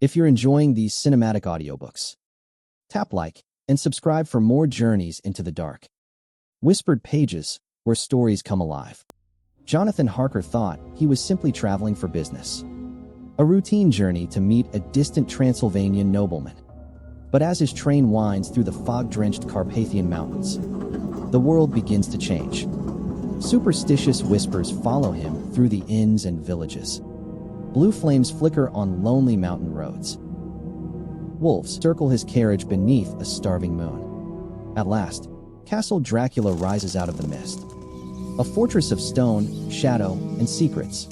If you're enjoying these cinematic audiobooks, tap like and subscribe for more journeys into the dark. Whispered pages where stories come alive. Jonathan Harker thought he was simply traveling for business. A routine journey to meet a distant Transylvanian nobleman. But as his train winds through the fog-drenched Carpathian Mountains, the world begins to change. Superstitious whispers follow him through the inns and villages. Blue flames flicker on lonely mountain roads. Wolves circle his carriage beneath a starving moon. At last, Castle Dracula rises out of the mist. A fortress of stone, shadow, and secrets.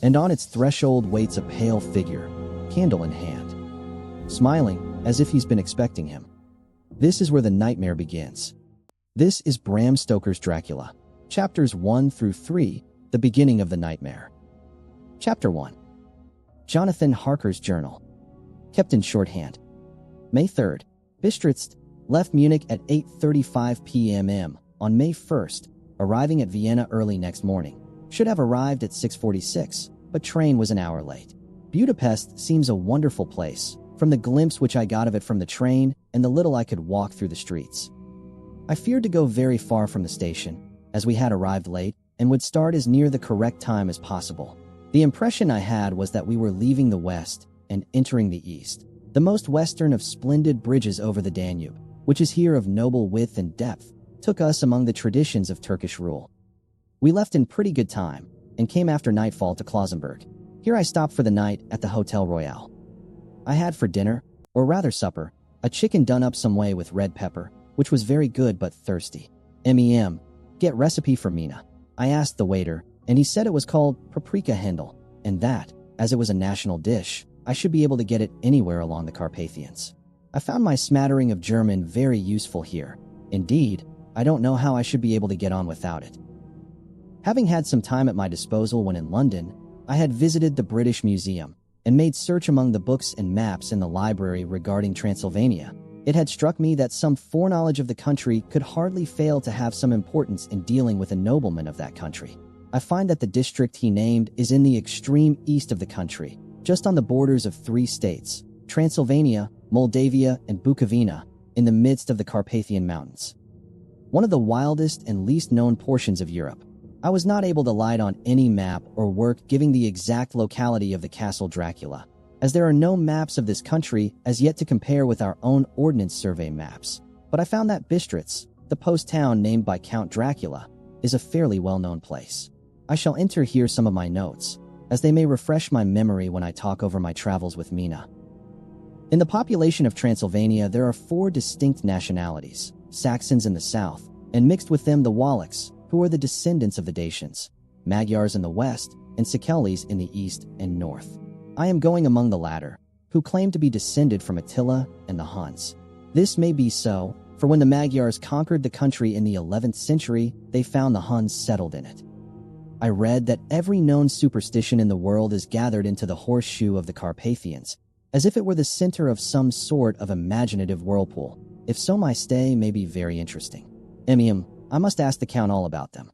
And on its threshold waits a pale figure, candle in hand, smiling as if he's been expecting him. This is where the nightmare begins. This is Bram Stoker's Dracula, chapters 1 through 3, the beginning of the nightmare. Chapter 1. Jonathan Harker's Journal. Kept in shorthand. May 3rd. Bistritz left Munich at 8:35 p.m. on May 1st, arriving at Vienna early next morning. Should have arrived at 6:46, but train was an hour late. Budapest seems a wonderful place, from the glimpse which I got of it from the train and the little I could walk through the streets. I feared to go very far from the station, as we had arrived late and would start as near the correct time as possible. The impression I had was that we were leaving the west and entering the east, the most western of splendid bridges over the Danube, which is here of noble width and depth, took us among the traditions of Turkish rule. We left in pretty good time and came after nightfall to Klausenberg. Here I stopped for the night at the Hotel Royal. I had for dinner, or rather supper, a chicken done up some way with red pepper, which was very good but thirsty. Get recipe for Mina. I asked the waiter, and he said it was called paprika Händel, and that, as it was a national dish, I should be able to get it anywhere along the Carpathians. I found my smattering of German very useful here. Indeed, I don't know how I should be able to get on without it. Having had some time at my disposal when in London, I had visited the British Museum and made search among the books and maps in the library regarding Transylvania. It had struck me that some foreknowledge of the country could hardly fail to have some importance in dealing with a nobleman of that country. I find that the district he named is in the extreme east of the country, just on the borders of 3 states, Transylvania, Moldavia, and Bukovina, in the midst of the Carpathian Mountains. One of the wildest and least known portions of Europe. I was not able to light on any map or work giving the exact locality of the Castle Dracula, as there are no maps of this country as yet to compare with our own Ordnance Survey maps. But I found that Bistritz, the post town named by Count Dracula, is a fairly well-known place. I shall enter here some of my notes, as they may refresh my memory when I talk over my travels with Mina. In the population of Transylvania, there are 4 distinct nationalities: Saxons in the south, and mixed with them the Wallachs, who are the descendants of the Dacians, Magyars in the west, and Sikelis in the east and north. I am going among the latter, who claim to be descended from Attila and the Huns. This may be so, for when the Magyars conquered the country in the 11th century, they found the Huns settled in it. I read that every known superstition in the world is gathered into the horseshoe of the Carpathians, as if it were the center of some sort of imaginative whirlpool. If so, my stay may be very interesting. I must ask the Count all about them.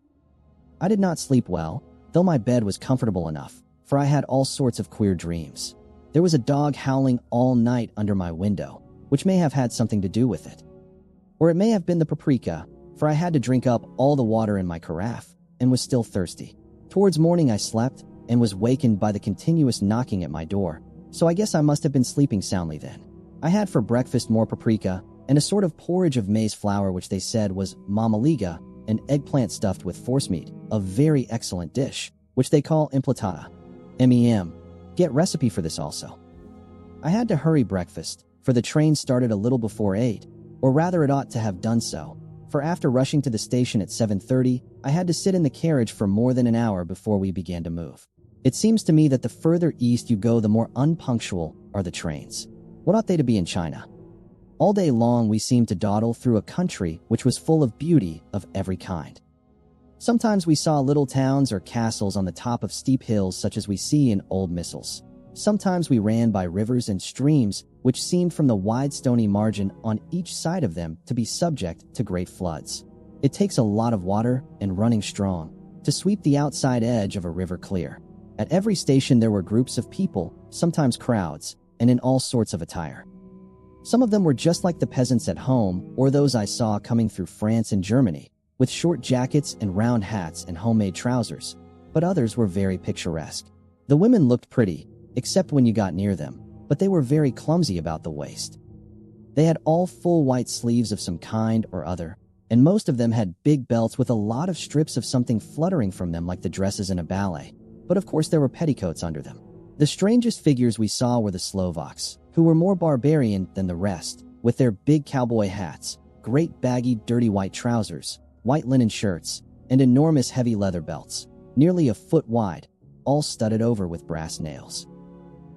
I did not sleep well, though my bed was comfortable enough, for I had all sorts of queer dreams. There was a dog howling all night under my window, which may have had something to do with it. Or it may have been the paprika, for I had to drink up all the water in my carafe, and was still thirsty. Towards morning I slept, and was wakened by the continuous knocking at my door, so I guess I must have been sleeping soundly then. I had for breakfast more paprika, and a sort of porridge of maize flour which they said was mamaliga, an eggplant stuffed with forcemeat, a very excellent dish, which they call implatata. Get recipe for this also. I had to hurry breakfast, for the train started a little before 8, or rather it ought to have done so, for after rushing to the station at 7:30, I had to sit in the carriage for more than an hour before we began to move. It seems to me that the further east you go, the more unpunctual are the trains. What ought they to be in China? All day long we seemed to dawdle through a country which was full of beauty of every kind. Sometimes we saw little towns or castles on the top of steep hills such as we see in old missals. Sometimes we ran by rivers and streams which seemed from the wide stony margin on each side of them to be subject to great floods. It takes a lot of water and running strong to sweep the outside edge of a river clear. At every station there were groups of people, sometimes crowds, and in all sorts of attire. Some of them were just like the peasants at home or those I saw coming through France and Germany, with short jackets and round hats and homemade trousers, but others were very picturesque. The women looked pretty, except when you got near them, but they were very clumsy about the waist. They had all full white sleeves of some kind or other, and most of them had big belts with a lot of strips of something fluttering from them like the dresses in a ballet, but of course there were petticoats under them. The strangest figures we saw were the Slovaks, who were more barbarian than the rest, with their big cowboy hats, great baggy dirty white trousers, white linen shirts, and enormous heavy leather belts, nearly a foot wide, all studded over with brass nails.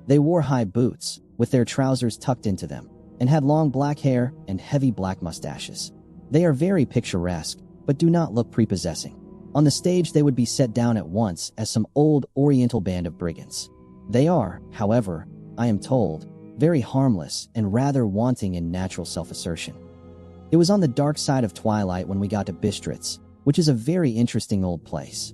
They wore high boots, with their trousers tucked into them, and had long black hair and heavy black mustaches. They are very picturesque, but do not look prepossessing. On the stage they would be set down at once as some old oriental band of brigands. They are, however, I am told, very harmless and rather wanting in natural self-assertion. It was on the dark side of twilight when we got to Bistritz, which is a very interesting old place.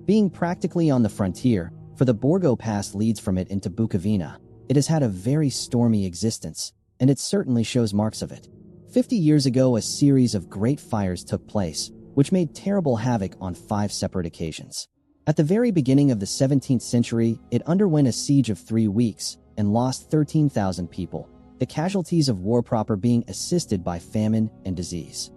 Being practically on the frontier, for the Borgo Pass leads from it into Bukovina, it has had a very stormy existence, and it certainly shows marks of it. 50 years ago, a series of great fires took place, which made terrible havoc on 5 separate occasions. At the very beginning of the 17th century, it underwent a siege of 3 weeks and lost 13,000 people, the casualties of war proper being assisted by famine and disease.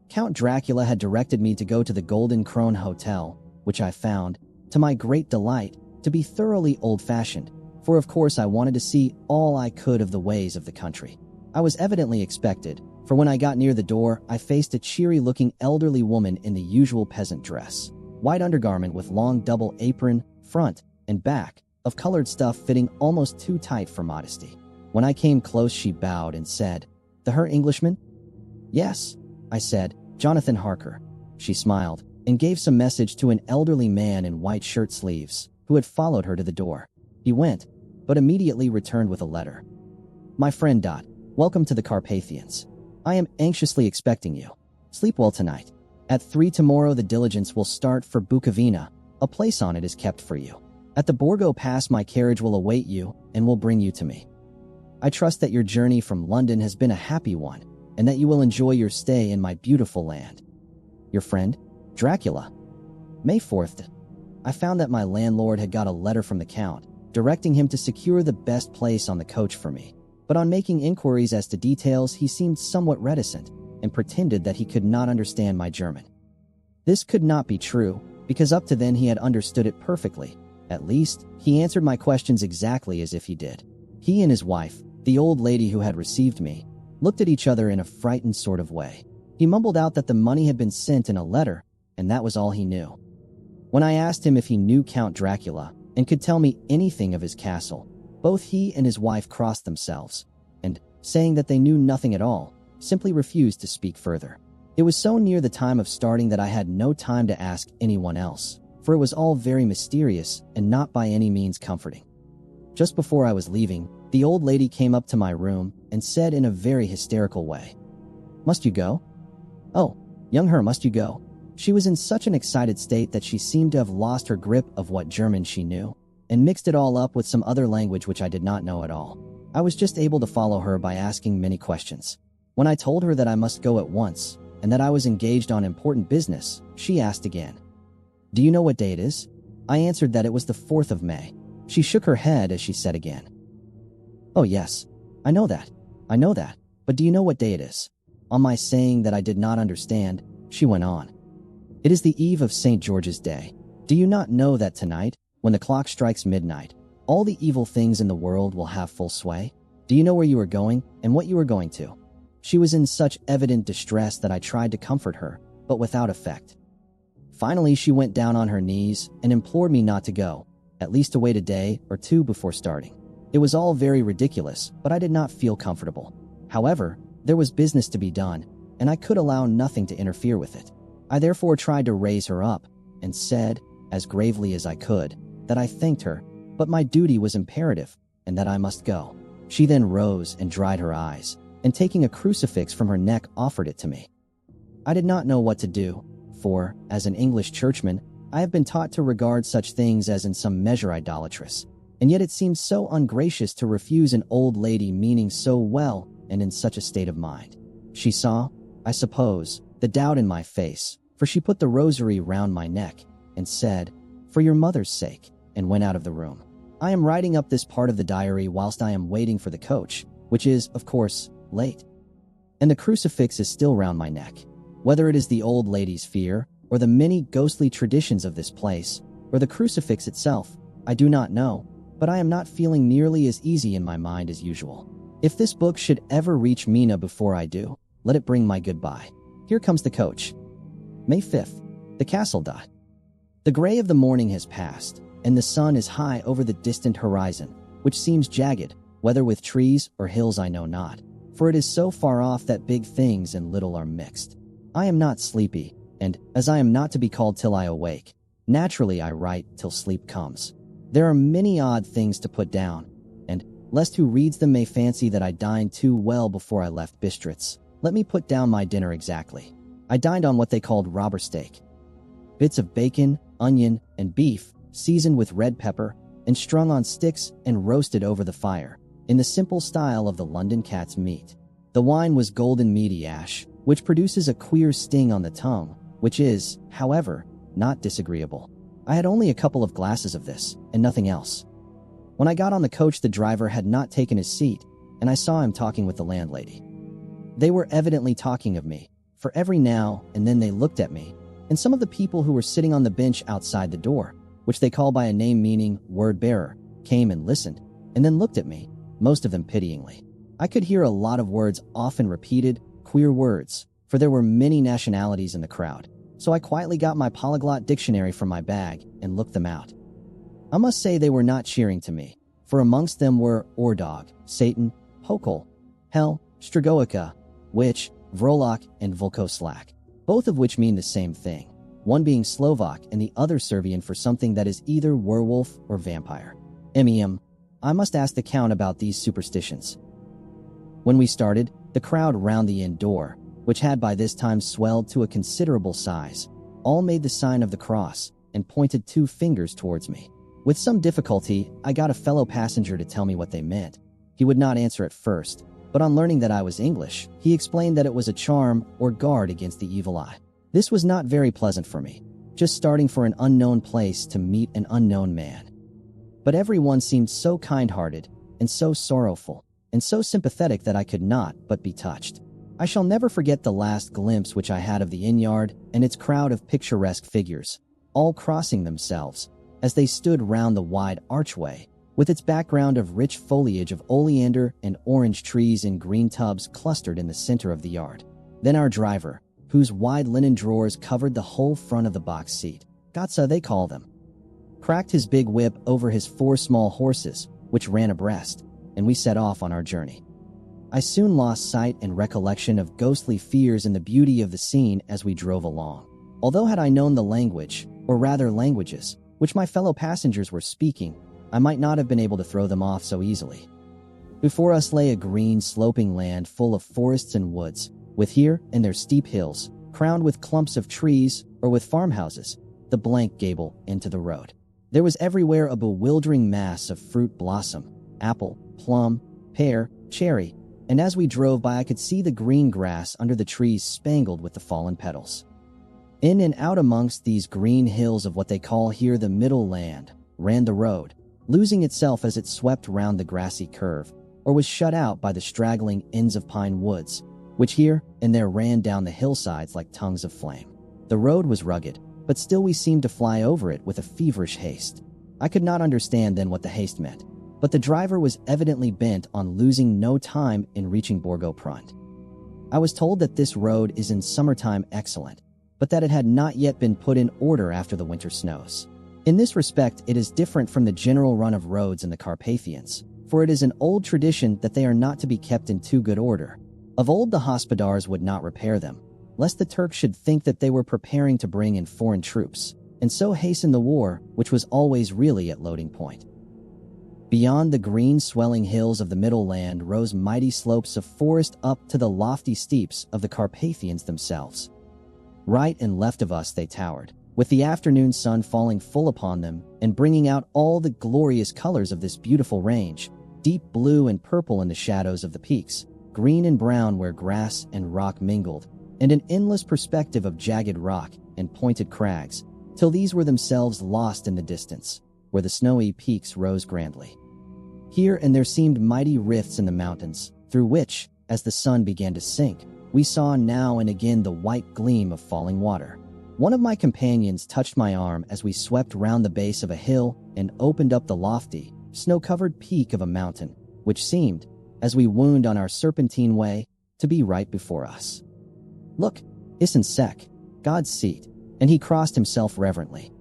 Count Dracula had directed me to go to the Golden Krone Hotel, which I found, to my great delight, to be thoroughly old-fashioned, for of course I wanted to see all I could of the ways of the country. I was evidently expected, for when I got near the door, I faced a cheery-looking elderly woman in the usual peasant dress, white undergarment with long double apron, front and back, of colored stuff fitting almost too tight for modesty. When I came close, she bowed and said, "The Herr Englishman?" "Yes," I said, "Jonathan Harker." She smiled and gave some message to an elderly man in white shirt sleeves who had followed her to the door. He went, but immediately returned with a letter. "My friend Dot, welcome to the Carpathians. I am anxiously expecting you. Sleep well tonight. At 3 tomorrow the diligence will start for Bukovina. A place on it is kept for you. At the Borgo Pass my carriage will await you and will bring you to me. I trust that your journey from London has been a happy one, and that you will enjoy your stay in my beautiful land. Your friend, Dracula." May 4th. I found that my landlord had got a letter from the Count, directing him to secure the best place on the coach for me, but on making inquiries as to details he seemed somewhat reticent, and pretended that he could not understand my German. This could not be true, because up to then he had understood it perfectly. At least, he answered my questions exactly as if he did. He and his wife, the old lady who had received me, looked at each other in a frightened sort of way. He mumbled out that the money had been sent in a letter, and that was all he knew. When I asked him if he knew Count Dracula and could tell me anything of his castle, both he and his wife crossed themselves, and, saying that they knew nothing at all, simply refused to speak further. It was so near the time of starting that I had no time to ask anyone else, for it was all very mysterious and not by any means comforting. Just before I was leaving, the old lady came up to my room and said in a very hysterical way, "Must you go? Oh, young Herr, must you go?" She was in such an excited state that she seemed to have lost her grip of what German she knew, and mixed it all up with some other language which I did not know at all. I was just able to follow her by asking many questions. When I told her that I must go at once, and that I was engaged on important business, she asked again, "Do you know what day it is?" I answered that it was the 4th of May. She shook her head as she said again, "Oh yes, I know that, but do you know what day it is?" On my saying that I did not understand, she went on, "It is the eve of St. George's Day. Do you not know that tonight, when the clock strikes midnight, all the evil things in the world will have full sway? Do you know where you are going and what you are going to?" She was in such evident distress that I tried to comfort her, but without effect. Finally, she went down on her knees and implored me not to go, at least to wait a day or two before starting. It was all very ridiculous, but I did not feel comfortable. However, there was business to be done, and I could allow nothing to interfere with it. I therefore tried to raise her up, and said, as gravely as I could, that I thanked her, but my duty was imperative, and that I must go. She then rose and dried her eyes, and taking a crucifix from her neck offered it to me. I did not know what to do, for, as an English churchman, I have been taught to regard such things as in some measure idolatrous. and yet it seemed so ungracious to refuse an old lady meaning so well and in such a state of mind. She saw, I suppose, the doubt in my face, for she put the rosary round my neck and said, "For your mother's sake," and went out of the room. I am writing up this part of the diary whilst I am waiting for the coach, which is, of course, late. And the crucifix is still round my neck. Whether it is the old lady's fear, or the many ghostly traditions of this place, or the crucifix itself, I do not know, but I am not feeling nearly as easy in my mind as usual. If this book should ever reach Mina before I do, let it bring my goodbye. Here comes the coach. May 5th. The castle. The gray of the morning has passed, and the sun is high over the distant horizon, which seems jagged, whether with trees or hills I know not, for it is so far off that big things and little are mixed. I am not sleepy, and, as I am not to be called till I awake, naturally I write till sleep comes. There are many odd things to put down, and, lest who reads them may fancy that I dined too well before I left Bistritz, let me put down my dinner exactly. I dined on what they called robber steak. Bits of bacon, onion, and beef, seasoned with red pepper, and strung on sticks and roasted over the fire, in the simple style of the London cat's meat. The wine was golden meaty ash, which produces a queer sting on the tongue, which is, however, not disagreeable. I had only a couple of glasses of this, and nothing else. When I got on the coach, the driver had not taken his seat, and I saw him talking with the landlady. They were evidently talking of me, for every now and then they looked at me, and some of the people who were sitting on the bench outside the door, which they call by a name meaning word bearer, came and listened, and then looked at me, most of them pityingly. I could hear a lot of words often repeated, queer words, for there were many nationalities in the crowd, so I quietly got my polyglot dictionary from my bag and looked them out. I must say they were not cheering to me, for amongst them were Ordog, Satan, Hokol, Hell, Stragoica, Witch, Vrolok, and Volkoslak, both of which mean the same thing, one being Slovak and the other Serbian for something that is either werewolf or vampire. I must ask the Count about these superstitions. When we started, the crowd round the inn door, which had by this time swelled to a considerable size, all made the sign of the cross and pointed 2 fingers towards me. With some difficulty, I got a fellow passenger to tell me what they meant. He would not answer at first, but on learning that I was English, he explained that it was a charm or guard against the evil eye. This was not very pleasant for me, just starting for an unknown place to meet an unknown man. But everyone seemed so kind-hearted, and so sorrowful, and so sympathetic that I could not but be touched. I shall never forget the last glimpse which I had of the inn-yard and its crowd of picturesque figures, all crossing themselves, as they stood round the wide archway, with its background of rich foliage of oleander and orange trees in green tubs clustered in the center of the yard. Then our driver, whose wide linen drawers covered the whole front of the box seat, Gotsa they call them, cracked his big whip over his 4 small horses, which ran abreast, and we set off on our journey. I soon lost sight and recollection of ghostly fears in the beauty of the scene as we drove along. Although had I known the language, or rather languages, which my fellow passengers were speaking, I might not have been able to throw them off so easily. Before us lay a green, sloping land full of forests and woods, with here and there steep hills, crowned with clumps of trees or with farmhouses, the blank gable into the road. There was everywhere a bewildering mass of fruit blossom, apple, plum, pear, cherry, and as we drove by I could see the green grass under the trees spangled with the fallen petals. In and out amongst these green hills of what they call here the Middle Land, ran the road, losing itself as it swept round the grassy curve, or was shut out by the straggling ends of pine woods, which here and there ran down the hillsides like tongues of flame. The road was rugged, but still we seemed to fly over it with a feverish haste. I could not understand then what the haste meant, but the driver was evidently bent on losing no time in reaching Borgo-Prund. I was told that this road is in summertime excellent, but that it had not yet been put in order after the winter snows. In this respect, it is different from the general run of roads in the Carpathians, for it is an old tradition that they are not to be kept in too good order. Of old the hospodars would not repair them, lest the Turks should think that they were preparing to bring in foreign troops, and so hasten the war, which was always really at loading point. Beyond the green swelling hills of the Middle Land rose mighty slopes of forest up to the lofty steeps of the Carpathians themselves. Right and left of us they towered, with the afternoon sun falling full upon them and bringing out all the glorious colors of this beautiful range, deep blue and purple in the shadows of the peaks, green and brown where grass and rock mingled, and an endless perspective of jagged rock and pointed crags, till these were themselves lost in the distance, where the snowy peaks rose grandly. Here and there seemed mighty rifts in the mountains, through which, as the sun began to sink, we saw now and again the white gleam of falling water. One of my companions touched my arm as we swept round the base of a hill and opened up the lofty, snow-covered peak of a mountain, which seemed, as we wound on our serpentine way, to be right before us. "Look, Isan Sek, God's seat," and he crossed himself reverently.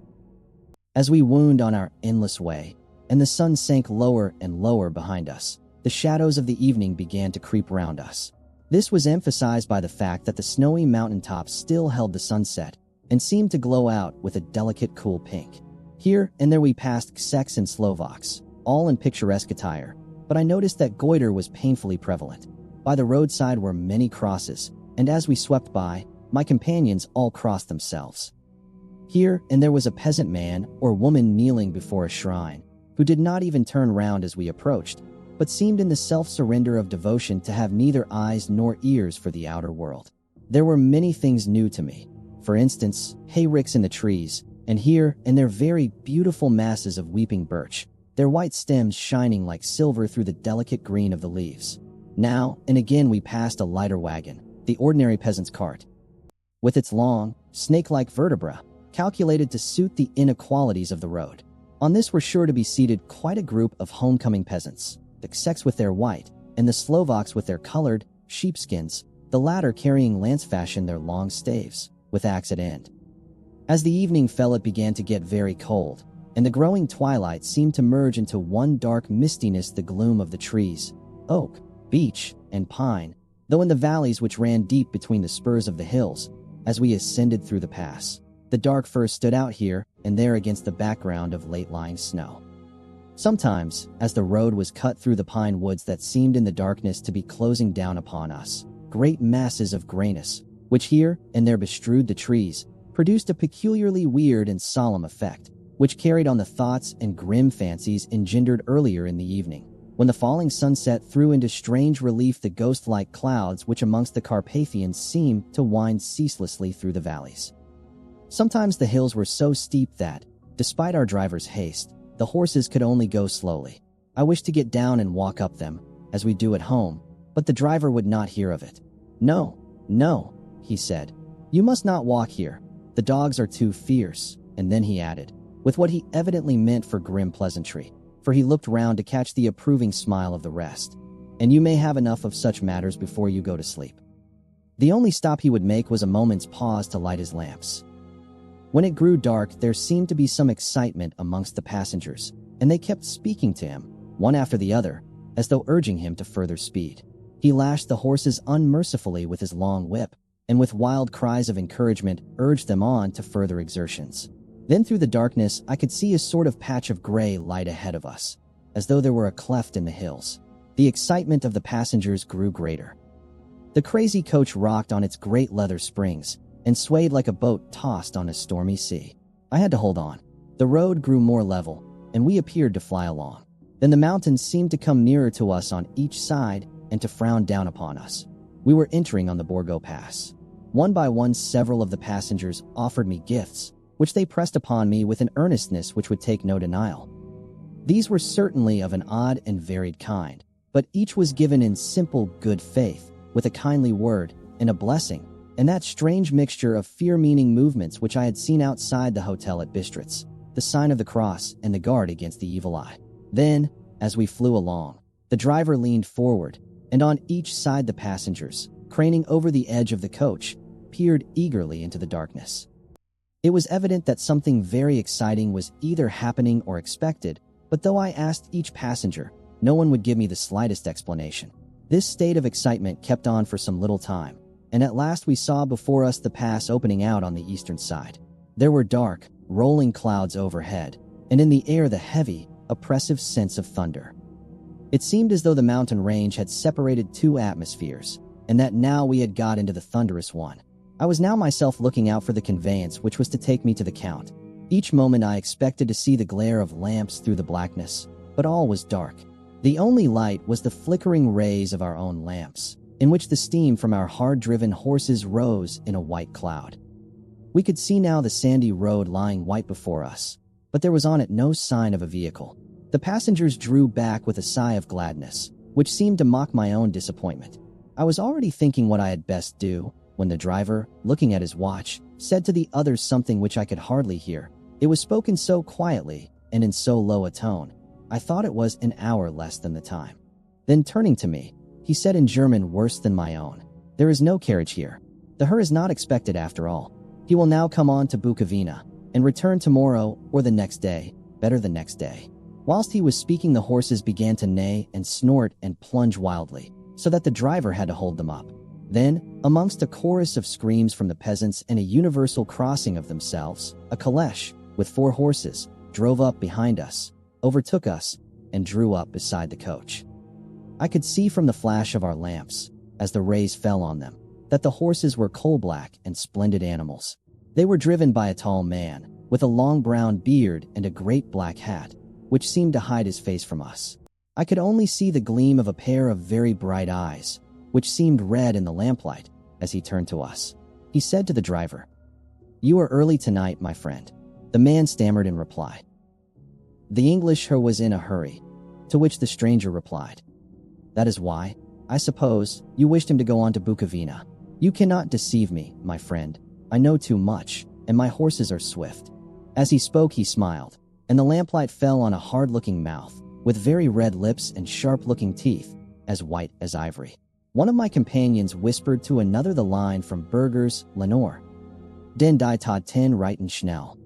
As we wound on our endless way, and the sun sank lower and lower behind us, the shadows of the evening began to creep round us. This was emphasized by the fact that the snowy mountaintops still held the sunset and seemed to glow out with a delicate cool pink. Here and there we passed Czechs and Slovaks, all in picturesque attire, but I noticed that goiter was painfully prevalent. By the roadside were many crosses, and as we swept by, my companions all crossed themselves. Here and there was a peasant man or woman kneeling before a shrine, who did not even turn round as we approached, but seemed in the self-surrender of devotion to have neither eyes nor ears for the outer world. There were many things new to me. For instance, hayricks in the trees, and here and there very beautiful masses of weeping birch, their white stems shining like silver through the delicate green of the leaves. Now and again we passed a lighter wagon, the ordinary peasant's cart, with its long, snake-like vertebra, calculated to suit the inequalities of the road. On this were sure to be seated quite a group of homecoming peasants, the Czechs with their white, and the Slovaks with their colored sheepskins, the latter carrying lance-fashion their long staves, with axe at end. As the evening fell, it began to get very cold, and the growing twilight seemed to merge into one dark mistiness the gloom of the trees, oak, beech, and pine, though in the valleys which ran deep between the spurs of the hills, as we ascended through the pass, the dark firs stood out here and there against the background of late-lying snow. Sometimes, as the road was cut through the pine woods that seemed in the darkness to be closing down upon us, great masses of grayness, which here and there bestrewed the trees, produced a peculiarly weird and solemn effect, which carried on the thoughts and grim fancies engendered earlier in the evening, when the falling sunset threw into strange relief the ghost-like clouds which amongst the Carpathians seemed to wind ceaselessly through the valleys. Sometimes the hills were so steep that, despite our driver's haste, the horses could only go slowly. I wished to get down and walk up them, as we do at home, but the driver would not hear of it. "No, no," he said. "You must not walk here. The dogs are too fierce," and then he added, with what he evidently meant for grim pleasantry, for he looked round to catch the approving smile of the rest, "and you may have enough of such matters before you go to sleep." The only stop he would make was a moment's pause to light his lamps. When it grew dark, there seemed to be some excitement amongst the passengers, and they kept speaking to him, one after the other, as though urging him to further speed. He lashed the horses unmercifully with his long whip, and with wild cries of encouragement urged them on to further exertions. Then through the darkness I could see a sort of patch of gray light ahead of us, as though there were a cleft in the hills. The excitement of the passengers grew greater. The crazy coach rocked on its great leather springs, and swayed like a boat tossed on a stormy sea. I had to hold on. The road grew more level, and we appeared to fly along. Then the mountains seemed to come nearer to us on each side and to frown down upon us. We were entering on the Borgo Pass. One by one several of the passengers offered me gifts, which they pressed upon me with an earnestness which would take no denial. These were certainly of an odd and varied kind, but each was given in simple good faith, with a kindly word and a blessing, and that strange mixture of fear-meaning movements which I had seen outside the hotel at Bistritz, the sign of the cross and the guard against the evil eye. Then, as we flew along, the driver leaned forward, and on each side the passengers, craning over the edge of the coach, peered eagerly into the darkness. It was evident that something very exciting was either happening or expected, but though I asked each passenger, no one would give me the slightest explanation. This state of excitement kept on for some little time, and at last we saw before us the pass opening out on the eastern side. There were dark, rolling clouds overhead, and in the air the heavy, oppressive sense of thunder. It seemed as though the mountain range had separated two atmospheres, and that now we had got into the thunderous one. I was now myself looking out for the conveyance which was to take me to the Count. Each moment I expected to see the glare of lamps through the blackness, but all was dark. The only light was the flickering rays of our own lamps, in which the steam from our hard-driven horses rose in a white cloud. We could see now the sandy road lying white before us, but there was on it no sign of a vehicle. The passengers drew back with a sigh of gladness, which seemed to mock my own disappointment. I was already thinking what I had best do, when the driver, looking at his watch, said to the others something which I could hardly hear. It was spoken so quietly and in so low a tone, I thought it was an hour less than the time. Then turning to me, he said in German worse than my own, "There is no carriage here. The Herr is not expected after all. He will now come on to Bukovina, and return tomorrow or the next day, better the next day." Whilst he was speaking, the horses began to neigh and snort and plunge wildly, so that the driver had to hold them up. Then, amongst a chorus of screams from the peasants and a universal crossing of themselves, a caleche, with 4 horses, drove up behind us, overtook us, and drew up beside the coach. I could see from the flash of our lamps, as the rays fell on them, that the horses were coal-black and splendid animals. They were driven by a tall man, with a long brown beard and a great black hat, which seemed to hide his face from us. I could only see the gleam of a pair of very bright eyes, which seemed red in the lamplight, as he turned to us. He said to the driver, "You are early tonight, my friend." The man stammered in reply. The English Herr was in a hurry, to which the stranger replied, "That is why, I suppose, you wished him to go on to Bukovina. You cannot deceive me, my friend. I know too much, and my horses are swift." As he spoke, he smiled, and the lamplight fell on a hard-looking mouth, with very red lips and sharp-looking teeth, as white as ivory. One of my companions whispered to another the line from Berger's Lenore, "Den die Tod 10 reiten schnell."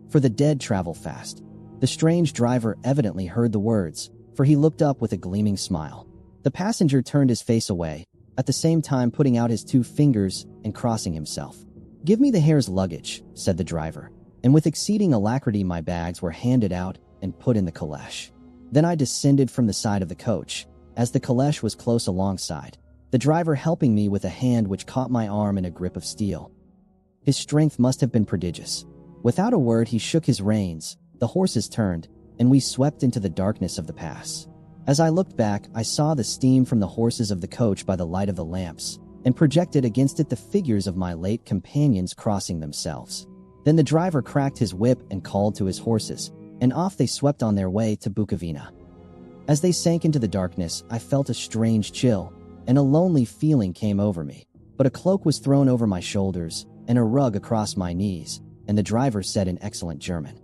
For the dead travel fast. The strange driver evidently heard the words, for he looked up with a gleaming smile. The passenger turned his face away, at the same time putting out his 2 fingers and crossing himself. "Give me the Herr's luggage," said the driver, and with exceeding alacrity my bags were handed out and put in the caleche. Then I descended from the side of the coach, as the caleche was close alongside, the driver helping me with a hand which caught my arm in a grip of steel. His strength must have been prodigious. Without a word he shook his reins, the horses turned, and we swept into the darkness of the pass. As I looked back, I saw the steam from the horses of the coach by the light of the lamps, and projected against it the figures of my late companions crossing themselves. Then the driver cracked his whip and called to his horses, and off they swept on their way to Bukovina. As they sank into the darkness, I felt a strange chill, and a lonely feeling came over me. But a cloak was thrown over my shoulders, and a rug across my knees, and the driver said in excellent German,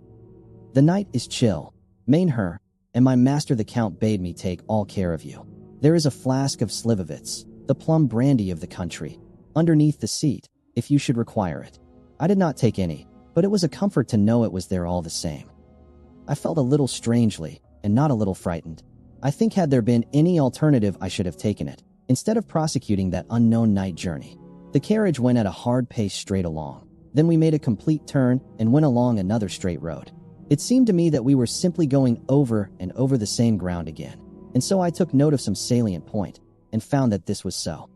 "The night is chill, mein Herr, and my master the Count bade me take all care of you. There is a flask of Slivovitz, the plum brandy of the country, underneath the seat, if you should require it." I did not take any, but it was a comfort to know it was there all the same. I felt a little strangely, and not a little frightened. I think had there been any alternative I should have taken it, instead of prosecuting that unknown night journey. The carriage went at a hard pace straight along. Then we made a complete turn and went along another straight road. It seemed to me that we were simply going over and over the same ground again, and so I took note of some salient point, and found that this was so.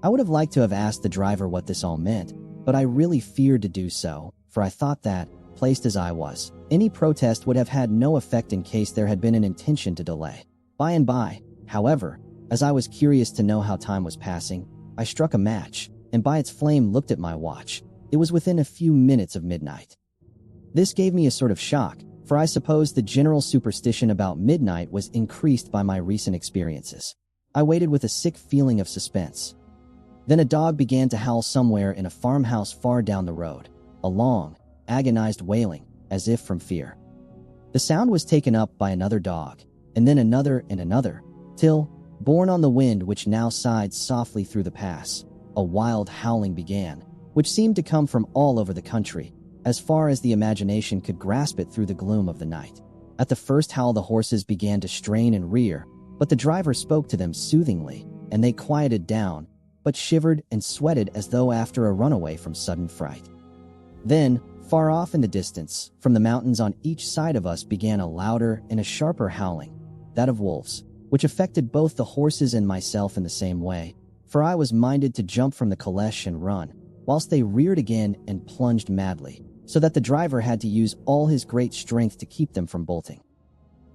I would have liked to have asked the driver what this all meant, but I really feared to do so, for I thought that, placed as I was, any protest would have had no effect in case there had been an intention to delay. By and by, however, as I was curious to know how time was passing, I struck a match, and by its flame looked at my watch. It was within a few minutes of midnight. This gave me a sort of shock, for I suppose the general superstition about midnight was increased by my recent experiences. I waited with a sick feeling of suspense. Then a dog began to howl somewhere in a farmhouse far down the road, a long, agonized wailing, as if from fear. The sound was taken up by another dog, and then another and another, till, borne on the wind which now sighed softly through the pass, a wild howling began, which seemed to come from all over the country, as far as the imagination could grasp it through the gloom of the night. At the first howl the horses began to strain and rear, but the driver spoke to them soothingly, and they quieted down, but shivered and sweated as though after a runaway from sudden fright. Then, far off in the distance, from the mountains on each side of us began a louder and a sharper howling, that of wolves, which affected both the horses and myself in the same way, for I was minded to jump from the caleche and run, whilst they reared again and plunged madly, so that the driver had to use all his great strength to keep them from bolting.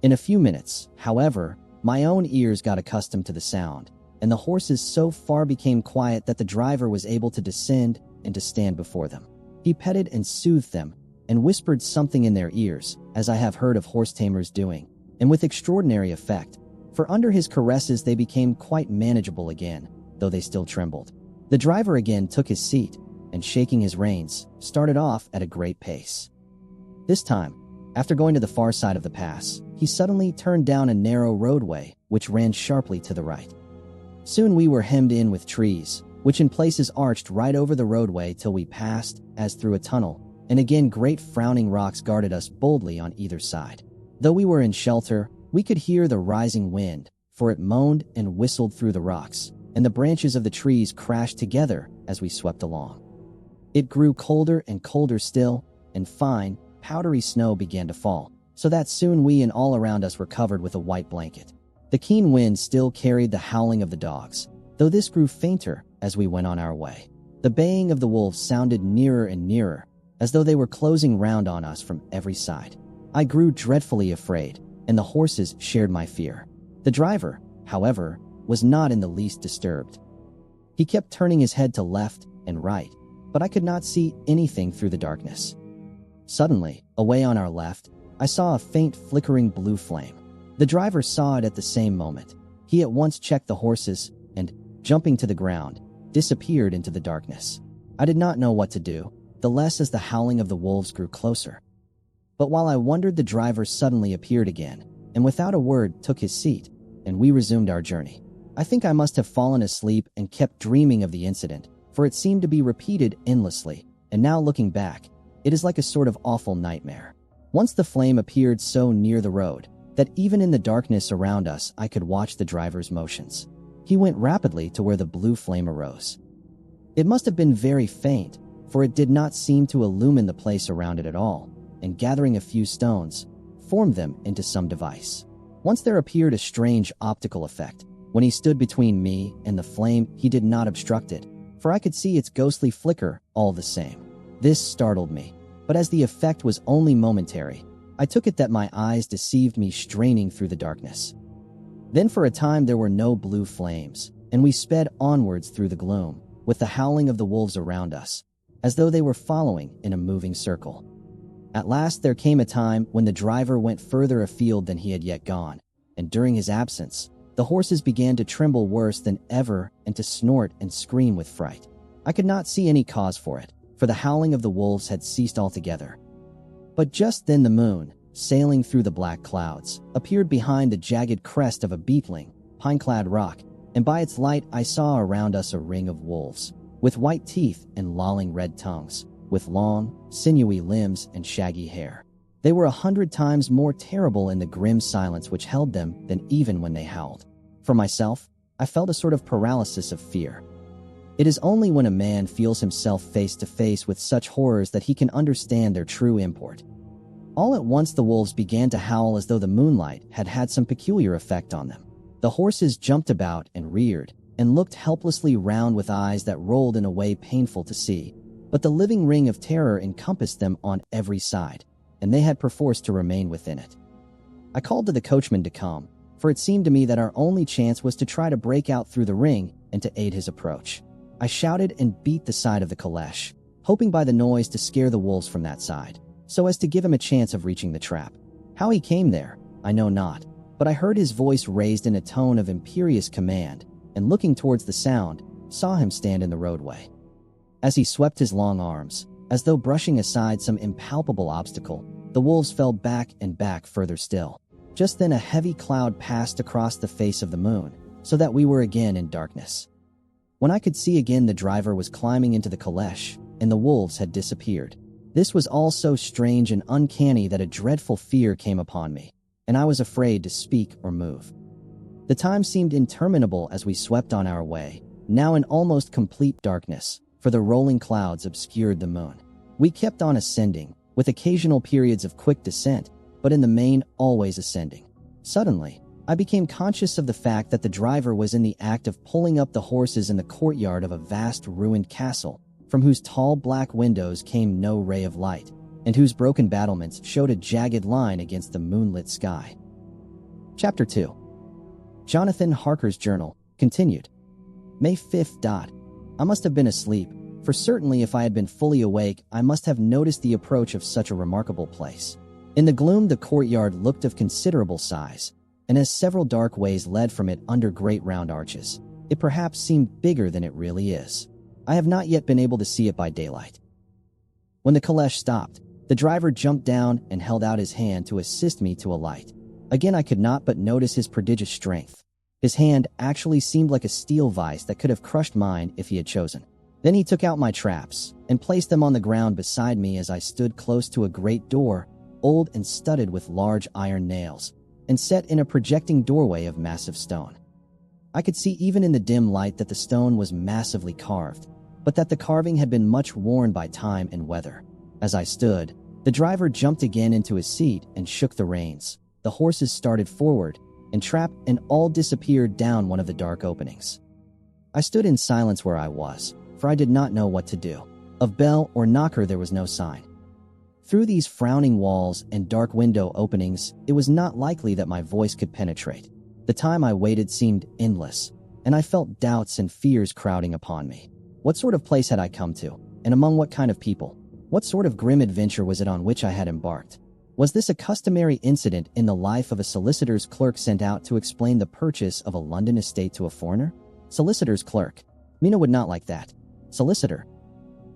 In a few minutes, however, my own ears got accustomed to the sound, and the horses so far became quiet that the driver was able to descend and to stand before them. He petted and soothed them, and whispered something in their ears, as I have heard of horse tamers doing, and with extraordinary effect, for under his caresses they became quite manageable again, though they still trembled. The driver again took his seat, and shaking his reins, started off at a great pace. This time, after going to the far side of the pass, he suddenly turned down a narrow roadway which ran sharply to the right. Soon we were hemmed in with trees, which in places arched right over the roadway till we passed, as through a tunnel, and again great frowning rocks guarded us boldly on either side. Though we were in shelter, we could hear the rising wind, for it moaned and whistled through the rocks, and the branches of the trees crashed together as we swept along. It grew colder and colder still, and fine, powdery snow began to fall, so that soon we and all around us were covered with a white blanket. The keen wind still carried the howling of the dogs, though this grew fainter as we went on our way. The baying of the wolves sounded nearer and nearer, as though they were closing round on us from every side. I grew dreadfully afraid, and the horses shared my fear. The driver, however, was not in the least disturbed. He kept turning his head to left and right, but I could not see anything through the darkness. Suddenly, away on our left, I saw a faint flickering blue flame. The driver saw it at the same moment. He at once checked the horses and, jumping to the ground, disappeared into the darkness. I did not know what to do, the less as the howling of the wolves grew closer. But while I wondered, the driver suddenly appeared again, and without a word took his seat, and we resumed our journey. I think I must have fallen asleep and kept dreaming of the incident, for it seemed to be repeated endlessly, and now looking back, it is like a sort of awful nightmare. Once the flame appeared so near the road, that even in the darkness around us I could watch the driver's motions. He went rapidly to where the blue flame arose. It must have been very faint, for it did not seem to illumine the place around it at all, and gathering a few stones, formed them into some device. Once there appeared a strange optical effect. When he stood between me and the flame, he did not obstruct it, for I could see its ghostly flicker all the same. This startled me, but as the effect was only momentary, I took it that my eyes deceived me straining through the darkness. Then for a time there were no blue flames, and we sped onwards through the gloom, with the howling of the wolves around us, as though they were following in a moving circle. At last there came a time when the driver went further afield than he had yet gone, and during his absence, the horses began to tremble worse than ever and to snort and scream with fright. I could not see any cause for it, for the howling of the wolves had ceased altogether. But just then the moon, sailing through the black clouds, appeared behind the jagged crest of a beetling, pine-clad rock, and by its light I saw around us a ring of wolves, with white teeth and lolling red tongues, with long, sinewy limbs and shaggy hair. They were 100 times more terrible in the grim silence which held them than even when they howled. For myself, I felt a sort of paralysis of fear. It is only when a man feels himself face to face with such horrors that he can understand their true import. All at once the wolves began to howl as though the moonlight had had some peculiar effect on them. The horses jumped about and reared, and looked helplessly round with eyes that rolled in a way painful to see, but the living ring of terror encompassed them on every side, and they had perforce to remain within it. I called to the coachman to come, for it seemed to me that our only chance was to try to break out through the ring and to aid his approach. I shouted and beat the side of the caleche, hoping by the noise to scare the wolves from that side, so as to give him a chance of reaching the trap. How he came there, I know not, but I heard his voice raised in a tone of imperious command, and looking towards the sound, saw him stand in the roadway. As he swept his long arms, as though brushing aside some impalpable obstacle, the wolves fell back and back further still. Just then a heavy cloud passed across the face of the moon, so that we were again in darkness. When I could see again, the driver was climbing into the caleche, and the wolves had disappeared. This was all so strange and uncanny that a dreadful fear came upon me, and I was afraid to speak or move. The time seemed interminable as we swept on our way, now in almost complete darkness, for the rolling clouds obscured the moon. We kept on ascending, with occasional periods of quick descent, but in the main always ascending. Suddenly, I became conscious of the fact that the driver was in the act of pulling up the horses in the courtyard of a vast ruined castle, from whose tall black windows came no ray of light, and whose broken battlements showed a jagged line against the moonlit sky. Chapter 2. Jonathan Harker's Journal, continued. May 5th. I must have been asleep, for certainly if I had been fully awake, I must have noticed the approach of such a remarkable place. In the gloom, the courtyard looked of considerable size, and as several dark ways led from it under great round arches, it perhaps seemed bigger than it really is. I have not yet been able to see it by daylight. When the caleche stopped, the driver jumped down and held out his hand to assist me to alight. Again, I could not but notice his prodigious strength. His hand actually seemed like a steel vise that could have crushed mine if he had chosen. Then he took out my traps and placed them on the ground beside me as I stood close to a great door, old and studded with large iron nails, and set in a projecting doorway of massive stone. I could see even in the dim light that the stone was massively carved, but that the carving had been much worn by time and weather. As I stood, the driver jumped again into his seat and shook the reins. The horses started forward, and trap and all disappeared down one of the dark openings. I stood in silence where I was, for I did not know what to do. Of bell or knocker there was no sign. Through these frowning walls and dark window openings, it was not likely that my voice could penetrate. The time I waited seemed endless, and I felt doubts and fears crowding upon me. What sort of place had I come to, and among what kind of people? What sort of grim adventure was it on which I had embarked? Was this a customary incident in the life of a solicitor's clerk sent out to explain the purchase of a London estate to a foreigner? Solicitor's clerk. Mina would not like that. Solicitor.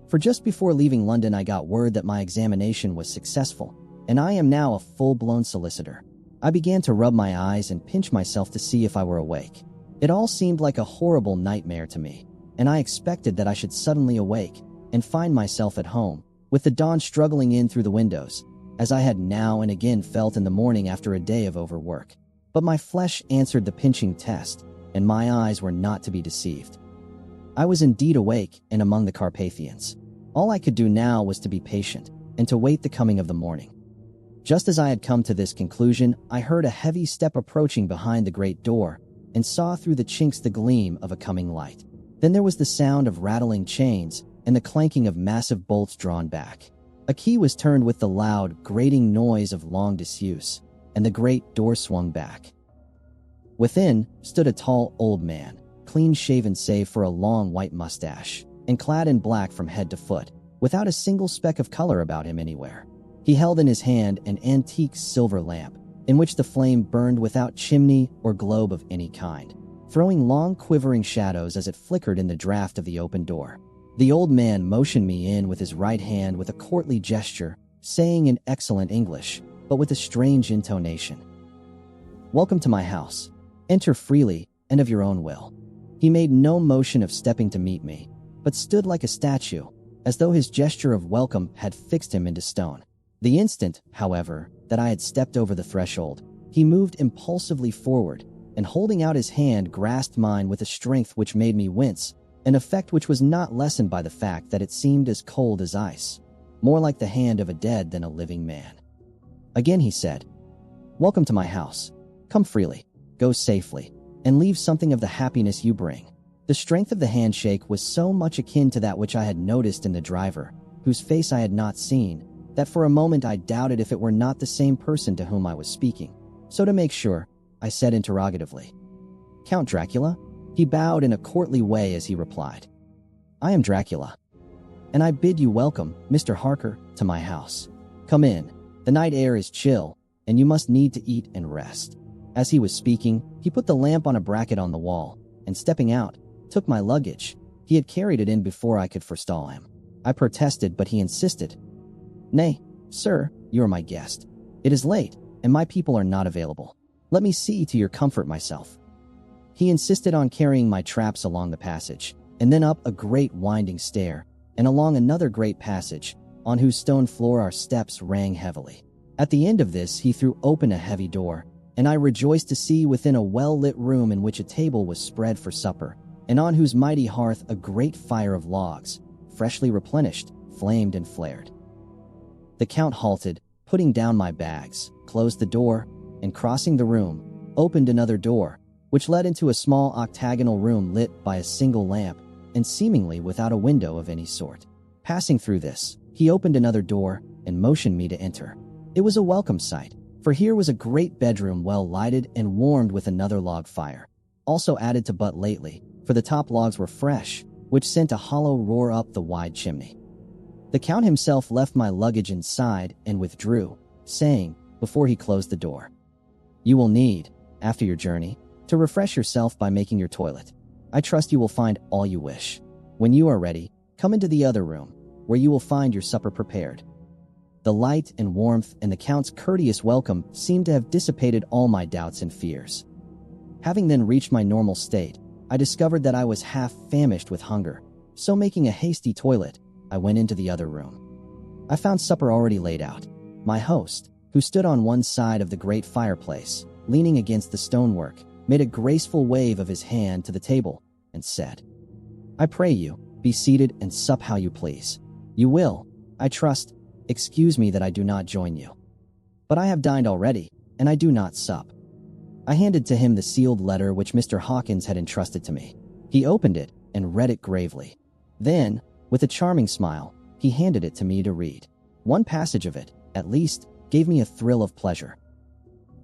For just before leaving London, I got word that my examination was successful, and I am now a full-blown solicitor. I began to rub my eyes and pinch myself to see if I were awake. It all seemed like a horrible nightmare to me, and I expected that I should suddenly awake and find myself at home, with the dawn struggling in through the windows, as I had now and again felt in the morning after a day of overwork. But my flesh answered the pinching test, and my eyes were not to be deceived. I was indeed awake and among the Carpathians. All I could do now was to be patient and to wait the coming of the morning. Just as I had come to this conclusion, I heard a heavy step approaching behind the great door and saw through the chinks the gleam of a coming light. Then there was the sound of rattling chains and the clanking of massive bolts drawn back. A key was turned with the loud, grating noise of long disuse, and the great door swung back. Within stood a tall old man, clean-shaven save for a long white mustache, and clad in black from head to foot, without a single speck of color about him anywhere. He held in his hand an antique silver lamp, in which the flame burned without chimney or globe of any kind, throwing long quivering shadows as it flickered in the draught of the open door. The old man motioned me in with his right hand with a courtly gesture, saying in excellent English, but with a strange intonation, "Welcome to my house. Enter freely and of your own will." He made no motion of stepping to meet me, but stood like a statue, as though his gesture of welcome had fixed him into stone. The instant, however, that I had stepped over the threshold, he moved impulsively forward, and holding out his hand grasped mine with a strength which made me wince, an effect which was not lessened by the fact that it seemed as cold as ice, more like the hand of a dead than a living man. Again he said, "Welcome to my house. Come freely, go safely, and leave something of the happiness you bring." The strength of the handshake was so much akin to that which I had noticed in the driver, whose face I had not seen, that for a moment I doubted if it were not the same person to whom I was speaking. So to make sure, I said interrogatively, "Count Dracula?" He bowed in a courtly way as he replied, "I am Dracula, and I bid you welcome, Mr. Harker, to my house. Come in. The night air is chill, and you must need to eat and rest." As he was speaking, he put the lamp on a bracket on the wall, and stepping out, took my luggage. He had carried it in before I could forestall him. I protested, but he insisted, "Nay, sir, you are my guest. It is late, and my people are not available. Let me see to your comfort myself." He insisted on carrying my traps along the passage, and then up a great winding stair, and along another great passage, on whose stone floor our steps rang heavily. At the end of this he threw open a heavy door, and I rejoiced to see within a well-lit room in which a table was spread for supper, and on whose mighty hearth a great fire of logs, freshly replenished, flamed and flared. The Count halted, putting down my bags, closed the door, and crossing the room, opened another door, which led into a small octagonal room lit by a single lamp, and seemingly without a window of any sort. Passing through this, he opened another door and motioned me to enter. It was a welcome sight, for here was a great bedroom well lighted and warmed with another log fire, also added to but lately, for the top logs were fresh, which sent a hollow roar up the wide chimney. The Count himself left my luggage inside and withdrew, saying, before he closed the door, "You will need, after your journey, to refresh yourself by making your toilet. I trust you will find all you wish. When you are ready, come into the other room, where you will find your supper prepared." The light and warmth and the Count's courteous welcome seemed to have dissipated all my doubts and fears. Having then reached my normal state, I discovered that I was half famished with hunger, so making a hasty toilet, I went into the other room. I found supper already laid out. My host, who stood on one side of the great fireplace, leaning against the stonework, made a graceful wave of his hand to the table and said, "I pray you, be seated and sup how you please. You will, I trust, excuse me that I do not join you. But I have dined already, and I do not sup." I handed to him the sealed letter which Mr. Hawkins had entrusted to me. He opened it and read it gravely. Then, with a charming smile, he handed it to me to read. One passage of it, at least, gave me a thrill of pleasure.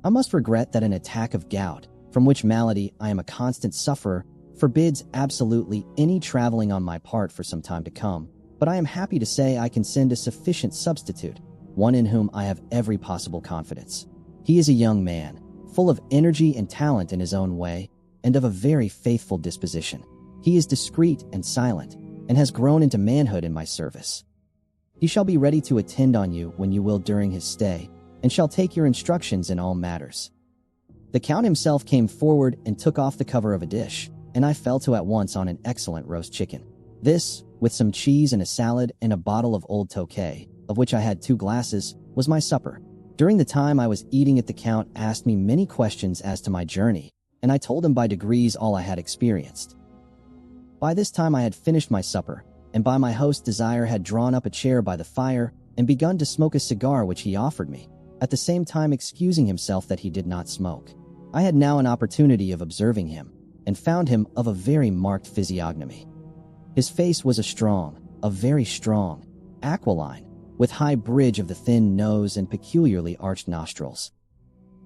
"I must regret that an attack of gout, from which malady I am a constant sufferer, forbids absolutely any traveling on my part for some time to come, but I am happy to say I can send a sufficient substitute, one in whom I have every possible confidence. He is a young man, full of energy and talent in his own way, and of a very faithful disposition. He is discreet and silent, and has grown into manhood in my service. He shall be ready to attend on you when you will during his stay, and shall take your instructions in all matters." The Count himself came forward and took off the cover of a dish, and I fell to at once on an excellent roast chicken. This, with some cheese and a salad and a bottle of old Tokay, of which I had 2 glasses, was my supper. During the time I was eating it, the Count asked me many questions as to my journey, and I told him by degrees all I had experienced. By this time I had finished my supper, and by my host's desire had drawn up a chair by the fire and begun to smoke a cigar which he offered me, at the same time excusing himself that he did not smoke. I had now an opportunity of observing him, and found him of a very marked physiognomy. His face was a very strong, aquiline, with high bridge of the thin nose and peculiarly arched nostrils,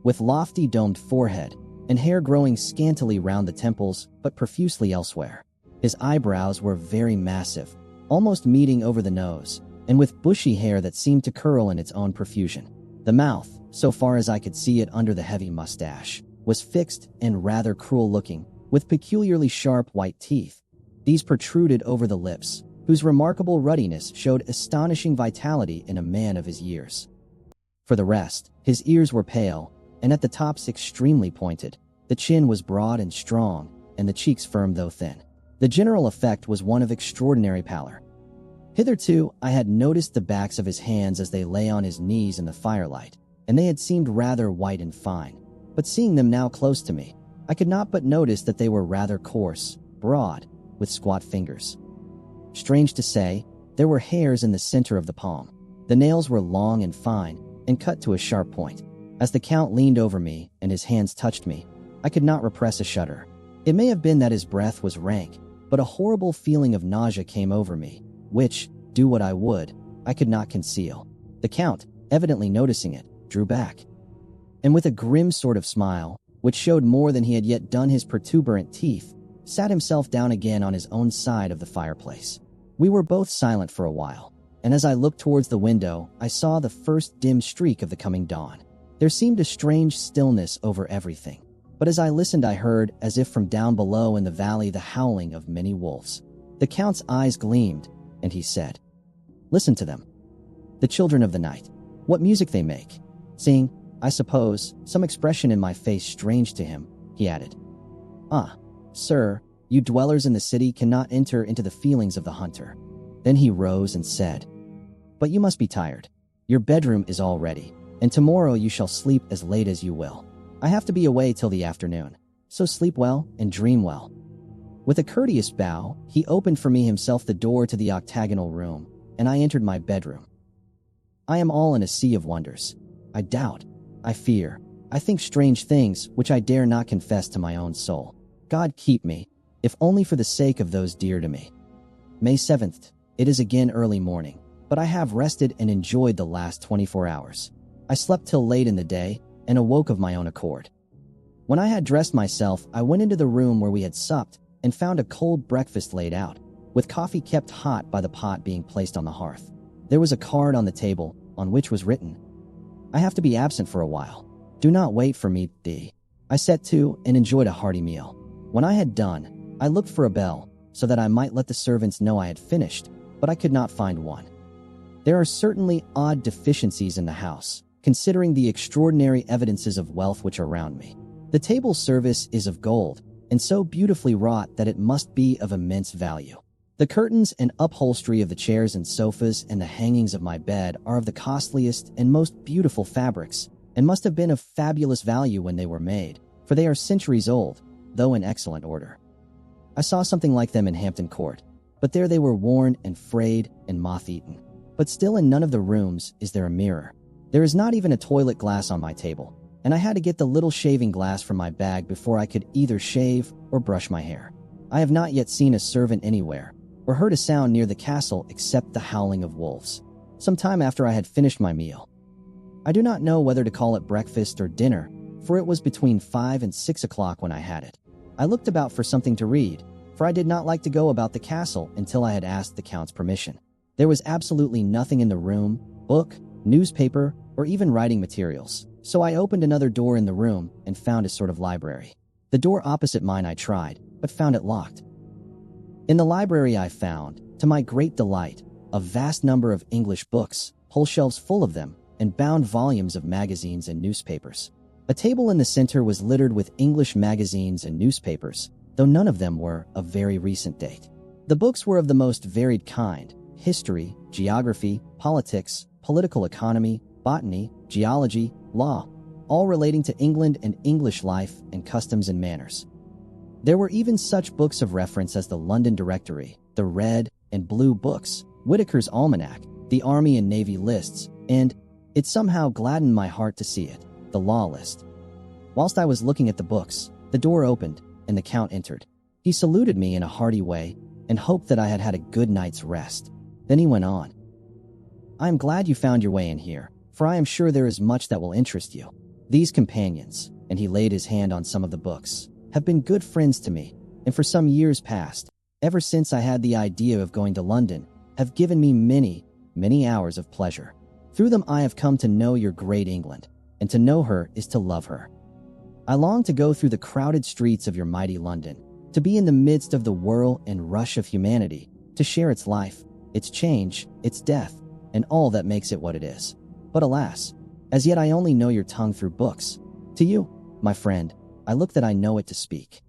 with lofty domed forehead, and hair growing scantily round the temples, but profusely elsewhere. His eyebrows were very massive, almost meeting over the nose, and with bushy hair that seemed to curl in its own profusion. The mouth, so far as I could see it under the heavy mustache, was fixed and rather cruel-looking, with peculiarly sharp white teeth. These protruded over the lips, whose remarkable ruddiness showed astonishing vitality in a man of his years. For the rest, his ears were pale, and at the tops extremely pointed. The chin was broad and strong, and the cheeks firm though thin. The general effect was one of extraordinary pallor. Hitherto, I had noticed the backs of his hands as they lay on his knees in the firelight, and they had seemed rather white and fine. But seeing them now close to me, I could not but notice that they were rather coarse, broad, with squat fingers. Strange to say, there were hairs in the center of the palm. The nails were long and fine, and cut to a sharp point. As the Count leaned over me and his hands touched me, I could not repress a shudder. It may have been that his breath was rank, but a horrible feeling of nausea came over me, which, do what I would, I could not conceal. The Count, evidently noticing it, drew back, and with a grim sort of smile, which showed more than he had yet done his protuberant teeth, sat himself down again on his own side of the fireplace. We were both silent for a while, and as I looked towards the window, I saw the first dim streak of the coming dawn. There seemed a strange stillness over everything, but as I listened I heard, as if from down below in the valley, the howling of many wolves. The Count's eyes gleamed, and he said, "Listen to them. The children of the night. What music they make. Seeing, I suppose, some expression in my face strange to him, he added, 'Ah, sir, you dwellers in the city cannot enter into the feelings of the hunter.' Then he rose and said, 'But you must be tired. Your bedroom is all ready, and tomorrow you shall sleep as late as you will. I have to be away till the afternoon, so sleep well and dream well.' With a courteous bow, he opened for me himself the door to the octagonal room, and I entered my bedroom. I am all in a sea of wonders. I doubt, I fear, I think strange things which I dare not confess to my own soul. God keep me, if only for the sake of those dear to me. May 7th, It is again early morning, but I have rested and enjoyed the last 24 hours. I slept till late in the day and awoke of my own accord. When I had dressed myself, I went into the room where we had supped and found a cold breakfast laid out, with coffee kept hot by the pot being placed on the hearth. There was a card on the table on which was written, "I have to be absent for a while. Do not wait for me, thee." I set to and enjoyed a hearty meal. When I had done, I looked for a bell so that I might let the servants know I had finished, but I could not find one. There are certainly odd deficiencies in the house, considering the extraordinary evidences of wealth which are around me. The table service is of gold, and so beautifully wrought that it must be of immense value. The curtains and upholstery of the chairs and sofas and the hangings of my bed are of the costliest and most beautiful fabrics, and must have been of fabulous value when they were made, for they are centuries old, though in excellent order. I saw something like them in Hampton Court, but there they were worn and frayed and moth-eaten. But still in none of the rooms is there a mirror. There is not even a toilet glass on my table, and I had to get the little shaving glass from my bag before I could either shave or brush my hair. I have not yet seen a servant anywhere, or heard a sound near the castle except the howling of wolves. Some time after I had finished my meal. I do not know whether to call it breakfast or dinner, for it was between 5 and 6 o'clock when I had it. I looked about for something to read, for I did not like to go about the castle until I had asked the Count's permission. There was absolutely nothing in the room, book, newspaper, or even writing materials, so I opened another door in the room and found a sort of library. The door opposite mine I tried, but found it locked. In the library I found, to my great delight, a vast number of English books, whole shelves full of them, and bound volumes of magazines and newspapers. A table in the center was littered with English magazines and newspapers, though none of them were of very recent date. The books were of the most varied kind: history, geography, politics, political economy, botany, geology, law, all relating to England and English life and customs and manners. There were even such books of reference as the London Directory, the Red and Blue Books, Whitaker's Almanac, the Army and Navy lists, and, it somehow gladdened my heart to see it, the Law List. Whilst I was looking at the books, the door opened, and the Count entered. He saluted me in a hearty way, and hoped that I had had a good night's rest. Then he went on. "I am glad you found your way in here, for I am sure there is much that will interest you. These companions," and he laid his hand on some of the books, "have been good friends to me, and for some years past, ever since I had the idea of going to London, have given me many, many hours of pleasure. Through them I have come to know your great England, and to know her is to love her. I long to go through the crowded streets of your mighty London, to be in the midst of the whirl and rush of humanity, to share its life, its change, its death, and all that makes it what it is. But alas, as yet I only know your tongue through books. To you, my friend, I look that I know it to speak."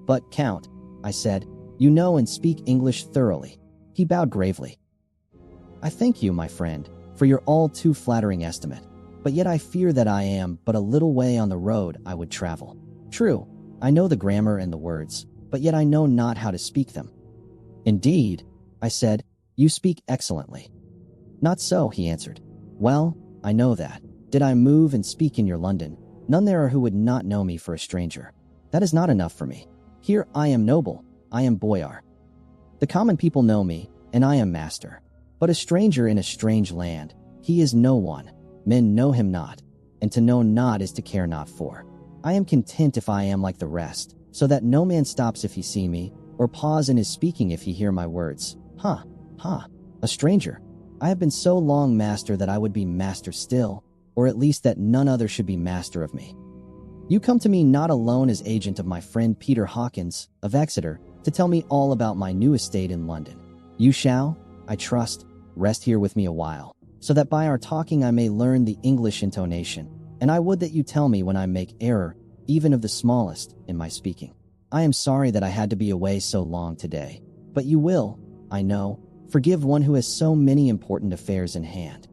"But, Count," I said, "you know and speak English thoroughly." He bowed gravely. "I thank you, my friend, for your all too flattering estimate, but yet I fear that I am but a little way on the road I would travel. True, I know the grammar and the words, but yet I know not how to speak them." "Indeed," I said, "you speak excellently." "Not so," he answered. "Well, I know that, did I move and speak in your London, none there are who would not know me for a stranger. That is not enough for me. Here I am noble, I am boyar. The common people know me, and I am master. But a stranger in a strange land, he is no one. Men know him not, and to know not is to care not for. I am content if I am like the rest, so that no man stops if he see me, or pause in his speaking if he hear my words. A stranger. I have been so long master that I would be master still, or at least that none other should be master of me. You come to me not alone as agent of my friend Peter Hawkins, of Exeter, to tell me all about my new estate in London. You shall, I trust, rest here with me a while, so that by our talking I may learn the English intonation, and I would that you tell me when I make error, even of the smallest, in my speaking. I am sorry that I had to be away so long today, but you will, I know, forgive one who has so many important affairs in hand."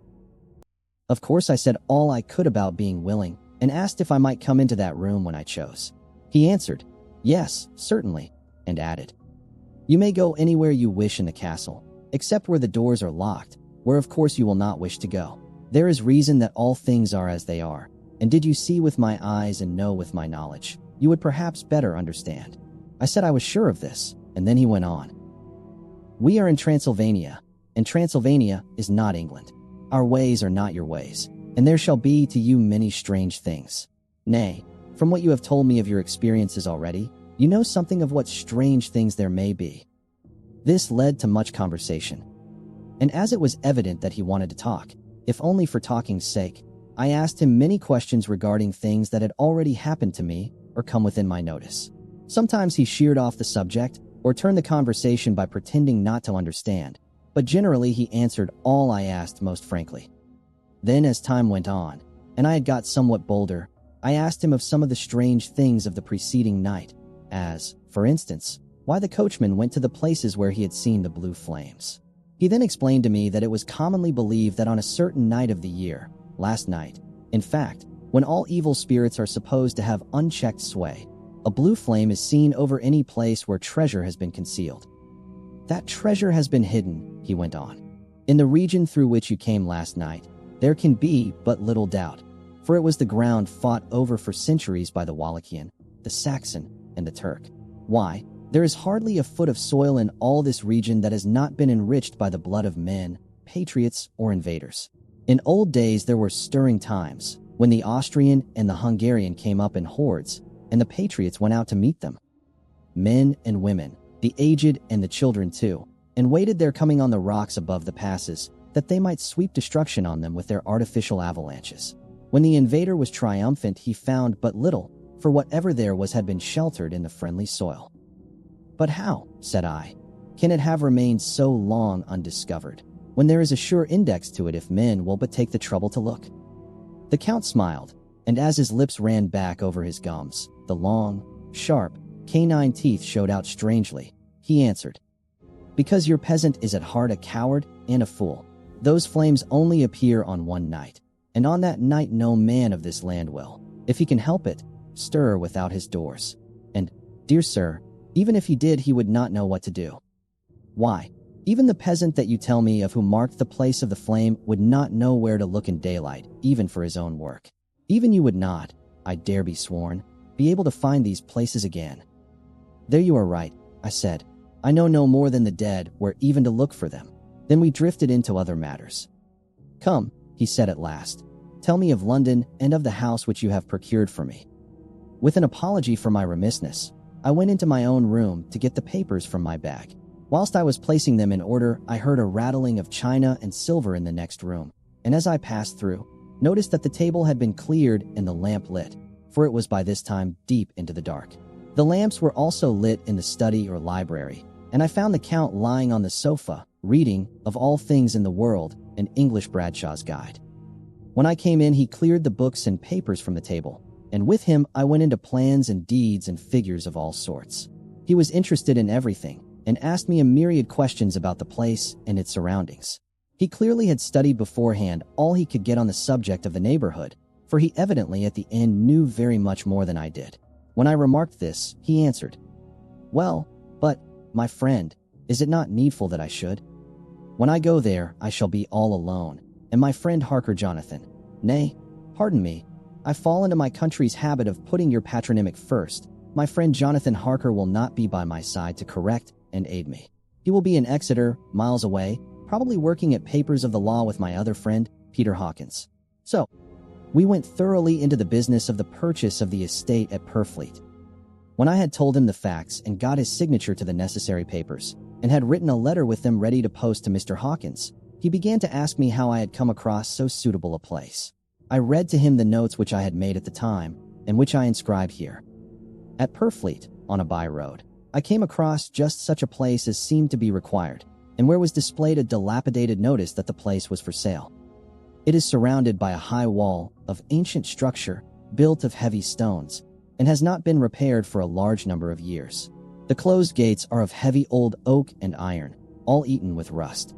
Of course I said all I could about being willing, and asked if I might come into that room when I chose. He answered, "Yes, certainly," and added, "You may go anywhere you wish in the castle, except where the doors are locked, where of course you will not wish to go. There is reason that all things are as they are, and did you see with my eyes and know with my knowledge, you would perhaps better understand." I said I was sure of this, and then he went on. We are in Transylvania, and Transylvania is not England. Our ways are not your ways, and there shall be to you many strange things. Nay, from what you have told me of your experiences already, you know something of what strange things there may be." This led to much conversation. And as it was evident that he wanted to talk, if only for talking's sake, I asked him many questions regarding things that had already happened to me or come within my notice. Sometimes he sheered off the subject or turned the conversation by pretending not to understand, but generally he answered all I asked most frankly. Then as time went on, and I had got somewhat bolder, I asked him of some of the strange things of the preceding night, as, for instance, why the coachman went to the places where he had seen the blue flames. He then explained to me that it was commonly believed that on a certain night of the year, last night, in fact, when all evil spirits are supposed to have unchecked sway, a blue flame is seen over any place where treasure has been concealed. "That treasure has been hidden," he went on. "In the region through which you came last night, there can be but little doubt, for it was the ground fought over for centuries by the Wallachian, the Saxon, and the Turk. Why, there is hardly a foot of soil in all this region that has not been enriched by the blood of men, patriots, or invaders. In old days there were stirring times, when the Austrian and the Hungarian came up in hordes, and the patriots went out to meet them. Men and women, the aged and the children too, and waited their coming on the rocks above the passes, that they might sweep destruction on them with their artificial avalanches. When the invader was triumphant, he found but little, for whatever there was had been sheltered in the friendly soil." "But how," said I, "can it have remained so long undiscovered, when there is a sure index to it if men will but take the trouble to look?" The Count smiled, and as his lips ran back over his gums, the long, sharp, canine teeth showed out strangely, he answered, "Because your peasant is at heart a coward and a fool. Those flames only appear on one night, and on that night no man of this land will, if he can help it, stir without his doors. And, dear sir, even if he did, he would not know what to do. Why, even the peasant that you tell me of who marked the place of the flame would not know where to look in daylight, even for his own work. Even you would not, I dare be sworn, be able to find these places again." "There you are right," I said. "I know no more than the dead where even to look for them." Then we drifted into other matters. "Come," he said at last, "tell me of London and of the house which you have procured for me." With an apology for my remissness, I went into my own room to get the papers from my bag. Whilst I was placing them in order, I heard a rattling of china and silver in the next room, and as I passed through, noticed that the table had been cleared and the lamp lit, for it was by this time deep into the dark. The lamps were also lit in the study or library, and I found the Count lying on the sofa, reading, of all things in the world, an English Bradshaw's Guide. When I came in, he cleared the books and papers from the table, and with him I went into plans and deeds and figures of all sorts. He was interested in everything, and asked me a myriad questions about the place and its surroundings. He clearly had studied beforehand all he could get on the subject of the neighborhood, for he evidently at the end knew very much more than I did. When I remarked this, he answered, "Well, but, my friend, is it not needful that I should? When I go there, I shall be all alone, and my friend Harker Jonathan. Nay, pardon me, I fall into my country's habit of putting your patronymic first. My friend Jonathan Harker will not be by my side to correct and aid me. He will be in Exeter, miles away, probably working at papers of the law with my other friend, Peter Hawkins." So, we went thoroughly into the business of the purchase of the estate at Purfleet. When I had told him the facts and got his signature to the necessary papers, and had written a letter with them ready to post to Mr. Hawkins, he began to ask me how I had come across so suitable a place. I read to him the notes which I had made at the time, and which I inscribe here. At Purfleet, on a by-road, I came across just such a place as seemed to be required, and where was displayed a dilapidated notice that the place was for sale. It is surrounded by a high wall of ancient structure built of heavy stones, and has not been repaired for a large number of years. The closed gates are of heavy old oak and iron, all eaten with rust.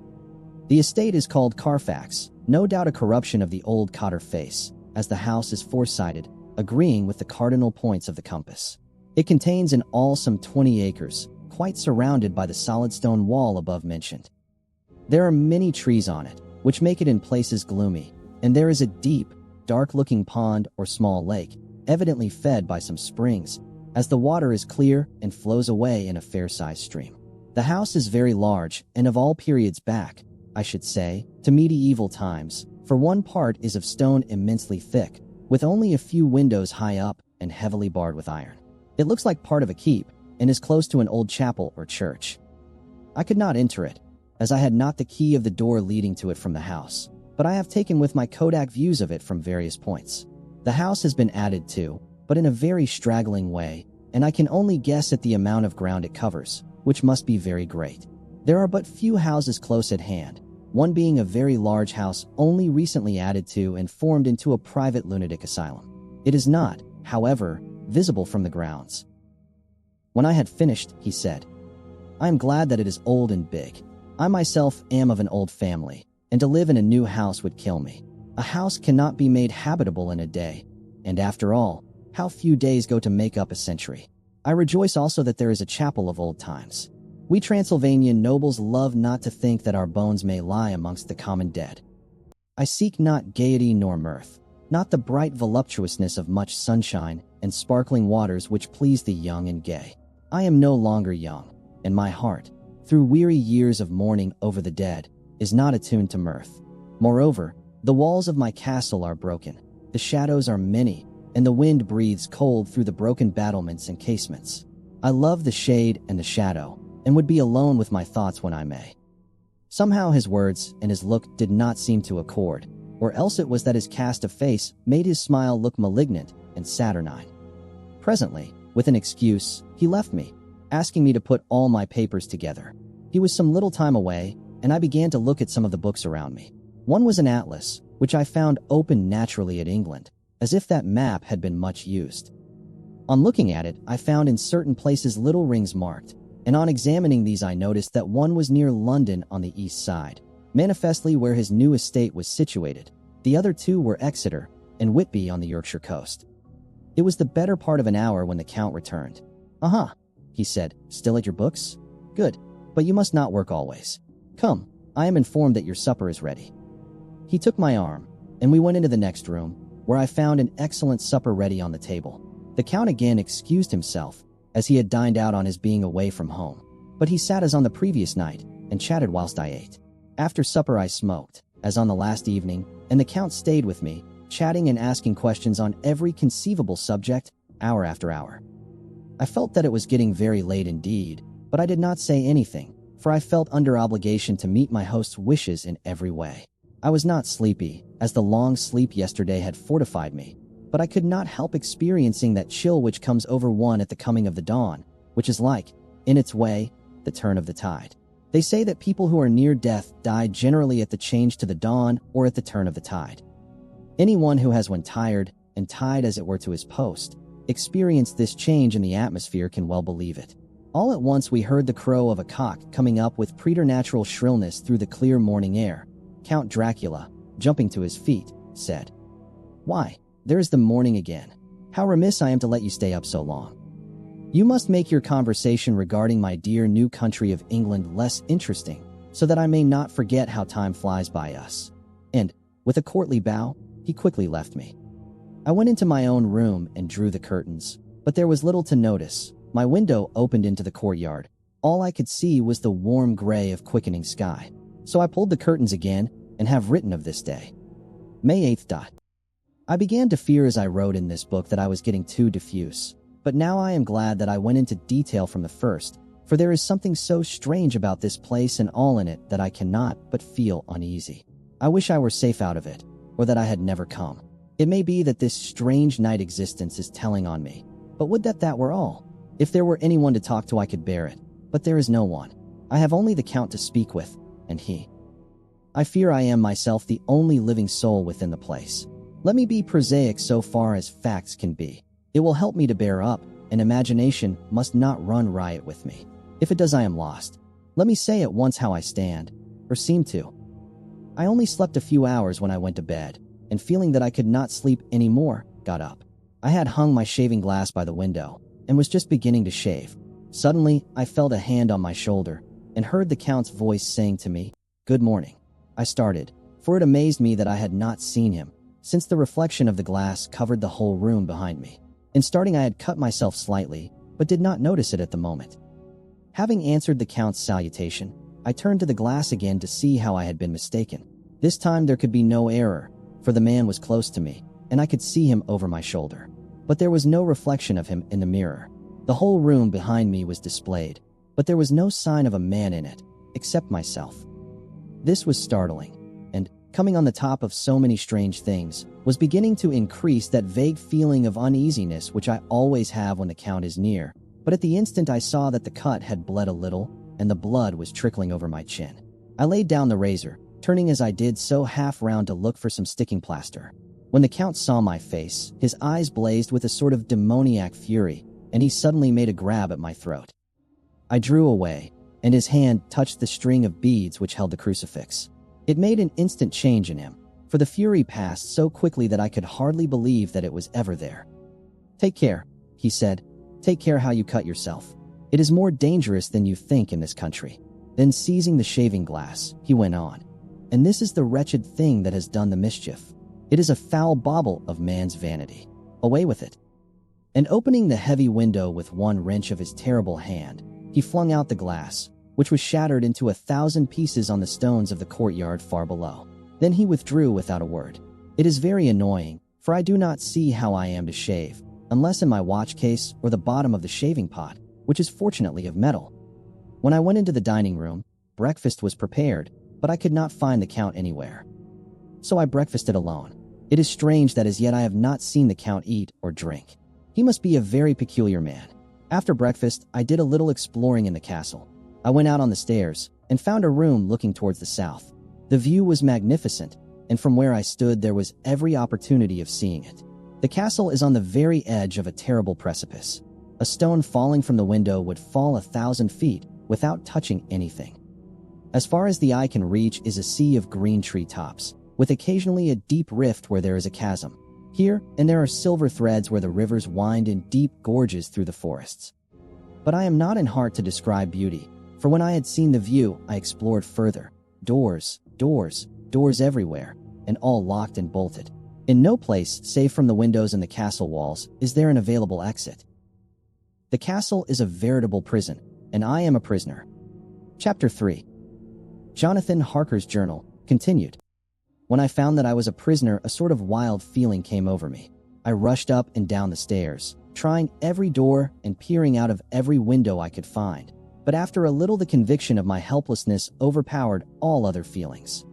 The estate is called Carfax, no doubt a corruption of the old Cotter face, as the house is four-sided, agreeing with the cardinal points of the compass. It contains in all some 20 acres, quite surrounded by the solid stone wall above mentioned. There are many trees on it, which make it in places gloomy, and there is a deep, dark-looking pond or small lake, evidently fed by some springs, as the water is clear and flows away in a fair-sized stream. The house is very large, and of all periods back, I should say, to medieval times, for one part is of stone immensely thick, with only a few windows high up and heavily barred with iron. It looks like part of a keep, and is close to an old chapel or church. I could not enter it, as I had not the key of the door leading to it from the house, but I have taken with my Kodak views of it from various points. The house has been added to, but in a very straggling way, and I can only guess at the amount of ground it covers, which must be very great. There are but few houses close at hand, one being a very large house only recently added to and formed into a private lunatic asylum. It is not, however, visible from the grounds. When I had finished, he said, "I am glad that it is old and big. I myself am of an old family, and to live in a new house would kill me. A house cannot be made habitable in a day, and after all, how few days go to make up a century. I rejoice also that there is a chapel of old times. We Transylvanian nobles love not to think that our bones may lie amongst the common dead. I seek not gaiety nor mirth, not the bright voluptuousness of much sunshine and sparkling waters which please the young and gay. I am no longer young, and my heart, through weary years of mourning over the dead, is not attuned to mirth. Moreover, the walls of my castle are broken, the shadows are many, and the wind breathes cold through the broken battlements and casements. I love the shade and the shadow, and would be alone with my thoughts when I may." Somehow his words and his look did not seem to accord, or else it was that his cast of face made his smile look malignant and saturnine. Presently, with an excuse, he left me, asking me to put all my papers together. He was some little time away, and I began to look at some of the books around me. One was an atlas, which I found open naturally at England, as if that map had been much used. On looking at it, I found in certain places little rings marked, and on examining these I noticed that one was near London on the east side, manifestly where his new estate was situated. The other two were Exeter and Whitby on the Yorkshire coast. It was the better part of an hour when the Count returned. "Uh-huh," he said, "still at your books? Good, but you must not work always. Come, I am informed that your supper is ready." He took my arm, and we went into the next room, where I found an excellent supper ready on the table. The Count again excused himself, as he had dined out on his being away from home, but he sat as on the previous night, and chatted whilst I ate. After supper I smoked, as on the last evening, and the Count stayed with me, chatting and asking questions on every conceivable subject, hour after hour. I felt that it was getting very late indeed, but I did not say anything, for I felt under obligation to meet my host's wishes in every way. I was not sleepy, as the long sleep yesterday had fortified me, but I could not help experiencing that chill which comes over one at the coming of the dawn, which is like, in its way, the turn of the tide. They say that people who are near death die generally at the change to the dawn or at the turn of the tide. Anyone who has, when tired, and tied as it were to his post, experienced this change in the atmosphere can well believe it. All at once we heard the crow of a cock coming up with preternatural shrillness through the clear morning air. Count Dracula, jumping to his feet, said, "Why, there is the morning again. How remiss I am to let you stay up so long. You must make your conversation regarding my dear new country of England less interesting, so that I may not forget how time flies by us." And, with a courtly bow, he quickly left me. I went into my own room and drew the curtains, but there was little to notice. My window opened into the courtyard. All I could see was the warm gray of quickening sky. So I pulled the curtains again and have written of this day. May 8th. I began to fear as I wrote in this book that I was getting too diffuse, but now I am glad that I went into detail from the first, for there is something so strange about this place and all in it that I cannot but feel uneasy. I wish I were safe out of it, or that I had never come. It may be that this strange night existence is telling on me, but would that that were all. If there were anyone to talk to I could bear it, but there is no one. I have only the Count to speak with, and he. I fear I am myself the only living soul within the place. Let me be prosaic so far as facts can be. It will help me to bear up, and imagination must not run riot with me. If it does, I am lost. Let me say at once how I stand, or seem to. I only slept a few hours when I went to bed, and feeling that I could not sleep any more, got up. I had hung my shaving glass by the window, and was just beginning to shave. Suddenly, I felt a hand on my shoulder, and heard the Count's voice saying to me, "Good morning." I started, for it amazed me that I had not seen him, since the reflection of the glass covered the whole room behind me. In starting I had cut myself slightly, but did not notice it at the moment. Having answered the Count's salutation, I turned to the glass again to see how I had been mistaken. This time there could be no error, for the man was close to me, and I could see him over my shoulder. But there was no reflection of him in the mirror. The whole room behind me was displayed, but there was no sign of a man in it, except myself. This was startling, and, coming on the top of so many strange things, was beginning to increase that vague feeling of uneasiness which I always have when the Count is near. But at the instant I saw that the cut had bled a little, and the blood was trickling over my chin. I laid down the razor, turning as I did so half round to look for some sticking plaster. When the Count saw my face, his eyes blazed with a sort of demoniac fury, and he suddenly made a grab at my throat. I drew away, and his hand touched the string of beads which held the crucifix. It made an instant change in him, for the fury passed so quickly that I could hardly believe that it was ever there. "Take care," he said. "Take care how you cut yourself. It is more dangerous than you think in this country." Then seizing the shaving glass, he went on. "And this is the wretched thing that has done the mischief. It is a foul bauble of man's vanity. Away with it." And opening the heavy window with one wrench of his terrible hand, he flung out the glass, which was shattered into 1,000 pieces on the stones of the courtyard far below. Then he withdrew without a word. It is very annoying, for I do not see how I am to shave, unless in my watch case or the bottom of the shaving pot, which is fortunately of metal. When I went into the dining room, breakfast was prepared, but I could not find the Count anywhere. So I breakfasted alone. It is strange that as yet I have not seen the Count eat or drink. He must be a very peculiar man. After breakfast, I did a little exploring in the castle. I went out on the stairs and found a room looking towards the south. The view was magnificent, and from where I stood there was every opportunity of seeing it. The castle is on the very edge of a terrible precipice. A stone falling from the window would fall 1,000 feet without touching anything. As far as the eye can reach is a sea of green tree tops, with occasionally a deep rift where there is a chasm. Here and there are silver threads where the rivers wind in deep gorges through the forests. But I am not in heart to describe beauty, for when I had seen the view, I explored further. Doors, doors, doors everywhere, and all locked and bolted. In no place, save from the windows and the castle walls, is there an available exit. The castle is a veritable prison, and I am a prisoner. Chapter 3. Jonathan Harker's Journal, continued. When I found that I was a prisoner, a sort of wild feeling came over me. I rushed up and down the stairs, trying every door and peering out of every window I could find. But after a little, the conviction of my helplessness overpowered all other feelings.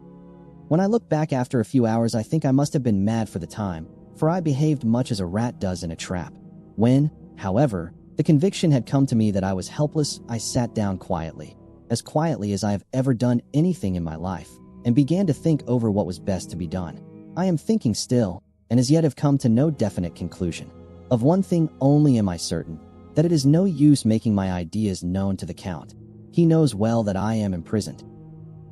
When I look back after a few hours, I think I must have been mad for the time, for I behaved much as a rat does in a trap. When, however, the conviction had come to me that I was helpless, I sat down quietly as I have ever done anything in my life, and began to think over what was best to be done. I am thinking still, and as yet have come to no definite conclusion. Of one thing only am I certain, that it is no use making my ideas known to the Count. He knows well that I am imprisoned.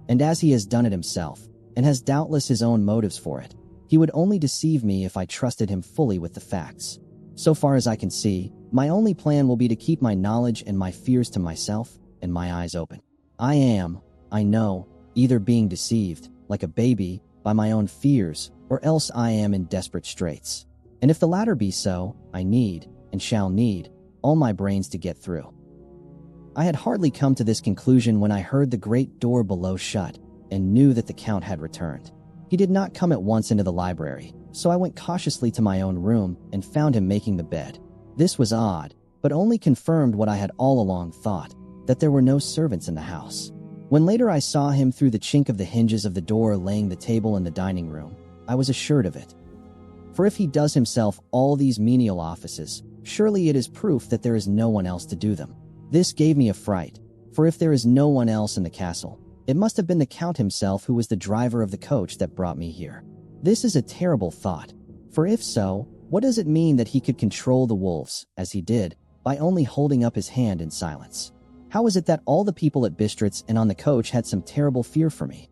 And as he has done it himself, and has doubtless his own motives for it, he would only deceive me if I trusted him fully with the facts. So far as I can see, my only plan will be to keep my knowledge and my fears to myself and my eyes open. I am, I know, either being deceived, like a baby, by my own fears, or else I am in desperate straits. And if the latter be so, I need, and shall need, all my brains to get through. I had hardly come to this conclusion when I heard the great door below shut, and knew that the Count had returned. He did not come at once into the library, so I went cautiously to my own room and found him making the bed. This was odd, but only confirmed what I had all along thought, that there were no servants in the house. When later I saw him through the chink of the hinges of the door laying the table in the dining room, I was assured of it. For if he does himself all these menial offices, surely it is proof that there is no one else to do them. This gave me a fright, for if there is no one else in the castle, it must have been the Count himself who was the driver of the coach that brought me here. This is a terrible thought, for if so, what does it mean that he could control the wolves, as he did, by only holding up his hand in silence? How is it that all the people at Bistritz and on the coach had some terrible fear for me?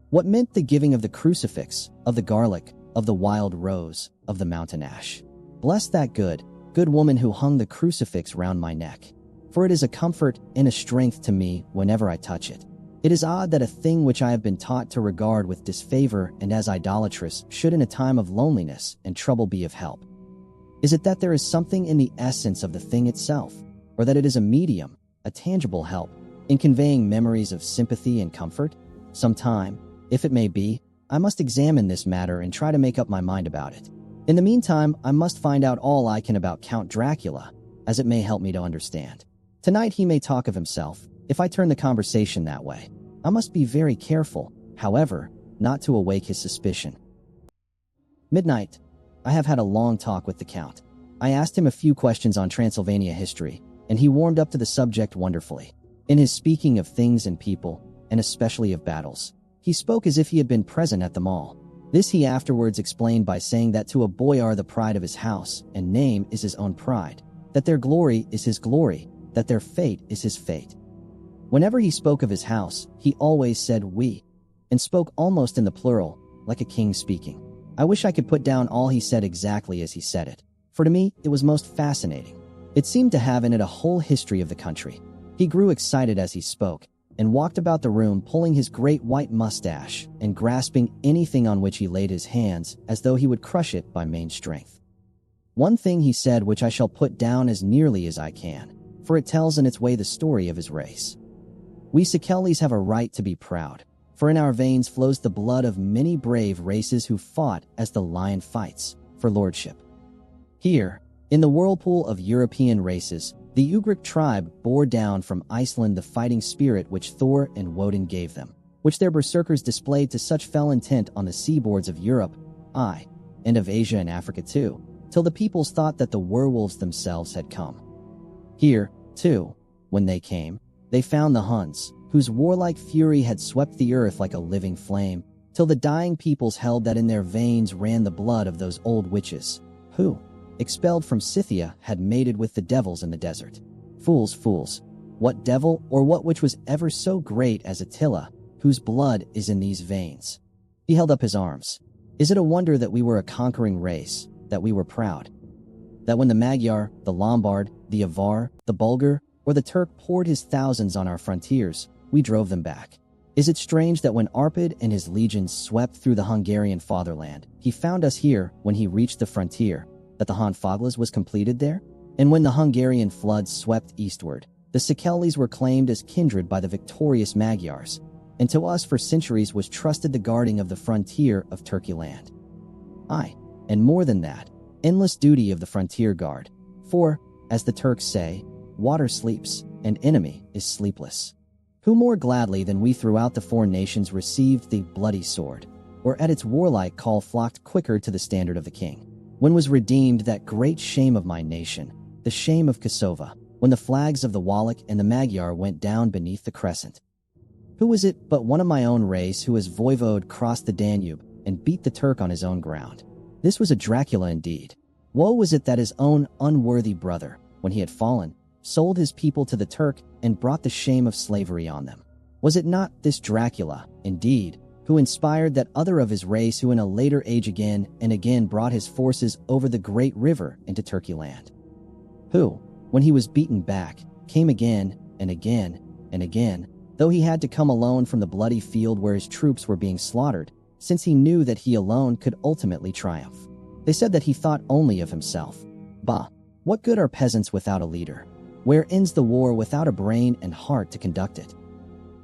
What meant the giving of the crucifix, of the garlic, of the wild rose, of the mountain ash? Bless that good woman who hung the crucifix round my neck, for it is a comfort and a strength to me whenever I touch it. It is odd that a thing which I have been taught to regard with disfavor and as idolatrous should in a time of loneliness and trouble be of help. Is it that there is something in the essence of the thing itself, or that it is a medium, a tangible help in conveying memories of sympathy and comfort? Some time, if it may be, I must examine this matter and try to make up my mind about it. In the meantime, I must find out all I can about Count Dracula, as it may help me to understand. Tonight he may talk of himself, if I turn the conversation that way. I must be very careful, however, not to awake his suspicion. Midnight. I have had a long talk with the Count. I asked him a few questions on Transylvania history, and he warmed up to the subject wonderfully. In his speaking of things and people, and especially of battles, he spoke as if he had been present at them all. This he afterwards explained by saying that to a boyar the pride of his house and name is his own pride, that their glory is his glory, that their fate is his fate. Whenever he spoke of his house, he always said we, and spoke almost in the plural, like a king speaking. I wish I could put down all he said exactly as he said it, for to me it was most fascinating. It seemed to have in it a whole history of the country. He grew excited as he spoke, and walked about the room pulling his great white mustache and grasping anything on which he laid his hands as though he would crush it by main strength. One thing he said which I shall put down as nearly as I can, for it tells in its way the story of his race. We Sekelys have a right to be proud, for in our veins flows the blood of many brave races who fought as the lion fights for lordship. Here, in the whirlpool of European races, the Ugric tribe bore down from Iceland the fighting spirit which Thor and Woden gave them, which their berserkers displayed to such fell intent on the seaboards of Europe, aye, and of Asia and Africa too, till the peoples thought that the werewolves themselves had come. Here, too, when they came, they found the Huns, whose warlike fury had swept the earth like a living flame, till the dying peoples held that in their veins ran the blood of those old witches, who, expelled from Scythia, had mated with the devils in the desert. Fools, fools! What devil or what witch was ever so great as Attila, whose blood is in these veins? He held up his arms. Is it a wonder that we were a conquering race, that we were proud? That when the Magyar, the Lombard, the Avar, the Bulgar, or the Turk poured his thousands on our frontiers, we drove them back? Is it strange that when Arpad and his legions swept through the Hungarian fatherland, he found us here when he reached the frontier, that the Honfoglas was completed there? And when the Hungarian floods swept eastward, the Sekelys were claimed as kindred by the victorious Magyars, and to us for centuries was trusted the guarding of the frontier of Turkey land. Aye, and more than that, endless duty of the frontier guard, for, as the Turks say, water sleeps, and enemy is sleepless. Who more gladly than we throughout the foreign nations received the bloody sword, or at its warlike call flocked quicker to the standard of the king? When was redeemed that great shame of my nation, the shame of Kosovo, when the flags of the Wallach and the Magyar went down beneath the crescent? Who was it but one of my own race who as voivode crossed the Danube and beat the Turk on his own ground? This was a Dracula indeed. Woe was it that his own unworthy brother, when he had fallen, sold his people to the Turk and brought the shame of slavery on them? Was it not this Dracula, indeed, who inspired that other of his race who in a later age again and again brought his forces over the great river into Turkey land? Who, when he was beaten back, came again and again and again, though he had to come alone from the bloody field where his troops were being slaughtered, since he knew that he alone could ultimately triumph. They said that he thought only of himself. Bah, what good are peasants without a leader? Where ends the war without a brain and heart to conduct it?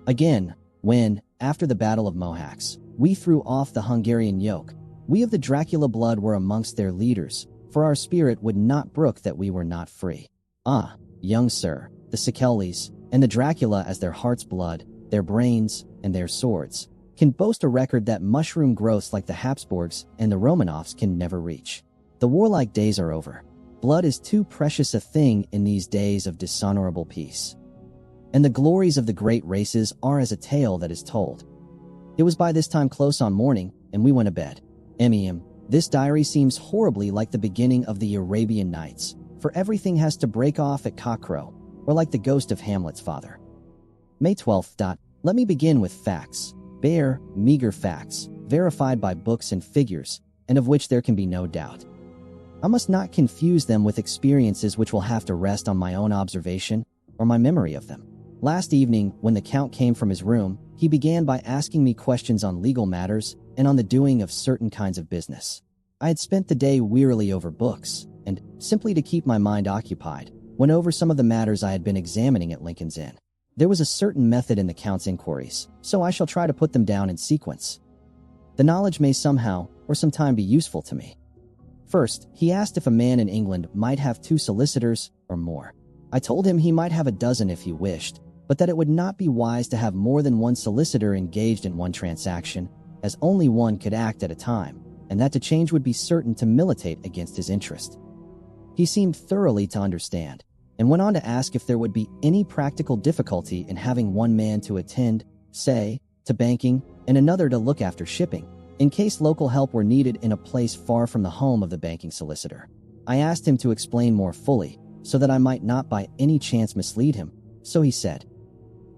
Again, when, after the Battle of Mohacs, we threw off the Hungarian yoke, we of the Dracula blood were amongst their leaders, for our spirit would not brook that we were not free. Ah, young sir, the Sekelys, and the Dracula as their heart's blood, their brains, and their swords, can boast a record that mushroom growths like the Habsburgs and the Romanovs can never reach. The warlike days are over. Blood is too precious a thing in these days of dishonorable peace. And the glories of the great races are as a tale that is told. It was by this time close on morning, and we went to bed. This diary seems horribly like the beginning of the Arabian Nights, for everything has to break off at cockcrow, or like the ghost of Hamlet's father. May 12th. Let me begin with facts, bare, meager facts, verified by books and figures, and of which there can be no doubt. I must not confuse them with experiences which will have to rest on my own observation or my memory of them. Last evening, when the Count came from his room, he began by asking me questions on legal matters and on the doing of certain kinds of business. I had spent the day wearily over books, and, simply to keep my mind occupied, went over some of the matters I had been examining at Lincoln's Inn. There was a certain method in the Count's inquiries, so I shall try to put them down in sequence. The knowledge may somehow or sometime be useful to me. First, he asked if a man in England might have 2 solicitors or more. I told him he might have a dozen if he wished, but that it would not be wise to have more than 1 solicitor engaged in one transaction, as only one could act at a time, and that to change would be certain to militate against his interest. He seemed thoroughly to understand, and went on to ask if there would be any practical difficulty in having one man to attend, say, to banking, and another to look after shipping, in case local help were needed in a place far from the home of the banking solicitor. I asked him to explain more fully, so that I might not by any chance mislead him, so he said,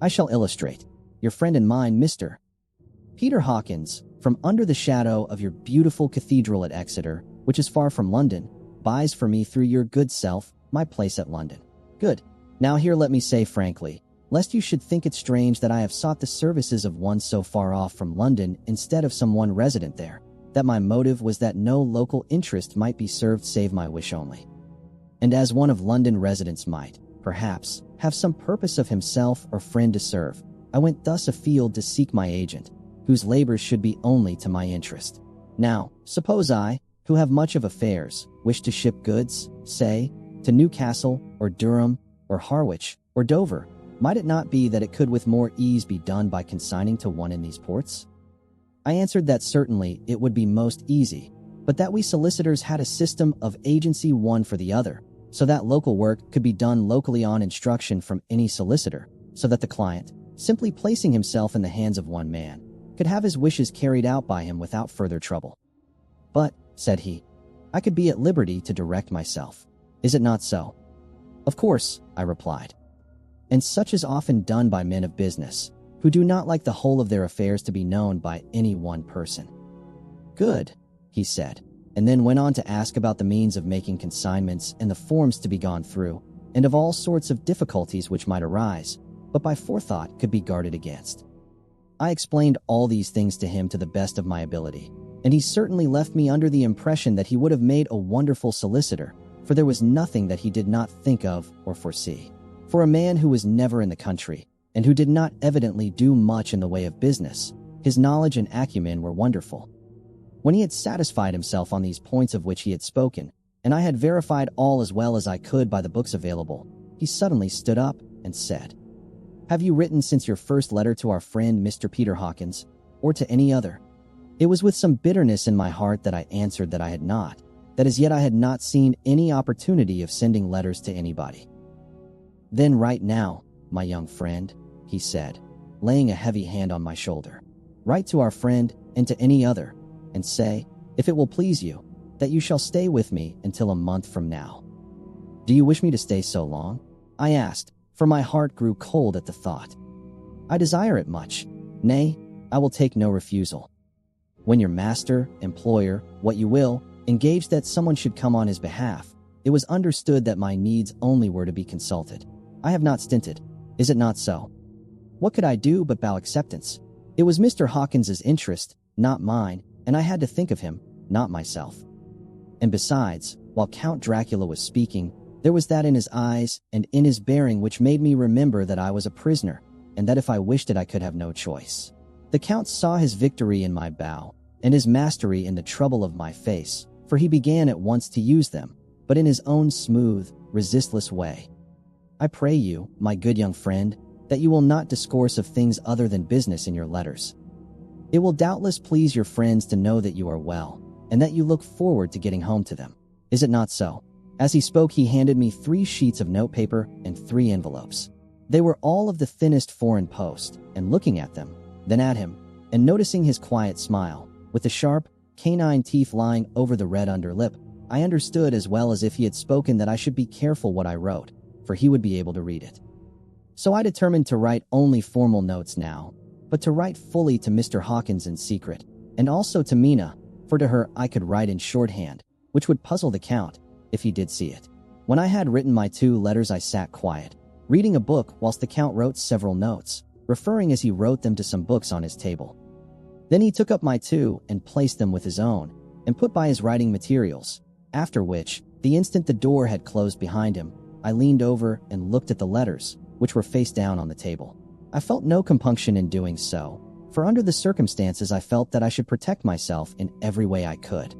"I shall illustrate. Your friend and mine, Mr. Peter Hawkins, from under the shadow of your beautiful cathedral at Exeter, which is far from London, buys for me through your good self my place at London. Good. Now here let me say frankly, lest you should think it strange that I have sought the services of one so far off from London instead of some one resident there, that my motive was that no local interest might be served save my wish only. And as one of London residents might, perhaps, have some purpose of himself or friend to serve, I went thus afield to seek my agent, whose labors should be only to my interest. Now, suppose I, who have much of affairs, wish to ship goods, say, to Newcastle, or Durham, or Harwich, or Dover, might it not be that it could with more ease be done by consigning to one in these ports? I answered that certainly it would be most easy, but that we solicitors had a system of agency one for the other, so that local work could be done locally on instruction from any solicitor, so that the client, simply placing himself in the hands of one man, could have his wishes carried out by him without further trouble. But, said he, I could be at liberty to direct myself. Is it not so? Of course, I replied. And such is often done by men of business, who do not like the whole of their affairs to be known by any one person. Good, he said, and then went on to ask about the means of making consignments and the forms to be gone through, and of all sorts of difficulties which might arise, but by forethought could be guarded against. I explained all these things to him to the best of my ability, and he certainly left me under the impression that he would have made a wonderful solicitor, for there was nothing that he did not think of or foresee. For a man who was never in the country, and who did not evidently do much in the way of business, his knowledge and acumen were wonderful. When he had satisfied himself on these points of which he had spoken, and I had verified all as well as I could by the books available, he suddenly stood up and said, Have you written since your first letter to our friend Mr. Peter Hawkins, or to any other? It was with some bitterness in my heart that I answered that I had not, that as yet I had not seen any opportunity of sending letters to anybody. Then write now, my young friend, he said, laying a heavy hand on my shoulder. Write to our friend and to any other, and say, if it will please you, that you shall stay with me until a month from now. Do you wish me to stay so long? I asked, for my heart grew cold at the thought. I desire it much. Nay, I will take no refusal. When your master, employer, what you will, engaged that someone should come on his behalf, it was understood that my needs only were to be consulted. I have not stinted. Is it not so? What could I do but bow acceptance? It was Mr. Hawkins's interest, not mine, and I had to think of him, not myself. And besides, while Count Dracula was speaking, there was that in his eyes and in his bearing which made me remember that I was a prisoner, and that if I wished it I could have no choice. The Count saw his victory in my bow, and his mastery in the trouble of my face, for he began at once to use them, but in his own smooth, resistless way. I pray you, my good young friend, that you will not discourse of things other than business in your letters. It will doubtless please your friends to know that you are well, and that you look forward to getting home to them. Is it not so? As he spoke, he handed me 3 sheets of notepaper and 3 envelopes. They were all of the thinnest foreign post, and looking at them, then at him, and noticing his quiet smile, with the sharp, canine teeth lying over the red underlip, I understood as well as if he had spoken that I should be careful what I wrote, for he would be able to read it. So I determined to write only formal notes now, but to write fully to Mr. Hawkins in secret, and also to Mina, for to her I could write in shorthand, which would puzzle the Count, if he did see it. When I had written my 2 letters I sat quiet, reading a book whilst the Count wrote several notes, referring as he wrote them to some books on his table. Then he took up my 2 and placed them with his own, and put by his writing materials, after which, the instant the door had closed behind him, I leaned over and looked at the letters, which were face down on the table. I felt no compunction in doing so, for under the circumstances I felt that I should protect myself in every way I could.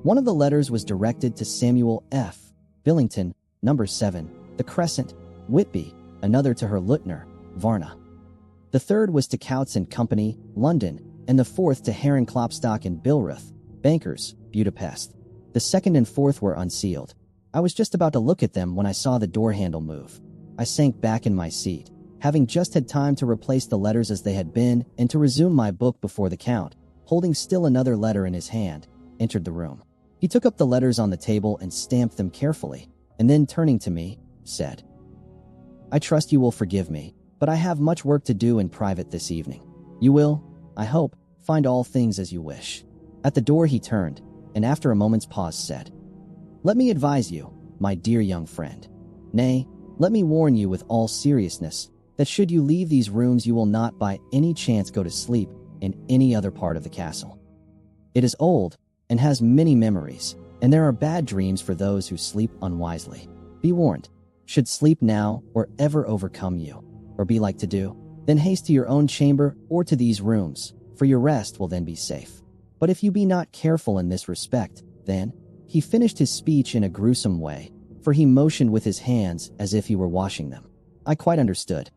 One of the letters was directed to Samuel F. Billington, number 7, The Crescent, Whitby, another to her Lutner, Varna. The third was to Coutts and Company, London, and the fourth to Heron Klopstock and Billruth, bankers, Budapest. The second and fourth were unsealed. I was just about to look at them when I saw the door handle move. I sank back in my seat, having just had time to replace the letters as they had been and to resume my book before the Count, holding still another letter in his hand, entered the room. He took up the letters on the table and stamped them carefully, and then turning to me, said, "I trust you will forgive me, but I have much work to do in private this evening. You will, I hope, find all things as you wish." At the door he turned, and after a moment's pause said, "Let me advise you, my dear young friend. Nay, let me warn you with all seriousness, that should you leave these rooms you will not by any chance go to sleep in any other part of the castle. It is old, and has many memories, and there are bad dreams for those who sleep unwisely. Be warned, should sleep now or ever overcome you, or be like to do, then haste to your own chamber or to these rooms, for your rest will then be safe. But if you be not careful in this respect, then—" He finished his speech in a gruesome way, for he motioned with his hands as if he were washing them. I quite understood.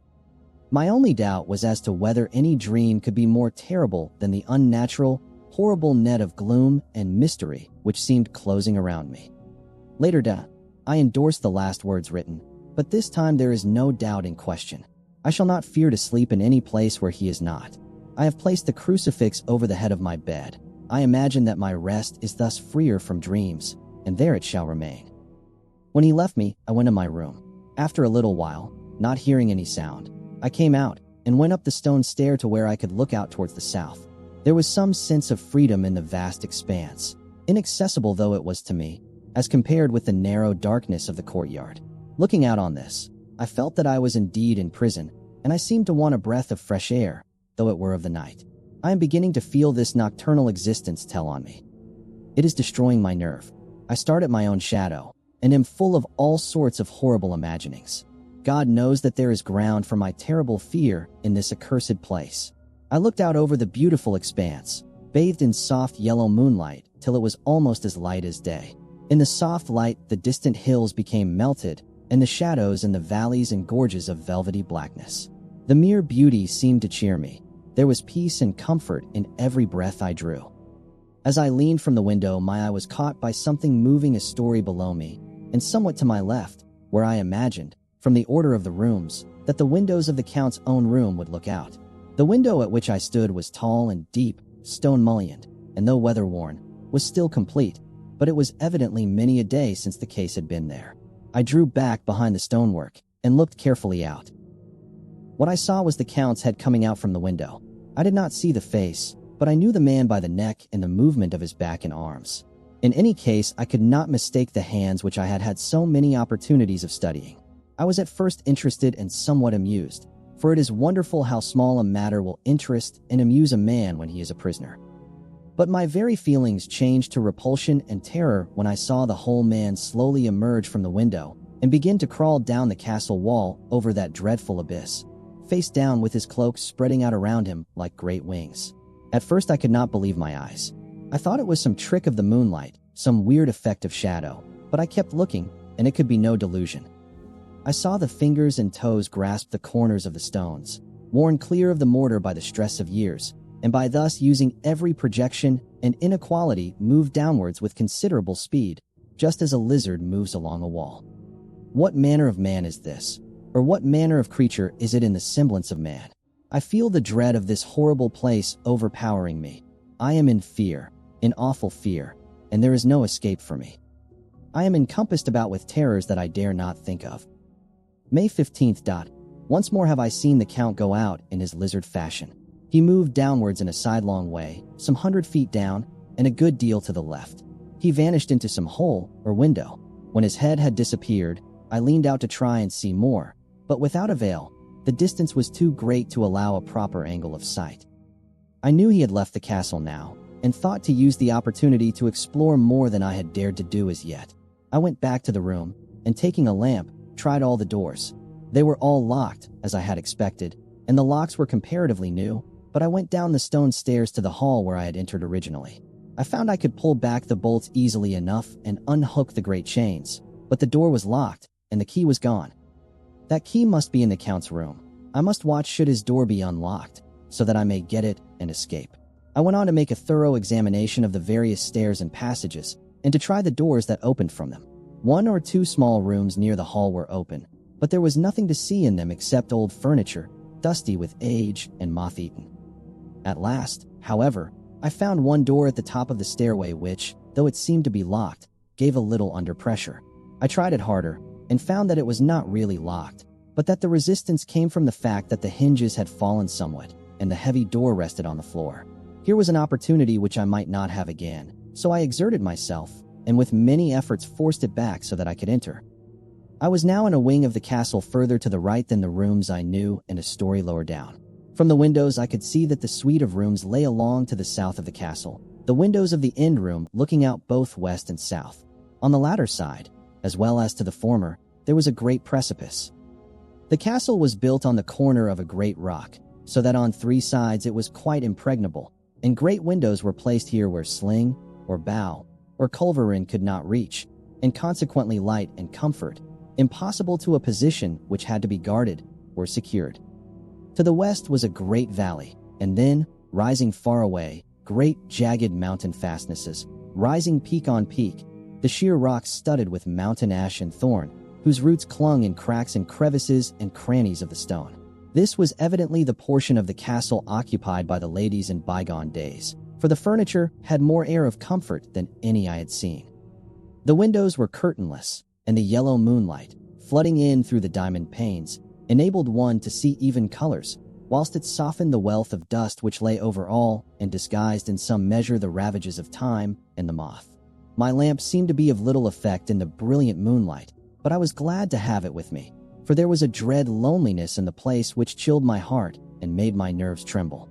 My only doubt was as to whether any dream could be more terrible than the unnatural, horrible net of gloom and mystery which seemed closing around me. Later, I endorsed the last words written, but this time there is no doubt in question. I shall not fear to sleep in any place where he is not. I have placed the crucifix over the head of my bed. I imagine that my rest is thus freer from dreams, and there it shall remain. When he left me, I went to my room. After a little while, not hearing any sound, I came out and went up the stone stair to where I could look out towards the south. There was some sense of freedom in the vast expanse, inaccessible though it was to me, as compared with the narrow darkness of the courtyard. Looking out on this, I felt that I was indeed in prison, and I seemed to want a breath of fresh air, though it were of the night. I am beginning to feel this nocturnal existence tell on me. It is destroying my nerve. I start at my own shadow, and am full of all sorts of horrible imaginings. God knows that there is ground for my terrible fear in this accursed place. I looked out over the beautiful expanse, bathed in soft yellow moonlight, till it was almost as light as day. In the soft light, the distant hills became melted, and the shadows in the valleys and gorges of velvety blackness. The mere beauty seemed to cheer me. There was peace and comfort in every breath I drew. As I leaned from the window, my eye was caught by something moving a story below me, and somewhat to my left, where I imagined, from the order of the rooms, that the windows of the Count's own room would look out. The window at which I stood was tall and deep, stone-mullioned, and though weather-worn, was still complete, but it was evidently many a day since the case had been there. I drew back behind the stonework and looked carefully out. What I saw was the Count's head coming out from the window. I did not see the face, but I knew the man by the neck and the movement of his back and arms. In any case, I could not mistake the hands which I had had so many opportunities of studying. I was at first interested and somewhat amused, for it is wonderful how small a matter will interest and amuse a man when he is a prisoner. But my very feelings changed to repulsion and terror when I saw the whole man slowly emerge from the window and begin to crawl down the castle wall over that dreadful abyss, face down with his cloak spreading out around him like great wings. At first I could not believe my eyes. I thought it was some trick of the moonlight, some weird effect of shadow, but I kept looking, and it could be no delusion. I saw the fingers and toes grasp the corners of the stones, worn clear of the mortar by the stress of years, and by thus using every projection and inequality move downwards with considerable speed, just as a lizard moves along a wall. What manner of man is this? Or what manner of creature is it in the semblance of man? I feel the dread of this horrible place overpowering me. I am in fear, in awful fear, and there is no escape for me. I am encompassed about with terrors that I dare not think of. May 15th. Once more have I seen the Count go out in his lizard fashion. He moved downwards in a sidelong way, some 100 feet down, and a good deal to the left. He vanished into some hole or window. When his head had disappeared, I leaned out to try and see more, but without avail. The distance was too great to allow a proper angle of sight. I knew he had left the castle now, and thought to use the opportunity to explore more than I had dared to do as yet. I went back to the room, and taking a lamp, tried all the doors. They were all locked, as I had expected, and the locks were comparatively new, but I went down the stone stairs to the hall where I had entered originally. I found I could pull back the bolts easily enough and unhook the great chains, but the door was locked, and the key was gone. That key must be in the Count's room. I must watch should his door be unlocked, so that I may get it and escape. I went on to make a thorough examination of the various stairs and passages, and to try the doors that opened from them. 1 or 2 small rooms near the hall were open, but there was nothing to see in them except old furniture, dusty with age and moth-eaten. At last, however, I found one door at the top of the stairway which, though it seemed to be locked, gave a little under pressure. I tried it harder, and found that it was not really locked, but that the resistance came from the fact that the hinges had fallen somewhat, and the heavy door rested on the floor. Here was an opportunity which I might not have again, so I exerted myself, and with many efforts forced it back so that I could enter. I was now in a wing of the castle further to the right than the rooms I knew and a story lower down. From the windows I could see that the suite of rooms lay along to the south of the castle, the windows of the end room looking out both west and south. On the latter side, as well as to the former, there was a great precipice. The castle was built on the corner of a great rock, so that on 3 sides it was quite impregnable, and great windows were placed here where sling, or bow, or culverin could not reach, and consequently light and comfort, impossible to a position which had to be guarded, were secured. To the west was a great valley, and then, rising far away, great jagged mountain fastnesses, rising peak on peak, the sheer rocks studded with mountain ash and thorn, whose roots clung in cracks and crevices and crannies of the stone. This was evidently the portion of the castle occupied by the ladies in bygone days, for the furniture had more air of comfort than any I had seen. The windows were curtainless, and the yellow moonlight, flooding in through the diamond panes, enabled one to see even colors, whilst it softened the wealth of dust which lay over all and disguised in some measure the ravages of time and the moth. My lamp seemed to be of little effect in the brilliant moonlight, but I was glad to have it with me, for there was a dread loneliness in the place which chilled my heart and made my nerves tremble.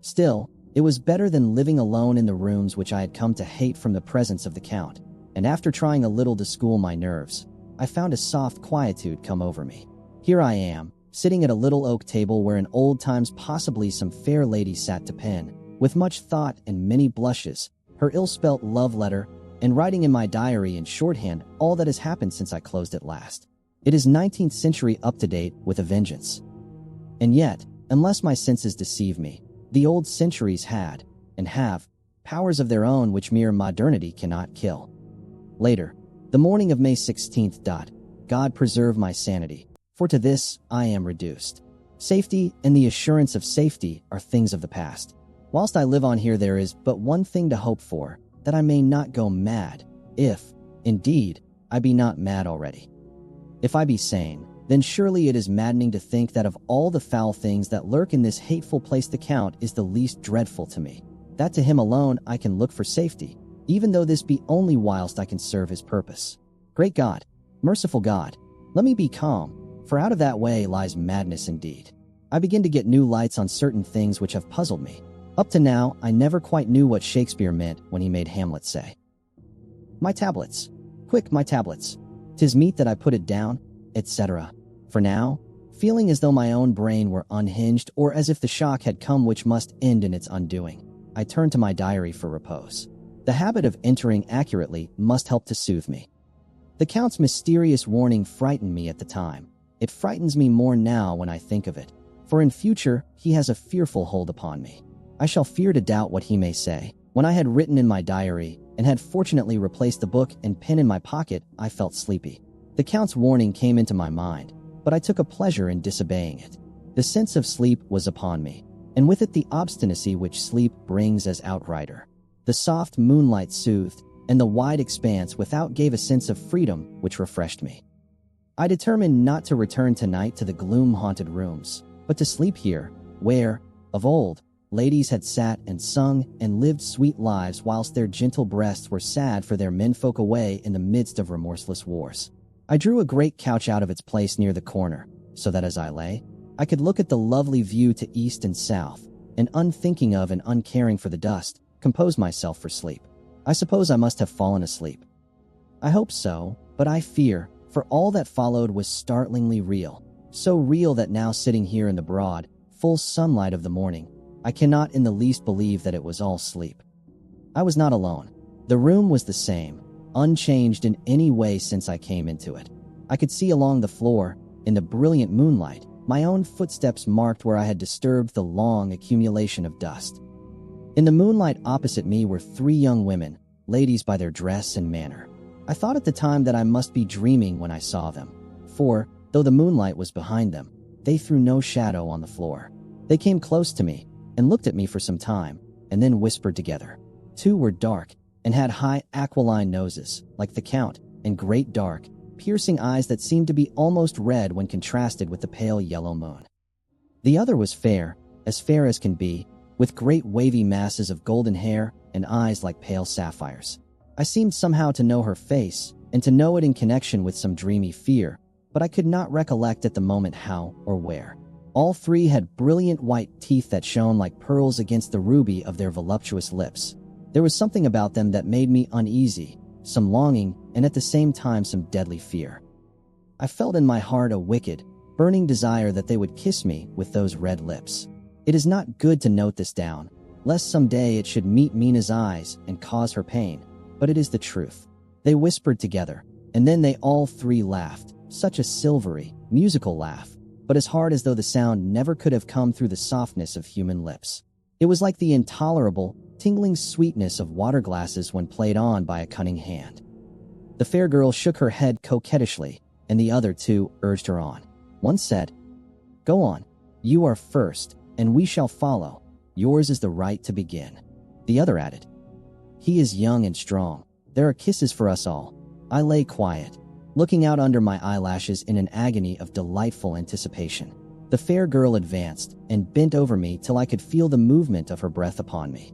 Still, it was better than living alone in the rooms which I had come to hate from the presence of the Count, and after trying a little to school my nerves, I found a soft quietude come over me. Here I am, sitting at a little oak table where in old times possibly some fair lady sat to pen, with much thought and many blushes, her ill-spelt love letter, and writing in my diary in shorthand all that has happened since I closed it last. It is 19th century up-to-date with a vengeance. And yet, unless my senses deceive me, the old centuries had, and have, powers of their own which mere modernity cannot kill. Later, the morning of May 16th. God preserve my sanity, for to this I am reduced. Safety and the assurance of safety are things of the past. Whilst I live on here there is but one thing to hope for, that I may not go mad, if, indeed, I be not mad already. If I be sane, then surely it is maddening to think that of all the foul things that lurk in this hateful place the Count is the least dreadful to me, that to him alone I can look for safety, even though this be only whilst I can serve his purpose. Great God, merciful God, let me be calm, for out of that way lies madness indeed. I begin to get new lights on certain things which have puzzled me. Up to now, I never quite knew what Shakespeare meant when he made Hamlet say, "My tablets, quick, my tablets, 'tis meet that I put it down," etc. For now, feeling as though my own brain were unhinged or as if the shock had come which must end in its undoing, I turned to my diary for repose. The habit of entering accurately must help to soothe me. The Count's mysterious warning frightened me at the time. It frightens me more now when I think of it, for in future he has a fearful hold upon me. I shall fear to doubt what he may say. When I had written in my diary, and had fortunately replaced the book and pen in my pocket, I felt sleepy. The Count's warning came into my mind, but I took a pleasure in disobeying it. The sense of sleep was upon me, and with it the obstinacy which sleep brings as outrider. The soft moonlight soothed, and the wide expanse without gave a sense of freedom which refreshed me. I determined not to return tonight to the gloom-haunted rooms, but to sleep here, where, of old, ladies had sat and sung and lived sweet lives whilst their gentle breasts were sad for their menfolk away in the midst of remorseless wars. I drew a great couch out of its place near the corner, so that as I lay, I could look at the lovely view to east and south, and unthinking of and uncaring for the dust, compose myself for sleep. I suppose I must have fallen asleep. I hope so, but I fear, for all that followed was startlingly real. So real that now sitting here in the broad, full sunlight of the morning, I cannot in the least believe that it was all sleep. I was not alone. The room was the same, unchanged in any way since I came into it. I could see along the floor, in the brilliant moonlight, my own footsteps marked where I had disturbed the long accumulation of dust. In the moonlight opposite me were 3 young women, ladies by their dress and manner. I thought at the time that I must be dreaming when I saw them, for, though the moonlight was behind them, they threw no shadow on the floor. They came close to me and looked at me for some time, and then whispered together. 2 were dark and had high aquiline noses, like the Count, and great dark, piercing eyes that seemed to be almost red when contrasted with the pale yellow moon. The other was fair as can be, with great wavy masses of golden hair and eyes like pale sapphires. I seemed somehow to know her face, and to know it in connection with some dreamy fear, but I could not recollect at the moment how or where. All 3 had brilliant white teeth that shone like pearls against the ruby of their voluptuous lips. There was something about them that made me uneasy, some longing, and at the same time some deadly fear. I felt in my heart a wicked, burning desire that they would kiss me with those red lips. It is not good to note this down, lest some day it should meet Mina's eyes and cause her pain, but it is the truth. They whispered together, and then they all 3 laughed, such a silvery, musical laugh, but as hard as though the sound never could have come through the softness of human lips. It was like the intolerable, tingling sweetness of water glasses when played on by a cunning hand. The fair girl shook her head coquettishly, and the other 2 urged her on. One said, "Go on, you are first, and we shall follow. Yours is the right to begin." The other added, "He is young and strong. There are kisses for us all." I lay quiet, looking out under my eyelashes in an agony of delightful anticipation. The fair girl advanced and bent over me till I could feel the movement of her breath upon me.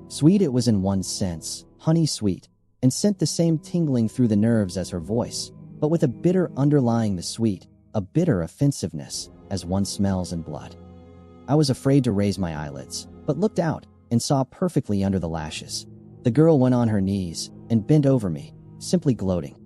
Sweet it was in one sense, honey sweet, and sent the same tingling through the nerves as her voice, but with a bitter underlying the sweet, a bitter offensiveness, as one smells in blood. I was afraid to raise my eyelids, but looked out and saw perfectly under the lashes. The girl went on her knees and bent over me, simply gloating.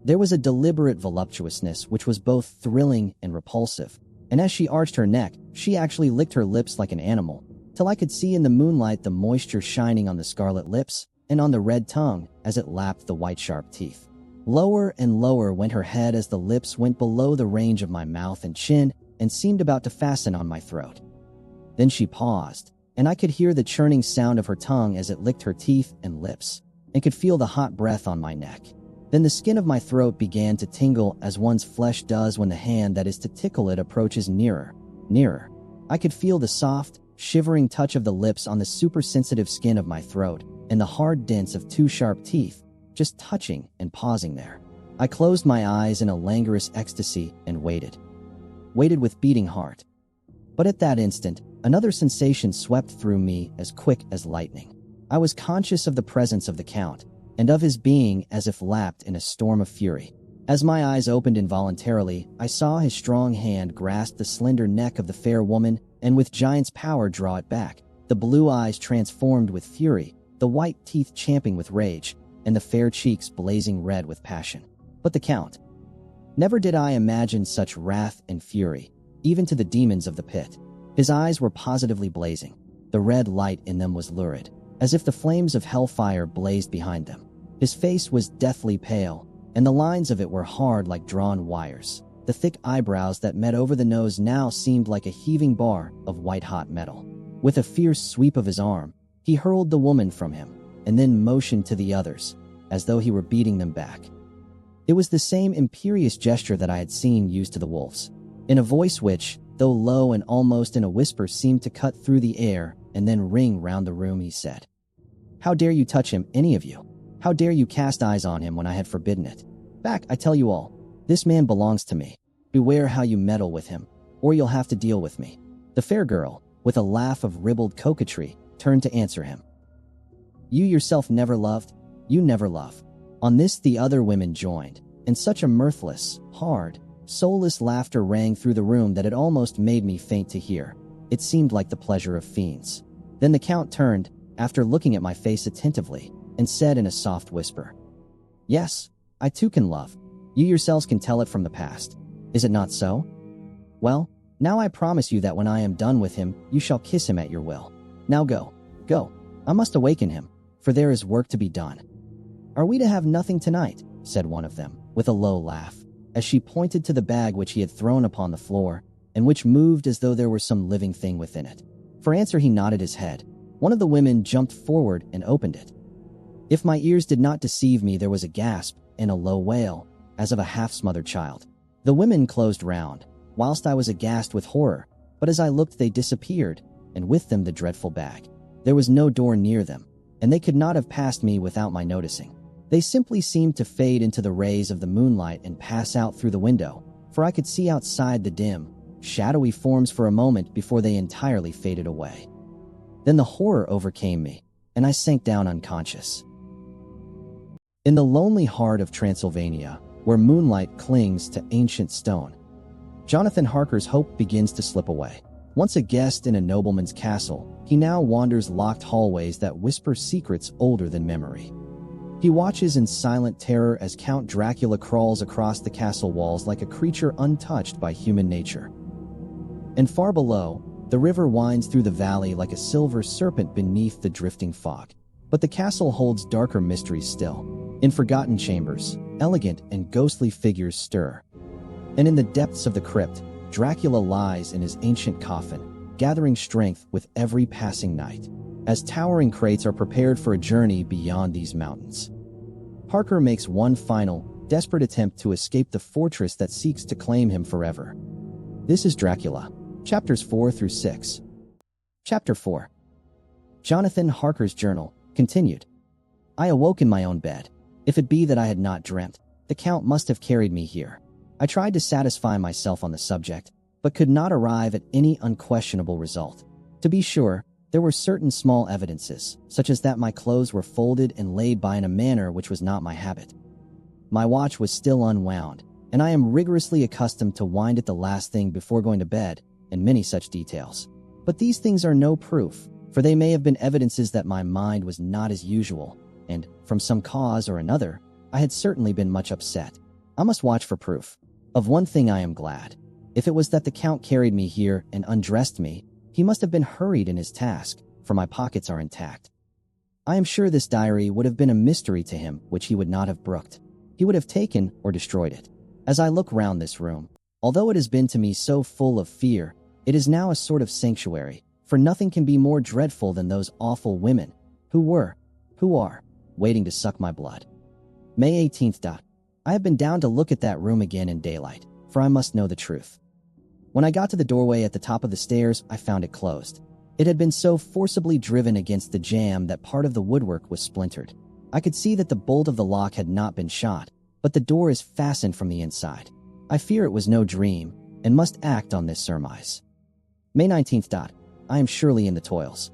There was a deliberate voluptuousness which was both thrilling and repulsive, and as she arched her neck, she actually licked her lips like an animal, till I could see in the moonlight the moisture shining on the scarlet lips and on the red tongue as it lapped the white sharp teeth. Lower and lower went her head as the lips went below the range of my mouth and chin and seemed about to fasten on my throat. Then she paused, and I could hear the churning sound of her tongue as it licked her teeth and lips, and could feel the hot breath on my neck. Then the skin of my throat began to tingle as one's flesh does when the hand that is to tickle it approaches nearer, nearer. I could feel the soft, shivering touch of the lips on the supersensitive skin of my throat, and the hard dents of 2 sharp teeth, just touching and pausing there. I closed my eyes in a languorous ecstasy and waited with beating heart. But at that instant, another sensation swept through me as quick as lightning. I was conscious of the presence of the Count, and of his being as if lapped in a storm of fury. As my eyes opened involuntarily, I saw his strong hand grasp the slender neck of the fair woman and with giant's power draw it back, the blue eyes transformed with fury, the white teeth champing with rage, and the fair cheeks blazing red with passion. But the Count. Never did I imagine such wrath and fury, even to the demons of the pit. His eyes were positively blazing. The red light in them was lurid, as if the flames of hellfire blazed behind them. His face was deathly pale, and the lines of it were hard like drawn wires. The thick eyebrows that met over the nose now seemed like a heaving bar of white-hot metal. With a fierce sweep of his arm, he hurled the woman from him, and then motioned to the others, as though he were beating them back. It was the same imperious gesture that I had seen used to the wolves. In a voice which, though low and almost in a whisper, seemed to cut through the air and then ring round the room, he said, "How dare you touch him, any of you? How dare you cast eyes on him when I had forbidden it? Back, I tell you all. This man belongs to me. Beware how you meddle with him, or you'll have to deal with me." The fair girl, with a laugh of ribald coquetry, turned to answer him. "You yourself never loved? You never love." On this the other women joined, and such a mirthless, hard, soulless laughter rang through the room that it almost made me faint to hear. It seemed like the pleasure of fiends. Then the Count turned, after looking at my face attentively, and said in a soft whisper, "Yes, I too can love. You yourselves can tell it from the past. Is it not so? Well, now I promise you that when I am done with him, you shall kiss him at your will. Now go, go. I must awaken him, for there is work to be done." "Are we to have nothing tonight?" said one of them, with a low laugh, as she pointed to the bag which he had thrown upon the floor, and which moved as though there were some living thing within it. For answer he nodded his head. One of the women jumped forward and opened it. If my ears did not deceive me, there was a gasp and a low wail, as of a half-smothered child. The women closed round, whilst I was aghast with horror, but as I looked they disappeared, and with them the dreadful bag. There was no door near them, and they could not have passed me without my noticing. They simply seemed to fade into the rays of the moonlight and pass out through the window, for I could see outside the dim, shadowy forms for a moment before they entirely faded away. Then the horror overcame me, and I sank down unconscious. In the lonely heart of Transylvania, where moonlight clings to ancient stone, Jonathan Harker's hope begins to slip away. Once a guest in a nobleman's castle, he now wanders locked hallways that whisper secrets older than memory. He watches in silent terror as Count Dracula crawls across the castle walls like a creature untouched by human nature. And far below, the river winds through the valley like a silver serpent beneath the drifting fog. But the castle holds darker mysteries still. In forgotten chambers, elegant and ghostly figures stir. And in the depths of the crypt, Dracula lies in his ancient coffin, gathering strength with every passing night, as towering crates are prepared for a journey beyond these mountains. Harker makes one final, desperate attempt to escape the fortress that seeks to claim him forever. This is Dracula, chapters 4 through 6. Chapter 4. Jonathan Harker's journal, continued. I awoke in my own bed. If it be that I had not dreamt, the Count must have carried me here. I tried to satisfy myself on the subject, but could not arrive at any unquestionable result. To be sure, there were certain small evidences, such as that my clothes were folded and laid by in a manner which was not my habit. My watch was still unwound, and I am rigorously accustomed to wind it the last thing before going to bed, and many such details. But these things are no proof, for they may have been evidences that my mind was not as usual, and, from some cause or another, I had certainly been much upset. I must watch for proof. Of one thing I am glad. If it was that the Count carried me here and undressed me, he must have been hurried in his task, for my pockets are intact. I am sure this diary would have been a mystery to him which he would not have brooked. He would have taken or destroyed it. As I look round this room, although it has been to me so full of fear, it is now a sort of sanctuary, for nothing can be more dreadful than those awful women, who are, waiting to suck my blood. May 18th. I have been down to look at that room again in daylight, for I must know the truth. When I got to the doorway at the top of the stairs, I found it closed. It had been so forcibly driven against the jamb that part of the woodwork was splintered. I could see that the bolt of the lock had not been shot, but the door is fastened from the inside. I fear it was no dream, and must act on this surmise. May 19th. I am surely in the toils.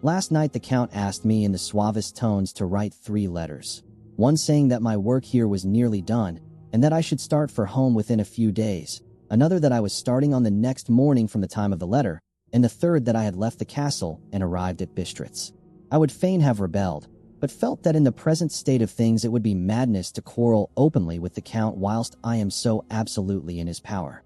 Last night the Count asked me in the suavest tones to write 3 letters. One saying that my work here was nearly done, and that I should start for home within a few days. Another that I was starting on the next morning from the time of the letter, and the third that I had left the castle and arrived at Bistritz. I would fain have rebelled, but felt that in the present state of things it would be madness to quarrel openly with the Count whilst I am so absolutely in his power.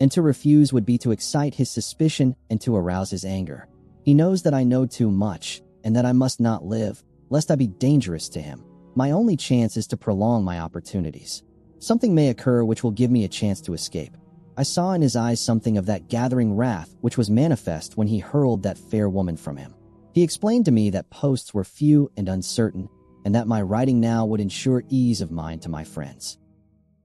And to refuse would be to excite his suspicion and to arouse his anger. He knows that I know too much, and that I must not live, lest I be dangerous to him. My only chance is to prolong my opportunities. Something may occur which will give me a chance to escape. I saw in his eyes something of that gathering wrath which was manifest when he hurled that fair woman from him. He explained to me that posts were few and uncertain, and that my writing now would ensure ease of mind to my friends.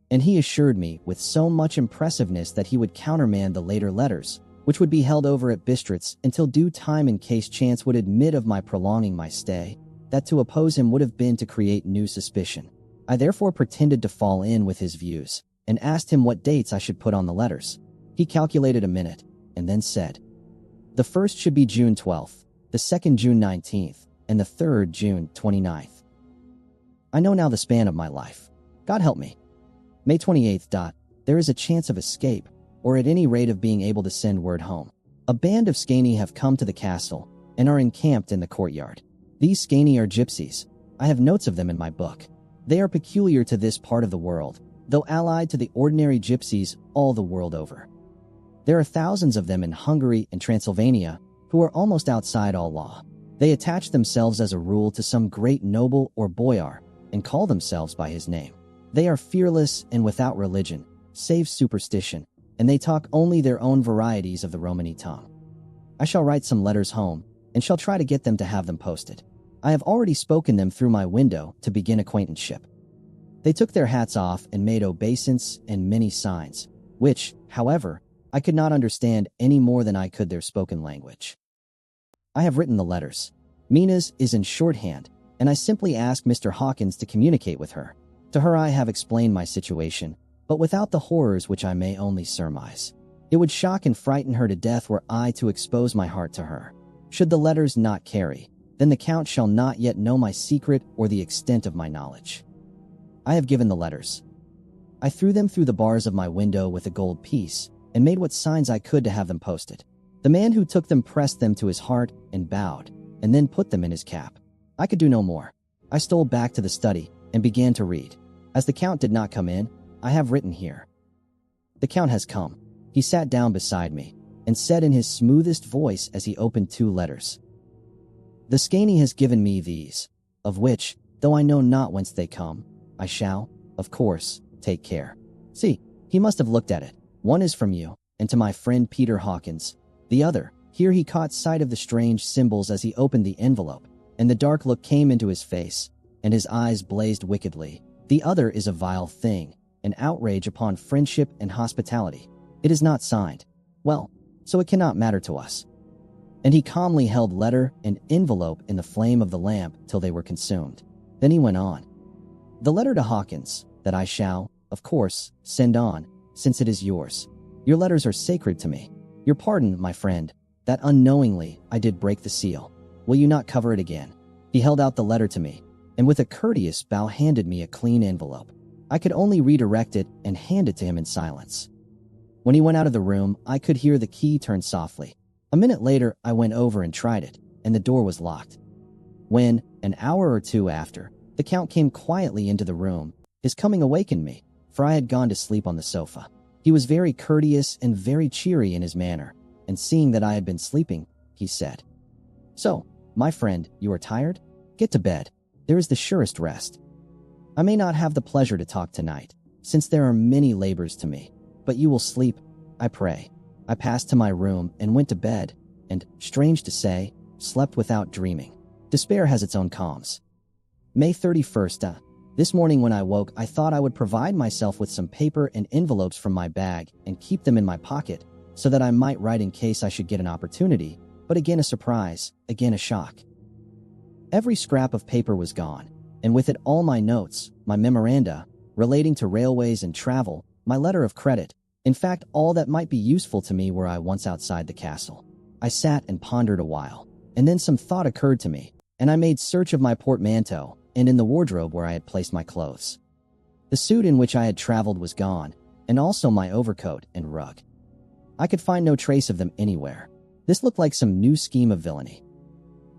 And he assured me with so much impressiveness that he would countermand the later letters, which would be held over at Bistritz until due time in case chance would admit of my prolonging my stay, that to oppose him would have been to create new suspicion. I therefore pretended to fall in with his views, and asked him what dates I should put on the letters. He calculated a minute, and then said, "The first should be June 12th, the second June 19th, and the third June 29th. I know now the span of my life. God help me. May 28th. There is a chance of escape, or at any rate of being able to send word home. A band of Scani have come to the castle, and are encamped in the courtyard. These Scani are gypsies. I have notes of them in my book. They are peculiar to this part of the world, though allied to the ordinary gypsies all the world over. There are thousands of them in Hungary and Transylvania who are almost outside all law. They attach themselves as a rule to some great noble or boyar and call themselves by his name. They are fearless and without religion, save superstition, and they talk only their own varieties of the Romany tongue. I shall write some letters home and shall try to get them to have them posted. I have already spoken them through my window to begin acquaintanceship. They took their hats off and made obeisance and many signs, which, however, I could not understand any more than I could their spoken language. I have written the letters. Mina's is in shorthand, and I simply asked Mr. Hawkins to communicate with her. To her I have explained my situation, but without the horrors which I may only surmise. It would shock and frighten her to death were I to expose my heart to her. Should the letters not carry, then the Count shall not yet know my secret or the extent of my knowledge. I have given the letters. I threw them through the bars of my window with a gold piece and made what signs I could to have them posted. The man who took them pressed them to his heart and bowed, and then put them in his cap. I could do no more. I stole back to the study and began to read. As the Count did not come in, I have written here. The Count has come. He sat down beside me and said in his smoothest voice as he opened 2 letters. The Scaney has given me these, of which, though I know not whence they come, I shall, of course, take care. See, he must have looked at it. One is from you, and to my friend Peter Hawkins. The other, here he caught sight of the strange symbols as he opened the envelope, and the dark look came into his face, and his eyes blazed wickedly. The other is a vile thing, an outrage upon friendship and hospitality. It is not signed. Well, so it cannot matter to us. And he calmly held letter and envelope in the flame of the lamp till they were consumed. Then he went on. The letter to Hawkins, that I shall, of course, send on, since it is yours. Your letters are sacred to me. Your pardon, my friend, that unknowingly I did break the seal. Will you not cover it again? He held out the letter to me, and with a courteous bow handed me a clean envelope. I could only redirect it and hand it to him in silence. When he went out of the room, I could hear the key turn softly. A minute later, I went over and tried it, and the door was locked. When, an hour or 2 after, the Count came quietly into the room, his coming awakened me, for I had gone to sleep on the sofa. He was very courteous and very cheery in his manner, and seeing that I had been sleeping, he said, "So, my friend, you are tired? Get to bed. There is the surest rest. I may not have the pleasure to talk tonight, since there are many labors to me, but you will sleep, I pray." I passed to my room and went to bed, and, strange to say, slept without dreaming. Despair has its own calms. May 31st. This morning when I woke, I thought I would provide myself with some paper and envelopes from my bag and keep them in my pocket, so that I might write in case I should get an opportunity, but again a surprise, again a shock. Every scrap of paper was gone, and with it all my notes, my memoranda, relating to railways and travel, my letter of credit, in fact all that might be useful to me were I once outside the castle. I sat and pondered a while, and then some thought occurred to me, and I made search of my portmanteau and in the wardrobe where I had placed my clothes. The suit in which I had traveled was gone, and also my overcoat and rug. I could find no trace of them anywhere. This looked like some new scheme of villainy.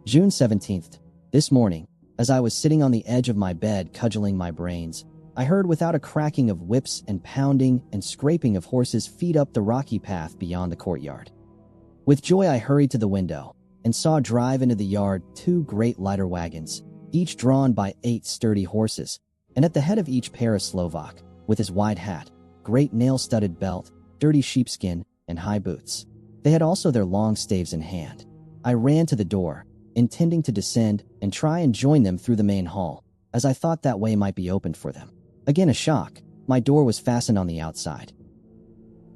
June 17th. This morning, as I was sitting on the edge of my bed cudgeling my brains, I heard without a cracking of whips and pounding and scraping of horses' feet up the rocky path beyond the courtyard. With joy I hurried to the window and saw drive into the yard 2 great lighter wagons, each drawn by 8 sturdy horses, and at the head of each pair a Slovak, with his wide hat, great nail-studded belt, dirty sheepskin, and high boots. They had also their long staves in hand. I ran to the door, intending to descend and try and join them through the main hall, as I thought that way might be opened for them. Again a shock. My door was fastened on the outside.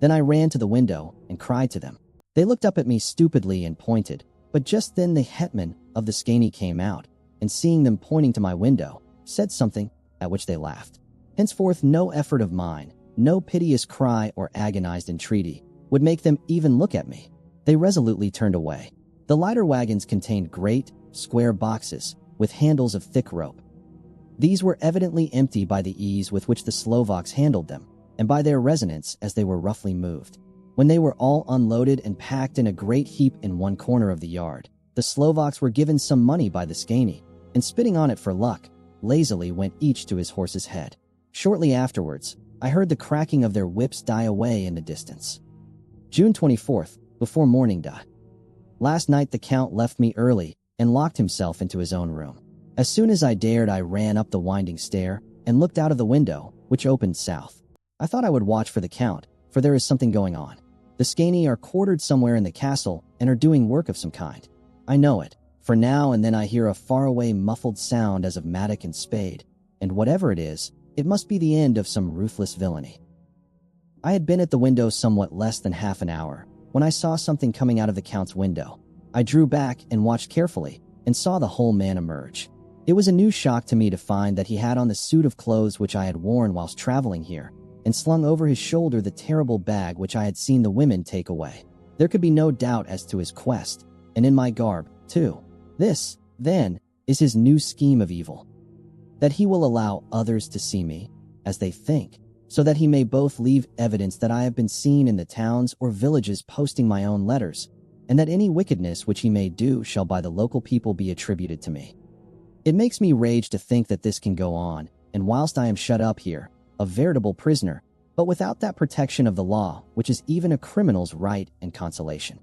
Then I ran to the window and cried to them. They looked up at me stupidly and pointed, but just then the hetman of the Scaney came out, and seeing them pointing to my window, said something, at which they laughed. Henceforth no effort of mine, no piteous cry or agonized entreaty, would make them even look at me. They resolutely turned away. The lighter wagons contained great, square boxes, with handles of thick rope. These were evidently empty by the ease with which the Slovaks handled them, and by their resonance as they were roughly moved. When they were all unloaded and packed in a great heap in one corner of the yard, the Slovaks were given some money by the Scaney, and spitting on it for luck, lazily went each to his horse's head. Shortly afterwards, I heard the cracking of their whips die away in the distance. June 24th, before morning. Last night the Count left me early and locked himself into his own room. As soon as I dared, I ran up the winding stair and looked out of the window, which opened south. I thought I would watch for the Count, for there is something going on. The Scani are quartered somewhere in the castle and are doing work of some kind. I know it, for now and then I hear a faraway muffled sound as of mattock and spade, and whatever it is, it must be the end of some ruthless villainy. I had been at the window somewhat less than half an hour when I saw something coming out of the Count's window. I drew back and watched carefully and saw the whole man emerge. It was a new shock to me to find that he had on the suit of clothes which I had worn whilst traveling here, and slung over his shoulder the terrible bag which I had seen the women take away. There could be no doubt as to his quest, and in my garb, too. This, then, is his new scheme of evil. That he will allow others to see me, as they think, so that he may both leave evidence that I have been seen in the towns or villages posting my own letters, and that any wickedness which he may do shall by the local people be attributed to me. It makes me rage to think that this can go on, and whilst I am shut up here, a veritable prisoner, but without that protection of the law, which is even a criminal's right and consolation.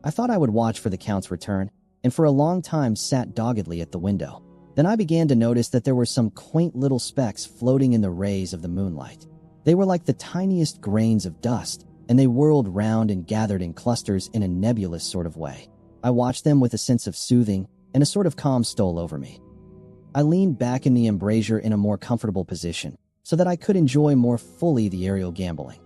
I thought I would watch for the Count's return, and for a long time sat doggedly at the window. Then I began to notice that there were some quaint little specks floating in the rays of the moonlight. They were like the tiniest grains of dust, and they whirled round and gathered in clusters in a nebulous sort of way. I watched them with a sense of soothing, and a sort of calm stole over me. I leaned back in the embrasure in a more comfortable position, so that I could enjoy more fully the aerial gambling.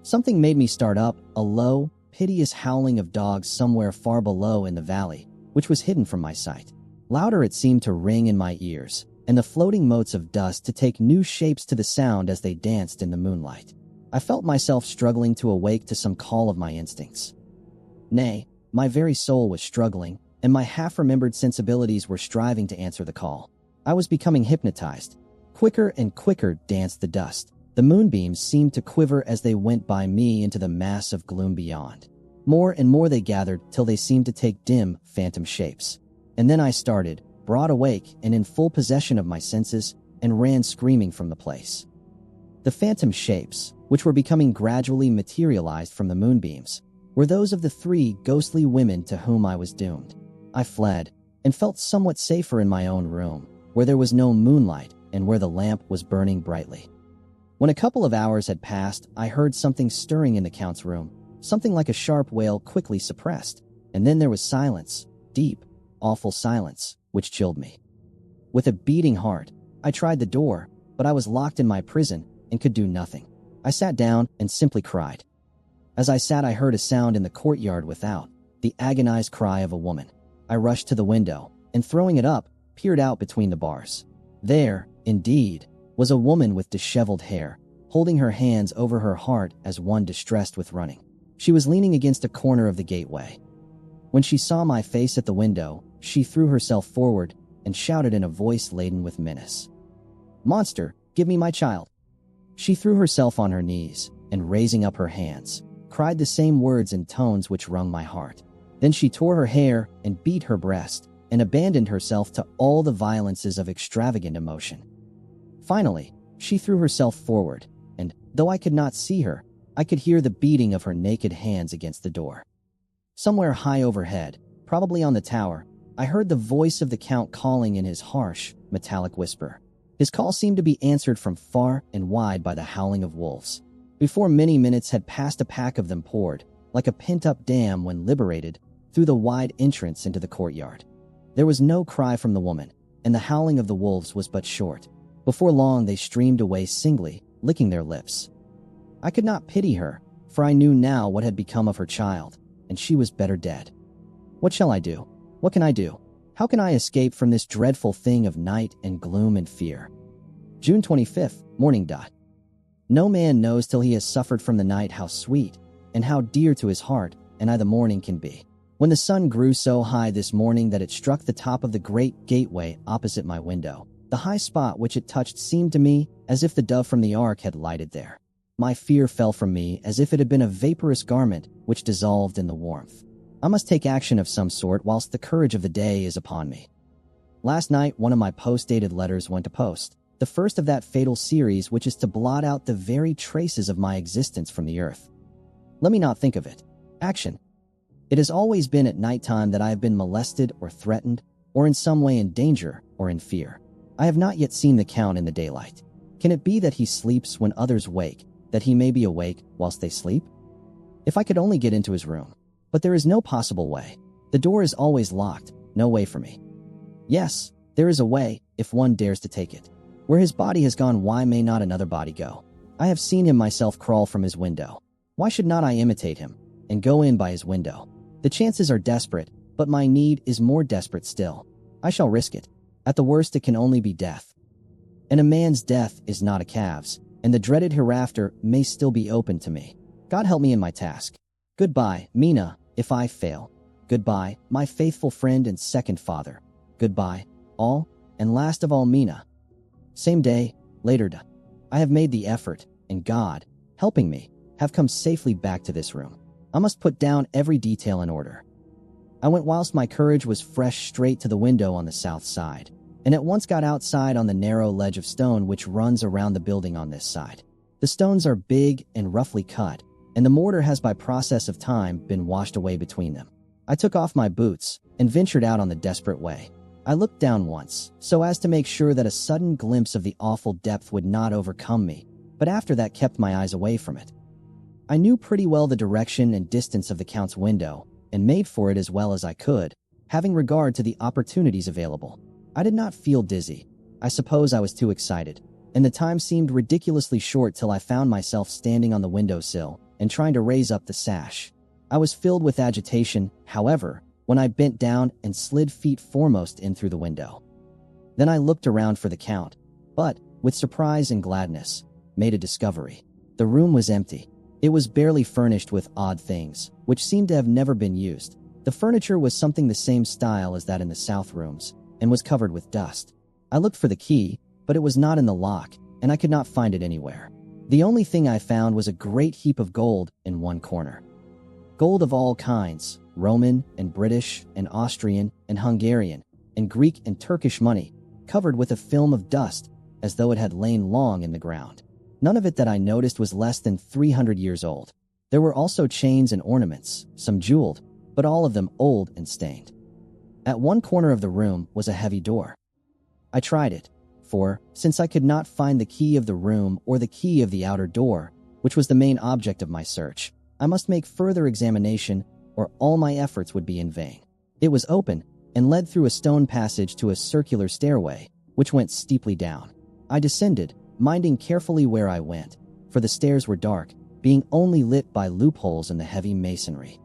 Something made me start up, a low, piteous howling of dogs somewhere far below in the valley, which was hidden from my sight. Louder it seemed to ring in my ears, and the floating motes of dust to take new shapes to the sound as they danced in the moonlight. I felt myself struggling to awake to some call of my instincts. Nay, my very soul was struggling, and my half-remembered sensibilities were striving to answer the call. I was becoming hypnotized. Quicker and quicker danced the dust. The moonbeams seemed to quiver as they went by me into the mass of gloom beyond. More and more they gathered till they seemed to take dim, phantom shapes. And then I started, broad awake and in full possession of my senses, and ran screaming from the place. The phantom shapes, which were becoming gradually materialized from the moonbeams, were those of the 3 ghostly women to whom I was doomed. I fled, and felt somewhat safer in my own room, where there was no moonlight and where the lamp was burning brightly. When a couple of hours had passed, I heard something stirring in the Count's room, something like a sharp wail quickly suppressed, and then there was silence, deep, awful silence, which chilled me. With a beating heart, I tried the door, but I was locked in my prison and could do nothing. I sat down and simply cried. As I sat, I heard a sound in the courtyard without, the agonized cry of a woman. I rushed to the window, and throwing it up, peered out between the bars. There, indeed, was a woman with disheveled hair, holding her hands over her heart as one distressed with running. She was leaning against a corner of the gateway. When she saw my face at the window, she threw herself forward and shouted in a voice laden with menace, "Monster, give me my child!" She threw herself on her knees, and raising up her hands, cried the same words in tones which wrung my heart. Then she tore her hair and beat her breast, and abandoned herself to all the violences of extravagant emotion. Finally, she threw herself forward, and, though I could not see her, I could hear the beating of her naked hands against the door. Somewhere high overhead, probably on the tower, I heard the voice of the Count calling in his harsh, metallic whisper. His call seemed to be answered from far and wide by the howling of wolves. Before many minutes had passed, a pack of them poured, like a pent-up dam when liberated, through the wide entrance into the courtyard. There was no cry from the woman, and the howling of the wolves was but short. Before long they streamed away singly, licking their lips. I could not pity her, for I knew now what had become of her child, and she was better dead. What shall I do? What can I do? How can I escape from this dreadful thing of night and gloom and fear? June 25th, morning. No man knows till he has suffered from the night how sweet and how dear to his heart and I the morning can be. When the sun grew so high this morning that it struck the top of the great gateway opposite my window, the high spot which it touched seemed to me as if the dove from the ark had lighted there. My fear fell from me as if it had been a vaporous garment which dissolved in the warmth. I must take action of some sort whilst the courage of the day is upon me. Last night one of my post-dated letters went to post. the first of that fatal series which is to blot out the very traces of my existence from the earth. Let me not think of it. Action. It has always been at nighttime that I have been molested or threatened, or in some way in danger or in fear. I have not yet seen the Count in the daylight. Can it be that he sleeps when others wake, that he may be awake whilst they sleep? If I could only get into his room. But there is no possible way. The door is always locked, no way for me. Yes, there is a way, if one dares to take it. Where his body has gone, why may not another body go? I have seen him myself crawl from his window. Why should not I imitate him and go in by his window? The chances are desperate, but my need is more desperate still. I shall risk it. At the worst, it can only be death. And a man's death is not a calf's, and the dreaded hereafter may still be open to me. God help me in my task. Goodbye, Mina, if I fail. Goodbye, my faithful friend and second father. Goodbye, all, and last of all, Mina. Same day, later. I have made the effort, and God, helping me, have come safely back to this room. I must put down every detail in order. I went whilst my courage was fresh straight to the window on the south side, and at once got outside on the narrow ledge of stone which runs around the building on this side. The stones are big and roughly cut, and the mortar has by process of time been washed away between them. I took off my boots and ventured out on the desperate way. I looked down once, so as to make sure that a sudden glimpse of the awful depth would not overcome me, but after that kept my eyes away from it. I knew pretty well the direction and distance of the Count's window, and made for it as well as I could, having regard to the opportunities available. I did not feel dizzy. I suppose I was too excited, and the time seemed ridiculously short till I found myself standing on the windowsill and trying to raise up the sash. I was filled with agitation, however, when I bent down and slid feet foremost in through the window. Then I looked around for the Count, but, with surprise and gladness, made a discovery. The room was empty. It was barely furnished with odd things, which seemed to have never been used. The furniture was something the same style as that in the south rooms, and was covered with dust. I looked for the key, but it was not in the lock, and I could not find it anywhere. The only thing I found was a great heap of gold in one corner. Gold of all kinds, Roman and British and Austrian and Hungarian and Greek and Turkish money, covered with a film of dust, as though it had lain long in the ground. None of it that I noticed was less than 300 years old. There were also chains and ornaments, some jeweled, but all of them old and stained. At one corner of the room was a heavy door. I tried it, for, since I could not find the key of the room or the key of the outer door, which was the main object of my search, I must make further examination, or all my efforts would be in vain. It was open, and led through a stone passage to a circular stairway, which went steeply down. I descended, minding carefully where I went, for the stairs were dark, being only lit by loopholes in the heavy masonry.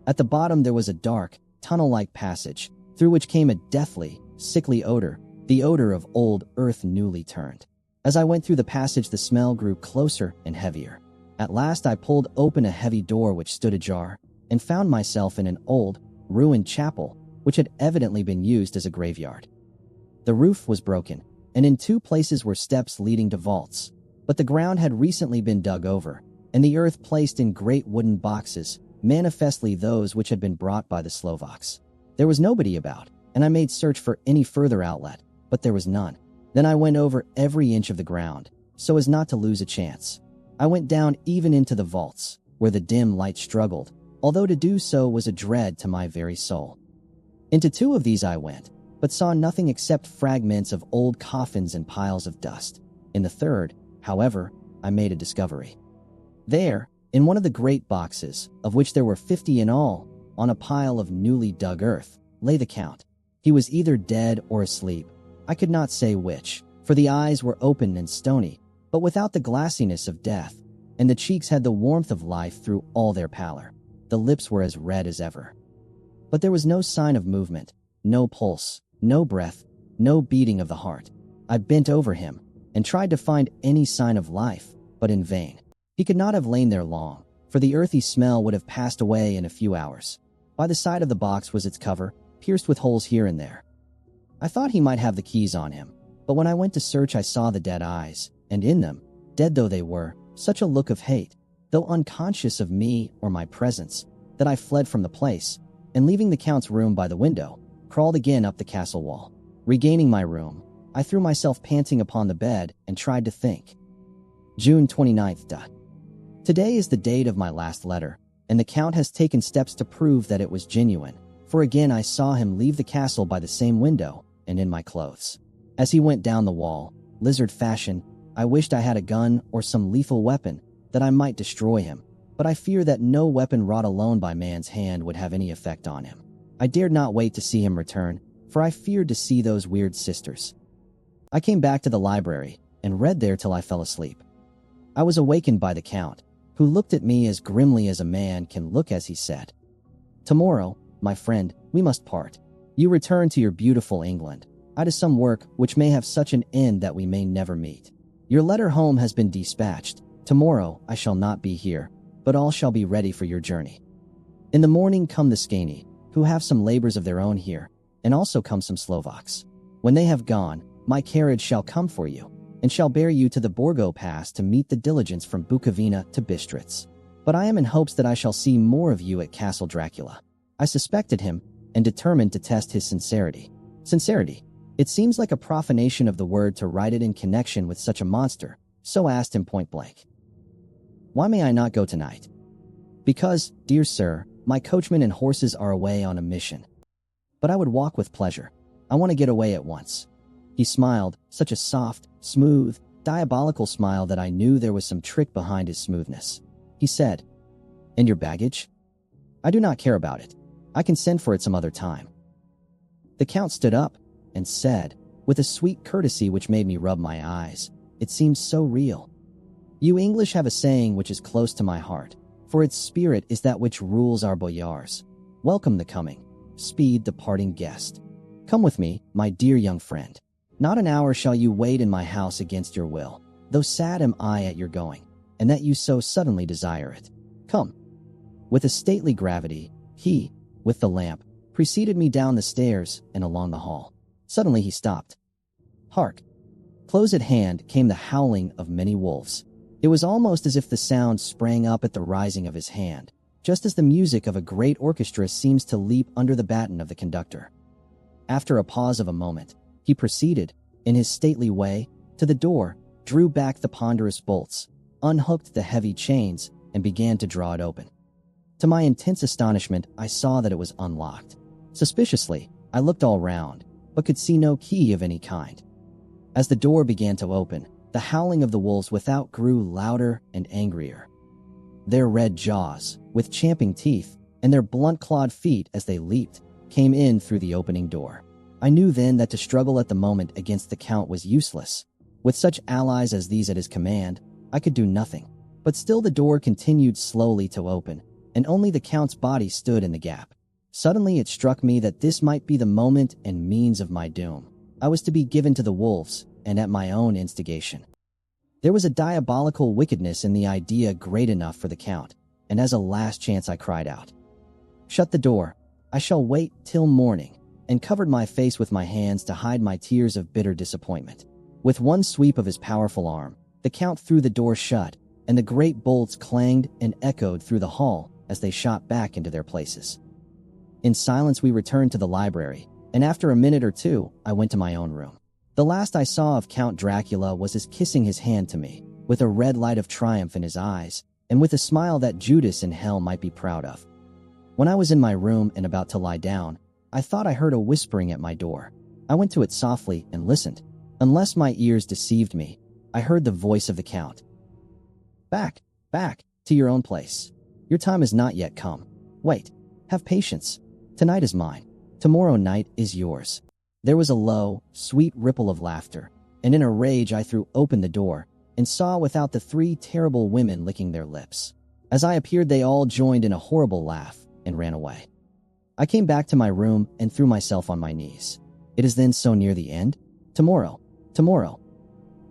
At the bottom there was a dark, tunnel-like passage, through which came a deathly, sickly odor, the odor of old earth newly turned. As I went through the passage, the smell grew closer and heavier. At last I pulled open a heavy door which stood ajar, and found myself in an old, ruined chapel, which had evidently been used as a graveyard. The roof was broken, and in two places were steps leading to vaults, but the ground had recently been dug over, and the earth placed in great wooden boxes, manifestly those which had been brought by the Slovaks. There was nobody about, and I made search for any further outlet, but there was none. Then I went over every inch of the ground, so as not to lose a chance. I went down even into the vaults, where the dim light struggled, although to do so was a dread to my very soul. Into two of these I went, but saw nothing except fragments of old coffins and piles of dust. In the third, however, I made a discovery. There, in one of the great boxes, of which there were 50 in all, on a pile of newly dug earth, lay the Count. He was either dead or asleep. I could not say which, for the eyes were open and stony, but without the glassiness of death, and the cheeks had the warmth of life through all their pallor. The lips were as red as ever. But there was no sign of movement, no pulse, no breath, no beating of the heart. I bent over him and tried to find any sign of life, but in vain. He could not have lain there long, for the earthy smell would have passed away in a few hours. By the side of the box was its cover, pierced with holes here and there. I thought he might have the keys on him, but when I went to search I saw the dead eyes, and in them, dead though they were, such a look of hate, though unconscious of me or my presence, that I fled from the place, and leaving the Count's room by the window, crawled again up the castle wall. Regaining my room, I threw myself panting upon the bed and tried to think. June 29th. Today is the date of my last letter, and the Count has taken steps to prove that it was genuine, for again I saw him leave the castle by the same window and in my clothes. As he went down the wall, lizard fashion, I wished I had a gun or some lethal weapon that I might destroy him, but I fear that no weapon wrought alone by man's hand would have any effect on him. I dared not wait to see him return, for I feared to see those weird sisters. I came back to the library and read there till I fell asleep. I was awakened by the Count, who looked at me as grimly as a man can look as he said, "Tomorrow, my friend, we must part. You return to your beautiful England. I to some work which may have such an end that we may never meet. Your letter home has been dispatched. Tomorrow I shall not be here, but all shall be ready for your journey. In the morning come the Scani, who have some labors of their own here, and also come some Slovaks. When they have gone, my carriage shall come for you, and shall bear you to the Borgo Pass to meet the diligence from Bukovina to Bistritz. But I am in hopes that I shall see more of you at Castle Dracula." I suspected him and determined to test his sincerity. Sincerity. It seems like a profanation of the word to write it in connection with such a monster, so asked him point blank, "Why may I not go tonight?" "Because, dear sir, my coachman and horses are away on a mission." "But I would walk with pleasure. I want to get away at once." He smiled, such a soft, smooth, diabolical smile that I knew there was some trick behind his smoothness. He said, "And your baggage?" "I do not care about it. I can send for it some other time." The Count stood up and said, with a sweet courtesy which made me rub my eyes, it seemed so real, "You English have a saying which is close to my heart, for its spirit is that which rules our boyars. Welcome the coming, speed the parting guest. Come with me, my dear young friend. Not an hour shall you wait in my house against your will, though sad am I at your going, and that you so suddenly desire it. Come." With a stately gravity, he, with the lamp, preceded me down the stairs and along the hall. Suddenly he stopped. Hark! Close at hand came the howling of many wolves. It was almost as if the sound sprang up at the rising of his hand, just as the music of a great orchestra seems to leap under the baton of the conductor. After a pause of a moment, he proceeded, in his stately way, to the door, drew back the ponderous bolts, unhooked the heavy chains, and began to draw it open. To my intense astonishment, I saw that it was unlocked. Suspiciously, I looked all round, but could see no key of any kind. As the door began to open, the howling of the wolves without grew louder and angrier. Their red jaws, with champing teeth, and their blunt-clawed feet as they leaped, came in through the opening door. I knew then that to struggle at the moment against the Count was useless. With such allies as these at his command, I could do nothing. But still the door continued slowly to open, and only the Count's body stood in the gap. Suddenly it struck me that this might be the moment and means of my doom. I was to be given to the wolves, and at my own instigation. There was a diabolical wickedness in the idea great enough for the Count, and as a last chance I cried out, "Shut the door. I shall wait till morning," and covered my face with my hands to hide my tears of bitter disappointment. With one sweep of his powerful arm, the Count threw the door shut, and the great bolts clanged and echoed through the hall as they shot back into their places. In silence we returned to the library, and after a minute or two, I went to my own room. The last I saw of Count Dracula was his kissing his hand to me, with a red light of triumph in his eyes, and with a smile that Judas in hell might be proud of. When I was in my room and about to lie down, I thought I heard a whispering at my door. I went to it softly and listened. Unless my ears deceived me, I heard the voice of the Count. Back, to your own place. Your time has not yet come. Wait, have patience. Tonight is mine. Tomorrow night is yours." There was a low, sweet ripple of laughter, and in a rage I threw open the door and saw without the three terrible women licking their lips. As I appeared, they all joined in a horrible laugh and ran away. I came back to my room and threw myself on my knees. It is then so near the end? Tomorrow.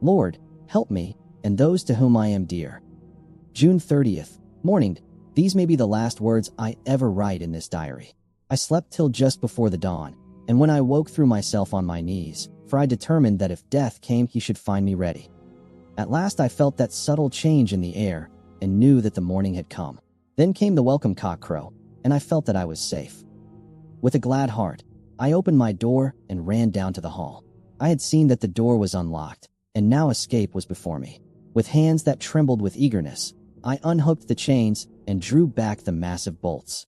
Lord, help me, and those to whom I am dear. June 30th, morning. These may be the last words I ever write in this diary. I slept till just before the dawn, and when I woke threw myself on my knees, for I determined that if death came he should find me ready. At last I felt that subtle change in the air, and knew that the morning had come. Then came the welcome cock-crow, and I felt that I was safe. With a glad heart, I opened my door and ran down to the hall. I had seen that the door was unlocked, and now escape was before me. With hands that trembled with eagerness, I unhooked the chains and drew back the massive bolts.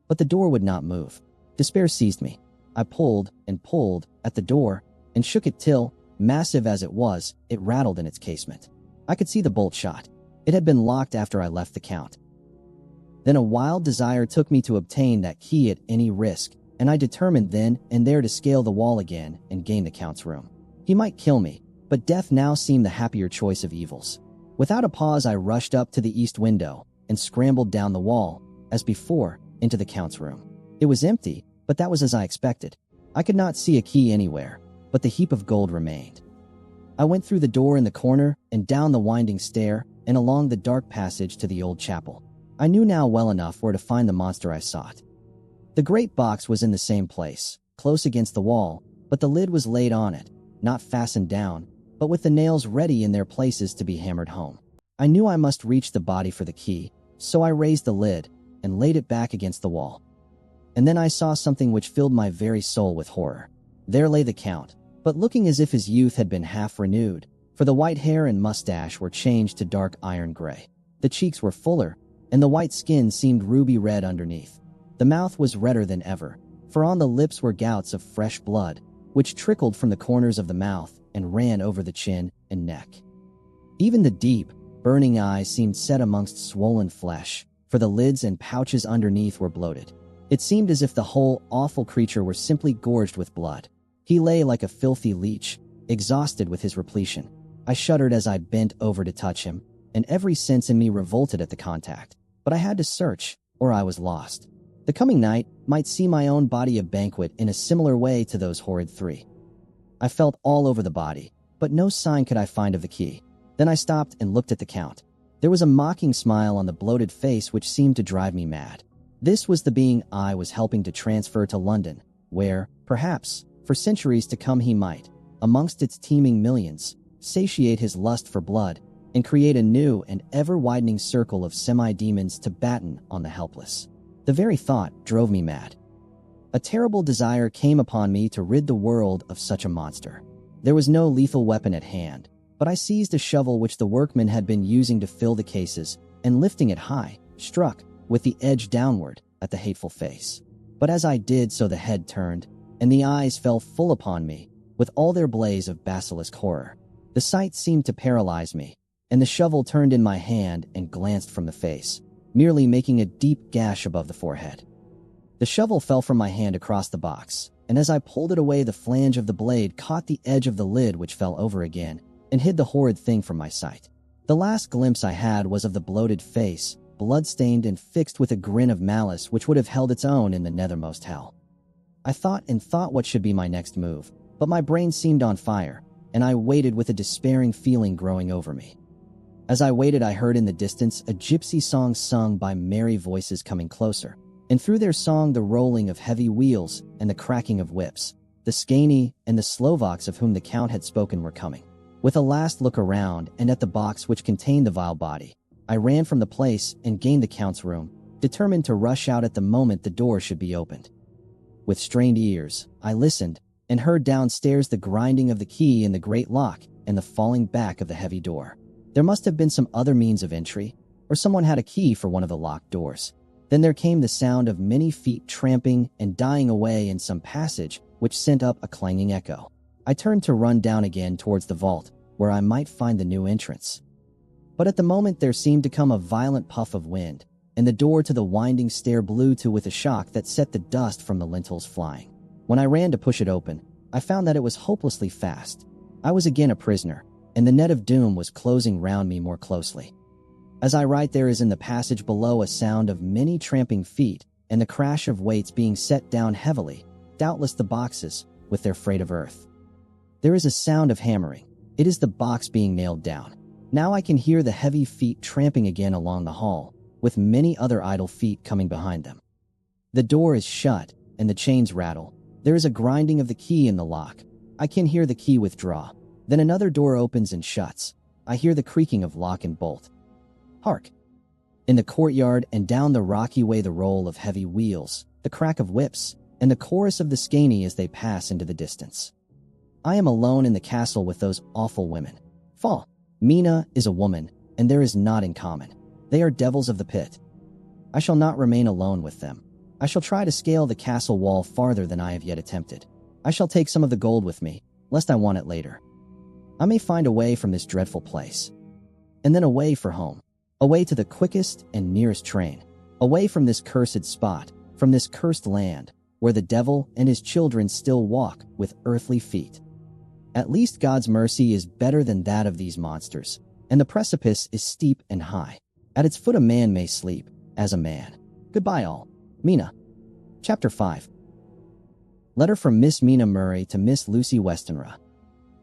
But the door would not move. Despair seized me. I pulled and pulled at the door and shook it till, massive as it was, it rattled in its casement. I could see the bolt shot. It had been locked after I left the Count. Then a wild desire took me to obtain that key at any risk, and I determined then and there to scale the wall again and gain the Count's room. He might kill me, but death now seemed the happier choice of evils. Without a pause, I rushed up to the east window and scrambled down the wall, as before, into the Count's room. It was empty, but that was as I expected. I could not see a key anywhere, but the heap of gold remained. I went through the door in the corner and down the winding stair and along the dark passage to the old chapel. I knew now well enough where to find the monster I sought. The great box was in the same place, close against the wall, but the lid was laid on it, not fastened down, but with the nails ready in their places to be hammered home. I knew I must reach the body for the key, so I raised the lid and laid it back against the wall. And then I saw something which filled my very soul with horror. There lay the Count, but looking as if his youth had been half renewed, for the white hair and mustache were changed to dark iron gray. The cheeks were fuller, and the white skin seemed ruby red underneath. The mouth was redder than ever, for on the lips were gouts of fresh blood, which trickled from the corners of the mouth and ran over the chin and neck. Even the deep, burning eyes seemed set amongst swollen flesh, for the lids and pouches underneath were bloated. It seemed as if the whole awful creature were simply gorged with blood. He lay like a filthy leech, exhausted with his repletion. I shuddered as I bent over to touch him, and every sense in me revolted at the contact. But I had to search, or I was lost. The coming night might see my own body a banquet in a similar way to those horrid three. I felt all over the body, but no sign could I find of the key. Then I stopped and looked at the Count. There was a mocking smile on the bloated face which seemed to drive me mad. This was the being I was helping to transfer to London, where, perhaps, for centuries to come he might, amongst its teeming millions, satiate his lust for blood and create a new and ever-widening circle of semi-demons to batten on the helpless. The very thought drove me mad. A terrible desire came upon me to rid the world of such a monster. There was no lethal weapon at hand, but I seized a shovel which the workmen had been using to fill the cases, and lifting it high, struck, with the edge downward, at the hateful face. But as I did so the head turned, and the eyes fell full upon me, with all their blaze of basilisk horror. The sight seemed to paralyze me, and the shovel turned in my hand and glanced from the face, merely making a deep gash above the forehead. The shovel fell from my hand across the box, and as I pulled it away the flange of the blade caught the edge of the lid which fell over again, and hid the horrid thing from my sight. The last glimpse I had was of the bloated face, blood-stained and fixed with a grin of malice which would have held its own in the nethermost hell. I thought and thought what should be my next move, but my brain seemed on fire, and I waited with a despairing feeling growing over me. As I waited, I heard in the distance a gypsy song sung by merry voices coming closer, and through their song the rolling of heavy wheels and the cracking of whips. The Scani and the Slovaks of whom the Count had spoken were coming. With a last look around and at the box which contained the vile body, I ran from the place and gained the Count's room, determined to rush out at the moment the door should be opened. With strained ears, I listened, and heard downstairs the grinding of the key in the great lock and the falling back of the heavy door. There must have been some other means of entry, or someone had a key for one of the locked doors. Then there came the sound of many feet tramping and dying away in some passage, which sent up a clanging echo. I turned to run down again towards the vault, where I might find the new entrance. But at the moment there seemed to come a violent puff of wind, and the door to the winding stair blew to with a shock that set the dust from the lintels flying. When I ran to push it open, I found that it was hopelessly fast. I was again a prisoner, and the net of doom was closing round me more closely. As I write, there is in the passage below a sound of many tramping feet, and the crash of weights being set down heavily, doubtless the boxes, with their freight of earth. There is a sound of hammering. It is the box being nailed down. Now I can hear the heavy feet tramping again along the hall, with many other idle feet coming behind them. The door is shut, and the chains rattle. There is a grinding of the key in the lock. I can hear the key withdraw. Then another door opens and shuts. I hear the creaking of lock and bolt. Hark! In the courtyard and down the rocky way the roll of heavy wheels, the crack of whips, and the chorus of the Scani as they pass into the distance. I am alone in the castle with those awful women. Fall. Mina is a woman, and there is naught in common. They are devils of the pit. I shall not remain alone with them. I shall try to scale the castle wall farther than I have yet attempted. I shall take some of the gold with me, lest I want it later. I may find a way from this dreadful place. And then away for home. Away to the quickest and nearest train. Away from this cursed spot, from this cursed land, where the devil and his children still walk with earthly feet. At least God's mercy is better than that of these monsters, and the precipice is steep and high. At its foot a man may sleep, as a man. Goodbye all. Mina. Chapter 5. Letter from Miss Mina Murray to Miss Lucy Westenra.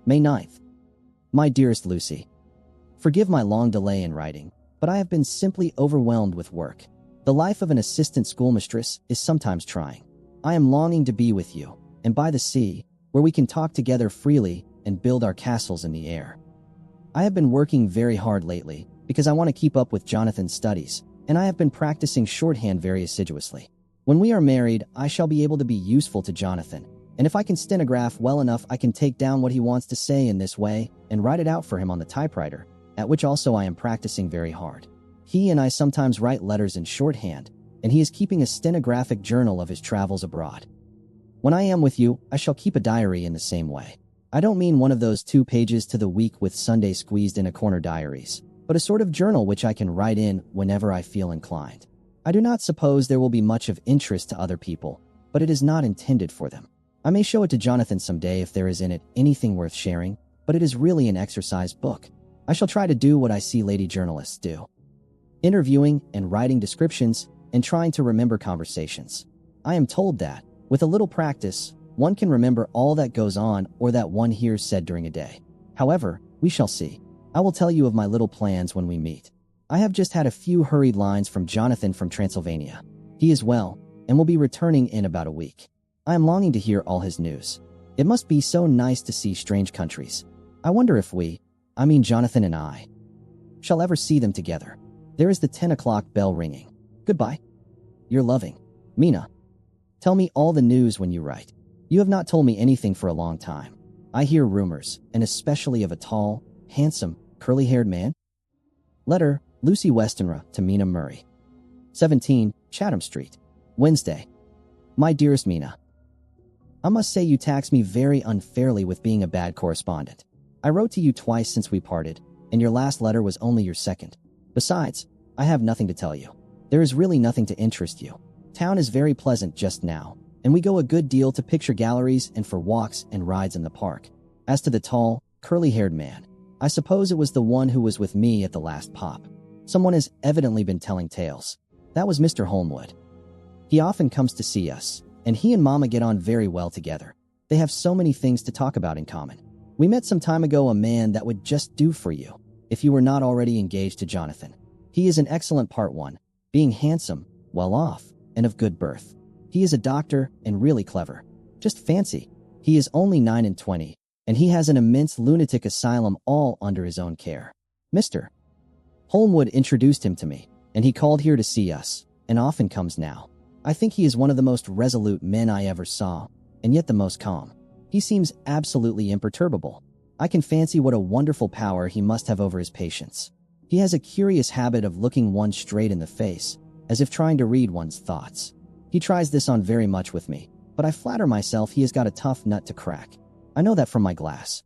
May 9th. My dearest Lucy, forgive my long delay in writing, but I have been simply overwhelmed with work. The life of an assistant schoolmistress is sometimes trying. I am longing to be with you, and by the sea, where we can talk together freely and build our castles in the air. I have been working very hard lately because I want to keep up with Jonathan's studies, and I have been practicing shorthand very assiduously. When we are married, I shall be able to be useful to Jonathan, and if I can stenograph well enough, I can take down what he wants to say in this way and write it out for him on the typewriter, at which also I am practicing very hard. He and I sometimes write letters in shorthand, and he is keeping a stenographic journal of his travels abroad. When I am with you, I shall keep a diary in the same way. I don't mean one of those 2 pages to the week with Sunday squeezed in a corner diaries, but a sort of journal which I can write in whenever I feel inclined. I do not suppose there will be much of interest to other people, but it is not intended for them. I may show it to Jonathan someday if there is in it anything worth sharing, but it is really an exercise book. I shall try to do what I see lady journalists do. Interviewing and writing descriptions and trying to remember conversations. I am told that, with a little practice, one can remember all that goes on or that one hears said during a day. However, we shall see. I will tell you of my little plans when we meet. I have just had a few hurried lines from Jonathan from Transylvania. He is well, and will be returning in about a week. I am longing to hear all his news. It must be so nice to see strange countries. I wonder if Jonathan and I, shall ever see them together. There is the 10 o'clock bell ringing. Goodbye. Your loving, Mina. Tell me all the news when you write. You have not told me anything for a long time. I hear rumors, and especially of a tall, handsome, curly-haired man. Letter, Lucy Westenra to Mina Murray. 17, Chatham Street, Wednesday. My dearest Mina, I must say you tax me very unfairly with being a bad correspondent. I wrote to you twice since we parted, and your last letter was only your second. Besides, I have nothing to tell you. There is really nothing to interest you. Town is very pleasant just now, and we go a good deal to picture galleries and for walks and rides in the park. As to the tall, curly-haired man, I suppose it was the one who was with me at the last pop. Someone has evidently been telling tales. That was Mr. Holmwood. He often comes to see us, and he and Mama get on very well together. They have so many things to talk about in common. We met some time ago a man that would just do for you, if you were not already engaged to Jonathan. He is an excellent part one, being handsome, well off, and of good birth. He is a doctor and really clever. Just fancy, he is only 29, and he has an immense lunatic asylum all under his own care. Mr. Holmwood introduced him to me, and he called here to see us, and often comes now. I think he is one of the most resolute men I ever saw, and yet the most calm. He seems absolutely imperturbable. I can fancy what a wonderful power he must have over his patients. He has a curious habit of looking one straight in the face, as if trying to read one's thoughts. He tries this on very much with me, but I flatter myself he has got a tough nut to crack. I know that from my glass.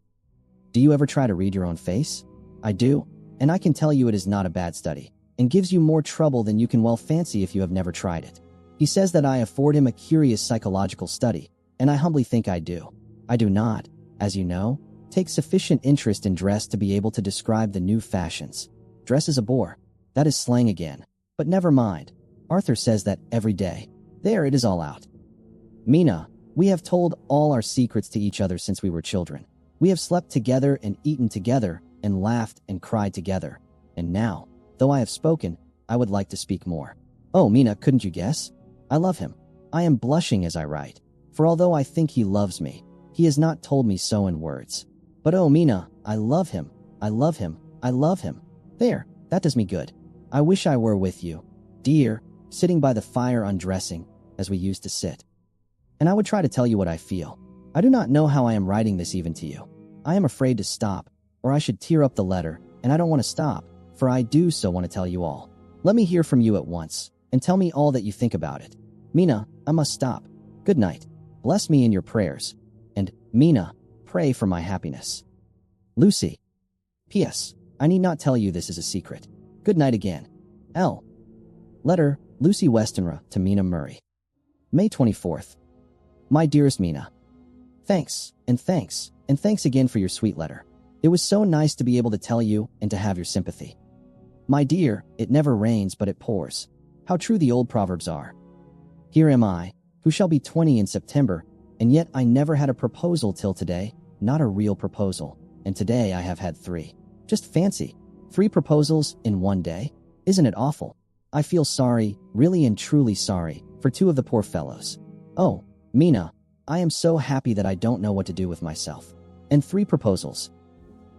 Do you ever try to read your own face? I do, and I can tell you it is not a bad study, and gives you more trouble than you can well fancy if you have never tried it. He says that I afford him a curious psychological study, and I humbly think I do. I do not, as you know, take sufficient interest in dress to be able to describe the new fashions. Dress is a bore. That is slang again. But never mind. Arthur says that every day. There, it is all out. Mina, we have told all our secrets to each other since we were children. We have slept together and eaten together and laughed and cried together. And now, though I have spoken, I would like to speak more. Oh, Mina, couldn't you guess? I love him. I am blushing as I write, for although I think he loves me, he has not told me so in words. But oh, Mina, I love him. I love him. I love him. There, that does me good. I wish I were with you, dear, sitting by the fire undressing, as we used to sit. And I would try to tell you what I feel. I do not know how I am writing this even to you. I am afraid to stop, or I should tear up the letter, and I don't want to stop, for I do so want to tell you all. Let me hear from you at once, and tell me all that you think about it. Mina, I must stop. Good night. Bless me in your prayers. And, Mina, pray for my happiness. Lucy. P.S. I need not tell you this is a secret. Good night again. L. Letter, Lucy Westenra to Mina Murray. May 24th. My dearest Mina. Thanks, and thanks, and thanks again for your sweet letter. It was so nice to be able to tell you and to have your sympathy. My dear, it never rains but it pours. How true the old proverbs are. Here am I, who shall be 20 in September, and yet I never had a proposal till today, not a real proposal, and today I have had 3. Just fancy, 3 proposals in one day? Isn't it awful? I feel sorry, really and truly sorry, for 2 of the poor fellows. Oh, Mina, I am so happy that I don't know what to do with myself. And 3 proposals.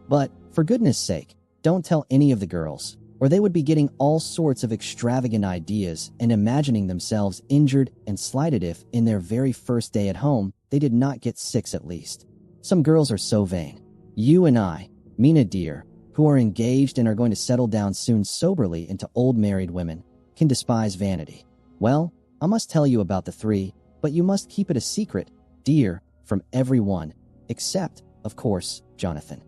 But, for goodness sake, don't tell any of the girls, or they would be getting all sorts of extravagant ideas and imagining themselves injured and slighted if, in their very first day at home, they did not get 6 at least. Some girls are so vain. You and I, Mina dear, who are engaged and are going to settle down soon soberly into old married women, can despise vanity. Well, I must tell you about the 3, but you must keep it a secret, dear, from everyone, except, of course, Jonathan.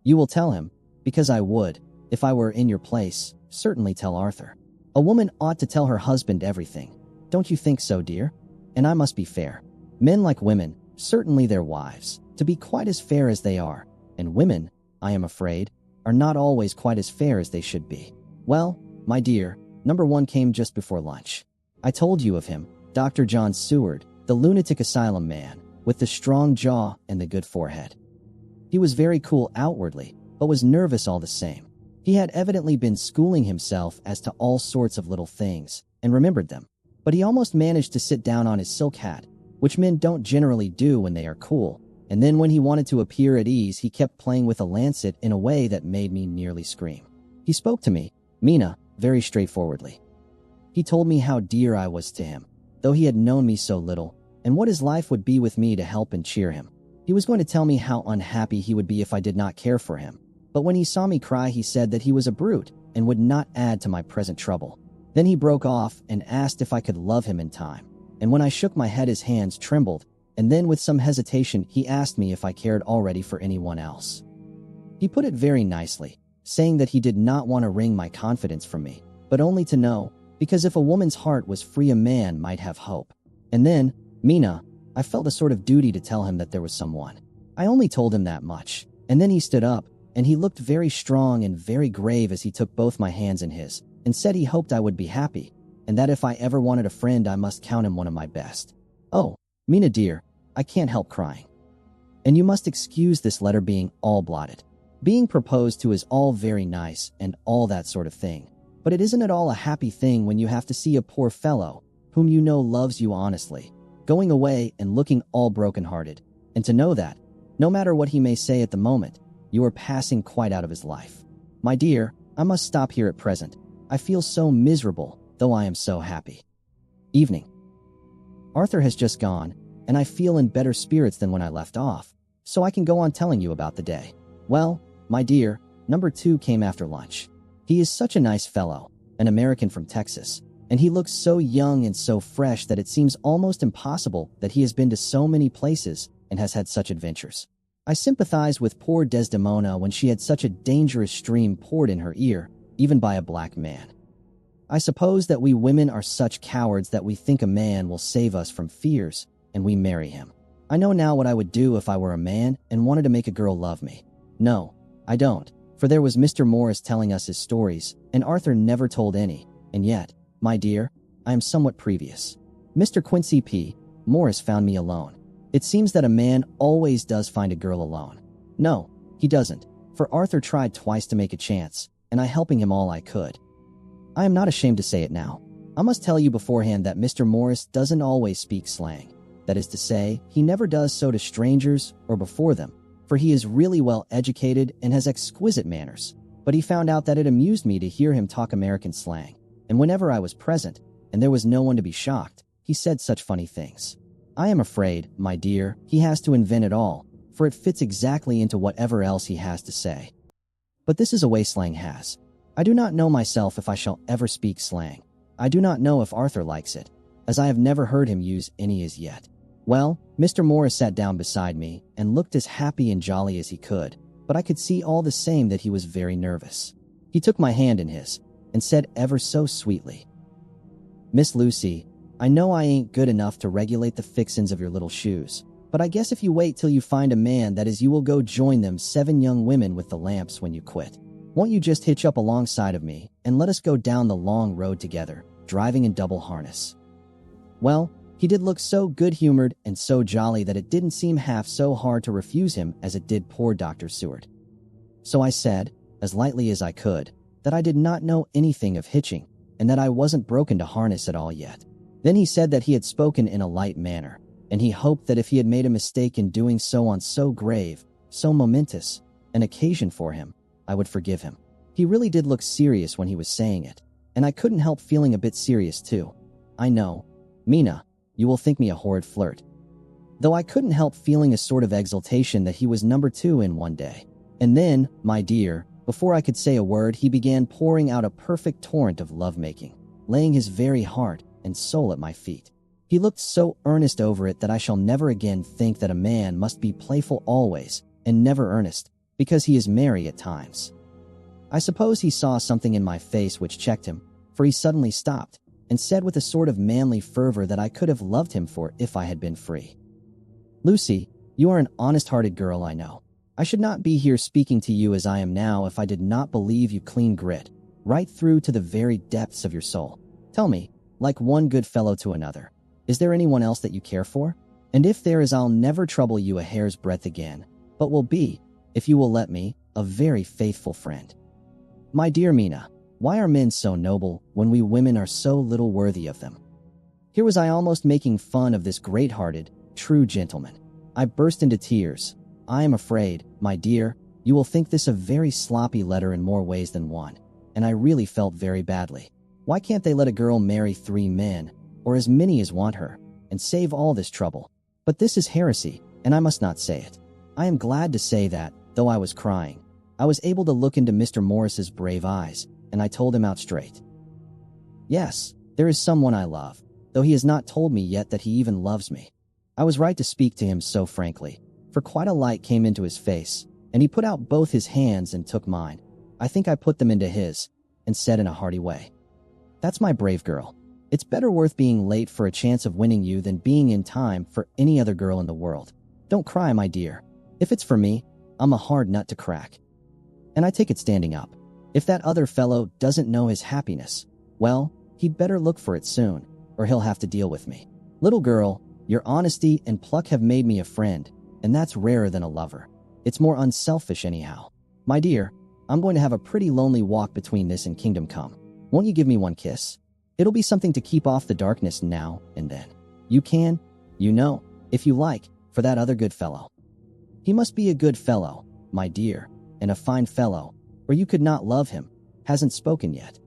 You will tell him, because I would, if I were in your place, certainly tell Arthur. A woman ought to tell her husband everything. Don't you think so, dear? And I must be fair. Men like women, certainly their wives, to be quite as fair as they are, and women, I am afraid, are not always quite as fair as they should be. Well, my dear, number 1 came just before lunch. I told you of him, Dr. John Seward, the lunatic asylum man, with the strong jaw and the good forehead. He was very cool outwardly, but was nervous all the same. He had evidently been schooling himself as to all sorts of little things, and remembered them. But he almost managed to sit down on his silk hat, which men don't generally do when they are cool, and then when he wanted to appear at ease he kept playing with a lancet in a way that made me nearly scream. He spoke to me, Mina, very straightforwardly. He told me how dear I was to him, though he had known me so little, and what his life would be with me to help and cheer him. He was going to tell me how unhappy he would be if I did not care for him, but when he saw me cry he said that he was a brute and would not add to my present trouble. Then he broke off and asked if I could love him in time, and when I shook my head his hands trembled, and then with some hesitation he asked me if I cared already for anyone else. He put it very nicely, saying that he did not want to wring my confidence from me, but only to know, because if a woman's heart was free a man might have hope. And then, Mina, I felt a sort of duty to tell him that there was someone. I only told him that much, and then he stood up, and he looked very strong and very grave as he took both my hands in his, and said he hoped I would be happy, and that if I ever wanted a friend I must count him one of my best. Oh, Mina dear, I can't help crying. And you must excuse this letter being all blotted. Being proposed to is all very nice and all that sort of thing, but it isn't at all a happy thing when you have to see a poor fellow, whom you know loves you honestly, going away and looking all broken-hearted, and to know that, no matter what he may say at the moment, you are passing quite out of his life. My dear, I must stop here at present. I feel so miserable, though I am so happy. Evening. Arthur has just gone, and I feel in better spirits than when I left off, so I can go on telling you about the day. Well, my dear, number 2 came after lunch. He is such a nice fellow, an American from Texas, and he looks so young and so fresh that it seems almost impossible that he has been to so many places and has had such adventures. I sympathize with poor Desdemona when she had such a dangerous stream poured in her ear, even by a black man. I suppose that we women are such cowards that we think a man will save us from fears, and we marry him. I know now what I would do if I were a man and wanted to make a girl love me. No, I don't, for there was Mr. Morris telling us his stories, and Arthur never told any, and yet, my dear, I am somewhat previous. Mr. Quincy P. Morris found me alone. It seems that a man always does find a girl alone. No, he doesn't, for Arthur tried twice to make a chance, and I helping him all I could. I am not ashamed to say it now. I must tell you beforehand that Mr. Morris doesn't always speak slang. That is to say, he never does so to strangers or before them, for he is really well educated and has exquisite manners. But he found out that it amused me to hear him talk American slang, and whenever I was present, and there was no one to be shocked, he said such funny things. I am afraid, my dear, he has to invent it all, for it fits exactly into whatever else he has to say. But this is a way slang has. I do not know myself if I shall ever speak slang. I do not know if Arthur likes it, as I have never heard him use any as yet. Well, Mr. Morris sat down beside me and looked as happy and jolly as he could, but I could see all the same that he was very nervous. He took my hand in his and said ever so sweetly, "Miss Lucy, I know I ain't good enough to regulate the fixins of your little shoes, but I guess if you wait till you find a man that is you will go join them 7 young women with the lamps when you quit. Won't you just hitch up alongside of me and let us go down the long road together, driving in double harness?" Well, he did look so good-humored and so jolly that it didn't seem half so hard to refuse him as it did poor Dr. Seward. So I said, as lightly as I could, that I did not know anything of hitching and that I wasn't broken to harness at all yet. Then he said that he had spoken in a light manner, and he hoped that if he had made a mistake in doing so on so grave, so momentous an occasion for him, I would forgive him. He really did look serious when he was saying it, and I couldn't help feeling a bit serious too. I know, Mina, you will think me a horrid flirt. Though I couldn't help feeling a sort of exultation that he was number 2 in one day. And then, my dear, before I could say a word, he began pouring out a perfect torrent of lovemaking, laying his very heart and soul at my feet. He looked so earnest over it that I shall never again think that a man must be playful always and never earnest, because he is merry at times. I suppose he saw something in my face which checked him, for he suddenly stopped and said with a sort of manly fervor that I could have loved him for if I had been free, "Lucy, you are an honest-hearted girl, I know. I should not be here speaking to you as I am now if I did not believe you clean grit, right through to the very depths of your soul. Tell me, like one good fellow to another, is there anyone else that you care for? And if there is, I'll never trouble you a hair's breadth again, but will be, if you will let me, a very faithful friend." My dear Mina, why are men so noble when we women are so little worthy of them? Here was I almost making fun of this great-hearted, true gentleman. I burst into tears. I am afraid, my dear, you will think this a very sloppy letter in more ways than one, and I really felt very badly. Why can't they let a girl marry 3 men, or as many as want her, and save all this trouble? But this is heresy, and I must not say it. I am glad to say that, though I was crying, I was able to look into Mr. Morris's brave eyes, and I told him out straight. Yes, there is someone I love, though he has not told me yet that he even loves me. I was right to speak to him so frankly, for quite a light came into his face, and he put out both his hands and took mine. I think I put them into his, and said in a hearty way, "That's my brave girl. It's better worth being late for a chance of winning you than being in time for any other girl in the world. Don't cry, my dear. If it's for me, I'm a hard nut to crack. And I take it standing up. If that other fellow doesn't know his happiness, well, he'd better look for it soon, or he'll have to deal with me. Little girl, your honesty and pluck have made me a friend, and that's rarer than a lover. It's more unselfish anyhow. My dear, I'm going to have a pretty lonely walk between this and Kingdom Come. Won't you give me one kiss? It'll be something to keep off the darkness now and then. You can, you know, if you like, for that other good fellow. He must be a good fellow, my dear, and a fine fellow, or you could not love him. Hasn't spoken yet."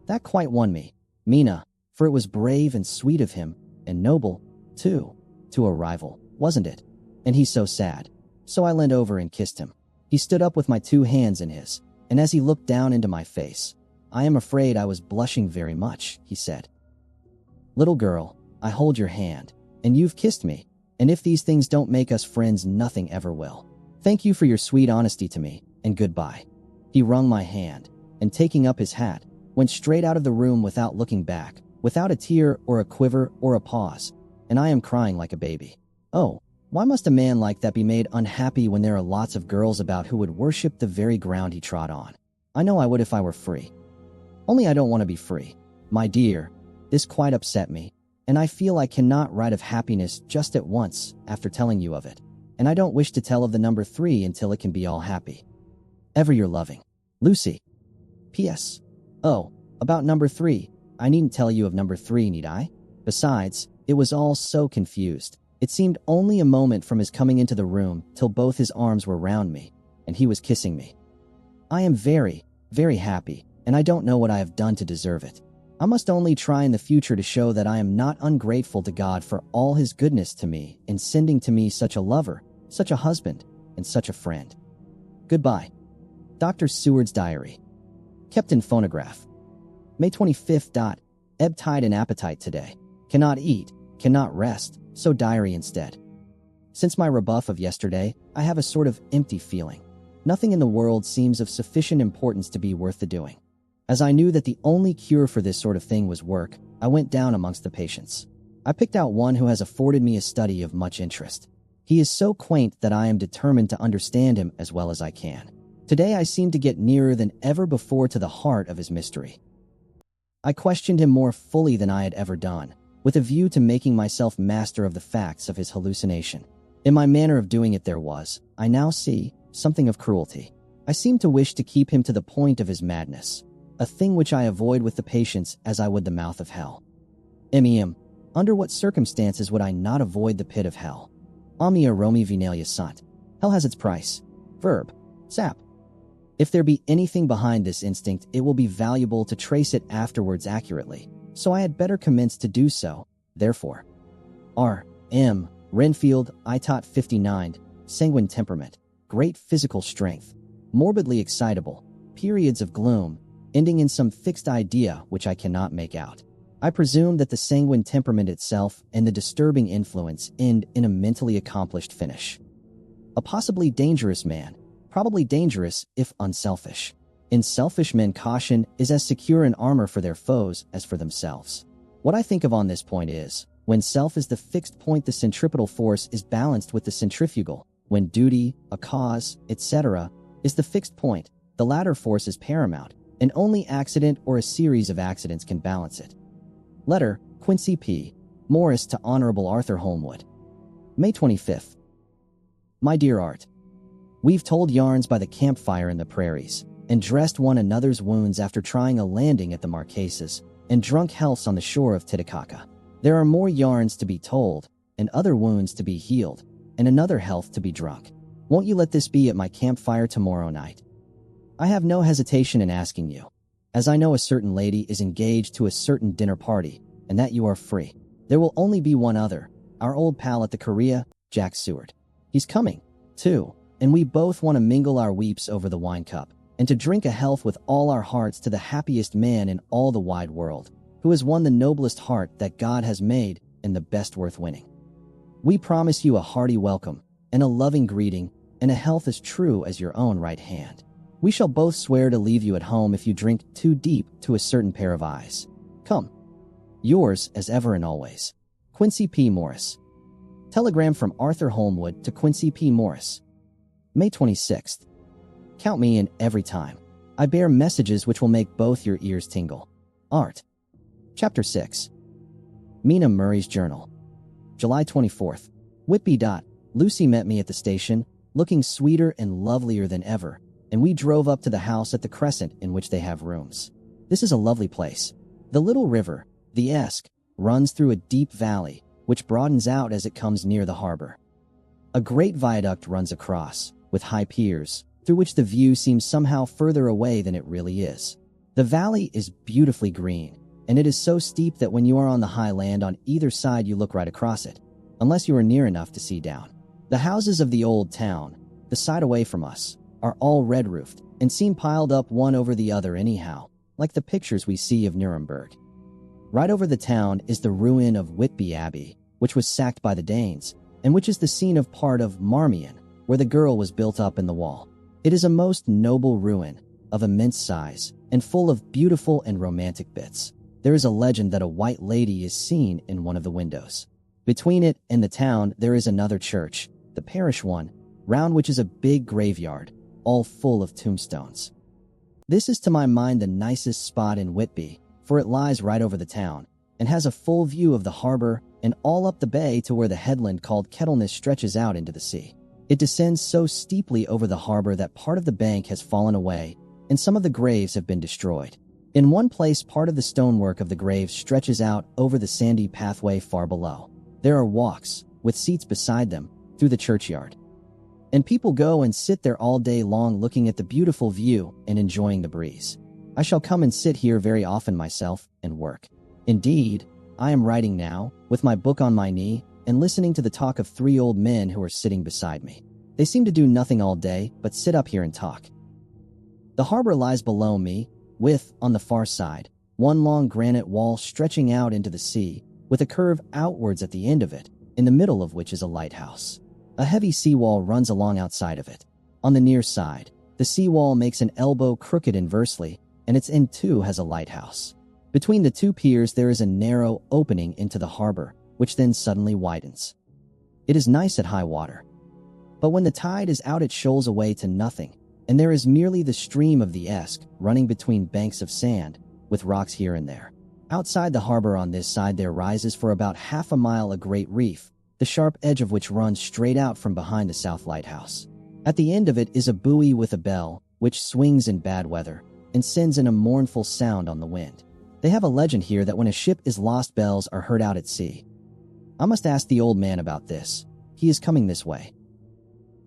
That quite won me, Mina, for it was brave and sweet of him, and noble, too, to a rival, wasn't it? And he's so sad. So I leaned over and kissed him. He stood up with my 2 hands in his, and as he looked down into my face, "I am afraid I was blushing very much," he said. "Little girl, I hold your hand, and you've kissed me, and if these things don't make us friends, nothing ever will. Thank you for your sweet honesty to me, and goodbye." He wrung my hand, and taking up his hat, went straight out of the room without looking back, without a tear or a quiver or a pause, and I am crying like a baby. Oh, why must a man like that be made unhappy when there are lots of girls about who would worship the very ground he trod on? I know I would if I were free. Only I don't want to be free. My dear, this quite upset me, and I feel I cannot write of happiness just at once after telling you of it, and I don't wish to tell of the number 3 until it can be all happy. Ever your loving, Lucy. P.S. Oh, about number 3, I needn't tell you of number 3, need I? Besides, it was all so confused. It seemed only a moment from his coming into the room till both his arms were round me, and he was kissing me. I am very, very happy, and I don't know what I have done to deserve it. I must only try in the future to show that I am not ungrateful to God for all his goodness to me in sending to me such a lover, such a husband, and such a friend. Goodbye. Dr. Seward's diary. Kept in phonograph. May 25th. Ebb tide and appetite today. Cannot eat, cannot rest, so diary instead. Since my rebuff of yesterday, I have a sort of empty feeling. Nothing in the world seems of sufficient importance to be worth the doing. As I knew that the only cure for this sort of thing was work, I went down amongst the patients. I picked out one who has afforded me a study of much interest. He is so quaint that I am determined to understand him as well as I can. Today I seem to get nearer than ever before to the heart of his mystery. I questioned him more fully than I had ever done, with a view to making myself master of the facts of his hallucination. In my manner of doing it there was, I now see, something of cruelty. I seemed to wish to keep him to the point of his madness, a thing which I avoid with the patients as I would the mouth of hell. Under what circumstances would I not avoid the pit of hell? Omnia Romi Venalia sunt. Hell has its price. Verb. Sap. If there be anything behind this instinct, it will be valuable to trace it afterwards accurately, so I had better commence to do so, therefore. R. M. Renfield, Itot 59, sanguine temperament, great physical strength, morbidly excitable, periods of gloom, ending in some fixed idea which I cannot make out. I presume that the sanguine temperament itself and the disturbing influence end in a mentally accomplished finish. A possibly dangerous man, probably dangerous if unselfish. In selfish men caution is as secure an armor for their foes as for themselves. What I think of on this point is, when self is the fixed point, the centripetal force is balanced with the centrifugal. When duty, a cause, etc., is the fixed point, the latter force is paramount, and only accident or a series of accidents can balance it. Letter, Quincy P. Morris to Honorable Arthur Holmwood. May 25th. My dear Art, we've told yarns by the campfire in the prairies, and dressed one another's wounds after trying a landing at the Marquesas, and drunk healths on the shore of Titicaca. There are more yarns to be told, and other wounds to be healed, and another health to be drunk. Won't you let this be at my campfire tomorrow night? I have no hesitation in asking you, as I know a certain lady is engaged to a certain dinner party, and that you are free. There will only be one other, our old pal at the Korea, Jack Seward. He's coming, too, and we both want to mingle our weeps over the wine cup, and to drink a health with all our hearts to the happiest man in all the wide world, who has won the noblest heart that God has made and the best worth winning. We promise you a hearty welcome, and a loving greeting, and a health as true as your own right hand. We shall both swear to leave you at home if you drink too deep to a certain pair of eyes. Come. Yours, as ever and always, Quincy P. Morris. Telegram from Arthur Holmwood to Quincy P. Morris. May 26th. Count me in every time. I bear messages which will make both your ears tingle. Art. Chapter 6. Mina Murray's Journal. July 24th. Whitby. Lucy met me at the station, looking sweeter and lovelier than ever, and we drove up to the house at the Crescent in which they have rooms. This is a lovely place. The little river, the Esk, runs through a deep valley, which broadens out as it comes near the harbor. A great viaduct runs across, with high piers, through which the view seems somehow further away than it really is. The valley is beautifully green, and it is so steep that when you are on the high land on either side you look right across it, unless you are near enough to see down. The houses of the old town, the side away from us, are all red-roofed, and seem piled up one over the other anyhow, like the pictures we see of Nuremberg. Right over the town is the ruin of Whitby Abbey, which was sacked by the Danes, and which is the scene of part of Marmion, where the girl was built up in the wall. It is a most noble ruin, of immense size, and full of beautiful and romantic bits. There is a legend that a white lady is seen in one of the windows. Between it and the town there is another church, the parish one, round which is a big graveyard, all full of tombstones. This is to my mind the nicest spot in Whitby, for it lies right over the town, and has a full view of the harbor and all up the bay to where the headland called Kettleness stretches out into the sea. It descends so steeply over the harbor that part of the bank has fallen away, and some of the graves have been destroyed. In one place, part of the stonework of the graves stretches out over the sandy pathway far below. There are walks, with seats beside them, through the churchyard. And people go and sit there all day long looking at the beautiful view and enjoying the breeze. I shall come and sit here very often myself and work. Indeed, I am writing now, with my book on my knee, and listening to the talk of 3 old men who are sitting beside me. They seem to do nothing all day but sit up here and talk. The harbor lies below me, with, on the far side, one long granite wall stretching out into the sea, with a curve outwards at the end of it, in the middle of which is a lighthouse. A heavy seawall runs along outside of it. On the near side, the seawall makes an elbow crooked inversely, and its end too has a lighthouse. Between the 2 piers there is a narrow opening into the harbor, which then suddenly widens. It is nice at high water. But when the tide is out it shoals away to nothing, and there is merely the stream of the Esk running between banks of sand, with rocks here and there. Outside the harbor on this side there rises for about half a mile a great reef, the sharp edge of which runs straight out from behind the south lighthouse. At the end of it is a buoy with a bell, which swings in bad weather, and sends in a mournful sound on the wind. They have a legend here that when a ship is lost bells are heard out at sea. I must ask the old man about this. He is coming this way.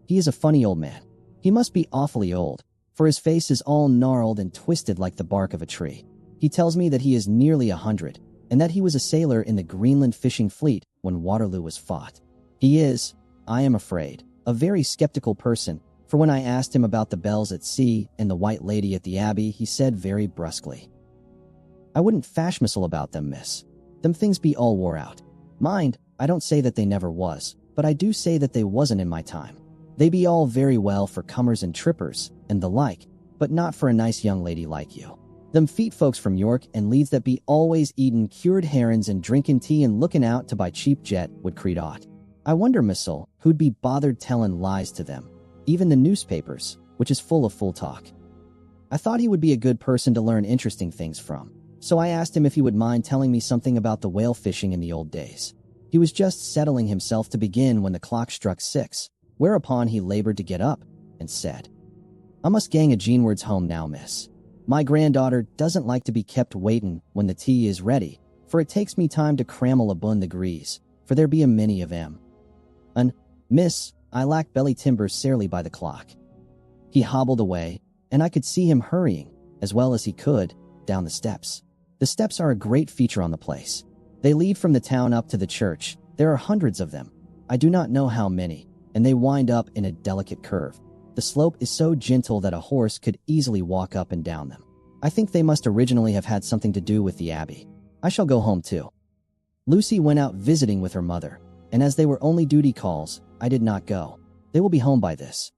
He is a funny old man. He must be awfully old, for his face is all gnarled and twisted like the bark of a tree. He tells me that he is nearly 100, and that he was a sailor in the Greenland fishing fleet when Waterloo was fought. He is, I am afraid, a very skeptical person, for when I asked him about the bells at sea and the White Lady at the Abbey, he said very brusquely, "I wouldn't fashmissel about them, miss. Them things be all wore out. Mind, I don't say that they never was, but I do say that they wasn't in my time. They be all very well for cummers and trippers, and the like, but not for a nice young lady like you. Them feet folks from York and Leeds that be always eatin' cured herrins and drinkin' tea and lookin' out to buy cheap jet would creed aught. I wonder, missel, who'd be bothered tellin' lies to them. Even the newspapers, which is full of full talk." I thought he would be a good person to learn interesting things from, so I asked him if he would mind telling me something about the whale fishing in the old days. He was just settling himself to begin when the clock struck 6, whereupon he labored to get up and said, "I must gang a Jeanwards home now, miss. My granddaughter doesn't like to be kept waitin' when the tea is ready, for it takes me time to crammel abun the grease, for there be a many of 'em. And, miss, I lack belly timber sarely by the clock." He hobbled away, and I could see him hurrying, as well as he could, down the steps. The steps are a great feature on the place. They lead from the town up to the church. There are hundreds of them. I do not know how many, and they wind up in a delicate curve. The slope is so gentle that a horse could easily walk up and down them. I think they must originally have had something to do with the abbey. I shall go home too. Lucy went out visiting with her mother, and as they were only duty calls, I did not go. They will be home by this.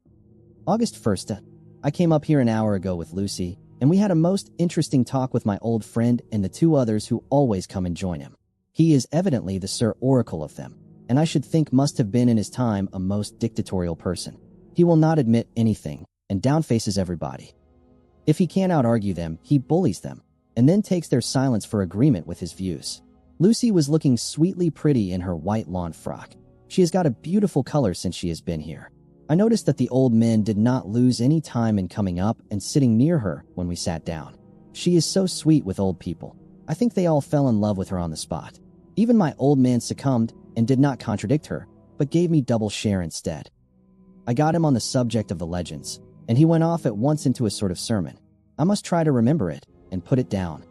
August 1st. I came up here an hour ago with Lucy, and we had a most interesting talk with my old friend and the 2 others who always come and join him. He is evidently the Sir Oracle of them, and I should think must have been in his time a most dictatorial person. He will not admit anything, and downfaces everybody. If he can't out-argue them, he bullies them, and then takes their silence for agreement with his views. Lucy was looking sweetly pretty in her white lawn frock. She has got a beautiful color since she has been here. I noticed that the old men did not lose any time in coming up and sitting near her when we sat down. She is so sweet with old people. I think they all fell in love with her on the spot. Even my old man succumbed and did not contradict her, but gave me double share instead. I got him on the subject of the legends, and he went off at once into a sort of sermon. I must try to remember it and put it down.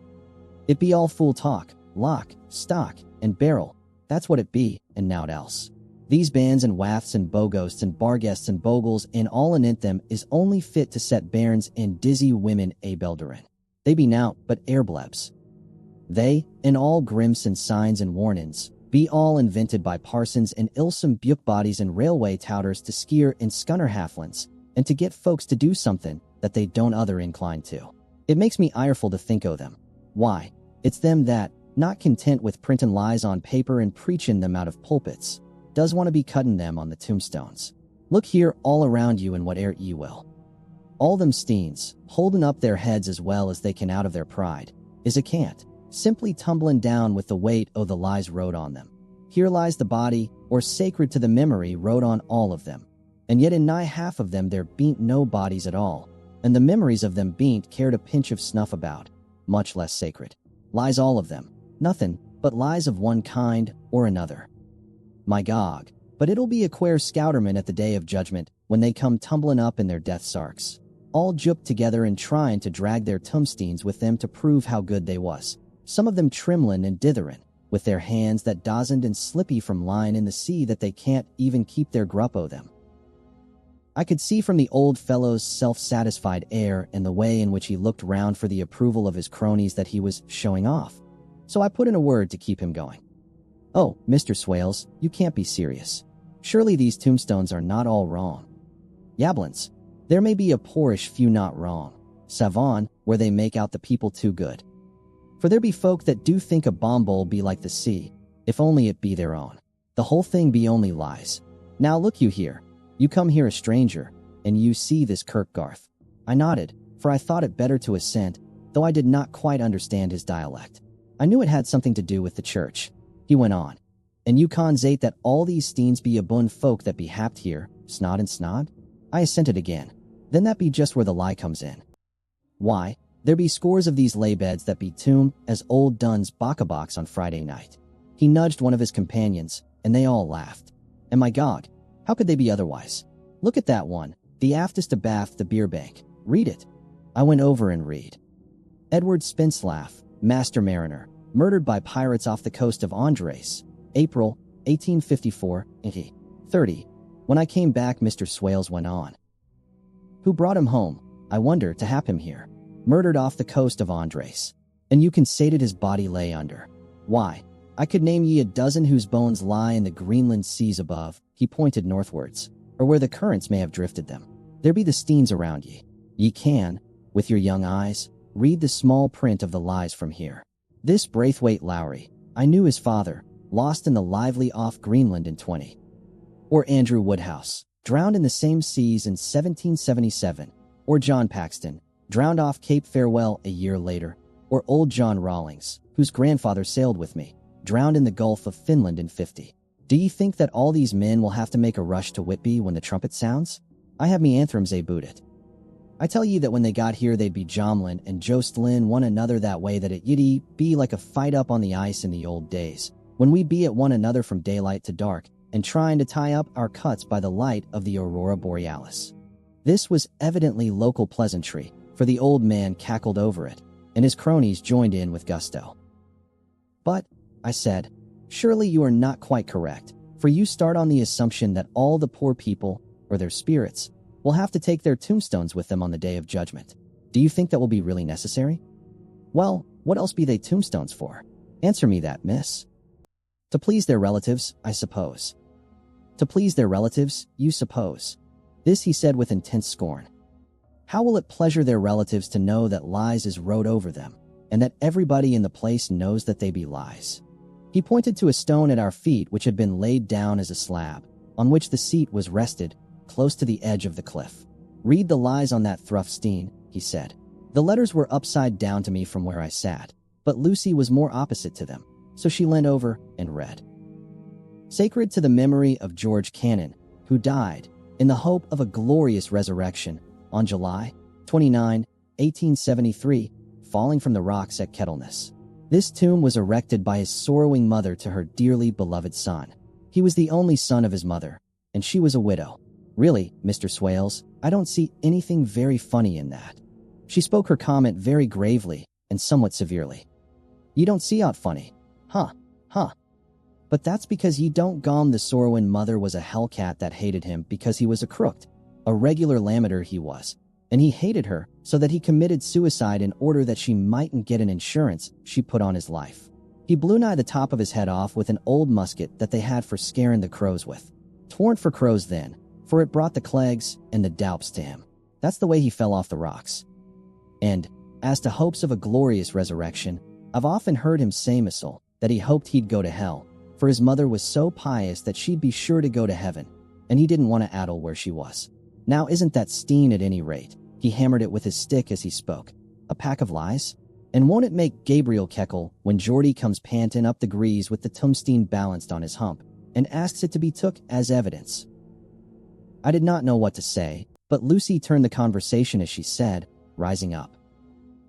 It be all fool talk, lock, stock, and barrel. That's what it be, and nowt else. These bands and wafts and bogosts and barguests and bogles and all anent them is only fit to set bairns and dizzy women a belderin. They be nowt but airblebs. They, and all grimps and signs and warnin's, be all invented by parsons and ilsome buke bodies and railway touters to skeer and scunner halflins, and to get folks to do something that they don't other incline to. It makes me ireful to think o' them. Why, it's them that, not content with printin' lies on paper and preachin' them out of pulpits, does want to be cuttin' them on the tombstones. Look here all around you and whate'er ye will. All them steens, holdin' up their heads as well as they can out of their pride, is a cant, simply tumblin' down with the weight o' the lies wrote on them. Here lies the body, or sacred to the memory wrote on all of them. And yet in nigh half of them there bean't no bodies at all, and the memories of them bean't cared a pinch of snuff about, much less sacred. Lies all of them, nothin' but lies of one kind or another. My gog, but it'll be a quare scouterman at the day of judgment when they come tumblin' up in their death sarks. all juped together and trying to drag their tombstones with them to prove how good they was. Some of them tremblin' and ditherin', with their hands that dozened and slippy from lying in the sea that they can't even keep their grup o' them. I could see from the old fellow's self-satisfied air and the way in which he looked round for the approval of his cronies that he was showing off. So I put in a word to keep him going. "Oh, Mr. Swales, you can't be serious. Surely these tombstones are not all wrong." "Yablins, there may be a poorish few not wrong, savon, where they make out the people too good. For there be folk that do think a bombole be like the sea, if only it be their own. The whole thing be only lies. Now look you here. You come here a stranger, and you see this Kirkgarth." I nodded, for I thought it better to assent, though I did not quite understand his dialect. I knew it had something to do with the church. He went on, "And you consate that all these steens be abun folk that be happed here, snod and snod?" I assented again. "Then that be just where the lie comes in. Why, there be scores of these lay beds that be tombed as old Dunn's baccabox on Friday night." He nudged one of his companions, and they all laughed. And my God, how could they be otherwise? "Look at that one, the aftest abaft the beer bank. Read it." I went over and read. "Edward Spinslaff, Master Mariner, murdered by pirates off the coast of Andres, April, 1854, 30. When I came back," Mr. Swales went on. "Who brought him home, I wonder, to hap him here? Murdered off the coast of Andres. And you consated his body lay under. Why, I could name ye a dozen whose bones lie in the Greenland seas above." He pointed northwards, "or where the currents may have drifted them. There be the steens around ye. Ye can, with your young eyes, read the small print of the lies from here. This Braithwaite Lowry, I knew his father, lost in the lively off Greenland in 20. Or Andrew Woodhouse, drowned in the same seas in 1777. Or John Paxton, drowned off Cape Farewell a year later. Or old John Rawlings, whose grandfather sailed with me, drowned in the Gulf of Finland in 50. Do ye think that all these men will have to make a rush to Whitby when the trumpet sounds? I have me anthrems aboot it. I tell ye that when they got here they'd be jomlin and jostlin one another that way that it yiddy be like a fight up on the ice in the old days, when we be at one another from daylight to dark, and trying to tie up our cuts by the light of the aurora borealis." This was evidently local pleasantry, for the old man cackled over it, and his cronies joined in with gusto. "But," I said, "surely you are not quite correct, for you start on the assumption that all the poor people, or their spirits, will have to take their tombstones with them on the day of judgment. Do you think that will be really necessary?" "Well, what else be they tombstones for? Answer me that, miss." "To please their relatives, I suppose." "To please their relatives, you suppose?" This he said with intense scorn. "How will it pleasure their relatives to know that lies is wrote over them, and that everybody in the place knows that they be lies?" He pointed to a stone at our feet which had been laid down as a slab, on which the seat was rested, close to the edge of the cliff. "Read the lies on that thruff-steen," he said. The letters were upside down to me from where I sat, but Lucy was more opposite to them, so she leaned over and read. "Sacred to the memory of George Cannon, who died, in the hope of a glorious resurrection, on July 29, 1873, falling from the rocks at Kettleness. This tomb was erected by his sorrowing mother to her dearly beloved son. He was the only son of his mother, and she was a widow. Really, Mr. Swales, I don't see anything very funny in that." She spoke her comment very gravely and somewhat severely. "You don't see aught funny? Huh. But that's because ye don't gom the sorrowing mother was a hellcat that hated him because he was a crooked, a regular lammeter he was, and he hated her so that he committed suicide in order that she mightn't get an insurance she put on his life. He blew nigh the top of his head off with an old musket that they had for scaring the crows with. 'Twarn't for crows then, for it brought the clegs and the doups to him. That's the way he fell off the rocks. And, as to hopes of a glorious resurrection, I've often heard him say, Missile, that he hoped he'd go to hell, for his mother was so pious that she'd be sure to go to heaven, and he didn't want to addle where she was. Now isn't that steen at any rate?" He hammered it with his stick as he spoke. "A pack of lies? And won't it make Gabriel keckle when Geordie comes panting up the grease with the tombstone balanced on his hump, and asks it to be took as evidence?" I did not know what to say, but Lucy turned the conversation as she said, rising up.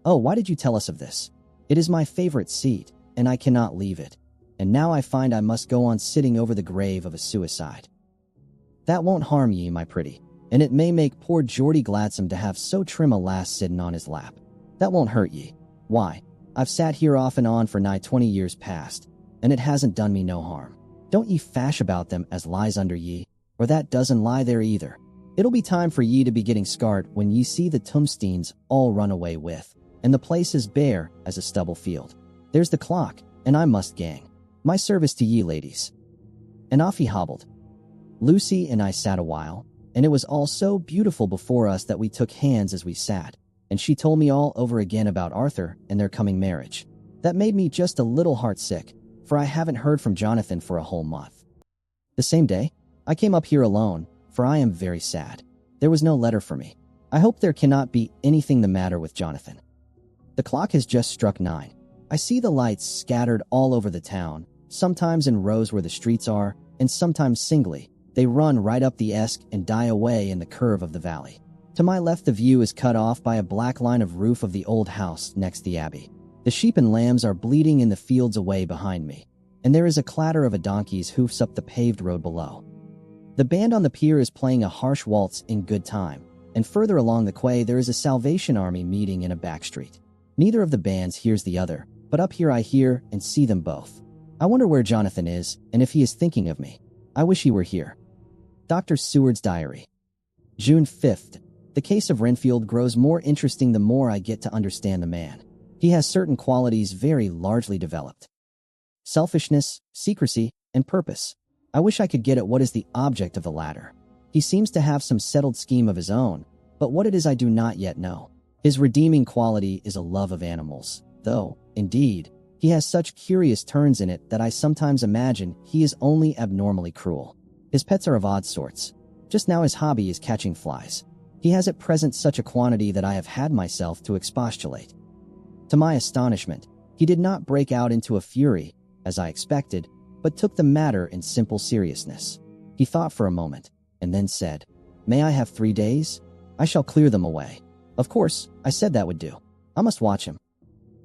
"Oh, why did you tell us of this? It is my favorite seat, and I cannot leave it. And now I find I must go on sitting over the grave of a suicide." "That won't harm ye, my pretty, and it may make poor Geordie gladsome to have so trim a lass sitting on his lap. That won't hurt ye. Why, I've sat here off and on for nigh 20 years past, and it hasn't done me no harm. Don't ye fash about them as lies under ye, or that doesn't lie there either. It'll be time for ye to be getting scarred when ye see the tombsteins all run away with, and the place is bare as a stubble field. There's the clock, and I must gang. My service to ye, ladies." And off he hobbled. Lucy and I sat a while, and it was all so beautiful before us that we took hands as we sat, and she told me all over again about Arthur and their coming marriage. That made me just a little heartsick, for I haven't heard from Jonathan for a whole month. The same day, I came up here alone, for I am very sad. There was no letter for me. I hope there cannot be anything the matter with Jonathan. The clock has just struck 9. I see the lights scattered all over the town, sometimes in rows where the streets are, and sometimes singly. They run right up the Esk and die away in the curve of the valley. To my left the view is cut off by a black line of roof of the old house next the abbey. The sheep and lambs are bleating in the fields away behind me, and there is a clatter of a donkey's hoofs up the paved road below. The band on the pier is playing a harsh waltz in good time, and further along the quay there is a Salvation Army meeting in a back street. Neither of the bands hears the other, but up here I hear and see them both. I wonder where Jonathan is, and if he is thinking of me. I wish he were here. Dr. Seward's Diary. June 5th. The case of Renfield grows more interesting the more I get to understand the man. He has certain qualities very largely developed. Selfishness, secrecy, and purpose. I wish I could get at what is the object of the latter. He seems to have some settled scheme of his own, but what it is I do not yet know. His redeeming quality is a love of animals, though, indeed, he has such curious turns in it that I sometimes imagine he is only abnormally cruel. His pets are of odd sorts. Just now his hobby is catching flies. He has at present such a quantity that I have had myself to expostulate. To my astonishment, he did not break out into a fury, as I expected, but took the matter in simple seriousness. He thought for a moment, and then said, "May I have 3 days? I shall clear them away." Of course, I said that would do. I must watch him.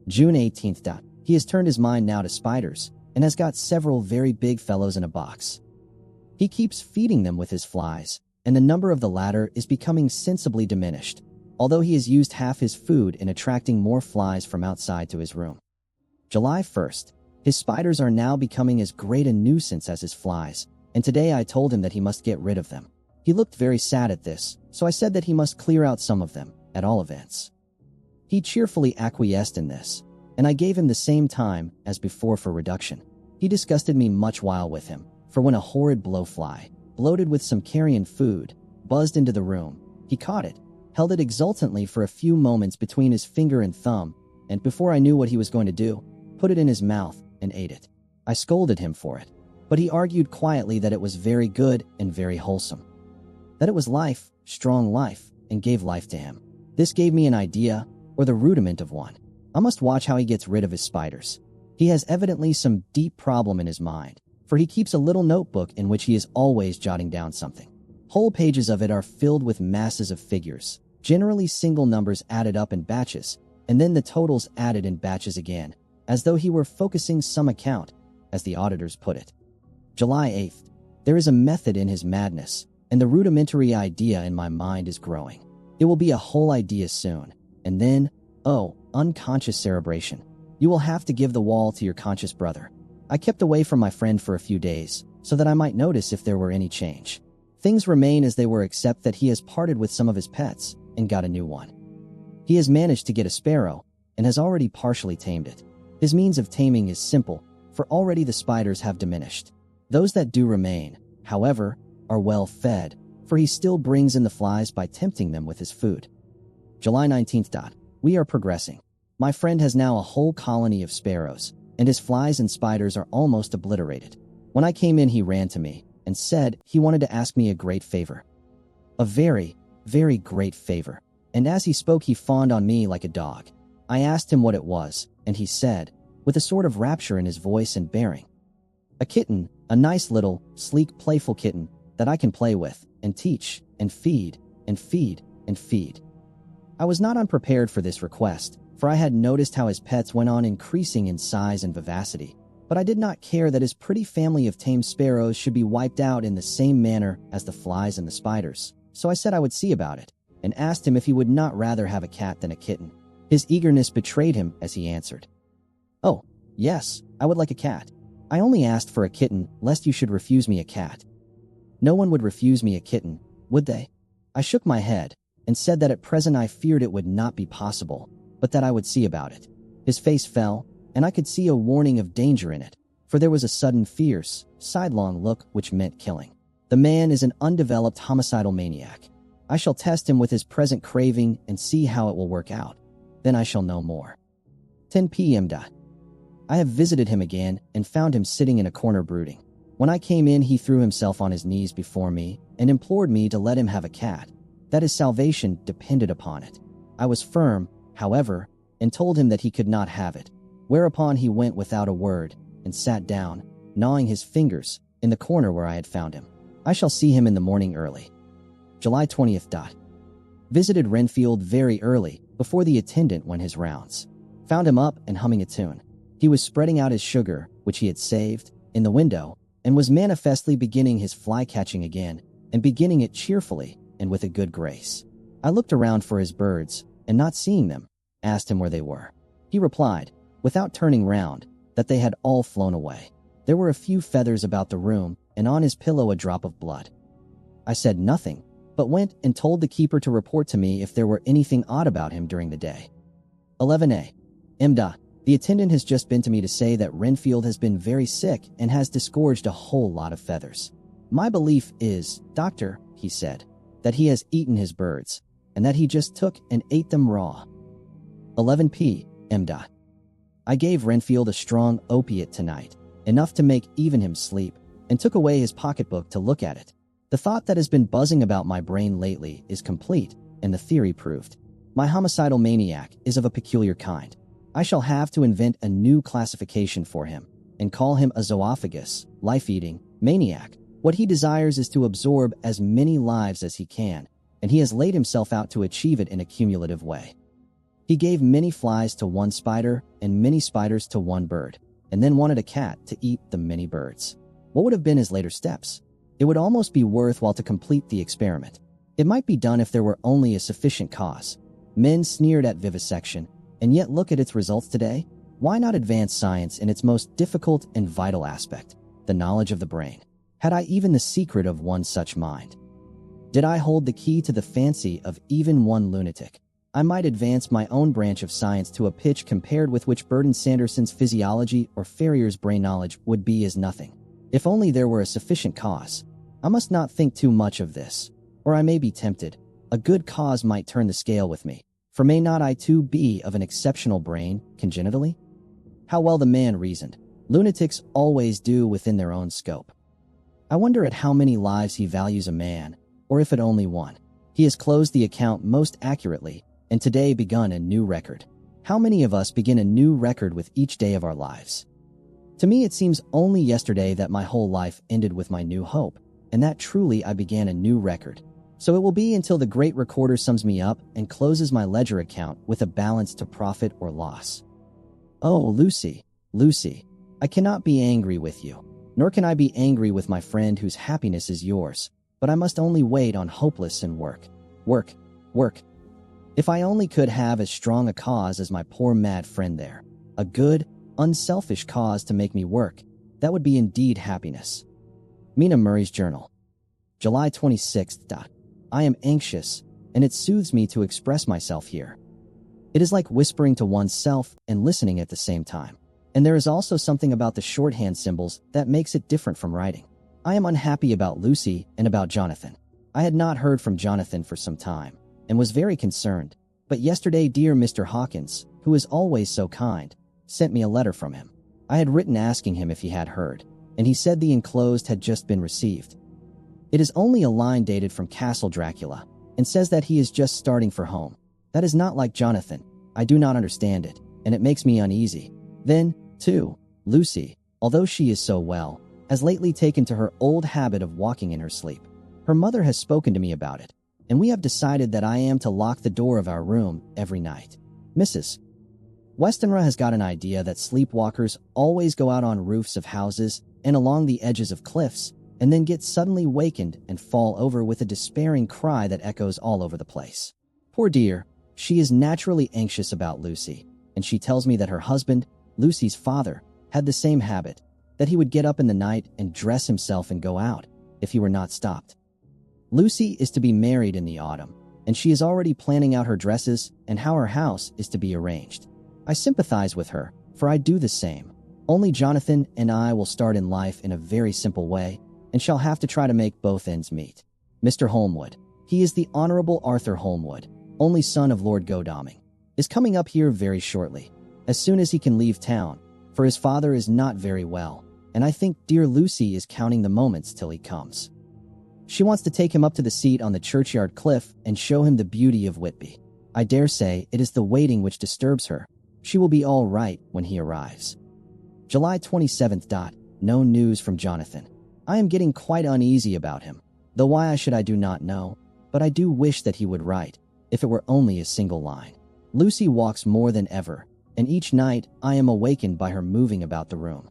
June 18th. He has turned his mind now to spiders, and has got several very big fellows in a box. He keeps feeding them with his flies, and the number of the latter is becoming sensibly diminished, although he has used half his food in attracting more flies from outside to his room. July 1st. His spiders are now becoming as great a nuisance as his flies, and today I told him that he must get rid of them. He looked very sad at this, so I said that he must clear out some of them, at all events. He cheerfully acquiesced in this, and I gave him the same time as before for reduction. He disgusted me much while with him, for when a horrid blowfly, bloated with some carrion food, buzzed into the room, he caught it, held it exultantly for a few moments between his finger and thumb, and before I knew what he was going to do, put it in his mouth and ate it. I scolded him for it, but he argued quietly that it was very good and very wholesome. That it was life, strong life, and gave life to him. This gave me an idea, or the rudiment of one. I must watch how he gets rid of his spiders. He has evidently some deep problem in his mind, for he keeps a little notebook in which he is always jotting down something. Whole pages of it are filled with masses of figures, generally single numbers added up in batches, and then the totals added in batches again, as though he were focusing some account, as the auditors put it. July 8th. There is a method in his madness, and the rudimentary idea in my mind is growing. It will be a whole idea soon, and then, oh, unconscious cerebration. You will have to give the wall to your conscious brother. I kept away from my friend for a few days, so that I might notice if there were any change. Things remain as they were except that he has parted with some of his pets, and got a new one. He has managed to get a sparrow, and has already partially tamed it. His means of taming is simple, for already the spiders have diminished. Those that do remain, however, are well fed, for he still brings in the flies by tempting them with his food. July 19th. We are progressing. My friend has now a whole colony of sparrows, and his flies and spiders are almost obliterated. When I came in he ran to me, and said he wanted to ask me a great favor. A very, very great favor, and as he spoke he fawned on me like a dog. I asked him what it was, and he said, with a sort of rapture in his voice and bearing, "A kitten, a nice little, sleek, playful kitten, that I can play with, and teach, and feed, and feed, and feed." I was not unprepared for this request, for I had noticed how his pets went on increasing in size and vivacity, but I did not care that his pretty family of tame sparrows should be wiped out in the same manner as the flies and the spiders. so I said I would see about it, and asked him if he would not rather have a cat than a kitten. His eagerness betrayed him as he answered, "Oh, yes, I would like a cat. I only asked for a kitten lest you should refuse me a cat." "No one would refuse me a kitten, would they?" I shook my head and said that at present I feared it would not be possible, but that I would see about it. His face fell, and I could see a warning of danger in it, for there was a sudden fierce, sidelong look which meant killing. The man is an undeveloped homicidal maniac. I shall test him with his present craving and see how it will work out. Then I shall know more. 10 p.m. I have visited him again and found him sitting in a corner brooding. When I came in, he threw himself on his knees before me and implored me to let him have a cat, that his salvation depended upon it. I was firm, however, and told him that he could not have it, whereupon he went without a word and sat down, gnawing his fingers, in the corner where I had found him. I shall see him in the morning early. July 20th. Visited Renfield very early, before the attendant went his rounds. Found him up and humming a tune. He was spreading out his sugar, which he had saved, in the window, and was manifestly beginning his fly-catching again, and beginning it cheerfully and with a good grace. I looked around for his birds, and not seeing them, asked him where they were. He replied, without turning round, that they had all flown away. There were a few feathers about the room, and on his pillow a drop of blood. I said nothing, but went and told the keeper to report to me if there were anything odd about him during the day. 11 a.m. The attendant has just been to me to say that Renfield has been very sick and has disgorged a whole lot of feathers. My belief is, doctor, he said, that he has eaten his birds, and that he just took and ate them raw. 11 p.m. I gave Renfield a strong opiate tonight, enough to make even him sleep, and took away his pocketbook to look at it. The thought that has been buzzing about my brain lately is complete, and the theory proved. My homicidal maniac is of a peculiar kind. I shall have to invent a new classification for him, and call him a zoophagous, life-eating, maniac. What he desires is to absorb as many lives as he can, and he has laid himself out to achieve it in a cumulative way. He gave many flies to one spider, and many spiders to one bird, and then wanted a cat to eat the many birds. What would have been his later steps? It would almost be worthwhile to complete the experiment. It might be done if there were only a sufficient cause. Men sneered at vivisection, and yet look at its results today. Why not advance science in its most difficult and vital aspect, the knowledge of the brain? Had I even the secret of one such mind? Did I hold the key to the fancy of even one lunatic? I might advance my own branch of science to a pitch compared with which Burton Sanderson's physiology or Ferrier's brain knowledge would be as nothing. If only there were a sufficient cause. I must not think too much of this, or I may be tempted. A good cause might turn the scale with me, for may not I too be of an exceptional brain, congenitally? How well the man reasoned. Lunatics always do within their own scope. I wonder at how many lives he values a man, or if at only one. He has closed the account most accurately, and today begun a new record. How many of us begin a new record with each day of our lives? To me it seems only yesterday that my whole life ended with my new hope, and that truly I began a new record. So it will be until the great recorder sums me up and closes my ledger account with a balance to profit or loss. Oh, Lucy, Lucy, I cannot be angry with you, nor can I be angry with my friend whose happiness is yours, but I must only wait on hopeless and work. If I only could have as strong a cause as my poor mad friend there, a good, unselfish cause to make me work, that would be indeed happiness. Mina Murray's Journal. July 26th. I am anxious, and it soothes me to express myself here. It is like whispering to oneself and listening at the same time. And there is also something about the shorthand symbols that makes it different from writing. I am unhappy about Lucy and about Jonathan. I had not heard from Jonathan for some time, and was very concerned. But yesterday dear Mr. Hawkins, who is always so kind, sent me a letter from him. I had written asking him if he had heard, and he said the enclosed had just been received. It is only a line dated from Castle Dracula, and says that he is just starting for home. That is not like Jonathan. I do not understand it, and it makes me uneasy. Then, too, Lucy, although she is so well, has lately taken to her old habit of walking in her sleep. Her mother has spoken to me about it, and we have decided that I am to lock the door of our room every night. Mrs. Westenra has got an idea that sleepwalkers always go out on roofs of houses and along the edges of cliffs, and then get suddenly wakened and fall over with a despairing cry that echoes all over the place. Poor dear, she is naturally anxious about Lucy, and she tells me that her husband, Lucy's father, had the same habit, that he would get up in the night and dress himself and go out, if he were not stopped. Lucy is to be married in the autumn, and she is already planning out her dresses and how her house is to be arranged. I sympathize with her, for I do the same. Only Jonathan and I will start in life in a very simple way, and shall have to try to make both ends meet. Mr. Holmwood, he is the Honorable Arthur Holmwood, only son of Lord Godalming, is coming up here very shortly, as soon as he can leave town, for his father is not very well, and I think dear Lucy is counting the moments till he comes. She wants to take him up to the seat on the churchyard cliff and show him the beauty of Whitby. I dare say it is the waiting which disturbs her. She will be all right when he arrives. July 27th. No news from Jonathan. I am getting quite uneasy about him, though why I should I do not know, but I do wish that he would write, if it were only a single line. Lucy walks more than ever, and each night I am awakened by her moving about the room.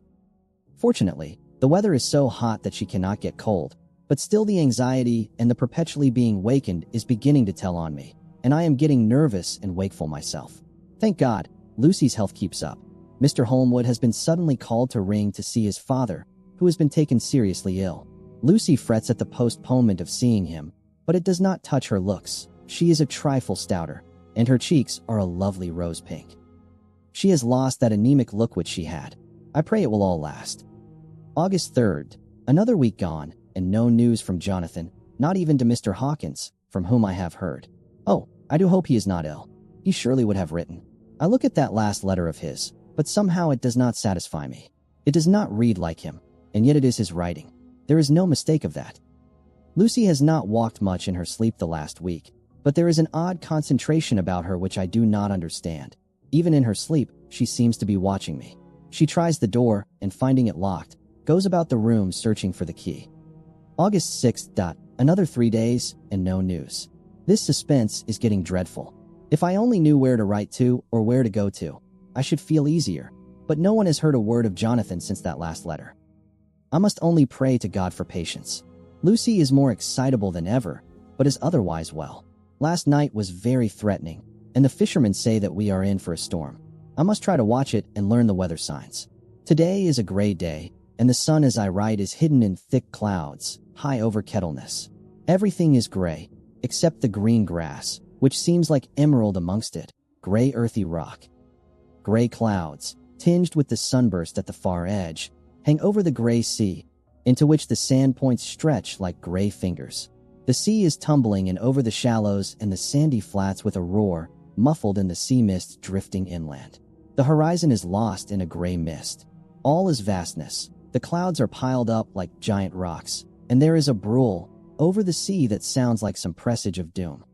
Fortunately, the weather is so hot that she cannot get cold, but still the anxiety and the perpetually being wakened is beginning to tell on me, and I am getting nervous and wakeful myself. Thank God, Lucy's health keeps up. Mr. Holmwood has been suddenly called to ring to see his father, who has been taken seriously ill. Lucy frets at the postponement of seeing him, but it does not touch her looks. She is a trifle stouter, and her cheeks are a lovely rose pink. She has lost that anemic look which she had. I pray it will all last. August 3rd. Another week gone, and no news from Jonathan, not even to Mr. Hawkins, from whom I have heard. Oh, I do hope he is not ill. He surely would have written. I look at that last letter of his, but somehow it does not satisfy me. It does not read like him, and yet it is his writing. There is no mistake of that. Lucy has not walked much in her sleep the last week, but there is an odd concentration about her which I do not understand. Even in her sleep, she seems to be watching me. She tries the door, and finding it locked, goes about the room searching for the key. August 6th. Another 3 days, and no news. This suspense is getting dreadful. If I only knew where to write to or where to go to, I should feel easier, but no one has heard a word of Jonathan since that last letter. I must only pray to God for patience. Lucy is more excitable than ever, but is otherwise well. Last night was very threatening, and the fishermen say that we are in for a storm. I must try to watch it and learn the weather signs. Today is a gray day, and the sun as I write is hidden in thick clouds, high over Kettleness. Everything is gray, except the green grass, which seems like emerald amongst it, gray earthy rock. Gray clouds, tinged with the sunburst at the far edge, hang over the gray sea, into which the sand points stretch like gray fingers. The sea is tumbling in over the shallows and the sandy flats with a roar, muffled in the sea mist drifting inland. The horizon is lost in a gray mist. All is vastness. The clouds are piled up like giant rocks, and there is a brool over the sea that sounds like some presage of doom.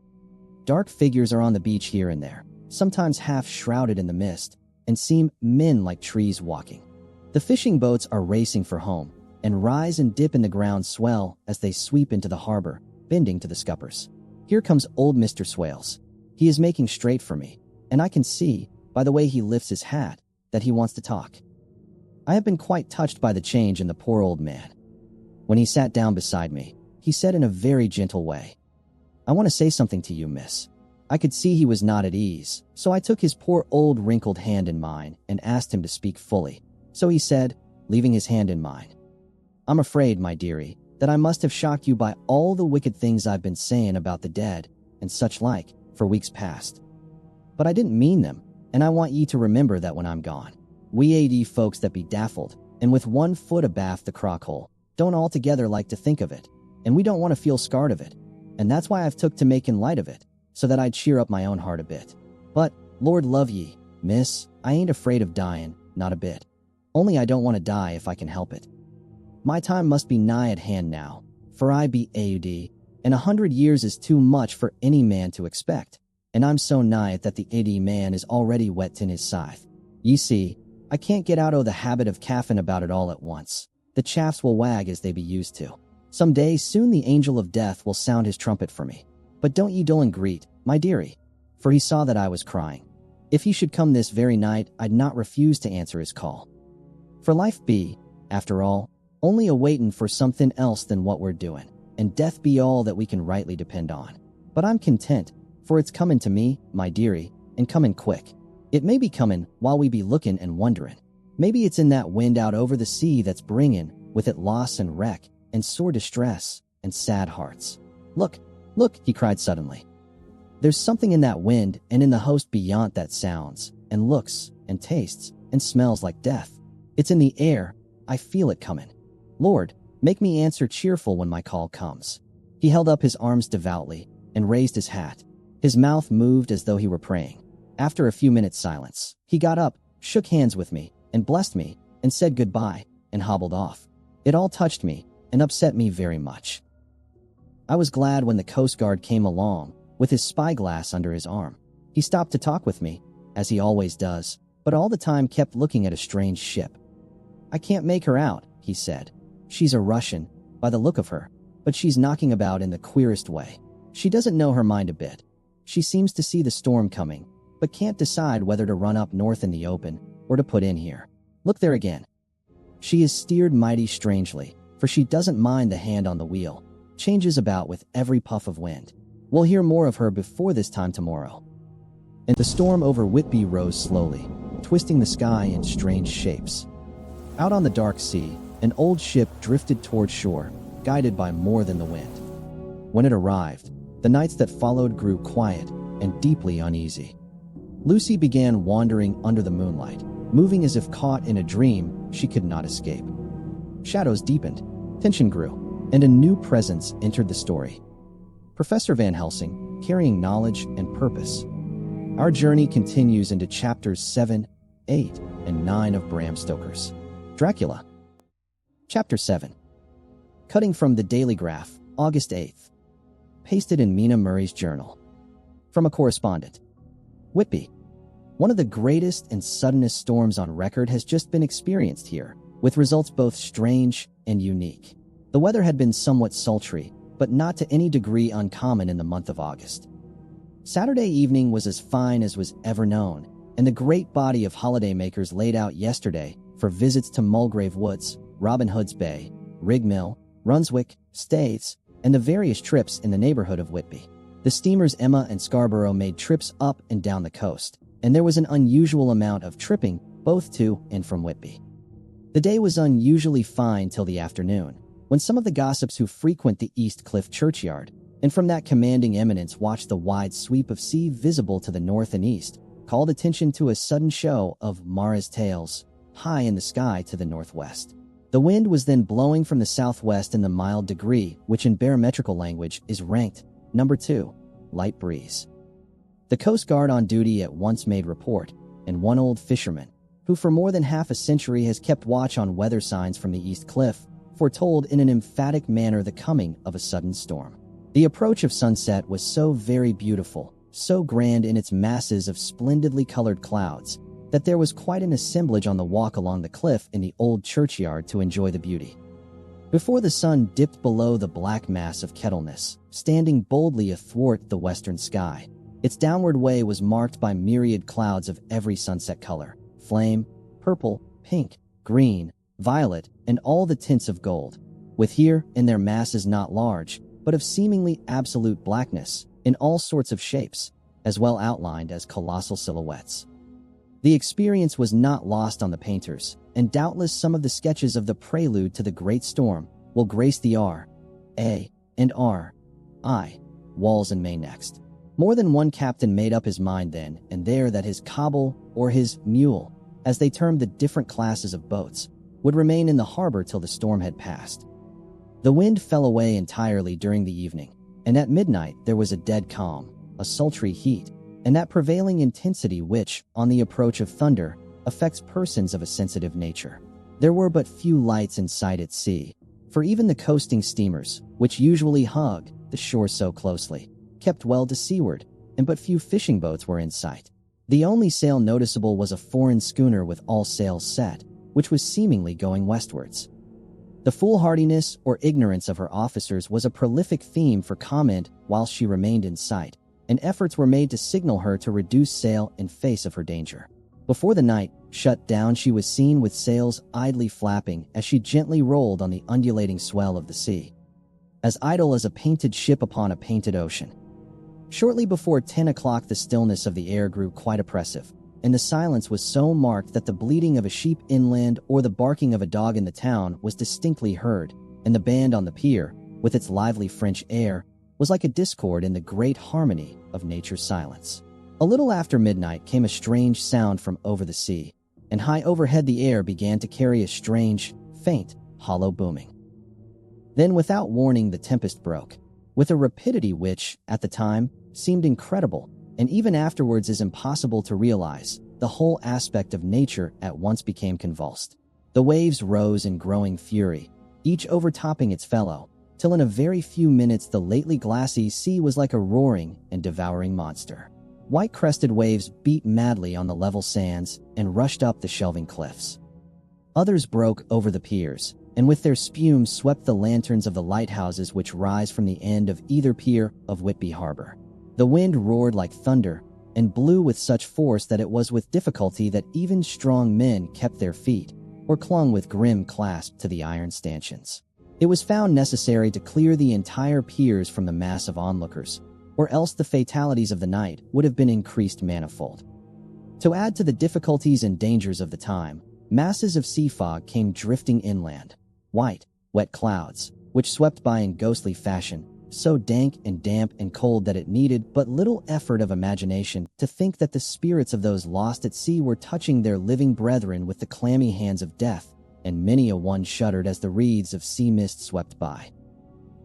Dark figures are on the beach here and there, sometimes half shrouded in the mist, and seem men like trees walking. The fishing boats are racing for home, and rise and dip in the ground swell as they sweep into the harbor, bending to the scuppers. Here comes old Mr. Swales. He is making straight for me, and I can see, by the way he lifts his hat, that he wants to talk. I have been quite touched by the change in the poor old man. When he sat down beside me, he said in a very gentle way, "I want to say something to you, miss." I could see he was not at ease, so I took his poor old wrinkled hand in mine and asked him to speak fully. So he said, leaving his hand in mine, "I'm afraid, my dearie, that I must have shocked you by all the wicked things I've been saying about the dead and such like for weeks past. But I didn't mean them, and I want ye to remember that when I'm gone, we AD folks that be daffled, and with 1 foot abaft the crockhole, don't altogether like to think of it, and we don't want to feel scarred of it, and that's why I've took to making light of it, so that I'd cheer up my own heart a bit. But, Lord love ye, miss, I ain't afraid of dying, not a bit. Only I don't want to die if I can help it. My time must be nigh at hand now, for I be AUD, and 100 years is too much for any man to expect, and I'm so nigh it that the AD man is already wet in his scythe. Ye see, I can't get out o' the habit of caffin about it all at once. The chaffs will wag as they be used to. Some day soon the angel of death will sound his trumpet for me. But don't ye dull and greet, my dearie, for he saw that I was crying. If he should come this very night, I'd not refuse to answer his call. For life be, after all, only a-waitin' for something else than what we're doing, and death be all that we can rightly depend on. But I'm content, for it's comin' to me, my dearie, and comin' quick. It may be comin' while we be lookin' and wonderin'. Maybe it's in that wind out over the sea that's bringin' with it loss and wreck, and sore distress, and sad hearts. Look, look, he cried suddenly. There's something in that wind and in the host beyond that sounds, and looks, and tastes, and smells like death. It's in the air. I feel it comin'. Lord, make me answer cheerful when my call comes. He held up his arms devoutly and raised his hat. His mouth moved as though he were praying. After a few minutes' silence, he got up, shook hands with me, and blessed me, and said goodbye, and hobbled off. It all touched me and upset me very much. I was glad when the Coast Guard came along, with his spyglass under his arm. He stopped to talk with me, as he always does, but all the time kept looking at a strange ship. I can't make her out, he said. She's a Russian, by the look of her, but she's knocking about in the queerest way. She doesn't know her mind a bit. She seems to see the storm coming, but can't decide whether to run up north in the open or to put in here. Look there again. She is steered mighty strangely, for she doesn't mind the hand on the wheel, changes about with every puff of wind. We'll hear more of her before this time tomorrow. And the storm over Whitby rose slowly, twisting the sky in strange shapes. Out on the dark sea, an old ship drifted toward shore, guided by more than the wind. When it arrived, the nights that followed grew quiet and deeply uneasy. Lucy began wandering under the moonlight, moving as if caught in a dream she could not escape. Shadows deepened, tension grew, and a new presence entered the story. Professor Van Helsing, carrying knowledge and purpose. Our journey continues into chapters 7, 8, and 9 of Bram Stoker's Dracula. Chapter 7. Cutting from the Daily Graph, August 8th. Pasted in Mina Murray's journal. From a correspondent. Whitby. One of the greatest and suddenest storms on record has just been experienced here, with results both strange and unique. The weather had been somewhat sultry, but not to any degree uncommon in the month of August. Saturday evening was as fine as was ever known, and the great body of holidaymakers laid out yesterday for visits to Mulgrave Woods, Robin Hood's Bay, Rig Mill, Runswick, Staithes, and the various trips in the neighborhood of Whitby. The steamers Emma and Scarborough made trips up and down the coast, and there was an unusual amount of tripping both to and from Whitby. The day was unusually fine till the afternoon, when some of the gossips who frequent the East Cliff churchyard, and from that commanding eminence watch the wide sweep of sea visible to the north and east, called attention to a sudden show of Mara's tails high in the sky to the northwest. The wind was then blowing from the southwest in the mild degree, which in barometrical language is ranked number 2, light breeze. The Coast Guard on duty at once made report, and one old fisherman, who for more than half a century has kept watch on weather signs from the East Cliff, foretold in an emphatic manner the coming of a sudden storm. The approach of sunset was so very beautiful, so grand in its masses of splendidly colored clouds, that there was quite an assemblage on the walk along the cliff in the old churchyard to enjoy the beauty. Before the sun dipped below the black mass of Kettleness, standing boldly athwart the western sky, its downward way was marked by myriad clouds of every sunset color: flame, purple, pink, green, violet, and all the tints of gold, with here in their masses not large, but of seemingly absolute blackness, in all sorts of shapes, as well outlined as colossal silhouettes. The experience was not lost on the painters, and doubtless some of the sketches of the prelude to the great storm will grace the R.A. and R.I. walls in May next. More than one captain made up his mind then and there that his cobble, or his mule, as they termed the different classes of boats, would remain in the harbor till the storm had passed. The wind fell away entirely during the evening, and at midnight there was a dead calm, a sultry heat, and that prevailing intensity which, on the approach of thunder, affects persons of a sensitive nature. There were but few lights in sight at sea, for even the coasting steamers, which usually hug the shore so closely, kept well to seaward, and but few fishing boats were in sight. The only sail noticeable was a foreign schooner with all sails set, which was seemingly going westwards. The foolhardiness or ignorance of her officers was a prolific theme for comment while she remained in sight, and efforts were made to signal her to reduce sail in face of her danger. Before the night shut down, she was seen with sails idly flapping as she gently rolled on the undulating swell of the sea, as idle as a painted ship upon a painted ocean. Shortly before 10 o'clock, the stillness of the air grew quite oppressive, and the silence was so marked that the bleating of a sheep inland or the barking of a dog in the town was distinctly heard, and the band on the pier, with its lively French air, was like a discord in the great harmony of nature's silence. A little after midnight came a strange sound from over the sea, and high overhead the air began to carry a strange, faint, hollow booming. Then, without warning, the tempest broke, with a rapidity which, at the time, seemed incredible, and even afterwards is impossible to realize. The whole aspect of nature at once became convulsed. The waves rose in growing fury, each overtopping its fellow, till in a very few minutes the lately glassy sea was like a roaring and devouring monster. White-crested waves beat madly on the level sands and rushed up the shelving cliffs. Others broke over the piers, and with their spume swept the lanterns of the lighthouses which rise from the end of either pier of Whitby harbor. The wind roared like thunder and blew with such force that it was with difficulty that even strong men kept their feet, or clung with grim clasp to the iron stanchions. It was found necessary to clear the entire piers from the mass of onlookers, or else the fatalities of the night would have been increased manifold. To add to the difficulties and dangers of the time, masses of sea fog came drifting inland, white, wet clouds, which swept by in ghostly fashion, so dank and damp and cold that it needed but little effort of imagination to think that the spirits of those lost at sea were touching their living brethren with the clammy hands of death, and many a one shuddered as the wreaths of sea mist swept by.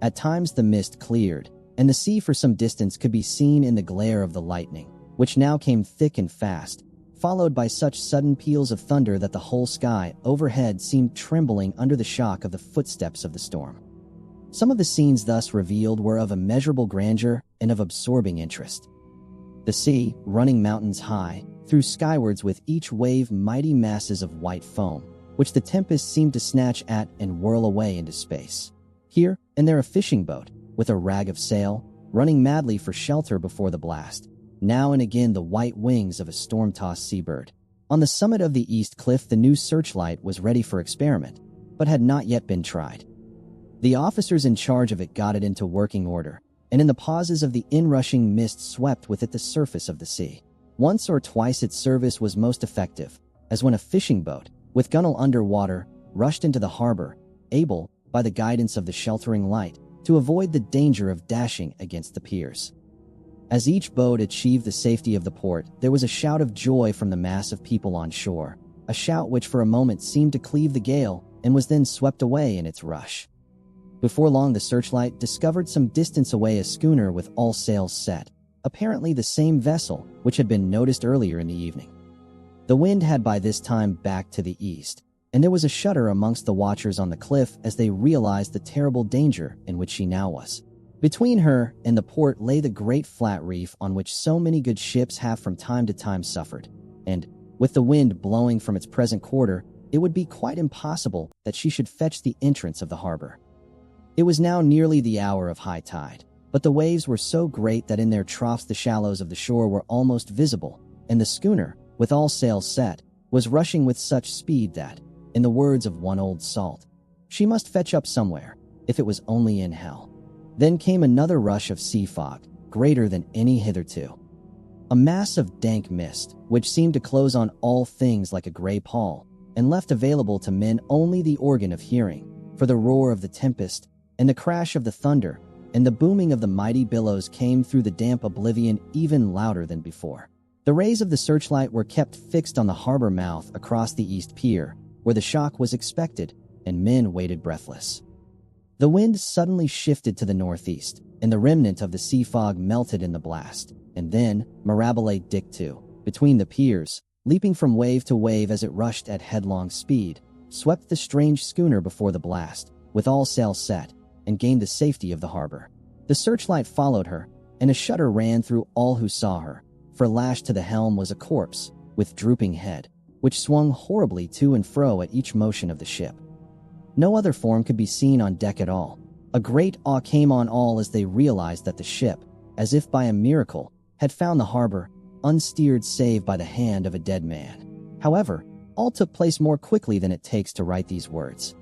At times the mist cleared, and the sea for some distance could be seen in the glare of the lightning, which now came thick and fast, followed by such sudden peals of thunder that the whole sky overhead seemed trembling under the shock of the footsteps of the storm. Some of the scenes thus revealed were of immeasurable grandeur and of absorbing interest. The sea, running mountains high, threw skywards with each wave mighty masses of white foam, which the tempest seemed to snatch at and whirl away into space. Here and there a fishing boat, with a rag of sail, running madly for shelter before the blast. Now and again the white wings of a storm-tossed seabird. On the summit of the east cliff the new searchlight was ready for experiment, but had not yet been tried. The officers in charge of it got it into working order, and in the pauses of the inrushing mist swept with it the surface of the sea. Once or twice its service was most effective, as when a fishing boat, with gunwale under water, rushed into the harbor, able, by the guidance of the sheltering light, to avoid the danger of dashing against the piers. As each boat achieved the safety of the port, there was a shout of joy from the mass of people on shore, a shout which for a moment seemed to cleave the gale and was then swept away in its rush. Before long the searchlight discovered some distance away a schooner with all sails set, apparently the same vessel which had been noticed earlier in the evening. The wind had by this time backed to the east, and there was a shudder amongst the watchers on the cliff as they realized the terrible danger in which she now was. Between her and the port lay the great flat reef on which so many good ships have from time to time suffered, and, with the wind blowing from its present quarter, it would be quite impossible that she should fetch the entrance of the harbor. It was now nearly the hour of high tide, but the waves were so great that in their troughs the shallows of the shore were almost visible, and the schooner, with all sails set, was rushing with such speed that, in the words of one old salt, she must fetch up somewhere, if it was only in hell. Then came another rush of sea fog, greater than any hitherto. A mass of dank mist, which seemed to close on all things like a gray pall, and left available to men only the organ of hearing, for the roar of the tempest, and the crash of the thunder, and the booming of the mighty billows came through the damp oblivion even louder than before. The rays of the searchlight were kept fixed on the harbor mouth across the east pier, where the shock was expected, and men waited breathless. The wind suddenly shifted to the northeast, and the remnant of the sea fog melted in the blast, and then, mirabile dictu, between the piers, leaping from wave to wave as it rushed at headlong speed, swept the strange schooner before the blast, with all sails set, and gained the safety of the harbor. The searchlight followed her, and a shudder ran through all who saw her, for lashed to the helm was a corpse, with drooping head, which swung horribly to and fro at each motion of the ship. No other form could be seen on deck at all. A great awe came on all as they realized that the ship, as if by a miracle, had found the harbor, unsteered save by the hand of a dead man. However, all took place more quickly than it takes to write these words.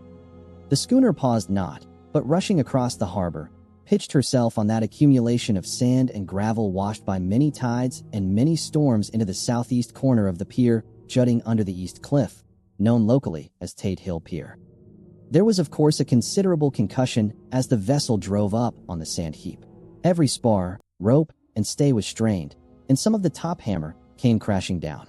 The schooner paused not, but rushing across the harbor, pitched herself on that accumulation of sand and gravel washed by many tides and many storms into the southeast corner of the pier, jutting under the east cliff, known locally as Tate Hill Pier. There was of course a considerable concussion as the vessel drove up on the sand heap. Every spar, rope, and stay was strained, and some of the top hammer came crashing down.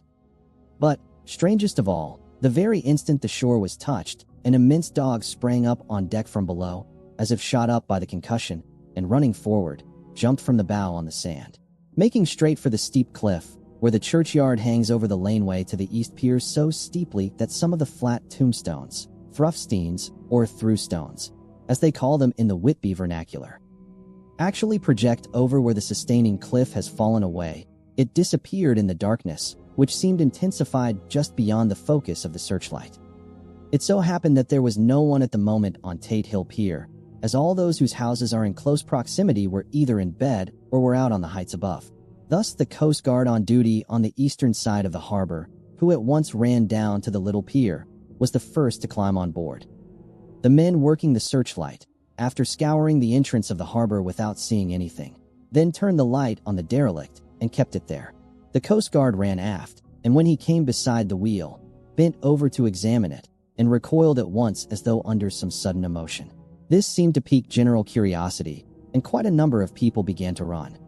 But, strangest of all, the very instant the shore was touched, an immense dog sprang up on deck from below, as if shot up by the concussion, and running forward, jumped from the bow on the sand. Making straight for the steep cliff, where the churchyard hangs over the laneway to the east pier so steeply that some of the flat tombstones, thruffsteins, or throughstones, as they call them in the Whitby vernacular, actually project over where the sustaining cliff has fallen away. It disappeared in the darkness, which seemed intensified just beyond the focus of the searchlight. It so happened that there was no one at the moment on Tate Hill Pier, as all those whose houses are in close proximity were either in bed or were out on the heights above. Thus the Coast Guard on duty on the eastern side of the harbor, who at once ran down to the little pier, was the first to climb on board. The men working the searchlight, after scouring the entrance of the harbor without seeing anything, then turned the light on the derelict and kept it there. The Coast Guard ran aft, and when he came beside the wheel, bent over to examine it, and recoiled at once as though under some sudden emotion. This seemed to pique general curiosity, and quite a number of people began to run.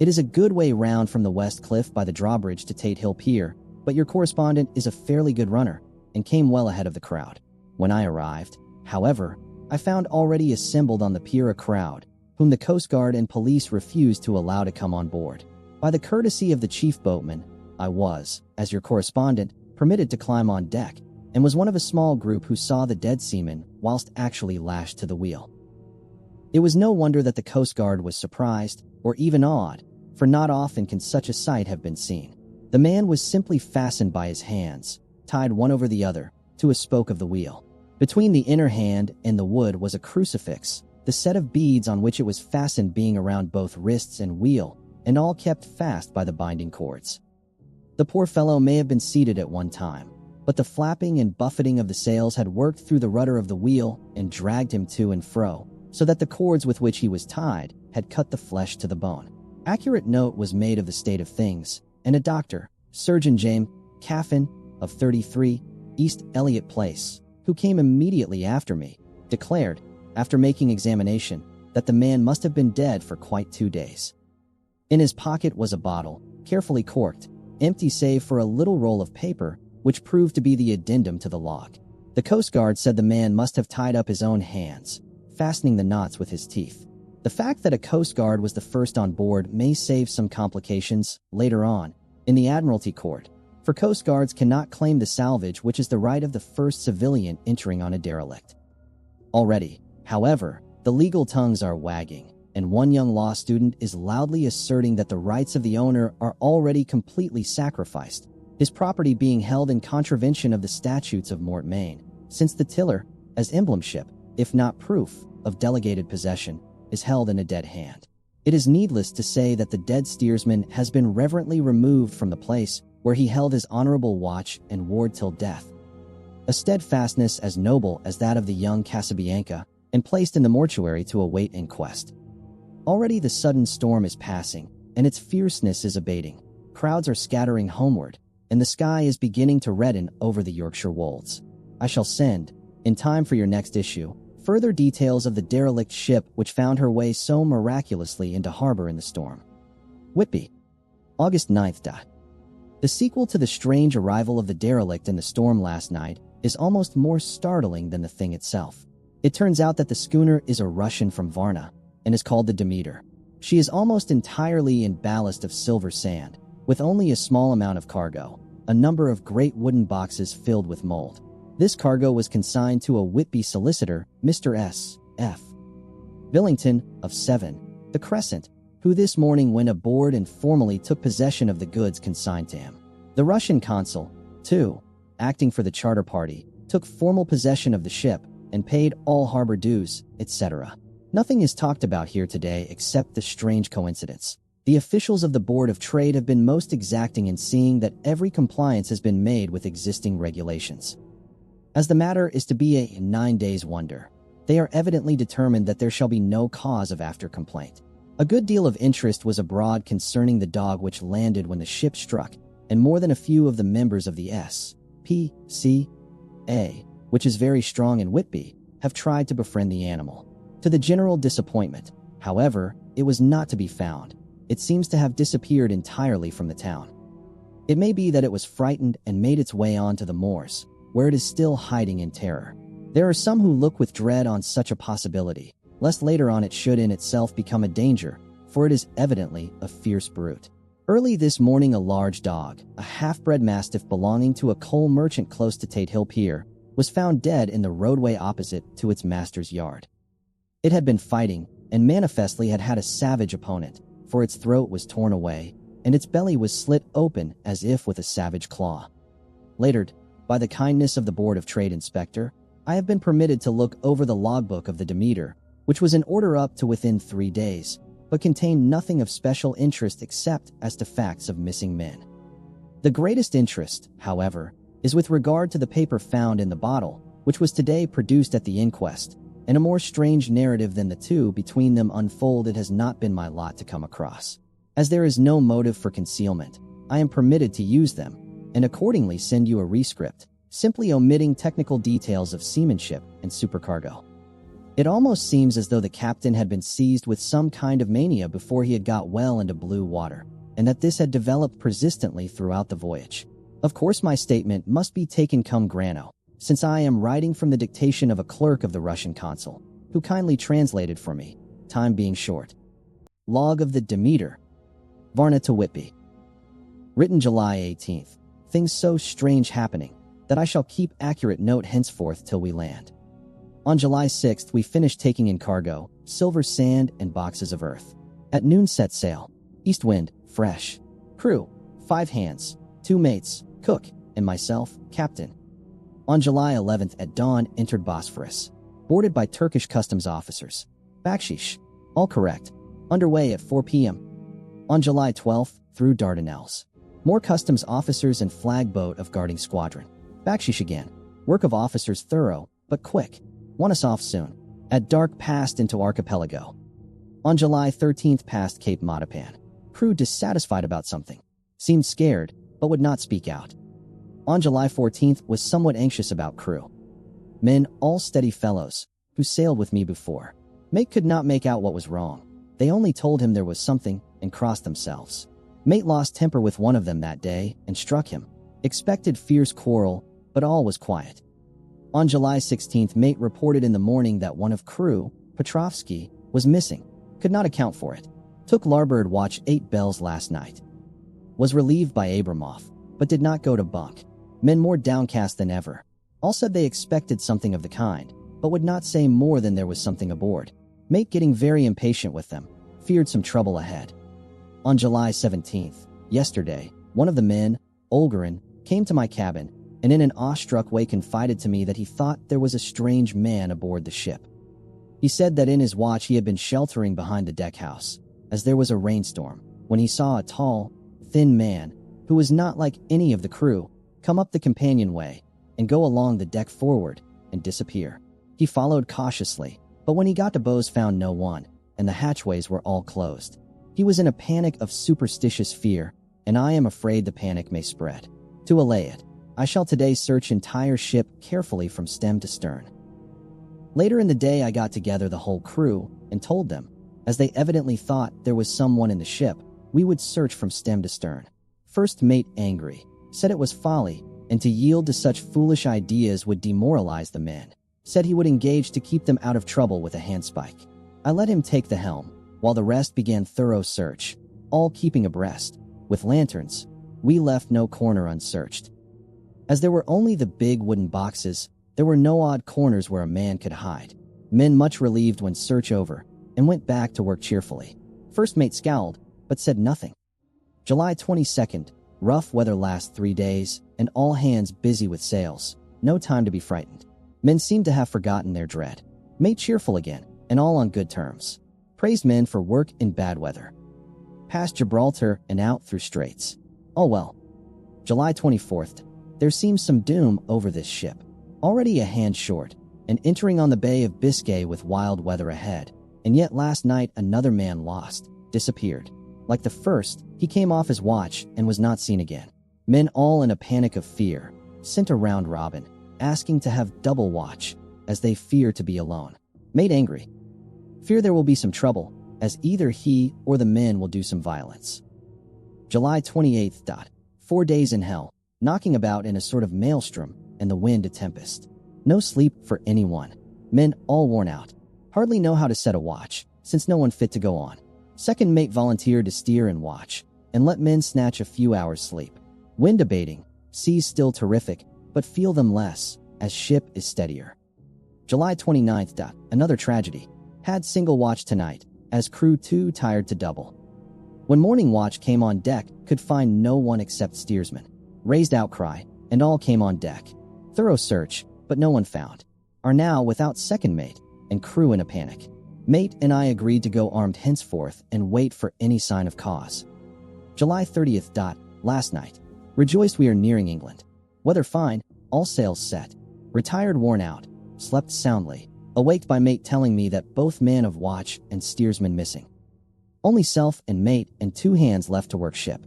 It is a good way round from the West Cliff by the drawbridge to Tate Hill Pier, but your correspondent is a fairly good runner, and came well ahead of the crowd. When I arrived, however, I found already assembled on the pier a crowd, whom the Coast Guard and police refused to allow to come on board. By the courtesy of the chief boatman, I was, as your correspondent, permitted to climb on deck, and was one of a small group who saw the dead seaman whilst actually lashed to the wheel. It was no wonder that the Coast Guard was surprised, or even awed, for not often can such a sight have been seen. The man was simply fastened by his hands, tied one over the other, to a spoke of the wheel. Between the inner hand and the wood was a crucifix, the set of beads on which it was fastened being around both wrists and wheel, and all kept fast by the binding cords. The poor fellow may have been seated at one time, but the flapping and buffeting of the sails had worked through the rudder of the wheel and dragged him to and fro, so that the cords with which he was tied had cut the flesh to the bone. Accurate note was made of the state of things, and a doctor, Surgeon James Caffin, of 33, East Elliot Place, who came immediately after me, declared, after making examination, that the man must have been dead for quite 2 days. In his pocket was a bottle, carefully corked, empty save for a little roll of paper, which proved to be the addendum to the log. The Coast Guard said the man must have tied up his own hands, fastening the knots with his teeth. The fact that a Coast Guard was the first on board may save some complications, later on, in the Admiralty Court, for Coast Guards cannot claim the salvage, which is the right of the first civilian entering on a derelict. Already, however, the legal tongues are wagging, and one young law student is loudly asserting that the rights of the owner are already completely sacrificed, his property being held in contravention of the statutes of Mortmain, since the tiller, as emblemship, if not proof, of delegated possession, is held in a dead hand. It is needless to say that the dead steersman has been reverently removed from the place where he held his honorable watch and ward till death, a steadfastness as noble as that of the young Casabianca, and placed in the mortuary to await inquest. Already the sudden storm is passing, and its fierceness is abating. Crowds are scattering homeward, and the sky is beginning to redden over the Yorkshire wolds. I shall send, in time for your next issue, further details of the derelict ship which found her way so miraculously into harbor in the storm. Whitby, August 9th. The sequel to the strange arrival of the derelict in the storm last night is almost more startling than the thing itself. It turns out that the schooner is a Russian from Varna, and is called the Demeter. She is almost entirely in ballast of silver sand, with only a small amount of cargo, a number of great wooden boxes filled with mold. This cargo was consigned to a Whitby solicitor, Mr. S. F. Billington, of 7, the Crescent, who this morning went aboard and formally took possession of the goods consigned to him. The Russian consul, too, acting for the charter party, took formal possession of the ship and paid all harbor dues, etc. Nothing is talked about here today except the strange coincidence. The officials of the Board of Trade have been most exacting in seeing that every compliance has been made with existing regulations. As the matter is to be a 9 days wonder, they are evidently determined that there shall be no cause of after complaint. A good deal of interest was abroad concerning the dog which landed when the ship struck, and more than a few of the members of the S.P.C.A., which is very strong in Whitby, have tried to befriend the animal. To the general disappointment, however, it was not to be found. It seems to have disappeared entirely from the town. It may be that it was frightened and made its way on to the moors, where it is still hiding in terror. There are some who look with dread on such a possibility, lest later on it should in itself become a danger, for it is evidently a fierce brute. Early this morning a large dog, a half-bred mastiff belonging to a coal merchant close to Tate Hill Pier, was found dead in the roadway opposite to its master's yard. It had been fighting, and manifestly had had a savage opponent, for its throat was torn away, and its belly was slit open as if with a savage claw. Later, by the kindness of the Board of Trade Inspector, I have been permitted to look over the logbook of the Demeter, which was in order up to within 3 days, but contained nothing of special interest except as to facts of missing men. The greatest interest, however, is with regard to the paper found in the bottle, which was today produced at the inquest, and a more strange narrative than the two between them unfold it has not been my lot to come across. As there is no motive for concealment, I am permitted to use them, and accordingly send you a rescript, simply omitting technical details of seamanship and supercargo. It almost seems as though the captain had been seized with some kind of mania before he had got well into blue water, and that this had developed persistently throughout the voyage. Of course my statement must be taken cum grano, since I am writing from the dictation of a clerk of the Russian consul, who kindly translated for me, time being short. Log of the Demeter, Varna to Whitby. Written July 18th. Things so strange happening, that I shall keep accurate note henceforth till we land. On July 6th we finished taking in cargo, silver sand and boxes of earth. At noon set sail. East wind, fresh. Crew, 5 hands, 2 mates, cook, and myself, captain. On July 11th at dawn entered Bosphorus, boarded by Turkish customs officers. Bakshish, all correct. Underway at 4 p.m. On July 12th, through Dardanelles. More customs officers and flag boat of guarding squadron. Bakshish again. Work of officers thorough, but quick. Want us off soon. At dark passed into archipelago. On July 13th passed Cape Matapan. Crew dissatisfied about something. Seemed scared, but would not speak out. On July 14th was somewhat anxious about crew. Men, all steady fellows, who sailed with me before. Mate could not make out what was wrong. They only told him there was something, and crossed themselves. Mate lost temper with one of them that day, and struck him. Expected fierce quarrel, but all was quiet. On July 16th, mate reported in the morning that one of crew, Petrovsky, was missing. Could not account for it. Took larboard watch 8 bells last night. Was relieved by Abramov, but did not go to bunk. Men more downcast than ever. All said they expected something of the kind, but would not say more than there was something aboard. Mate getting very impatient with them. Feared some trouble ahead. On July 17th, yesterday, one of the men, Olgarin, came to my cabin, and in an awestruck way confided to me that he thought there was a strange man aboard the ship. He said that in his watch he had been sheltering behind the deckhouse, as there was a rainstorm, when he saw a tall, thin man, who was not like any of the crew, come up the companionway, and go along the deck forward, and disappear. He followed cautiously, but when he got to bows found no one, and the hatchways were all closed. He was in a panic of superstitious fear, and I am afraid the panic may spread. To allay it, I shall today search entire ship carefully from stem to stern. Later in the day I got together the whole crew and told them, as they evidently thought there was someone in the ship, we would search from stem to stern. First mate angry, said it was folly, and to yield to such foolish ideas would demoralize the men. Said he would engage to keep them out of trouble with a handspike. I let him take the helm, while the rest began thorough search, all keeping abreast. With lanterns, we left no corner unsearched. As there were only the big wooden boxes, there were no odd corners where a man could hide. Men much relieved when search over, and went back to work cheerfully. First mate scowled, but said nothing. July 22nd, rough weather last 3 days, and all hands busy with sails. No time to be frightened. Men seemed to have forgotten their dread. Mate cheerful again, and all on good terms. Praised men for work in bad weather. past Gibraltar and out through Straits. Oh well. July 24th. There seems some doom over this ship. Already a hand short, and entering on the Bay of Biscay with wild weather ahead. And yet last night another man lost, disappeared. Like the first, he came off his watch and was not seen again. Men all in a panic of fear, sent a round robin, asking to have double watch, as they fear to be alone. Made angry. Fear there will be some trouble, as either he or the men will do some violence. July 28th. 4 days in hell, knocking about in a sort of maelstrom, and the wind a tempest. No sleep for anyone. Men all worn out. Hardly know how to set a watch, since no one fit to go on. Second mate volunteered to steer and watch, and let men snatch a few hours' sleep. Wind abating, seas still terrific, but feel them less, as ship is steadier. July 29th. Another tragedy. Had single watch tonight, as crew too tired to double. When morning watch came on deck, could find no one except steersman. Raised outcry, and all came on deck. Thorough search, but no one found. Are now without second mate, and crew in a panic. Mate and I agreed to go armed henceforth and wait for any sign of cause. July 30th. Last night. Rejoiced we are nearing England. Weather fine, all sails set. Retired worn out, slept soundly, awaked by mate telling me that both man of watch and steersman missing. Only self and mate and 2 hands left to work ship.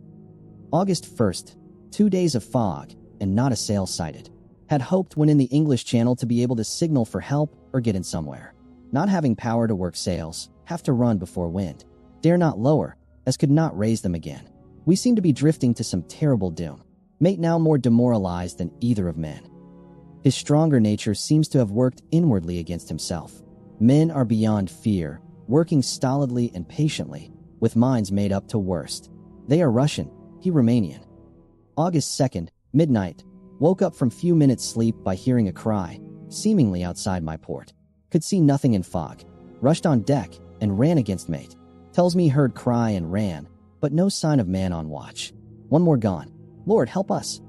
August 1st. 2 days of fog, and not a sail sighted. Had hoped when in the English Channel to be able to signal for help or get in somewhere. Not having power to work sails, have to run before wind. Dare not lower, as could not raise them again. We seem to be drifting to some terrible doom. Mate now more demoralized than either of men. His stronger nature seems to have worked inwardly against himself. Men are beyond fear, working stolidly and patiently, with minds made up to worst. They are Russian, he Romanian. August 2nd, midnight. Woke up from few minutes' sleep by hearing a cry, seemingly outside my port. Could see nothing in fog. Rushed on deck and ran against mate. Tells me heard cry and ran, but no sign of man on watch. One more gone. Lord help us.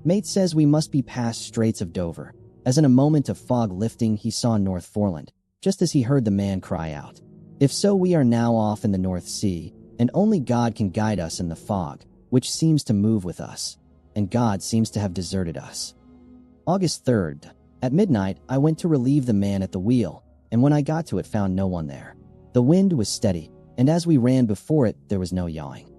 Mate says we must be past Straits of Dover, as in a moment of fog lifting he saw North Foreland, just as he heard the man cry out. If so, we are now off in the North Sea, and only God can guide us in the fog, which seems to move with us, and God seems to have deserted us. August 3rd. At midnight, I went to relieve the man at the wheel, and when I got to it found no one there. The wind was steady, and as we ran before it, there was no yawing.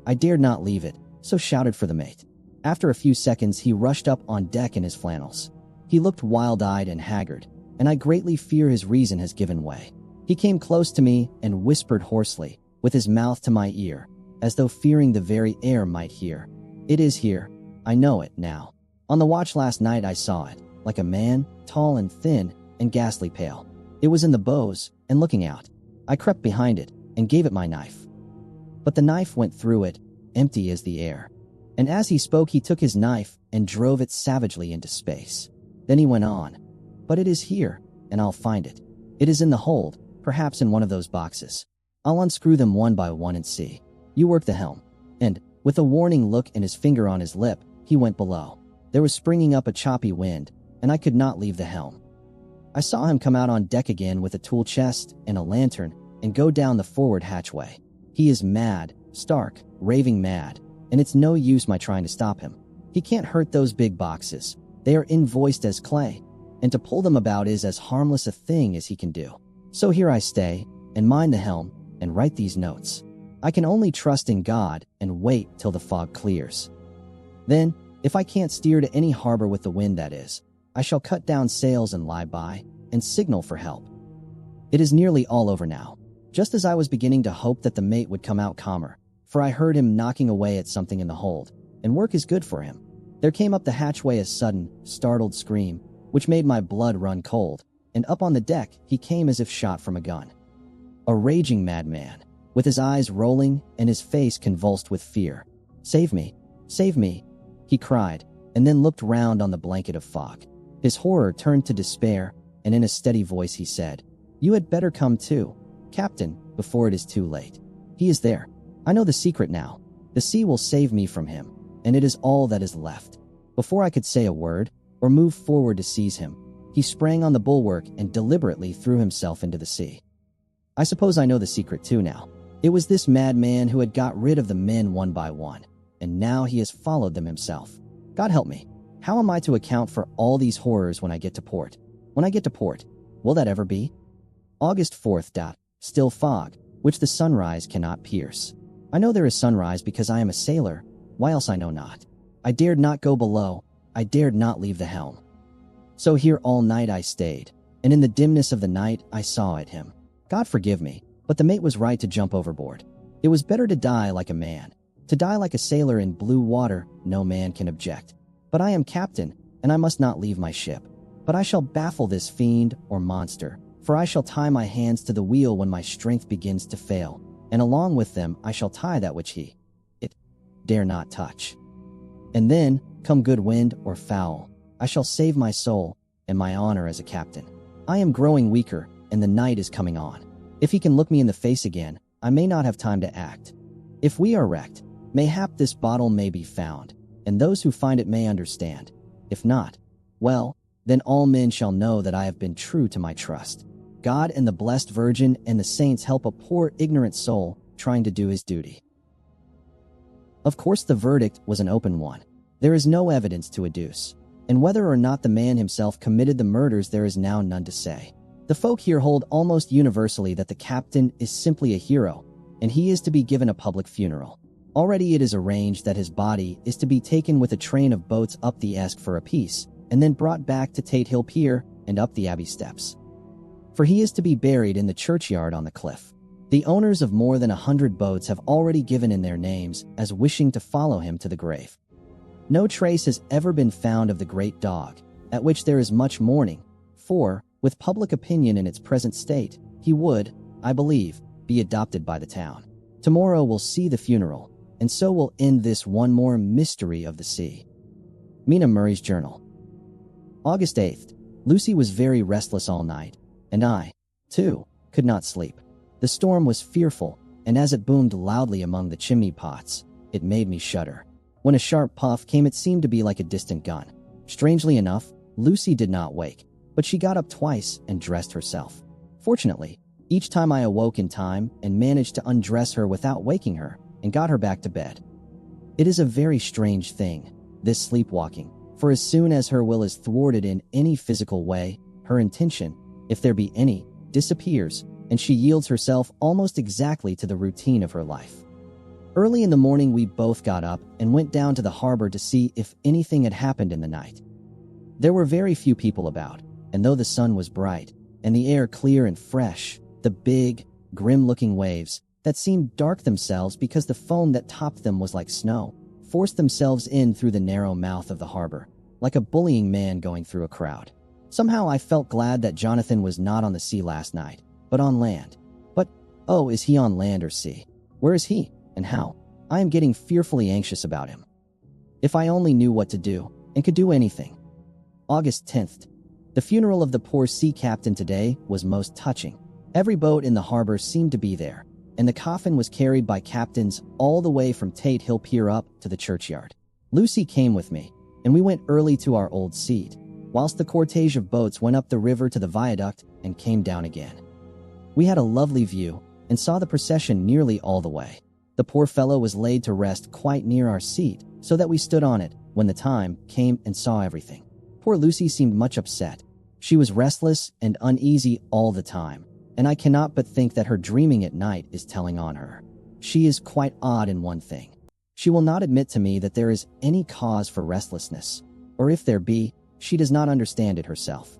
I dared not leave it, so shouted for the mate. After a few seconds, he rushed up on deck in his flannels. He looked wild-eyed and haggard, and I greatly fear his reason has given way. He came close to me and whispered hoarsely, with his mouth to my ear, as though fearing the very air might hear. It is here. I know it now. On the watch last night I saw it, like a man, tall and thin, and ghastly pale. It was in the bows, and looking out. I crept behind it, and gave it my knife. But the knife went through it, empty as the air. And as he spoke he took his knife, and drove it savagely into space. Then he went on. But it is here, and I'll find it. It is in the hold, perhaps in one of those boxes. I'll unscrew them one by one and see. You work the helm. And, with a warning look and his finger on his lip, he went below. There was springing up a choppy wind, and I could not leave the helm. I saw him come out on deck again with a tool chest and a lantern, and go down the forward hatchway. He is mad, stark, raving mad, and it's no use my trying to stop him. He can't hurt those big boxes. They are invoiced as clay, and to pull them about is as harmless a thing as he can do. So here I stay, and mind the helm, and write these notes. I can only trust in God and wait till the fog clears. Then, if I can't steer to any harbor with the wind that is, I shall cut down sails and lie by, and signal for help. It is nearly all over now, just as I was beginning to hope that the mate would come out calmer, for I heard him knocking away at something in the hold, and work is good for him. There came up the hatchway a sudden, startled scream, which made my blood run cold, and up on the deck he came as if shot from a gun. A raging madman, with his eyes rolling and his face convulsed with fear. "Save me! Save me!" he cried, and then looked round on the blanket of fog. His horror turned to despair, and in a steady voice he said, "You had better come too, Captain, before it is too late. He is there. I know the secret now. The sea will save me from him, and it is all that is left." Before I could say a word, or move forward to seize him, he sprang on the bulwark and deliberately threw himself into the sea. I suppose I know the secret too now. It was this madman who had got rid of the men one by one, and now he has followed them himself. God help me. How am I to account for all these horrors when I get to port? When I get to port, will that ever be? August 4th. Still fog, which the sunrise cannot pierce. I know there is sunrise because I am a sailor, why else I know not. I dared not go below, I dared not leave the helm. So here all night I stayed, and in the dimness of the night I saw at him. God forgive me, but the mate was right to jump overboard. It was better to die like a man. To die like a sailor in blue water, no man can object. But I am captain, and I must not leave my ship. But I shall baffle this fiend or monster, for I shall tie my hands to the wheel when my strength begins to fail, and along with them I shall tie that which it dare not touch. And then, come good wind or foul, I shall save my soul and my honor as a captain. I am growing weaker, and the night is coming on. If he can look me in the face again, I may not have time to act. If we are wrecked, mayhap this bottle may be found, and those who find it may understand. If not, well, then all men shall know that I have been true to my trust. God and the blessed Virgin and the saints help a poor ignorant soul trying to do his duty. Of course the verdict was an open one. There is no evidence to adduce, and whether or not the man himself committed the murders there is now none to say. The folk here hold almost universally that the captain is simply a hero, and he is to be given a public funeral. Already it is arranged that his body is to be taken with a train of boats up the Esk for a piece, and then brought back to Tate Hill Pier and up the Abbey steps. For he is to be buried in the churchyard on the cliff. The owners of more than 100 boats have already given in their names as wishing to follow him to the grave. No trace has ever been found of the great dog, at which there is much mourning, for, with public opinion in its present state, he would, I believe, be adopted by the town. Tomorrow will see the funeral, and so will end this one more mystery of the sea. Mina Murray's Journal. August 8th. Lucy was very restless all night, and I, too, could not sleep. The storm was fearful, and as it boomed loudly among the chimney pots, it made me shudder. When a sharp puff came, it seemed to be like a distant gun. Strangely enough, Lucy did not wake, but she got up twice and dressed herself. Fortunately, each time I awoke in time and managed to undress her without waking her and got her back to bed. It is a very strange thing, this sleepwalking, for as soon as her will is thwarted in any physical way, her intention, if there be any, disappears, and she yields herself almost exactly to the routine of her life. Early in the morning we both got up and went down to the harbor to see if anything had happened in the night. There were very few people about, and though the sun was bright, and the air clear and fresh, the big, grim-looking waves, that seemed dark themselves because the foam that topped them was like snow, forced themselves in through the narrow mouth of the harbor, like a bullying man going through a crowd. Somehow I felt glad that Jonathan was not on the sea last night, but on land. But, oh, is he on land or sea? Where is he, and how? I am getting fearfully anxious about him. If I only knew what to do, and could do anything. August 10th. The funeral of the poor sea captain today was most touching. Every boat in the harbor seemed to be there, and the coffin was carried by captains all the way from Tate Hill Pier up to the churchyard. Lucy came with me, and we went early to our old seat, whilst the cortege of boats went up the river to the viaduct and came down again. We had a lovely view, and saw the procession nearly all the way. The poor fellow was laid to rest quite near our seat, so that we stood on it when the time came and saw everything. Poor Lucy seemed much upset. She was restless and uneasy all the time, and I cannot but think that her dreaming at night is telling on her. She is quite odd in one thing. She will not admit to me that there is any cause for restlessness, or if there be, she does not understand it herself.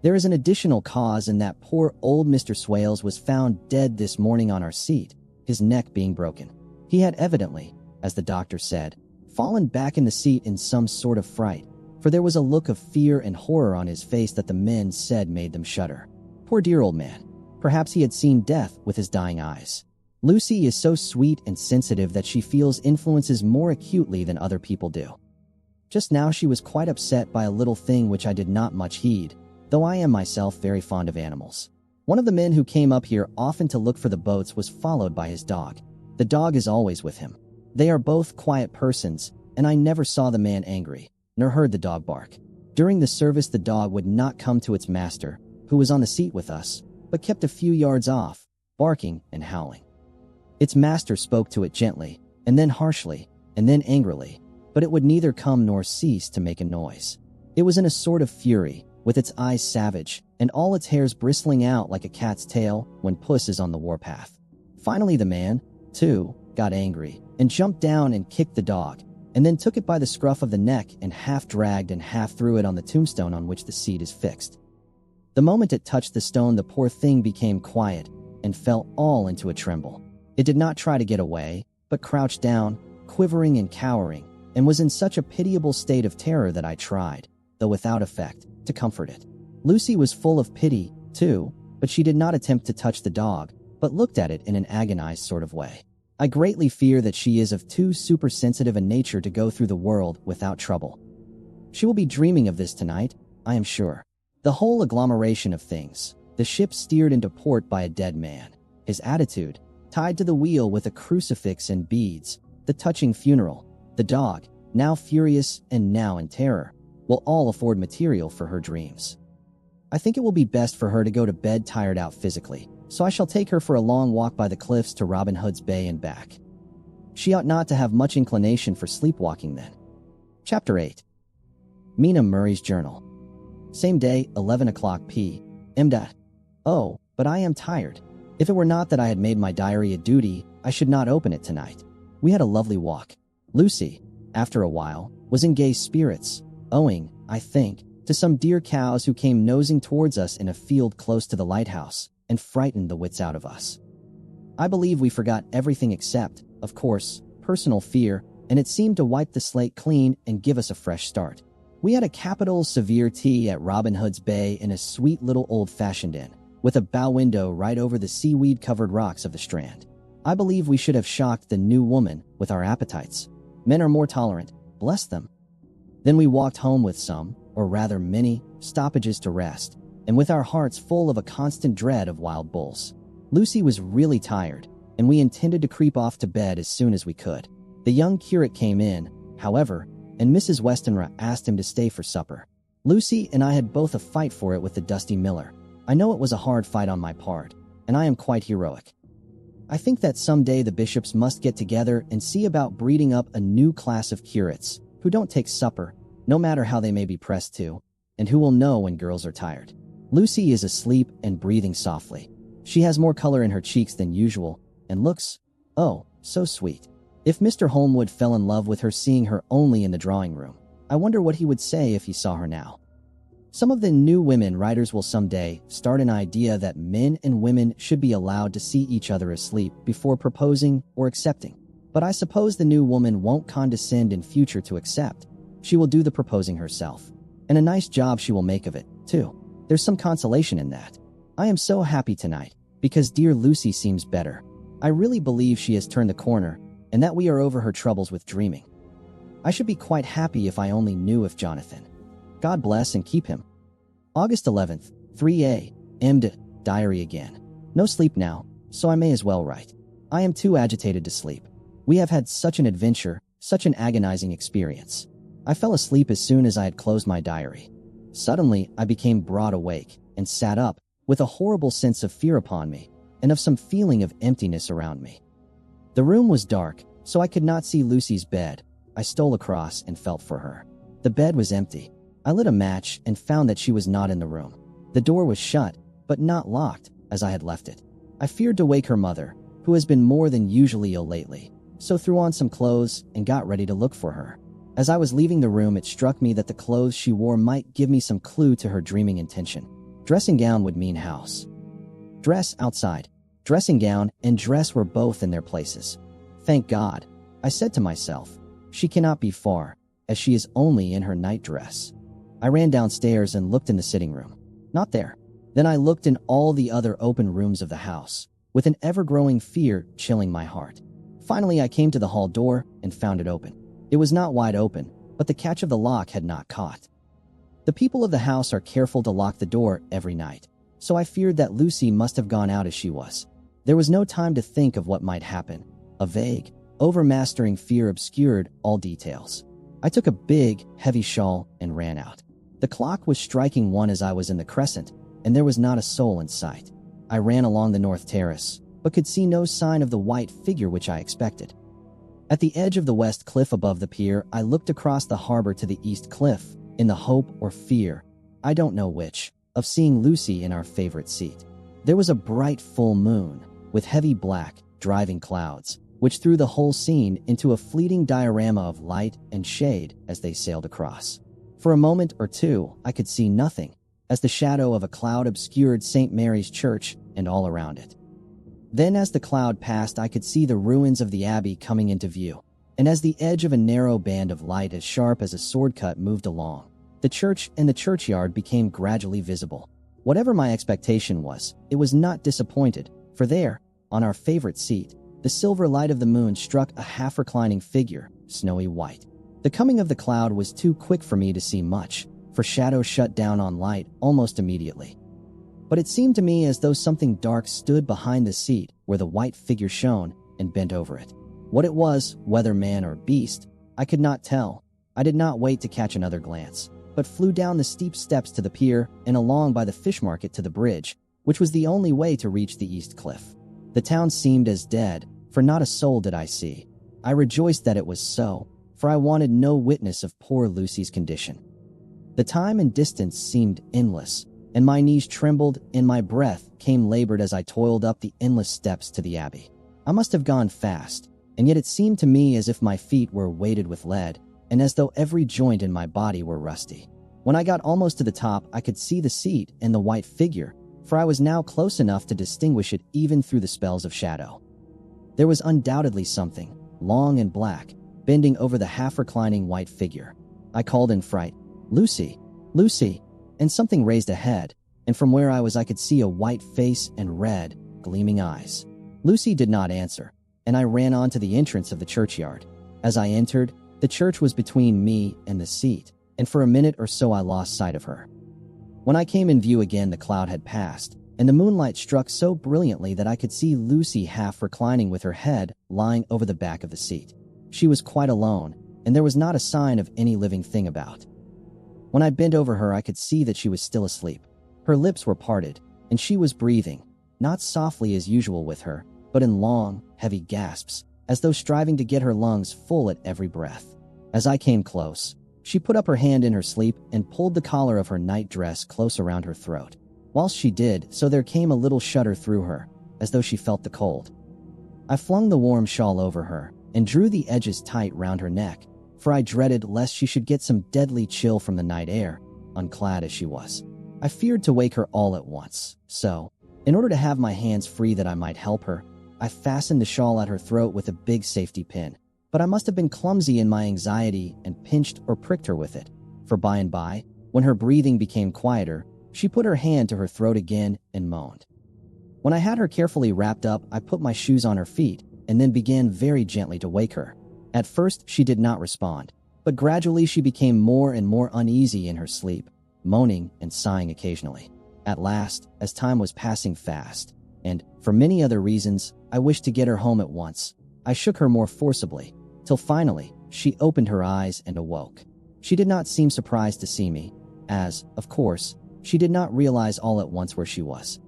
There is an additional cause in that poor old Mr. Swales was found dead this morning on our seat, his neck being broken. He had evidently, as the doctor said, fallen back in the seat in some sort of fright, for there was a look of fear and horror on his face that the men said made them shudder. Poor dear old man. Perhaps he had seen death with his dying eyes. Lucy is so sweet and sensitive that she feels influences more acutely than other people do. Just now she was quite upset by a little thing which I did not much heed, though I am myself very fond of animals. One of the men who came up here often to look for the boats was followed by his dog. The dog is always with him. They are both quiet persons, and I never saw the man angry, nor heard the dog bark. During the service the dog would not come to its master, who was on the seat with us, but kept a few yards off, barking and howling. Its master spoke to it gently, and then harshly, and then angrily, but it would neither come nor cease to make a noise. It was in a sort of fury, with its eyes savage, and all its hairs bristling out like a cat's tail when puss is on the warpath. Finally the man, too, got angry, and jumped down and kicked the dog, and then took it by the scruff of the neck and half dragged and half threw it on the tombstone on which the seat is fixed. The moment it touched the stone, the poor thing became quiet and fell all into a tremble. It did not try to get away, but crouched down, quivering and cowering, and was in such a pitiable state of terror that I tried, though without effect, to comfort it. Lucy was full of pity, too, but she did not attempt to touch the dog, but looked at it in an agonized sort of way. I greatly fear that she is of too supersensitive a nature to go through the world without trouble. She will be dreaming of this tonight, I am sure. The whole agglomeration of things. The ship steered into port by a dead man. His attitude, tied to the wheel with a crucifix and beads. The touching funeral. The dog, now furious and now in terror, will all afford material for her dreams. I think it will be best for her to go to bed tired out physically, so I shall take her for a long walk by the cliffs to Robin Hood's Bay and back. She ought not to have much inclination for sleepwalking then. Chapter 8. Mina Murray's Journal. Same day, 11 o'clock p.m. Oh, but I am tired. If it were not that I had made my diary a duty, I should not open it tonight. We had a lovely walk. Lucy, after a while, was in gay spirits, owing, I think, to some dear cows who came nosing towards us in a field close to the lighthouse, and frightened the wits out of us. I believe we forgot everything except, of course, personal fear, and it seemed to wipe the slate clean and give us a fresh start. We had a capital severe tea at Robin Hood's Bay in a sweet little old-fashioned inn, with a bow window right over the seaweed-covered rocks of the Strand. I believe we should have shocked the new woman with our appetites. Men are more tolerant, bless them. Then we walked home with some, or rather many, stoppages to rest, and with our hearts full of a constant dread of wild bulls. Lucy was really tired, and we intended to creep off to bed as soon as we could. The young curate came in, however, and Mrs. Westenra asked him to stay for supper. Lucy and I had both a fight for it with the dusty miller. I know it was a hard fight on my part, and I am quite heroic. I think that someday the bishops must get together and see about breeding up a new class of curates who don't take supper, no matter how they may be pressed to, and who will know when girls are tired. Lucy is asleep and breathing softly. She has more color in her cheeks than usual, and looks, oh, so sweet. If Mr. Holmwood fell in love with her seeing her only in the drawing room, I wonder what he would say if he saw her now. Some of the new women writers will someday start an idea that men and women should be allowed to see each other asleep before proposing or accepting. But I suppose the new woman won't condescend in future to accept. She will do the proposing herself. And a nice job she will make of it, too. There's some consolation in that. I am so happy tonight, because dear Lucy seems better. I really believe she has turned the corner, and that we are over her troubles with dreaming. I should be quite happy if I only knew if Jonathan. God bless and keep him. August 11th, 3 a.m. Diary again. No sleep now, so I may as well write. I am too agitated to sleep. We have had such an adventure, such an agonizing experience. I fell asleep as soon as I had closed my diary. Suddenly, I became broad awake and sat up, with a horrible sense of fear upon me, and of some feeling of emptiness around me. The room was dark, so I could not see Lucy's bed. I stole across and felt for her. The bed was empty. I lit a match and found that she was not in the room. The door was shut, but not locked, as I had left it. I feared to wake her mother, who has been more than usually ill lately, so threw on some clothes and got ready to look for her. As I was leaving the room, it struck me that the clothes she wore might give me some clue to her dreaming intention. Dressing gown would mean house. Dress outside. Dressing gown and dress were both in their places. Thank God, I said to myself. She cannot be far, as she is only in her nightdress. I ran downstairs and looked in the sitting room. Not there. Then I looked in all the other open rooms of the house, with an ever-growing fear chilling my heart. Finally, I came to the hall door and found it open. It was not wide open, but the catch of the lock had not caught. The people of the house are careful to lock the door every night, so I feared that Lucy must have gone out as she was. There was no time to think of what might happen. A vague, overmastering fear obscured all details. I took a big, heavy shawl and ran out. The clock was striking 1 as I was in the crescent, and there was not a soul in sight. I ran along the north terrace, but could see no sign of the white figure which I expected. At the edge of the west cliff above the pier, I looked across the harbor to the east cliff, in the hope or fear, I don't know which, of seeing Lucy in our favorite seat. There was a bright full moon, with heavy black, driving clouds, which threw the whole scene into a fleeting diorama of light and shade as they sailed across. For a moment or two, I could see nothing, as the shadow of a cloud obscured St. Mary's Church and all around it. Then as the cloud passed, I could see the ruins of the abbey coming into view, and as the edge of a narrow band of light as sharp as a sword cut moved along, the church and the churchyard became gradually visible. Whatever my expectation was, it was not disappointed, for there, on our favorite seat, the silver light of the moon struck a half-reclining figure, snowy white. The coming of the cloud was too quick for me to see much, for shadow shut down on light almost immediately. But it seemed to me as though something dark stood behind the seat where the white figure shone and bent over it. What it was, whether man or beast, I could not tell. I did not wait to catch another glance, but flew down the steep steps to the pier and along by the fish market to the bridge, which was the only way to reach the east cliff. The town seemed as dead, for not a soul did I see. I rejoiced that it was so, for I wanted no witness of poor Lucy's condition. The time and distance seemed endless, and my knees trembled and my breath came labored as I toiled up the endless steps to the abbey. I must have gone fast, and yet it seemed to me as if my feet were weighted with lead, and as though every joint in my body were rusty. When I got almost to the top, I could see the seat and the white figure, for I was now close enough to distinguish it even through the spells of shadow. There was undoubtedly something, long and black, bending over the half-reclining white figure. I called in fright, "Lucy! Lucy!" And something raised a head, and from where I was I could see a white face and red, gleaming eyes. Lucy did not answer, and I ran on to the entrance of the churchyard. As I entered, the church was between me and the seat, and for a minute or so I lost sight of her. When I came in view again, the cloud had passed, and the moonlight struck so brilliantly that I could see Lucy half reclining with her head lying over the back of the seat. She was quite alone, and there was not a sign of any living thing about. When I bent over her, I could see that she was still asleep. Her lips were parted, and she was breathing, not softly as usual with her, but in long, heavy gasps, as though striving to get her lungs full at every breath. As I came close, she put up her hand in her sleep and pulled the collar of her night dress close around her throat. Whilst she did so, there came a little shudder through her, as though she felt the cold. I flung the warm shawl over her and drew the edges tight round her neck, for I dreaded lest she should get some deadly chill from the night air, unclad as she was. I feared to wake her all at once, so, in order to have my hands free that I might help her, I fastened the shawl at her throat with a big safety pin. But I must have been clumsy in my anxiety and pinched or pricked her with it, for by and by, when her breathing became quieter, she put her hand to her throat again and moaned. When I had her carefully wrapped up, I put my shoes on her feet and then began very gently to wake her. At first, she did not respond, but gradually she became more and more uneasy in her sleep, moaning and sighing occasionally. At last, as time was passing fast, and, for many other reasons, I wished to get her home at once, I shook her more forcibly, till finally, she opened her eyes and awoke. She did not seem surprised to see me, as, of course, she did not realize all at once where she was.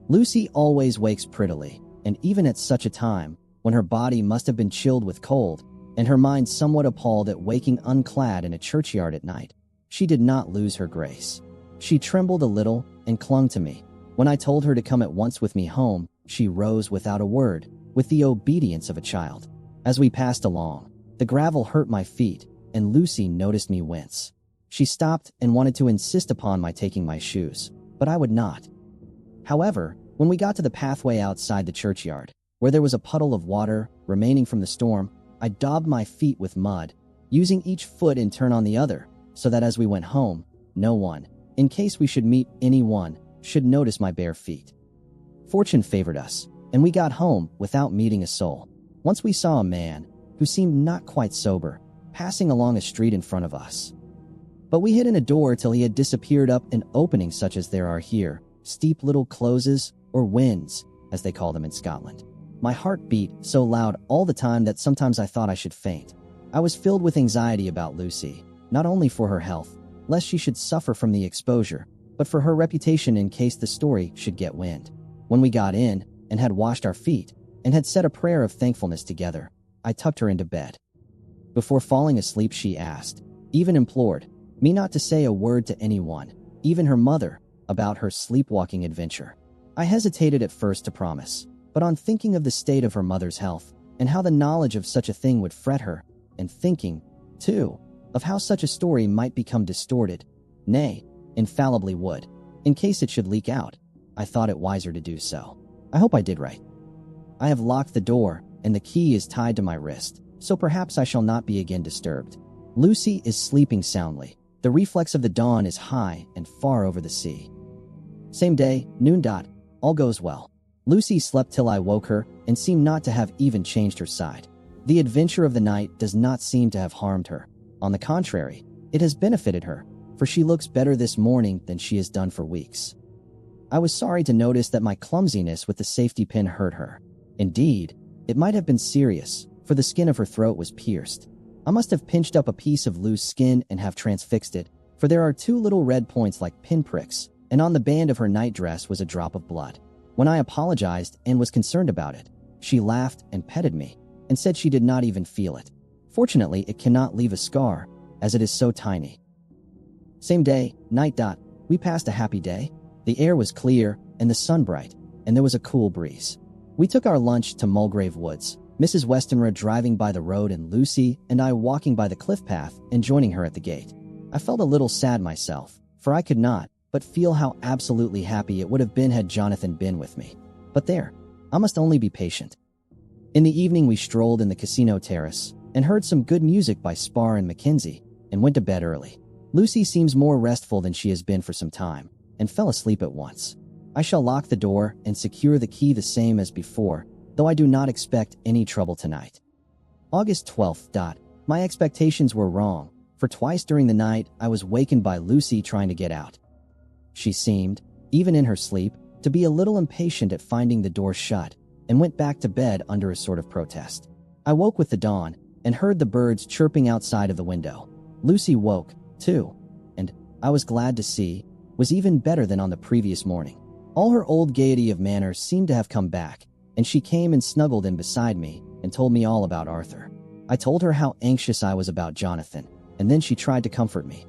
Lucy always wakes prettily, and even at such a time, when her body must have been chilled with cold, and her mind somewhat appalled at waking unclad in a churchyard at night, she did not lose her grace. She trembled a little and clung to me. When I told her to come at once with me home, she rose without a word, with the obedience of a child. As we passed along, the gravel hurt my feet, and Lucy noticed me wince. She stopped and wanted to insist upon my taking my shoes, but I would not. However, when we got to the pathway outside the churchyard, where there was a puddle of water remaining from the storm, I daubed my feet with mud, using each foot in turn on the other, so that as we went home, no one, in case we should meet anyone, should notice my bare feet. Fortune favored us, and we got home without meeting a soul. Once we saw a man, who seemed not quite sober, passing along a street in front of us. But we hid in a door till he had disappeared up an opening such as there are here, steep little closes, or wynds, as they call them in Scotland. My heart beat so loud all the time that sometimes I thought I should faint. I was filled with anxiety about Lucy, not only for her health, lest she should suffer from the exposure, but for her reputation in case the story should get wind. When we got in, and had washed our feet, and had said a prayer of thankfulness together, I tucked her into bed. Before falling asleep, she asked, even implored, me not to say a word to anyone, even her mother, about her sleepwalking adventure. I hesitated at first to promise, but on thinking of the state of her mother's health, and how the knowledge of such a thing would fret her, and thinking, too, of how such a story might become distorted, nay, infallibly would, in case it should leak out, I thought it wiser to do so. I hope I did right. I have locked the door, and the key is tied to my wrist, so perhaps I shall not be again disturbed. Lucy is sleeping soundly. The reflex of the dawn is high and far over the sea. Same day, noon. All goes well. Lucy slept till I woke her and seemed not to have even changed her side. The adventure of the night does not seem to have harmed her. On the contrary, it has benefited her, for she looks better this morning than she has done for weeks. I was sorry to notice that my clumsiness with the safety pin hurt her. Indeed, it might have been serious, for the skin of her throat was pierced. I must have pinched up a piece of loose skin and have transfixed it, for there are 2 little red points like pinpricks, and on the band of her nightdress was a drop of blood. When I apologized and was concerned about it, she laughed and petted me, and said she did not even feel it. Fortunately, it cannot leave a scar, as it is so tiny. Same day, night. We passed a happy day. The air was clear and the sun bright, and there was a cool breeze. We took our lunch to Mulgrave Woods, Mrs. Westenra driving by the road and Lucy and I walking by the cliff path and joining her at the gate. I felt a little sad myself, for I could not but feel how absolutely happy it would have been had Jonathan been with me. But there, I must only be patient. In the evening we strolled in the casino terrace and heard some good music by Spar and Mackenzie and went to bed early. Lucy seems more restful than she has been for some time and fell asleep at once. I shall lock the door and secure the key the same as before, though I do not expect any trouble tonight. August 12th. My expectations were wrong, for twice during the night I was wakened by Lucy trying to get out. She seemed, even in her sleep, to be a little impatient at finding the door shut, and went back to bed under a sort of protest. I woke with the dawn, and heard the birds chirping outside of the window. Lucy woke, too, and, I was glad to see, was even better than on the previous morning. All her old gaiety of manner seemed to have come back, and she came and snuggled in beside me and told me all about Arthur. I told her how anxious I was about Jonathan, and then she tried to comfort me.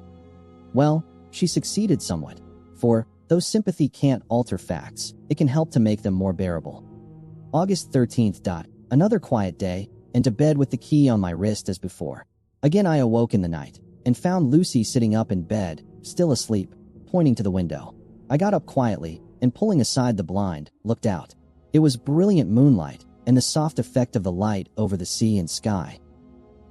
Well, she succeeded somewhat, for, though sympathy can't alter facts, it can help to make them more bearable. August 13th. Another quiet day, and to bed with the key on my wrist as before. Again I awoke in the night, and found Lucy sitting up in bed, still asleep, pointing to the window. I got up quietly, and pulling aside the blind, looked out. It was brilliant moonlight, and the soft effect of the light over the sea and sky,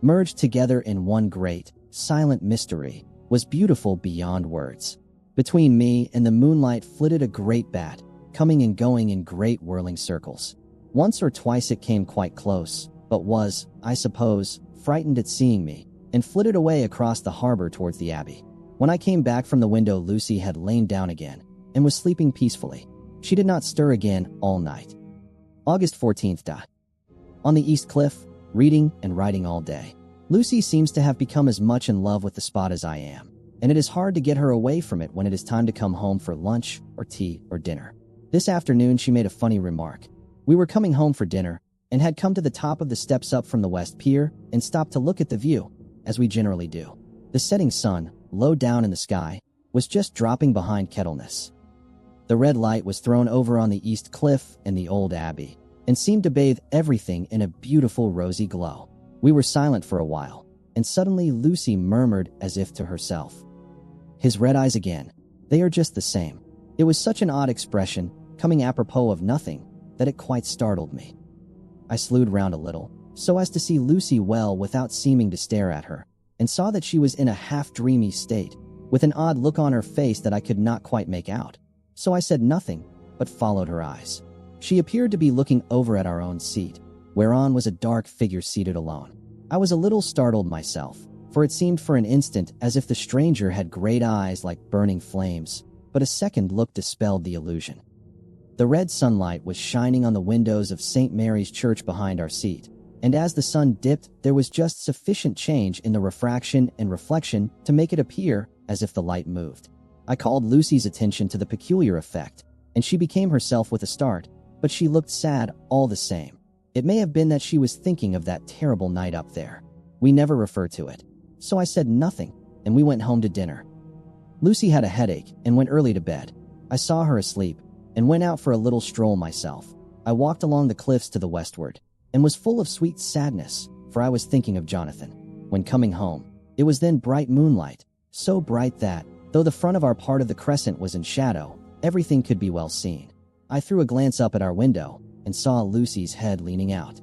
merged together in one great, silent mystery, was beautiful beyond words. Between me and the moonlight flitted a great bat, coming and going in great whirling circles. Once or twice it came quite close, but was, I suppose, frightened at seeing me, and flitted away across the harbor towards the abbey. When I came back from the window, Lucy had lain down again, and was sleeping peacefully. She did not stir again all night. August 14th. On the East Cliff, reading and writing all day. Lucy seems to have become as much in love with the spot as I am, and it is hard to get her away from it when it is time to come home for lunch or tea or dinner. This afternoon she made a funny remark. We were coming home for dinner, and had come to the top of the steps up from the West Pier, and stopped to look at the view, as we generally do. The setting sun, low down in the sky, was just dropping behind Kettleness. The red light was thrown over on the East Cliff and the old abbey, and seemed to bathe everything in a beautiful rosy glow. We were silent for a while, and suddenly Lucy murmured as if to herself, "His red eyes again. They are just the same." It was such an odd expression, coming apropos of nothing, that it quite startled me. I slewed round a little, so as to see Lucy well without seeming to stare at her, and saw that she was in a half-dreamy state, with an odd look on her face that I could not quite make out. So I said nothing, but followed her eyes. She appeared to be looking over at our own seat, whereon was a dark figure seated alone. I was a little startled myself, for it seemed for an instant as if the stranger had great eyes like burning flames, but a second look dispelled the illusion. The red sunlight was shining on the windows of St. Mary's Church behind our seat, and as the sun dipped, there was just sufficient change in the refraction and reflection to make it appear as if the light moved. I called Lucy's attention to the peculiar effect, and she became herself with a start, but she looked sad all the same. It may have been that she was thinking of that terrible night up there. We never refer to it. So I said nothing, and we went home to dinner. Lucy had a headache and went early to bed. I saw her asleep and went out for a little stroll myself. I walked along the cliffs to the westward and was full of sweet sadness, for I was thinking of Jonathan. When coming home, it was then bright moonlight, so bright that, though the front of our part of the crescent was in shadow, everything could be well seen. I threw a glance up at our window and saw Lucy's head leaning out.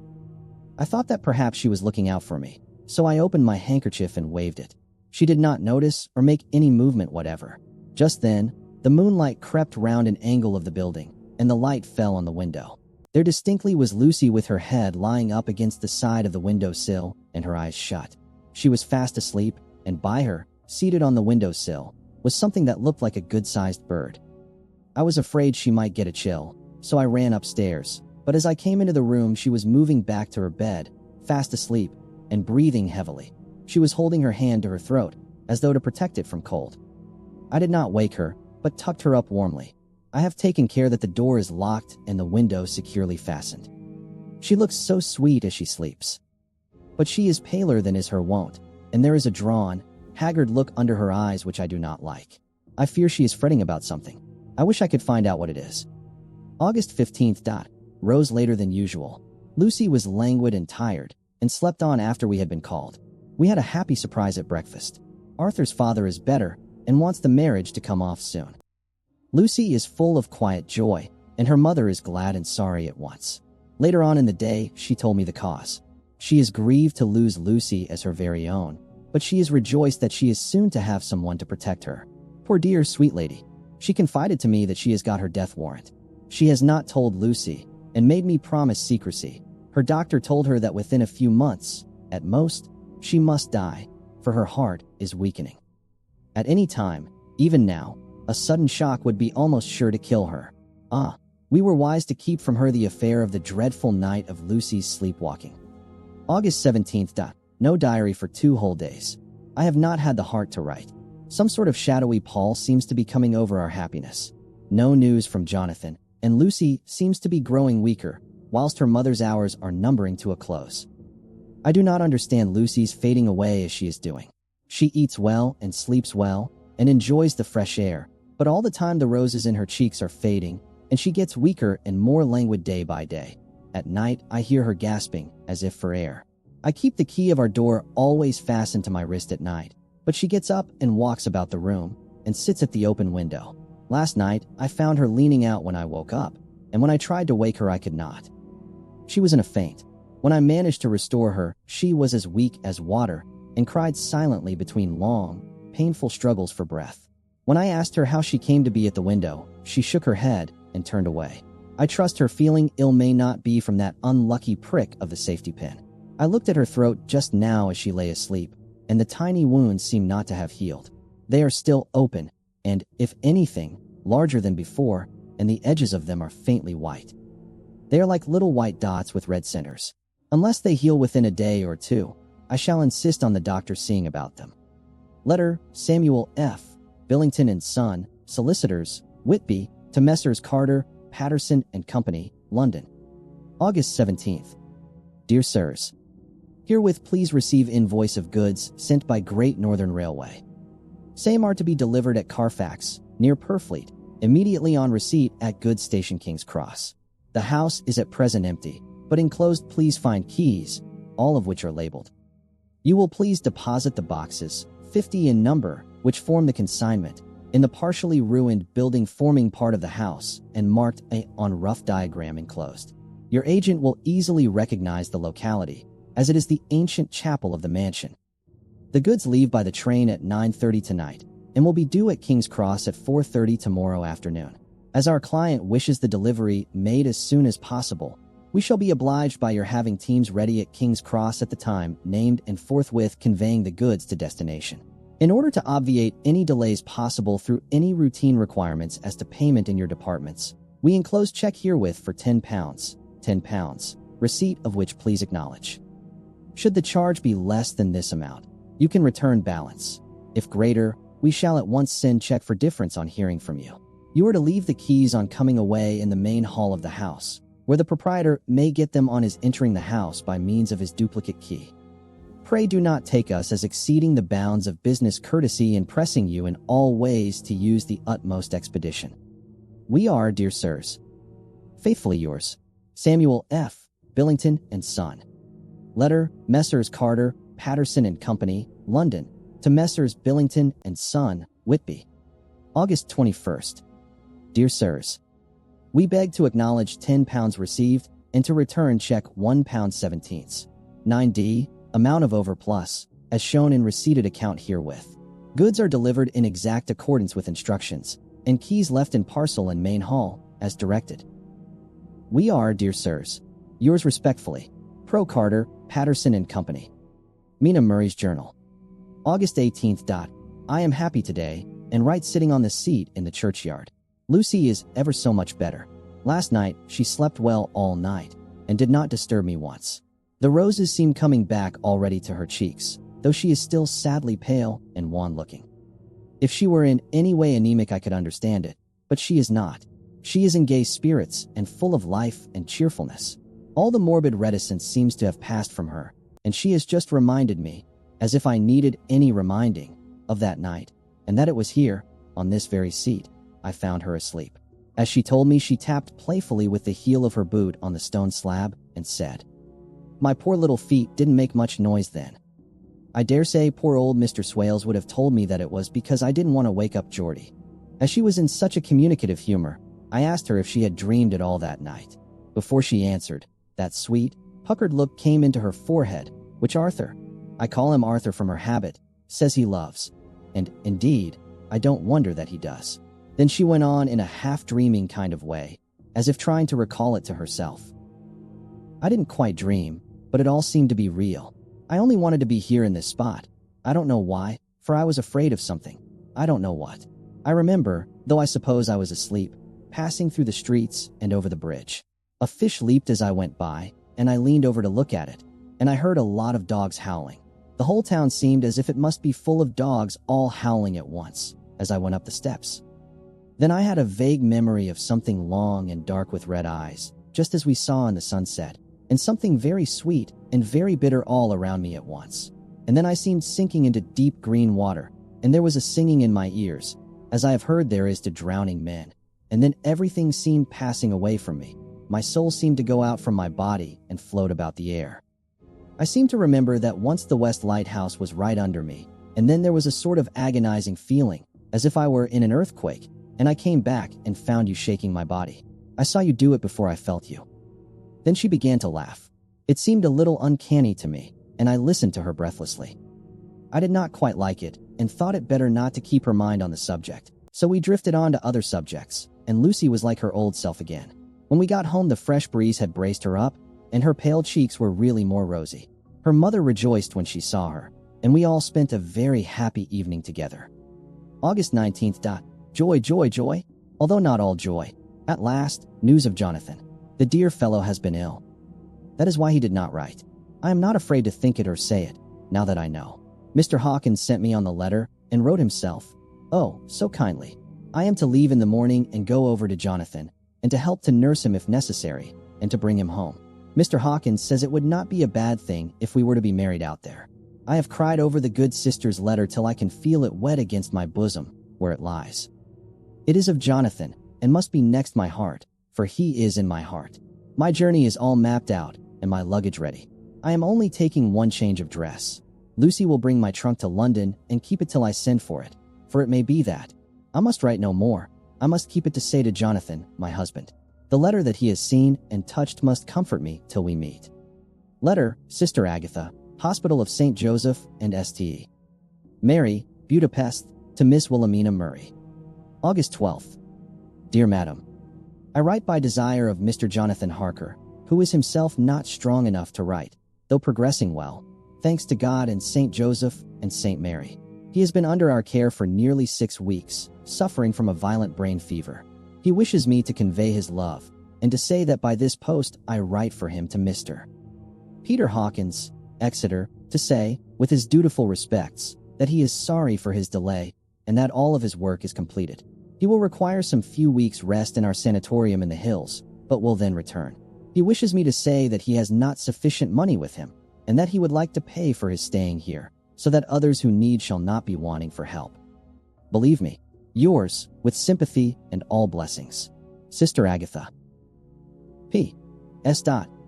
I thought that perhaps she was looking out for me, so I opened my handkerchief and waved it. She did not notice or make any movement whatever. Just then, the moonlight crept round an angle of the building, and the light fell on the window. There distinctly was Lucy with her head lying up against the side of the window sill and her eyes shut. She was fast asleep, and by her, seated on the window sill, was something that looked like a good-sized bird. I was afraid she might get a chill, so I ran upstairs, but as I came into the room she was moving back to her bed, fast asleep, and breathing heavily. She was holding her hand to her throat, as though to protect it from cold. I did not wake her, but tucked her up warmly. I have taken care that the door is locked and the window securely fastened. She looks so sweet as she sleeps. But she is paler than is her wont, and there is a drawn, haggard look under her eyes which I do not like. I fear she is fretting about something. I wish I could find out what it is. August 15th. Rose later than usual. Lucy was languid and tired, and slept on after we had been called. We had a happy surprise at breakfast. Arthur's father is better, and wants the marriage to come off soon. Lucy is full of quiet joy, and her mother is glad and sorry at once. Later on in the day, she told me the cause. She is grieved to lose Lucy as her very own, but she is rejoiced that she is soon to have someone to protect her. Poor dear sweet lady. She confided to me that she has got her death warrant. She has not told Lucy, and made me promise secrecy. Her doctor told her that within a few months, at most, she must die, for her heart is weakening. At any time, even now, a sudden shock would be almost sure to kill her. We were wise to keep from her the affair of the dreadful night of Lucy's sleepwalking. August 17th. No diary for 2 whole days. I have not had the heart to write. Some sort of shadowy pall seems to be coming over our happiness. No news from Jonathan, and Lucy seems to be growing weaker, whilst her mother's hours are numbering to a close. I do not understand Lucy's fading away as she is doing. She eats well and sleeps well, and enjoys the fresh air, but all the time the roses in her cheeks are fading, and she gets weaker and more languid day by day. At night, I hear her gasping, as if for air. I keep the key of our door always fastened to my wrist at night, but she gets up and walks about the room, and sits at the open window. Last night, I found her leaning out when I woke up, and when I tried to wake her I could not. She was in a faint. When I managed to restore her, she was as weak as water, and cried silently between long, painful struggles for breath. When I asked her how she came to be at the window, she shook her head and turned away. I trust her feeling ill may not be from that unlucky prick of the safety pin. I looked at her throat just now as she lay asleep, and the tiny wounds seem not to have healed. They are still open, and, if anything, larger than before, and the edges of them are faintly white. They are like little white dots with red centers. Unless they heal within a day or 2, I shall insist on the doctor seeing about them. Letter, Samuel F. Billington and Son, Solicitors, Whitby, to Messrs. Carter, Patterson and Company, London. August 17th. Dear Sirs, herewith please receive invoice of goods sent by Great Northern Railway. Same are to be delivered at Carfax, near Purfleet, immediately on receipt at Goods Station King's Cross. The house is at present empty, but enclosed please find keys, all of which are labeled. You will please deposit the boxes, 50 in number, which form the consignment, in the partially ruined building forming part of the house and marked A on rough diagram enclosed. Your agent will easily recognize the locality, as it is the ancient chapel of the mansion. The goods leave by the train at 9:30 tonight, and will be due at King's Cross at 4:30 tomorrow afternoon. As our client wishes the delivery made as soon as possible, we shall be obliged by your having teams ready at King's Cross at the time named and forthwith conveying the goods to destination. In order to obviate any delays possible through any routine requirements as to payment in your departments, we enclose check herewith for £10, receipt of which please acknowledge. Should the charge be less than this amount, you can return balance. If greater, we shall at once send check for difference on hearing from you. You are to leave the keys on coming away in the main hall of the house, where the proprietor may get them on his entering the house by means of his duplicate key. Pray do not take us as exceeding the bounds of business courtesy in pressing you in all ways to use the utmost expedition. We are, dear sirs, faithfully yours, Samuel F. Billington and Son. Letter, Messrs. Carter, Patterson and Company, London, to Messrs. Billington and Son, Whitby. August 21st. Dear sirs, we beg to acknowledge £10 received and to return check £1.17. 9d, amount of overplus, as shown in receipted account herewith. Goods are delivered in exact accordance with instructions, and keys left in parcel in main hall, as directed. We are, dear sirs, yours respectfully, Pro Carter, Patterson and Company. Mina Murray's Journal. August 18th. I am happy today, and right sitting on the seat in the churchyard. Lucy is ever so much better. Last night, she slept well all night, and did not disturb me once. The roses seem coming back already to her cheeks, though she is still sadly pale and wan-looking. If she were in any way anemic I could understand it, but she is not. She is in gay spirits and full of life and cheerfulness. All the morbid reticence seems to have passed from her, and she has just reminded me, as if I needed any reminding, of that night, and that it was here, on this very seat, I found her asleep. As she told me, she tapped playfully with the heel of her boot on the stone slab and said, "My poor little feet didn't make much noise then." I dare say poor old Mr. Swales would have told me that it was because I didn't want to wake up Geordie. As she was in such a communicative humor, I asked her if she had dreamed at all that night. Before she answered, that sweet, puckered look came into her forehead, which Arthur, I call him Arthur from her habit, says he loves. And, indeed, I don't wonder that he does. Then she went on in a half-dreaming kind of way, as if trying to recall it to herself. I didn't quite dream, but it all seemed to be real. I only wanted to be here in this spot. I don't know why, for I was afraid of something. I don't know what. I remember, though I suppose I was asleep, passing through the streets and over the bridge. A fish leaped as I went by, and I leaned over to look at it, and I heard a lot of dogs howling. The whole town seemed as if it must be full of dogs all howling at once, as I went up the steps. Then I had a vague memory of something long and dark with red eyes, just as we saw in the sunset, and something very sweet and very bitter all around me at once. And then I seemed sinking into deep green water, and there was a singing in my ears, as I have heard there is to drowning men. And then everything seemed passing away from me. My soul seemed to go out from my body and float about the air. I seem to remember that once the West Lighthouse was right under me, and then there was a sort of agonizing feeling, as if I were in an earthquake, and I came back and found you shaking my body. I saw you do it before I felt you. Then she began to laugh. It seemed a little uncanny to me, and I listened to her breathlessly. I did not quite like it, and thought it better not to keep her mind on the subject, so we drifted on to other subjects, and Lucy was like her old self again. When we got home, the fresh breeze had braced her up, and her pale cheeks were really more rosy. Her mother rejoiced when she saw her, and we all spent a very happy evening together. August 19th. Joy, joy, joy, although not all joy. At last, news of Jonathan. The dear fellow has been ill. That is why he did not write. I am not afraid to think it or say it, now that I know. Mr. Hawkins sent me on the letter, and wrote himself, oh, so kindly. I am to leave in the morning and go over to Jonathan, and to help to nurse him if necessary, and to bring him home. Mr. Hawkins says it would not be a bad thing if we were to be married out there. I have cried over the good sister's letter till I can feel it wet against my bosom, where it lies. It is of Jonathan, and must be next my heart, for he is in my heart. My journey is all mapped out, and my luggage ready. I am only taking one change of dress. Lucy will bring my trunk to London and keep it till I send for it, for it may be that I must write no more. I must keep it to say to Jonathan, my husband. The letter that he has seen and touched must comfort me till we meet. Letter, Sister Agatha, Hospital of St. Joseph and St. Mary, Budapest, to Miss Wilhelmina Murray. August 12th. Dear Madam, I write by desire of Mr. Jonathan Harker, who is himself not strong enough to write, though progressing well, thanks to God and St. Joseph and St. Mary. He has been under our care for nearly 6 weeks, suffering from a violent brain fever. He wishes me to convey his love, and to say that by this post I write for him to Mr. Peter Hawkins, Exeter, to say, with his dutiful respects, that he is sorry for his delay, and that all of his work is completed. He will require some few weeks' rest in our sanatorium in the hills, but will then return. He wishes me to say that he has not sufficient money with him, and that he would like to pay for his staying here, so that others who need shall not be wanting for help. Believe me, yours, with sympathy and all blessings, Sister Agatha. P.S.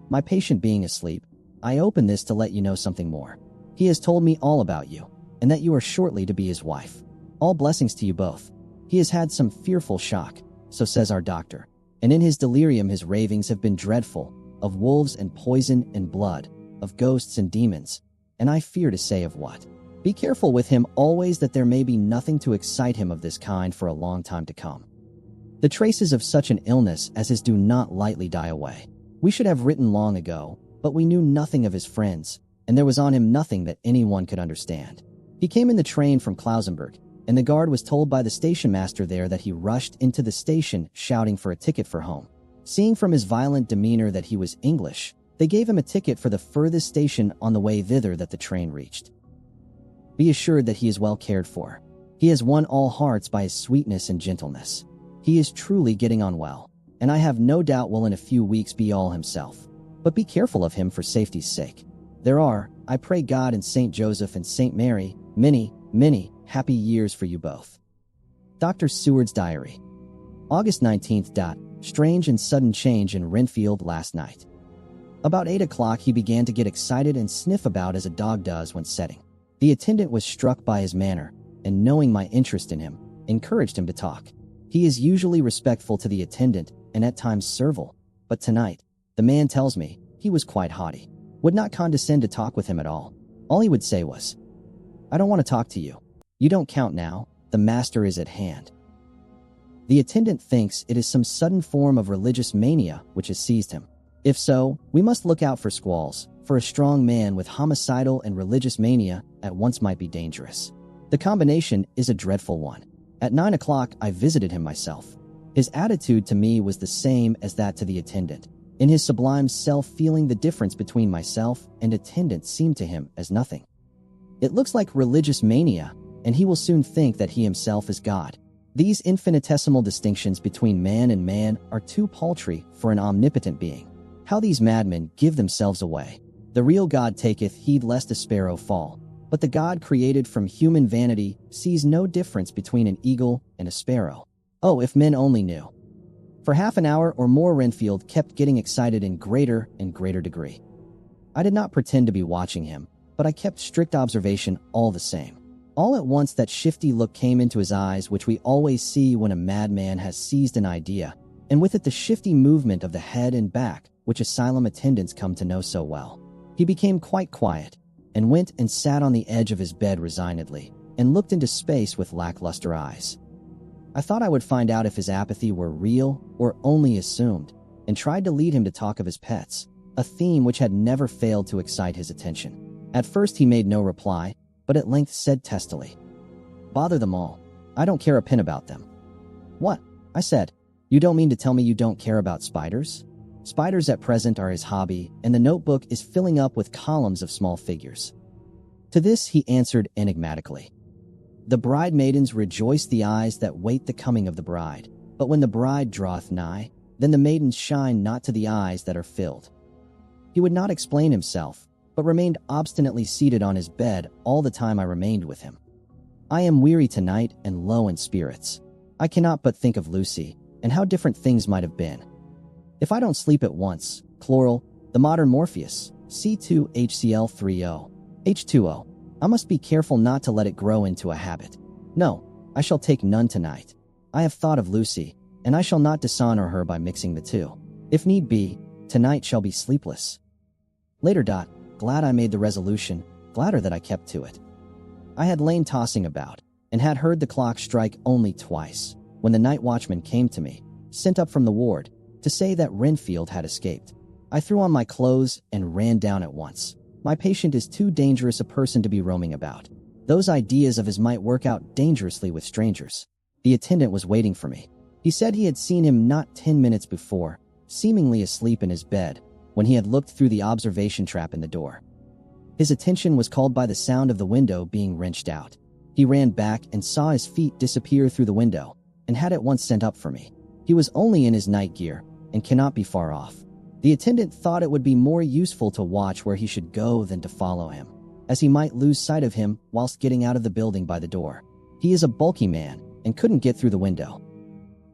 My patient being asleep, I open this to let you know something more. He has told me all about you, and that you are shortly to be his wife. All blessings to you both. He has had some fearful shock, so says our doctor, and in his delirium his ravings have been dreadful, of wolves and poison and blood, of ghosts and demons, and I fear to say of what. Be careful with him always, that there may be nothing to excite him of this kind for a long time to come. The traces of such an illness as his do not lightly die away. We should have written long ago, but we knew nothing of his friends, and there was on him nothing that anyone could understand. He came in the train from Klausenburg, and the guard was told by the station master there that he rushed into the station shouting for a ticket for home. Seeing from his violent demeanor that he was English, they gave him a ticket for the furthest station on the way thither that the train reached. Be assured that he is well cared for. He has won all hearts by his sweetness and gentleness. He is truly getting on well, and I have no doubt will in a few weeks be all himself. But be careful of him for safety's sake. There are, I pray God and Saint Joseph and Saint Mary, many, many happy years for you both. Dr. Seward's Diary. August 19th. Strange and sudden change in Renfield last night. About 8 o'clock he began to get excited and sniff about as a dog does when setting. The attendant was struck by his manner, and knowing my interest in him, encouraged him to talk. He is usually respectful to the attendant and at times servile, but tonight, the man tells me, he was quite haughty, would not condescend to talk with him at all. All he would say was, "I don't want to talk to you. You don't count now, the master is at hand." The attendant thinks it is some sudden form of religious mania which has seized him. If so, we must look out for squalls, for a strong man with homicidal and religious mania at once might be dangerous. The combination is a dreadful one. At 9 o'clock I visited him myself. His attitude to me was the same as that to the attendant. In his sublime self, feeling the difference between myself and attendant seemed to him as nothing. It looks like religious mania, and he will soon think that he himself is God. These infinitesimal distinctions between man and man are too paltry for an omnipotent being. How these madmen give themselves away. The real God taketh heed lest a sparrow fall, but the God created from human vanity sees no difference between an eagle and a sparrow. Oh, if men only knew. For half an hour or more Renfield kept getting excited in greater and greater degree. I did not pretend to be watching him, but I kept strict observation all the same. All at once that shifty look came into his eyes which we always see when a madman has seized an idea, and with it the shifty movement of the head and back which asylum attendants come to know so well. He became quite quiet, and went and sat on the edge of his bed resignedly, and looked into space with lackluster eyes. I thought I would find out if his apathy were real or only assumed, and tried to lead him to talk of his pets, a theme which had never failed to excite his attention. At first he made no reply, but at length said testily, "Bother them all. I don't care a pin about them." "What?" I said. "You don't mean to tell me you don't care about spiders?" Spiders at present are his hobby, and the notebook is filling up with columns of small figures. To this he answered enigmatically, "The bride maidens rejoice the eyes that wait the coming of the bride, but when the bride draweth nigh, then the maidens shine not to the eyes that are filled." He would not explain himself, but remained obstinately seated on his bed all the time I remained with him. I am weary tonight and low in spirits. I cannot but think of Lucy, and how different things might have been. If I don't sleep at once, chloral, the modern Morpheus, C2HCl3O, H2O, I must be careful not to let it grow into a habit. No, I shall take none tonight. I have thought of Lucy, and I shall not dishonor her by mixing the two. If need be, tonight shall be sleepless. Later. Glad I made the resolution, gladder that I kept to it. I had lain tossing about, and had heard the clock strike only twice, when the night watchman came to me, sent up from the ward, to say that Renfield had escaped. I threw on my clothes and ran down at once. My patient is too dangerous a person to be roaming about. Those ideas of his might work out dangerously with strangers. The attendant was waiting for me. He said he had seen him not 10 minutes before, seemingly asleep in his bed, when he had looked through the observation trap in the door. His attention was called by the sound of the window being wrenched out. He ran back and saw his feet disappear through the window, and had at once sent up for me. He was only in his night gear, and cannot be far off. The attendant thought it would be more useful to watch where he should go than to follow him, as he might lose sight of him whilst getting out of the building by the door. He is a bulky man and couldn't get through the window.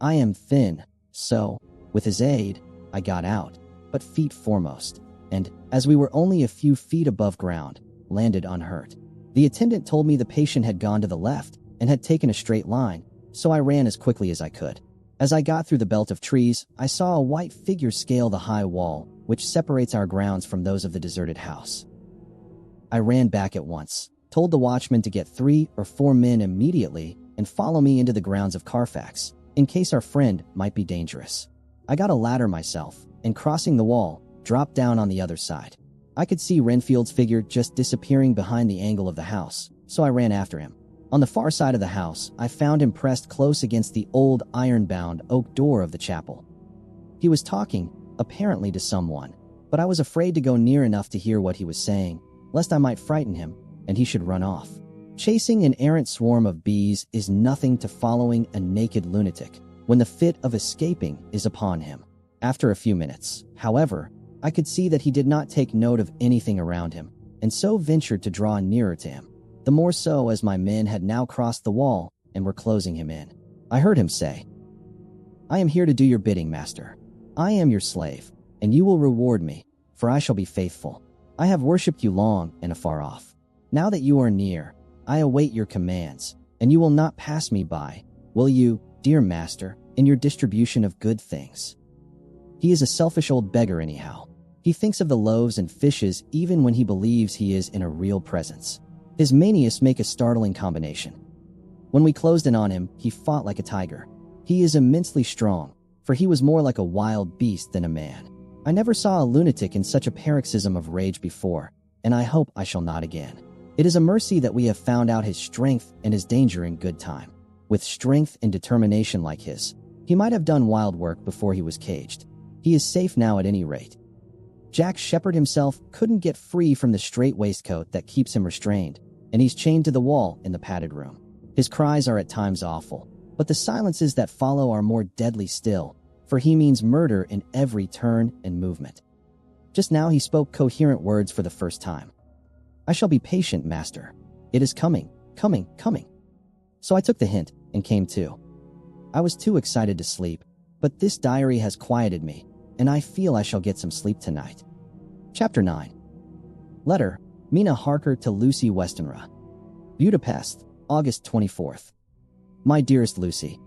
I am thin, so, with his aid, I got out, but feet foremost, and, as we were only a few feet above ground, landed unhurt. The attendant told me the patient had gone to the left and had taken a straight line, so I ran as quickly as I could. As I got through the belt of trees, I saw a white figure scale the high wall, which separates our grounds from those of the deserted house. I ran back at once, told the watchman to get 3 or 4 men immediately and follow me into the grounds of Carfax, in case our friend might be dangerous. I got a ladder myself, and crossing the wall, dropped down on the other side. I could see Renfield's figure just disappearing behind the angle of the house, so I ran after him. On the far side of the house, I found him pressed close against the old iron-bound oak door of the chapel. He was talking, apparently to someone, but I was afraid to go near enough to hear what he was saying, lest I might frighten him, and he should run off. Chasing an errant swarm of bees is nothing to following a naked lunatic when the fit of escaping is upon him. After a few minutes, however, I could see that he did not take note of anything around him, and so ventured to draw nearer to him. The more so as my men had now crossed the wall and were closing him in. I heard him say, "I am here to do your bidding, master. I am your slave, and you will reward me, for I shall be faithful. I have worshipped you long and afar off. Now that you are near, I await your commands, and you will not pass me by, will you, dear master, in your distribution of good things?" He is a selfish old beggar anyhow. He thinks of the loaves and fishes even when he believes he is in a real presence. His manias make a startling combination. When we closed in on him, he fought like a tiger. He is immensely strong, for he was more like a wild beast than a man. I never saw a lunatic in such a paroxysm of rage before, and I hope I shall not again. It is a mercy that we have found out his strength and his danger in good time. With strength and determination like his, he might have done wild work before he was caged. He is safe now at any rate. Jack Shepherd himself couldn't get free from the strait waistcoat that keeps him restrained, and he's chained to the wall in the padded room. His cries are at times awful, but the silences that follow are more deadly still, for he means murder in every turn and movement. Just now he spoke coherent words for the first time. "I shall be patient, master. It is coming, coming, coming." So I took the hint and came to. I was too excited to sleep, but this diary has quieted me, and I feel I shall get some sleep tonight. Chapter 9. Letter, Mina Harker to Lucy Westenra. Budapest, August 24th. My dearest Lucy,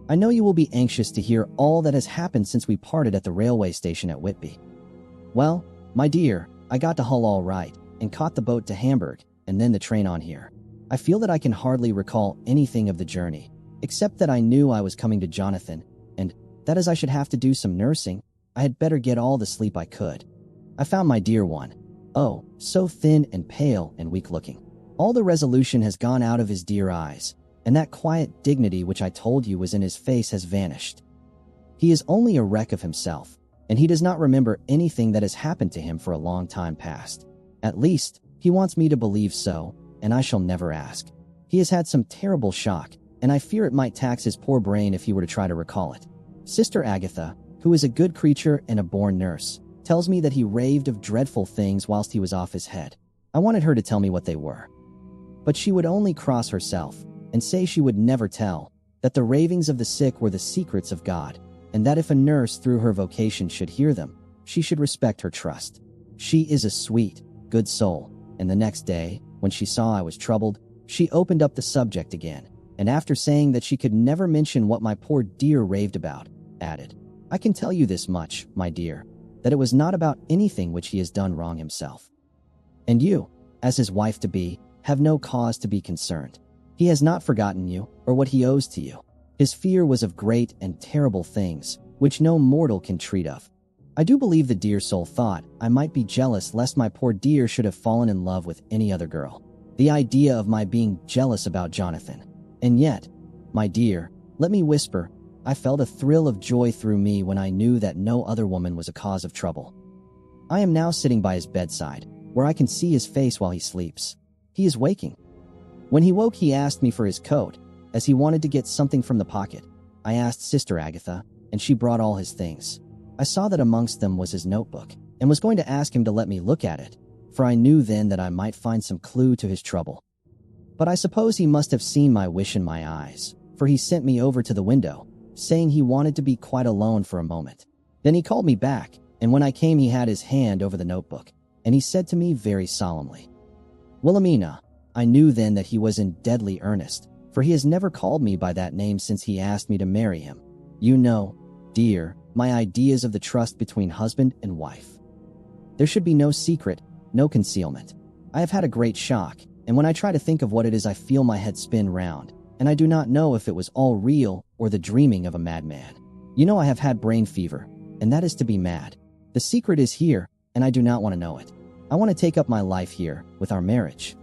I know you will be anxious to hear all that has happened since we parted at the railway station at Whitby. Well, my dear, I got to Hull all right, and caught the boat to Hamburg, and then the train on here. I feel that I can hardly recall anything of the journey, except that I knew I was coming to Jonathan, and that as I should have to do some nursing, I had better get all the sleep I could. I found my dear one. Oh, so thin and pale and weak-looking. All the resolution has gone out of his dear eyes, and that quiet dignity which I told you was in his face has vanished. He is only a wreck of himself, and he does not remember anything that has happened to him for a long time past. At least, he wants me to believe so, and I shall never ask. He has had some terrible shock, and I fear it might tax his poor brain if he were to try to recall it. Sister Agatha, who is a good creature and a born nurse, tells me that he raved of dreadful things whilst he was off his head. I wanted her to tell me what they were, but she would only cross herself and say she would never tell, that the ravings of the sick were the secrets of God, and that if a nurse through her vocation should hear them, she should respect her trust. She is a sweet, good soul, and the next day, when she saw I was troubled, she opened up the subject again, and after saying that she could never mention what my poor dear raved about, added, "I can tell you this much, my dear, that it was not about anything which he has done wrong himself. And you, as his wife-to-be, have no cause to be concerned. He has not forgotten you, or what he owes to you. His fear was of great and terrible things, which no mortal can treat of. I do believe the dear soul thought I might be jealous lest my poor dear should have fallen in love with any other girl. The idea of my being jealous about Jonathan. And yet, my dear, let me whisper, I felt a thrill of joy through me when I knew that no other woman was a cause of trouble. I am now sitting by his bedside, where I can see his face while he sleeps. He is waking. When he woke, he asked me for his coat, as he wanted to get something from the pocket. I asked Sister Agatha, and she brought all his things. I saw that amongst them was his notebook, and was going to ask him to let me look at it, for I knew then that I might find some clue to his trouble. But I suppose he must have seen my wish in my eyes, for he sent me over to the window, saying he wanted to be quite alone for a moment. Then he called me back, and when I came he had his hand over the notebook, and he said to me very solemnly, "Wilhelmina." I knew then that he was in deadly earnest, for he has never called me by that name since he asked me to marry him. You know, dear, my ideas of the trust between husband and wife. There should be no secret, no concealment. I have had a great shock, and when I try to think of what it is I feel my head spin round, and I do not know if it was all real or the dreaming of a madman. You know I have had brain fever, and that is to be mad. The secret is here, and I do not want to know it. I want to take up my life here, with our marriage.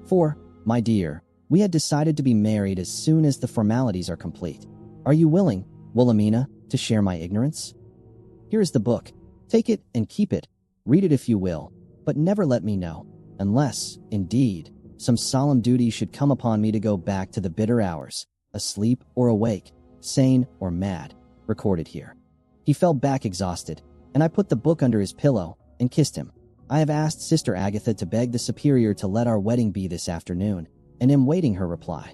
For, my dear, we had decided to be married as soon as the formalities are complete. Are you willing, Wilhelmina, to share my ignorance? Here is the book. Take it and keep it. Read it if you will, but never let me know, unless, indeed, some solemn duty should come upon me to go back to the bitter hours, asleep or awake, sane or mad, recorded here. He fell back exhausted, and I put the book under his pillow and kissed him. I have asked Sister Agatha to beg the Superior to let our wedding be this afternoon, and am waiting her reply.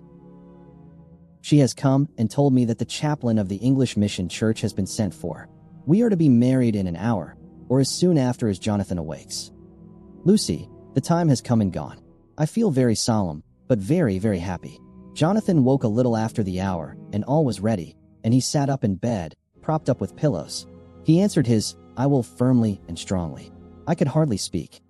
She has come and told me that the chaplain of the English Mission Church has been sent for. We are to be married in an hour, or as soon after as Jonathan awakes. Lucy, the time has come and gone. I feel very solemn, but very, very happy. Jonathan woke a little after the hour, and all was ready, and he sat up in bed, propped up with pillows. He answered his, "I will," firmly and strongly. I could hardly speak.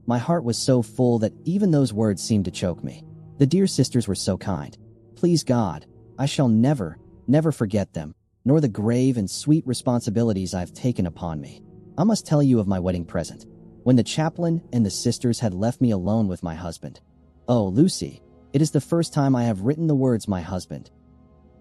My heart was so full that even those words seemed to choke me. The dear sisters were so kind. Please God, I shall never, never forget them, nor the grave and sweet responsibilities I have taken upon me. I must tell you of my wedding present. When the chaplain and the sisters had left me alone with my husband. Oh, Lucy, it is the first time I have written the words "my husband."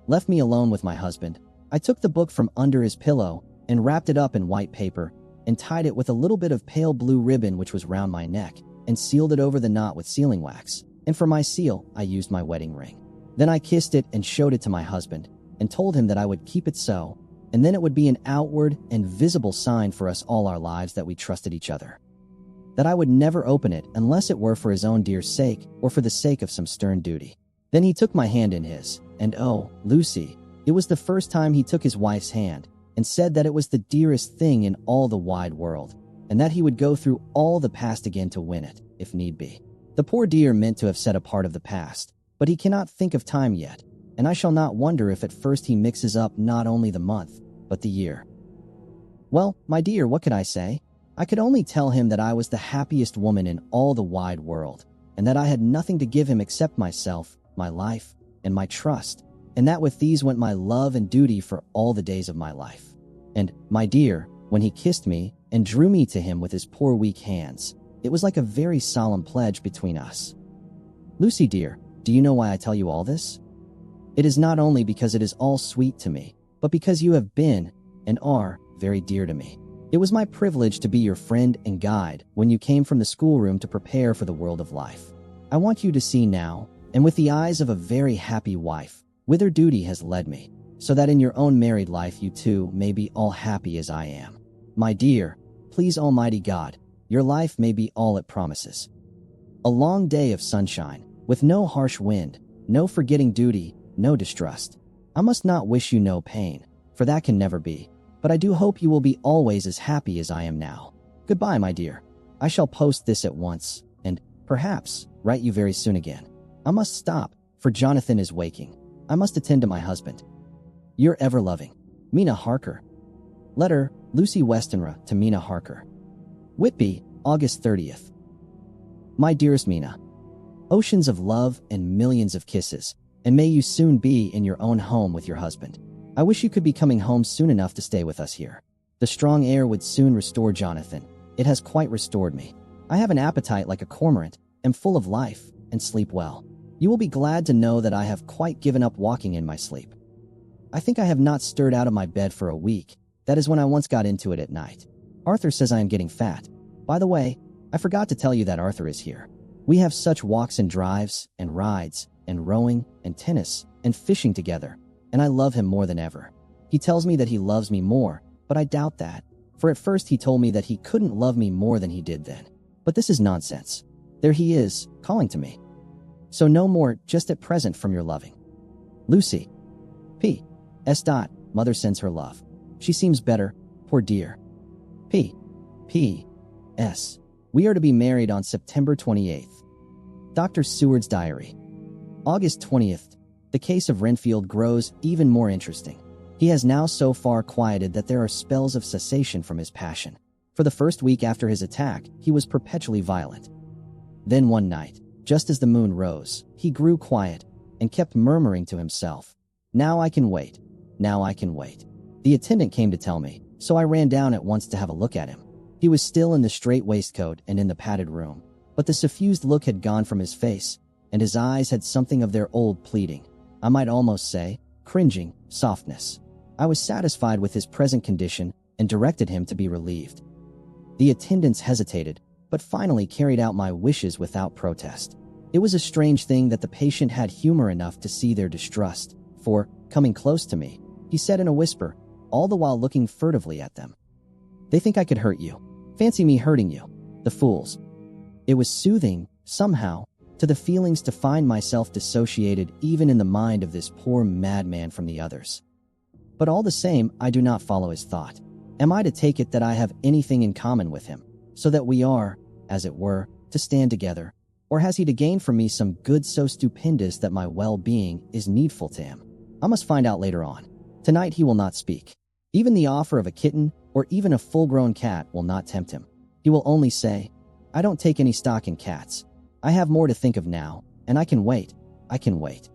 Left me alone with my husband, I took the book from under his pillow and wrapped it up in white paper and tied it with a little bit of pale blue ribbon which was round my neck and sealed it over the knot with sealing wax, and for my seal I used my wedding ring. Then I kissed it and showed it to my husband and told him that I would keep it so, and then it would be an outward and visible sign for us all our lives that we trusted each other. That I would never open it unless it were for his own dear sake or for the sake of some stern duty. Then he took my hand in his, and oh, Lucy, it was the first time he took his wife's hand, and said that it was the dearest thing in all the wide world, and that he would go through all the past again to win it, if need be. The poor dear meant to have said a part of the past, but he cannot think of time yet, and I shall not wonder if at first he mixes up not only the month, but the year. Well, my dear, what could I say? I could only tell him that I was the happiest woman in all the wide world, and that I had nothing to give him except myself, my life, and my trust, and that with these went my love and duty for all the days of my life. And, my dear, when he kissed me and drew me to him with his poor weak hands, it was like a very solemn pledge between us. Lucy dear, do you know why I tell you all this? It is not only because it is all sweet to me, but because you have been, and are, very dear to me. It was my privilege to be your friend and guide when you came from the schoolroom to prepare for the world of life. I want you to see now, and with the eyes of a very happy wife, whither duty has led me, so that in your own married life you too may be all happy as I am. My dear, please Almighty God, your life may be all it promises. A long day of sunshine, with no harsh wind, no forgetting duty, no distrust. I must not wish you no pain, for that can never be, but I do hope you will be always as happy as I am now. Goodbye, my dear. I shall post this at once, and, perhaps, write you very soon again. I must stop, for Jonathan is waking. I must attend to my husband. Your ever-loving, Mina Harker. Letter, Lucy Westenra to Mina Harker. Whitby, August 30th. My dearest Mina, oceans of love and millions of kisses, and may you soon be in your own home with your husband. I wish you could be coming home soon enough to stay with us here. The strong air would soon restore Jonathan. It has quite restored me. I have an appetite like a cormorant, am full of life, and sleep well. You will be glad to know that I have quite given up walking in my sleep. I think I have not stirred out of my bed for a week. That is when I once got into it at night. Arthur says I am getting fat. By the way, I forgot to tell you that Arthur is here. We have such walks and drives, and rides, and rowing, and tennis, and fishing together, and I love him more than ever. He tells me that he loves me more, but but I doubt that, for at first he told me that he couldn't love me more than he did then. But this is nonsense. There he is, calling to me. So no more, just at present from your loving Lucy. P.S. Mother sends her love. She seems better, poor dear. P.S. We are to be married on September 28th. Dr. Seward's diary. August 20th. The case of Renfield grows even more interesting. He has now so far quieted that there are spells of cessation from his passion. For the first week after his attack, he was perpetually violent. Then one night, just as the moon rose, he grew quiet and kept murmuring to himself, "Now I can wait. Now I can wait." The attendant came to tell me, so I ran down at once to have a look at him. He was still in the straight waistcoat and in the padded room, but the suffused look had gone from his face, and his eyes had something of their old pleading, I might almost say, cringing, softness. I was satisfied with his present condition and directed him to be relieved. The attendants hesitated, but finally carried out my wishes without protest. It was a strange thing that the patient had humor enough to see their distrust, for, coming close to me, he said in a whisper, all the while looking furtively at them, "They think I could hurt you. Fancy me hurting you. The fools." It was soothing, somehow, to the feelings to find myself dissociated even in the mind of this poor madman from the others. But all the same, I do not follow his thought. Am I to take it that I have anything in common with him, so that we are, as it were, to stand together? Or has he to gain from me some good so stupendous that my well-being is needful to him? I must find out later on. Tonight he will not speak. Even the offer of a kitten or even a full-grown cat will not tempt him. He will only say, "I don't take any stock in cats. I have more to think of now, and I can wait. I can wait."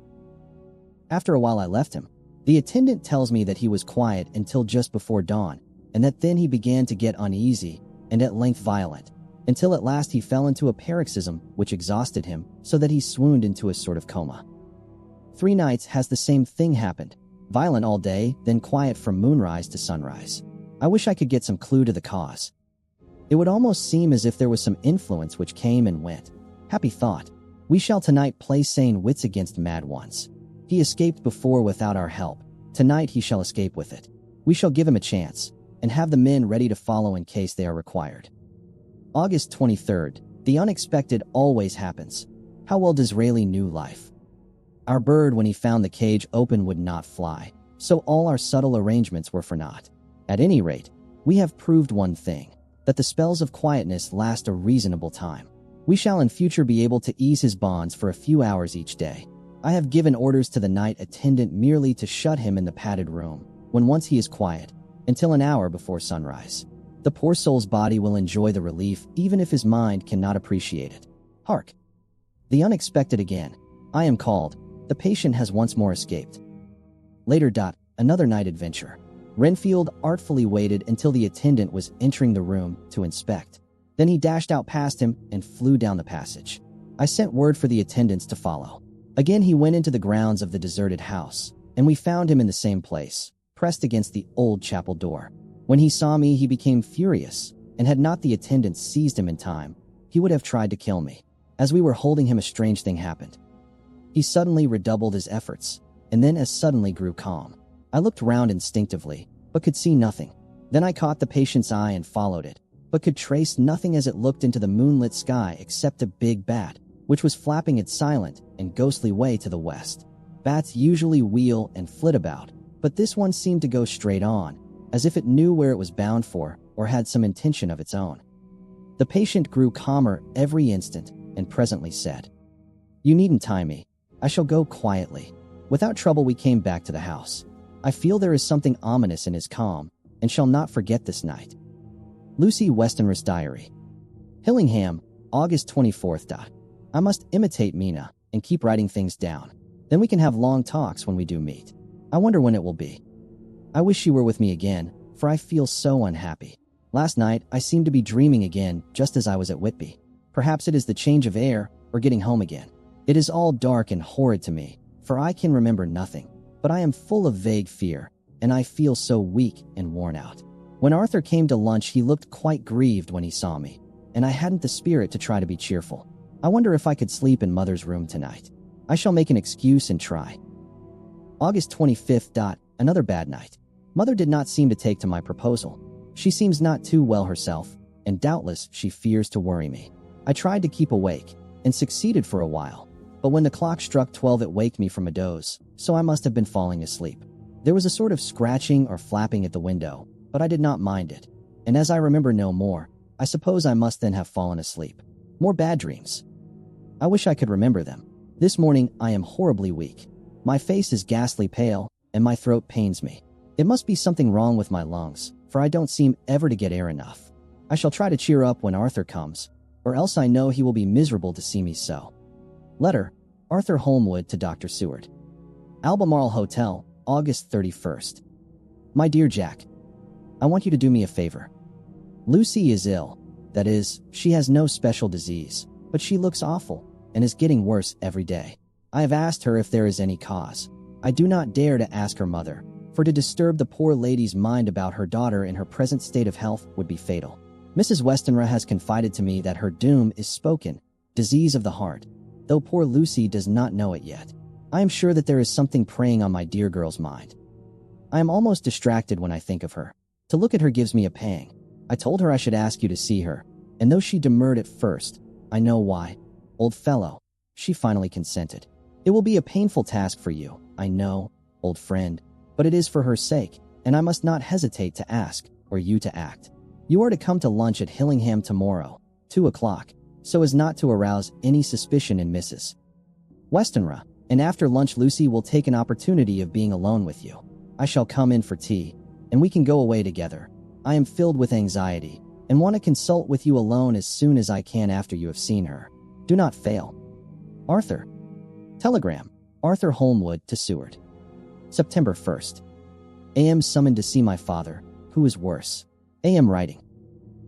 After a while I left him. The attendant tells me that he was quiet until just before dawn, and that then he began to get uneasy and at length violent, until at last he fell into a paroxysm which exhausted him so that he swooned into a sort of coma. 3 nights has the same thing happened. Violent all day, then quiet from moonrise to sunrise. I wish I could get some clue to the cause. It would almost seem as if there was some influence which came and went. Happy thought. We shall tonight play sane wits against mad ones. He escaped before without our help. Tonight he shall escape with it. We shall give him a chance, and have the men ready to follow in case they are required. August 23rd. The unexpected always happens. How well Disraeli knew life. Our bird, when he found the cage open, would not fly, so all our subtle arrangements were for naught. At any rate, we have proved one thing, that the spells of quietness last a reasonable time. We shall in future be able to ease his bonds for a few hours each day. I have given orders to the night attendant merely to shut him in the padded room, when once he is quiet, until an hour before sunrise. The poor soul's body will enjoy the relief even if his mind cannot appreciate it. Hark! The unexpected again. I am called. The patient has once more escaped. Later. Another night adventure. Renfield artfully waited until the attendant was entering the room to inspect. Then he dashed out past him and flew down the passage. I sent word for the attendants to follow. Again he went into the grounds of the deserted house, and we found him in the same place, pressed against the old chapel door. When he saw me, he became furious, and had not the attendants seized him in time, he would have tried to kill me. As we were holding him, a strange thing happened. He suddenly redoubled his efforts, and then as suddenly grew calm. I looked round instinctively, but could see nothing. Then I caught the patient's eye and followed it, but could trace nothing as it looked into the moonlit sky except a big bat, which was flapping its silent and ghostly way to the west. Bats usually wheel and flit about, but this one seemed to go straight on, as if it knew where it was bound for or had some intention of its own. The patient grew calmer every instant and presently said, "You needn't tie me. I shall go quietly." Without trouble we came back to the house. I feel there is something ominous in his calm, and shall not forget this night. Lucy Westenra's diary. Hillingham, August 24th. I must imitate Mina and keep writing things down. Then we can have long talks when we do meet. I wonder when it will be. I wish she were with me again, for I feel so unhappy. Last night I seemed to be dreaming again just as I was at Whitby. Perhaps it is the change of air or getting home again. It is all dark and horrid to me, for I can remember nothing. But I am full of vague fear, and I feel so weak and worn out. When Arthur came to lunch, he looked quite grieved when he saw me, and I hadn't the spirit to try to be cheerful. I wonder if I could sleep in Mother's room tonight. I shall make an excuse and try. August 25th. Another bad night. Mother did not seem to take to my proposal. She seems not too well herself, and doubtless she fears to worry me. I tried to keep awake, and succeeded for a while, but when the clock struck 12 it waked me from a doze, so I must have been falling asleep. There was a sort of scratching or flapping at the window, but I did not mind it, and as I remember no more, I suppose I must then have fallen asleep. More bad dreams. I wish I could remember them. This morning I am horribly weak. My face is ghastly pale, and my throat pains me. It must be something wrong with my lungs, for I don't seem ever to get air enough. I shall try to cheer up when Arthur comes, or else I know he will be miserable to see me so. Letter, Arthur Holmwood to Dr. Seward. Albemarle Hotel, August 31st. My dear Jack, I want you to do me a favor. Lucy is ill. That is, she has no special disease, but she looks awful, and is getting worse every day. I have asked her if there is any cause. I do not dare to ask her mother, for to disturb the poor lady's mind about her daughter in her present state of health would be fatal. Mrs. Westenra has confided to me that her doom is spoken, disease of the heart, though poor Lucy does not know it yet. I am sure that there is something preying on my dear girl's mind. I am almost distracted when I think of her. To look at her gives me a pang. I told her I should ask you to see her, and though she demurred at first, I know why. Old fellow, she finally consented. It will be a painful task for you, I know, old friend, but it is for her sake, and I must not hesitate to ask, or you to act. You are to come to lunch at Hillingham tomorrow, 2 o'clock, so as not to arouse any suspicion in Mrs. Westenra, and after lunch Lucy will take an opportunity of being alone with you. I shall come in for tea, and we can go away together. I am filled with anxiety, and want to consult with you alone as soon as I can after you have seen her. Do not fail. Arthur. Telegram, Arthur Holmwood to Seward. September 1st. Am summoned to see my father, who is worse. Am writing.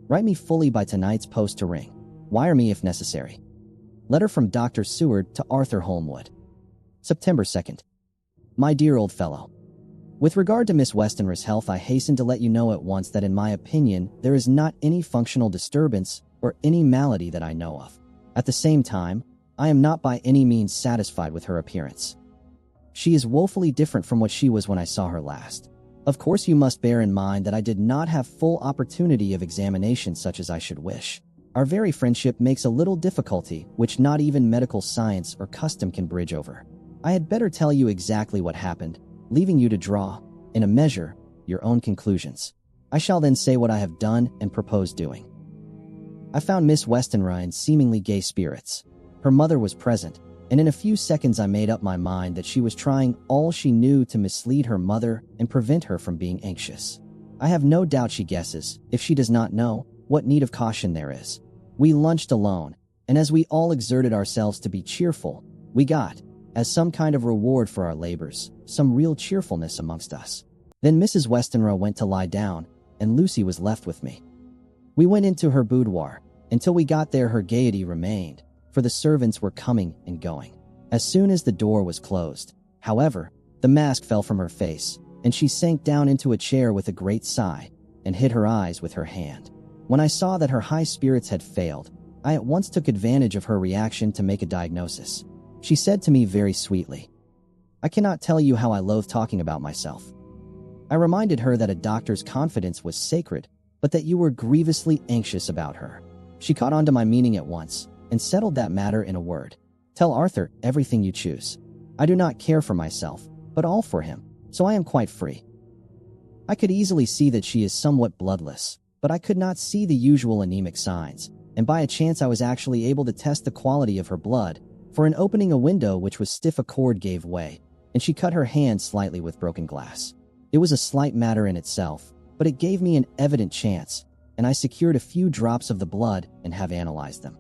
Write me fully by tonight's post to ring. Wire me if necessary. Letter from Dr. Seward to Arthur Holmwood. September 2nd. My dear old fellow. With regard to Miss Westenra's health, I hasten to let you know at once that in my opinion there is not any functional disturbance or any malady that I know of. At the same time, I am not by any means satisfied with her appearance. She is woefully different from what she was when I saw her last. Of course, you must bear in mind that I did not have full opportunity of examination such as I should wish. Our very friendship makes a little difficulty which not even medical science or custom can bridge over. I had better tell you exactly what happened, leaving you to draw, in a measure, your own conclusions. I shall then say what I have done and propose doing. I found Miss Westenra in seemingly gay spirits. Her mother was present, and in a few seconds I made up my mind that she was trying all she knew to mislead her mother and prevent her from being anxious. I have no doubt she guesses, if she does not know, what need of caution there is. We lunched alone, and as we all exerted ourselves to be cheerful, we got, as some kind of reward for our labors, some real cheerfulness amongst us. Then Mrs. Westenra went to lie down, and Lucy was left with me. We went into her boudoir. Until we got there her gaiety remained, for the servants were coming and going. As soon as the door was closed, however, the mask fell from her face, and she sank down into a chair with a great sigh, and hid her eyes with her hand. When I saw that her high spirits had failed, I at once took advantage of her reaction to make a diagnosis. She said to me very sweetly, "I cannot tell you how I loathe talking about myself." I reminded her that a doctor's confidence was sacred, but that you were grievously anxious about her. She caught on to my meaning at once, and settled that matter in a word. Tell Arthur everything you choose. I do not care for myself, but all for him, so I am quite free. I could easily see that she is somewhat bloodless, but I could not see the usual anemic signs, and by a chance I was actually able to test the quality of her blood, for in opening a window which was stiff a cord gave way, and she cut her hand slightly with broken glass. It was a slight matter in itself, but it gave me an evident chance, and I secured a few drops of the blood and have analyzed them.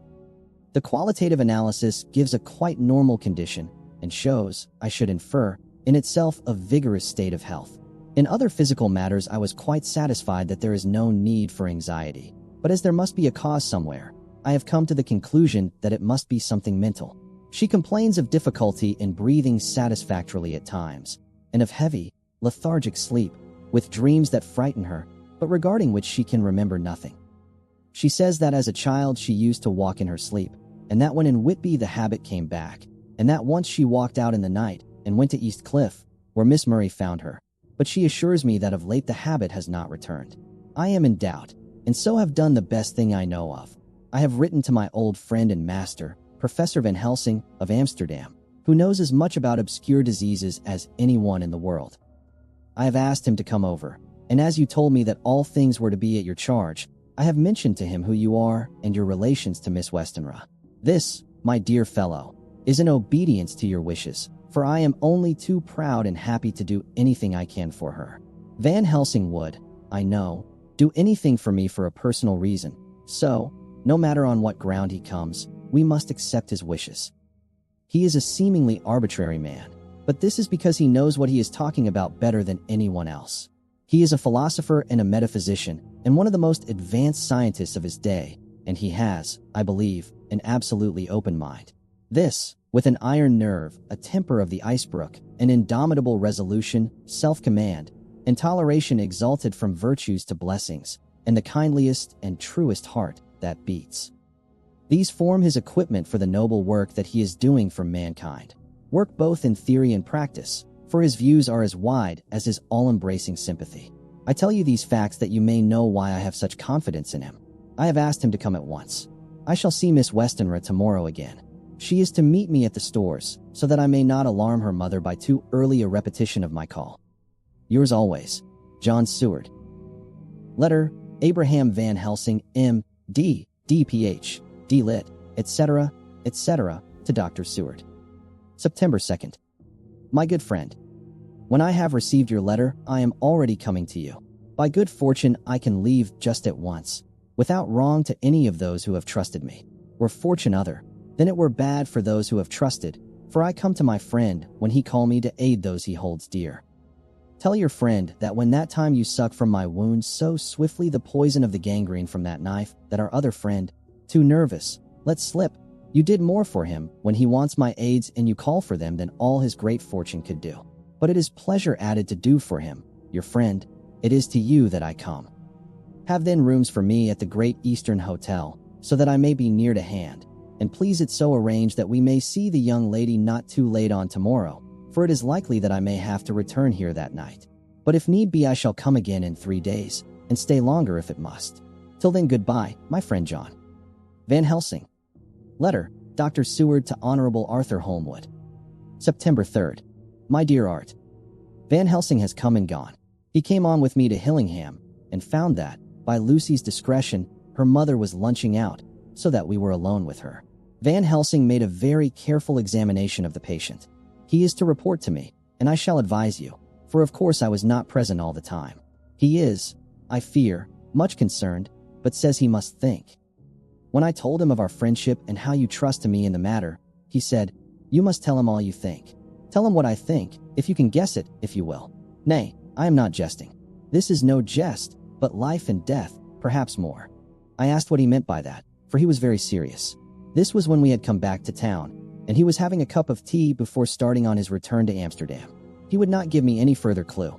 The qualitative analysis gives a quite normal condition and shows, I should infer, in itself a vigorous state of health. In other physical matters I was quite satisfied that there is no need for anxiety, but as there must be a cause somewhere, I have come to the conclusion that it must be something mental. She complains of difficulty in breathing satisfactorily at times, and of heavy, lethargic sleep, with dreams that frighten her, but regarding which she can remember nothing. She says that as a child she used to walk in her sleep, and that when in Whitby the habit came back, and that once she walked out in the night and went to East Cliff, where Miss Murray found her. but she assures me that of late the habit has not returned. I am in doubt, and so have done the best thing I know of. I have written to my old friend and master, Professor Van Helsing of Amsterdam, who knows as much about obscure diseases as anyone in the world. I have asked him to come over, and as you told me that all things were to be at your charge, I have mentioned to him who you are and your relations to Miss Westenra. This, my dear fellow, is in obedience to your wishes, for I am only too proud and happy to do anything I can for her. Van Helsing would, I know, do anything for me for a personal reason, so, no matter on what ground he comes, we must accept his wishes. He is a seemingly arbitrary man, but this is because he knows what he is talking about better than anyone else. He is a philosopher and a metaphysician, and one of the most advanced scientists of his day, and he has, I believe, an absolutely open mind. This, with an iron nerve, a temper of the icebrook, an indomitable resolution, self-command, and toleration exalted from virtues to blessings, and the kindliest and truest heart that beats. These form his equipment for the noble work that he is doing for mankind. Work both in theory and practice, for his views are as wide as his all-embracing sympathy. I tell you these facts that you may know why I have such confidence in him. I have asked him to come at once. I shall see Miss Westenra tomorrow again. She is to meet me at the stores, so that I may not alarm her mother by too early a repetition of my call. Yours always, John Seward. Letter, Abraham Van Helsing, M.D., D.Ph., D.Lit., etc., etc., to Dr. Seward. September 2nd. My good friend, when I have received your letter, I am already coming to you. By good fortune, I can leave just at once, without wrong to any of those who have trusted me. Were fortune other, then it were bad for those who have trusted, for I come to my friend when he call me to aid those he holds dear. Tell your friend that when that time you suck from my wound so swiftly the poison of the gangrene from that knife, that our other friend, too nervous, let slip, you did more for him when he wants my aids and you call for them than all his great fortune could do. But it is pleasure added to do for him, your friend, it is to you that I come. Have then rooms for me at the Great Eastern Hotel, so that I may be near to hand, and please it so arrange that we may see the young lady not too late on tomorrow, for it is likely that I may have to return here that night. But if need be I shall come again in 3 days, and stay longer if it must. Till then goodbye, my friend John. Van Helsing. Letter, Dr. Seward to Honorable Arthur Holmwood. September 3rd. My dear Art, Van Helsing has come and gone. He came on with me to Hillingham, and found that, by Lucy's discretion, her mother was lunching out, so that we were alone with her. Van Helsing made a very careful examination of the patient. He is to report to me, and I shall advise you, for of course I was not present all the time. He is, I fear, much concerned, but says he must think. When I told him of our friendship and how you trust to me in the matter, he said, "You must tell him all you think. Tell him what I think, if you can guess it, if you will. Nay, I am not jesting. This is no jest, but life and death, perhaps more." I asked what he meant by that, for he was very serious. This was when we had come back to town, and he was having a cup of tea before starting on his return to Amsterdam. He would not give me any further clue.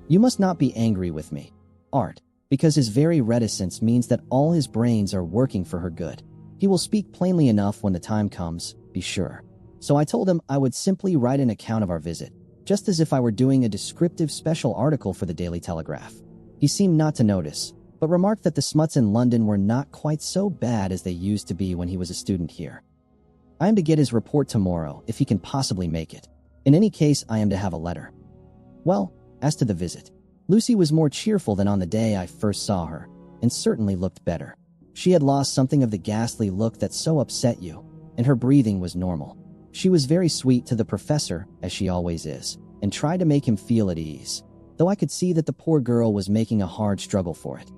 You must not be angry with me, Art, because his very reticence means that all his brains are working for her good. He will speak plainly enough when the time comes, be sure. So I told him I would simply write an account of our visit, just as if I were doing a descriptive special article for the Daily Telegraph. He seemed not to notice, but remarked that the smuts in London were not quite so bad as they used to be when he was a student here. I am to get his report tomorrow, if he can possibly make it. In any case, I am to have a letter. Well, as to the visit, Lucy was more cheerful than on the day I first saw her, and certainly looked better. She had lost something of the ghastly look that so upset you, and her breathing was normal. She was very sweet to the professor, as she always is, and tried to make him feel at ease, though I could see that the poor girl was making a hard struggle for it.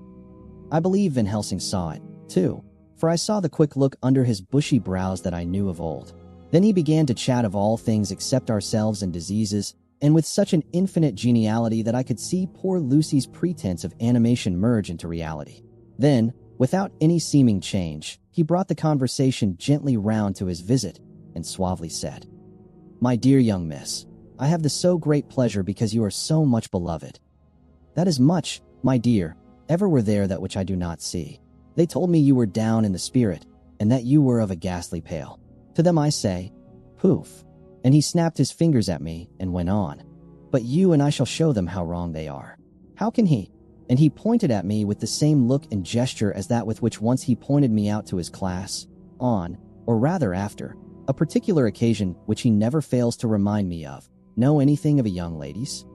I believe Van Helsing saw it, too, for I saw the quick look under his bushy brows that I knew of old. Then he began to chat of all things except ourselves and diseases, and with such an infinite geniality that I could see poor Lucy's pretense of animation merge into reality. Then, without any seeming change, he brought the conversation gently round to his visit, and suavely said, "My dear young miss, I have the so great pleasure because you are so much beloved. That is much, my dear, ever were there that which I do not see. They told me you were down in the spirit, and that you were of a ghastly pale. To them I say, poof." And he snapped his fingers at me and went on. But you and I shall show them how wrong they are. How can he? And he pointed at me with the same look and gesture as that with which once he pointed me out to his class, on, or rather after, a particular occasion which he never fails to remind me of. Know anything of a young lady's?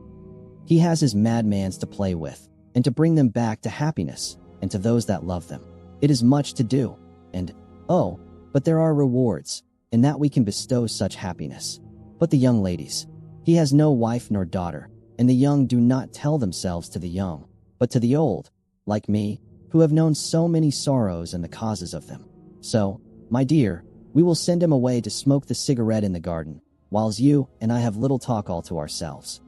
He has his madmans to play with, and to bring them back to happiness, and to those that love them. It is much to do, and, oh, but there are rewards, in that we can bestow such happiness. But the young ladies, he has no wife nor daughter, and the young do not tell themselves to the young, but to the old, like me, who have known so many sorrows and the causes of them. So, my dear, we will send him away to smoke the cigarette in the garden, whiles you and I have little talk all to ourselves.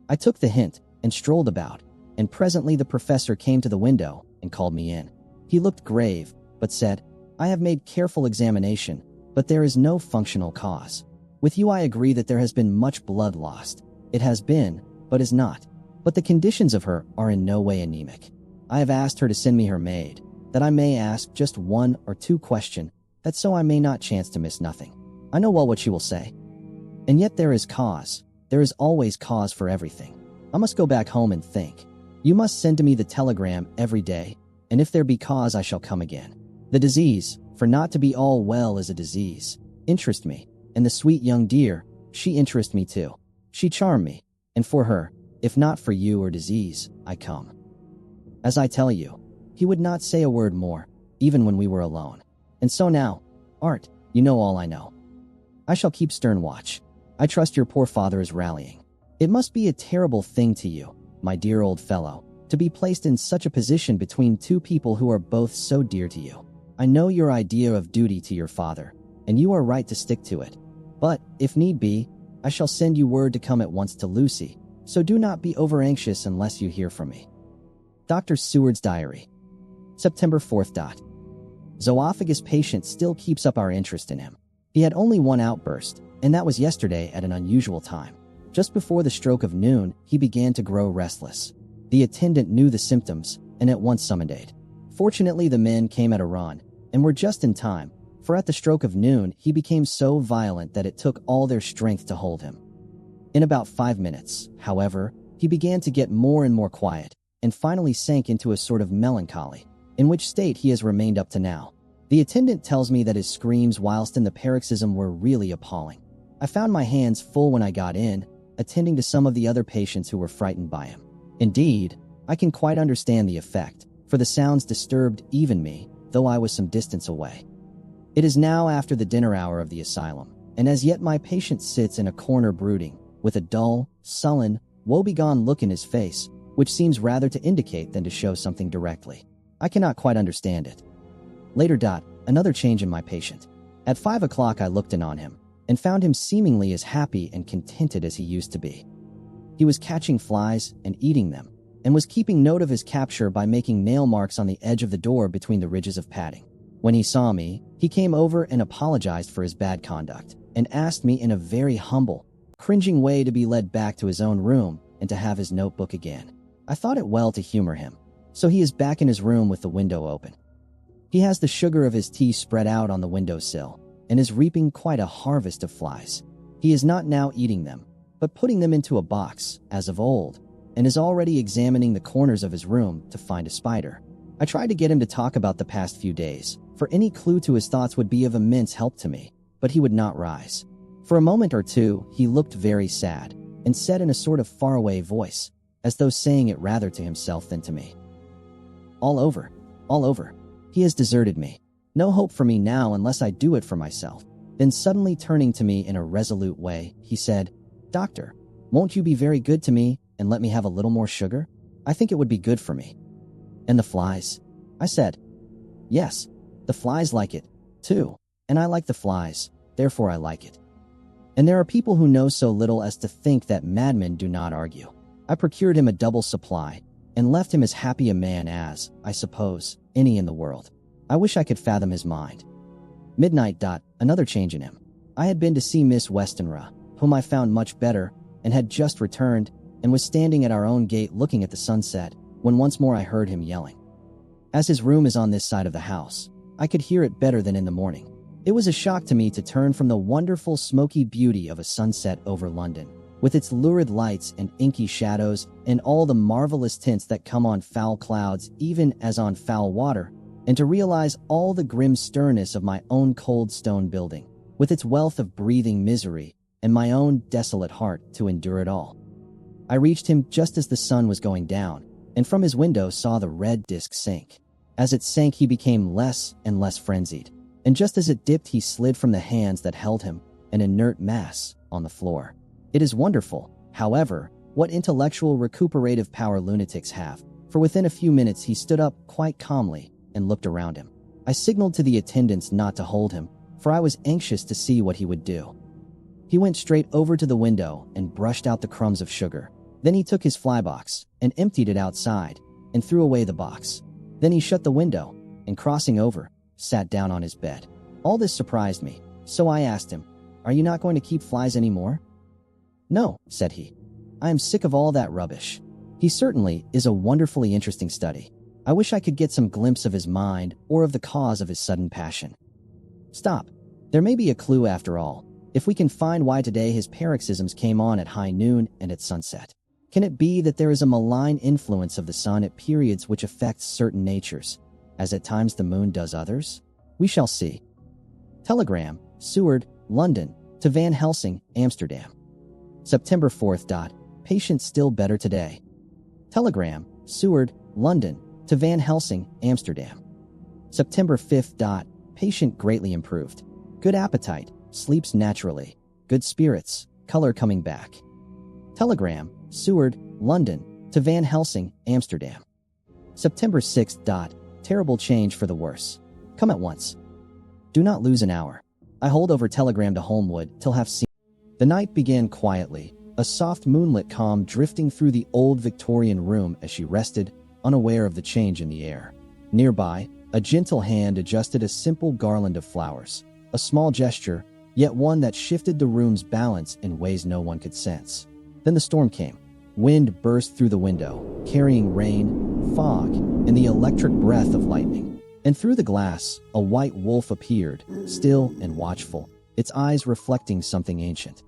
I took the hint and strolled about, and presently the professor came to the window and called me in. He looked grave, but said, I have made careful examination, but there is no functional cause. With you I agree that there has been much blood lost. It has been, but is not. But the conditions of her are in no way anemic. I have asked her to send me her maid, that I may ask just 1 or 2 questions, that so I may not chance to miss nothing. I know well what she will say. And yet there is cause. There is always cause for everything. I must go back home and think. You must send to me the telegram every day, and if there be cause I shall come again. The disease, for not to be all well is a disease, interest me, and the sweet young dear, she interest me too. She charm me, and for her, if not for you or disease, I come. As I tell you, he would not say a word more, even when we were alone. And so now, Art, you know all I know. I shall keep stern watch. I trust your poor father is rallying. It must be a terrible thing to you, my dear old fellow, to be placed in such a position between 2 people who are both so dear to you. I know your idea of duty to your father, and you are right to stick to it. But, if need be, I shall send you word to come at once to Lucy, so do not be over-anxious unless you hear from me. Dr. Seward's Diary. September 4th. Zoophagus patient still keeps up our interest in him. He had only one outburst, and that was yesterday at an unusual time. Just before the stroke of noon, he began to grow restless. The attendant knew the symptoms, and at once summoned aid. Fortunately, the men came at a run, and were just in time, for at the stroke of noon he became so violent that it took all their strength to hold him. In about 5 minutes, however, he began to get more and more quiet, and finally sank into a sort of melancholy, in which state he has remained up to now. The attendant tells me that his screams whilst in the paroxysm were really appalling. I found my hands full when I got in, attending to some of the other patients who were frightened by him. Indeed, I can quite understand the effect, for the sounds disturbed even me, though I was some distance away. It is now after the dinner hour of the asylum, and as yet my patient sits in a corner brooding, with a dull, sullen, woebegone look in his face, which seems rather to indicate than to show something directly. I cannot quite understand it. Later. Another change in my patient. At 5 o'clock I looked in on him, and found him seemingly as happy and contented as he used to be. He was catching flies and eating them, and was keeping note of his capture by making nail marks on the edge of the door between the ridges of padding. When he saw me, he came over and apologized for his bad conduct, and asked me in a very humble, cringing way to be led back to his own room and to have his notebook again. I thought it well to humor him, so he is back in his room with the window open. He has the sugar of his tea spread out on the windowsill, and is reaping quite a harvest of flies. He is not now eating them, but putting them into a box, as of old, and is already examining the corners of his room to find a spider. I tried to get him to talk about the past few days, for any clue to his thoughts would be of immense help to me, but he would not rise. For a moment or two, he looked very sad, and said in a sort of faraway voice, as though saying it rather to himself than to me, all over. He has deserted me. No hope for me now unless I do it for myself." Then suddenly turning to me in a resolute way, he said, "Doctor, won't you be very good to me and let me have a little more sugar? I think it would be good for me." "And the flies?" I said. "Yes, the flies like it, too, and I like the flies, therefore I like it. And there are people who know so little as to think that madmen do not argue." I procured him a double supply, and left him as happy a man as, I suppose, any in the world. I wish I could fathom his mind. Midnight. Another change in him. I had been to see Miss Westenra, whom I found much better, and had just returned, and was standing at our own gate looking at the sunset, when once more I heard him yelling. As his room is on this side of the house, I could hear it better than in the morning. It was a shock to me to turn from the wonderful smoky beauty of a sunset over London, with its lurid lights and inky shadows and all the marvelous tints that come on foul clouds even as on foul water, and to realize all the grim sternness of my own cold stone building, with its wealth of breathing misery, and my own desolate heart to endure it all. I reached him just as the sun was going down, and from his window saw the red disk sink. As it sank, he became less and less frenzied, and just as it dipped, he slid from the hands that held him, an inert mass, on the floor. It is wonderful, however, what intellectual recuperative power lunatics have, for within a few minutes he stood up quite calmly and looked around him. I signaled to the attendants not to hold him, for I was anxious to see what he would do. He went straight over to the window and brushed out the crumbs of sugar. Then he took his flybox and emptied it outside and threw away the box. Then he shut the window and, crossing over, sat down on his bed. All this surprised me, so I asked him, "Are you not going to keep flies anymore?" "No," said he. "I am sick of all that rubbish." He certainly is a wonderfully interesting study. I wish I could get some glimpse of his mind or of the cause of his sudden passion. Stop. There may be a clue after all, if we can find why today his paroxysms came on at high noon and at sunset. Can it be that there is a malign influence of the sun at periods which affects certain natures, as at times the moon does others? We shall see. Telegram, Seward, London, to Van Helsing, Amsterdam. September 4th. Patient still better today. Telegram, Seward, London, to Van Helsing, Amsterdam. September 5th. Patient greatly improved. Good appetite, sleeps naturally, good spirits, color coming back. Telegram, Seward, London, to Van Helsing, Amsterdam. September 6th. Terrible change for the worse. Come at once. Do not lose an hour. I hold over telegram to Holmwood till have seen. The night began quietly, a soft moonlit calm drifting through the old Victorian room as she rested, unaware of the change in the air. Nearby, a gentle hand adjusted a simple garland of flowers, a small gesture, yet one that shifted the room's balance in ways no one could sense. Then the storm came. Wind burst through the window, carrying rain, fog, and the electric breath of lightning. And through the glass, a white wolf appeared, still and watchful, its eyes reflecting something ancient.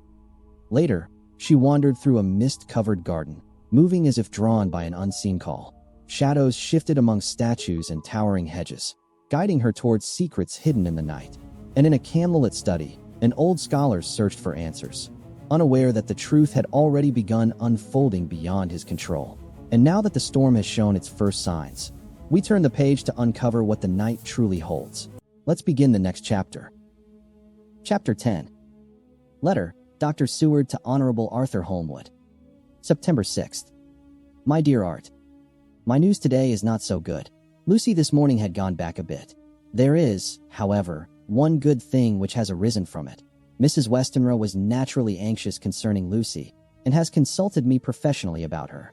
Later, she wandered through a mist-covered garden, moving as if drawn by an unseen call. Shadows shifted among statues and towering hedges, guiding her towards secrets hidden in the night. And in a candlelit study, an old scholar searched for answers, unaware that the truth had already begun unfolding beyond his control. And now that the storm has shown its first signs, we turn the page to uncover what the night truly holds. Let's begin the next chapter. Chapter 10. Letter, Dr. Seward to Honorable Arthur Holmwood. September 6th. My dear Art, my news today is not so good. Lucy this morning had gone back a bit. There is, however, one good thing which has arisen from it. Mrs. Westenra was naturally anxious concerning Lucy, and has consulted me professionally about her.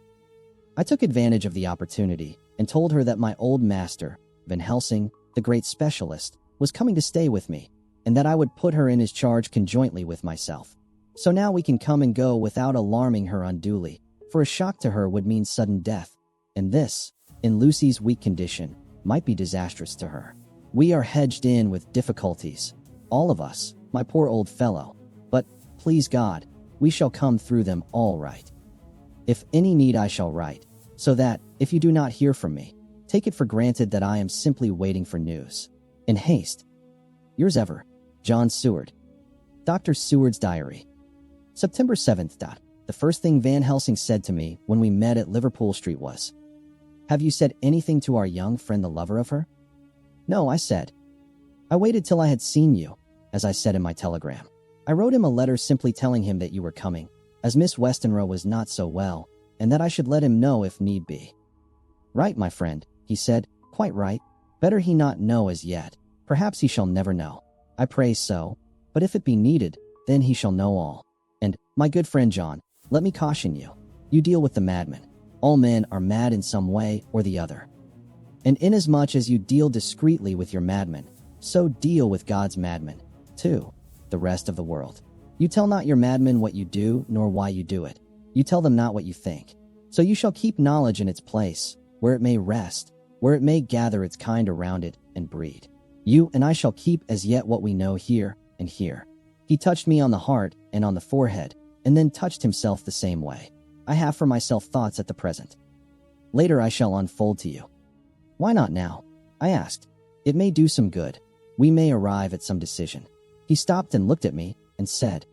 I took advantage of the opportunity, and told her that my old master, Van Helsing, the great specialist, was coming to stay with me, and that I would put her in his charge conjointly with myself. So now we can come and go without alarming her unduly, for a shock to her would mean sudden death, and this, in Lucy's weak condition, might be disastrous to her. We are hedged in with difficulties, all of us, my poor old fellow, but, please God, we shall come through them all right. If any need I shall write, so that, if you do not hear from me, take it for granted that I am simply waiting for news. In haste. Yours ever, John Seward. Dr. Seward's Diary. September 7th. The first thing Van Helsing said to me when we met at Liverpool Street was, "Have you said anything to our young friend the lover of her?" "No," I said. "I waited till I had seen you, as I said in my telegram. I wrote him a letter simply telling him that you were coming, as Miss Westenra was not so well, and that I should let him know if need be." "Right, my friend," he said, "quite right. Better he not know as yet. Perhaps he shall never know. I pray so, but if it be needed, then he shall know all. And, my good friend John, let me caution you. You deal with the madman. All men are mad in some way or the other. And inasmuch as you deal discreetly with your madman, so deal with God's madman, too, the rest of the world. You tell not your madmen what you do, nor why you do it. You tell them not what you think. So you shall keep knowledge in its place, where it may rest, where it may gather its kind around it and breed. You and I shall keep as yet what we know here and here." He touched me on the heart and on the forehead, and then touched himself the same way. I have for myself thoughts at the present. Later I shall unfold to you. Why not now? I asked. It may do some good. We may arrive at some decision. He stopped and looked at me and said,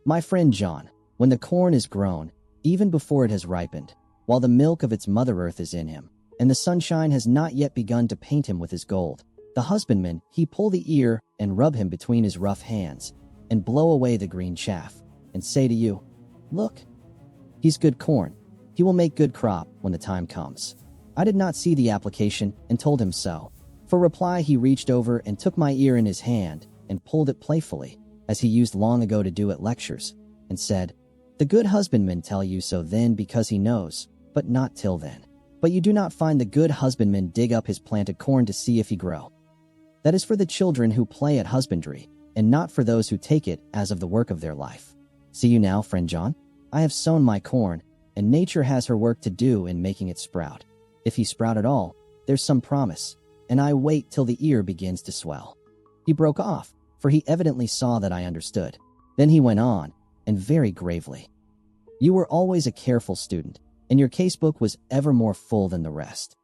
My friend John, when the corn is grown, even before it has ripened, while the milk of its mother earth is in him, and the sunshine has not yet begun to paint him with his gold, the husbandman, he pull the ear and rub him between his rough hands, and blow away the green chaff, and say to you, Look, he's good corn. He will make good crop when the time comes. I did not see the application and told him so. For reply he reached over and took my ear in his hand and pulled it playfully, as he used long ago to do at lectures, and said, The good husbandman tell you so then because he knows, but not till then. But you do not find the good husbandman dig up his planted corn to see if he grow. That is for the children who play at husbandry, and not for those who take it as of the work of their life. See you now, friend John? I have sown my corn, and nature has her work to do in making it sprout. If he sprout at all, there's some promise, and I wait till the ear begins to swell. He broke off, for he evidently saw that I understood. Then he went on, and very gravely, You were always a careful student, and your casebook was ever more full than the rest.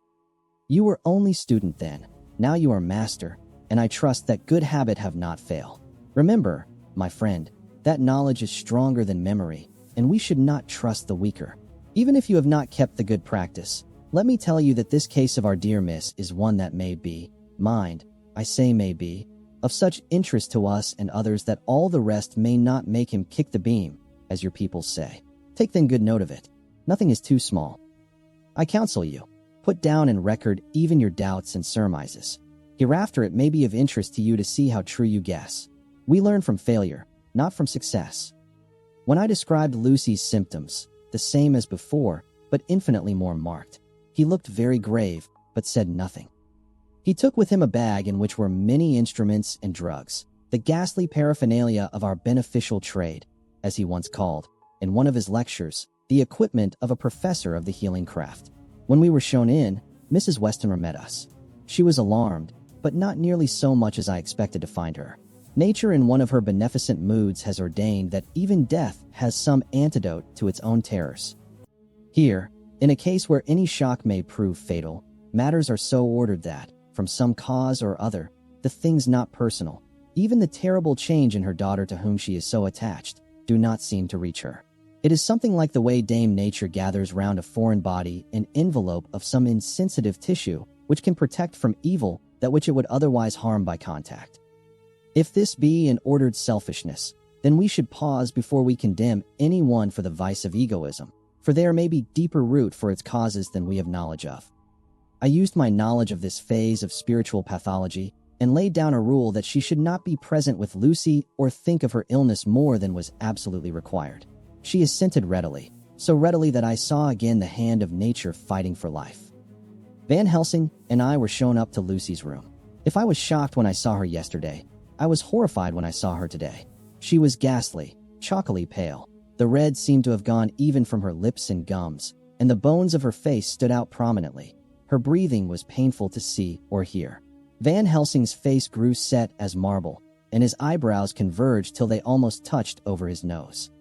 You were only student then, now you are master, and I trust that good habit have not failed. Remember, my friend, that knowledge is stronger than memory, and we should not trust the weaker. Even if you have not kept the good practice, let me tell you that this case of our dear miss is one that may be, mind, I say may be, of such interest to us and others that all the rest may not make him kick the beam, as your people say. Take then good note of it. Nothing is too small. I counsel you, put down in record even your doubts and surmises. Hereafter it may be of interest to you to see how true you guess. We learn from failure, not from success. When I described Lucy's symptoms, the same as before, but infinitely more marked, he looked very grave, but said nothing. He took with him a bag in which were many instruments and drugs, the ghastly paraphernalia of our beneficial trade, as he once called, in one of his lectures, the equipment of a professor of the healing craft. When we were shown in, Mrs. Westenra met us. She was alarmed, but not nearly so much as I expected to find her. Nature in one of her beneficent moods has ordained that even death has some antidote to its own terrors. Here, in a case where any shock may prove fatal, matters are so ordered that, from some cause or other, the things not personal, even the terrible change in her daughter to whom she is so attached, do not seem to reach her. It is something like the way Dame Nature gathers round a foreign body an envelope of some insensitive tissue which can protect from evil that which it would otherwise harm by contact. If this be an ordered selfishness, then we should pause before we condemn any one for the vice of egoism, for there may be deeper root for its causes than we have knowledge of. I used my knowledge of this phase of spiritual pathology and laid down a rule that she should not be present with Lucy or think of her illness more than was absolutely required. She assented readily, so readily that I saw again the hand of nature fighting for life. Van Helsing and I were shown up to Lucy's room. If I was shocked when I saw her yesterday, I was horrified when I saw her today. She was ghastly, chalkily pale. The red seemed to have gone even from her lips and gums, and the bones of her face stood out prominently. Her breathing was painful to see or hear. Van Helsing's face grew set as marble, and his eyebrows converged till they almost touched over his nose.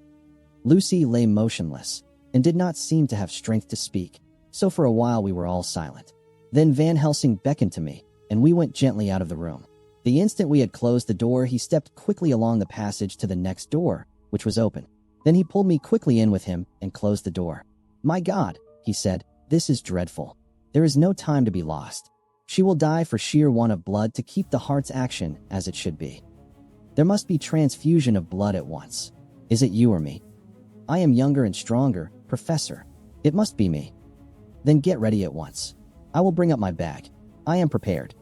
Lucy lay motionless, and did not seem to have strength to speak, so for a while we were all silent. Then Van Helsing beckoned to me, and we went gently out of the room. The instant we had closed the door, he stepped quickly along the passage to the next door, which was open. Then he pulled me quickly in with him and closed the door. My God, he said, this is dreadful. There is no time to be lost. She will die for sheer want of blood to keep the heart's action as it should be. There must be transfusion of blood at once. Is it you or me? I am younger and stronger, Professor. It must be me. Then get ready at once. I will bring up my bag. I am prepared.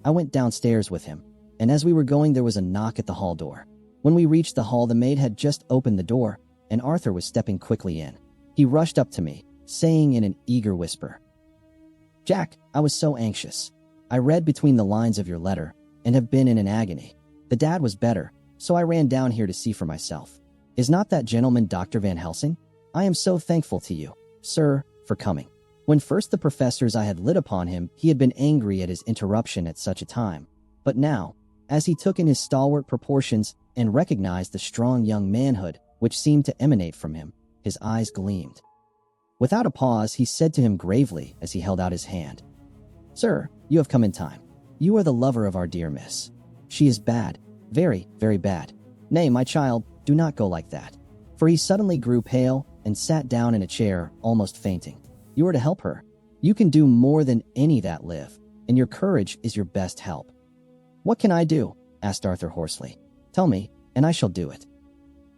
I went downstairs with him, and as we were going there was a knock at the hall door. When we reached the hall, the maid had just opened the door, and Arthur was stepping quickly in. He rushed up to me, saying in an eager whisper, Jack, I was so anxious. I read between the lines of your letter, and have been in an agony. The dad was better, so I ran down here to see for myself. Is not that gentleman Dr. Van Helsing? I am so thankful to you, sir, for coming. When first the professors I had lit upon him, he had been angry at his interruption at such a time. But now, as he took in his stalwart proportions and recognized the strong young manhood which seemed to emanate from him. His eyes gleamed. Without a pause, he said to him gravely as he held out his hand, "Sir, you have come in time. You are the lover of our dear miss. She is bad, very, very bad. Nay, my child, do not go like that." For he suddenly grew pale and sat down in a chair, almost fainting. "You are to help her. You can do more than any that live, and your courage is your best help." "What can I do?" asked Arthur hoarsely. "Tell me, and I shall do it.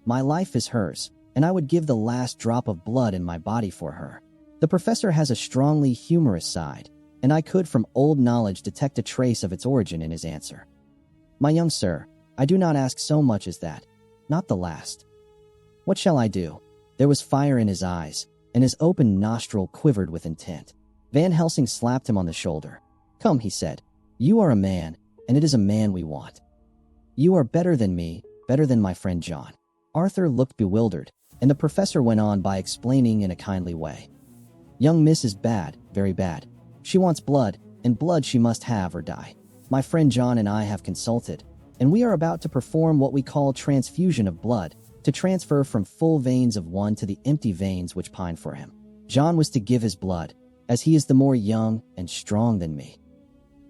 My life is hers, and I would give the last drop of blood in my body for her." The professor has a strongly humorous side, and I could from old knowledge detect a trace of its origin in his answer. "My young sir, I do not ask so much as that, not the last. What shall I do?" There was fire in his eyes, and his open nostril quivered with intent. Van Helsing slapped him on the shoulder. "Come," he said. "You are a man, and it is a man we want. You are better than me, better than my friend John." Arthur looked bewildered, and the professor went on by explaining in a kindly way. "Young Miss is bad, very bad. She wants blood, and blood she must have or die. My friend John and I have consulted, and we are about to perform what we call transfusion of blood, to transfer from full veins of one to the empty veins which pine for him. John was to give his blood, as he is the more young and strong than me."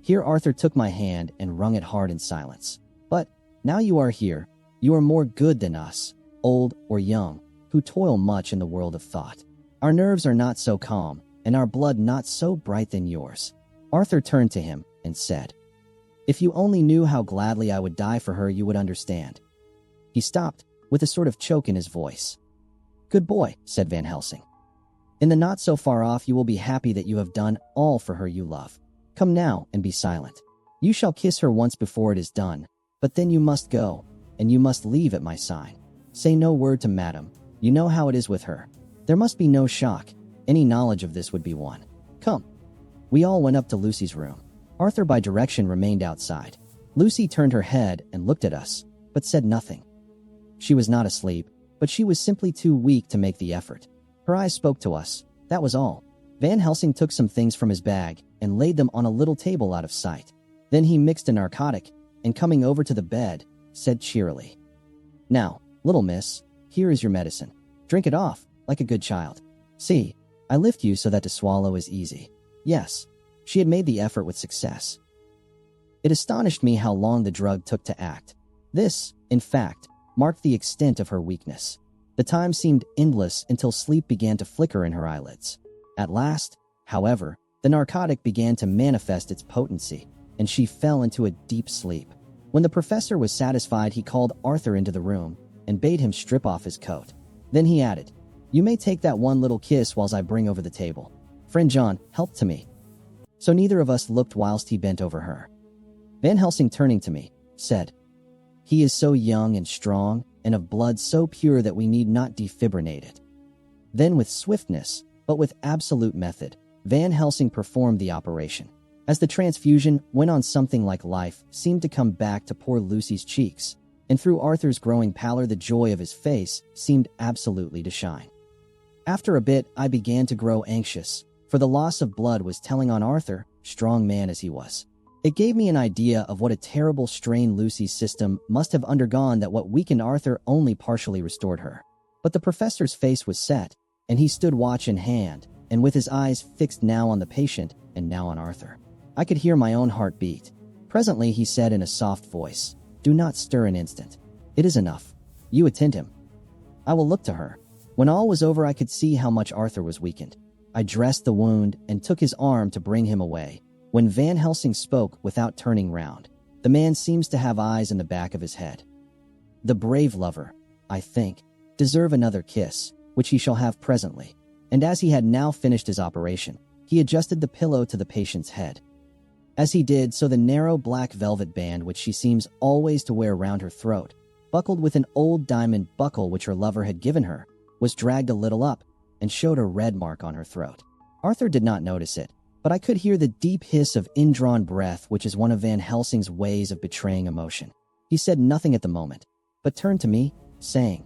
Here Arthur took my hand and wrung it hard in silence. "But now you are here, you are more good than us, old or young, who toil much in the world of thought. Our nerves are not so calm, and our blood not so bright than yours." Arthur turned to him and said, "If you only knew how gladly I would die for her, you would understand." He stopped, with a sort of choke in his voice. "Good boy," said Van Helsing. "In the not so far off you will be happy that you have done all for her you love. Come now and be silent. You shall kiss her once before it is done, but then you must go, and you must leave at my sign. Say no word to madam. You know how it is with her. There must be no shock. Any knowledge of this would be one. Come." We all went up to Lucy's room. Arthur by direction remained outside. Lucy turned her head and looked at us, but said nothing. She was not asleep, but she was simply too weak to make the effort. Her eyes spoke to us, that was all. Van Helsing took some things from his bag and laid them on a little table out of sight. Then he mixed a narcotic, and coming over to the bed, said cheerily, "Now, little miss, here is your medicine. Drink it off, like a good child. See, I lift you so that to swallow is easy." Yes, she had made the effort with success. It astonished me how long the drug took to act. This, in fact, marked the extent of her weakness. The time seemed endless until sleep began to flicker in her eyelids. At last, however, the narcotic began to manifest its potency, and she fell into a deep sleep. When the professor was satisfied, he called Arthur into the room and bade him strip off his coat. Then he added, "You may take that one little kiss whilst I bring over the table. Friend John, help to me." So neither of us looked whilst he bent over her. Van Helsing, turning to me, said, "He is so young and strong, and of blood so pure that we need not defibrinate it." Then with swiftness, but with absolute method, Van Helsing performed the operation. As the transfusion went on, something like life seemed to come back to poor Lucy's cheeks, and through Arthur's growing pallor the joy of his face seemed absolutely to shine. After a bit I began to grow anxious, for the loss of blood was telling on Arthur, strong man as he was. It gave me an idea of what a terrible strain Lucy's system must have undergone, that what weakened Arthur only partially restored her. But the professor's face was set, and he stood watch in hand, and with his eyes fixed now on the patient and now on Arthur. I could hear my own heart beat. Presently he said in a soft voice, "Do not stir an instant. It is enough. You attend him. I will look to her." When all was over I could see how much Arthur was weakened. I dressed the wound and took his arm to bring him away, when Van Helsing spoke without turning round. The man seems to have eyes in the back of his head. The brave lover, I think, deserve another kiss, which he shall have presently. And as he had now finished his operation, he adjusted the pillow to the patient's head. As he did so, the narrow black velvet band which she seems always to wear round her throat, buckled with an old diamond buckle which her lover had given her, was dragged a little up and showed a red mark on her throat. Arthur did not notice it, but I could hear the deep hiss of indrawn breath, which is one of Van Helsing's ways of betraying emotion. He said nothing at the moment, but turned to me, saying,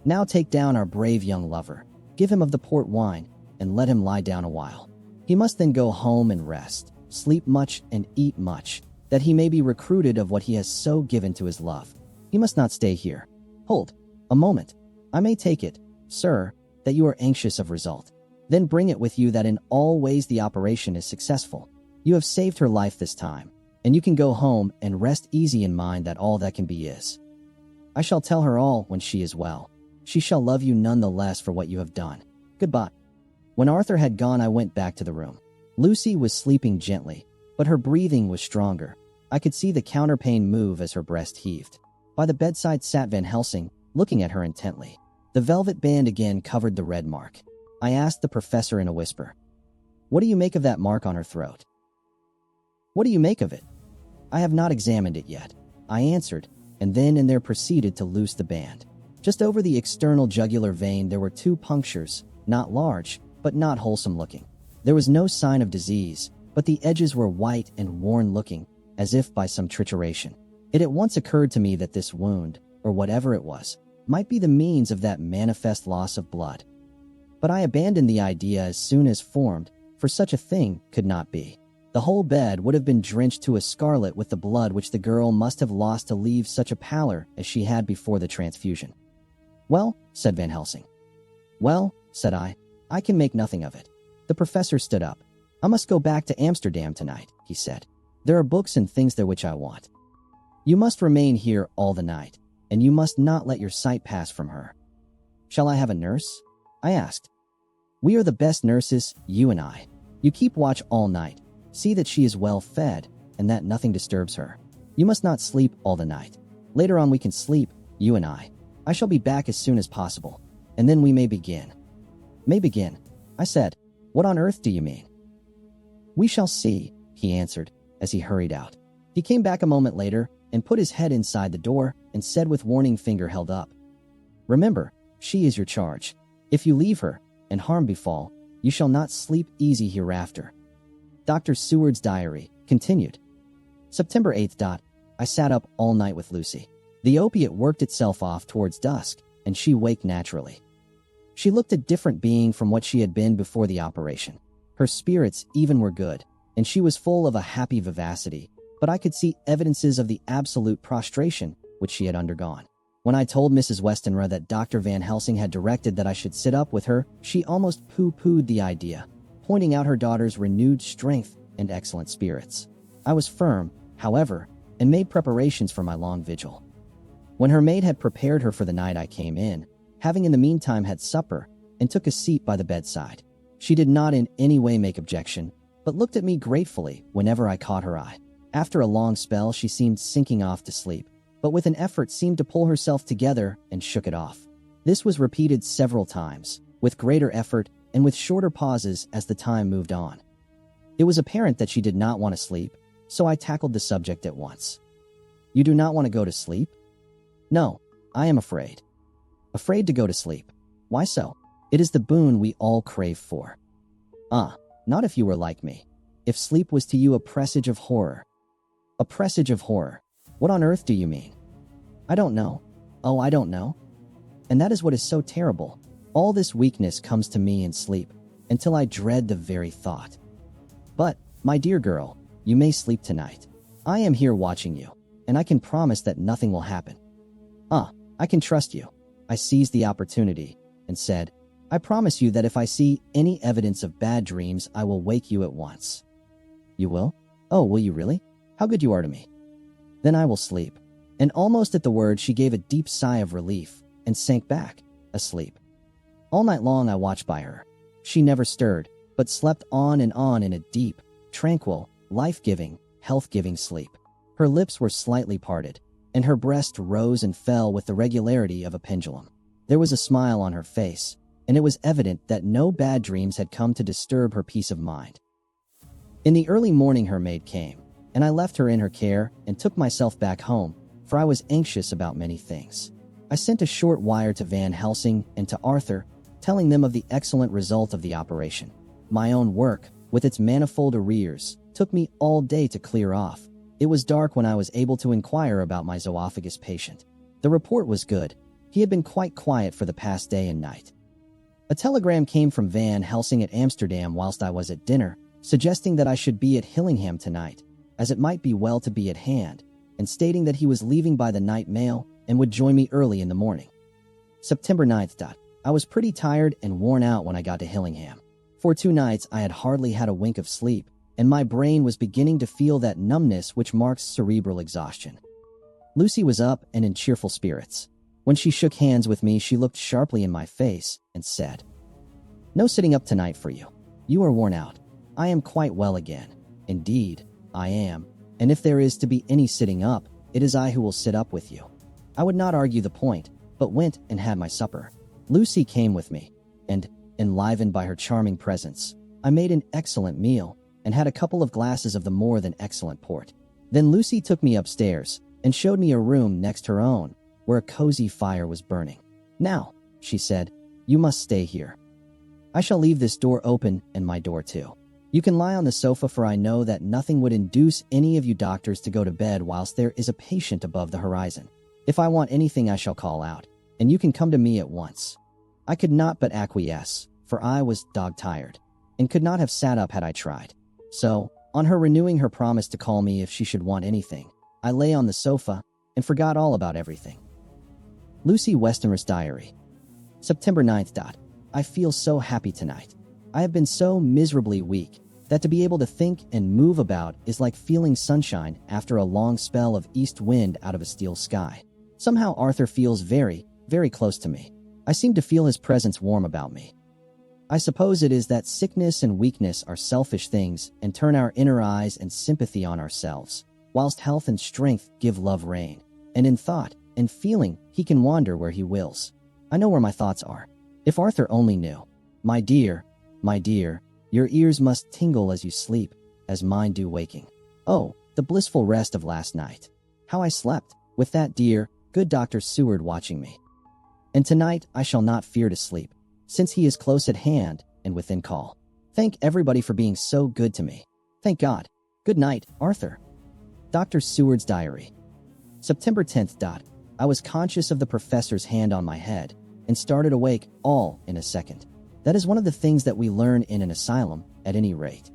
"Now take down our brave young lover, give him of the port wine, and let him lie down a while. He must then go home and rest, sleep much and eat much, that he may be recruited of what he has so given to his love. He must not stay here. Hold, a moment. I may take it, sir, that you are anxious of result. Then bring it with you that in all ways the operation is successful. You have saved her life this time, and you can go home and rest easy in mind that all that can be is. I shall tell her all when she is well. She shall love you none the less for what you have done. Goodbye." When Arthur had gone, I went back to the room. Lucy was sleeping gently, but her breathing was stronger. I could see the counterpane move as her breast heaved. By the bedside sat Van Helsing, looking at her intently. The velvet band again covered the red mark. I asked the professor in a whisper, "What do you make of that mark on her throat?" "What do you make of it?" "I have not examined it yet," I answered, and then and there proceeded to loose the band. Just over the external jugular vein there were 2 punctures, not large, but not wholesome looking. There was no sign of disease, but the edges were white and worn looking, as if by some trituration. It at once occurred to me that this wound, or whatever it was, might be the means of that manifest loss of blood. But I abandoned the idea as soon as formed, for such a thing could not be. The whole bed would have been drenched to a scarlet with the blood which the girl must have lost to leave such a pallor as she had before the transfusion. "Well," said Van Helsing. "Well," said I can make nothing of it." The professor stood up. "I must go back to Amsterdam tonight," he said. "There are books and things there which I want. You must remain here all the night, and you must not let your sight pass from her." "Shall I have a nurse?" I asked. "We are the best nurses, you and I. You keep watch all night. See that she is well fed, and that nothing disturbs her. You must not sleep all the night. Later on we can sleep, you and I. I shall be back as soon as possible, and then we may begin." "May begin?" I said. "What on earth do you mean?" "We shall see," he answered, as he hurried out. He came back a moment later and put his head inside the door and said with warning finger held up, "Remember, she is your charge. If you leave her, and harm befall, you shall not sleep easy hereafter." Dr. Seward's diary continued. September 8th. I sat up all night with Lucy. The opiate worked itself off towards dusk, and she waked naturally. She looked a different being from what she had been before the operation. Her spirits even were good, and she was full of a happy vivacity, but I could see evidences of the absolute prostration which she had undergone. When I told Mrs. Westenra that Dr. Van Helsing had directed that I should sit up with her, she almost pooh-poohed the idea, pointing out her daughter's renewed strength and excellent spirits. I was firm, however, and made preparations for my long vigil. When her maid had prepared her for the night, I came in, having in the meantime had supper, and took a seat by the bedside. She did not in any way make objection, but looked at me gratefully whenever I caught her eye. After a long spell she seemed sinking off to sleep, but with an effort seemed to pull herself together and shook it off. This was repeated several times, with greater effort and with shorter pauses as the time moved on. It was apparent that she did not want to sleep, so I tackled the subject at once. "You do not want to go to sleep?" "No, I am afraid." "Afraid to go to sleep? Why so?" "It is the boon we all crave for." "Ah, not if you were like me. If sleep was to you a presage of horror." "A presage of horror? What on earth do you mean?" "I don't know." "Oh, I don't know?" "And that is what is so terrible. All this weakness comes to me in sleep, until I dread the very thought. But, my dear girl, you may sleep tonight. I am here watching you, and I can promise that nothing will happen." "Ah, I can trust you." I seized the opportunity and said, "I promise you that if I see any evidence of bad dreams, I will wake you at once." "You will? Oh, will you really? How good you are to me." "Then I will sleep." And almost at the word she gave a deep sigh of relief and sank back, asleep. All night long I watched by her. She never stirred, but slept on in a deep, tranquil, life-giving, health-giving sleep. Her lips were slightly parted, and her breast rose and fell with the regularity of a pendulum. There was a smile on her face, and it was evident that no bad dreams had come to disturb her peace of mind. In the early morning her maid came, and I left her in her care and took myself back home, for I was anxious about many things. I sent a short wire to Van Helsing and to Arthur, telling them of the excellent result of the operation. My own work, with its manifold arrears, took me all day to clear off. It was dark when I was able to inquire about my zoophagus patient. The report was good. He had been quite quiet for the past day and night. A telegram came from Van Helsing at Amsterdam whilst I was at dinner, suggesting that I should be at Hillingham tonight, as it might be well to be at hand, and stating that he was leaving by the night mail and would join me early in the morning. September 9th. I was pretty tired and worn out when I got to Hillingham. For 2 nights, I had hardly had a wink of sleep, and my brain was beginning to feel that numbness which marks cerebral exhaustion. Lucy was up and in cheerful spirits. When she shook hands with me, she looked sharply in my face and said, "No sitting up tonight for you. You are worn out. I am quite well again. Indeed, I am. And if there is to be any sitting up, it is I who will sit up with you." I would not argue the point, but went and had my supper. Lucy came with me, and, enlivened by her charming presence, I made an excellent meal and had a couple of glasses of the more than excellent port. Then Lucy took me upstairs and showed me a room next her own, where a cozy fire was burning. "Now," she said, "you must stay here. I shall leave this door open and my door too. You can lie on the sofa, for I know that nothing would induce any of you doctors to go to bed whilst there is a patient above the horizon. If I want anything I shall call out, and you can come to me at once." I could not but acquiesce, for I was dog-tired, and could not have sat up had I tried. So, on her renewing her promise to call me if she should want anything, I lay on the sofa and forgot all about everything. Lucy Westenra's Diary. September 9th. I feel so happy tonight. I have been so miserably weak that to be able to think and move about is like feeling sunshine after a long spell of east wind out of a steel sky. Somehow Arthur feels very, very close to me. I seem to feel his presence warm about me. I suppose it is that sickness and weakness are selfish things and turn our inner eyes and sympathy on ourselves, whilst health and strength give love rein, and in thought and feeling he can wander where he wills. I know where my thoughts are. If Arthur only knew. My dear, your ears must tingle as you sleep, as mine do waking. Oh, the blissful rest of last night. How I slept, with that dear, good Dr. Seward watching me. And tonight I shall not fear to sleep, since he is close at hand and within call. Thank everybody for being so good to me. Thank God. Good night, Arthur. Dr. Seward's Diary. September 10th. I was conscious of the professor's hand on my head and started awake all in a second. That is one of the things that we learn in an asylum, at any rate.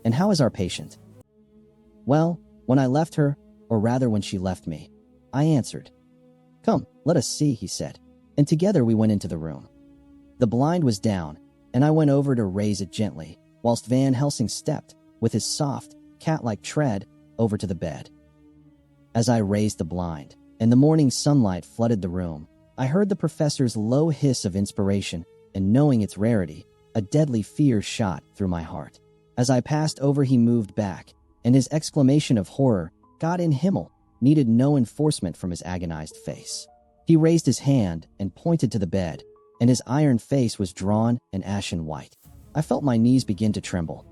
And how is our patient? Well, when I left her, or rather when she left me, I answered. "Come, let us see," he said, and together we went into the room. The blind was down, and I went over to raise it gently, whilst Van Helsing stepped, with his soft, cat-like tread, over to the bed. As I raised the blind, and the morning sunlight flooded the room, I heard the professor's low hiss of inspiration, and knowing its rarity, a deadly fear shot through my heart. As I passed over, he moved back, and his exclamation of horror, "God in Himmel," needed no enforcement from his agonized face. He raised his hand and pointed to the bed, and his iron face was drawn and ashen white. I felt my knees begin to tremble.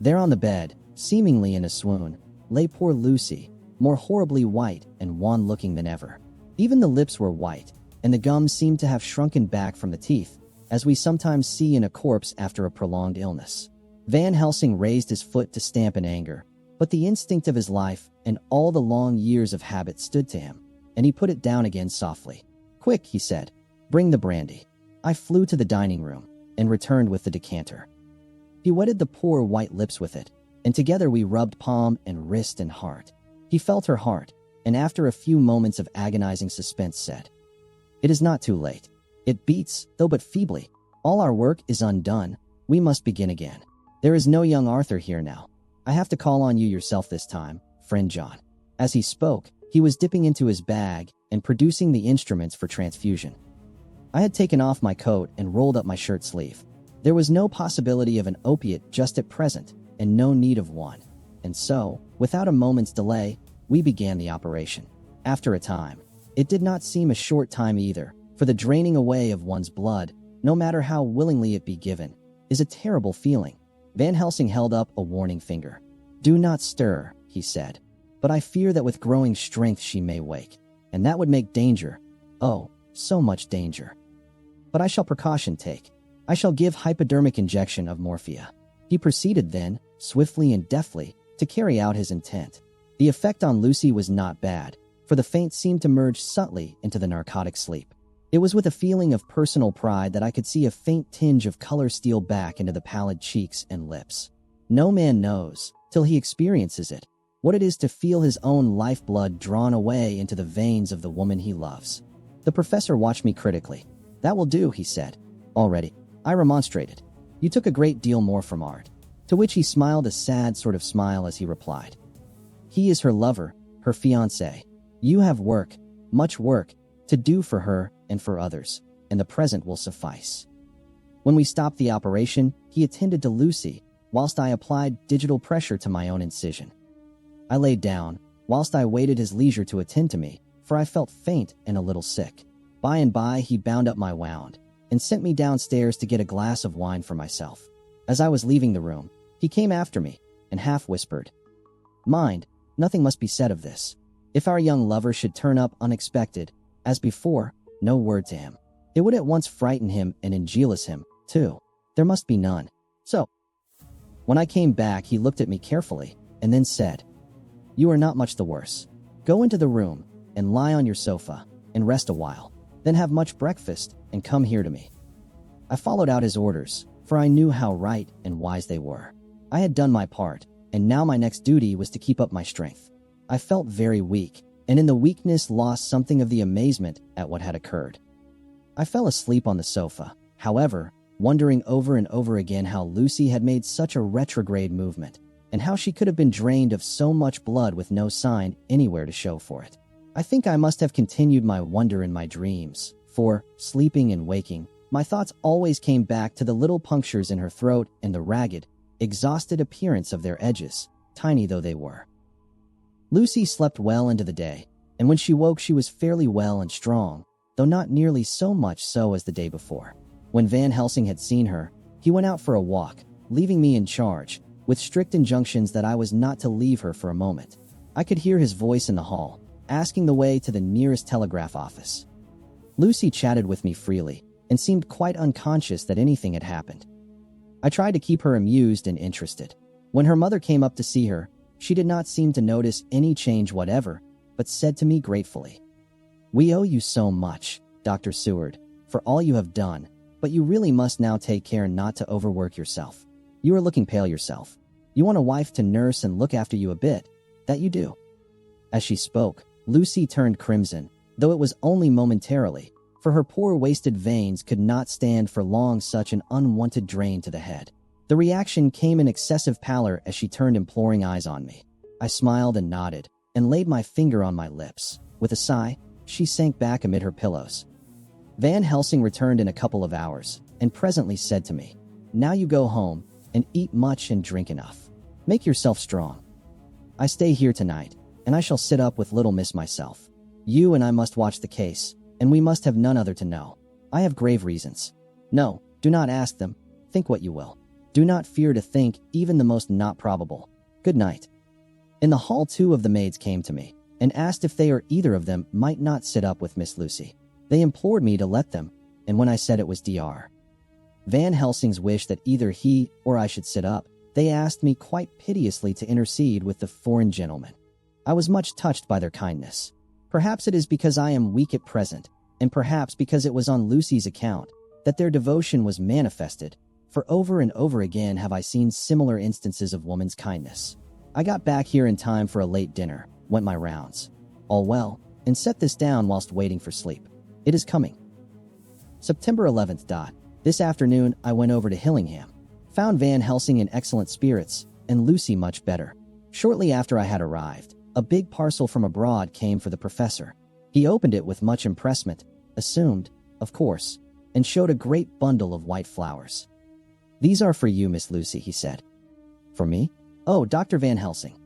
There on the bed, seemingly in a swoon, lay poor Lucy, more horribly white and wan-looking than ever. Even the lips were white, and the gums seemed to have shrunken back from the teeth, as we sometimes see in a corpse after a prolonged illness. Van Helsing raised his foot to stamp in anger, but the instinct of his life and all the long years of habit stood to him, and he put it down again softly. "Quick," he said, "bring the brandy." I flew to the dining room and returned with the decanter. He wetted the poor white lips with it, and together we rubbed palm and wrist and heart. He felt her heart, and after a few moments of agonizing suspense said, "It is not too late. It beats, though but feebly. All our work is undone. We must begin again. There is no young Arthur here now. I have to call on you yourself this time, friend John." As he spoke, he was dipping into his bag and producing the instruments for transfusion. I had taken off my coat and rolled up my shirt sleeve. There was no possibility of an opiate just at present, and no need of one. And so, without a moment's delay, we began the operation. After a time, it did not seem a short time either, for the draining away of one's blood, no matter how willingly it be given, is a terrible feeling. Van Helsing held up a warning finger. "Do not stir," he said, "but I fear that with growing strength she may wake, and that would make danger. Oh, so much danger. But I shall precaution take. I shall give hypodermic injection of morphia." He proceeded then, swiftly and deftly, to carry out his intent. The effect on Lucy was not bad, for the faint seemed to merge subtly into the narcotic sleep. It was with a feeling of personal pride that I could see a faint tinge of color steal back into the pallid cheeks and lips. No man knows, till he experiences it, what it is to feel his own lifeblood drawn away into the veins of the woman he loves. The professor watched me critically. That will do, he said. Already. I remonstrated. You took a great deal more from art. To which he smiled a sad sort of smile as he replied. He is her lover, her fiancé. You have work, much work, to do for her and for others, and the present will suffice. When we stopped the operation, he attended to Lucy, whilst I applied digital pressure to my own incision. I laid down, whilst I waited his leisure to attend to me, for I felt faint and a little sick. By and by he bound up my wound, and sent me downstairs to get a glass of wine for myself. As I was leaving the room, he came after me, and half whispered, Mind, nothing must be said of this. If our young lover should turn up unexpected, as before, no word to him. It would at once frighten him and enjealous him, too. There must be none. So, when I came back, he looked at me carefully, and then said, You are not much the worse. Go into the room, and lie on your sofa, and rest a while. Then have much breakfast, and come here to me. I followed out his orders, for I knew how right and wise they were. I had done my part, and now my next duty was to keep up my strength. I felt very weak, and in the weakness lost something of the amazement at what had occurred. I fell asleep on the sofa, however, wondering over and over again how Lucy had made such a retrograde movement, and how she could have been drained of so much blood with no sign anywhere to show for it. I think I must have continued my wonder in my dreams, for, sleeping and waking, my thoughts always came back to the little punctures in her throat and the ragged, exhausted appearance of their edges, tiny though they were. Lucy slept well into the day, and when she woke she was fairly well and strong, though not nearly so much so as the day before. When Van Helsing had seen her, he went out for a walk, leaving me in charge, with strict injunctions that I was not to leave her for a moment. I could hear his voice in the hall, asking the way to the nearest telegraph office. Lucy chatted with me freely, and seemed quite unconscious that anything had happened. I tried to keep her amused and interested. When her mother came up to see her, she did not seem to notice any change whatever, but said to me gratefully, We owe you so much, Dr. Seward, for all you have done, but you really must now take care not to overwork yourself. You are looking pale yourself. You want a wife to nurse and look after you a bit. That you do. As she spoke, Lucy turned crimson, though it was only momentarily, for her poor wasted veins could not stand for long such an unwanted drain to the head. The reaction came in excessive pallor as she turned imploring eyes on me. I smiled and nodded, and laid my finger on my lips. With a sigh, she sank back amid her pillows. Van Helsing returned in a couple of hours, and presently said to me, Now you go home, and eat much and drink enough. Make yourself strong. I stay here tonight, and I shall sit up with little miss myself. You and I must watch the case, and we must have none other to know. I have grave reasons. No, do not ask them. Think what you will. Do not fear to think even the most not probable. Good night. In the hall 2 of the maids came to me, and asked if they or either of them might not sit up with Miss Lucy. They implored me to let them, and when I said it was Dr. Van Helsing's wish that either he or I should sit up, they asked me quite piteously to intercede with the foreign gentlemen. I was much touched by their kindness. Perhaps it is because I am weak at present, and perhaps because it was on Lucy's account, that their devotion was manifested, for over and over again have I seen similar instances of woman's kindness. I got back here in time for a late dinner, went my rounds. All well, and set this down whilst waiting for sleep. It is coming. September 11th. This afternoon I went over to Hillingham, found Van Helsing in excellent spirits, and Lucy much better. Shortly after I had arrived, a big parcel from abroad came for the professor. He opened it with much impressment, assumed, of course, and showed a great bundle of white flowers. These are for you, Miss Lucy, he said. For me? Oh, Dr. Van Helsing.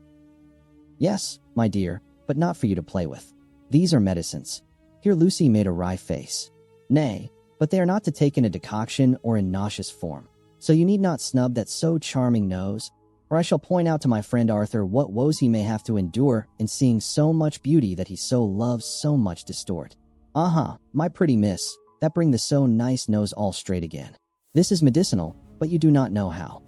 Yes, my dear, but not for you to play with. These are medicines. Here Lucy made a wry face. Nay, but they are not to take in a decoction or in nauseous form. So you need not snub that so charming nose, or I shall point out to my friend Arthur what woes he may have to endure in seeing so much beauty that he so loves so much distort. Aha, my pretty miss, that bring the so nice nose all straight again. This is medicinal, but you do not know how.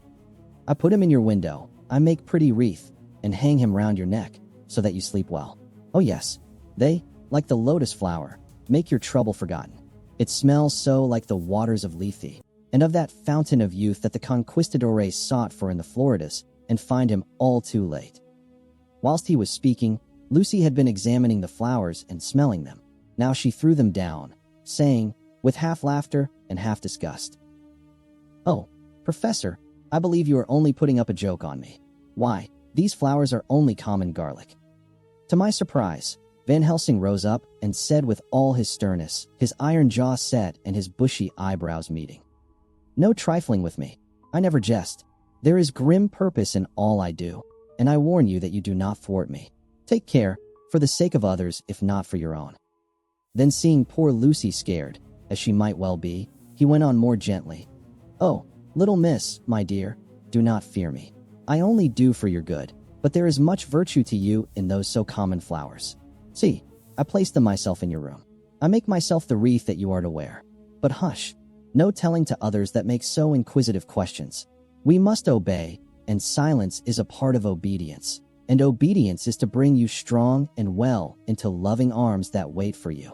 I put him in your window, I make pretty wreath, and hang him round your neck, so that you sleep well. Oh yes, they, like the lotus flower, make your trouble forgotten. It smells so like the waters of Lethe, and of that fountain of youth that the conquistadores sought for in the Floridas, and find him all too late. Whilst he was speaking, Lucy had been examining the flowers and smelling them. Now she threw them down, saying, with half laughter and half disgust, "Oh, Professor, I believe you are only putting up a joke on me. Why, these flowers are only common garlic." To my surprise, Van Helsing rose up and said with all his sternness, his iron jaw set and his bushy eyebrows meeting, "No trifling with me. I never jest. There is grim purpose in all I do, and I warn you that you do not thwart me. Take care, for the sake of others if not for your own." Then seeing poor Lucy scared, as she might well be, he went on more gently, "Oh, little miss, my dear, do not fear me. I only do for your good, but there is much virtue to you in those so common flowers. See, I place them myself in your room. I make myself the wreath that you are to wear. But hush, no telling to others that make so inquisitive questions. We must obey, and silence is a part of obedience, and obedience is to bring you strong and well into loving arms that wait for you.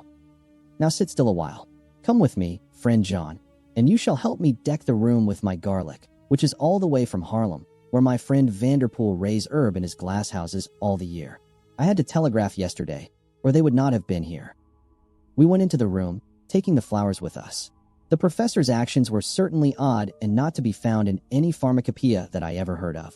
Now sit still a while. Come with me, friend John, and you shall help me deck the room with my garlic, which is all the way from Harlem, where my friend Vanderpool raised herb in his glass houses all the year. I had to telegraph yesterday, or they would not have been here." We went into the room, taking the flowers with us. The professor's actions were certainly odd and not to be found in any pharmacopoeia that I ever heard of.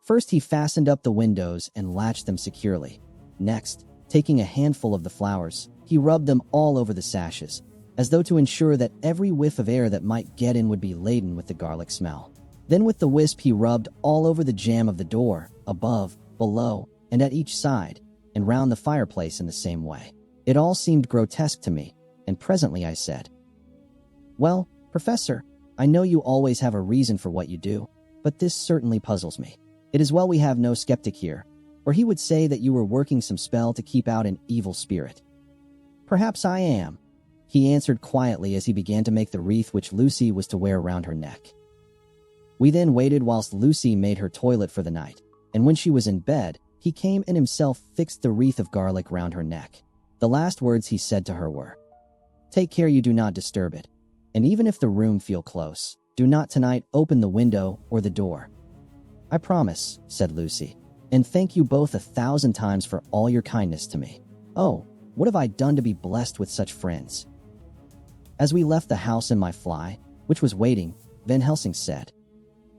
First, he fastened up the windows and latched them securely. Next, taking a handful of the flowers, he rubbed them all over the sashes, as though to ensure that every whiff of air that might get in would be laden with the garlic smell. Then with the wisp he rubbed all over the jamb of the door, above, below, and at each side, and round the fireplace in the same way. It all seemed grotesque to me, and presently I said, "Well, Professor, I know you always have a reason for what you do, but this certainly puzzles me. It is well we have no skeptic here, or he would say that you were working some spell to keep out an evil spirit." "Perhaps I am," he answered quietly as he began to make the wreath which Lucy was to wear round her neck. We then waited whilst Lucy made her toilet for the night, and when she was in bed, he came and himself fixed the wreath of garlic round her neck. The last words he said to her were, "Take care you do not disturb it, and even if the room feel close, do not tonight open the window or the door." "I promise," said Lucy, "and thank you both 1,000 times for all your kindness to me. Oh, what have I done to be blessed with such friends?" As we left the house in my fly, which was waiting, Van Helsing said,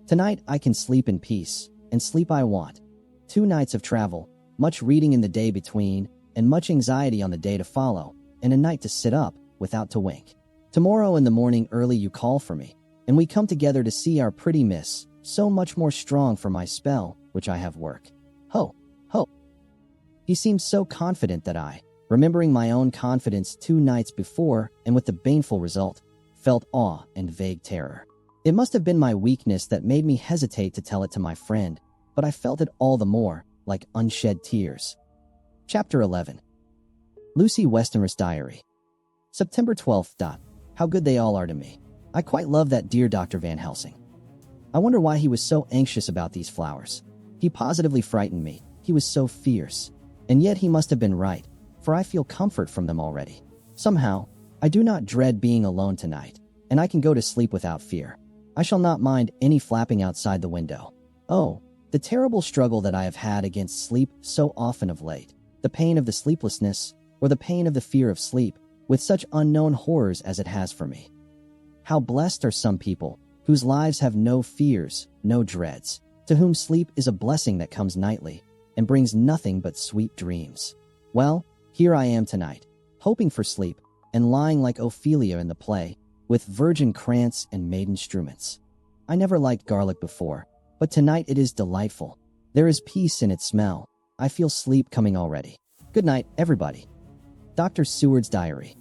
"Tonight I can sleep in peace, and sleep I want. 2 nights of travel, much reading in the day between, and much anxiety on the day to follow, and a night to sit up, without to wink. Tomorrow in the morning early you call for me, and we come together to see our pretty miss, so much more strong for my spell, which I have work. Ho, ho." He seemed so confident that I, remembering my own confidence 2 nights before, and with the baneful result, felt awe and vague terror. It must have been my weakness that made me hesitate to tell it to my friend, but I felt it all the more, like unshed tears. Chapter 11. Lucy Westenra's Diary. September 12th. How good they all are to me. I quite love that dear Dr. Van Helsing. I wonder why he was so anxious about these flowers. He positively frightened me. He was so fierce. And yet he must have been right, for I feel comfort from them already. Somehow, I do not dread being alone tonight, and I can go to sleep without fear. I shall not mind any flapping outside the window. Oh, the terrible struggle that I have had against sleep so often of late, the pain of the sleeplessness, or the pain of the fear of sleep, with such unknown horrors as it has for me. How blessed are some people, whose lives have no fears, no dreads, to whom sleep is a blessing that comes nightly, and brings nothing but sweet dreams. Well, here I am tonight, hoping for sleep, and lying like Ophelia in the play, with virgin krantz and maiden struments. I never liked garlic before, but tonight it is delightful. There is peace in its smell. I feel sleep coming already. Good night, everybody. Dr. Seward's Diary.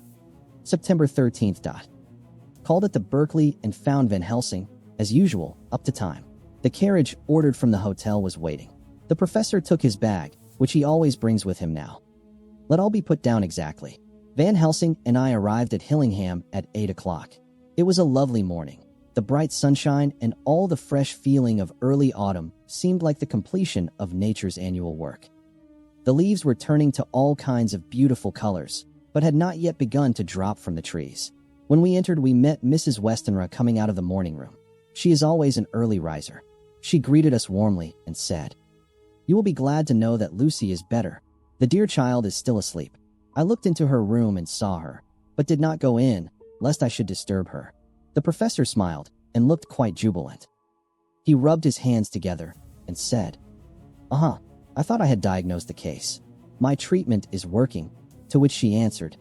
September 13th. Called at the Berkeley and found Van Helsing, as usual, up to time. The carriage, ordered from the hotel, was waiting. The professor took his bag, which he always brings with him now. Let all be put down exactly. Van Helsing and I arrived at Hillingham at 8 o'clock. It was a lovely morning. The bright sunshine and all the fresh feeling of early autumn seemed like the completion of nature's annual work. The leaves were turning to all kinds of beautiful colors, but had not yet begun to drop from the trees. When we entered, we met Mrs. Westenra coming out of the morning room. She is always an early riser. She greeted us warmly and said, "You will be glad to know that Lucy is better. The dear child is still asleep. I looked into her room and saw her, but did not go in, lest I should disturb her. The professor smiled and looked quite jubilant. He rubbed his hands together and said, I thought I had diagnosed the case. My treatment is working," to which she answered,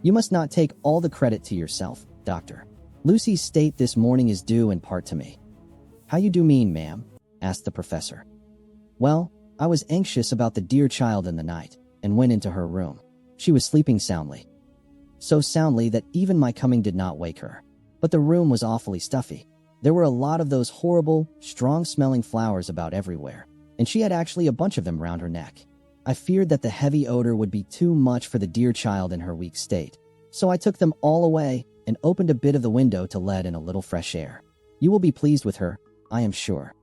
"You must not take all the credit to yourself, doctor. Lucy's state this morning is due in part to me." "How you do mean, ma'am?" asked the professor. "Well, I was anxious about the dear child in the night and went into her room. She was sleeping soundly. So soundly that even my coming did not wake her. But the room was awfully stuffy. There were a lot of those horrible, strong-smelling flowers about everywhere, and she had actually a bunch of them round her neck. I feared that the heavy odor would be too much for the dear child in her weak state, so I took them all away and opened a bit of the window to let in a little fresh air. You will be pleased with her, I am sure."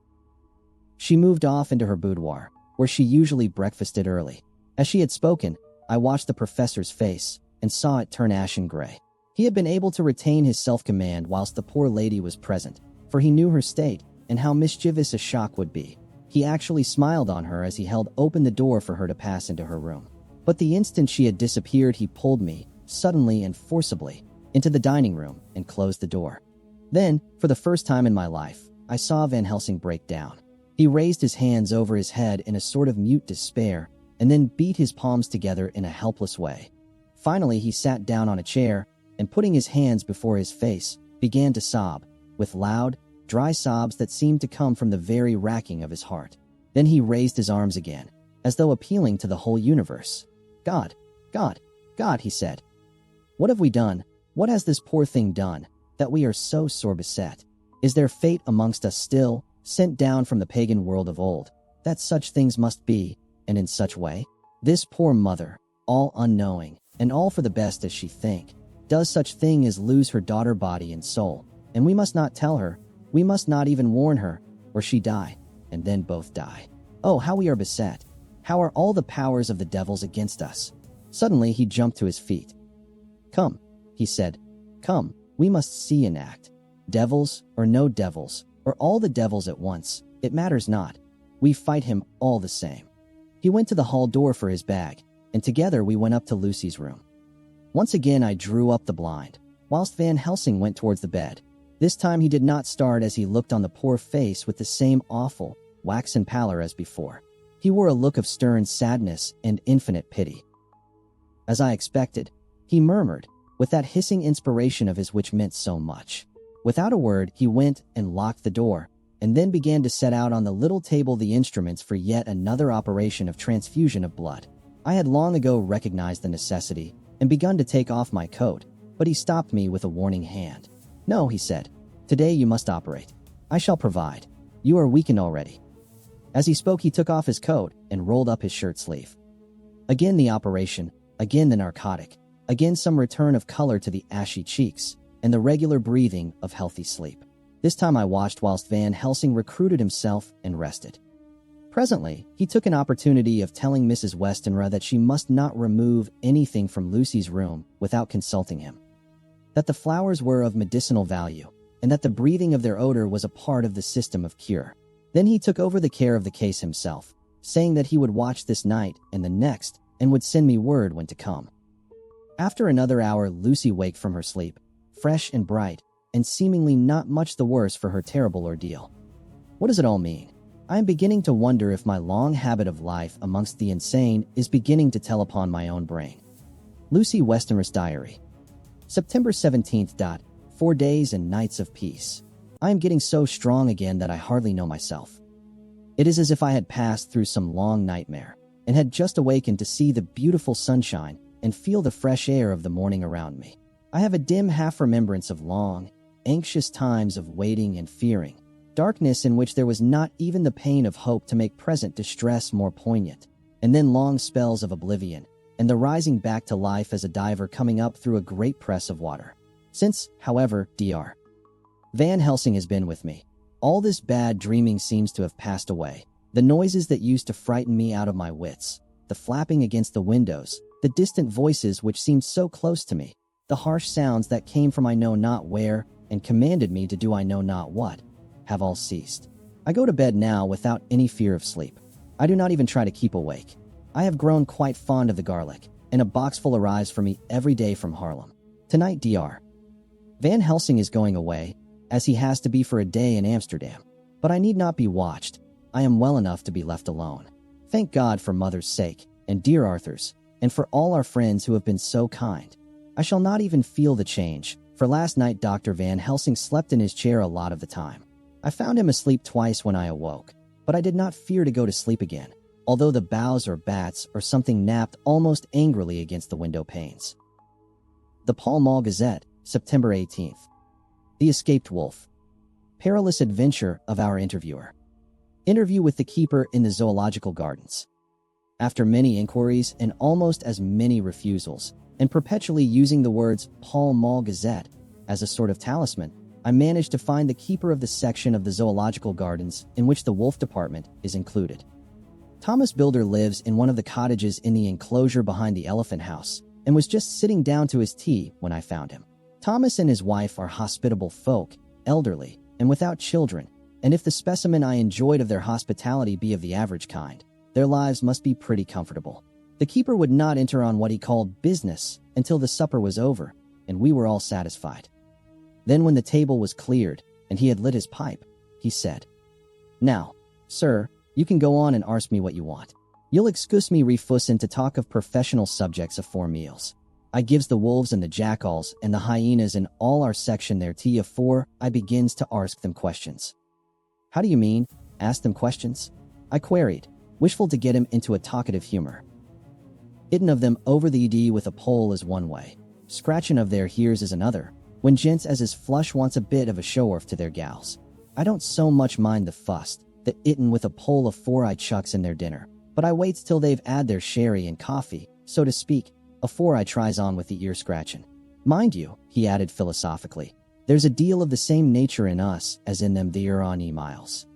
She moved off into her boudoir, where she usually breakfasted early. As she had spoken, I watched the professor's face and saw it turn ashen gray. He had been able to retain his self-command whilst the poor lady was present, for he knew her state and how mischievous a shock would be. He actually smiled on her as he held open the door for her to pass into her room. But the instant she had disappeared, he pulled me, suddenly and forcibly, into the dining room and closed the door. Then, for the first time in my life, I saw Van Helsing break down. He raised his hands over his head in a sort of mute despair and then beat his palms together in a helpless way. Finally, he sat down on a chair and, putting his hands before his face, began to sob, with loud, dry sobs that seemed to come from the very racking of his heart. Then he raised his arms again, as though appealing to the whole universe. "God, God, God," he said. "What have we done? What has this poor thing done, that we are so sore beset? Is there fate amongst us still, sent down from the pagan world of old, that such things must be, and in such way? This poor mother, all unknowing, and all for the best as she think, does such thing as lose her daughter body and soul, and we must not tell her, we must not even warn her, or she die, and then both die. Oh, how we are beset! How are all the powers of the devils against us?" Suddenly he jumped to his feet. "Come," he said, "come, we must see and act. Devils, or no devils, or all the devils at once, it matters not. We fight him all the same." He went to the hall door for his bag, and together we went up to Lucy's room. Once again I drew up the blind, whilst Van Helsing went towards the bed. This time he did not start as he looked on the poor face with the same awful, waxen pallor as before. He wore a look of stern sadness and infinite pity. As I expected, he murmured, with that hissing inspiration of his which meant so much. Without a word, he went and locked the door, and then began to set out on the little table the instruments for yet another operation of transfusion of blood. I had long ago recognized the necessity and begun to take off my coat, but he stopped me with a warning hand. "No," he said. "Today you must operate. I shall provide. You are weakened already." As he spoke, he took off his coat and rolled up his shirt sleeve. Again the operation, again the narcotic, again some return of color to the ashy cheeks, and the regular breathing of healthy sleep. This time I watched whilst Van Helsing recruited himself and rested. Presently, he took an opportunity of telling Mrs. Westenra that she must not remove anything from Lucy's room without consulting him, that the flowers were of medicinal value, and that the breathing of their odor was a part of the system of cure. Then he took over the care of the case himself, saying that he would watch this night and the next, and would send me word when to come. After another hour, Lucy waked from her sleep, fresh and bright, and seemingly not much the worse for her terrible ordeal. What does it all mean? I am beginning to wonder if my long habit of life amongst the insane is beginning to tell upon my own brain. Lucy Westenra's Diary. September 17th. 4 days and nights of peace. I am getting so strong again that I hardly know myself. It is as if I had passed through some long nightmare, and had just awakened to see the beautiful sunshine and feel the fresh air of the morning around me. I have a dim half-remembrance of long, anxious times of waiting and fearing, darkness in which there was not even the pain of hope to make present distress more poignant, and then long spells of oblivion, and the rising back to life as a diver coming up through a great press of water. Since, however, Dr. Van Helsing has been with me, all this bad dreaming seems to have passed away. The noises that used to frighten me out of my wits, the flapping against the windows, the distant voices which seemed so close to me, the harsh sounds that came from I know not where and commanded me to do I know not what, have all ceased. I go to bed now without any fear of sleep. I do not even try to keep awake. I have grown quite fond of the garlic, and a box full arrives for me every day from Harlem. Tonight, Dr. Van Helsing is going away, as he has to be for a day in Amsterdam. But I need not be watched. I am well enough to be left alone. Thank God for Mother's sake, and dear Arthur's, and for all our friends who have been so kind. I shall not even feel the change, for last night Dr. Van Helsing slept in his chair a lot of the time. I found him asleep twice when I awoke, but I did not fear to go to sleep again, although the boughs or bats or something napped almost angrily against the window panes. The Pall Mall Gazette, September 18th. The Escaped Wolf. Perilous adventure of our interviewer. Interview with the keeper in the zoological gardens. After many inquiries and almost as many refusals, and perpetually using the words Pall Mall Gazette as a sort of talisman, I managed to find the keeper of the section of the zoological gardens in which the wolf department is included. Thomas Builder lives in one of the cottages in the enclosure behind the elephant house and was just sitting down to his tea when I found him. Thomas and his wife are hospitable folk, elderly, and without children, and if the specimen I enjoyed of their hospitality be of the average kind, their lives must be pretty comfortable. The keeper would not enter on what he called business until the supper was over, and we were all satisfied. Then when the table was cleared, and he had lit his pipe, he said, "Now, sir, you can go on and arsk me what you want. You'll excuse me refussin' to talk of professional subjects afore meals. I gives the wolves and the jackals and the hyenas in all our section their tea afore I begins to arsk them questions." "How do you mean, ask them questions?" I queried, wishful to get him into a talkative humor. "Hittin' of them over the ed with a pole is one way, scratchin' of their hears is another, when gents as is flush wants a bit of a show-off to their gals. I don't so much mind the fust, the hittin' with a pole afore I chucks in their dinner, but I waits till they've 'ad their sherry and coffee, so to speak, afore I tries on with the ear-scratchin'. Mind you," he added philosophically, "there's a deal of the same nature in us as in them theer on miles.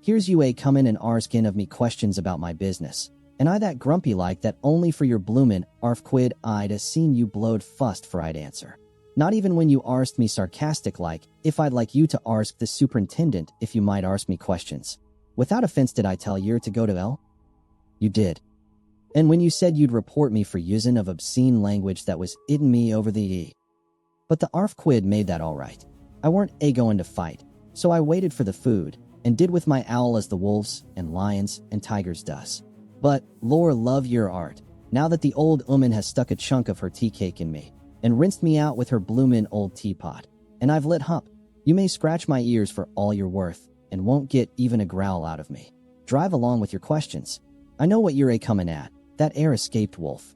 Here's you a comin' and arskin' of me questions about my business, and I that grumpy like that only for your bloomin' arf quid I'd a seen you blowed fust for I'd answer. Not even when you arsked me sarcastic like, if I'd like you to arsk the superintendent if you might arsk me questions. Without offense did I tell yer to go to L? You did. And when you said you'd report me for usin' of obscene language that was hittin' me over the E. But the arf quid made that all right. I weren't a-goin' to fight, so I waited for the food, and did with my owl as the wolves and lions and tigers does. But, lor love your art, now that the old 'oman has stuck a chunk of her tea cake in me, and rinsed me out with her bloomin' old teapot, and I've lit hup, you may scratch my ears for all you're worth, and won't get even a growl out of me. Drive along with your questions. I know what you're a-comin' at, that air escaped wolf."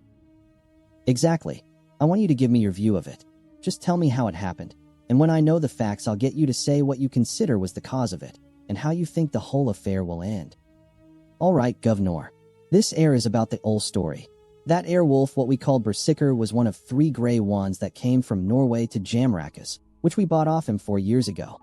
"Exactly. I want you to give me your view of it. Just tell me how it happened, and when I know the facts I'll get you to say what you consider was the cause of it, and how you think the whole affair will end." "All right, governor. This air is about the old story. That air wolf what we called Berserker was one of 3 grey ones that came from Norway to Jamracas, which we bought off him 4 years ago.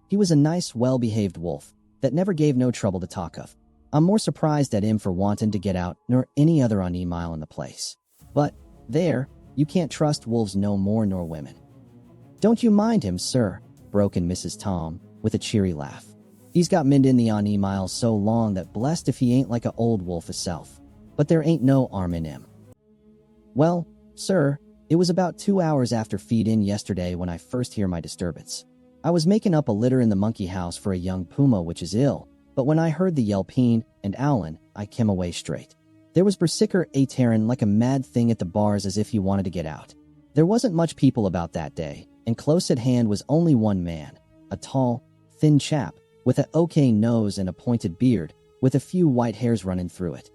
He was a nice, well-behaved wolf that never gave no trouble to talk of. I'm more surprised at him for wantin' to get out nor any other on mile in the place. But, there, you can't trust wolves no more nor women." "Don't you mind him, sir," broke in Mrs. Tom, with a cheery laugh. "He's got mind in the on miles so long that blessed if he ain't like a old wolf hisself. But there ain't no arm in him." "Well, sir, it was about 2 hours after feed-in yesterday when I first hear my disturbance. I was making up a litter in the monkey house for a young puma which is ill, but when I heard the yelping and owlin', I came away straight. There was Berserker a-tearin' like a mad thing at the bars as if he wanted to get out. There wasn't much people about that day, and close at hand was only one man, a tall, thin chap, with a okay nose and a pointed beard, with a few white hairs running through it.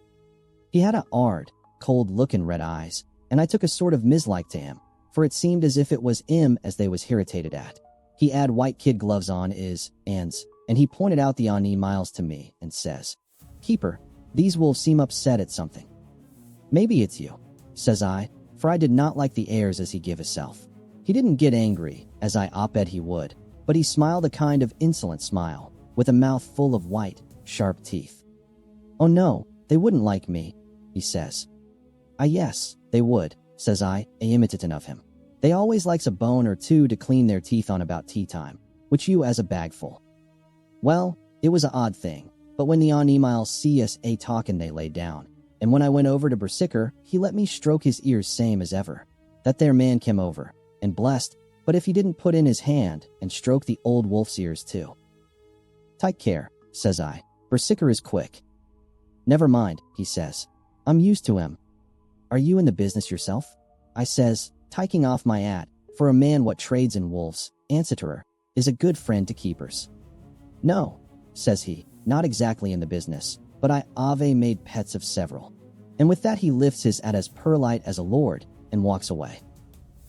He had a hard, cold-lookin' red eyes, and I took a sort of mislike to him, for it seemed as if it was 'im as they was irritated at. He 'ad white kid gloves on his hands, and he pointed out the on miles to me and says, 'Keeper, these wolves seem upset at something.' 'Maybe it's you,' says I, for I did not like the airs as he give hisself. He didn't get angry, as I op-ed he would, but he smiled a kind of insolent smile, with a mouth full of white, sharp teeth. 'Oh no, they wouldn't like me,' he says. 'Ah yes, they would,' says I, imitatin' of him. 'They always likes a bone or two to clean their teeth on about tea time, which you as a bagful.' Well, it was a odd thing, but when the on miles see us a-talkin' they laid down, And when I went over to Berserker, he let me stroke his ears same as ever. That there man came over, and blessed, but if he didn't put in his hand and stroke the old wolf's ears too. Take care, says I. Berserker is quick. Never mind, he says. I'm used to him. Are you in the business yourself? I says, taking off my hat, for a man what trades in wolves, Ansiterer, is a good friend to keepers. No, says he, not exactly in the business, but I ave made pets of several. And with that he lifts his hat as perlite as a lord, and walks away.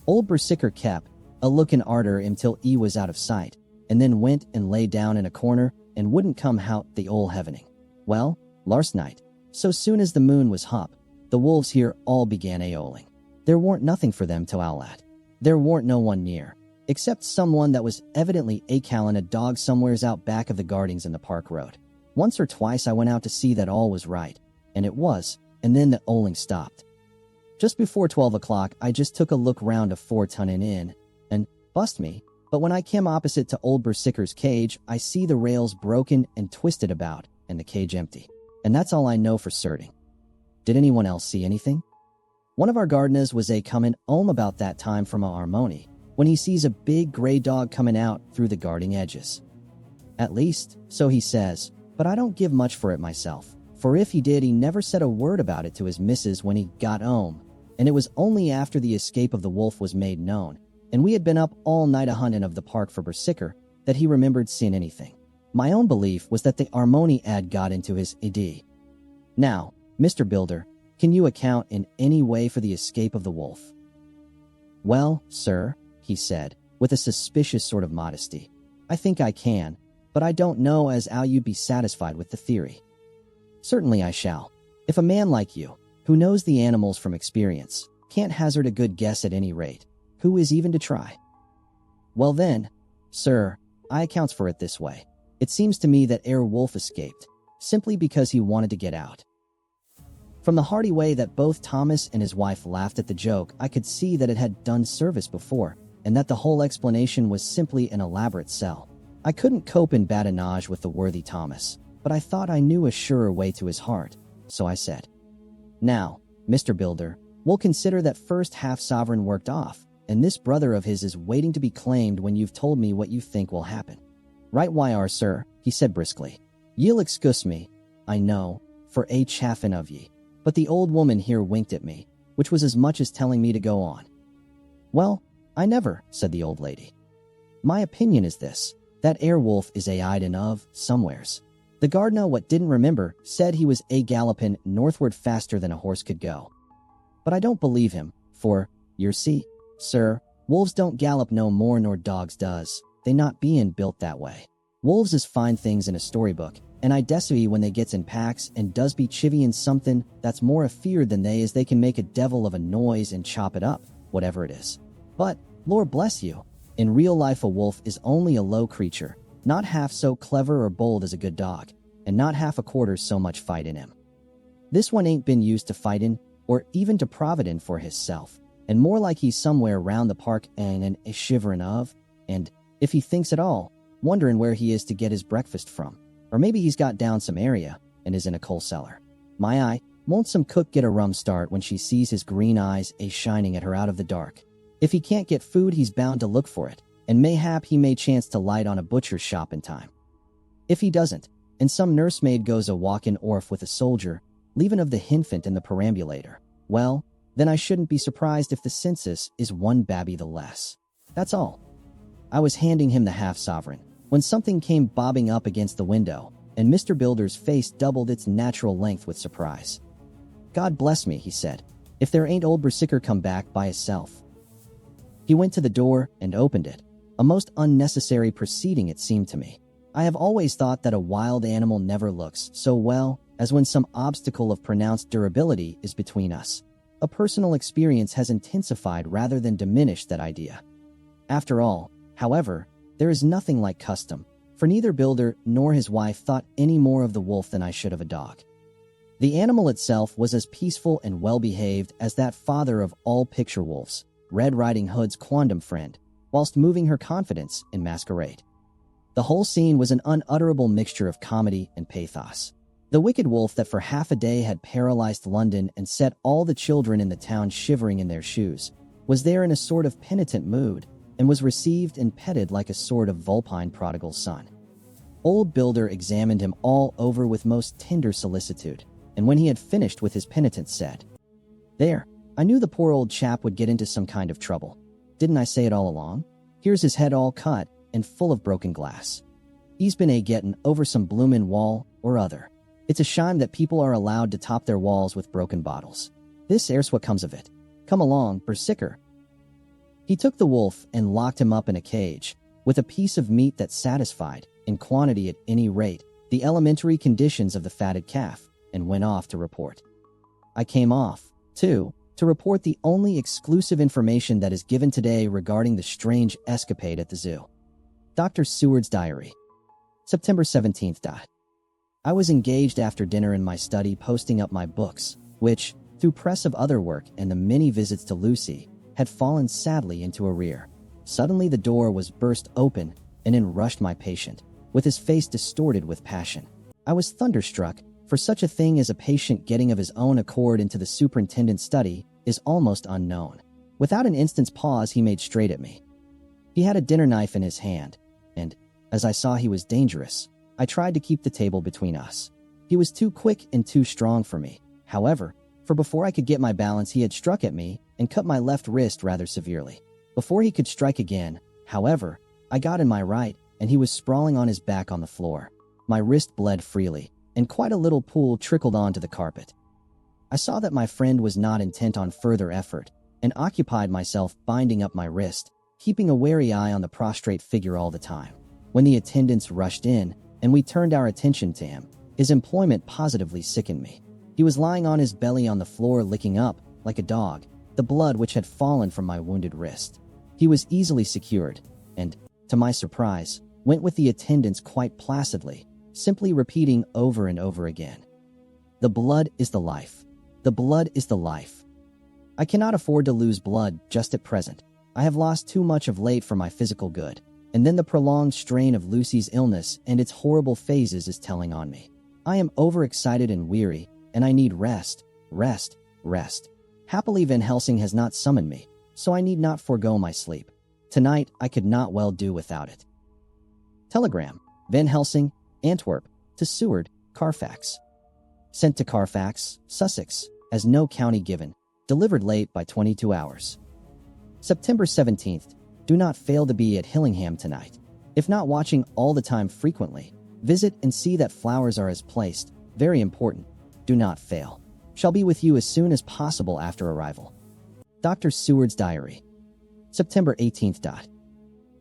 Old Berserker kept a looking arter until he was out of sight, and then went and lay down in a corner and wouldn't come out the ole heavening. Well, last night, so soon as the moon was up, the wolves here all began a-owling. There warn't nothing for them to owl at. There warn't no one near, except someone that was evidently a-calling a dog somewheres out back of the gardens in the park road. Once or twice I went out to see that all was right, and it was, and then the owling stopped. Just before 12 o'clock, I just took a look round a 4-ton inn, and, bust me, but when I came opposite to old Berserker's cage, I see the rails broken and twisted about, and the cage empty. And that's all I know for certain. Did anyone else see anything? One of our gardeners was comin' home about that time from a harmony, when he sees a big gray dog coming out through the garden edges. At least, so he says, but I don't give much for it myself, for if he did, he never said a word about it to his missus when he got home, and it was only after the escape of the wolf was made known, and we had been up all night a-hunting of the park for Berserker, that he remembered seeing anything. My own belief was that the harmony had got into his id. Now, Mr. Builder, can you account in any way for the escape of the wolf? Well, sir, he said, with a suspicious sort of modesty, I think I can, but I don't know as how you'd be satisfied with the theory. Certainly I shall. If a man like you, who knows the animals from experience, can't hazard a good guess at any rate, who is even to try? Well then, sir, I accounts for it this way. It seems to me that wolf escaped, simply because he wanted to get out. From the hearty way that both Thomas and his wife laughed at the joke, I could see that it had done service before, and that the whole explanation was simply an elaborate sell. I couldn't cope in badinage with the worthy Thomas, but I thought I knew a surer way to his heart, so I said, Now, Mr. Builder, we'll consider that first half-sovereign worked off, and this brother of his is waiting to be claimed when you've told me what you think will happen. Right why are, sir, he said briskly. Ye'll excuse me, I know, for a chaffin' of ye, but the old woman here winked at me, which was as much as telling me to go on. Well, I never, said the old lady. My opinion is this, that wolf is a-hidin' of, somewheres. The gardener what didn't remember said he was a-gallopin' northward faster than a horse could go. But I don't believe him, for, yer see, sir, wolves don't gallop no more nor dogs does, they not bein' built that way. Wolves is fine things in a storybook, and I dessy when they gets in packs and does be chivvyin' something that's more afeard than they is they can make a devil of a noise and chop it up, whatever it is. But, Lord bless you, in real life a wolf is only a low creature, not half so clever or bold as a good dog, and not half a quarter so much fight in him. This one ain't been used to fightin', or even to providin' for hisself, and more like he's somewhere round the park and a shiverin' of, and, if he thinks at all, wonderin' where he is to get his breakfast from. Or maybe he's got down some area and is in a coal cellar. My eye, won't some cook get a rum start when she sees his green eyes shining at her out of the dark? If he can't get food, he's bound to look for it, and mayhap he may chance to light on a butcher's shop in time. If he doesn't, and some nursemaid goes a walkin' orf with a soldier, leavin' of the hinfant in the perambulator, well, then I shouldn't be surprised if the census is one babby the less. That's all. I was handing him the half-sovereign, when something came bobbing up against the window, and Mr. Builder's face doubled its natural length with surprise. God bless me, he said, if there ain't old Berserker come back by hisself. He went to the door and opened it, a most unnecessary proceeding it seemed to me. I have always thought that a wild animal never looks so well as when some obstacle of pronounced durability is between us. A personal experience has intensified rather than diminished that idea. After all, however, there is nothing like custom, for neither Builder nor his wife thought any more of the wolf than I should of a dog. The animal itself was as peaceful and well-behaved as that father of all picture wolves, Red Riding Hood's quondam friend, whilst moving her confidence in masquerade. The whole scene was an unutterable mixture of comedy and pathos. The wicked wolf that for half a day had paralyzed London and set all the children in the town shivering in their shoes, was there in a sort of penitent mood, and was received and petted like a sort of vulpine prodigal son. Old Builder examined him all over with most tender solicitude, and when he had finished with his penitence said, "There, I knew the poor old chap would get into some kind of trouble. Didn't I say it all along? Here's his head all cut and full of broken glass. He's been gettin' over some bloomin' wall or other. It's a shame that people are allowed to top their walls with broken bottles. This here's what comes of it. Come along, Berserker." He took the wolf and locked him up in a cage, with a piece of meat that satisfied, in quantity at any rate, the elementary conditions of the fatted calf, and went off to report. I came off, too, to report the only exclusive information that is given today regarding the strange escapade at the zoo. Dr. Seward's diary. September 17th. I was engaged after dinner in my study posting up my books, which, through press of other work and the many visits to Lucy, had fallen sadly into arrear. Suddenly the door was burst open, and in rushed my patient, with his face distorted with passion. I was thunderstruck, for such a thing as a patient getting of his own accord into the superintendent's study is almost unknown. Without an instant's pause he made straight at me. He had a dinner knife in his hand, and, as I saw he was dangerous, I tried to keep the table between us. He was too quick and too strong for me, however, for before I could get my balance he had struck at me and cut my left wrist rather severely. Before he could strike again, however, I got in my right, and he was sprawling on his back on the floor. My wrist bled freely, and quite a little pool trickled onto the carpet. I saw that my friend was not intent on further effort, and occupied myself binding up my wrist, keeping a wary eye on the prostrate figure all the time. When the attendants rushed in, and we turned our attention to him, his employment positively sickened me. He was lying on his belly on the floor licking up, like a dog, the blood which had fallen from my wounded wrist. He was easily secured, and, to my surprise, went with the attendants quite placidly, simply repeating over and over again, "The blood is the life. The blood is the life." I cannot afford to lose blood just at present. I have lost too much of late for my physical good, and then the prolonged strain of Lucy's illness and its horrible phases is telling on me. I am overexcited and weary, and I need rest, rest, rest. Happily Van Helsing has not summoned me, so I need not forego my sleep. Tonight I could not well do without it. Telegram, Van Helsing, Antwerp, to Seward, Carfax. Sent to Carfax, Sussex, as no county given. Delivered late by 22 hours. September 17th. Do not fail to be at Hillingham tonight. If not watching all the time frequently, visit and see that flowers are as placed. Very important. Do not fail. Shall be with you as soon as possible after arrival. Dr. Seward's diary. September 18th.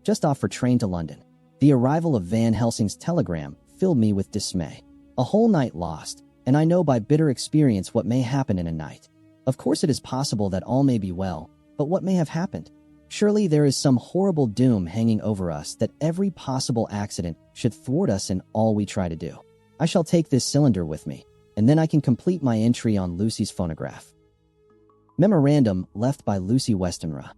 Just off for train to London. The arrival of Van Helsing's telegram filled me with dismay. A whole night lost, and I know by bitter experience what may happen in a night. Of course it is possible that all may be well, but what may have happened? Surely there is some horrible doom hanging over us that every possible accident should thwart us in all we try to do. I shall take this cylinder with me, and then I can complete my entry on Lucy's phonograph. Memorandum left by Lucy Westenra.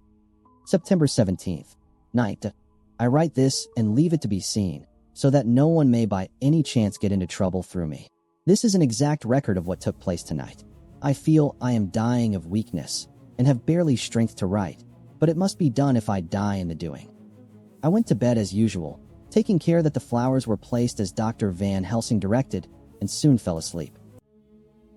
September 17th. Night. I write this and leave it to be seen, so that no one may by any chance get into trouble through me. This is an exact record of what took place tonight. I feel I am dying of weakness, and have barely strength to write, but it must be done if I die in the doing. I went to bed as usual, taking care that the flowers were placed as Dr. Van Helsing directed, and soon fell asleep.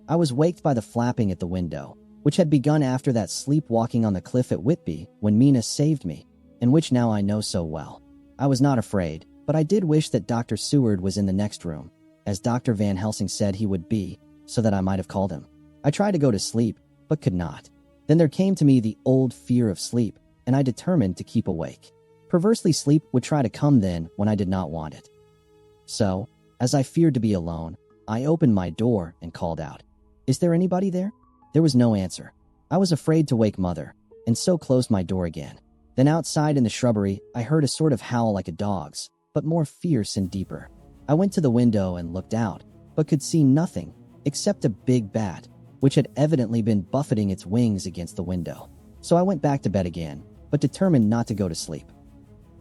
I was waked by the flapping at the window, which had begun after that sleepwalking on the cliff at Whitby when Mina saved me, and which now I know so well. I was not afraid, but I did wish that Dr. Seward was in the next room, as Dr. Van Helsing said he would be, so that I might have called him. I tried to go to sleep, but could not. Then there came to me the old fear of sleep, and I determined to keep awake. Perversely, sleep would try to come then when I did not want it. So, as I feared to be alone, I opened my door and called out, "Is there anybody there?" There was no answer. I was afraid to wake Mother, and so closed my door again. Then outside in the shrubbery, I heard a sort of howl like a dog's, but more fierce and deeper. I went to the window and looked out, but could see nothing, except a big bat, which had evidently been buffeting its wings against the window. So I went back to bed again, but determined not to go to sleep.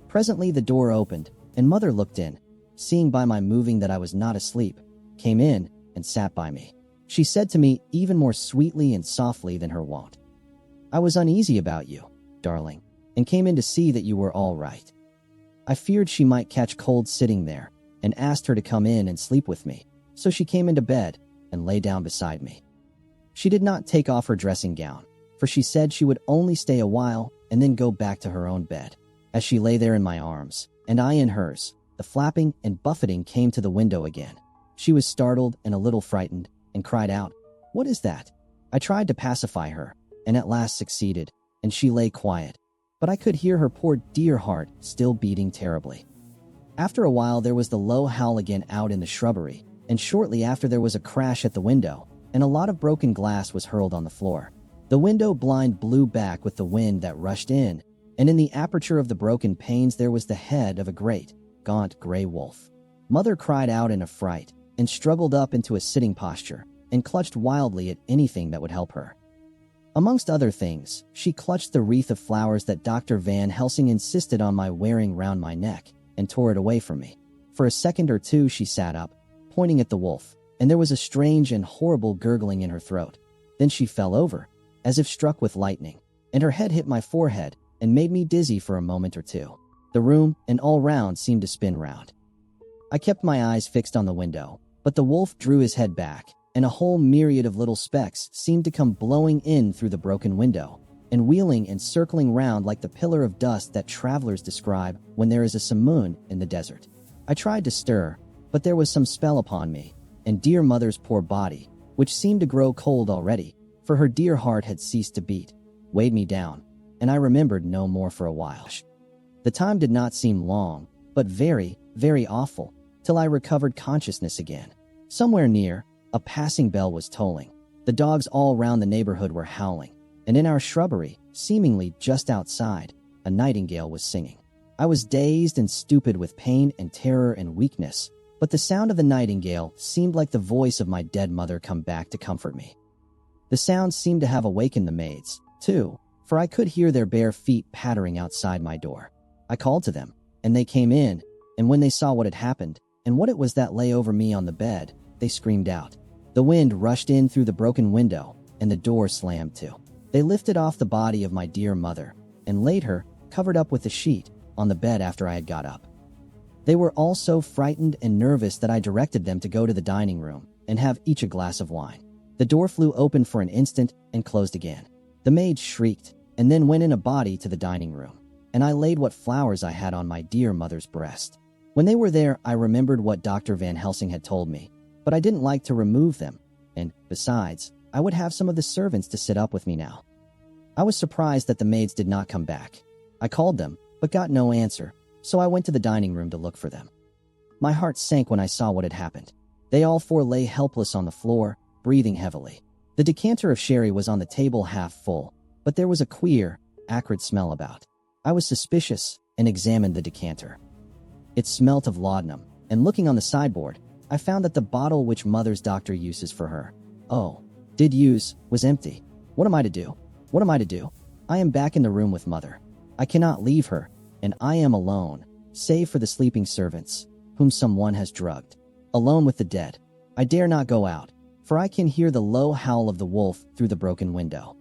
Presently the door opened, and Mother looked in, seeing by my moving that I was not asleep, came in, and sat by me. She said to me even more sweetly and softly than her wont, "I was uneasy about you, darling, and came in to see that you were all right." I feared she might catch cold sitting there and asked her to come in and sleep with me, so she came into bed and lay down beside me. She did not take off her dressing gown, for she said she would only stay a while and then go back to her own bed. As she lay there in my arms, and I in hers, the flapping and buffeting came to the window again. She was startled and a little frightened, and cried out, "What is that?" I tried to pacify her, and at last succeeded, and she lay quiet, but I could hear her poor dear heart still beating terribly. After a while there was the low howl again out in the shrubbery, and shortly after there was a crash at the window, and a lot of broken glass was hurled on the floor. The window blind blew back with the wind that rushed in, and in the aperture of the broken panes there was the head of a great, gaunt gray wolf. Mother cried out in affright, and struggled up into a sitting posture, and clutched wildly at anything that would help her. Amongst other things, she clutched the wreath of flowers that Dr. Van Helsing insisted on my wearing round my neck, and tore it away from me. For a second or two she sat up, pointing at the wolf, and there was a strange and horrible gurgling in her throat. Then she fell over, as if struck with lightning, and her head hit my forehead and made me dizzy for a moment or two. The room and all round seemed to spin round. I kept my eyes fixed on the window, but the wolf drew his head back, and a whole myriad of little specks seemed to come blowing in through the broken window, and wheeling and circling round like the pillar of dust that travelers describe when there is a simoon in the desert. I tried to stir, but there was some spell upon me, and dear mother's poor body, which seemed to grow cold already, for her dear heart had ceased to beat, weighed me down, and I remembered no more for a while. The time did not seem long, but very, very awful, till I recovered consciousness again. Somewhere near, a passing bell was tolling. The dogs all round the neighborhood were howling, and in our shrubbery, seemingly just outside, a nightingale was singing. I was dazed and stupid with pain and terror and weakness, but the sound of the nightingale seemed like the voice of my dead mother come back to comfort me. The sound seemed to have awakened the maids, too, for I could hear their bare feet pattering outside my door. I called to them, and they came in, and when they saw what had happened, and what it was that lay over me on the bed, they screamed out. The wind rushed in through the broken window, and the door slammed to. They lifted off the body of my dear mother, and laid her, covered up with a sheet, on the bed after I had got up. They were all so frightened and nervous that I directed them to go to the dining room, and have each a glass of wine. The door flew open for an instant, and closed again. The maid shrieked, and then went in a body to the dining room, and I laid what flowers I had on my dear mother's breast. When they were there, I remembered what Dr. Van Helsing had told me, but I didn't like to remove them, and, besides, I would have some of the servants to sit up with me now. I was surprised that the maids did not come back. I called them, but got no answer, so I went to the dining room to look for them. My heart sank when I saw what had happened. They all four lay helpless on the floor, breathing heavily. The decanter of sherry was on the table half full, but there was a queer, acrid smell about. I was suspicious, and examined the decanter. It smelt of laudanum, and looking on the sideboard, I found that the bottle which mother's doctor uses for her, was empty. What am I to do? What am I to do? I am back in the room with mother. I cannot leave her, and I am alone, save for the sleeping servants, whom someone has drugged. Alone with the dead. I dare not go out, for I can hear the low howl of the wolf through the broken window.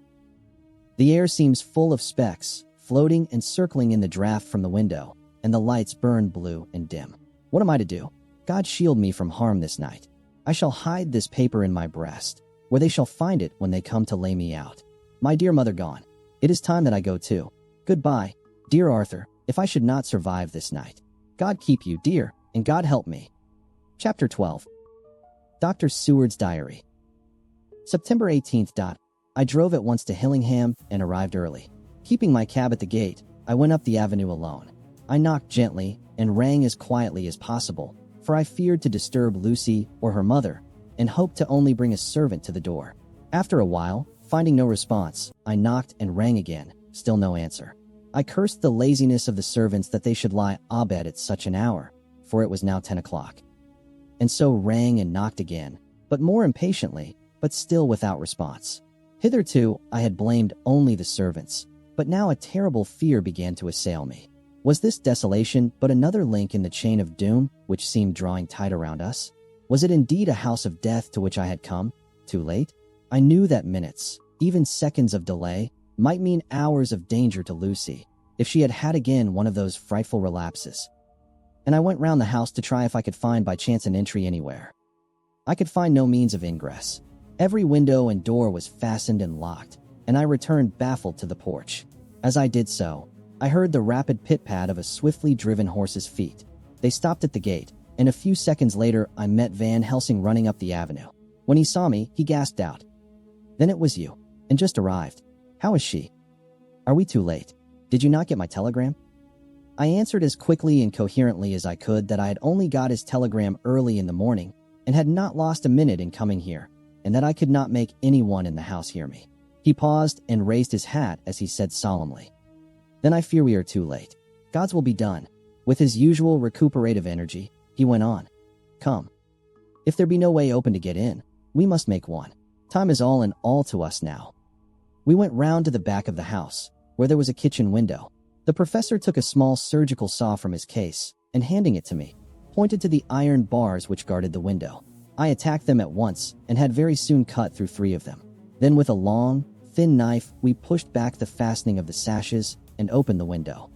The air seems full of specks, floating and circling in the draught from the window, and the lights burn blue and dim. What am I to do? God shield me from harm this night. I shall hide this paper in my breast, where they shall find it when they come to lay me out. My dear mother gone. It is time that I go too. Goodbye, dear Arthur, if I should not survive this night. God keep you, dear, and God help me. Chapter 12. Dr. Seward's Diary. September 18th. I drove at once to Hillingham and arrived early. Keeping my cab at the gate, I went up the avenue alone. I knocked gently and rang as quietly as possible, for I feared to disturb Lucy or her mother, and hoped to only bring a servant to the door. After a while, finding no response, I knocked and rang again, still no answer. I cursed the laziness of the servants that they should lie abed at such an hour, for it was now 10 o'clock. And so rang and knocked again, but more impatiently, but still without response. Hitherto, I had blamed only the servants, but now a terrible fear began to assail me. Was this desolation but another link in the chain of doom which seemed drawing tight around us? Was it indeed a house of death to which I had come? Too late? I knew that minutes, even seconds of delay, might mean hours of danger to Lucy, if she had had again one of those frightful relapses. And I went round the house to try if I could find by chance an entry anywhere. I could find no means of ingress. Every window and door was fastened and locked, and I returned baffled to the porch. As I did so, I heard the rapid pit-pat of a swiftly driven horse's feet. They stopped at the gate, and a few seconds later I met Van Helsing running up the avenue. When he saw me, he gasped out, "Then it was you, and just arrived. How is she? Are we too late? Did you not get my telegram?" I answered as quickly and coherently as I could that I had only got his telegram early in the morning and had not lost a minute in coming here, and that I could not make anyone in the house hear me. He paused and raised his hat as he said solemnly, "Then I fear we are too late. God's will be done." With his usual recuperative energy, he went on, "Come. If there be no way open to get in, we must make one. Time is all in all to us now." We went round to the back of the house, where there was a kitchen window. The professor took a small surgical saw from his case, and handing it to me, pointed to the iron bars which guarded the window. I attacked them at once, and had very soon cut through 3 of them. Then with a long, thin knife, we pushed back the fastening of the sashes and opened the window.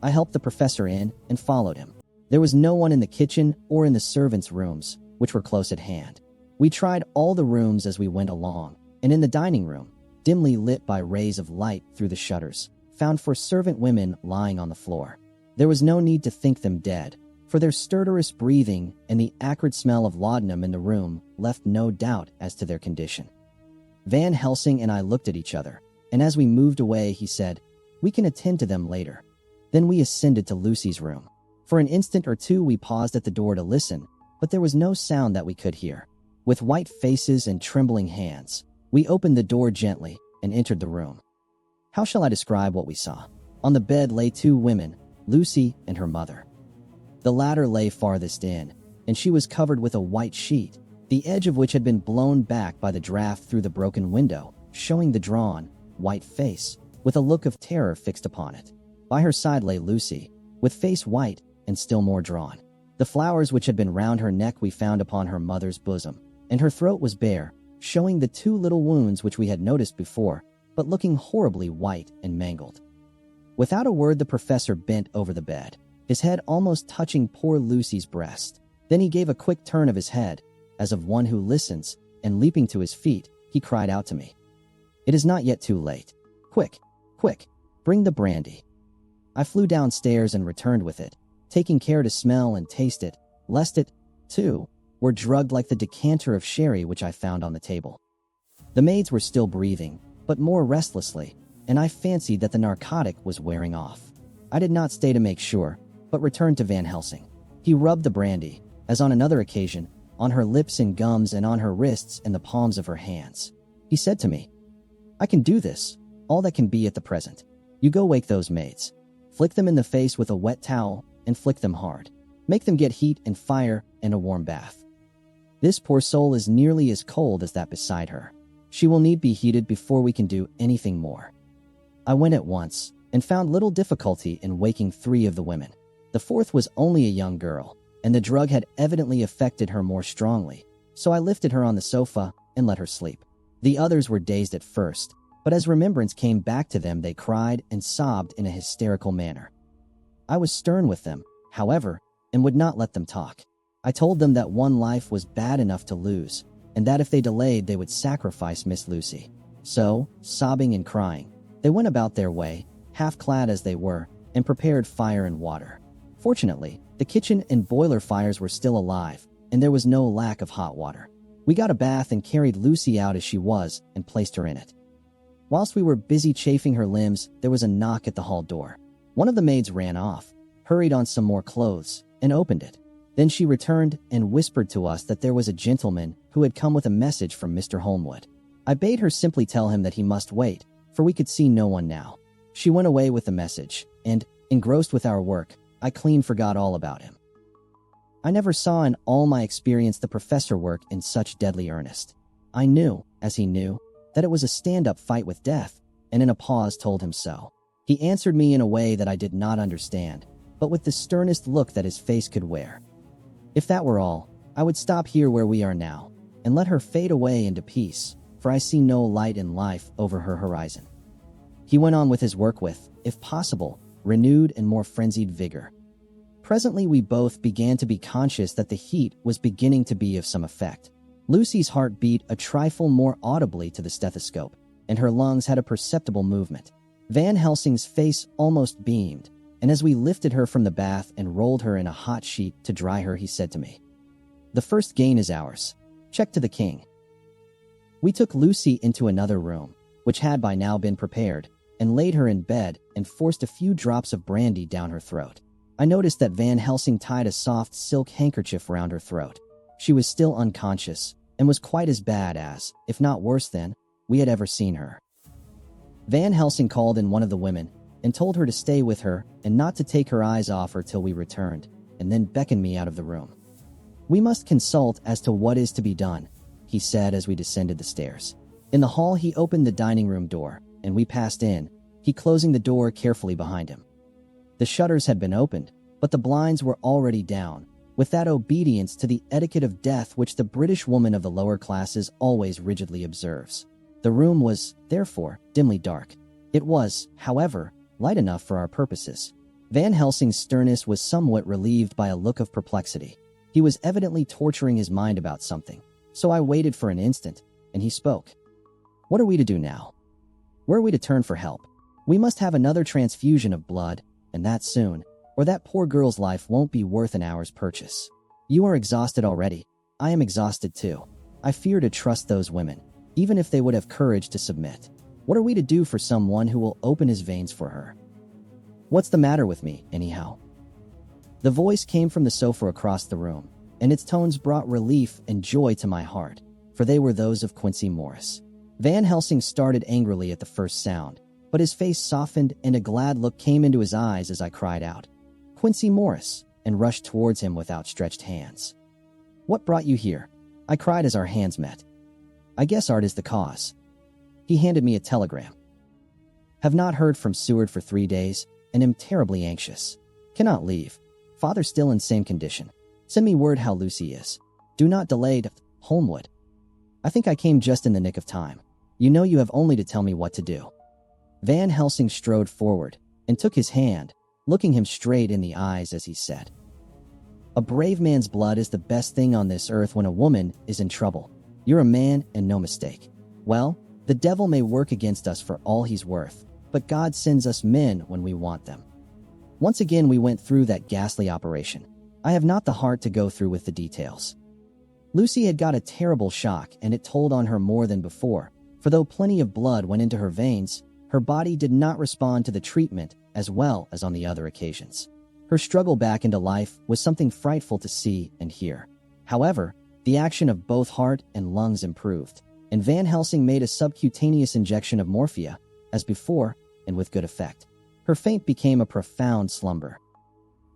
I helped the professor in and followed him. There was no one in the kitchen or in the servants' rooms, which were close at hand. We tried all the rooms as we went along, and in the dining room, dimly lit by rays of light through the shutters, found 4 servant women lying on the floor. There was no need to think them dead, for their stertorous breathing and the acrid smell of laudanum in the room left no doubt as to their condition. Van Helsing and I looked at each other, and as we moved away he said, "We can attend to them later." Then we ascended to Lucy's room. For an instant or two we paused at the door to listen, but there was no sound that we could hear. With white faces and trembling hands, we opened the door gently and entered the room. How shall I describe what we saw? On the bed lay 2 women, Lucy and her mother. The latter lay farthest in, and she was covered with a white sheet, the edge of which had been blown back by the draft through the broken window, showing the drawn, white face, with a look of terror fixed upon it. By her side lay Lucy, with face white and still more drawn. The flowers which had been round her neck we found upon her mother's bosom, and her throat was bare, showing the 2 little wounds which we had noticed before, but looking horribly white and mangled. Without a word the professor bent over the bed, his head almost touching poor Lucy's breast. Then he gave a quick turn of his head, as of one who listens, and leaping to his feet, he cried out to me, "It is not yet too late. Quick, quick, bring the brandy." I flew downstairs and returned with it, taking care to smell and taste it, lest it, too, were drugged like the decanter of sherry which I found on the table. The maids were still breathing, but more restlessly, and I fancied that the narcotic was wearing off. I did not stay to make sure, but returned to Van Helsing. He rubbed the brandy, as on another occasion, on her lips and gums and on her wrists and the palms of her hands. He said to me, "I can do this, all that can be at the present. You go wake those maids. Flick them in the face with a wet towel, and flick them hard. Make them get heat and fire and a warm bath. This poor soul is nearly as cold as that beside her. She will need be heated before we can do anything more." I went at once, and found little difficulty in waking 3 of the women. The 4th was only a young girl, and the drug had evidently affected her more strongly, so I lifted her on the sofa and let her sleep. The others were dazed at first, but as remembrance came back to them they cried and sobbed in a hysterical manner. I was stern with them, however, and would not let them talk. I told them that one life was bad enough to lose, and that if they delayed they would sacrifice Miss Lucy. So, sobbing and crying, they went about their way, half-clad as they were, and prepared fire and water. Fortunately, the kitchen and boiler fires were still alive, and there was no lack of hot water. We got a bath and carried Lucy out as she was and placed her in it. Whilst we were busy chafing her limbs, there was a knock at the hall door. One of the maids ran off, hurried on some more clothes, and opened it. Then she returned and whispered to us that there was a gentleman who had come with a message from Mr. Holmwood. I bade her simply tell him that he must wait, for we could see no one now. She went away with the message, and, engrossed with our work, I clean forgot all about him. I never saw in all my experience the professor work in such deadly earnest. I knew, as he knew, that it was a stand-up fight with death, and in a pause told him so. He answered me in a way that I did not understand, but with the sternest look that his face could wear. If that were all, I would stop here where we are now, and let her fade away into peace, for I see no light in life over her horizon. He went on with his work with, if possible, renewed and more frenzied vigor. Presently we both began to be conscious that the heat was beginning to be of some effect. Lucy's heart beat a trifle more audibly to the stethoscope, and her lungs had a perceptible movement. Van Helsing's face almost beamed, and as we lifted her from the bath and rolled her in a hot sheet to dry her, he said to me, "The first gain is ours. Check to the king." We took Lucy into another room, which had by now been prepared, and laid her in bed and forced a few drops of brandy down her throat. I noticed that Van Helsing tied a soft silk handkerchief around her throat. She was still unconscious, and was quite as bad as, if not worse than, we had ever seen her. Van Helsing called in one of the women, and told her to stay with her and not to take her eyes off her till we returned, and then beckoned me out of the room. "We must consult as to what is to be done," he said as we descended the stairs. In the hall he opened the dining room door, and we passed in, he closing the door carefully behind him. The shutters had been opened, but the blinds were already down, with that obedience to the etiquette of death which the British woman of the lower classes always rigidly observes. The room was, therefore, dimly dark. It was, however, light enough for our purposes. Van Helsing's sternness was somewhat relieved by a look of perplexity. He was evidently torturing his mind about something, so I waited for an instant, and he spoke. "What are we to do now? Where are we to turn for help? We must have another transfusion of blood, and that soon, or that poor girl's life won't be worth an hour's purchase. You are exhausted already. I am exhausted too. I fear to trust those women, even if they would have courage to submit. What are we to do for someone who will open his veins for her? What's the matter with me, anyhow?" The voice came from the sofa across the room, and its tones brought relief and joy to my heart, for they were those of Quincy Morris. Van Helsing started angrily at the first sound, but his face softened and a glad look came into his eyes as I cried out, "Quincy Morris," and rushed towards him with outstretched hands. "What brought you here?" I cried as our hands met. "I guess art is the cause." He handed me a telegram. "Have not heard from Seward for 3 days, and am terribly anxious. Cannot leave. Father still in same condition. Send me word how Lucy is. Do not delay to Holmwood. I think I came just in the nick of time. You know you have only to tell me what to do." Van Helsing strode forward and took his hand, looking him straight in the eyes as he said, "A brave man's blood is the best thing on this earth when a woman is in trouble. You're a man and no mistake. Well, the devil may work against us for all he's worth, but God sends us men when we want them." Once again we went through that ghastly operation. I have not the heart to go through with the details. Lucy had got a terrible shock, and it told on her more than before, for though plenty of blood went into her veins, her body did not respond to the treatment as well as on the other occasions. Her struggle back into life was something frightful to see and hear. However, the action of both heart and lungs improved, and Van Helsing made a subcutaneous injection of morphia, as before, and with good effect. Her faint became a profound slumber.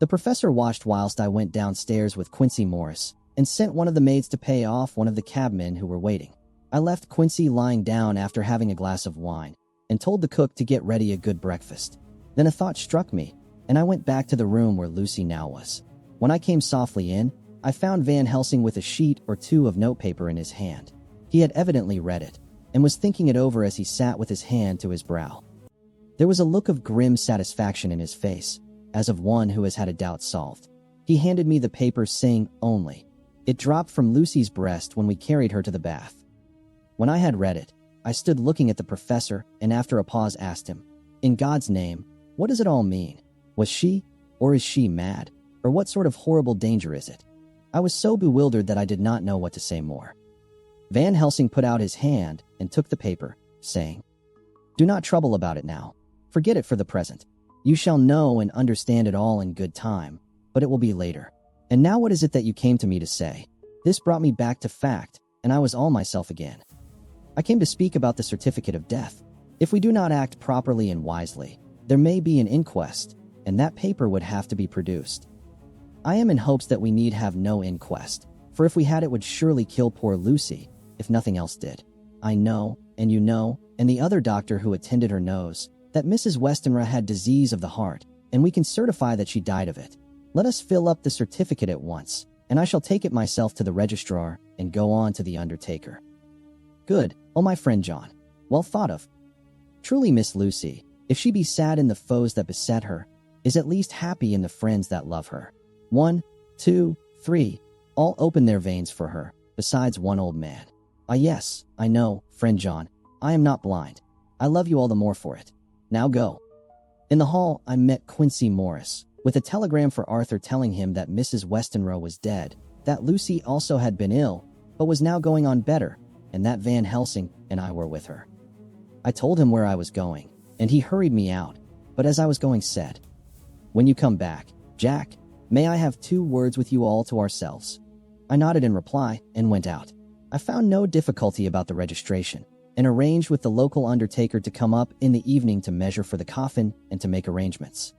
The professor watched whilst I went downstairs with Quincy Morris, and sent one of the maids to pay off one of the cabmen who were waiting. I left Quincy lying down after having a glass of wine, and told the cook to get ready a good breakfast. Then a thought struck me, and I went back to the room where Lucy now was. When I came softly in, I found Van Helsing with a sheet or two of notepaper in his hand. He had evidently read it, and was thinking it over as he sat with his hand to his brow. There was a look of grim satisfaction in his face, as of one who has had a doubt solved. He handed me the paper, saying, "Only." It dropped from Lucy's breast when we carried her to the bath. When I had read it, I stood looking at the professor, and after a pause asked him, "In God's name, what does it all mean? Was she, or is she, mad? Or what sort of horrible danger is it?" I was so bewildered that I did not know what to say more. Van Helsing put out his hand and took the paper, saying, "Do not trouble about it now. Forget it for the present. You shall know and understand it all in good time, but it will be later. And now what is it that you came to me to say?" This brought me back to fact, and I was all myself again. "I came to speak about the certificate of death. If we do not act properly and wisely, there may be an inquest, and that paper would have to be produced. I am in hopes that we need have no inquest, for if we had it would surely kill poor Lucy, if nothing else did. I know, and you know, and the other doctor who attended her knows, that Mrs. Westenra had disease of the heart, and we can certify that she died of it. Let us fill up the certificate at once, and I shall take it myself to the registrar and go on to the undertaker. Good, oh my friend John. Well thought of. Truly Miss Lucy, if she be sad in the foes that beset her, is at least happy in the friends that love her. 1, 2, 3, all open their veins for her, besides one old man. Ah yes, I know, friend John, I am not blind. I love you all the more for it. Now go. In the hall, I met Quincy Morris, with a telegram for Arthur telling him that Mrs. Westenra was dead, that Lucy also had been ill, but was now going on better, and that Van Helsing and I were with her. I told him where I was going, and he hurried me out, but as I was going said, "When you come back, Jack, may I have 2 words with you all to ourselves?" I nodded in reply and went out. I found no difficulty about the registration, and arranged with the local undertaker to come up in the evening to measure for the coffin and to make arrangements.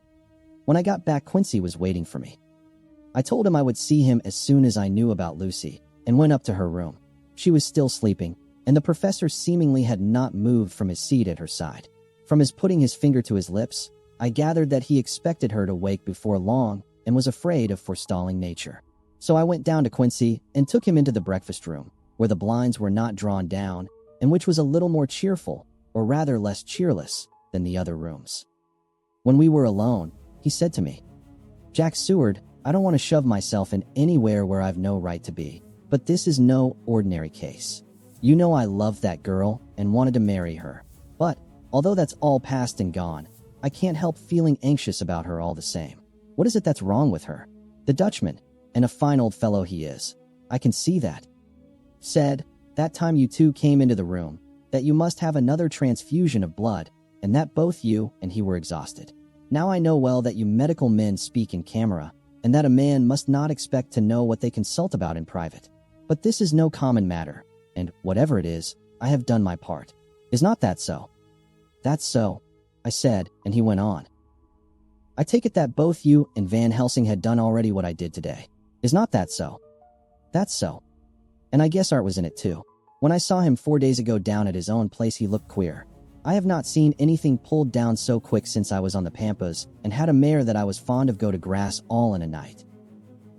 When I got back, Quincy was waiting for me. I told him I would see him as soon as I knew about Lucy, and went up to her room. She was still sleeping, and the professor seemingly had not moved from his seat at her side. From his putting his finger to his lips, I gathered that he expected her to wake before long and was afraid of forestalling nature. So I went down to Quincy and took him into the breakfast room, where the blinds were not drawn down, and which was a little more cheerful, or rather less cheerless, than the other rooms. When we were alone, he said to me, "Jack Seward, I don't want to shove myself in anywhere where I've no right to be, but this is no ordinary case. You know I loved that girl and wanted to marry her, but, although that's all past and gone, I can't help feeling anxious about her all the same. What is it that's wrong with her? The Dutchman, and a fine old fellow he is, I can see that, said, that time you 2 came into the room, that you must have another transfusion of blood, and that both you and he were exhausted. Now I know well that you medical men speak in camera, and that a man must not expect to know what they consult about in private. But this is no common matter, and, whatever it is, I have done my part. Is not that so?" "That's so," I said, and he went on. "I take it that both you and Van Helsing had done already what I did today. Is not that so?" "That's so. And I guess Art was in it too. When I saw him 4 days ago down at his own place, he looked queer. I have not seen anything pulled down so quick since I was on the Pampas and had a mare that I was fond of go to grass all in a night.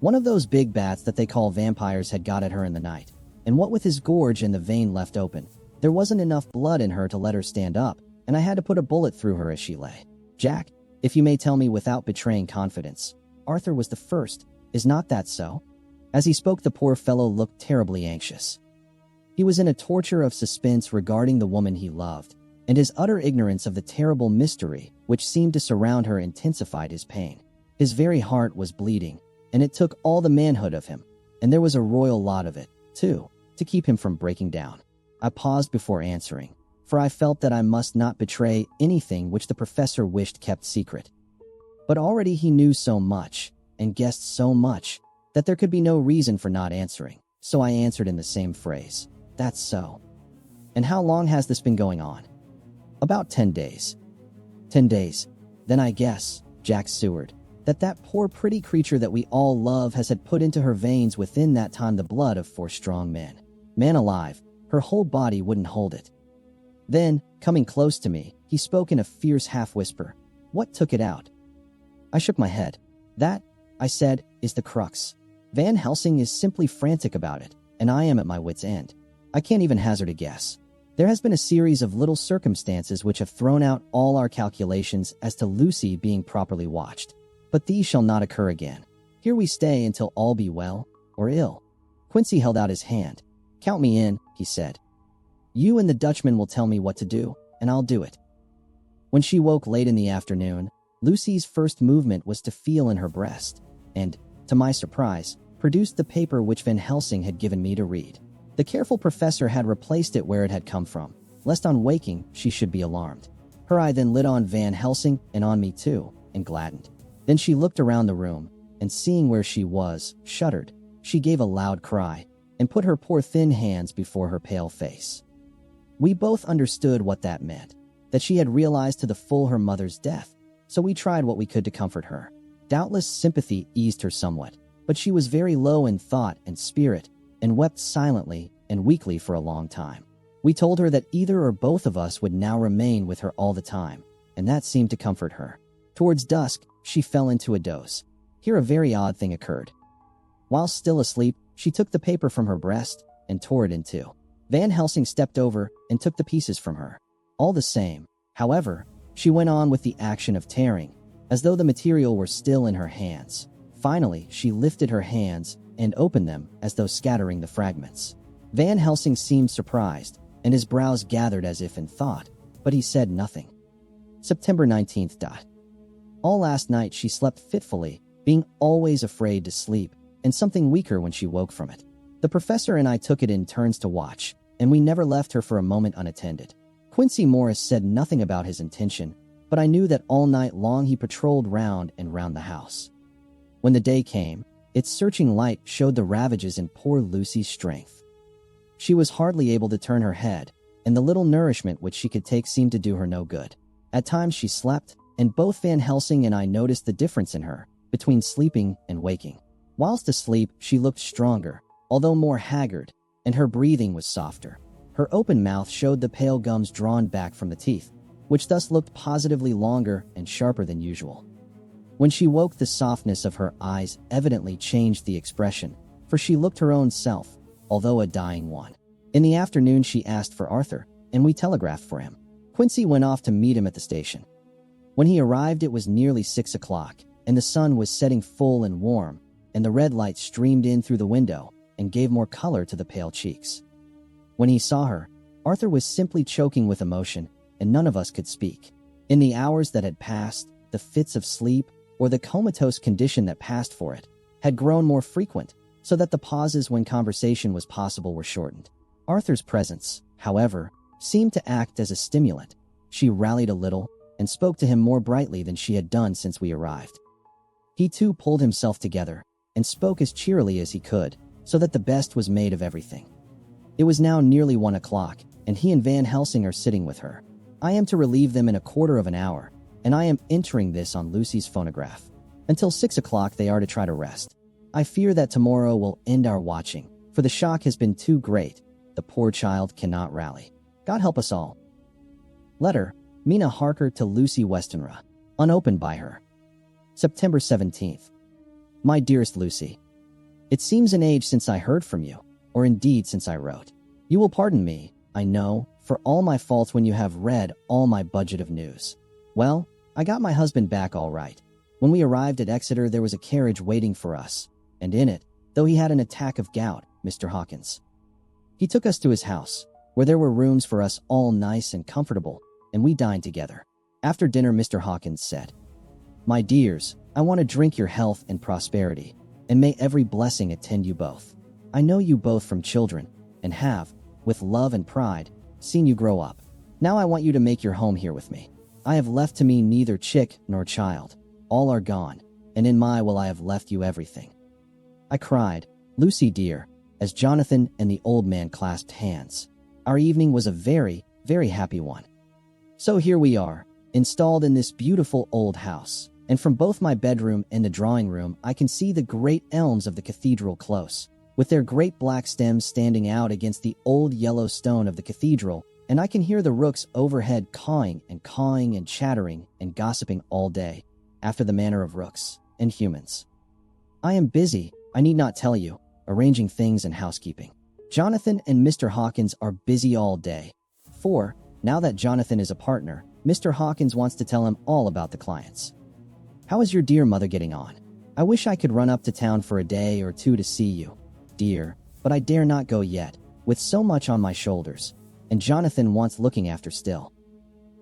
One of those big bats that they call vampires had got at her in the night, and what with his gorge and the vein left open, there wasn't enough blood in her to let her stand up, and I had to put a bullet through her as she lay. Jack, if you may tell me without betraying confidence, Arthur was the first, is not that so?" As he spoke, the poor fellow looked terribly anxious. He was in a torture of suspense regarding the woman he loved, and his utter ignorance of the terrible mystery which seemed to surround her intensified his pain. His very heart was bleeding, and it took all the manhood of him, and there was a royal lot of it, too, to keep him from breaking down. I paused before answering, for I felt that I must not betray anything which the professor wished kept secret. But already he knew so much, and guessed so much, that there could be no reason for not answering, so I answered in the same phrase, "That's so." "And how long has this been going on?" "About 10 days. 10 days. Then I guess, Jack Seward, that poor pretty creature that we all love has had put into her veins within that time the blood of 4 strong men. Man alive, her whole body wouldn't hold it." Then, coming close to me, he spoke in a fierce half-whisper, "What took it out?" I shook my head. "That," I said, "is the crux. Van Helsing is simply frantic about it, and I am at my wit's end. I can't even hazard a guess. There has been a series of little circumstances which have thrown out all our calculations as to Lucy being properly watched. But these shall not occur again. Here we stay until all be well, or ill." Quincy held out his hand. "Count me in," he said. "You and the Dutchman will tell me what to do, and I'll do it." When she woke late in the afternoon, Lucy's first movement was to feel in her breast, and, to my surprise, produced the paper which Van Helsing had given me to read. The careful professor had replaced it where it had come from, lest on waking she should be alarmed. Her eye then lit on Van Helsing and on me too, and gladdened. Then she looked around the room, and seeing where she was, shuddered. She gave a loud cry, and put her poor thin hands before her pale face. We both understood what that meant, that she had realized to the full her mother's death, so we tried what we could to comfort her. Doubtless sympathy eased her somewhat, but she was very low in thought and spirit, and wept silently and weakly for a long time. We told her that either or both of us would now remain with her all the time, and that seemed to comfort her. Towards dusk, she fell into a doze. Here a very odd thing occurred. While still asleep, she took the paper from her breast and tore it in two. Van Helsing stepped over and took the pieces from her. All the same, however, she went on with the action of tearing, as though the material were still in her hands. Finally, she lifted her hands and opened them as though scattering the fragments. Van Helsing seemed surprised, and his brows gathered as if in thought, but he said nothing. September 19th. All last night she slept fitfully, being always afraid to sleep, and something weaker when she woke from it. The professor and I took it in turns to watch, and we never left her for a moment unattended. Quincy Morris said nothing about his intention, but I knew that all night long he patrolled round and round the house. When the day came, its searching light showed the ravages in poor Lucy's strength. She was hardly able to turn her head, and the little nourishment which she could take seemed to do her no good. At times she slept, and both Van Helsing and I noticed the difference in her, between sleeping and waking. Whilst asleep, she looked stronger, although more haggard, and her breathing was softer. Her open mouth showed the pale gums drawn back from the teeth, which thus looked positively longer and sharper than usual. When she woke, the softness of her eyes evidently changed the expression, for she looked her own self, although a dying one. In the afternoon she asked for Arthur, and we telegraphed for him. Quincy went off to meet him at the station. When he arrived, it was nearly 6 o'clock, and the sun was setting full and warm, and the red light streamed in through the window and gave more color to the pale cheeks. When he saw her, Arthur was simply choking with emotion, and none of us could speak. In the hours that had passed, the fits of sleep, or the comatose condition that passed for it, had grown more frequent, so that the pauses when conversation was possible were shortened. Arthur's presence, however, seemed to act as a stimulant. She rallied a little and spoke to him more brightly than she had done since we arrived. He too pulled himself together and spoke as cheerily as he could, so that the best was made of everything. It was now nearly 1 o'clock, and he and Van Helsing are sitting with her. I am to relieve them in a quarter of an hour, and I am entering this on Lucy's phonograph. Until 6 o'clock they are to try to rest. I fear that tomorrow will end our watching, for the shock has been too great. The poor child cannot rally. God help us all. Letter, Mina Harker to Lucy Westenra, unopened by her. September 17th. My dearest Lucy, it seems an age since I heard from you, or indeed since I wrote. You will pardon me, I know, for all my faults when you have read all my budget of news. Well, I got my husband back all right. When we arrived at Exeter, there was a carriage waiting for us, and in it, though he had an attack of gout, Mr. Hawkins. He took us to his house, where there were rooms for us all nice and comfortable, and we dined together. After dinner, Mr. Hawkins said, My dears, I want to drink your health and prosperity, and may every blessing attend you both. I know you both from children, and have, with love and pride, seen you grow up. Now I want you to make your home here with me. I have left to me neither chick nor child. All are gone, and in my will I have left you everything. I cried, Lucy dear, as Jonathan and the old man clasped hands. Our evening was a very, very happy one. So here we are, installed in this beautiful old house, and from both my bedroom and the drawing room I can see the great elms of the cathedral close, with their great black stems standing out against the old yellow stone of the cathedral, and I can hear the rooks overhead cawing and chattering and gossiping all day, after the manner of rooks and humans. I am busy, I need not tell you, arranging things and housekeeping. Jonathan and Mr. Hawkins are busy all day, for, now that Jonathan is a partner, Mr. Hawkins wants to tell him all about the clients. How is your dear mother getting on? I wish I could run up to town for a day or two to see you, dear, but I dare not go yet, with so much on my shoulders, and Jonathan wants looking after still.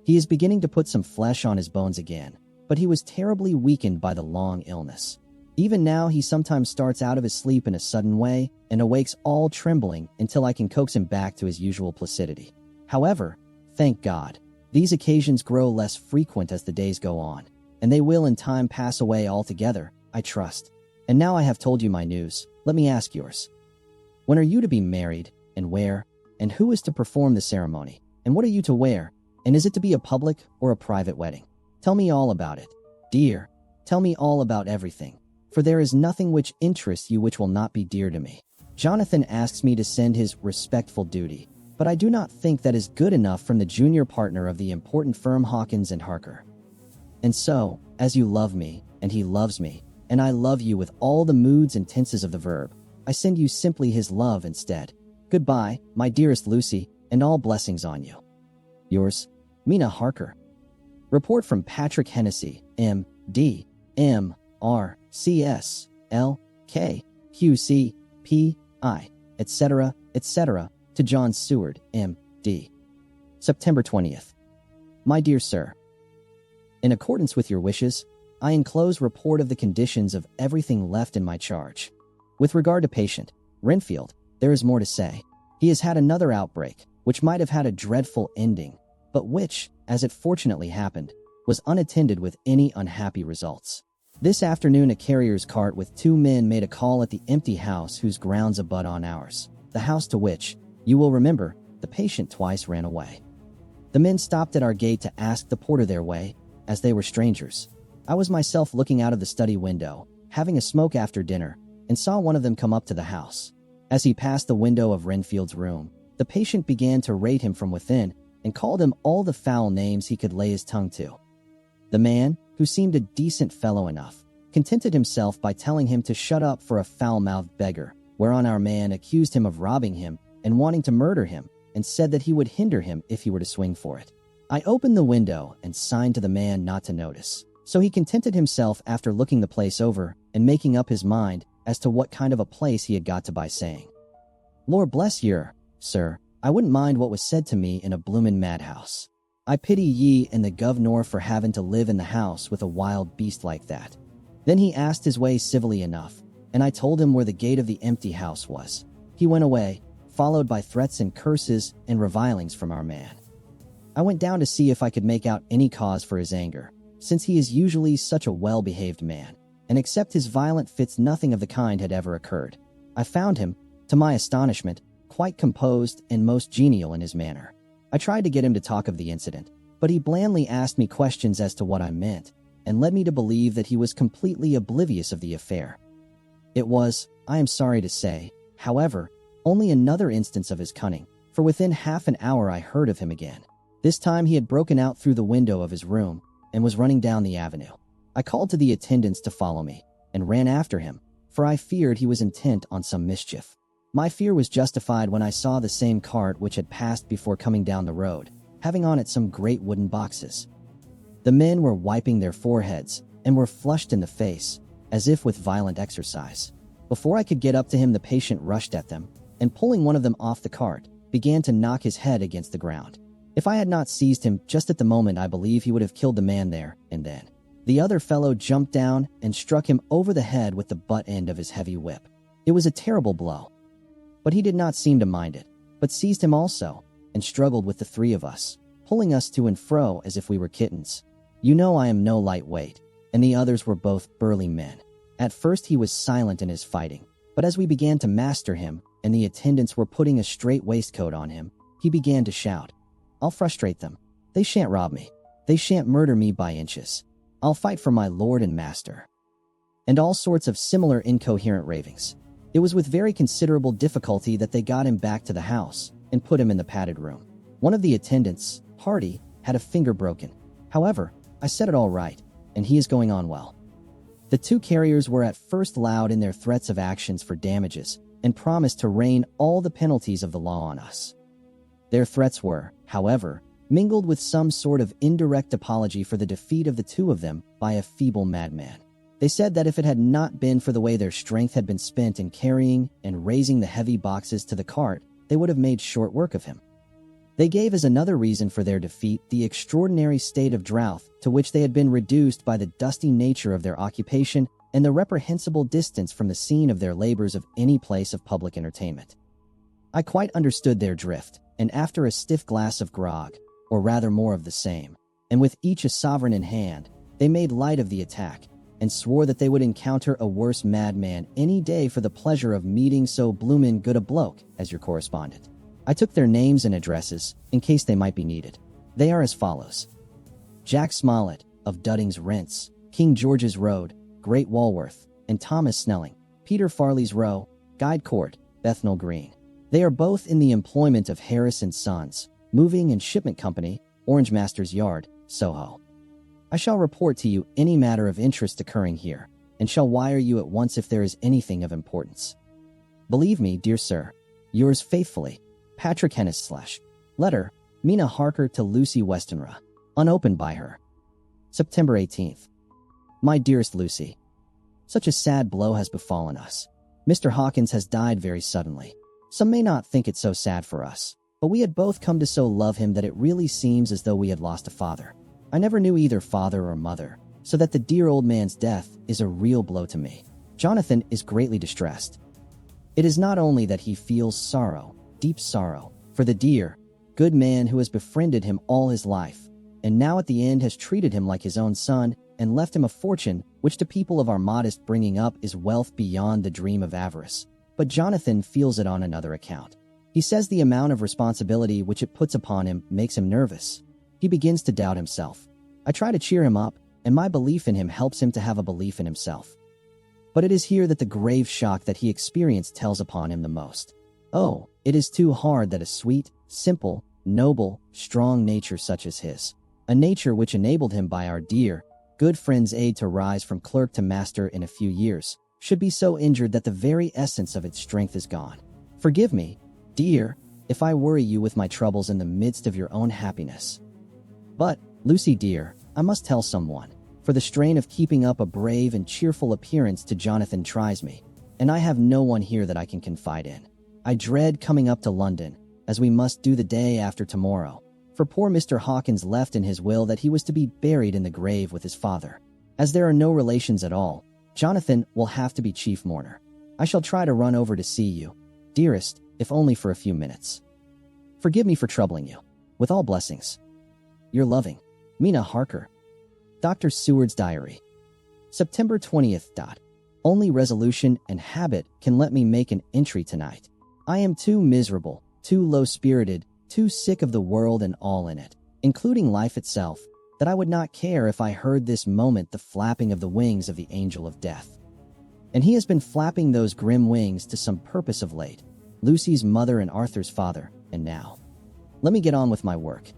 He is beginning to put some flesh on his bones again, but he was terribly weakened by the long illness. Even now he sometimes starts out of his sleep in a sudden way and awakes all trembling until I can coax him back to his usual placidity. However, thank God, these occasions grow less frequent as the days go on, and they will in time pass away altogether, I trust. And now I have told you my news, let me ask yours. When are you to be married, and where, and who is to perform the ceremony, and what are you to wear, and is it to be a public or a private wedding? Tell me all about it. Dear, tell me all about everything, for there is nothing which interests you which will not be dear to me. Jonathan asks me to send his respectful duty, but I do not think that is good enough from the junior partner of the important firm Hawkins and Harker. And so, as you love me, and he loves me, and I love you with all the moods and tenses of the verb. I send you simply his love instead. Goodbye, my dearest Lucy, and all blessings on you. Yours, Mina Harker. Report from Patrick Hennessy, M.D., M.R., C.S., L.K., Q.C., P.I., etc., etc., to John Seward, M.D. September 20th. My dear sir, in accordance with your wishes, I enclose report of the conditions of everything left in my charge. With regard to patient Renfield, there is more to say. He has had another outbreak, which might have had a dreadful ending, but which, as it fortunately happened, was unattended with any unhappy results. This afternoon a carrier's cart with 2 men made a call at the empty house whose grounds abut on ours, the house to which, you will remember, the patient twice ran away. The men stopped at our gate to ask the porter their way, as they were strangers. I was myself looking out of the study window, having a smoke after dinner, and saw one of them come up to the house. As he passed the window of Renfield's room, the patient began to rate him from within and called him all the foul names he could lay his tongue to. The man, who seemed a decent fellow enough, contented himself by telling him to shut up for a foul-mouthed beggar, whereon our man accused him of robbing him and wanting to murder him, and said that he would hinder him if he were to swing for it. I opened the window and signed to the man not to notice, so he contented himself after looking the place over and making up his mind as to what kind of a place he had got to by saying, Lord bless yer, sir, I wouldn't mind what was said to me in a bloomin' madhouse. I pity ye and the governor for having to live in the house with a wild beast like that. Then he asked his way civilly enough, and I told him where the gate of the empty house was. He went away, followed by threats and curses and revilings from our man. I went down to see if I could make out any cause for his anger, since he is usually such a well-behaved man, and except his violent fits nothing of the kind had ever occurred. I found him, to my astonishment, quite composed and most genial in his manner. I tried to get him to talk of the incident, but he blandly asked me questions as to what I meant, and led me to believe that he was completely oblivious of the affair. It was, I am sorry to say, however, only another instance of his cunning, for within half an hour I heard of him again. This time he had broken out through the window of his room and was running down the avenue. I called to the attendants to follow me, and ran after him, for I feared he was intent on some mischief. My fear was justified when I saw the same cart which had passed before coming down the road, having on it some great wooden boxes. The men were wiping their foreheads, and were flushed in the face, as if with violent exercise. Before I could get up to him the patient rushed at them, and pulling one of them off the cart, began to knock his head against the ground. If I had not seized him just at the moment, I believe he would have killed the man there and then. The other fellow jumped down and struck him over the head with the butt end of his heavy whip. It was a terrible blow. But he did not seem to mind it, but seized him also, and struggled with the 3 of us, pulling us to and fro as if we were kittens. You know I am no lightweight, and the others were both burly men. At first he was silent in his fighting, but as we began to master him, and the attendants were putting a straight waistcoat on him, he began to shout, I'll frustrate them. They shan't rob me. They shan't murder me by inches. I'll fight for my lord and master. And all sorts of similar incoherent ravings. It was with very considerable difficulty that they got him back to the house and put him in the padded room. One of the attendants, Hardy, had a finger broken. However, I set it all right, and he is going on well. The 2 carriers were at first loud in their threats of actions for damages and promised to rain all the penalties of the law on us. Their threats were, however, mingled with some sort of indirect apology for the defeat of the 2 of them by a feeble madman. They said that if it had not been for the way their strength had been spent in carrying and raising the heavy boxes to the cart, they would have made short work of him. They gave as another reason for their defeat the extraordinary state of drought to which they had been reduced by the dusty nature of their occupation and the reprehensible distance from the scene of their labors of any place of public entertainment. I quite understood their drift, and after a stiff glass of grog, or rather more of the same, and with each a sovereign in hand, they made light of the attack, and swore that they would encounter a worse madman any day for the pleasure of meeting so bloomin' good a bloke as your correspondent. I took their names and addresses, in case they might be needed. They are as follows. Jack Smollett, of Dudding's Rents, King George's Road, Great Walworth, and Thomas Snelling, Peter Farley's Row, Guide Court, Bethnal Green. They are both in the employment of Harris & Sons, Moving and Shipment Company, Orange Master's Yard, Soho. I shall report to you any matter of interest occurring here, and shall wire you at once if there is anything of importance. Believe me, dear sir, yours faithfully, Patrick Hennis / Letter, Mina Harker to Lucy Westenra, unopened by her. September 18th. My dearest Lucy, such a sad blow has befallen us. Mr. Hawkins has died very suddenly. Some may not think it so sad for us, but we had both come to so love him that it really seems as though we had lost a father. I never knew either father or mother, so that the dear old man's death is a real blow to me. Jonathan is greatly distressed. It is not only that he feels sorrow, deep sorrow, for the dear, good man who has befriended him all his life, and now at the end has treated him like his own son and left him a fortune which to people of our modest bringing up is wealth beyond the dream of avarice. But Jonathan feels it on another account. He says the amount of responsibility which it puts upon him makes him nervous. He begins to doubt himself. I try to cheer him up, and my belief in him helps him to have a belief in himself. But it is here that the grave shock that he experienced tells upon him the most. Oh, it is too hard that a sweet, simple, noble, strong nature such as his, a nature which enabled him by our dear, good friend's aid to rise from clerk to master in a few years, should be so injured that the very essence of its strength is gone. Forgive me, dear, if I worry you with my troubles in the midst of your own happiness. But, Lucy dear, I must tell someone, for the strain of keeping up a brave and cheerful appearance to Jonathan tries me, and I have no one here that I can confide in. I dread coming up to London, as we must do the day after tomorrow, for poor Mr. Hawkins left in his will that he was to be buried in the grave with his father. As there are no relations at all, Jonathan will have to be chief mourner. I shall try to run over to see you, dearest, if only for a few minutes. Forgive me for troubling you. With all blessings. Your loving, Mina Harker. Dr. Seward's Diary. September 20th. Only resolution and habit can let me make an entry tonight. I am too miserable, too low-spirited, too sick of the world and all in it, including life itself, that I would not care if I heard this moment the flapping of the wings of the angel of death. And he has been flapping those grim wings to some purpose of late, Lucy's mother and Arthur's father, and now. Let me get on with my work.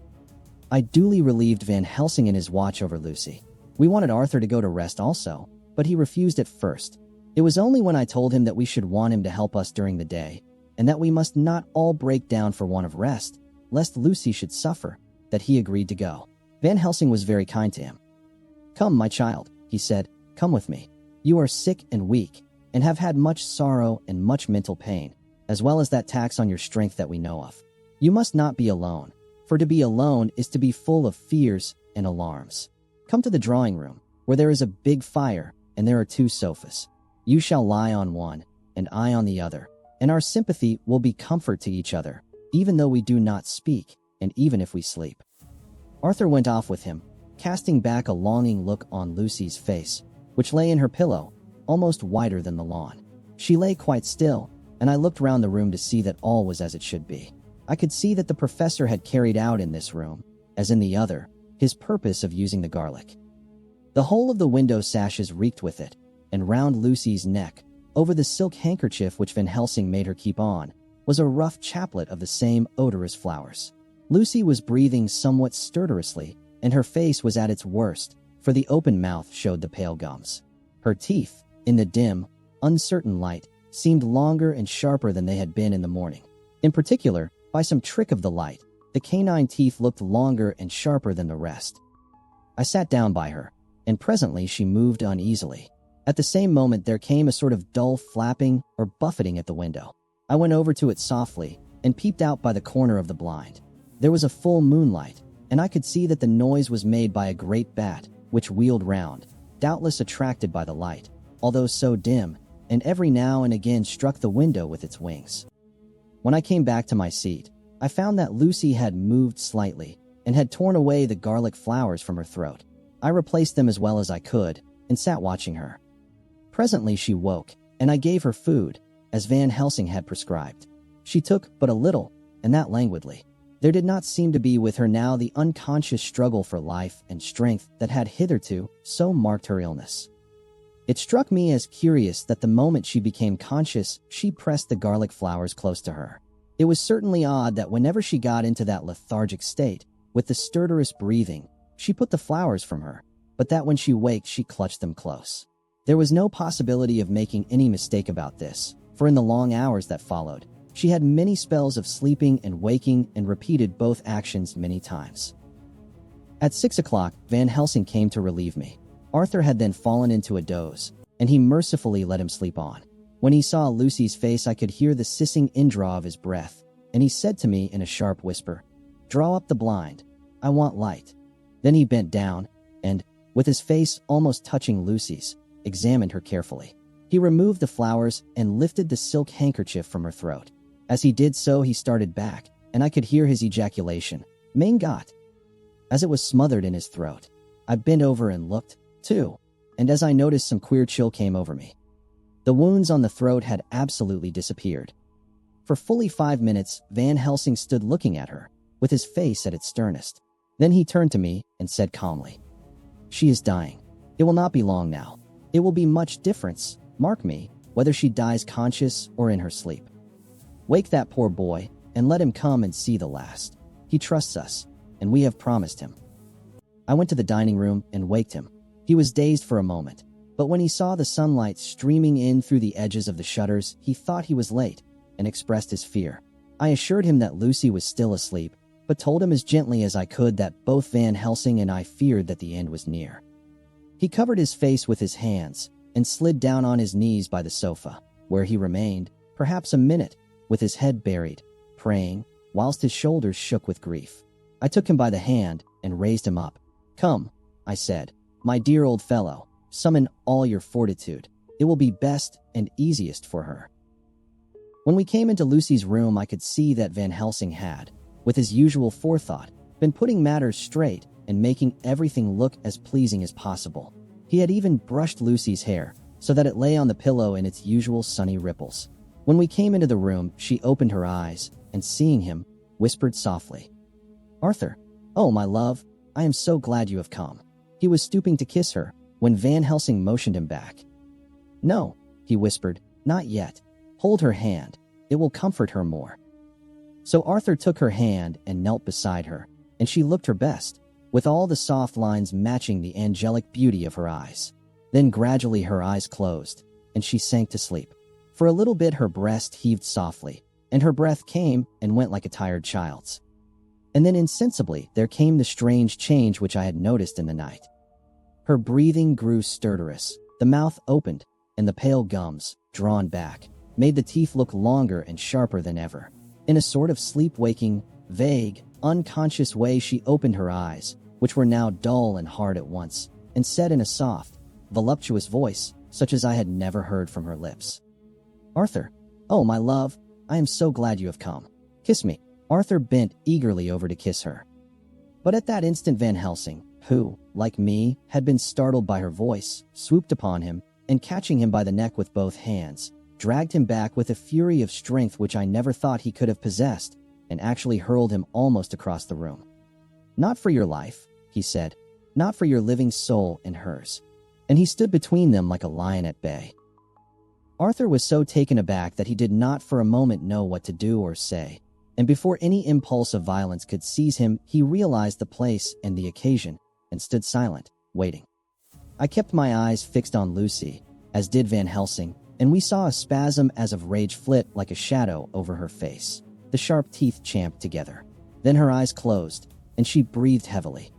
I duly relieved Van Helsing in his watch over Lucy. We wanted Arthur to go to rest also, but he refused at first. It was only when I told him that we should want him to help us during the day, and that we must not all break down for want of rest, lest Lucy should suffer, that he agreed to go. Van Helsing was very kind to him. Come, my child, he said, come with me. You are sick and weak, and have had much sorrow and much mental pain, as well as that tax on your strength that we know of. You must not be alone, for to be alone is to be full of fears and alarms. Come to the drawing room, where there is a big fire, and there are 2 sofas. You shall lie on one, and I on the other, and our sympathy will be comfort to each other, even though we do not speak, and even if we sleep. Arthur went off with him, casting back a longing look on Lucy's face, which lay in her pillow, almost whiter than the lawn. She lay quite still, and I looked round the room to see that all was as it should be. I could see that the professor had carried out in this room, as in the other, his purpose of using the garlic. The whole of the window sashes reeked with it, and round Lucy's neck, over the silk handkerchief which Van Helsing made her keep on, was a rough chaplet of the same odorous flowers. Lucy was breathing somewhat stertorously, and her face was at its worst, for the open mouth showed the pale gums. Her teeth, in the dim, uncertain light, seemed longer and sharper than they had been in the morning. In particular, by some trick of the light, the canine teeth looked longer and sharper than the rest. I sat down by her, and presently she moved uneasily. At the same moment there came a sort of dull flapping or buffeting at the window. I went over to it softly, and peeped out by the corner of the blind. There was a full moonlight, and I could see that the noise was made by a great bat, which wheeled round, doubtless attracted by the light, although so dim, and every now and again struck the window with its wings. When I came back to my seat, I found that Lucy had moved slightly, and had torn away the garlic flowers from her throat. I replaced them as well as I could, and sat watching her. Presently she woke, and I gave her food, as Van Helsing had prescribed. She took but a little, and that languidly. There did not seem to be with her now the unconscious struggle for life and strength that had hitherto so marked her illness. It struck me as curious that the moment she became conscious, she pressed the garlic flowers close to her. It was certainly odd that whenever she got into that lethargic state, with the stertorous breathing, she put the flowers from her, but that when she waked she clutched them close. There was no possibility of making any mistake about this, for in the long hours that followed, she had many spells of sleeping and waking and repeated both actions many times. At 6 o'clock, Van Helsing came to relieve me. Arthur had then fallen into a doze, and he mercifully let him sleep on. When he saw Lucy's face, I could hear the hissing indraw of his breath, and he said to me in a sharp whisper, "Draw up the blind. I want light." Then he bent down and, with his face almost touching Lucy's, examined her carefully. He removed the flowers and lifted the silk handkerchief from her throat. As he did so, he started back, and I could hear his ejaculation, "Mein Gott," as it was smothered in his throat. I bent over and looked, too, and as I noticed, some queer chill came over me. The wounds on the throat had absolutely disappeared. For fully 5 minutes, Van Helsing stood looking at her, with his face at its sternest. Then he turned to me and said calmly, "She is dying. It will not be long now. It will be much difference, mark me, whether she dies conscious or in her sleep. Wake that poor boy, and let him come and see the last. He trusts us, and we have promised him." I went to the dining room and waked him. He was dazed for a moment, but when he saw the sunlight streaming in through the edges of the shutters, he thought he was late and expressed his fear. I assured him that Lucy was still asleep, but told him as gently as I could that both Van Helsing and I feared that the end was near. He covered his face with his hands and slid down on his knees by the sofa, where he remained, perhaps a minute, with his head buried, praying, whilst his shoulders shook with grief. I took him by the hand and raised him up. "Come," I said, "my dear old fellow, summon all your fortitude. It will be best and easiest for her." When we came into Lucy's room, I could see that Van Helsing had, with his usual forethought, been putting matters straight and making everything look as pleasing as possible. He had even brushed Lucy's hair so that it lay on the pillow in its usual sunny ripples. When we came into the room, she opened her eyes and, seeing him, whispered softly, "Arthur, oh my love, I am so glad you have come." He was stooping to kiss her when Van Helsing motioned him back. "No," he whispered, "not yet. Hold her hand. It will comfort her more." So Arthur took her hand and knelt beside her, and she looked her best, with all the soft lines matching the angelic beauty of her eyes. Then gradually her eyes closed, and she sank to sleep. For a little bit her breast heaved softly, and her breath came and went like a tired child's. And then insensibly there came the strange change which I had noticed in the night. Her breathing grew stertorous, the mouth opened, and the pale gums, drawn back, made the teeth look longer and sharper than ever. In a sort of sleep-waking, vague, unconscious way she opened her eyes, which were now dull and hard at once, and said in a soft, voluptuous voice, such as I had never heard from her lips, "Arthur, oh my love, I am so glad you have come. Kiss me." Arthur bent eagerly over to kiss her. But at that instant Van Helsing, who, like me, had been startled by her voice, swooped upon him, and catching him by the neck with both hands, dragged him back with a fury of strength which I never thought he could have possessed, and actually hurled him almost across the room. "Not for your life," he said, "not for your living soul and hers." And he stood between them like a lion at bay. Arthur was so taken aback that he did not for a moment know what to do or say, and before any impulse of violence could seize him, he realized the place and the occasion, and stood silent, waiting. I kept my eyes fixed on Lucy, as did Van Helsing, and we saw a spasm as of rage flit like a shadow over her face. The sharp teeth champed together. Then her eyes closed, and she breathed heavily.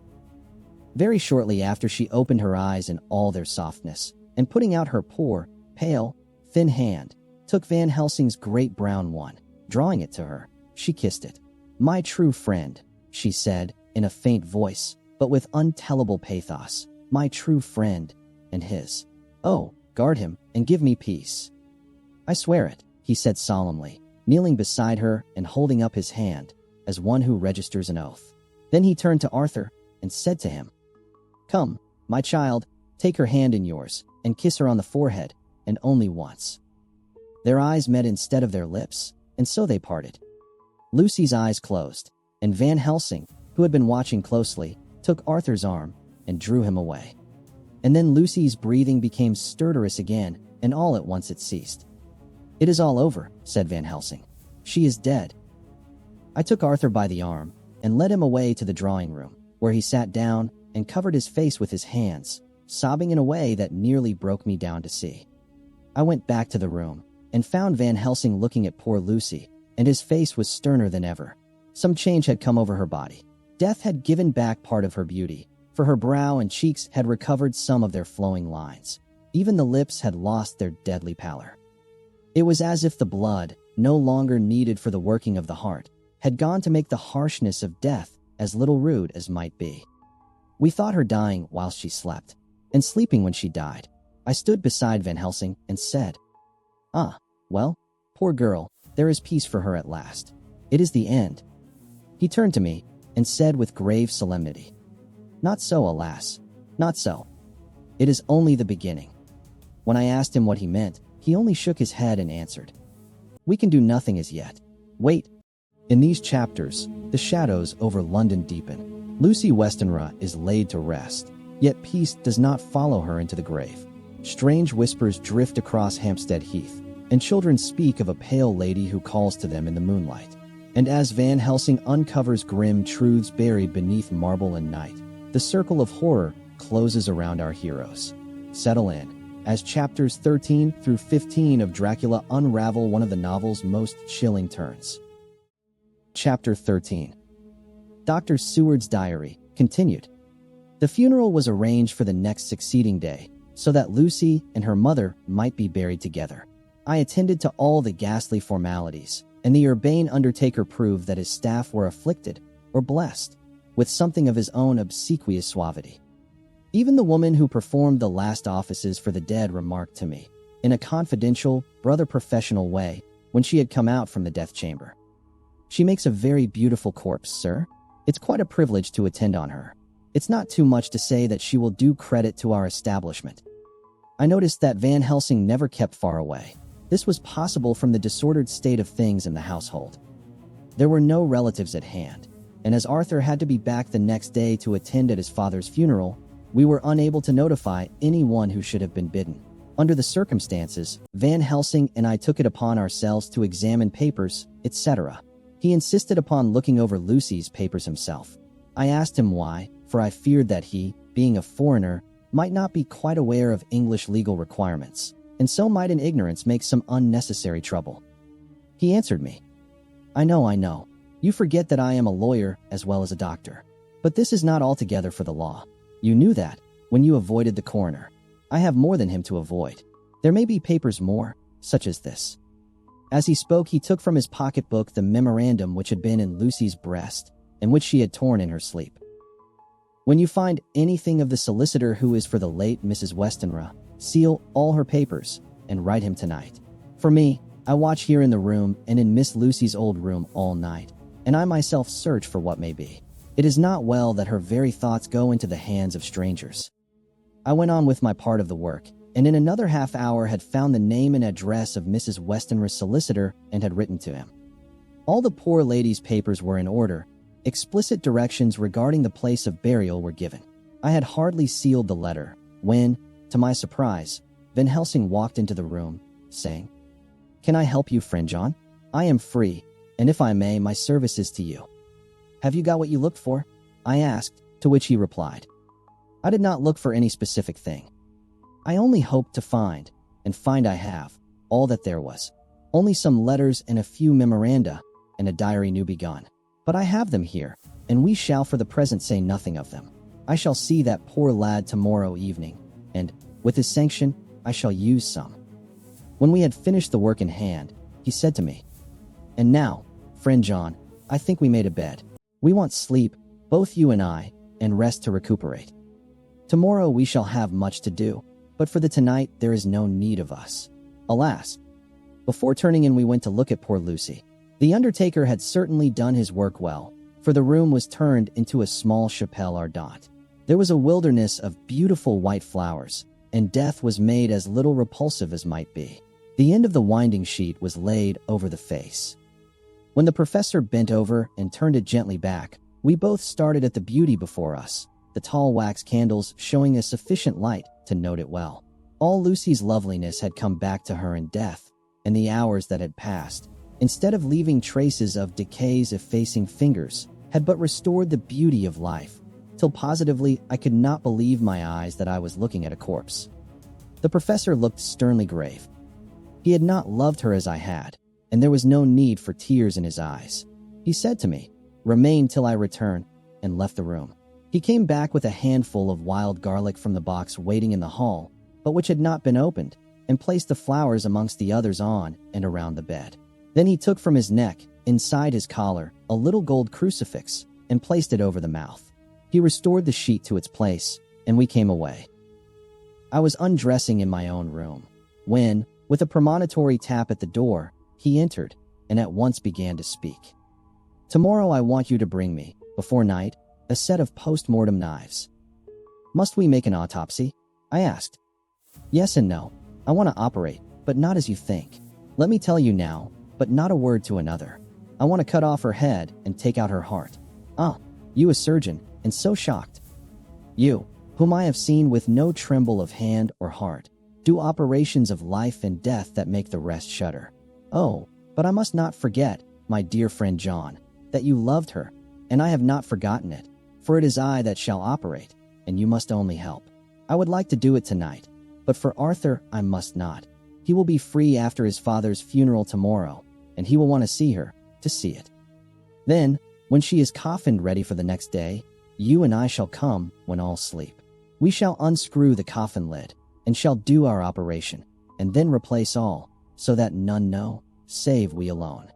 Very shortly after, she opened her eyes in all their softness, and putting out her poor, pale, thin hand, took Van Helsing's great brown one. Drawing it to her, she kissed it. "My true friend," she said, in a faint voice, but with untellable pathos. "My true friend, and his. Oh, guard him, and give me peace." "I swear it," he said solemnly, kneeling beside her and holding up his hand, as one who registers an oath. Then he turned to Arthur and said to him, "Come, my child, take her hand in yours, and kiss her on the forehead, and only once." Their eyes met instead of their lips, and so they parted. Lucy's eyes closed, and Van Helsing, who had been watching closely, took Arthur's arm and drew him away. And then Lucy's breathing became stertorous again, and all at once it ceased. "It is all over," said Van Helsing. "She is dead." I took Arthur by the arm and led him away to the drawing room, where he sat down and covered his face with his hands, sobbing in a way that nearly broke me down to see. I went back to the room and found Van Helsing looking at poor Lucy, and his face was sterner than ever. Some change had come over her body. Death had given back part of her beauty, for her brow and cheeks had recovered some of their flowing lines. Even the lips had lost their deadly pallor. It was as if the blood, no longer needed for the working of the heart, had gone to make the harshness of death as little rude as might be. We thought her dying while she slept, and sleeping when she died. I stood beside Van Helsing and said, "Ah, well, poor girl, there is peace for her at last. It is the end." He turned to me and said with grave solemnity, "Not so, alas, not so. It is only the beginning." When I asked him what he meant, he only shook his head and answered, "We can do nothing as yet. Wait." In these chapters, the shadows over London deepen. Lucy Westenra is laid to rest, yet peace does not follow her into the grave. Strange whispers drift across Hampstead Heath, and children speak of a pale lady who calls to them in the moonlight. And as Van Helsing uncovers grim truths buried beneath marble and night, the circle of horror closes around our heroes. Settle in, as chapters 13 through 15 of Dracula unravel one of the novel's most chilling turns. Chapter 13. Dr. Seward's Diary, continued. The funeral was arranged for the next succeeding day, so that Lucy and her mother might be buried together. I attended to all the ghastly formalities, and the urbane undertaker proved that his staff were afflicted, or blessed, with something of his own obsequious suavity. Even the woman who performed the last offices for the dead remarked to me, in a confidential, brother-professional way, when she had come out from the death chamber, "She makes a very beautiful corpse, sir. It's quite a privilege to attend on her. It's not too much to say that she will do credit to our establishment." I noticed that Van Helsing never kept far away. This was possible from the disordered state of things in the household. There were no relatives at hand, and as Arthur had to be back the next day to attend at his father's funeral, we were unable to notify anyone who should have been bidden. Under the circumstances, Van Helsing and I took it upon ourselves to examine papers, etc. He insisted upon looking over Lucy's papers himself. I asked him why, for I feared that he, being a foreigner, might not be quite aware of English legal requirements, and so might in ignorance make some unnecessary trouble. He answered me, I know. You forget that I am a lawyer as well as a doctor. But this is not altogether for the law. You knew that when you avoided the coroner. I have more than him to avoid. There may be papers more, such as this." As he spoke, he took from his pocketbook the memorandum which had been in Lucy's breast, and which she had torn in her sleep. "When you find anything of the solicitor who is for the late Mrs. Westenra, seal all her papers, and write him tonight. For me, I watch here in the room and in Miss Lucy's old room all night, and I myself search for what may be. It is not well that her very thoughts go into the hands of strangers." I went on with my part of the work, and in another half hour had found the name and address of Mrs. Westenra's solicitor and had written to him. All the poor lady's papers were in order. Explicit directions regarding the place of burial were given. I had hardly sealed the letter when, to my surprise, Van Helsing walked into the room, saying, "Can I help you, friend John? I am free, and if I may, my service is to you." "Have you got what you looked for?" I asked, to which he replied, "I did not look for any specific thing. I only hoped to find, and find I have, all that there was. Only some letters and a few memoranda, and a diary new begun. But I have them here, and we shall for the present say nothing of them. I shall see that poor lad tomorrow evening, and, with his sanction, I shall use some." When we had finished the work in hand, he said to me, "And now, friend John, I think we made a bed. We want sleep, both you and I, and rest to recuperate. Tomorrow we shall have much to do, but for the tonight there is no need of us. Alas." Before turning in, we went to look at poor Lucy. The undertaker had certainly done his work well, for the room was turned into a small chapelle ardente. There was a wilderness of beautiful white flowers, and death was made as little repulsive as might be. The end of the winding sheet was laid over the face. When the professor bent over and turned it gently back, we both started at the beauty before us, the tall wax candles showing a sufficient light to note it well. All Lucy's loveliness had come back to her in death, and the hours that had passed, instead of leaving traces of decay's effacing fingers, had but restored the beauty of life. till positively I could not believe my eyes that I was looking at a corpse. The professor looked sternly grave. He had not loved her as I had, and there was no need for tears in his eyes. He said to me, "Remain till I return," and left the room. He came back with a handful of wild garlic from the box waiting in the hall, but which had not been opened, and placed the flowers amongst the others on and around the bed. Then he took from his neck, inside his collar, a little gold crucifix, and placed it over the mouth. He restored the sheet to its place, and we came away. I was undressing in my own room, when, with a premonitory tap at the door, he entered, and at once began to speak. "Tomorrow I want you to bring me, before night, a set of post-mortem knives." "Must we make an autopsy?" I asked. "Yes and no. I want to operate, but not as you think. Let me tell you now, but not a word to another. I want to cut off her head and take out her heart." "Ah, you a surgeon, and so shocked. You, whom I have seen with no tremble of hand or heart, do operations of life and death that make the rest shudder. Oh, but I must not forget, my dear friend John, that you loved her, and I have not forgotten it, for it is I that shall operate, and you must only help. I would like to do it tonight, but for Arthur I must not. He will be free after his father's funeral tomorrow, and he will want to see her, to see it. Then, when she is coffined ready for the next day, you and I shall come when all sleep. We shall unscrew the coffin lid, and shall do our operation, and then replace all, so that none know, save we alone.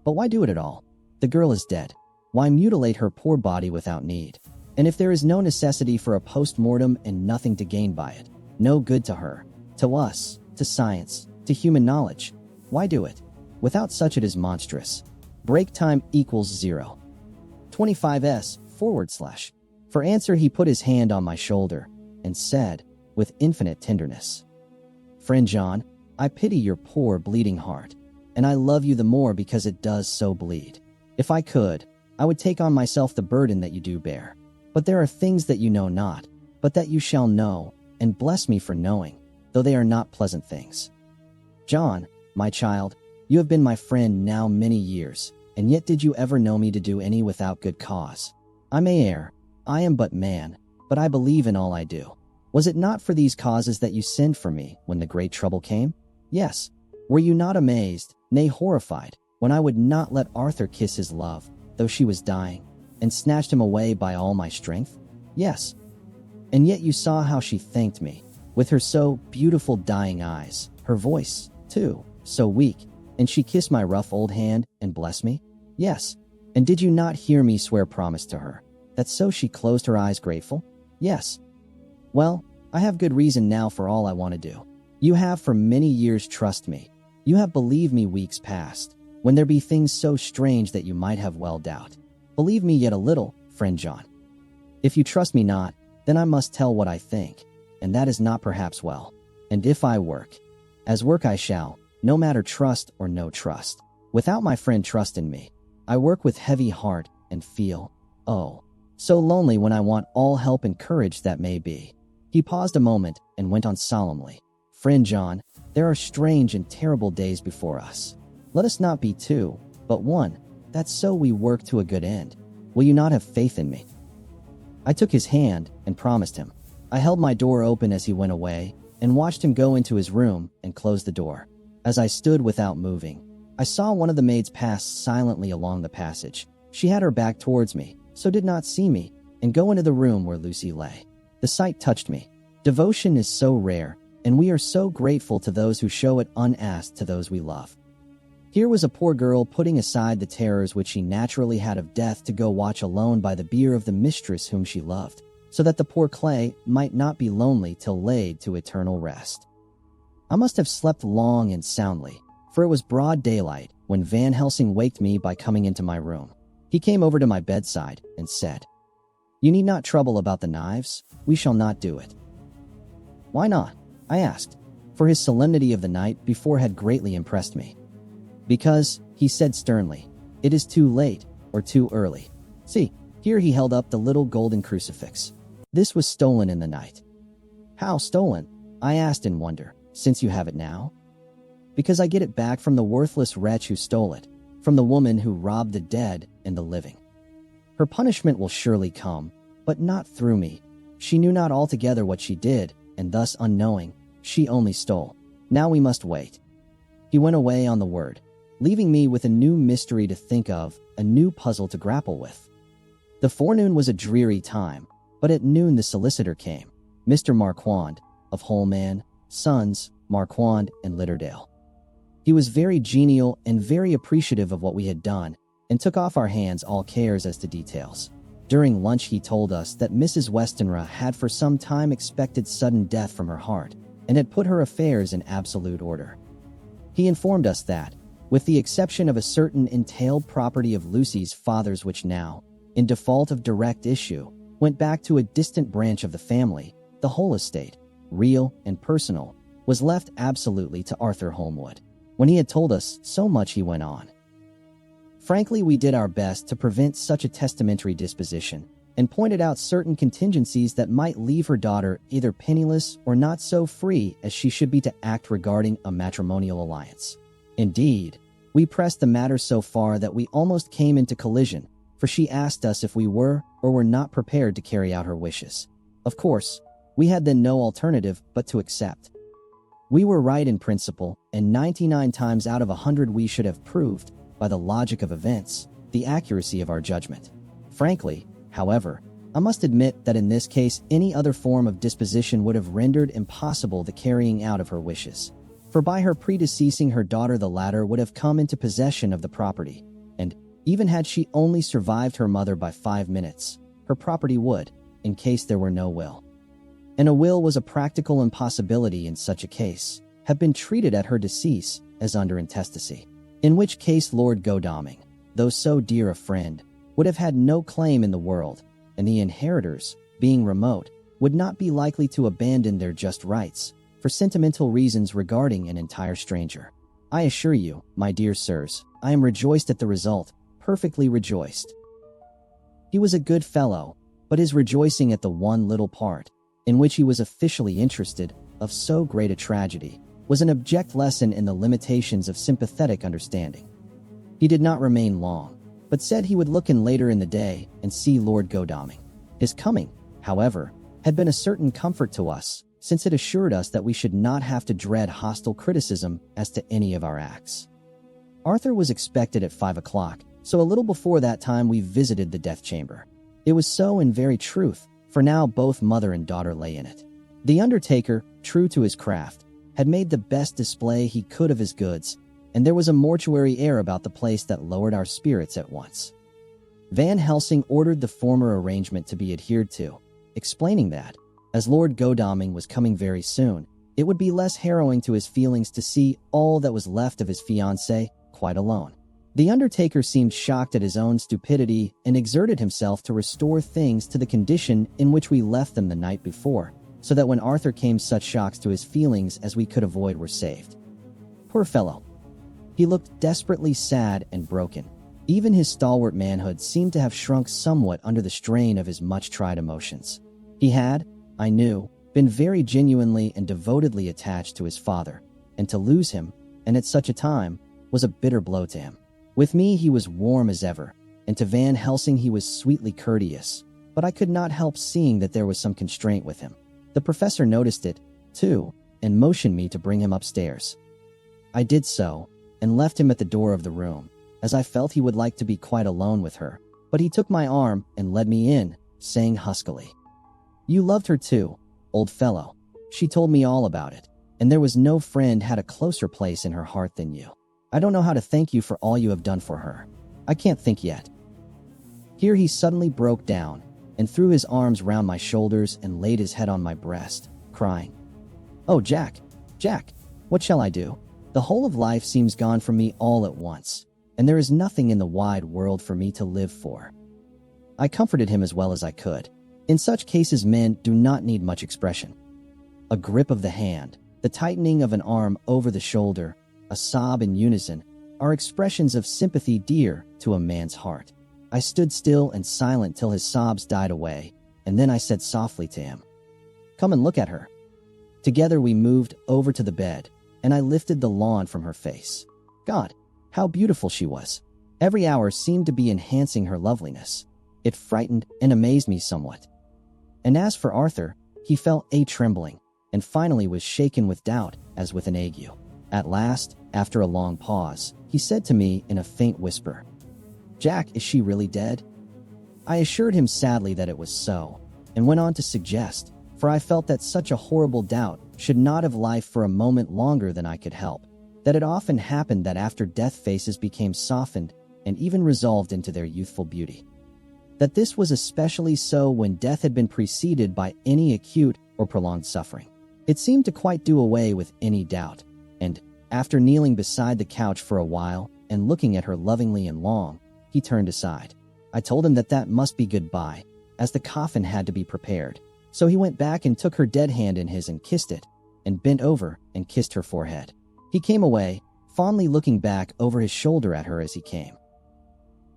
But why do it at all? The girl is dead. Why mutilate her poor body without need? And if there is no necessity for a post-mortem and nothing to gain by it, no good to her, to us, to science, to human knowledge, why do it? Without such it is monstrous. Break time equals 0. 25s, /. For answer he put his hand on my shoulder, and said, with infinite tenderness, "Friend John, I pity your poor bleeding heart, and I love you the more because it does so bleed. If I could, I would take on myself the burden that you do bear. But there are things that you know not, but that you shall know, and bless me for knowing, though they are not pleasant things. John, my child, you have been my friend now many years, and yet did you ever know me to do any without good cause? I may err, I am but man, but I believe in all I do. Was it not for these causes that you sent for me when the great trouble came? Yes. Were you not amazed, nay horrified, when I would not let Arthur kiss his love, though she was dying, and snatched him away by all my strength? Yes. And yet you saw how she thanked me, with her so beautiful dying eyes, her voice, too, so weak, and she kissed my rough old hand and blessed me? Yes. And did you not hear me swear promise to her, that so she closed her eyes grateful? Yes. Well, I have good reason now for all I want to do. You have for many years trust me. You have believed me weeks past, when there be things so strange that you might have well doubt. Believe me yet a little, friend John. If you trust me not, then I must tell what I think, and that is not perhaps well. And if I work, as work I shall, no matter trust or no trust. Without my friend trust in me, I work with heavy heart and feel, oh, so lonely when I want all help and courage that may be. He paused a moment and went on solemnly. Friend John, there are strange and terrible days before us. Let us not be two, but one, that so we work to a good end. Will you not have faith in me? I took his hand and promised him. I held my door open as he went away and watched him go into his room and close the door. As I stood without moving, I saw one of the maids pass silently along the passage. She had her back towards me, so did not see me, and go into the room where Lucy lay. The sight touched me. Devotion is so rare, and we are so grateful to those who show it unasked to those we love. Here was a poor girl putting aside the terrors which she naturally had of death to go watch alone by the bier of the mistress whom she loved, so that the poor clay might not be lonely till laid to eternal rest. I must have slept long and soundly, for it was broad daylight when Van Helsing waked me by coming into my room. He came over to my bedside and said, "You need not trouble about the knives. We shall not do it." "Why not?" I asked, for his solemnity of the night before had greatly impressed me. "Because," he said sternly, "it is too late, or too early. See, here," he held up the little golden crucifix. "This was stolen in the night." "How stolen?" I asked in wonder, "since you have it now?" "Because I get it back from the worthless wretch who stole it, from the woman who robbed the dead and the living. Her punishment will surely come, but not through me. She knew not altogether what she did, and thus unknowing, she only stole. Now we must wait." He went away on the word, leaving me with a new mystery to think of, a new puzzle to grapple with. The forenoon was a dreary time, but at noon the solicitor came, Mr. Marquand, of Holman, Sons, Marquand and Litterdale. He was very genial and very appreciative of what we had done, and took off our hands all cares as to details. During lunch he told us that Mrs. Westenra had for some time expected sudden death from her heart, and had put her affairs in absolute order. He informed us that, with the exception of a certain entailed property of Lucy's father's which now, in default of direct issue, went back to a distant branch of the family, the whole estate, real and personal, was left absolutely to Arthur Holmwood. When he had told us so much he went on. "Frankly, we did our best to prevent such a testamentary disposition, and pointed out certain contingencies that might leave her daughter either penniless or not so free as she should be to act regarding a matrimonial alliance. Indeed, we pressed the matter so far that we almost came into collision, for she asked us if we were or were not prepared to carry out her wishes. Of course, we had then no alternative but to accept. We were right in principle, and 99 times out of 100 we should have proved, by the logic of events, the accuracy of our judgment. Frankly, however, I must admit that in this case any other form of disposition would have rendered impossible the carrying out of her wishes. For by her predeceasing her daughter the latter would have come into possession of the property, and, even had she only survived her mother by 5 minutes, her property would, in case there were no will. And a will was a practical impossibility in such a case, have been treated at her decease as under intestacy. In which case Lord Godalming, though so dear a friend, would have had no claim in the world, and the inheritors, being remote, would not be likely to abandon their just rights, for sentimental reasons regarding an entire stranger. I assure you, my dear sirs, I am rejoiced at the result, perfectly rejoiced." He was a good fellow, but his rejoicing at the one little part, in which he was officially interested, of so great a tragedy, was an abject lesson in the limitations of sympathetic understanding. He did not remain long, but said he would look in later in the day and see Lord Godalming. His coming, however, had been a certain comfort to us, since it assured us that we should not have to dread hostile criticism as to any of our acts. Arthur was expected at 5 o'clock, so a little before that time we visited the death chamber. It was so in very truth, for now both mother and daughter lay in it. The undertaker, true to his craft, had made the best display he could of his goods, and there was a mortuary air about the place that lowered our spirits at once. Van Helsing ordered the former arrangement to be adhered to, explaining that, as Lord Godalming was coming very soon, it would be less harrowing to his feelings to see all that was left of his fiancée quite alone. The undertaker seemed shocked at his own stupidity and exerted himself to restore things to the condition in which we left them the night before, so that when Arthur came such shocks to his feelings as we could avoid were saved. Poor fellow! He looked desperately sad and broken. Even his stalwart manhood seemed to have shrunk somewhat under the strain of his much-tried emotions. He had, I knew, been very genuinely and devotedly attached to his father, and to lose him, and at such a time, was a bitter blow to him. With me he was warm as ever, and to Van Helsing he was sweetly courteous, but I could not help seeing that there was some constraint with him. The professor noticed it, too, and motioned me to bring him upstairs. I did so, and left him at the door of the room, as I felt he would like to be quite alone with her, but he took my arm and led me in, saying huskily, "You loved her too, old fellow. She told me all about it, and there was no friend had a closer place in her heart than you. I don't know how to thank you for all you have done for her. I can't think yet." Here he suddenly broke down, and threw his arms round my shoulders and laid his head on my breast, crying, "Oh, Jack, Jack, what shall I do? The whole of life seems gone from me all at once, and there is nothing in the wide world for me to live for." I comforted him as well as I could. In such cases men do not need much expression. A grip of the hand, the tightening of an arm over the shoulder, a sob in unison, are expressions of sympathy dear to a man's heart. I stood still and silent till his sobs died away, and then I said softly to him, "Come and look at her." Together we moved over to the bed, and I lifted the lawn from her face. God, how beautiful she was! Every hour seemed to be enhancing her loveliness. It frightened and amazed me somewhat. And as for Arthur, he fell a trembling, and finally was shaken with doubt, as with an ague. At last, after a long pause, he said to me in a faint whisper, "Jack, is she really dead?" I assured him sadly that it was so, and went on to suggest, for I felt that such a horrible doubt should not have life for a moment longer than I could help, that it often happened that after death faces became softened and even resolved into their youthful beauty. That this was especially so when death had been preceded by any acute or prolonged suffering. It seemed to quite do away with any doubt, and, after kneeling beside the couch for a while and looking at her lovingly and long, he turned aside. I told him that that must be goodbye, as the coffin had to be prepared, so he went back and took her dead hand in his and kissed it, and bent over and kissed her forehead. He came away, fondly looking back over his shoulder at her as he came.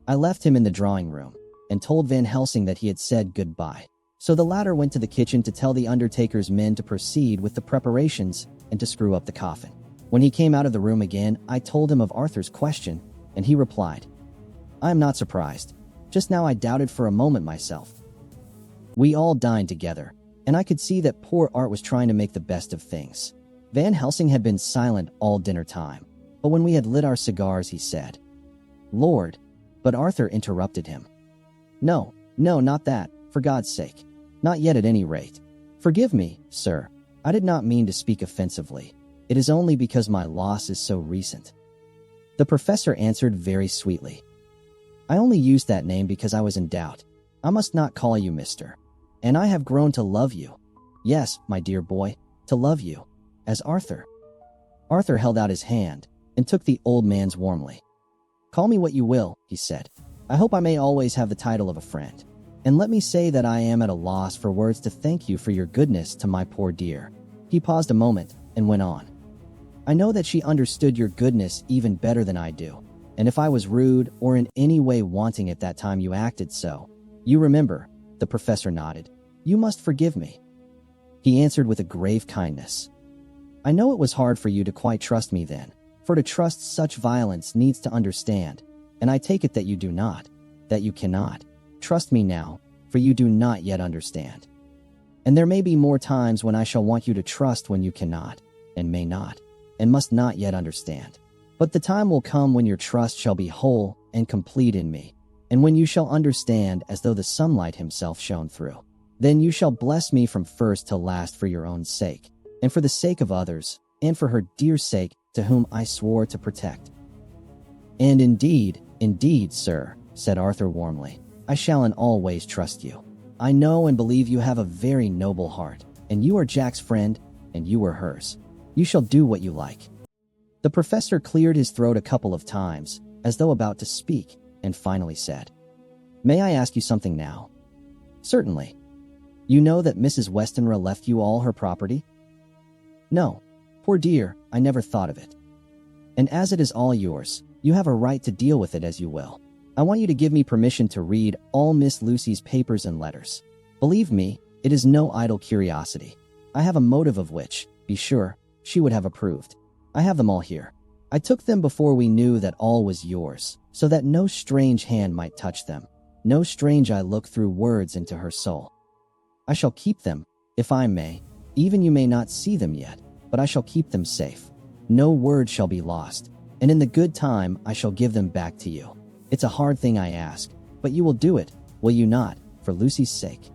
I left him in the drawing room, and told Van Helsing that he had said goodbye. So the latter went to the kitchen to tell the undertaker's men to proceed with the preparations and to screw up the coffin. When he came out of the room again, I told him of Arthur's question, and he replied, "I am not surprised. Just now I doubted for a moment myself." We all dined together, and I could see that poor Art was trying to make the best of things. Van Helsing had been silent all dinner time, but when we had lit our cigars he said, "Lord," but Arthur interrupted him. No, not that, for God's sake. Not yet at any rate. Forgive me, sir. I did not mean to speak offensively. It is only because my loss is so recent." The professor answered very sweetly, "I only used that name because I was in doubt. I must not call you Mr. And I have grown to love you. Yes, my dear boy, to love you. As Arthur." Arthur held out his hand and took the old man's warmly. "Call me what you will," he said. "I hope I may always have the title of a friend. And let me say that I am at a loss for words to thank you for your goodness to my poor dear." He paused a moment and went on. "I know that she understood your goodness even better than I do, and if I was rude or in any way wanting at that time you acted so. You remember," the professor nodded, "you must forgive me." He answered with a grave kindness, "I know it was hard for you to quite trust me then, for to trust such violence needs to understand, and I take it that you do not, that you cannot. Trust me now, for you do not yet understand. And there may be more times when I shall want you to trust when you cannot, and may not, and must not yet understand. But the time will come when your trust shall be whole and complete in me, and when you shall understand as though the sunlight himself shone through. Then you shall bless me from first to last for your own sake, and for the sake of others, and for her dear sake to whom I swore to protect." "And indeed, sir," said Arthur warmly, "I shall in all ways trust you. I know and believe you have a very noble heart, and you are Jack's friend, and you are hers. You shall do what you like." The professor cleared his throat a couple of times, as though about to speak, and finally said, "May I ask you something now?" "Certainly." "You know that Mrs. Westenra left you all her property?" "No. Poor dear, I never thought of it." "And as it is all yours, you have a right to deal with it as you will. I want you to give me permission to read all Miss Lucy's papers and letters. Believe me, it is no idle curiosity. I have a motive of which, be sure, she would have approved. I have them all here. I took them before we knew that all was yours, so that no strange hand might touch them, no strange eye look through words into her soul. I shall keep them, if I may. Even you may not see them yet, but I shall keep them safe. No word shall be lost, and in the good time I shall give them back to you. It's a hard thing I ask, but you will do it, will you not, for Lucy's sake?"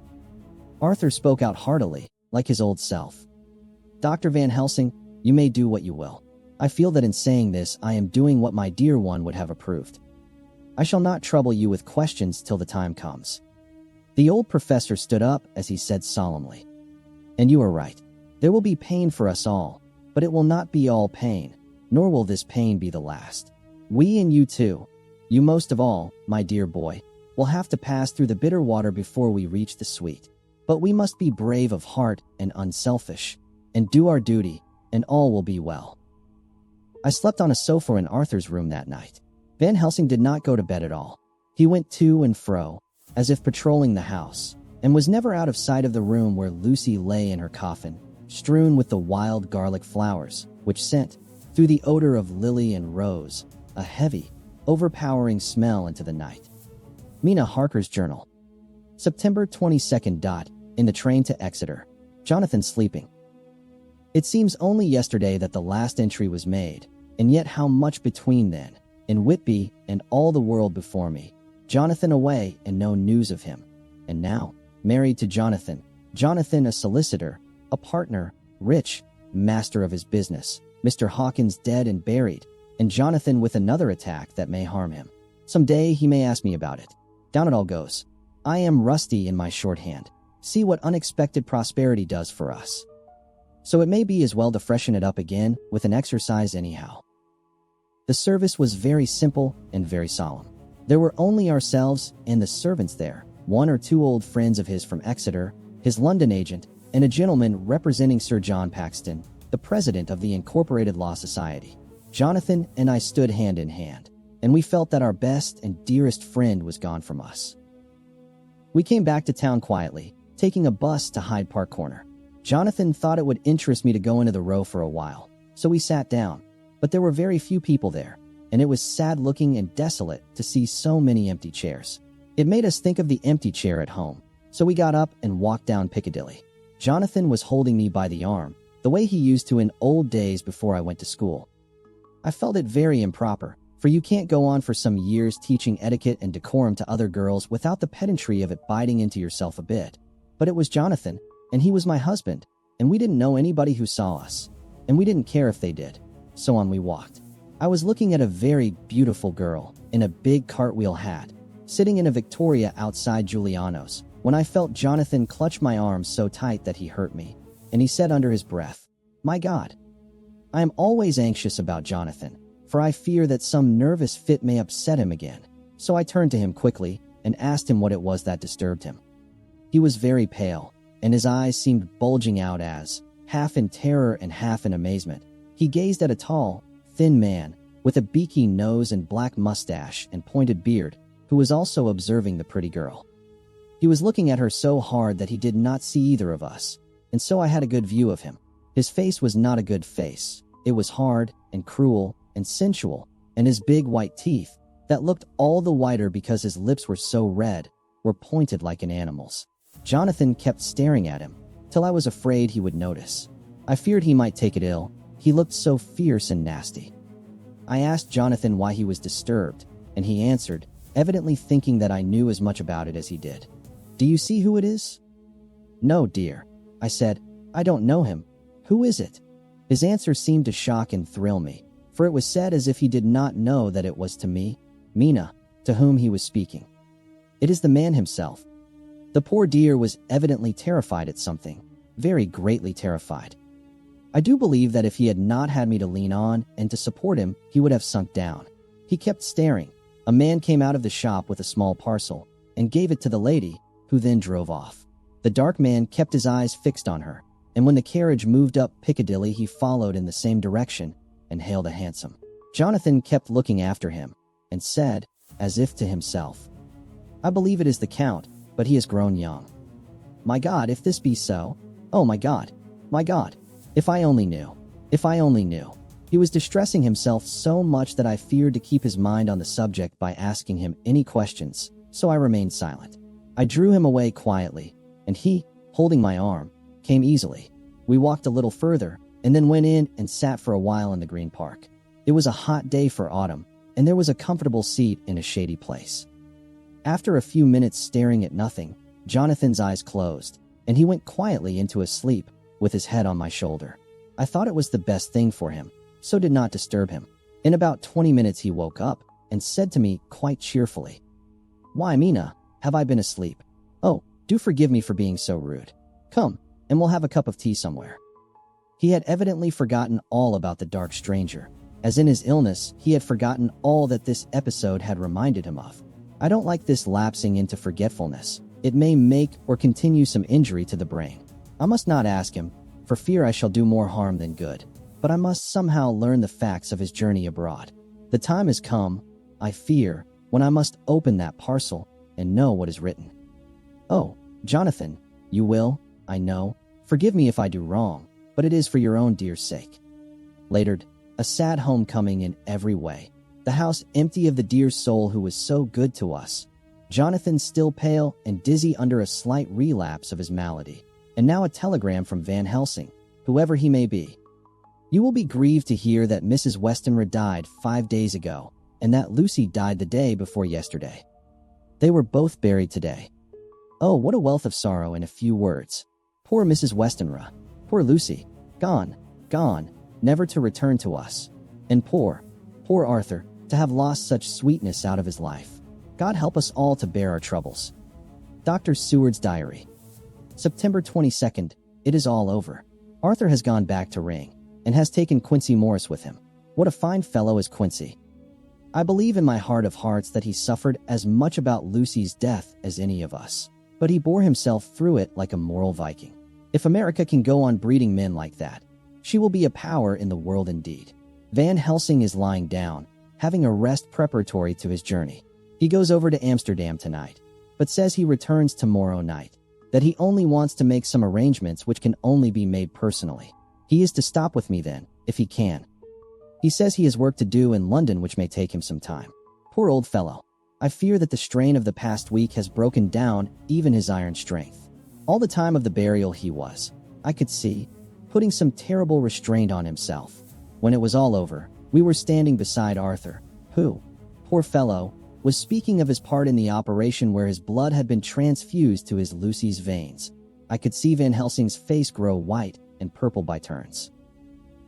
Arthur spoke out heartily, like his old self. "Dr. Van Helsing, you may do what you will. I feel that in saying this I am doing what my dear one would have approved. I shall not trouble you with questions till the time comes." The old professor stood up as he said solemnly, "And you are right. There will be pain for us all, but it will not be all pain, nor will this pain be the last. We and you too, you most of all, my dear boy, will have to pass through the bitter water before we reach the sweet. But we must be brave of heart and unselfish, and do our duty, and all will be well." I slept on a sofa in Arthur's room that night. Van Helsing did not go to bed at all. He went to and fro, as if patrolling the house, and was never out of sight of the room where Lucy lay in her coffin, strewn with the wild garlic flowers, which sent, through the odor of lily and rose, a heavy, overpowering smell into the night. Mina Harker's Journal. September 22nd. in the train to Exeter. Jonathan sleeping. It seems only yesterday that the last entry was made, and yet how much between then, in Whitby and all the world before me. Jonathan away and no news of him. And now, married to Jonathan. Jonathan a solicitor, a partner, rich, master of his business. Mr. Hawkins dead and buried, and Jonathan with another attack that may harm him. Some day he may ask me about it. Down it all goes. I am rusty in my shorthand. See what unexpected prosperity does for us. So it may be as well to freshen it up again with an exercise anyhow. The service was very simple and very solemn. There were only ourselves and the servants there, one or two old friends of his from Exeter, his London agent, and a gentleman representing Sir John Paxton, the president of the Incorporated Law Society. Jonathan and I stood hand in hand, and we felt that our best and dearest friend was gone from us. We came back to town quietly, taking a bus to Hyde Park Corner. Jonathan thought it would interest me to go into the Row for a while, so we sat down, but there were very few people there, and it was sad-looking and desolate to see so many empty chairs. It made us think of the empty chair at home, so we got up and walked down Piccadilly. Jonathan was holding me by the arm, the way he used to in old days before I went to school. I felt it very improper, for you can't go on for some years teaching etiquette and decorum to other girls without the pedantry of it biting into yourself a bit. But it was Jonathan, and he was my husband, and we didn't know anybody who saw us, and we didn't care if they did. So on we walked. I was looking at a very beautiful girl in a big cartwheel hat, sitting in a Victoria outside Giuliano's, when I felt Jonathan clutch my arm so tight that he hurt me, and he said under his breath, "My God." I am always anxious about Jonathan, for I fear that some nervous fit may upset him again, so I turned to him quickly and asked him what it was that disturbed him. He was very pale, and his eyes seemed bulging out as, half in terror and half in amazement, he gazed at a tall, thin man with a beaky nose and black mustache and pointed beard, who was also observing the pretty girl. He was looking at her so hard that he did not see either of us, and so I had a good view of him. His face was not a good face. It was hard and cruel and sensual, and his big white teeth, that looked all the whiter because his lips were so red, were pointed like an animal's. Jonathan kept staring at him, till I was afraid he would notice. I feared he might take it ill. He looked so fierce and nasty. I asked Jonathan why he was disturbed, and he answered, evidently thinking that I knew as much about it as he did. "Do you see who it is?" "No, dear," I said. "I don't know him. Who is it?" His answer seemed to shock and thrill me, for it was said as if he did not know that it was to me, Mina, to whom he was speaking. "It is the man himself." The poor dear was evidently terrified at something, very greatly terrified. I do believe that if he had not had me to lean on and to support him, he would have sunk down. He kept staring. A man came out of the shop with a small parcel and gave it to the lady, who then drove off. The dark man kept his eyes fixed on her, and when the carriage moved up Piccadilly he followed in the same direction and hailed a hansom. Jonathan kept looking after him and said, as if to himself, "I believe it is the Count, but he has grown young. My God, if this be so, oh my God, my God, if I only knew, if I only knew." He was distressing himself so much that I feared to keep his mind on the subject by asking him any questions, so I remained silent. I drew him away quietly, and he, holding my arm, came easily. We walked a little further, and then went in and sat for a while in the Green Park. It was a hot day for autumn, and there was a comfortable seat in a shady place. After a few minutes staring at nothing, Jonathan's eyes closed, and he went quietly into a sleep, with his head on my shoulder. I thought it was the best thing for him, so did not disturb him. In about 20 minutes he woke up, and said to me quite cheerfully, "Why, Mina, have I been asleep? Oh, do forgive me for being so rude. Come, and we'll have a cup of tea somewhere." He had evidently forgotten all about the dark stranger, as in his illness he had forgotten all that this episode had reminded him of. I don't like this lapsing into forgetfulness. It may make or continue some injury to the brain. I must not ask him, for fear I shall do more harm than good, but I must somehow learn the facts of his journey abroad. The time has come, I fear, when I must open that parcel and know what is written. Oh, Jonathan, you will, I know, forgive me if I do wrong, but it is for your own dear sake. Later, a sad homecoming in every way. The house empty of the dear soul who was so good to us. Jonathan still pale and dizzy under a slight relapse of his malady. And now a telegram from Van Helsing, whoever he may be. You will be grieved to hear that Mrs. Westenra died 5 days ago, and that Lucy died the day before yesterday. They were both buried today. Oh, what a wealth of sorrow in a few words. Poor Mrs. Westenra. Poor Lucy. Gone, never to return to us. And poor Arthur, to have lost such sweetness out of his life. God help us all to bear our troubles. Dr. Seward's Diary. September 22nd, it is all over. Arthur has gone back to Ring, and has taken Quincy Morris with him. What a fine fellow is Quincy. I believe in my heart of hearts that he suffered as much about Lucy's death as any of us, but he bore himself through it like a moral Viking. If America can go on breeding men like that, she will be a power in the world indeed. Van Helsing is lying down, having a rest preparatory to his journey. He goes over to Amsterdam tonight, but says he returns tomorrow night, that he only wants to make some arrangements which can only be made personally. He is to stop with me then, if he can. He says he has work to do in London which may take him some time. Poor old fellow. I fear that the strain of the past week has broken down even his iron strength. All the time of the burial he was, I could see, putting some terrible restraint on himself. When it was all over, we were standing beside Arthur, who, poor fellow, was speaking of his part in the operation where his blood had been transfused to his Lucy's veins. I could see Van Helsing's face grow white and purple by turns.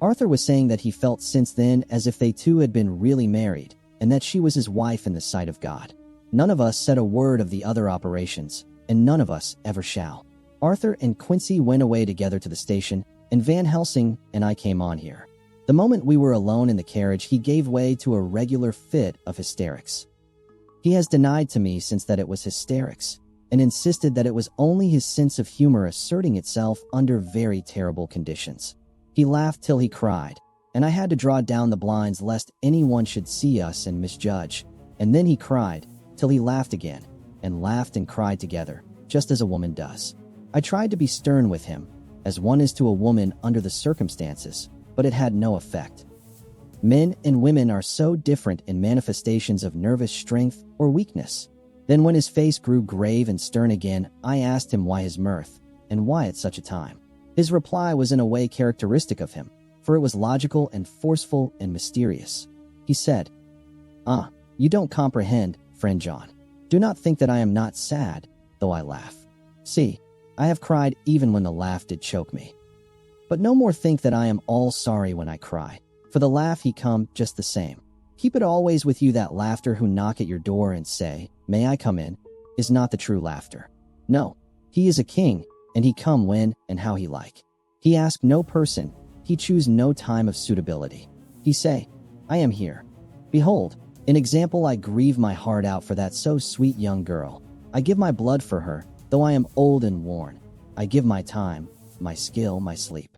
Arthur was saying that he felt since then as if they two had been really married, and that she was his wife in the sight of God. None of us said a word of the other operations, and none of us ever shall. Arthur and Quincy went away together to the station, and Van Helsing and I came on here. The moment we were alone in the carriage, he gave way to a regular fit of hysterics. He has denied to me since that it was hysterics, and insisted that it was only his sense of humor asserting itself under very terrible conditions. He laughed till he cried, and I had to draw down the blinds lest anyone should see us and misjudge. And then he cried, till he laughed again, and laughed and cried together, just as a woman does. I tried to be stern with him, as one is to a woman under the circumstances, but it had no effect. Men and women are so different in manifestations of nervous strength or weakness. Then when his face grew grave and stern again, I asked him why his mirth, and why at such a time. His reply was in a way characteristic of him, for it was logical and forceful and mysterious. He said, You don't comprehend, friend John. Do not think that I am not sad, though I laugh. See, I have cried even when the laugh did choke me. But no more think that I am all sorry when I cry. For the laugh he come just the same. Keep it always with you that laughter who knock at your door and say, May I come in, is not the true laughter. No, he is a king, and he come when and how he like. He ask no person, he choose no time of suitability. He say, I am here. Behold, in example I grieve my heart out for that so sweet young girl. I give my blood for her, though I am old and worn. I give my time, my skill, my sleep.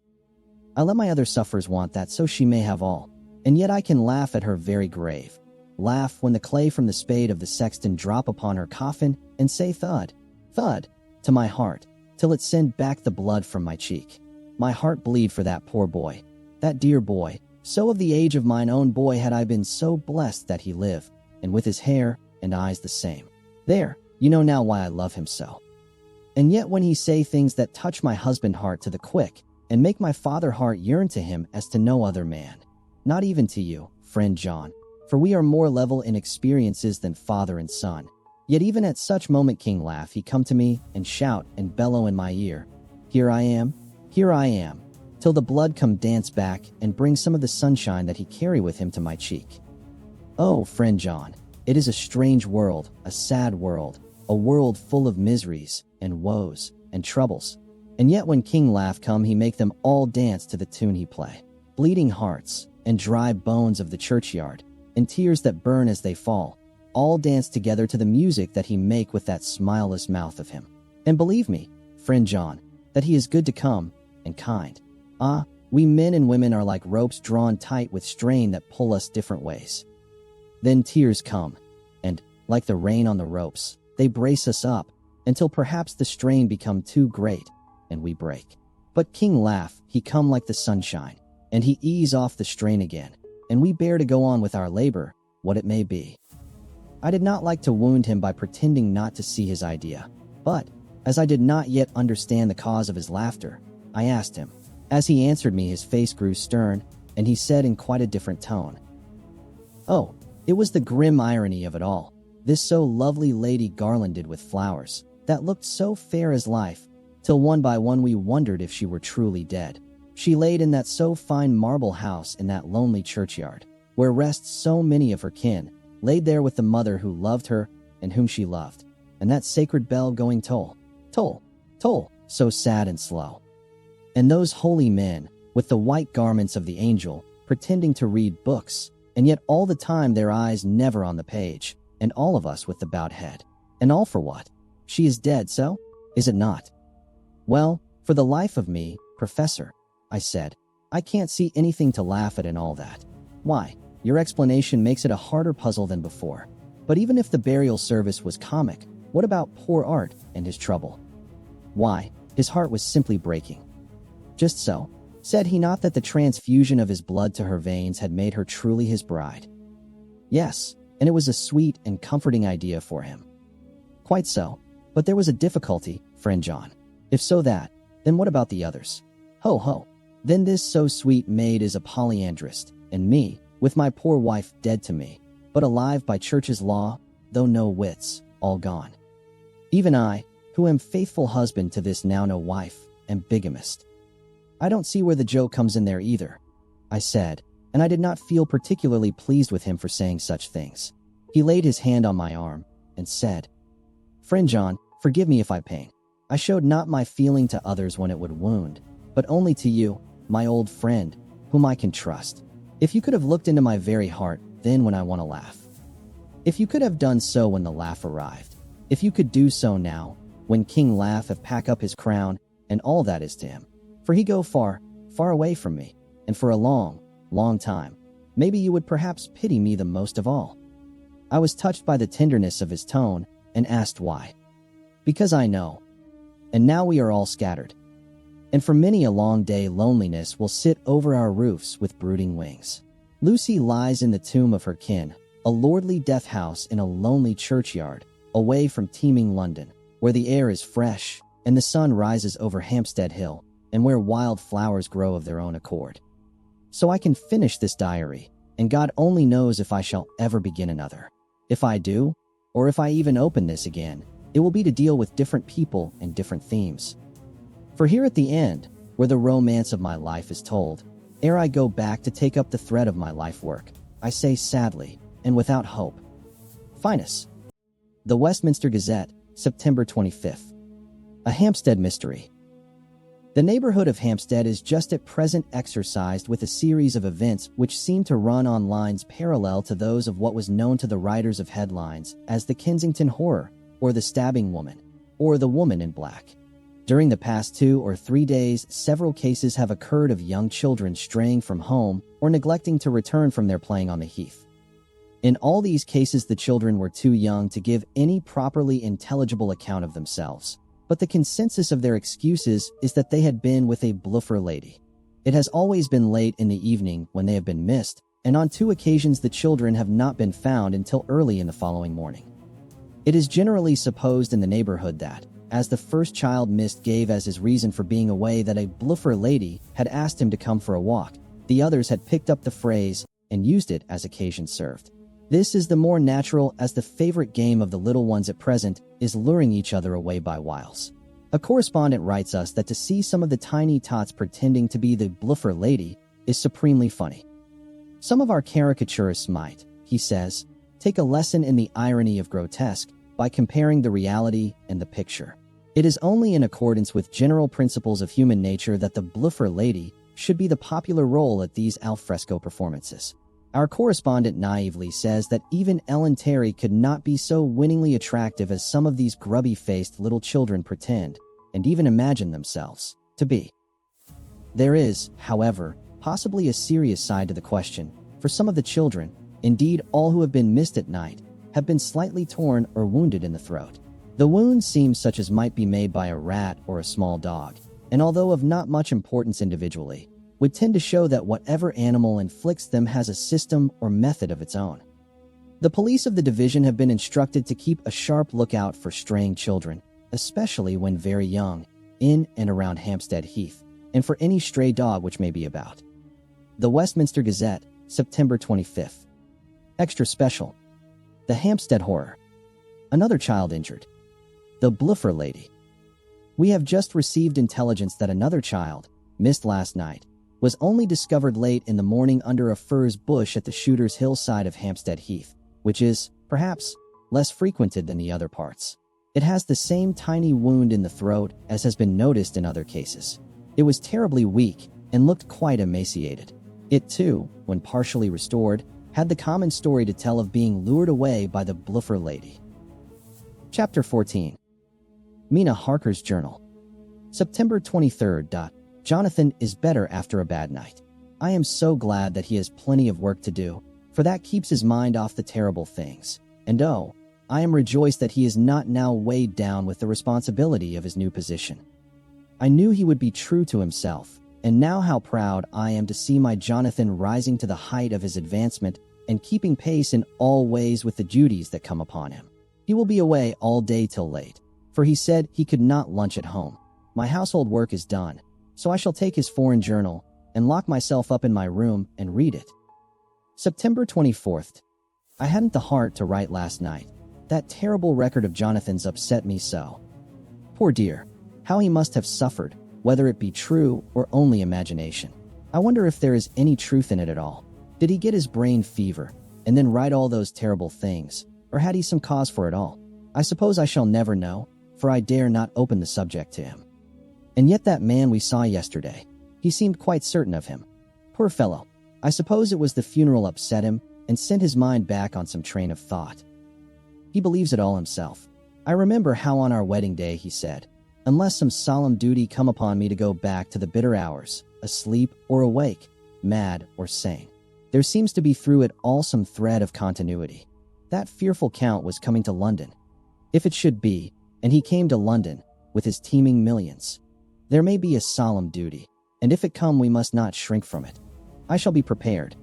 I let my other sufferers want that so she may have all, and yet I can laugh at her very grave. Laugh when the clay from the spade of the sexton drop upon her coffin, and say thud, thud, to my heart, till it send back the blood from my cheek. My heart bleed for that poor boy, that dear boy, so of the age of mine own boy had I been so blessed that he live, and with his hair and eyes the same. There, you know now why I love him so. And yet when he say things that touch my husband heart to the quick, and make my father heart yearn to him as to no other man. Not even to you, friend John, for we are more level in experiences than father and son. Yet even at such moment King laugh he come to me and shout and bellow in my ear, here I am, till the blood come dance back and bring some of the sunshine that he carry with him to my cheek. Oh, friend John, it is a strange world, a sad world, a world full of miseries and woes and troubles. And yet when King laugh come he make them all dance to the tune he play. Bleeding hearts, and dry bones of the churchyard, and tears that burn as they fall, all dance together to the music that he make with that smileless mouth of him. And believe me, friend John, that he is good to come, and kind. We men and women are like ropes drawn tight with strain that pull us different ways. Then tears come, and, like the rain on the ropes, they brace us up, until perhaps the strain become too great, and we break. But King laugh, he come like the sunshine, and he ease off the strain again, and we bear to go on with our labor, what it may be. I did not like to wound him by pretending not to see his idea, but, as I did not yet understand the cause of his laughter, I asked him. As he answered me, his face grew stern, and he said in quite a different tone, "Oh, it was the grim irony of it all. This so lovely lady garlanded with flowers, that looked so fair as life, till one by one we wondered if she were truly dead. She laid in that so fine marble house in that lonely churchyard, where rest so many of her kin, laid there with the mother who loved her and whom she loved, and that sacred bell going toll, toll, toll, so sad and slow. And those holy men, with the white garments of the angel, pretending to read books, and yet all the time their eyes never on the page, and all of us with the bowed head. And all for what? She is dead, so? Is it not?" "Well, for the life of me, Professor," I said, "I can't see anything to laugh at in all that. Why, your explanation makes it a harder puzzle than before. But even if the burial service was comic, what about poor Art and his trouble? Why, his heart was simply breaking. Just so, said he not that the transfusion of his blood to her veins had made her truly his bride? Yes, and it was a sweet and comforting idea for him. Quite so, but there was a difficulty, friend John. If so that, then what about the others? Ho ho, then this so sweet maid is a polyandrist, and me, with my poor wife dead to me, but alive by church's law, though no wits, all gone. Even I, who am faithful husband to this now no wife, am bigamist. I don't see where the joke comes in there either," I said, and I did not feel particularly pleased with him for saying such things. He laid his hand on my arm and said, "Friend John, forgive me if I pain. I showed not my feeling to others when it would wound, but only to you, my old friend, whom I can trust. If you could have looked into my very heart then when I want to laugh. If you could have done so when the laugh arrived. If you could do so now, when King Laugh have pack up his crown, and all that is to him. For he go far, far away from me, and for a long, long time. Maybe you would perhaps pity me the most of all." I was touched by the tenderness of his tone, and asked why. "Because I know. And now we are all scattered. And for many a long day loneliness will sit over our roofs with brooding wings. Lucy lies in the tomb of her kin, a lordly death house in a lonely churchyard, away from teeming London, where the air is fresh, and the sun rises over Hampstead Hill, and where wild flowers grow of their own accord. So I can finish this diary, and God only knows if I shall ever begin another. If I do, or if I even open this again, it will be to deal with different people and different themes. For here at the end, where the romance of my life is told, ere I go back to take up the thread of my life work, I say sadly, and without hope. Finus. The Westminster Gazette, September 25th. A Hampstead Mystery. The neighborhood of Hampstead is just at present exercised with a series of events which seem to run on lines parallel to those of what was known to the writers of headlines as the Kensington Horror, or the Stabbing Woman, or the Woman in Black. During the past 2 or 3 days, several cases have occurred of young children straying from home or neglecting to return from their playing on the heath. In all these cases, the children were too young to give any properly intelligible account of themselves. But the consensus of their excuses is that they had been with a bluffer lady. It has always been late in the evening when they have been missed, and on 2 occasions the children have not been found until early in the following morning. It is generally supposed in the neighborhood that, as the first child missed gave as his reason for being away that a bluffer lady had asked him to come for a walk, the others had picked up the phrase and used it as occasion served. This is the more natural as the favorite game of the little ones at present is luring each other away by wiles. A correspondent writes us that to see some of the tiny tots pretending to be the bluffer lady is supremely funny. Some of our caricaturists might, he says, take a lesson in the irony of grotesque by comparing the reality and the picture. It is only in accordance with general principles of human nature that the bluffer lady should be the popular role at these alfresco performances. Our correspondent naively says that even Ellen Terry could not be so winningly attractive as some of these grubby-faced little children pretend, and even imagine themselves to be. There is, however, possibly a serious side to the question, for some of the children, indeed all who have been missed at night, have been slightly torn or wounded in the throat. The wounds seem such as might be made by a rat or a small dog, and although of not much importance individually, would tend to show that whatever animal inflicts them has a system or method of its own. The police of the division have been instructed to keep a sharp lookout for straying children, especially when very young, in and around Hampstead Heath, and for any stray dog which may be about. The Westminster Gazette, September 25th. Extra special. The Hampstead Horror. Another child injured. The Bluffer Lady. We have just received intelligence that another child, missed last night, was only discovered late in the morning under a furze bush at the Shooter's Hill side of Hampstead Heath, which is, perhaps, less frequented than the other parts. It has the same tiny wound in the throat as has been noticed in other cases. It was terribly weak and looked quite emaciated. It too, when partially restored, had the common story to tell of being lured away by the Bluffer Lady. Chapter 14. Mina Harker's Journal. September 23rd. Jonathan is better after a bad night. I am so glad that he has plenty of work to do, for that keeps his mind off the terrible things. And oh, I am rejoiced that he is not now weighed down with the responsibility of his new position. I knew he would be true to himself, and now how proud I am to see my Jonathan rising to the height of his advancement and keeping pace in all ways with the duties that come upon him. He will be away all day till late, for he said he could not lunch at home. My household work is done, so I shall take his foreign journal and lock myself up in my room and read it. September 24th. I hadn't the heart to write last night. That terrible record of Jonathan's upset me so. Poor dear, how he must have suffered, whether it be true or only imagination. I wonder if there is any truth in it at all. Did he get his brain fever and then write all those terrible things, or had he some cause for it all? I suppose I shall never know, for I dare not open the subject to him. And yet that man we saw yesterday, he seemed quite certain of him. Poor fellow, I suppose it was the funeral upset him and sent his mind back on some train of thought. He believes it all himself. I remember how on our wedding day he said, "Unless some solemn duty come upon me to go back to the bitter hours, asleep or awake, mad or sane." There seems to be through it all some thread of continuity. That fearful Count was coming to London. If it should be, and he came to London, with his teeming millions, there may be a solemn duty, and if it come we must not shrink from it. I shall be prepared.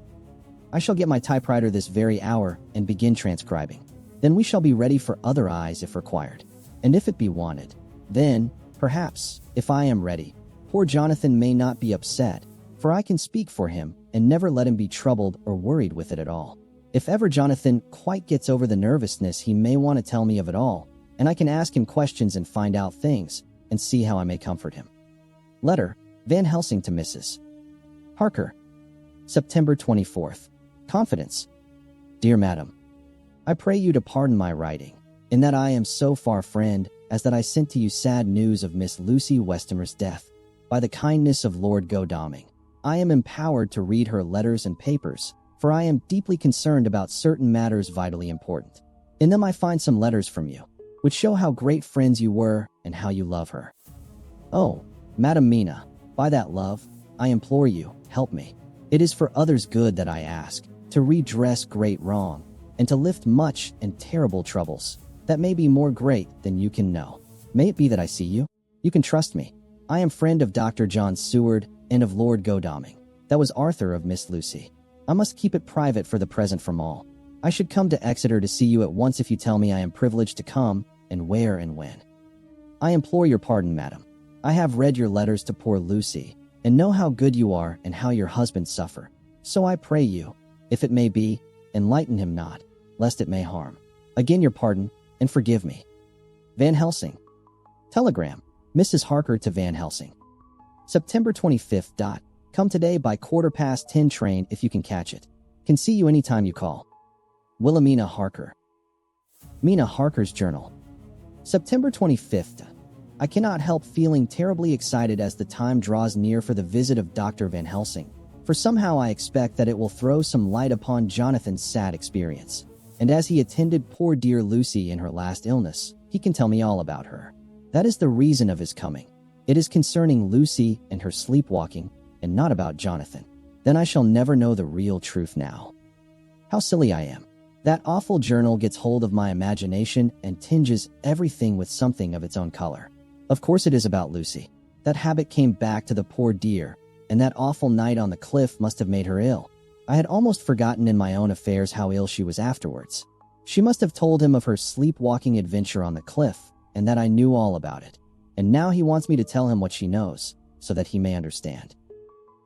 I shall get my typewriter this very hour and begin transcribing. Then we shall be ready for other eyes if required. And if it be wanted, then, perhaps, if I am ready, poor Jonathan may not be upset, for I can speak for him and never let him be troubled or worried with it at all. If ever Jonathan quite gets over the nervousness, he may want to tell me of it all, and I can ask him questions and find out things, and see how I may comfort him. Letter, Van Helsing to Mrs. Harker. September 24th. Confidence. Dear Madam, I pray you to pardon my writing, in that I am so far friend, as that I sent to you sad news of Miss Lucy Westenra's death, by the kindness of Lord Godalming. I am empowered to read her letters and papers, for I am deeply concerned about certain matters vitally important. In them I find some letters from you, which show how great friends you were and how you love her. Oh, Madam Mina, by that love, I implore you, help me. It is for others' good that I ask, to redress great wrong, and to lift much and terrible troubles, that may be more great than you can know. May it be that I see you? You can trust me. I am friend of Dr. John Seward and of Lord Godalming. That was Arthur of Miss Lucy. I must keep it private for the present from all. I should come to Exeter to see you at once if you tell me I am privileged to come, and where and when. I implore your pardon, madam. I have read your letters to poor Lucy, and know how good you are and how your husband suffer. So I pray you, if it may be, enlighten him not, lest it may harm. Again your pardon, and forgive me. Van Helsing. Telegram, Mrs. Harker to Van Helsing. September 25th. Come today by 10:15 train if you can catch it. Can see you anytime you call. Wilhelmina Harker. Mina Harker's Journal. September 25th. I cannot help feeling terribly excited as the time draws near for the visit of Dr. Van Helsing, for somehow I expect that it will throw some light upon Jonathan's sad experience. And as he attended poor dear Lucy in her last illness, he can tell me all about her. That is the reason of his coming. It is concerning Lucy and her sleepwalking, and not about Jonathan. Then I shall never know the real truth now. How silly I am. That awful journal gets hold of my imagination and tinges everything with something of its own color. Of course it is about Lucy. That habit came back to the poor dear, and that awful night on the cliff must have made her ill. I had almost forgotten in my own affairs how ill she was afterwards. She must have told him of her sleepwalking adventure on the cliff, and that I knew all about it. And now he wants me to tell him what she knows, so that he may understand.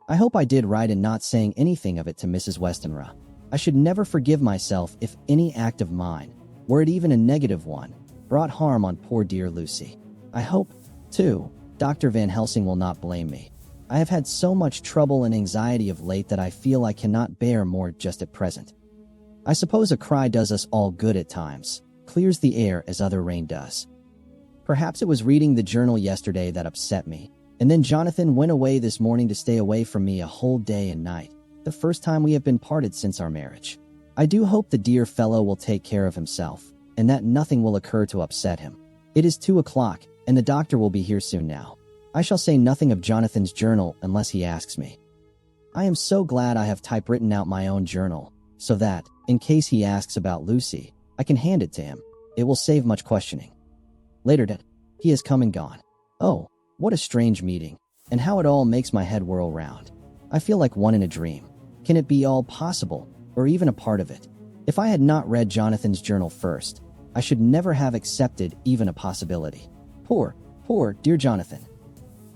I hope I did right in not saying anything of it to Mrs. Westenra. I should never forgive myself if any act of mine, were it even a negative one, brought harm on poor dear Lucy. I hope, too, Dr. Van Helsing will not blame me. I have had so much trouble and anxiety of late that I feel I cannot bear more just at present. I suppose a cry does us all good at times, clears the air as other rain does. Perhaps it was reading the journal yesterday that upset me, and then Jonathan went away this morning to stay away from me a whole day and night, the first time we have been parted since our marriage. I do hope the dear fellow will take care of himself, and that nothing will occur to upset him. It is 2 o'clock, and the doctor will be here soon now. I shall say nothing of Jonathan's journal unless he asks me. I am so glad I have typewritten out my own journal, so that, in case he asks about Lucy, I can hand it to him. It will save much questioning. Later that he has come and gone. Oh, what a strange meeting, and how it all makes my head whirl round. I feel like one in a dream. Can it be all possible, or even a part of it? If I had not read Jonathan's journal first, I should never have accepted even a possibility. Poor dear Jonathan.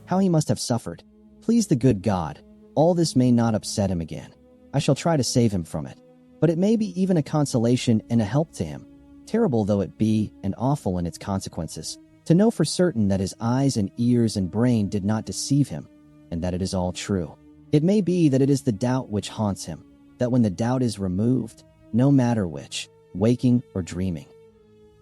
How he must have suffered. Please the good God, all this may not upset him again. I shall try to save him from it. But it may be even a consolation and a help to him, terrible though it be and awful in its consequences, to know for certain that his eyes and ears and brain did not deceive him, and that it is all true. It may be that it is the doubt which haunts him, that when the doubt is removed, no matter which, waking or dreaming,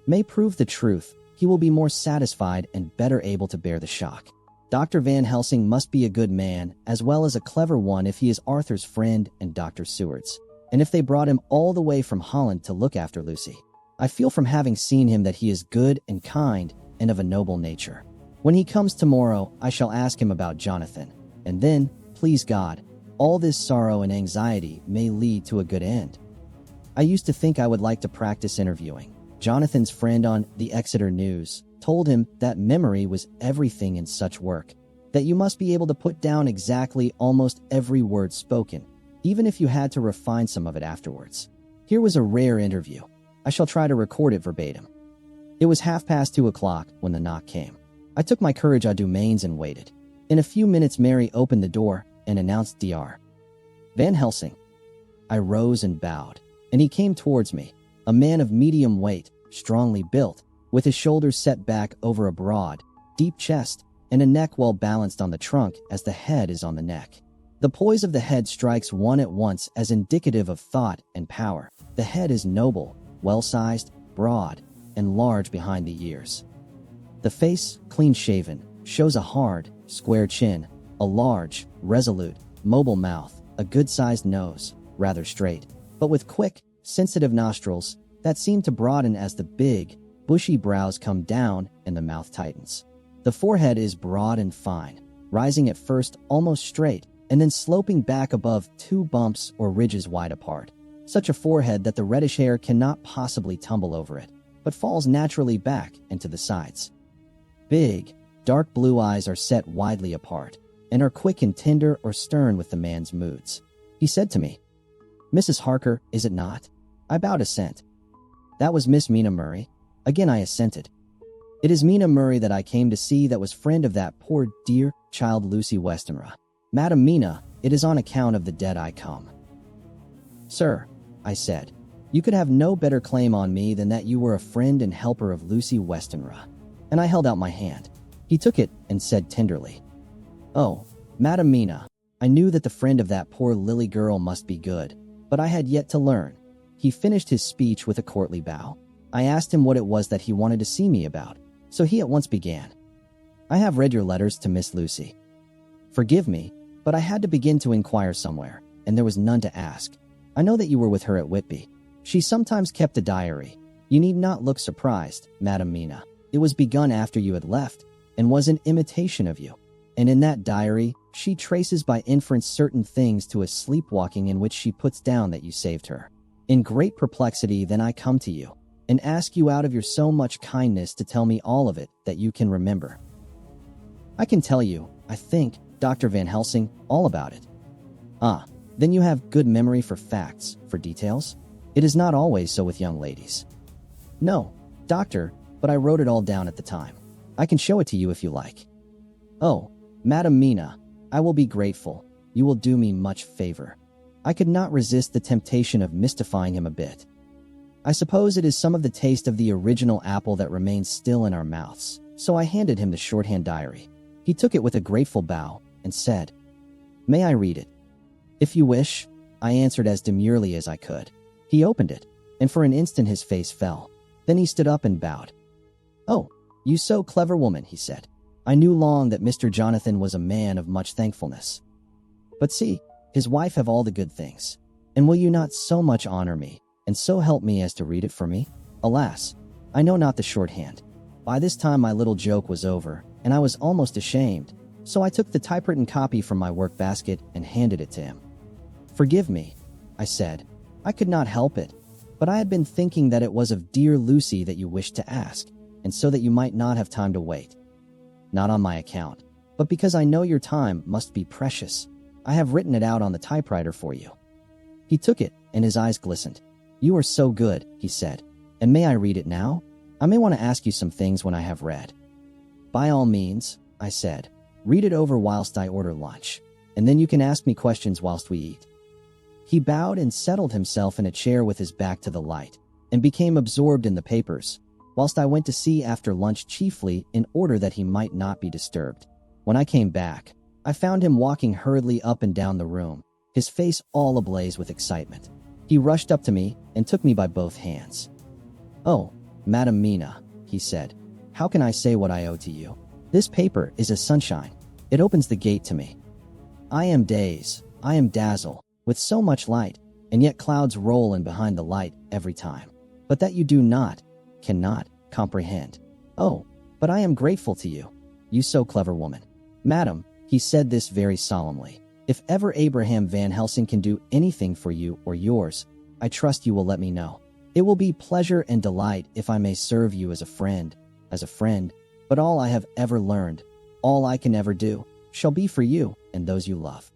may prove the truth, he will be more satisfied and better able to bear the shock. Dr. Van Helsing must be a good man, as well as a clever one if he is Arthur's friend and Dr. Seward's, and if they brought him all the way from Holland to look after Lucy. I feel from having seen him that he is good and kind and of a noble nature. When he comes tomorrow, I shall ask him about Jonathan, and then, please God, all this sorrow and anxiety may lead to a good end. I used to think I would like to practice interviewing. Jonathan's friend on the Exeter News told him that memory was everything in such work, that you must be able to put down exactly almost every word spoken, even if you had to refine some of it afterwards. Here was a rare interview. I shall try to record it verbatim. It was 2:30 when the knock came. I took my courage à deux mains and waited. In a few minutes Mary opened the door and announced Dr. Van Helsing. I rose and bowed, and he came towards me, a man of medium weight, strongly built, with his shoulders set back over a broad, deep chest, and a neck well balanced on the trunk as the head is on the neck. The poise of the head strikes one at once as indicative of thought and power. The head is noble, well-sized, broad, and large behind the ears. The face, clean-shaven, shows a hard, square chin, a large, resolute, mobile mouth, a good-sized nose, rather straight, but with quick, sensitive nostrils that seem to broaden as the big, bushy brows come down and the mouth tightens. The forehead is broad and fine, rising at first almost straight, and then sloping back above 2 bumps or ridges wide apart. Such a forehead that the reddish hair cannot possibly tumble over it, but falls naturally back and to the sides. Big, dark blue eyes are set widely apart, and are quick and tender or stern with the man's moods. He said to me, "Mrs. Harker, is it not?" I bowed assent. "That was Miss Mina Murray." Again I assented. "It is Mina Murray that I came to see, that was friend of that poor dear child Lucy Westenra. Madam Mina, it is on account of the dead I come." "Sir," I said, "you could have no better claim on me than that you were a friend and helper of Lucy Westenra." And I held out my hand. He took it and said tenderly, "Oh, Madam Mina, I knew that the friend of that poor Lily girl must be good, but I had yet to learn." He finished his speech with a courtly bow. I asked him what it was that he wanted to see me about, so he at once began. "I have read your letters to Miss Lucy. Forgive me, but I had to begin to inquire somewhere, and there was none to ask. I know that you were with her at Whitby. She sometimes kept a diary. You need not look surprised, Madam Mina. It was begun after you had left, and was an imitation of you. And in that diary, she traces by inference certain things to a sleepwalking in which she puts down that you saved her. In great perplexity then I come to you, and ask you out of your so much kindness to tell me all of it that you can remember. I can tell you, I think, Dr. Van Helsing, all about it." "Ah, then you have good memory for facts, for details? It is not always so with young ladies. No, doctor, but I wrote it all down at the time. I can show it to you if you like. Oh, Madam Mina, I will be grateful. You will do me much favor. I could not resist the temptation of mystifying him a bit. I suppose it is some of the taste of the original apple that remains still in our mouths, so I handed him the shorthand diary. He took it with a grateful bow and said, "May I read it?" "If you wish," I answered as demurely as I could. He opened it, and for an instant his face fell. Then he stood up and bowed. "Oh, you so clever woman," he said. I knew long that Mr. Jonathan was a man of much thankfulness. But see, his wife have all the good things. And will you not so much honor me, and so help me as to read it for me? Alas, I know not the shorthand. By this time my little joke was over, and I was almost ashamed, so I took the typewritten copy from my work basket and handed it to him. "Forgive me," I said. "I could not help it, but I had been thinking that it was of dear Lucy that you wished to ask, and so that you might not have time to wait. Not on my account, but because I know your time must be precious. I have written it out on the typewriter for you." He took it, and his eyes glistened. "You are so good," he said. "And may I read it now? I may want to ask you some things when I have read." "By all means," I said. "Read it over whilst I order lunch, and then you can ask me questions whilst we eat." He bowed and settled himself in a chair with his back to the light, and became absorbed in the papers, whilst I went to see after lunch chiefly in order that he might not be disturbed. When I came back, I found him walking hurriedly up and down the room, his face all ablaze with excitement. He rushed up to me and took me by both hands. "Oh, Madam Mina," he said, "how can I say what I owe to you? This paper is a sunshine. It opens the gate to me. I am dazzled with so much light, and yet clouds roll in behind the light every time. But that you do not, cannot, comprehend. Oh, but I am grateful to you, you so clever woman. Madam," he said this very solemnly, "if ever Abraham Van Helsing can do anything for you or yours, I trust you will let me know. It will be pleasure and delight if I may serve you as a friend, but all I have ever learned, all I can ever do, shall be for you and those you love.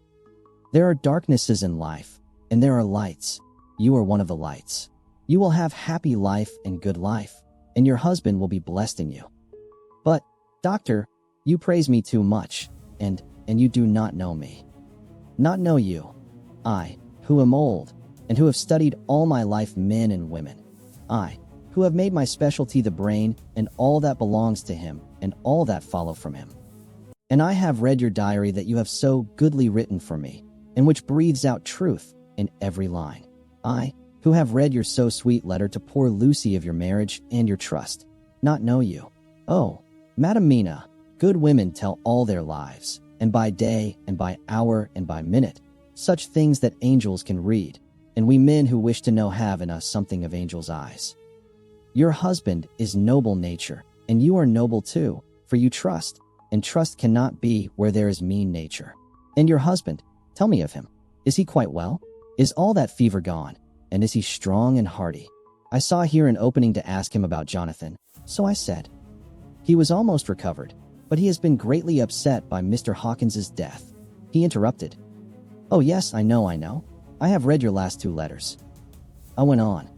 There are darknesses in life, and there are lights. You are one of the lights. You will have happy life and good life, and your husband will be blessed in you. But, doctor, you praise me too much, and you do not know me. Not know you. I, who am old, and who have studied all my life men and women. I, who have made my specialty the brain and all that belongs to him and all that follow from him. And I have read your diary that you have so goodly written for me, and which breathes out truth in every line. I, who have read your so sweet letter to poor Lucy of your marriage and your trust, not know you. Oh, Madam Mina, good women tell all their lives, and by day and by hour and by minute, such things that angels can read, and we men who wish to know have in us something of angels' eyes. Your husband is noble nature, and you are noble too, for you trust, and trust cannot be where there is mean nature. And your husband, tell me of him. Is he quite well? Is all that fever gone? And is he strong and hearty? I saw here an opening to ask him about Jonathan, so I said. He was almost recovered, but he has been greatly upset by Mr. Hawkins's death. He interrupted. Oh yes, I know. I have read your last 2 letters. I went on.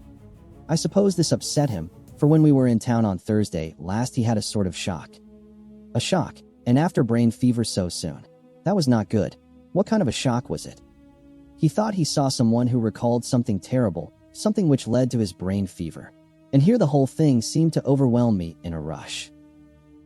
I suppose this upset him, for when we were in town on Thursday last he had a sort of shock. A shock, and after brain fever so soon. That was not good. What kind of a shock was it? He thought he saw someone who recalled something terrible, something which led to his brain fever. And here the whole thing seemed to overwhelm me in a rush.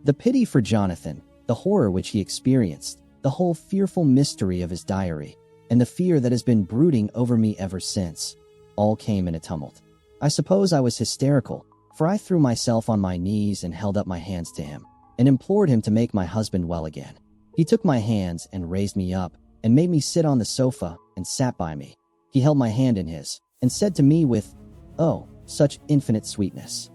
The pity for Jonathan, the horror which he experienced, the whole fearful mystery of his diary, and the fear that has been brooding over me ever since, all came in a tumult. I suppose I was hysterical, for I threw myself on my knees and held up my hands to him, and implored him to make my husband well again. He took my hands and raised me up, and made me sit on the sofa, and sat by me. He held my hand in his, and said to me with, oh, such infinite sweetness,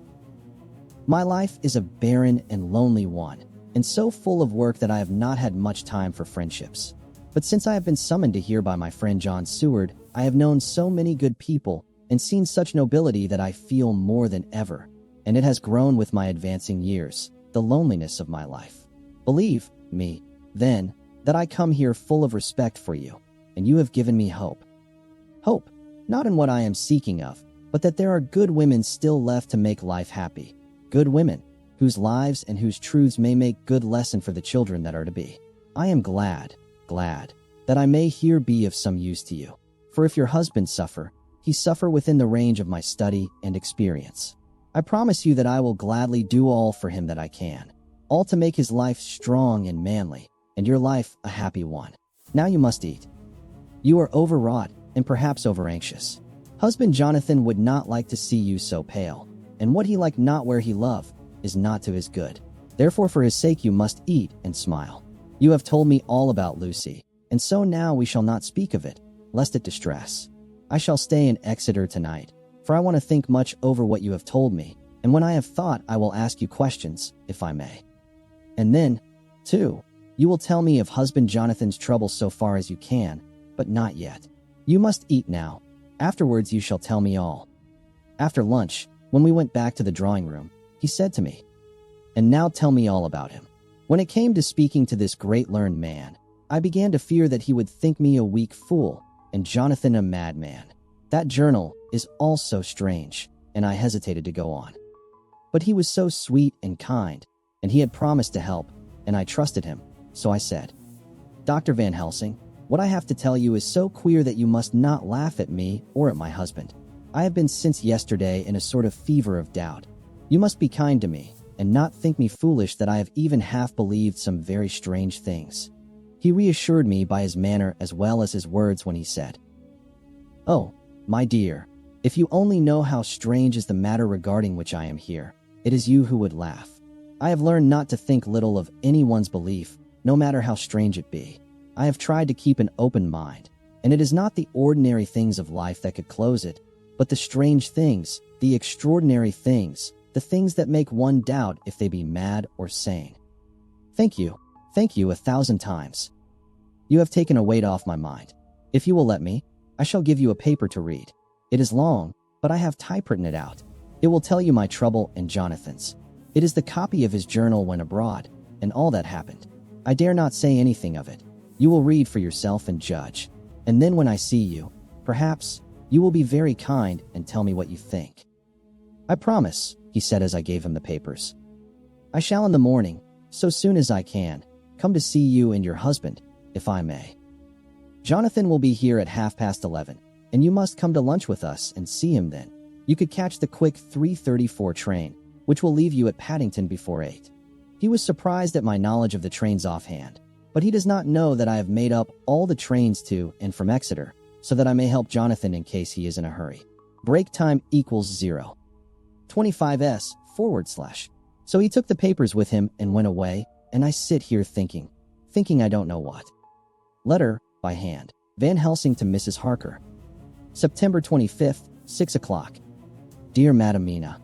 my life is a barren and lonely one, and so full of work that I have not had much time for friendships. But since I have been summoned to here by my friend John Seward, I have known so many good people, and seen such nobility that I feel more than ever, and it has grown with my advancing years, the loneliness of my life. Believe me, then, that I come here full of respect for you, and you have given me hope. Hope, not in what I am seeking of, but that there are good women still left to make life happy. Good women, whose lives and whose truths may make good lesson for the children that are to be. I am glad that I may here be of some use to you. For if your husband suffer, he suffer within the range of my study and experience. I promise you that I will gladly do all for him that I can, all to make his life strong and manly, and your life a happy one. Now you must eat. You are overwrought and perhaps overanxious. Husband Jonathan would not like to see you so pale, and what he like not where he love is not to his good. Therefore for his sake you must eat and smile. You have told me all about Lucy, and so now we shall not speak of it, lest it distress. I shall stay in Exeter tonight, for I want to think much over what you have told me, and when I have thought I will ask you questions, if I may. And then, too, you will tell me of husband Jonathan's trouble so far as you can, but not yet. You must eat now. Afterwards you shall tell me all. After lunch, when we went back to the drawing room, he said to me, "And now tell me all about him." When it came to speaking to this great learned man, I began to fear that he would think me a weak fool, and Jonathan a madman. That journal is all so strange, and I hesitated to go on. But he was so sweet and kind, and he had promised to help, and I trusted him, so I said, "Dr. Van Helsing, what I have to tell you is so queer that you must not laugh at me or at my husband. I have been since yesterday in a sort of fever of doubt. You must be kind to me, and not think me foolish that I have even half believed some very strange things." He reassured me by his manner as well as his words when he said, "Oh, my dear, if you only know how strange is the matter regarding which I am here, it is you who would laugh. I have learned not to think little of anyone's belief, no matter how strange it be. I have tried to keep an open mind, and it is not the ordinary things of life that could close it, but the strange things, the extraordinary things, the things that make one doubt if they be mad or sane. Thank you 1,000 times. You have taken a weight off my mind. If you will let me, I shall give you a paper to read. It is long, but I have typewritten it out. It will tell you my trouble and Jonathan's. It is the copy of his journal when abroad, and all that happened. I dare not say anything of it. You will read for yourself and judge. And then when I see you, perhaps, you will be very kind and tell me what you think." "I promise," he said as I gave him the papers. "I shall in the morning, so soon as I can, come to see you and your husband, if I may. Jonathan will be here at 11:30, and you must come to lunch with us and see him then. You could catch the quick 3:34 train, which will leave you at Paddington before 8. He was surprised at my knowledge of the trains offhand, but he does not know that I have made up all the trains to and from Exeter, so that I may help Jonathan in case he is in a hurry. Break time equals 0. 25s /. So he took the papers with him and went away, and I sit here thinking I don't know what. Letter, by hand, Van Helsing to Mrs. Harker. September 25th, 6 o'clock. Dear Madam Mina,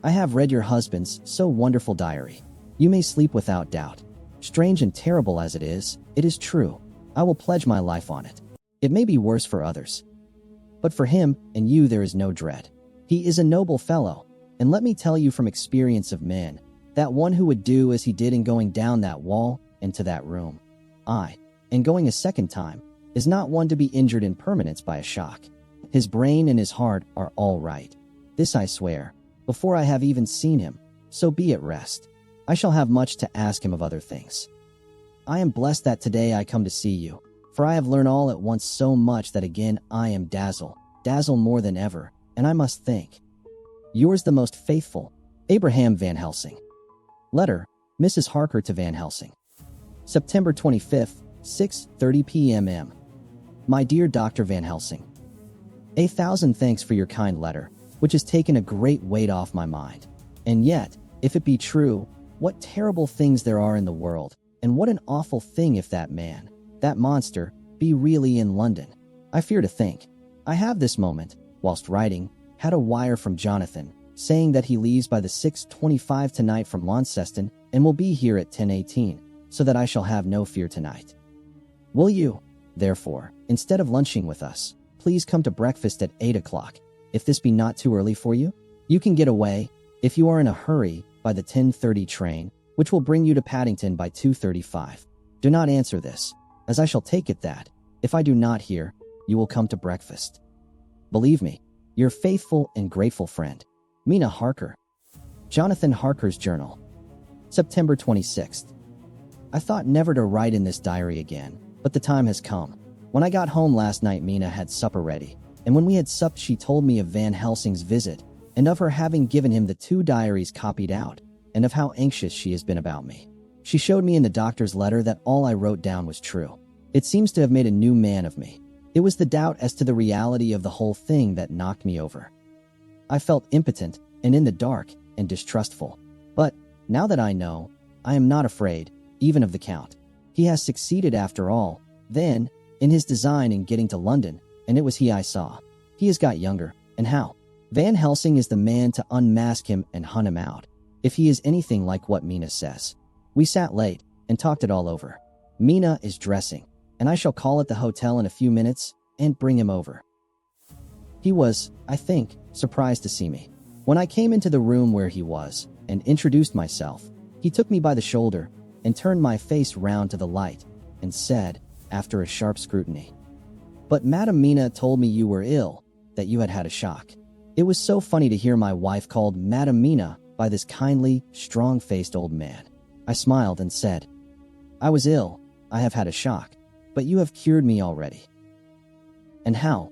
I have read your husband's so wonderful diary. You may sleep without doubt. Strange and terrible as it is true. I will pledge my life on it. It may be worse for others, but for him and you there is no dread. He is a noble fellow, and let me tell you from experience of men, that one who would do as he did in going down that wall into that room, and going a second time, is not one to be injured in permanence by a shock. His brain and his heart are all right. This I swear, before I have even seen him, so be at rest. I shall have much to ask him of other things. I am blessed that today I come to see you, for I have learned all at once so much that again I am dazzled more than ever, and I must think. Yours the most faithful, Abraham Van Helsing. Letter, Mrs. Harker to Van Helsing. September 25th, 6:30 p.m. My dear Dr. Van Helsing, 1,000 thanks for your kind letter, which has taken a great weight off my mind. And yet, if it be true, what terrible things there are in the world, and what an awful thing if that man, that monster, be really in London. I fear to think. I have this moment, whilst writing, had a wire from Jonathan, saying that he leaves by the 6:25 tonight from Launceston and will be here at 10:18, so that I shall have no fear tonight. Will you, therefore, instead of lunching with us, please come to breakfast at 8 o'clock, if this be not too early for you? You can get away, if you are in a hurry, by the 10:30 train, which will bring you to Paddington by 2:35. Do not answer this, as I shall take it that, if I do not hear, you will come to breakfast. Believe me, Your faithful and grateful friend, Mina Harker. Jonathan Harker's journal. September 26th. I thought never to write in this diary again, but the time has come. When I got home last night, Mina had supper ready, and when we had supped, she told me of Van Helsing's visit, and of her having given him the 2 diaries copied out, and of how anxious she has been about me. She showed me in the doctor's letter that all I wrote down was true. It seems to have made a new man of me. It was the doubt as to the reality of the whole thing that knocked me over. I felt impotent and in the dark and distrustful. But now that I know, I am not afraid, even of the Count. He has succeeded after all, then, in his design in getting to London, and it was he I saw. He has got younger, and how? Van Helsing is the man to unmask him and hunt him out, if he is anything like what Mina says. We sat late and talked it all over. Mina is dressing, and I shall call at the hotel in a few minutes and bring him over. He was, I think, surprised to see me. When I came into the room where he was and introduced myself, he took me by the shoulder and turned my face round to the light and said, after a sharp scrutiny, "But Madam Mina told me you were ill, that you had had a shock." It was so funny to hear my wife called Madam Mina by this kindly, strong-faced old man. I smiled and said, "I was ill, I have had a shock, but you have cured me already." "And how?"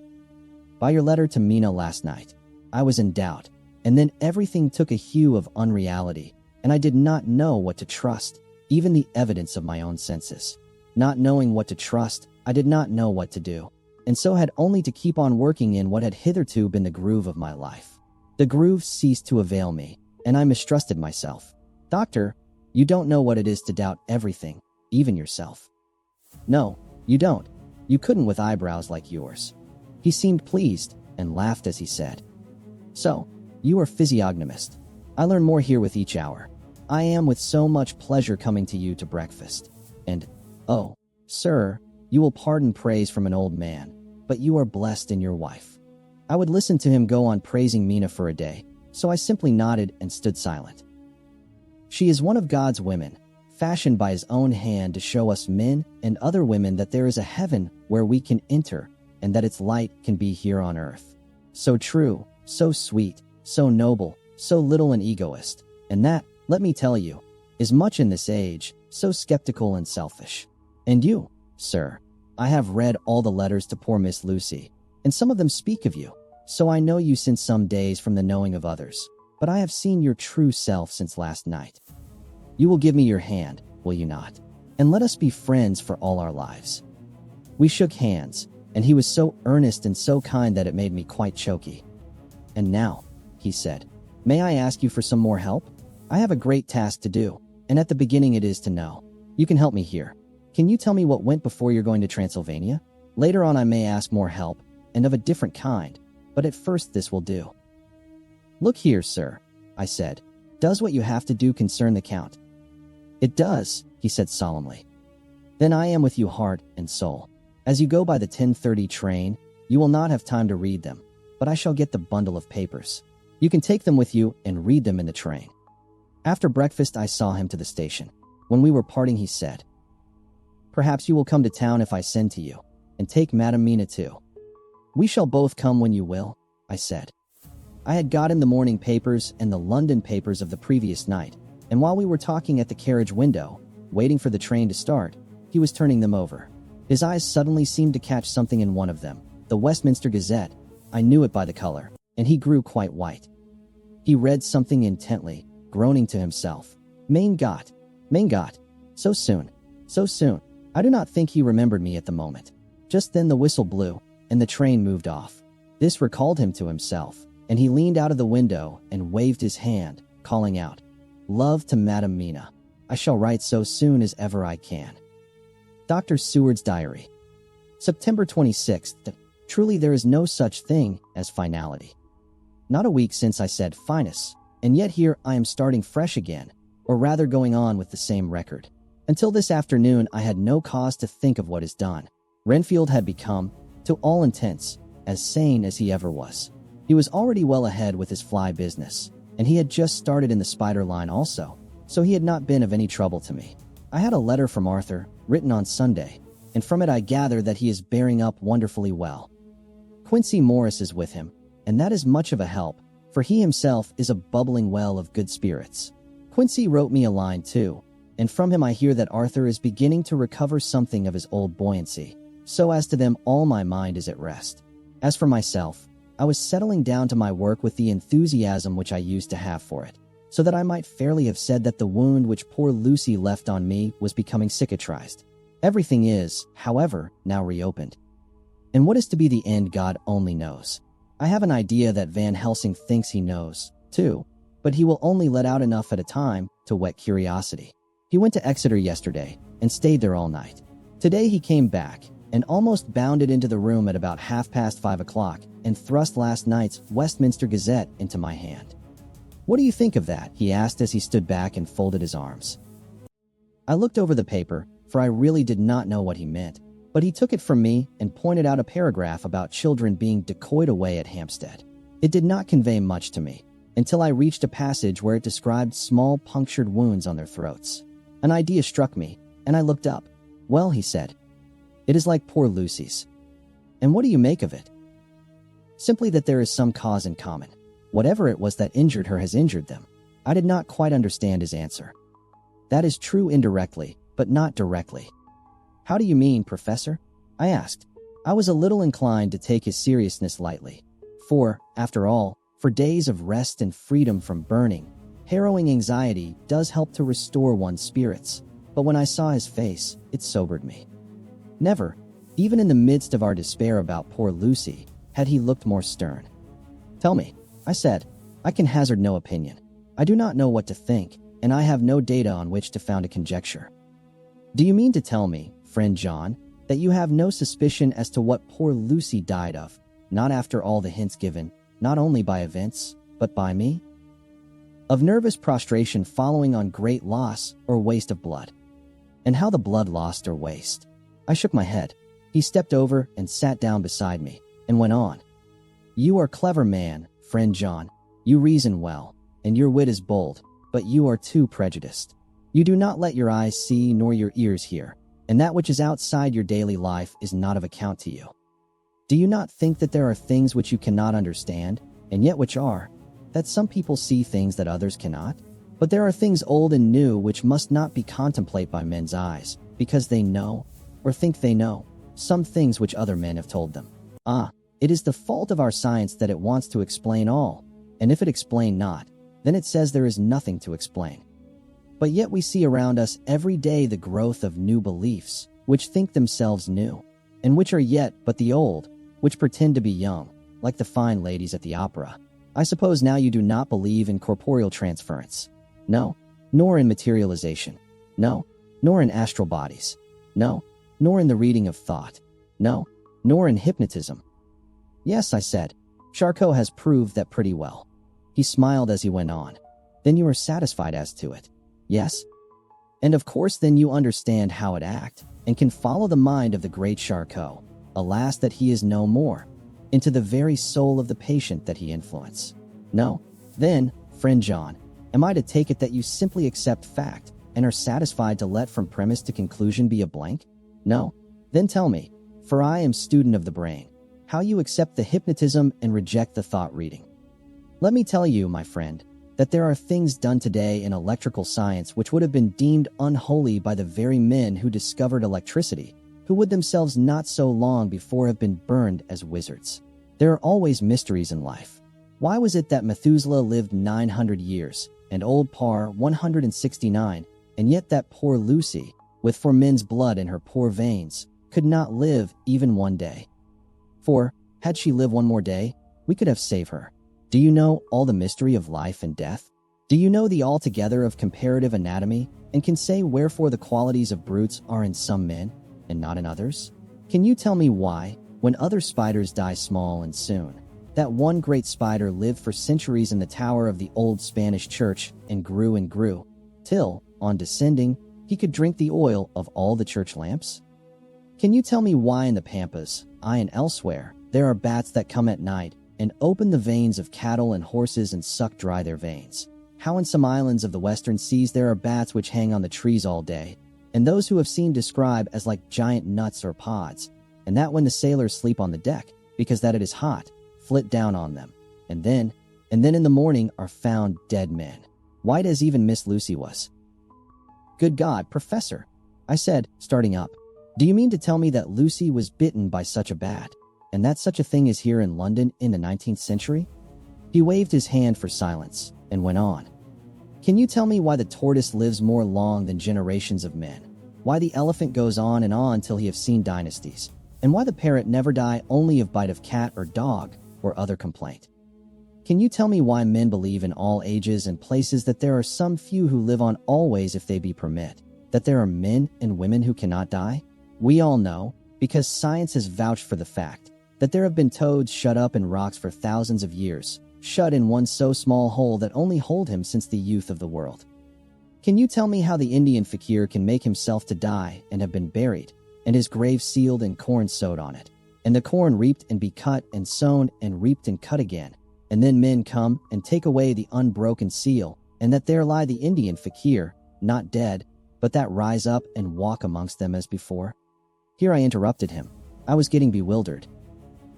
"By your letter to Mina last night. I was in doubt, and then everything took a hue of unreality, and I did not know what to trust, even the evidence of my own senses. Not knowing what to trust, I did not know what to do, and so had only to keep on working in what had hitherto been the groove of my life. The groove ceased to avail me, and I mistrusted myself. Doctor, you don't know what it is to doubt everything, even yourself. No, you don't. You couldn't with eyebrows like yours." He seemed pleased and laughed as he said, "So, you are physiognomist. I learn more here with each hour. I am with so much pleasure coming to you to breakfast. And, oh, sir, you will pardon praise from an old man, but you are blessed in your wife." I would listen to him go on praising Mina for a day, so I simply nodded and stood silent. She is one of God's women, fashioned by his own hand to show us men and other women that there is a heaven where we can enter and that its light can be here on earth. So true, so sweet, so noble, so little an egoist, and that, let me tell you, is much in this age, so skeptical and selfish. And you, sir, I have read all the letters to poor Miss Lucy, and some of them speak of you, so I know you since some days from the knowing of others, but I have seen your true self since last night. You will give me your hand, will you not? And let us be friends for all our lives." We shook hands, and he was so earnest and so kind that it made me quite choky. "And now," he said, "may I ask you for some more help? I have a great task to do, and at the beginning it is to know. You can help me here. Can you tell me what went before you're going to Transylvania? Later on I may ask more help, and of a different kind, but at first this will do." "Look here, sir," I said. "Does what you have to do concern the Count?" "It does," he said solemnly. "Then I am with you heart and soul. As you go by the 10:30 train, you will not have time to read them, but I shall get the bundle of papers. You can take them with you and read them in the train." After breakfast I saw him to the station. When we were parting he said, "Perhaps you will come to town if I send to you, and take Madam Mina too." "We shall both come when you will," I said. I had got him the morning papers and the London papers of the previous night, and while we were talking at the carriage window, waiting for the train to start, he was turning them over. His eyes suddenly seemed to catch something in one of them, the Westminster Gazette. I knew it by the color, and he grew quite white. He read something intently, groaning to himself. Mein Gott, so soon, so soon." I do not think he remembered me at the moment. Just then the whistle blew, and the train moved off. This recalled him to himself, and he leaned out of the window and waved his hand, calling out, "Love to Madam Mina. I shall write so soon as ever I can." Dr. Seward's Diary. September 26th. Truly there is no such thing as finality. Not a week since I said finus, and yet here I am starting fresh again, or rather going on with the same record. Until this afternoon I had no cause to think of what is done. Renfield had become, to all intents, as sane as he ever was. He was already well ahead with his fly business, and he had just started in the spider line also, so he had not been of any trouble to me. I had a letter from Arthur, written on Sunday, and from it I gather that he is bearing up wonderfully well. Quincy Morris is with him, and that is much of a help, for he himself is a bubbling well of good spirits. Quincy wrote me a line too, and from him I hear that Arthur is beginning to recover something of his old buoyancy. So as to them all my mind is at rest. As for myself, I was settling down to my work with the enthusiasm which I used to have for it, so that I might fairly have said that the wound which poor Lucy left on me was becoming cicatrized. Everything is, however, now reopened. And what is to be the end God only knows. I have an idea that Van Helsing thinks he knows, too, but he will only let out enough at a time to whet curiosity. He went to Exeter yesterday and stayed there all night. Today he came back and almost bounded into the room at about 5:30 o'clock and thrust last night's Westminster Gazette into my hand. "What do you think of that?" he asked as he stood back and folded his arms. I looked over the paper, for I really did not know what he meant, but he took it from me and pointed out a paragraph about children being decoyed away at Hampstead. It did not convey much to me, until I reached a passage where it described small punctured wounds on their throats. An idea struck me, and I looked up. "Well," he said, "it is like poor Lucy's." "And what do you make of it?" "Simply that there is some cause in common. Whatever it was that injured her has injured them." I did not quite understand his answer. "That is true indirectly, but not directly." "How do you mean, Professor?" I asked. I was a little inclined to take his seriousness lightly, for, after all, for days of rest and freedom from burning, harrowing anxiety does help to restore one's spirits, but when I saw his face, it sobered me. Never, even in the midst of our despair about poor Lucy, had he looked more stern. "Tell me," I said. "I can hazard no opinion. I do not know what to think, and I have no data on which to found a conjecture." "Do you mean to tell me, friend John, that you have no suspicion as to what poor Lucy died of, not after all the hints given, not only by events, but by me? Of nervous prostration following on great loss or waste of blood? And how the blood lost or waste?" I shook my head. He stepped over and sat down beside me, and went on. "You are a clever man, friend John. You reason well, and your wit is bold, but you are too prejudiced. You do not let your eyes see nor your ears hear, and that which is outside your daily life is not of account to you. Do you not think that there are things which you cannot understand, and yet which are, that some people see things that others cannot? But there are things old and new which must not be contemplated by men's eyes, because they know, or think they know, some things which other men have told them. It is the fault of our science that it wants to explain all, and if it explain not, then it says there is nothing to explain. But yet we see around us every day the growth of new beliefs, which think themselves new, and which are yet but the old, which pretend to be young, like the fine ladies at the opera. I suppose now you do not believe in corporeal transference. No, nor in materialization. No, nor in astral bodies. No, nor in the reading of thought. No, nor in hypnotism. "Yes," I said. "Charcot has proved that pretty well." He smiled as he went on. "Then you are satisfied as to it?" "Yes." "And of course then you understand how it acts, and can follow the mind of the great Charcot, alas that he is no more, into the very soul of the patient that he influenced. No, then, friend John, am I to take it that you simply accept fact, and are satisfied to let from premise to conclusion be a blank? No, then tell me, for I am student of the brain, how you accept the hypnotism and reject the thought reading. Let me tell you, my friend, that there are things done today in electrical science which would have been deemed unholy by the very men who discovered electricity, who would themselves not so long before have been burned as wizards. There are always mysteries in life. Why was it that Methuselah lived 900 years, and old Parr 169, and yet that poor Lucy, with for men's blood in her poor veins, could not live even one day? For, had she lived one more day, we could have saved her. Do you know all the mystery of life and death? Do you know the altogether of comparative anatomy, and can say wherefore the qualities of brutes are in some men, and not in others? Can you tell me why, when other spiders die small and soon, that one great spider lived for centuries in the tower of the old Spanish church and grew, till, on descending, he could drink the oil of all the church lamps? Can you tell me why in the Pampas, and elsewhere, there are bats that come at night and open the veins of cattle and horses and suck dry their veins? How in some islands of the western seas there are bats which hang on the trees all day, and those who have seen describe as like giant nuts or pods, and that when the sailors sleep on the deck, because that it is hot, flit down on them, And then in the morning are found dead men, white as even Miss Lucy was. Good God, Professor, I said, starting up. Do you mean to tell me that Lucy was bitten by such a bat, and that such a thing is here in London in the 19th century? He waved his hand for silence and went on. Can you tell me why the tortoise lives more long than generations of men? Why the elephant goes on and on till he have seen dynasties? And why the parrot never die only of bite of cat or dog or other complaint? Can you tell me why men believe in all ages and places that there are some few who live on always if they be permit, that there are men and women who cannot die? We all know, because science has vouched for the fact, that there have been toads shut up in rocks for thousands of years, shut in one so small hole that only hold him since the youth of the world. Can you tell me how the Indian fakir can make himself to die and have been buried, and his grave sealed and corn sowed on it, and the corn reaped and be cut and sown and reaped and cut again, and then men come and take away the unbroken seal, and that there lie the Indian fakir, not dead, but that rise up and walk amongst them as before? Here I interrupted him. I was getting bewildered.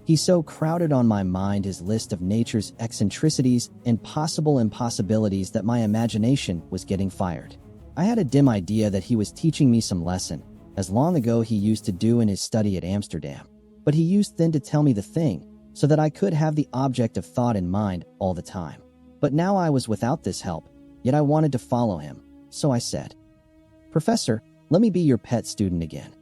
He so crowded on my mind his list of nature's eccentricities and possible impossibilities that my imagination was getting fired. I had a dim idea that he was teaching me some lesson, as long ago he used to do in his study at Amsterdam. But he used then to tell me the thing, so that I could have the object of thought in mind all the time. But now I was without this help, yet I wanted to follow him, so I said, Professor, let me be your pet student again.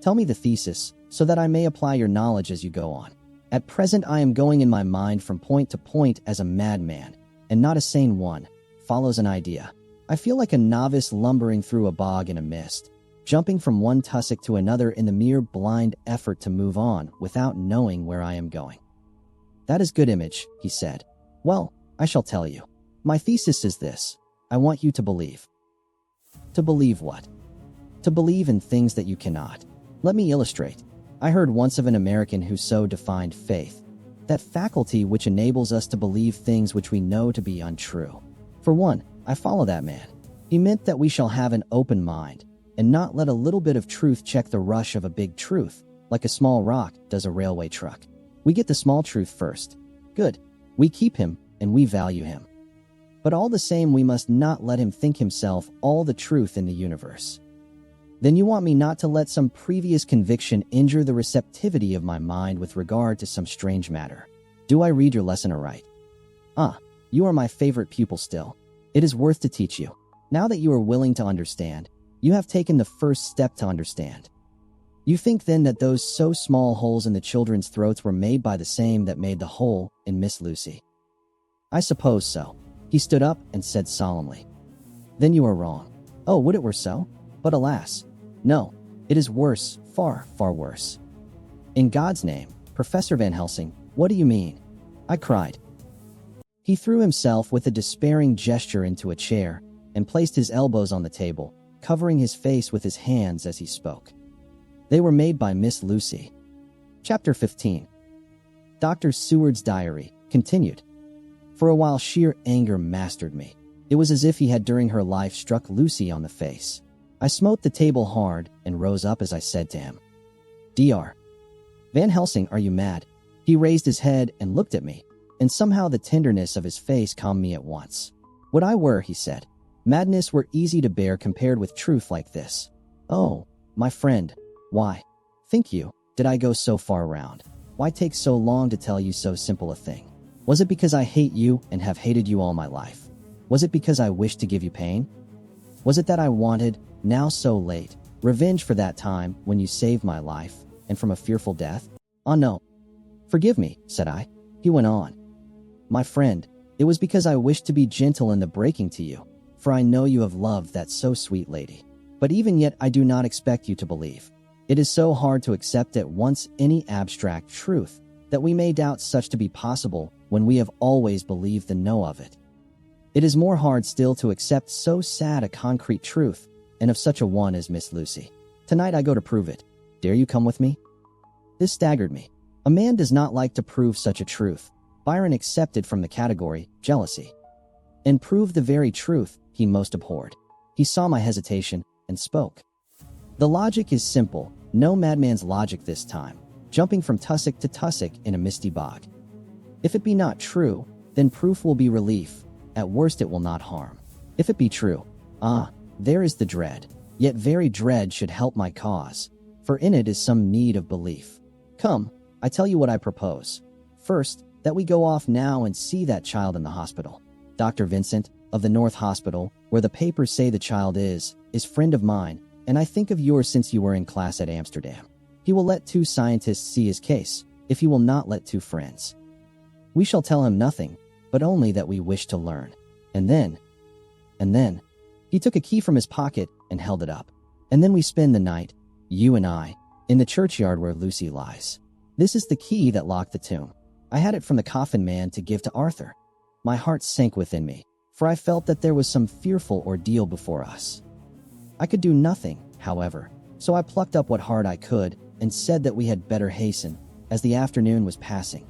Tell me the thesis, so that I may apply your knowledge as you go on. At present I am going in my mind from point to point as a madman, and not a sane one, follows an idea. I feel like a novice lumbering through a bog in a mist, jumping from one tussock to another in the mere blind effort to move on without knowing where I am going. That is good image, he said. Well, I shall tell you. My thesis is this. I want you to believe. To believe what? To believe in things that you cannot. Let me illustrate. I heard once of an American who so defined faith, that faculty which enables us to believe things which we know to be untrue. For one, I follow that man. He meant that we shall have an open mind, and not let a little bit of truth check the rush of a big truth, like a small rock does a railway truck. We get the small truth first. Good. We keep him, and we value him. But all the same we must not let him think himself all the truth in the universe. Then you want me not to let some previous conviction injure the receptivity of my mind with regard to some strange matter. Do I read your lesson aright? You are my favorite pupil still. It is worth to teach you. Now that you are willing to understand, you have taken the first step to understand. You think then that those so small holes in the children's throats were made by the same that made the hole in Miss Lucy? I suppose so. He stood up and said solemnly, Then you are wrong. Oh, would it were so? But alas, no, it is worse, far, far worse. In God's name, Professor Van Helsing, what do you mean? I cried. He threw himself with a despairing gesture into a chair and placed his elbows on the table, covering his face with his hands as he spoke. They were made by Miss Lucy. Chapter 15. Dr. Seward's diary continued. For a while sheer anger mastered me. It was as if he had during her life struck Lucy on the face. I smote the table hard and rose up as I said to him, Dr. Van Helsing, are you mad? He raised his head and looked at me, and somehow the tenderness of his face calmed me at once. Would I were, he said. Madness were easy to bear compared with truth like this. Oh, my friend, why, think you, did I go so far round? Why take so long to tell you so simple a thing? Was it because I hate you and have hated you all my life? Was it because I wished to give you pain? Was it that I wanted, now so late, revenge for that time when you saved my life, and from a fearful death? Oh no. Forgive me, said I. He went on. My friend, it was because I wished to be gentle in the breaking to you, for I know you have loved that so sweet lady. But even yet I do not expect you to believe. It is so hard to accept at once any abstract truth, that we may doubt such to be possible when we have always believed the know of it. It is more hard still to accept so sad a concrete truth, and of such a one as Miss Lucy. Tonight I go to prove it. Dare you come with me? This staggered me. A man does not like to prove such a truth. Byron accepted from the category, jealousy. And prove the very truth he most abhorred. He saw my hesitation and spoke. The logic is simple, no madman's logic this time, jumping from tussock to tussock in a misty bog. If it be not true, then proof will be relief. At worst it will not harm. If it be true, there is the dread. Yet very dread should help my cause, for in it is some need of belief. Come, I tell you what I propose. First, that we go off now and see that child in the hospital. Dr. Vincent, of the North Hospital, where the papers say the child is friend of mine, and I think of yours since you were in class at Amsterdam. He will let 2 scientists see his case, if he will not let 2 friends. We shall tell him nothing, but only that we wish to learn. And then, he took a key from his pocket and held it up. And then we spend the night, you and I, in the churchyard where Lucy lies. This is the key that locked the tomb. I had it from the coffin man to give to Arthur. My heart sank within me, for I felt that there was some fearful ordeal before us. I could do nothing, however, so I plucked up what heart I could and said that we had better hasten, as the afternoon was passing.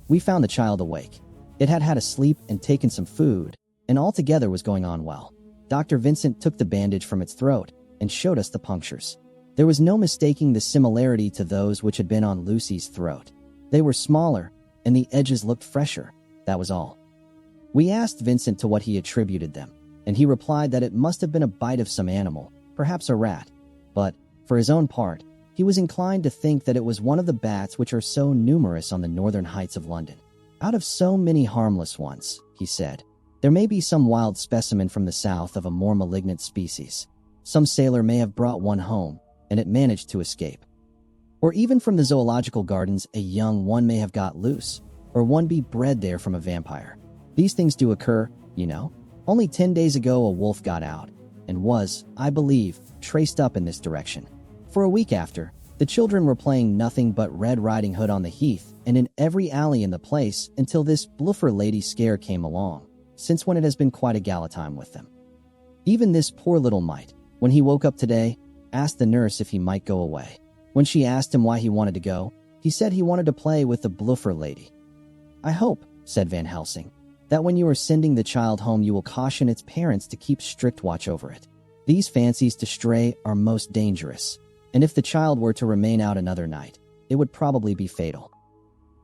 We found the child awake. It had had a sleep and taken some food, and altogether was going on well. Dr. Vincent took the bandage from its throat and showed us the punctures. There was no mistaking the similarity to those which had been on Lucy's throat. They were smaller, and the edges looked fresher. That was all. We asked Vincent to what he attributed them, and he replied that it must have been a bite of some animal, perhaps a rat. But, for his own part, he was inclined to think that it was one of the bats which are so numerous on the northern heights of London. Out of so many harmless ones, he said, there may be some wild specimen from the south of a more malignant species. Some sailor may have brought one home, and it managed to escape. Or even from the zoological gardens a young one may have got loose, or one be bred there from a vampire. These things do occur, you know. Only 10 days ago a wolf got out, and was, I believe, traced up in this direction. For a week after, the children were playing nothing but Red Riding Hood on the heath and in every alley in the place until this bluffer lady scare came along, since when it has been quite a gala time with them. Even this poor little mite, when he woke up today, asked the nurse if he might go away. When she asked him why he wanted to go, he said he wanted to play with the bluffer lady. I hope, said Van Helsing, that when you are sending the child home you will caution its parents to keep strict watch over it. These fancies to stray are most dangerous, and if the child were to remain out another night, it would probably be fatal.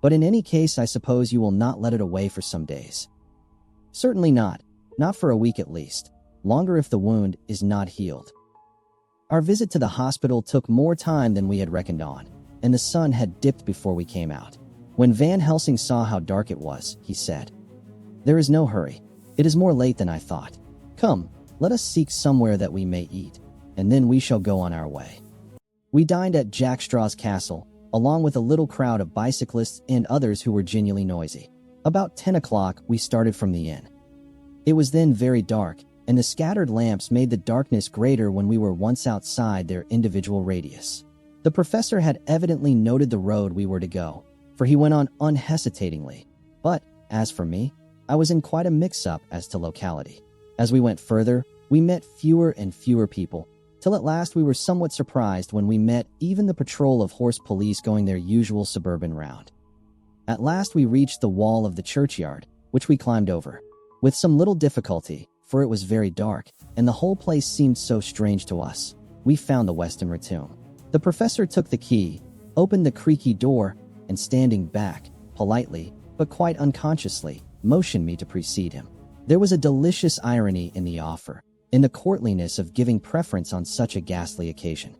But in any case I suppose you will not let it away for some days. Certainly not for a week at least, longer if the wound is not healed. Our visit to the hospital took more time than we had reckoned on, and the sun had dipped before we came out. When Van Helsing saw how dark it was, he said, "There is no hurry. It is more late than I thought. Come, let us seek somewhere that we may eat, and then we shall go on our way." We dined at Jack Straw's castle, along with a little crowd of bicyclists and others who were genuinely noisy. About 10 o'clock we started from the inn. It was then very dark, and the scattered lamps made the darkness greater when we were once outside their individual radius. The professor had evidently noted the road we were to go, for he went on unhesitatingly. But, as for me, I was in quite a mix-up as to locality. As we went further, we met fewer and fewer people, till at last we were somewhat surprised when we met even the patrol of horse police going their usual suburban round. At last we reached the wall of the churchyard, which we climbed over. With some little difficulty, for it was very dark, and the whole place seemed so strange to us, we found the Westenra tomb. The professor took the key, opened the creaky door, and standing back, politely, but quite unconsciously, motioned me to precede him. There was a delicious irony in the offer, in the courtliness of giving preference on such a ghastly occasion.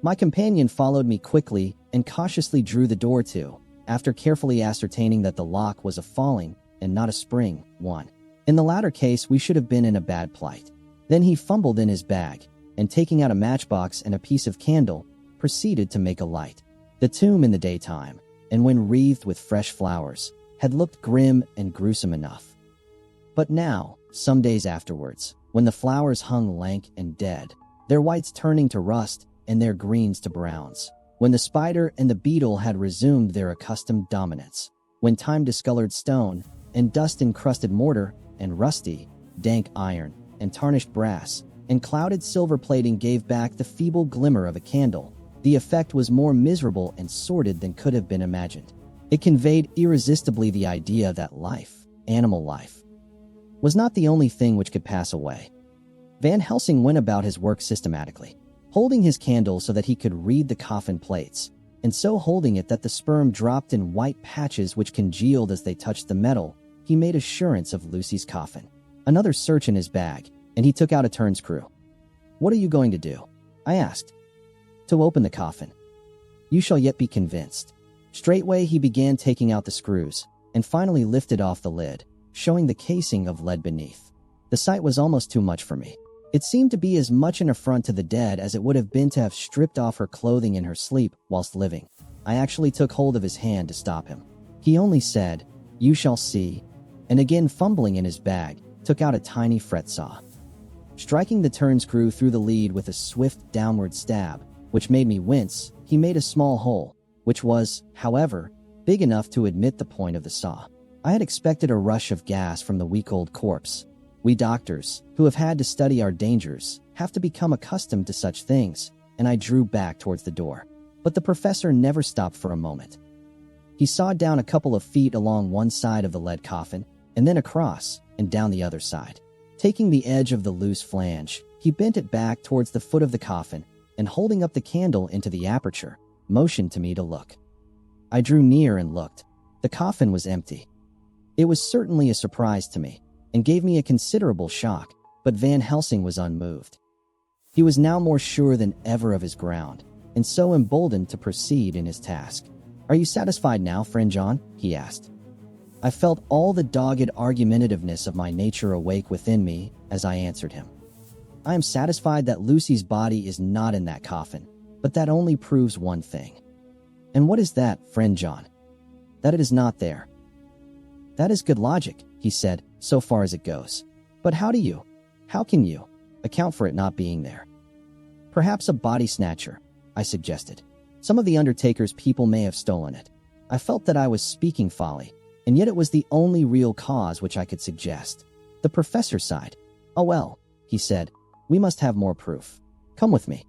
My companion followed me quickly and cautiously drew the door to, after carefully ascertaining that the lock was a falling and not a spring one. In the latter case, we should have been in a bad plight. Then he fumbled in his bag, and taking out a matchbox and a piece of candle, proceeded to make a light. The tomb in the daytime, and when wreathed with fresh flowers, had looked grim and gruesome enough. But now, some days afterwards, when the flowers hung lank and dead, their whites turning to rust and their greens to browns, when the spider and the beetle had resumed their accustomed dominance, when time-discolored stone and dust-encrusted mortar and rusty, dank iron and tarnished brass and clouded silver plating gave back the feeble glimmer of a candle, the effect was more miserable and sordid than could have been imagined. It conveyed irresistibly the idea that life, animal life, was not the only thing which could pass away. Van Helsing went about his work systematically, holding his candle so that he could read the coffin plates, and so holding it that the sperm dropped in white patches which congealed as they touched the metal, he made assurance of Lucy's coffin. Another search in his bag, and he took out a turnscrew. "What are you going to do?" I asked. "To open the coffin. You shall yet be convinced." Straightway he began taking out the screws, and finally lifted off the lid, showing the casing of lead beneath. The sight was almost too much for me. It seemed to be as much an affront to the dead as it would have been to have stripped off her clothing in her sleep whilst living. I actually took hold of his hand to stop him. He only said, "You shall see," and again fumbling in his bag, took out a tiny fret saw. Striking the turnscrew through the lead with a swift downward stab, which made me wince, he made a small hole, which was, however, big enough to admit the point of the saw. I had expected a rush of gas from the week-old corpse. We doctors, who have had to study our dangers, have to become accustomed to such things, and I drew back towards the door. But the professor never stopped for a moment. He sawed down a couple of feet along one side of the lead coffin, and then across, and down the other side. Taking the edge of the loose flange, he bent it back towards the foot of the coffin, and holding up the candle into the aperture, motioned to me to look. I drew near and looked. The coffin was empty. It was certainly a surprise to me, and gave me a considerable shock, but Van Helsing was unmoved. He was now more sure than ever of his ground, and so emboldened to proceed in his task. "Are you satisfied now, friend John?" he asked. I felt all the dogged argumentativeness of my nature awake within me as I answered him. "I am satisfied that Lucy's body is not in that coffin, but that only proves one thing." "And what is that, friend John?" "That it is not there." "That is good logic," he said, "so far as it goes. But how can you, account for it not being there?" "Perhaps a body snatcher," I suggested. "Some of the undertaker's people may have stolen it." I felt that I was speaking folly, and yet it was the only real cause which I could suggest. The professor sighed. "Oh well," he said, "we must have more proof. Come with me."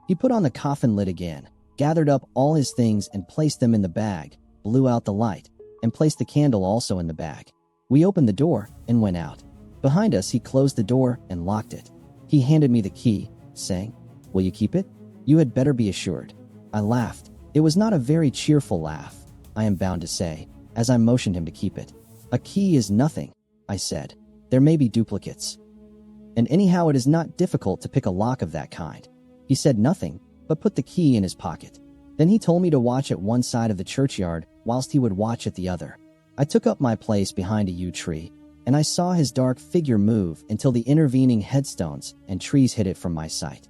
He put on the coffin lid again, gathered up all his things and placed them in the bag, blew out the light, and placed the candle also in the bag. We opened the door and went out. Behind us he closed the door and locked it. He handed me the key, saying, "Will you keep it? You had better be assured." I laughed. It was not a very cheerful laugh, I am bound to say, as I motioned him to keep it. "A key is nothing," I said. "There may be duplicates. And anyhow it is not difficult to pick a lock of that kind." He said nothing, but put the key in his pocket. Then he told me to watch at one side of the churchyard whilst he would watch at the other. I took up my place behind a yew tree, and I saw his dark figure move until the intervening headstones and trees hid it from my sight.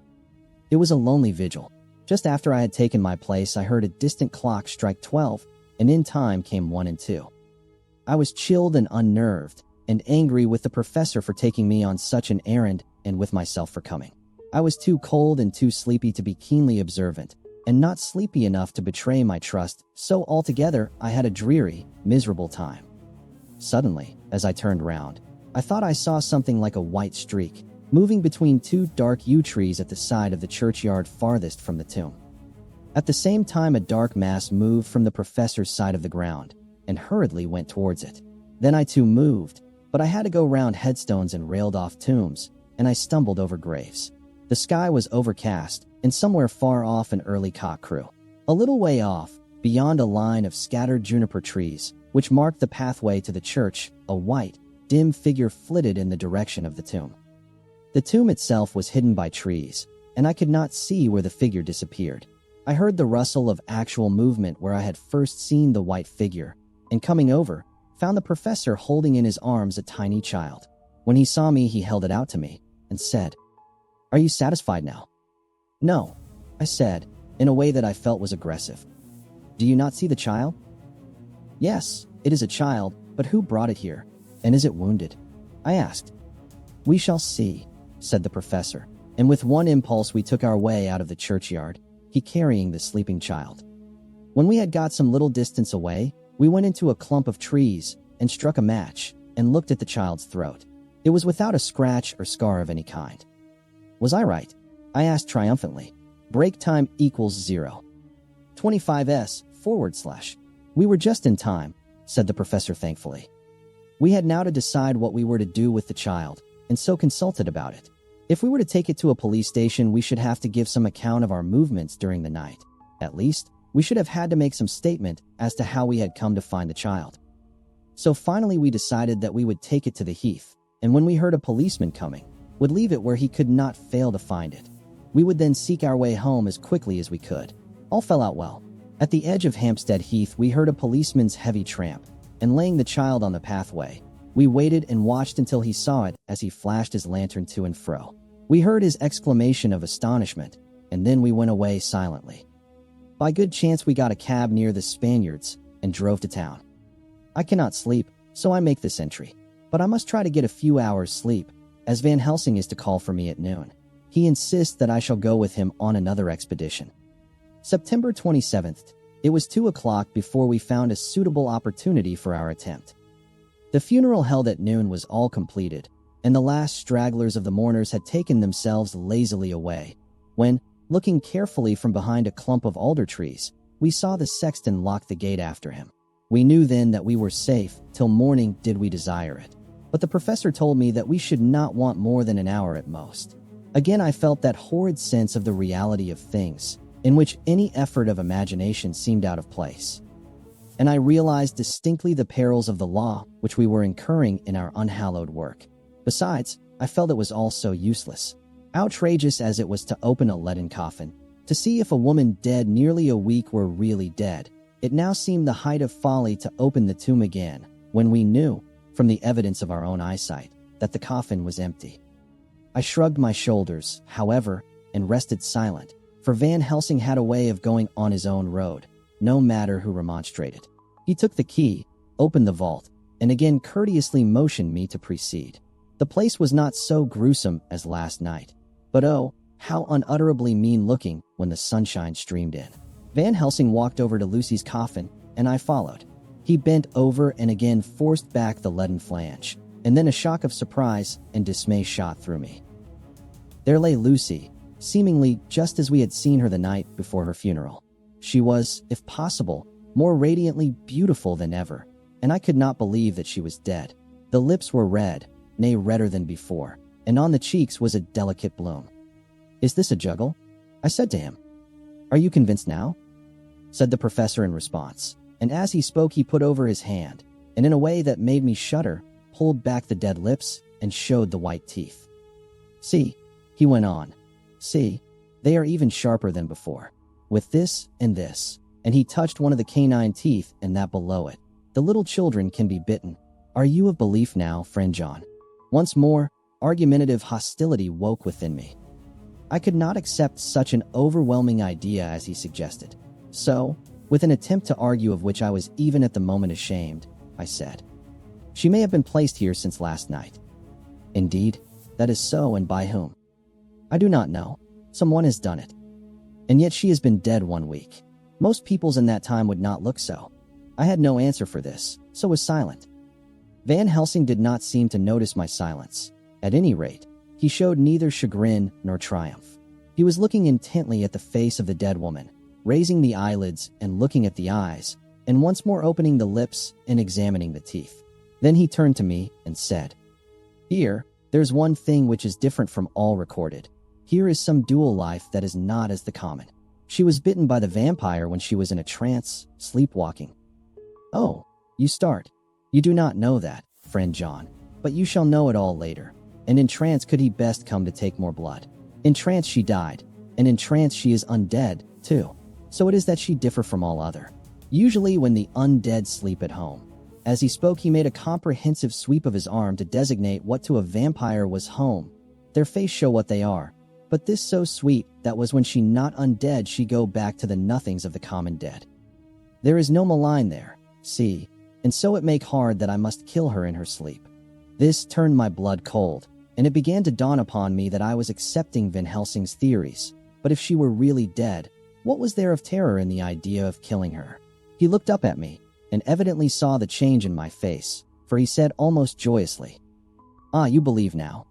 It was a lonely vigil. Just after I had taken my place, I heard a distant clock strike 12, and in time came 1 and 2. I was chilled and unnerved, and angry with the professor for taking me on such an errand, and with myself for coming. I was too cold and too sleepy to be keenly observant, and not sleepy enough to betray my trust, so altogether I had a dreary, miserable time. Suddenly, as I turned round, I thought I saw something like a white streak, moving between 2 dark yew trees at the side of the churchyard farthest from the tomb. At the same time a dark mass moved from the professor's side of the ground, and hurriedly went towards it. Then I too moved, but I had to go round headstones and railed-off tombs, and I stumbled over graves. The sky was overcast, and somewhere far off an early cock crew. A little way off, beyond a line of scattered juniper trees, which marked the pathway to the church, a white, dim figure flitted in the direction of the tomb. The tomb itself was hidden by trees, and I could not see where the figure disappeared. I heard the rustle of actual movement where I had first seen the white figure, and coming over, found the professor holding in his arms a tiny child. When he saw me, he held it out to me, and said, "Are you satisfied now?" "No," I said, in a way that I felt was aggressive. "Do you not see the child?" "Yes, it is a child, but who brought it here? And is it wounded?" I asked. "We shall see," said the professor, and with one impulse we took our way out of the churchyard, he carrying the sleeping child. When we had got some little distance away, we went into a clump of trees and struck a match and looked at the child's throat. It was without a scratch or scar of any kind. "Was I right?" I asked triumphantly. "Break time equals 0. 25s, /." "We were just in time," said the professor thankfully. We had now to decide what we were to do with the child, and so consulted about it. If we were to take it to a police station, we should have to give some account of our movements during the night. At least, We should have had to make some statement as to how we had come to find the child. So finally we decided that we would take it to the heath, and when we heard a policeman coming, would leave it where he could not fail to find it. We would then seek our way home as quickly as we could. All fell out well. At the edge of Hampstead Heath we heard a policeman's heavy tramp, and laying the child on the pathway, we waited and watched until he saw it as he flashed his lantern to and fro. We heard his exclamation of astonishment, and then we went away silently. By good chance we got a cab near the Spaniards and drove to town. I cannot sleep, so I make this entry. But I must try to get a few hours sleep, as Van Helsing is to call for me at noon. He insists that I shall go with him on another expedition. September 27th. It was 2 o'clock before we found a suitable opportunity for our attempt. The funeral held at noon was all completed, and the last stragglers of the mourners had taken themselves lazily away, when, looking carefully from behind a clump of alder trees, we saw the sexton lock the gate after him. We knew then that we were safe till morning did we desire it. But the professor told me that we should not want more than an hour at most. Again I felt that horrid sense of the reality of things, in which any effort of imagination seemed out of place. And I realized distinctly the perils of the law which we were incurring in our unhallowed work. Besides, I felt it was all so useless. Outrageous as it was to open a leaden coffin, to see if a woman dead nearly a week were really dead, it now seemed the height of folly to open the tomb again, when we knew, from the evidence of our own eyesight, that the coffin was empty. I shrugged my shoulders, however, and rested silent, for Van Helsing had a way of going on his own road, no matter who remonstrated. He took the key, opened the vault, and again courteously motioned me to precede. The place was not so gruesome as last night, but oh, how unutterably mean-looking when the sunshine streamed in. Van Helsing walked over to Lucy's coffin, and I followed. He bent over and again forced back the leaden flange, and then a shock of surprise and dismay shot through me. There lay Lucy, seemingly just as we had seen her the night before her funeral. She was, if possible, more radiantly beautiful than ever, and I could not believe that she was dead. The lips were red, nay redder than before, and on the cheeks was a delicate bloom. "Is this a juggle?" I said to him. "Are you convinced now?" said the professor in response, and as he spoke he put over his hand, and in a way that made me shudder, pulled back the dead lips and showed the white teeth. "See," he went on, "see, they are even sharper than before. With this and this," and he touched one of the canine teeth and that below it, "the little children can be bitten. Are you of belief now, friend John?" Once more, argumentative hostility woke within me. I could not accept such an overwhelming idea as he suggested. So, with an attempt to argue of which I was even at the moment ashamed, I said, "She may have been placed here since last night." "Indeed, that is so, and by whom?" "I do not know. Someone has done it. And yet she has been dead 1 week. Most peoples in that time would not look so." I had no answer for this, so was silent. Van Helsing did not seem to notice my silence. At any rate, he showed neither chagrin nor triumph. He was looking intently at the face of the dead woman, raising the eyelids and looking at the eyes, and once more opening the lips and examining the teeth. Then he turned to me and said, "Here, there's one thing which is different from all recorded. Here is some dual life that is not as the common. She was bitten by the vampire when she was in a trance, sleepwalking." "Oh, you start. You do not know that, friend John, but you shall know it all later. And in trance could he best come to take more blood. In trance she died, and in trance she is undead, too. So it is that she differ from all other. Usually when the undead sleep at home." As he spoke he made a comprehensive sweep of his arm to designate what to a vampire was home. "Their face show what they are, but this so sweet that was when she not undead she go back to the nothings of the common dead. There is no malign there, see, and so it make hard that I must kill her in her sleep." This turned my blood cold, and it began to dawn upon me that I was accepting Van Helsing's theories. But if she were really dead, what was there of terror in the idea of killing her? He looked up at me, and evidently saw the change in my face, for he said almost joyously, "Ah, you believe now."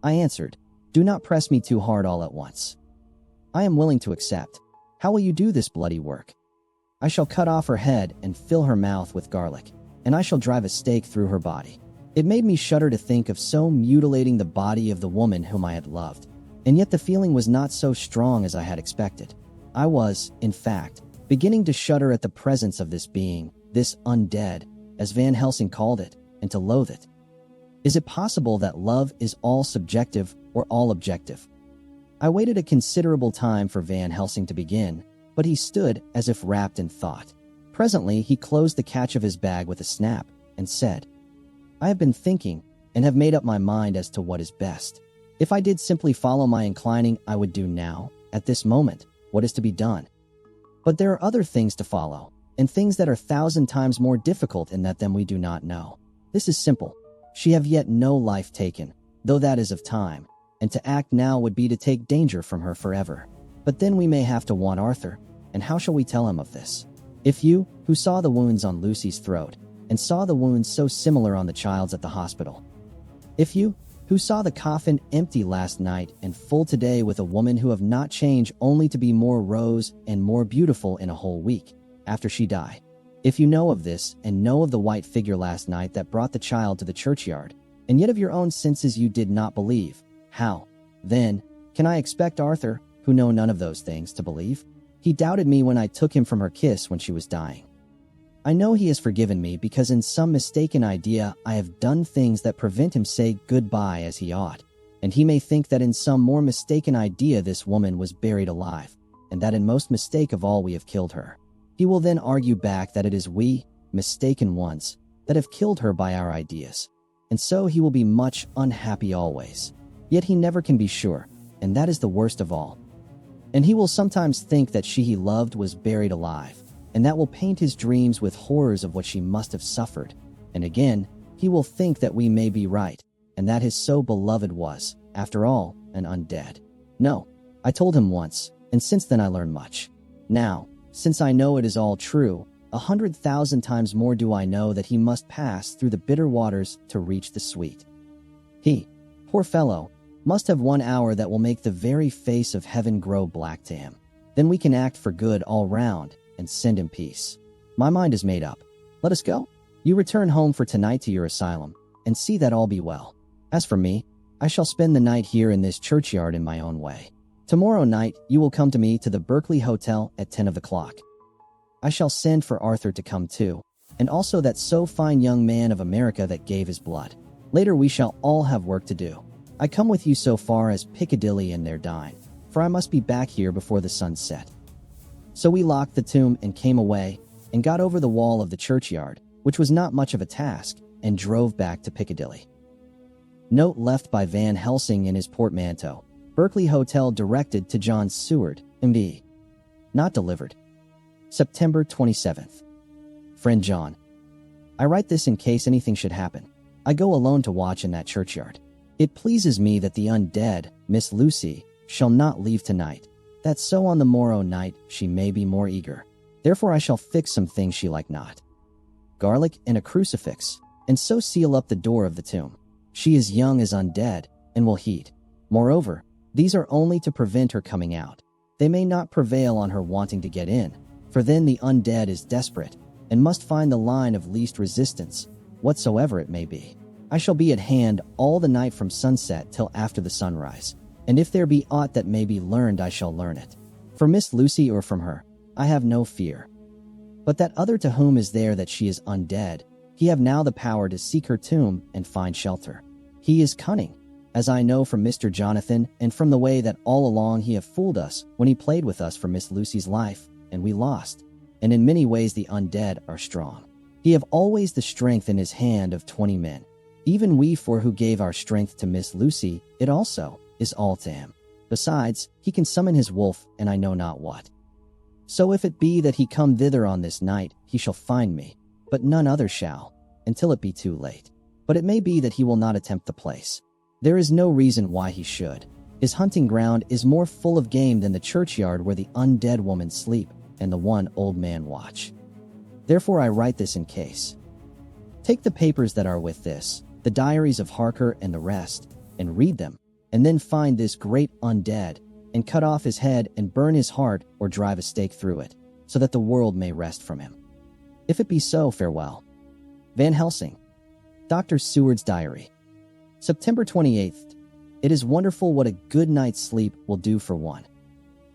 I answered, "Do not press me too hard all at once. I am willing to accept. How will you do this bloody work?" "I shall cut off her head and fill her mouth with garlic, and I shall drive a stake through her body." It made me shudder to think of so mutilating the body of the woman whom I had loved, and yet the feeling was not so strong as I had expected. I was, in fact, beginning to shudder at the presence of this being, this undead, as Van Helsing called it, and to loathe it. Is it possible that love is all subjective or all objective? I waited a considerable time for Van Helsing to begin, but he stood as if wrapped in thought. Presently, he closed the catch of his bag with a snap and said, "I have been thinking and have made up my mind as to what is best. If I did simply follow my inclining, I would do now, at this moment, what is to be done. But there are other things to follow, and things that are 1,000 times more difficult in that them we do not know. This is simple. She have yet no life taken, though that is of time, and to act now would be to take danger from her forever. But then we may have to want Arthur, and how shall we tell him of this? If you, who saw the wounds on Lucy's throat, and saw the wounds so similar on the child's at the hospital. If you, who saw the coffin empty last night and full today with a woman who have not changed only to be more rose and more beautiful in a whole week, after she die. If you know of this, and know of the white figure last night that brought the child to the churchyard, and yet of your own senses you did not believe, how, then, can I expect Arthur, who know none of those things, to believe? He doubted me when I took him from her kiss when she was dying. I know he has forgiven me because in some mistaken idea I have done things that prevent him say goodbye as he ought, and he may think that in some more mistaken idea this woman was buried alive, and that in most mistake of all we have killed her. He will then argue back that it is we, mistaken ones, that have killed her by our ideas, and so he will be much unhappy always. Yet he never can be sure, and that is the worst of all. And he will sometimes think that she he loved was buried alive, and that will paint his dreams with horrors of what she must have suffered. And again, he will think that we may be right, and that his so beloved was, after all, an undead. No, I told him once, and since then I learned much. Now, since I know it is all true, 100,000 times more do I know that he must pass through the bitter waters to reach the sweet. He, poor fellow, must have 1 hour that will make the very face of heaven grow black to him. Then we can act for good all round and send him peace. My mind is made up. Let us go. You return home for tonight to your asylum, and see that all be well. As for me, I shall spend the night here in this churchyard in my own way. Tomorrow night you will come to me to the Berkeley Hotel at 10 of the clock. I shall send for Arthur to come too, and also that so fine young man of America that gave his blood. Later we shall all have work to do. I come with you so far as Piccadilly and there dine, for I must be back here before the sun set. So we locked the tomb and came away, and got over the wall of the churchyard, which was not much of a task, and drove back to Piccadilly. Note left by Van Helsing in his portmanteau. Berkeley Hotel directed to John Seward, M.D. Not delivered. September 27th. Friend John. I write this in case anything should happen. I go alone to watch in that churchyard. It pleases me that the undead, Miss Lucy, shall not leave tonight, that so on the morrow night she may be more eager. Therefore I shall fix some things she like not. Garlic and a crucifix, and so seal up the door of the tomb. She is young as undead, and will heed. Moreover, these are only to prevent her coming out. They may not prevail on her wanting to get in, for then the undead is desperate, and must find the line of least resistance, whatsoever it may be. I shall be at hand all the night from sunset till after the sunrise, and if there be aught that may be learned I shall learn it. For Miss Lucy or from her, I have no fear. But that other to whom is there that she is undead, he have now the power to seek her tomb and find shelter. He is cunning, as I know from Mr. Jonathan and from the way that all along he have fooled us when he played with us for Miss Lucy's life, and we lost. And in many ways the undead are strong. He have always the strength in his hand of 20 men. Even we four who gave our strength to Miss Lucy, it also is all to him. Besides, he can summon his wolf, and I know not what. So if it be that he come thither on this night, he shall find me, but none other shall, until it be too late. But it may be that he will not attempt the place. There is no reason why he should. His hunting ground is more full of game than the churchyard where the undead woman sleep and the one old man watch. Therefore I write this in case. Take the papers that are with this, the diaries of Harker and the rest, and read them, and then find this great undead, and cut off his head and burn his heart or drive a stake through it, so that the world may rest from him. If it be so, farewell. Van Helsing. Dr. Seward's Diary. September 28th. It is wonderful what a good night's sleep will do for one.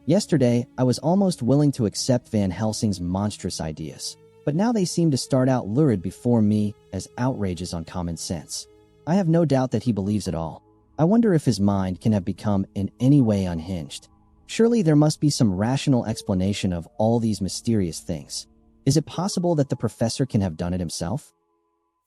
Yesterday, I was almost willing to accept Van Helsing's monstrous ideas, but now they seem to start out lurid before me as outrages on common sense. I have no doubt that he believes it all. I wonder if his mind can have become in any way unhinged. Surely there must be some rational explanation of all these mysterious things. Is it possible that the professor can have done it himself?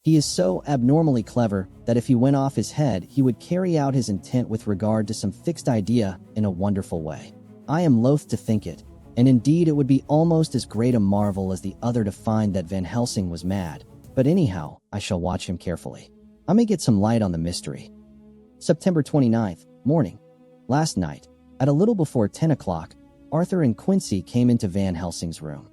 He is so abnormally clever that if he went off his head, he would carry out his intent with regard to some fixed idea in a wonderful way. I am loath to think it, and indeed it would be almost as great a marvel as the other to find that Van Helsing was mad. But anyhow, I shall watch him carefully. I may get some light on the mystery. September 29th, morning. Last night, at a little before 10 o'clock, Arthur and Quincy came into Van Helsing's room.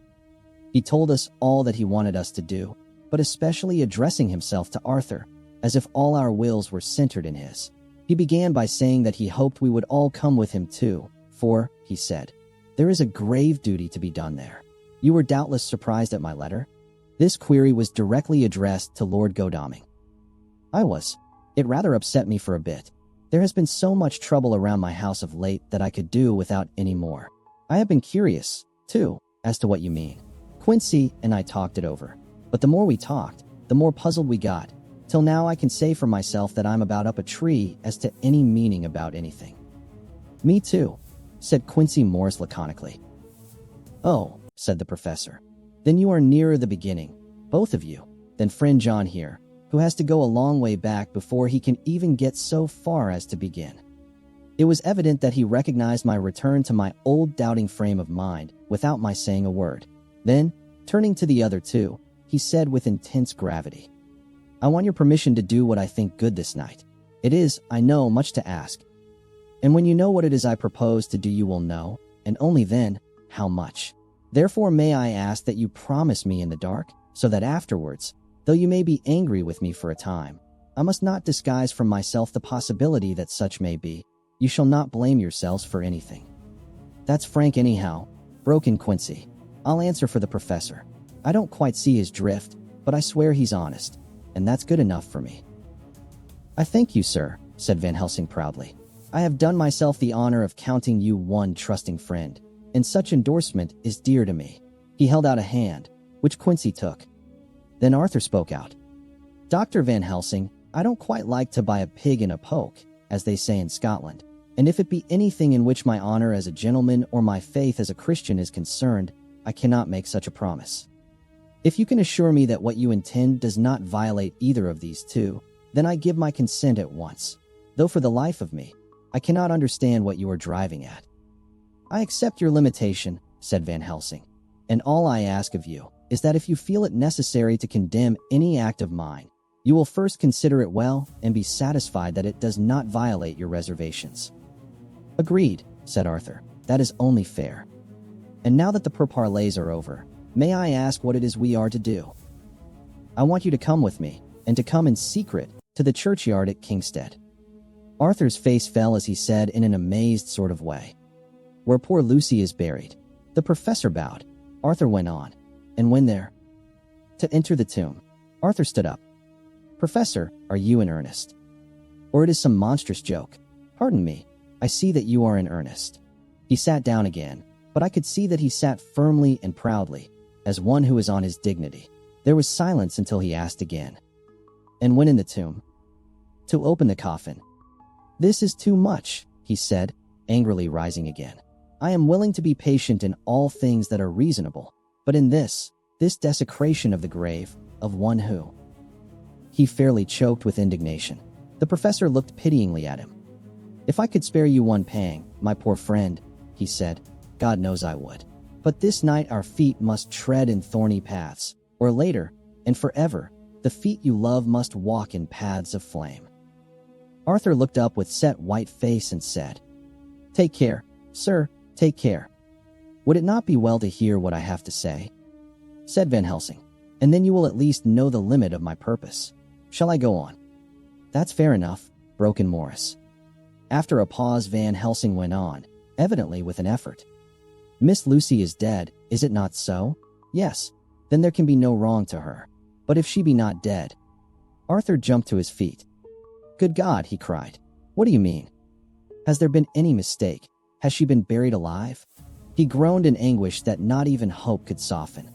He told us all that he wanted us to do, but especially addressing himself to Arthur, as if all our wills were centered in his. He began by saying that he hoped we would all come with him too, for, he said, there is a grave duty to be done there. You were doubtless surprised at my letter? This query was directly addressed to Lord Godalming. I was. It rather upset me for a bit. There has been so much trouble around my house of late that I could do without any more. I have been curious, too, as to what you mean. Quincy and I talked it over, but the more we talked, the more puzzled we got, till now I can say for myself that I'm about up a tree as to any meaning about anything. Me too, said Quincy Morris laconically. Oh, said the professor. Then you are nearer the beginning, both of you, than friend John here, who has to go a long way back before he can even get so far as to begin. It was evident that he recognized my return to my old doubting frame of mind without my saying a word. Then, turning to the other two, he said with intense gravity, I want your permission to do what I think good this night. It is, I know, much to ask. And when you know what it is I propose to do, you will know, and only then, how much. Therefore may I ask that you promise me in the dark, so that afterwards, though you may be angry with me for a time, I must not disguise from myself the possibility that such may be. You shall not blame yourselves for anything. That's frank anyhow, broke in Quincy. I'll answer for the professor. I don't quite see his drift, but I swear he's honest, and that's good enough for me. I thank you, sir, said Van Helsing proudly. I have done myself the honor of counting you one trusting friend, and such endorsement is dear to me. He held out a hand, which Quincy took. Then Arthur spoke out. Dr. Van Helsing, I don't quite like to buy a pig in a poke, as they say in Scotland, and if it be anything in which my honor as a gentleman or my faith as a Christian is concerned, I cannot make such a promise. If you can assure me that what you intend does not violate either of these two, then I give my consent at once, though for the life of me, I cannot understand what you are driving at. I accept your limitation, said Van Helsing, and all I ask of you is that if you feel it necessary to condemn any act of mine, you will first consider it well and be satisfied that it does not violate your reservations. Agreed, said Arthur. That is only fair. And now that the pourparlers are over, may I ask what it is we are to do? I want you to come with me, and to come in secret to the churchyard at Kingstead. Arthur's face fell as he said in an amazed sort of way, where poor Lucy is buried. The professor bowed. Arthur went on, and when there? To enter the tomb. Arthur stood up. Professor, are you in earnest? Or it is some monstrous joke? Pardon me, I see that you are in earnest. He sat down again, but I could see that he sat firmly and proudly, as one who is on his dignity. There was silence until he asked again. And when in the tomb? To open the coffin. This is too much, he said, angrily rising again. I am willing to be patient in all things that are reasonable, but in this desecration of the grave, of one who... He fairly choked with indignation. The professor looked pityingly at him. If I could spare you one pang, my poor friend, he said, God knows I would. But this night our feet must tread in thorny paths, or later, and forever, the feet you love must walk in paths of flame. Arthur looked up with set white face and said, Take care, sir, take care. Would it not be well to hear what I have to say? Said Van Helsing, and then you will at least know the limit of my purpose. Shall I go on? That's fair enough, broke in Morris. After a pause, Van Helsing went on, evidently with an effort. Miss Lucy is dead, is it not so? Yes, then there can be no wrong to her. But if she be not dead... Arthur jumped to his feet. Good God, he cried. What do you mean? Has there been any mistake? Has she been buried alive? He groaned in anguish that not even hope could soften.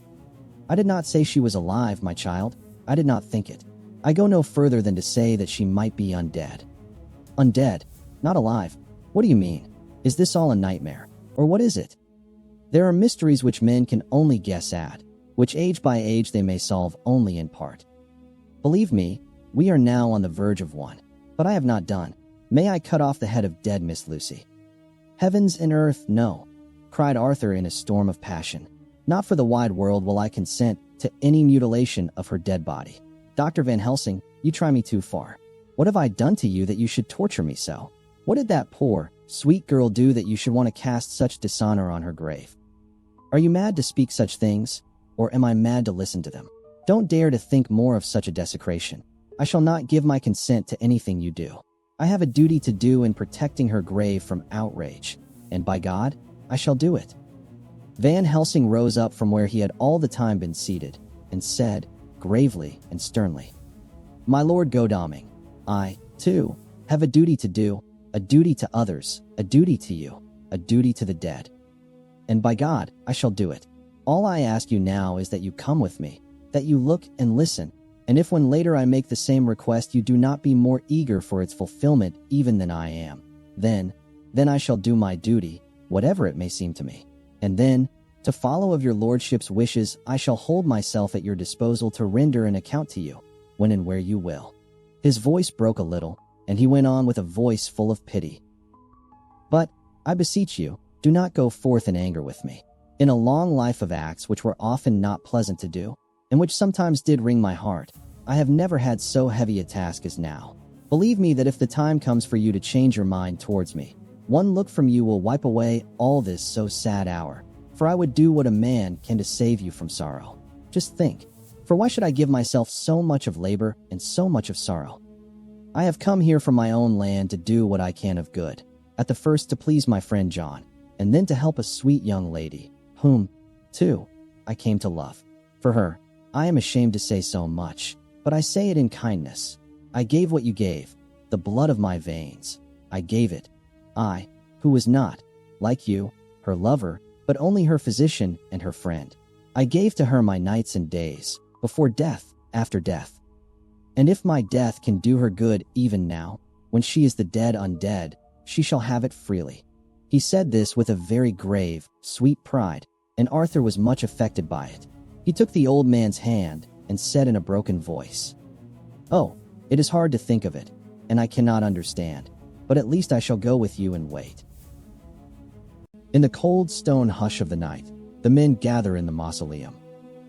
I did not say she was alive, my child. I did not think it. I go no further than to say that she might be undead. Undead? Not alive? What do you mean? Is this all a nightmare? Or what is it? There are mysteries which men can only guess at, which age by age they may solve only in part. Believe me, we are now on the verge of one. But I have not done. May I cut off the head of dead Miss Lucy? Heavens and earth, no, cried Arthur in a storm of passion. Not for the wide world will I consent to any mutilation of her dead body. Dr. Van Helsing, you try me too far. What have I done to you that you should torture me so? What did that poor, sweet girl do that you should want to cast such dishonor on her grave? Are you mad to speak such things, or am I mad to listen to them? Don't dare to think more of such a desecration. I shall not give my consent to anything you do. I have a duty to do in protecting her grave from outrage, and by God, I shall do it. Van Helsing rose up from where he had all the time been seated, and said, gravely and sternly, My Lord Godalming, I, too, have a duty to do, a duty to others, a duty to you, a duty to the dead. And by God, I shall do it. All I ask you now is that you come with me, that you look and listen, and if when later I make the same request you do not be more eager for its fulfillment even than I am, then I shall do my duty, whatever it may seem to me. And then, to follow of your lordship's wishes, I shall hold myself at your disposal to render an account to you, when and where you will. His voice broke a little, and he went on with a voice full of pity. But, I beseech you, do not go forth in anger with me. In a long life of acts which were often not pleasant to do, and which sometimes did wring my heart, I have never had so heavy a task as now. Believe me that if the time comes for you to change your mind towards me, one look from you will wipe away all this so sad hour, for I would do what a man can to save you from sorrow. Just think, for why should I give myself so much of labor and so much of sorrow? I have come here from my own land to do what I can of good, at the first to please my friend John, and then to help a sweet young lady, whom, too, I came to love. For her, I am ashamed to say so much, but I say it in kindness. I gave what you gave, the blood of my veins. I gave it. I, who was not, like you, her lover, but only her physician and her friend. I gave to her my nights and days, before death, after death. And if my death can do her good even now, when she is the dead undead, she shall have it freely. He said this with a very grave, sweet pride, and Arthur was much affected by it. He took the old man's hand and said in a broken voice, Oh, it is hard to think of it, and I cannot understand, but at least I shall go with you and wait. In the cold stone hush of the night, the men gather in the mausoleum,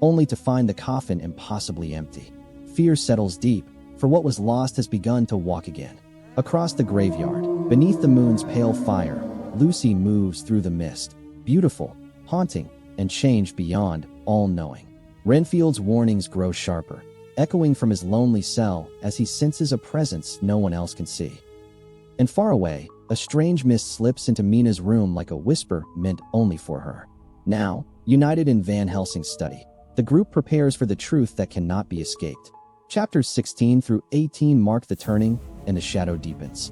only to find the coffin impossibly empty. Fear settles deep, for what was lost has begun to walk again. Across the graveyard, beneath the moon's pale fire, Lucy moves through the mist, beautiful, haunting, and changed beyond all-knowing. Renfield's warnings grow sharper, echoing from his lonely cell as he senses a presence no one else can see. And far away, a strange mist slips into Mina's room like a whisper meant only for her. Now, united in Van Helsing's study, the group prepares for the truth that cannot be escaped. Chapters 16 through 18 mark the turning, and the shadow deepens.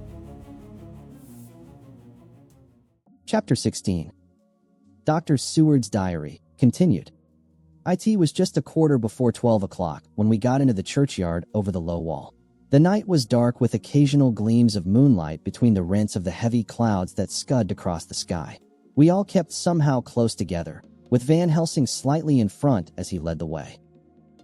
Chapter 16. Dr. Seward's Diary, continued. It was just a quarter before 12 o'clock when we got into the churchyard over the low wall. The night was dark with occasional gleams of moonlight between the rents of the heavy clouds that scudded across the sky. We all kept somehow close together, with Van Helsing slightly in front as he led the way.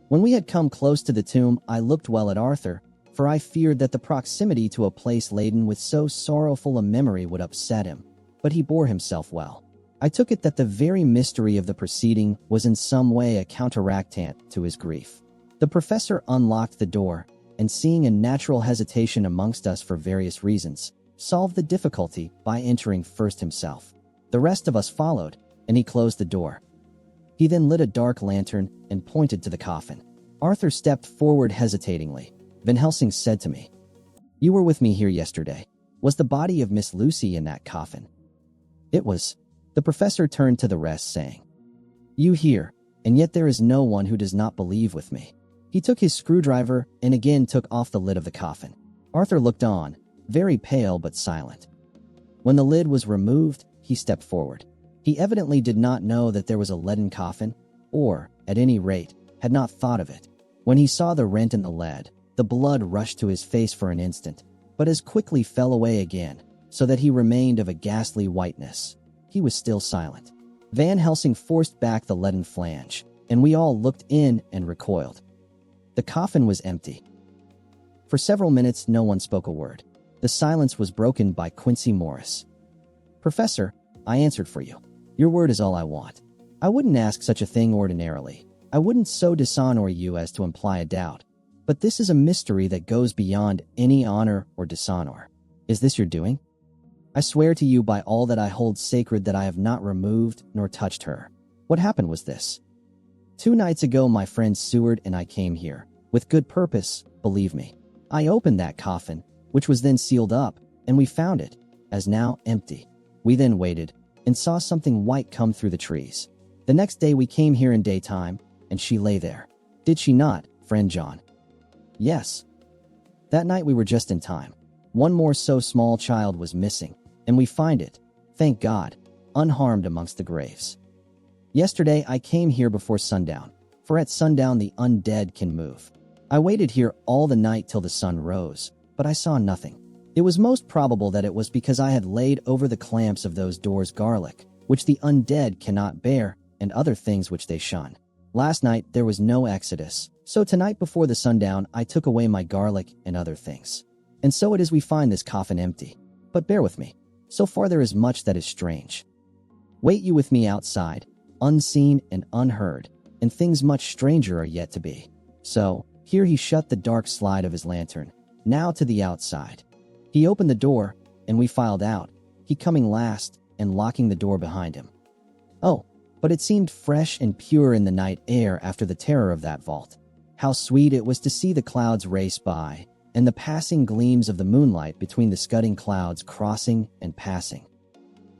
When we had come close to the tomb, I looked well at Arthur, for I feared that the proximity to a place laden with so sorrowful a memory would upset him, but he bore himself well. I took it that the very mystery of the proceeding was in some way a counteractant to his grief. The professor unlocked the door, and seeing a natural hesitation amongst us for various reasons, solved the difficulty by entering first himself. The rest of us followed, and he closed the door. He then lit a dark lantern and pointed to the coffin. Arthur stepped forward hesitatingly. Van Helsing said to me, "You were with me here yesterday. Was the body of Miss Lucy in that coffin?" "It was." The professor turned to the rest, saying, "You hear, and yet there is no one who does not believe with me." He took his screwdriver and again took off the lid of the coffin. Arthur looked on, very pale but silent. When the lid was removed, he stepped forward. He evidently did not know that there was a leaden coffin, or, at any rate, had not thought of it. When he saw the rent in the lead, the blood rushed to his face for an instant, but as quickly fell away again, so that he remained of a ghastly whiteness. He was still silent. Van Helsing forced back the leaden flange, and we all looked in and recoiled. The coffin was empty. For several minutes, no one spoke a word. The silence was broken by Quincy Morris. "Professor," I answered for you. "Your word is all I want. I wouldn't ask such a thing ordinarily. I wouldn't so dishonor you as to imply a doubt. But this is a mystery that goes beyond any honor or dishonor. Is this your doing? I swear to you by all that I hold sacred that I have not removed nor touched her. What happened was this. 2 nights ago, my friend Seward and I came here, with good purpose, believe me. I opened that coffin, which was then sealed up, and we found it, as now, empty. We then waited, and saw something white come through the trees. The next day we came here in daytime, and she lay there. Did she not, friend John?" "Yes." "That night we were just in time. One more so small child was missing, and we find it, thank God, unharmed amongst the graves. Yesterday I came here before sundown, for at sundown the undead can move. I waited here all the night till the sun rose, but I saw nothing. It was most probable that it was because I had laid over the clamps of those doors garlic, which the undead cannot bear, and other things which they shun. Last night there was no exodus, so tonight before the sundown I took away my garlic and other things. And so it is we find this coffin empty. But bear with me. So far there is much that is strange. Wait you with me outside, unseen and unheard, and things much stranger are yet to be. So, here he shut the dark slide of his lantern, now to the outside. He opened the door, and we filed out, he coming last, and locking the door behind him. Oh, but it seemed fresh and pure in the night air after the terror of that vault. How sweet it was to see the clouds race by, and the passing gleams of the moonlight between the scudding clouds crossing and passing.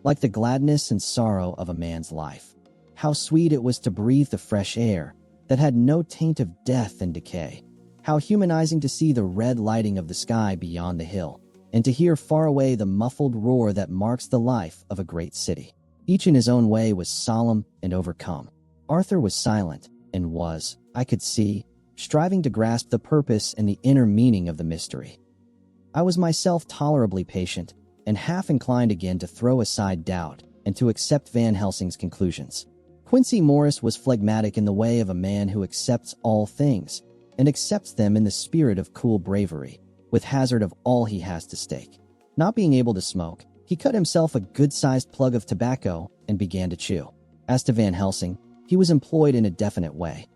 Like the gladness and sorrow of a man's life. How sweet it was to breathe the fresh air that had no taint of death and decay. How humanizing to see the red lighting of the sky beyond the hill, and to hear far away the muffled roar that marks the life of a great city. Each in his own way was solemn and overcome. Arthur was silent, and was, I could see, striving to grasp the purpose and the inner meaning of the mystery. I was myself tolerably patient, and half inclined again to throw aside doubt and to accept Van Helsing's conclusions. Quincy Morris was phlegmatic in the way of a man who accepts all things, and accepts them in the spirit of cool bravery, with hazard of all he has to stake. Not being able to smoke, he cut himself a good-sized plug of tobacco and began to chew. As to Van Helsing, he was employed in a definite way.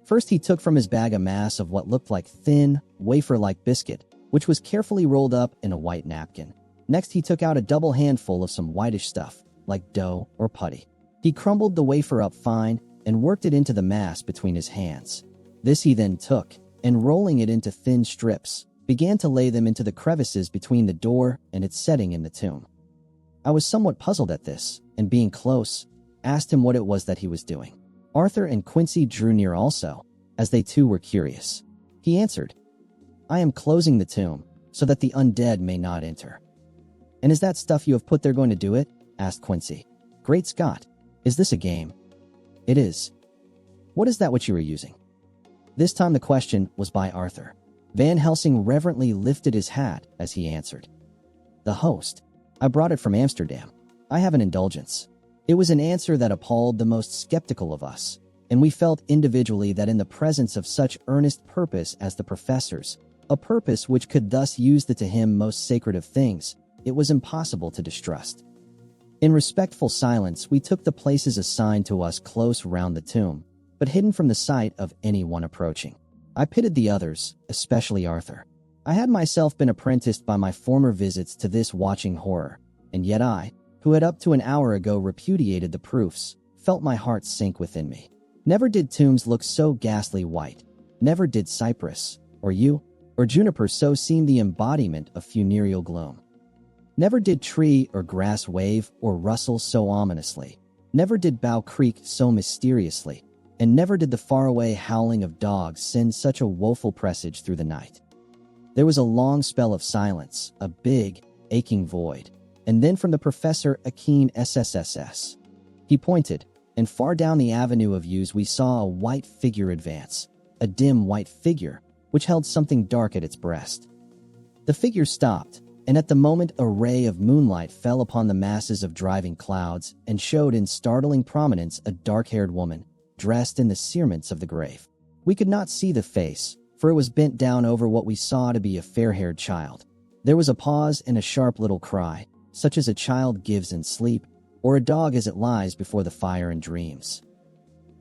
First he took from his bag a mass of what looked like thin, wafer-like biscuit, which was carefully rolled up in a white napkin. Next he took out a double handful of some whitish stuff, like dough or putty. He crumbled the wafer up fine and worked it into the mass between his hands. This he then took, and rolling it into thin strips, began to lay them into the crevices between the door and its setting in the tomb. I was somewhat puzzled at this, and being close, asked him what it was that he was doing. Arthur and Quincy drew near also, as they too were curious. He answered, "I am closing the tomb, so that the undead may not enter." "And is that stuff you have put there going to do it?" asked Quincy. "Great Scott! Is this a game?" "It is." "What is that which you are using?" This time the question was by Arthur. Van Helsing reverently lifted his hat as he answered. "The host. I brought it from Amsterdam. I have an indulgence." It was an answer that appalled the most skeptical of us, and we felt individually that in the presence of such earnest purpose as the professor's, a purpose which could thus use the to him most sacred of things, it was impossible to distrust. In respectful silence we took the places assigned to us close round the tomb, but hidden from the sight of anyone approaching. I pitied the others, especially Arthur. I had myself been apprenticed by my former visits to this watching horror, and yet I, who had up to an hour ago repudiated the proofs, felt my heart sink within me. Never did tombs look so ghastly white. Never did cypress, or yew, or juniper so seem the embodiment of funereal gloom. Never did tree or grass wave or rustle so ominously. Never did bough creak so mysteriously, and never did the faraway howling of dogs send such a woeful presage through the night. There was a long spell of silence, a big, aching void, and then from the professor a keen SSSS. He pointed, and far down the avenue of yews we saw a white figure advance, a dim white figure which held something dark at its breast. The figure stopped, and at the moment a ray of moonlight fell upon the masses of driving clouds and showed in startling prominence a dark-haired woman, dressed in the cerements of the grave. We could not see the face, for it was bent down over what we saw to be a fair-haired child. There was a pause and a sharp little cry, such as a child gives in sleep, or a dog as it lies before the fire and dreams.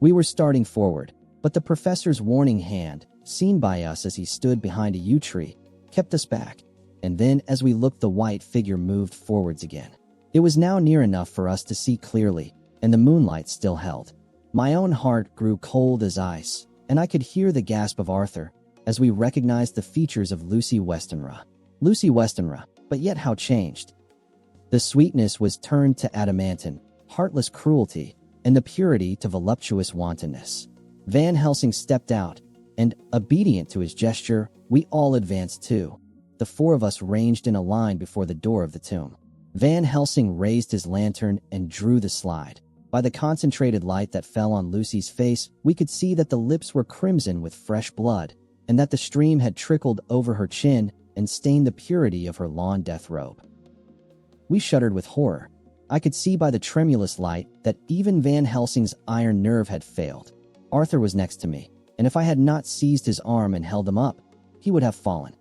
We were starting forward, but the professor's warning hand, seen by us as he stood behind a yew tree, kept us back, and then as we looked the white figure moved forwards again. It was now near enough for us to see clearly, and the moonlight still held. My own heart grew cold as ice, and I could hear the gasp of Arthur as we recognized the features of Lucy Westenra. Lucy Westenra, but yet how changed. The sweetness was turned to adamantine, heartless cruelty, and the purity to voluptuous wantonness. Van Helsing stepped out, and, obedient to his gesture, we all advanced too. The four of us ranged in a line before the door of the tomb. Van Helsing raised his lantern and drew the slide. By the concentrated light that fell on Lucy's face, we could see that the lips were crimson with fresh blood, and that the stream had trickled over her chin and stained the purity of her lawn death robe. We shuddered with horror. I could see by the tremulous light that even Van Helsing's iron nerve had failed. Arthur was next to me, and if I had not seized his arm and held him up, he would have fallen.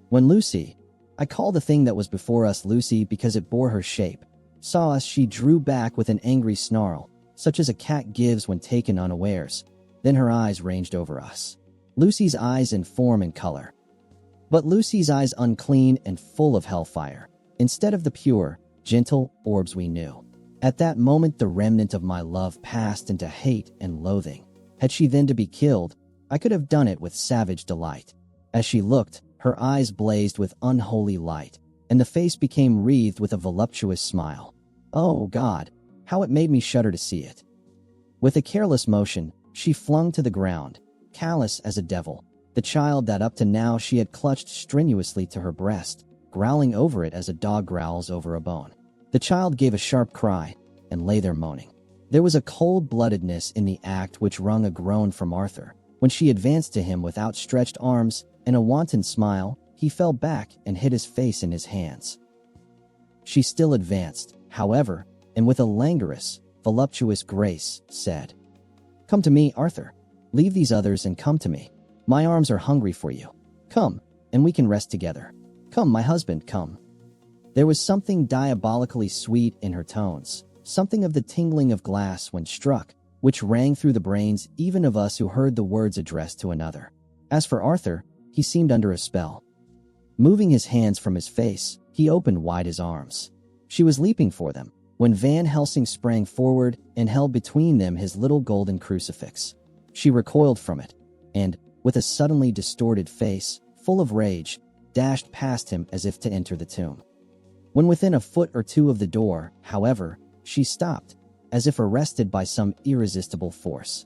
When Lucy, I call the thing that was before us Lucy because it bore her shape, saw us, she drew back with an angry snarl, such as a cat gives when taken unawares. Then her eyes ranged over us. Lucy's eyes in form and color. But Lucy's eyes unclean and full of hellfire, instead of the pure, gentle orbs we knew. At that moment the remnant of my love passed into hate and loathing. Had she then to be killed, I could have done it with savage delight. As she looked, her eyes blazed with unholy light, and the face became wreathed with a voluptuous smile. Oh God, how it made me shudder to see it. With a careless motion, she flung to the ground, callous as a devil, the child that up to now she had clutched strenuously to her breast, growling over it as a dog growls over a bone. The child gave a sharp cry and lay there moaning. There was a cold-bloodedness in the act which wrung a groan from Arthur. When she advanced to him with outstretched arms and a wanton smile, he fell back and hid his face in his hands. She still advanced, however, and with a languorous, voluptuous grace, said, "Come to me, Arthur. Leave these others and come to me. My arms are hungry for you. Come, and we can rest together. Come, my husband, come." There was something diabolically sweet in her tones, something of the tingling of glass when struck, which rang through the brains even of us who heard the words addressed to another. As for Arthur, he seemed under a spell. Moving his hands from his face, he opened wide his arms. She was leaping for them, when Van Helsing sprang forward and held between them his little golden crucifix. She recoiled from it, and, with a suddenly distorted face, full of rage, dashed past him as if to enter the tomb. When within a foot or two of the door, however, she stopped, as if arrested by some irresistible force.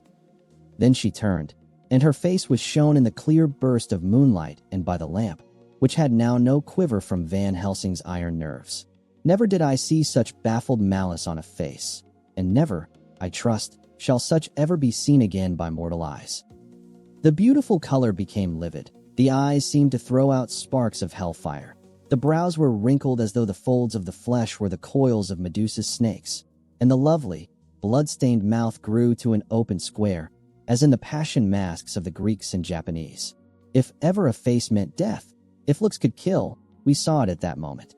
Then she turned, and her face was shown in the clear burst of moonlight and by the lamp, which had now no quiver from Van Helsing's iron nerves. Never did I see such baffled malice on a face, and never, I trust, shall such ever be seen again by mortal eyes. The beautiful color became livid. The eyes seemed to throw out sparks of hellfire. The brows were wrinkled as though the folds of the flesh were the coils of Medusa's snakes, and the lovely, blood-stained mouth grew to an open square, as in the passion masks of the Greeks and Japanese. If ever a face meant death, if looks could kill, we saw it at that moment.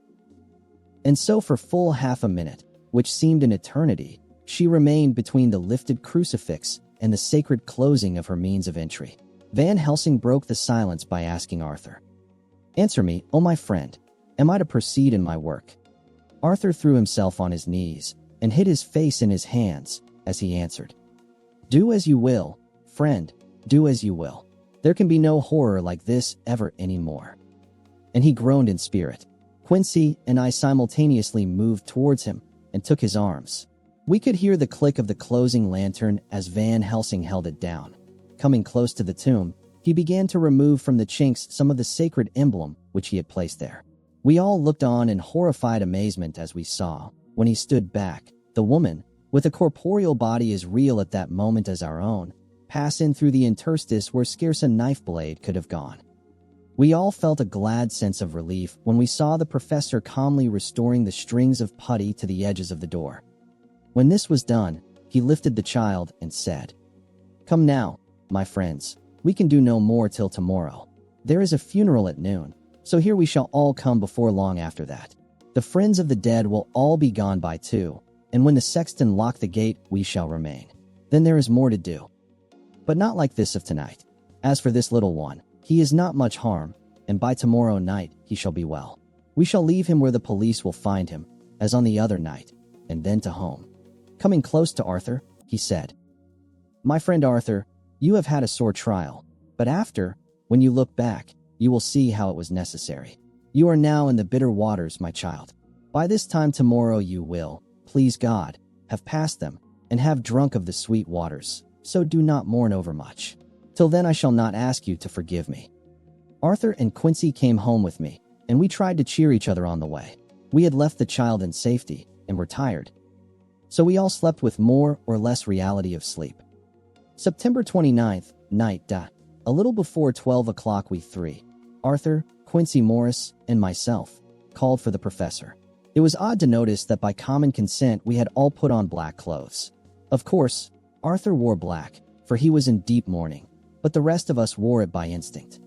And so for full half a minute, which seemed an eternity, she remained between the lifted crucifix and the sacred closing of her means of entry. Van Helsing broke the silence by asking Arthur, "Answer me, O my friend, am I to proceed in my work?" Arthur threw himself on his knees and hid his face in his hands as he answered, "Do as you will, friend, do as you will. There can be no horror like this ever any more." And he groaned in spirit. Quincy and I simultaneously moved towards him and took his arms. We could hear the click of the closing lantern as Van Helsing held it down. Coming close to the tomb, he began to remove from the chinks some of the sacred emblem which he had placed there. We all looked on in horrified amazement as we saw, when he stood back, the woman, with a corporeal body as real at that moment as our own, pass in through the interstice where scarce a knife blade could have gone. We all felt a glad sense of relief when we saw the professor calmly restoring the strings of putty to the edges of the door. When this was done, he lifted the child and said, "Come now, my friends, we can do no more till tomorrow. There is a funeral at noon, so here we shall all come before long after that. The friends of the dead will all be gone by 2, and when the sexton lock the gate, we shall remain. Then there is more to do. But not like this of tonight. As for this little one, he is not much harm, and by tomorrow night he shall be well. We shall leave him where the police will find him, as on the other night, and then to home." Coming close to Arthur, he said, "My friend Arthur, you have had a sore trial, but after, when you look back, you will see how it was necessary. You are now in the bitter waters, my child. By this time tomorrow you will, please God, have passed them, and have drunk of the sweet waters, so do not mourn overmuch. Till then I shall not ask you to forgive me." Arthur and Quincy came home with me, and we tried to cheer each other on the way. We had left the child in safety, and were tired. So we all slept with more or less reality of sleep. September 29th, night. A little before 12 o'clock we three, Arthur, Quincy Morris, and myself, called for the professor. It was odd to notice that by common consent we had all put on black clothes. Of course, Arthur wore black, for he was in deep mourning, but the rest of us wore it by instinct.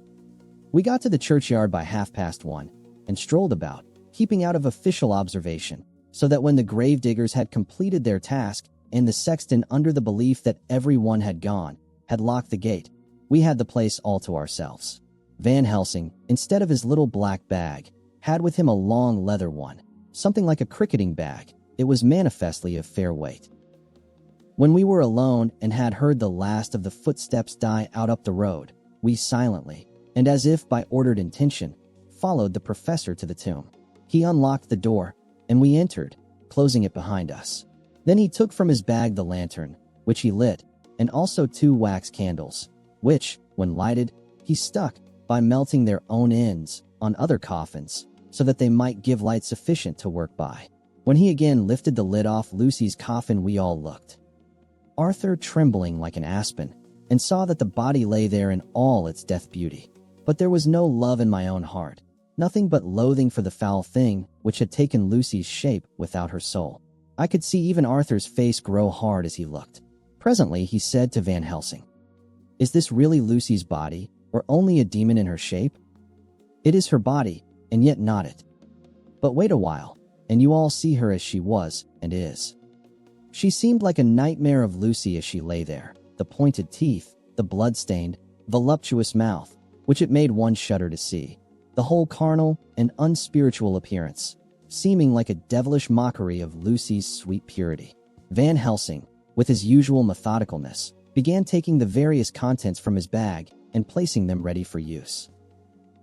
We got to the churchyard by 1:30 and strolled about, keeping out of official observation, so that when the gravediggers had completed their task and the sexton, under the belief that everyone had gone, had locked the gate, we had the place all to ourselves. Van Helsing, instead of his little black bag, had with him a long leather one, something like a cricketing bag. It was manifestly of fair weight. When we were alone and had heard the last of the footsteps die out up the road, we silently, and as if by ordered intention, followed the professor to the tomb. He unlocked the door, and we entered, closing it behind us. Then he took from his bag the lantern, which he lit, and also 2 wax candles, which, when lighted, he stuck, by melting their own ends, on other coffins, so that they might give light sufficient to work by. When he again lifted the lid off Lucy's coffin, we all looked. Arthur trembling like an aspen, and saw that the body lay there in all its death beauty. But there was no love in my own heart, nothing but loathing for the foul thing which had taken Lucy's shape without her soul. I could see even Arthur's face grow hard as he looked. Presently he said to Van Helsing, "Is this really Lucy's body, or only a demon in her shape?" "It is her body, and yet not it. But wait a while, and you all see her as she was and is." She seemed like a nightmare of Lucy as she lay there, the pointed teeth, the blood-stained, voluptuous mouth, which it made one shudder to see, the whole carnal and unspiritual appearance, seeming like a devilish mockery of Lucy's sweet purity. Van Helsing, with his usual methodicalness, began taking the various contents from his bag and placing them ready for use.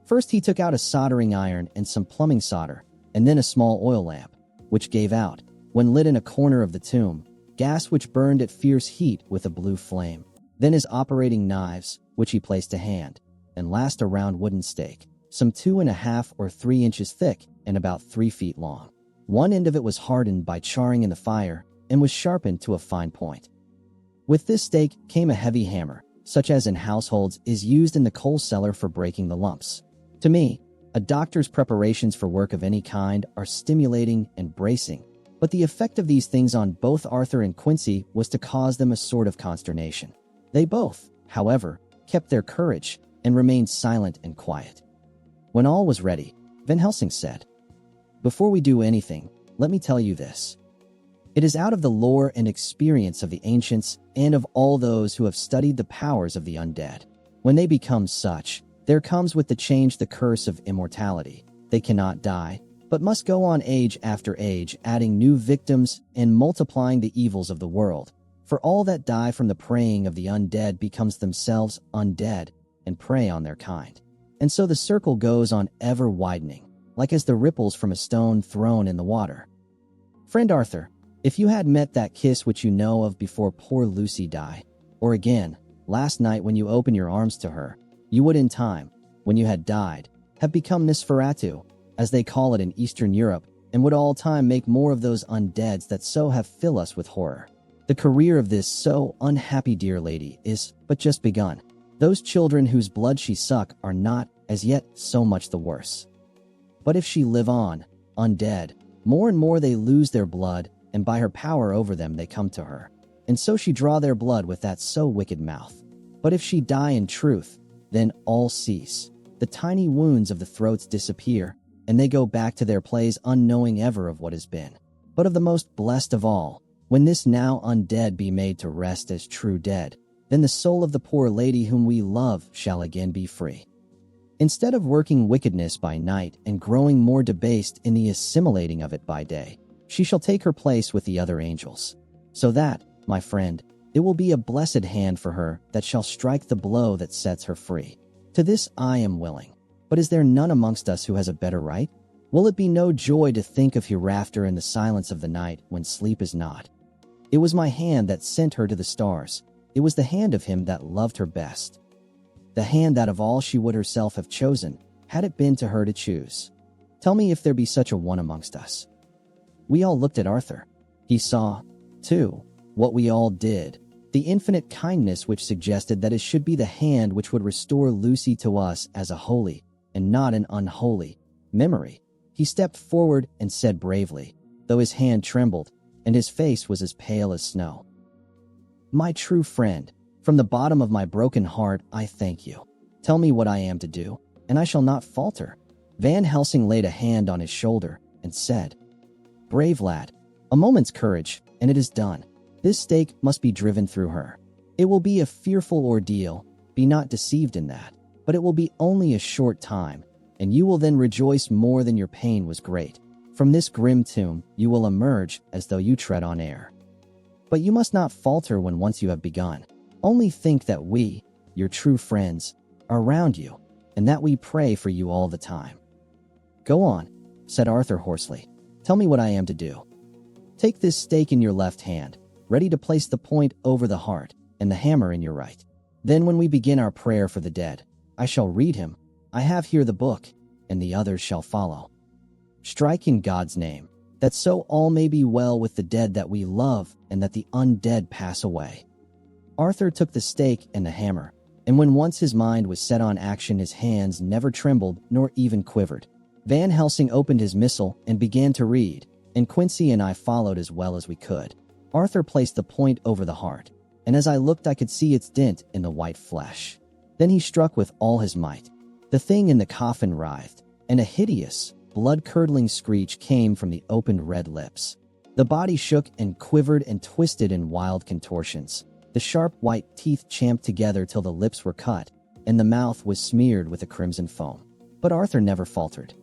First he took out a soldering iron and some plumbing solder, and then a small oil lamp, which gave out, when lit in a corner of the tomb, gas which burned at fierce heat with a blue flame. Then his operating knives, which he placed to hand, and last a round wooden stake, some 2.5 or 3 inches thick and about 3 feet long. One end of it was hardened by charring in the fire and was sharpened to a fine point. With this stake came a heavy hammer, such as in households is used in the coal cellar for breaking the lumps. To me, a doctor's preparations for work of any kind are stimulating and bracing, but the effect of these things on both Arthur and Quincy was to cause them a sort of consternation. They both, however, kept their courage and remained silent and quiet. When all was ready, Van Helsing said, "Before we do anything, let me tell you this. It is out of the lore and experience of the ancients and of all those who have studied the powers of the undead. When they become such, there comes with the change the curse of immortality. They cannot die, but must go on age after age, adding new victims and multiplying the evils of the world. For all that die from the preying of the undead becomes themselves undead and prey on their kind. And so the circle goes on ever widening, like as the ripples from a stone thrown in the water. Friend Arthur, if you had met that kiss which you know of before poor Lucy died, or again, last night when you opened your arms to her, you would in time, when you had died, have become Nosferatu, as they call it in Eastern Europe, and would all time make more of those undeads that so have fill us with horror. The career of this so unhappy dear lady is but just begun. Those children whose blood she suck are not, as yet, so much the worse. But if she live on, undead, more and more they lose their blood, and by her power over them they come to her. And so she draw their blood with that so wicked mouth. But if she die in truth, then all cease. The tiny wounds of the throats disappear, and they go back to their plays unknowing ever of what has been. But of the most blessed of all, when this now undead be made to rest as true dead, then the soul of the poor lady whom we love shall again be free. Instead of working wickedness by night and growing more debased in the assimilating of it by day, she shall take her place with the other angels. So that, my friend, it will be a blessed hand for her that shall strike the blow that sets her free. To this I am willing. But is there none amongst us who has a better right? Will it be no joy to think of hereafter in the silence of the night when sleep is not? It was my hand that sent her to the stars. It was the hand of him that loved her best. The hand that of all she would herself have chosen, had it been to her to choose. Tell me if there be such a one amongst us. We all looked at Arthur. He saw, too, what we all did, the infinite kindness which suggested that it should be the hand which would restore Lucy to us as a holy, and not an unholy, memory. He stepped forward and said bravely, though his hand trembled, and his face was as pale as snow, "My true friend, from the bottom of my broken heart, I thank you. Tell me what I am to do, and I shall not falter." Van Helsing laid a hand on his shoulder and said, "Brave lad, a moment's courage, and it is done. This stake must be driven through her. It will be a fearful ordeal, be not deceived in that, but it will be only a short time, and you will then rejoice more than your pain was great. From this grim tomb you will emerge as though you tread on air. But you must not falter when once you have begun. Only think that we, your true friends, are around you, and that we pray for you all the time." "Go on," said Arthur hoarsely. "Tell me what I am to do." "Take this stake in your left hand, ready to place the point over the heart, and the hammer in your right. Then when we begin our prayer for the dead, I shall read him. I have here the book, and the others shall follow. Strike in God's name, that so all may be well with the dead that we love, and that the undead pass away." Arthur took the stake and the hammer, and when once his mind was set on action, his hands never trembled nor even quivered. Van Helsing opened his missal and began to read, and Quincy and I followed as well as we could. Arthur placed the point over the heart, and as I looked I could see its dint in the white flesh. Then he struck with all his might. The thing in the coffin writhed, and a hideous, blood-curdling screech came from the opened red lips. The body shook and quivered and twisted in wild contortions. The sharp white teeth champed together till the lips were cut, and the mouth was smeared with a crimson foam. But Arthur never faltered.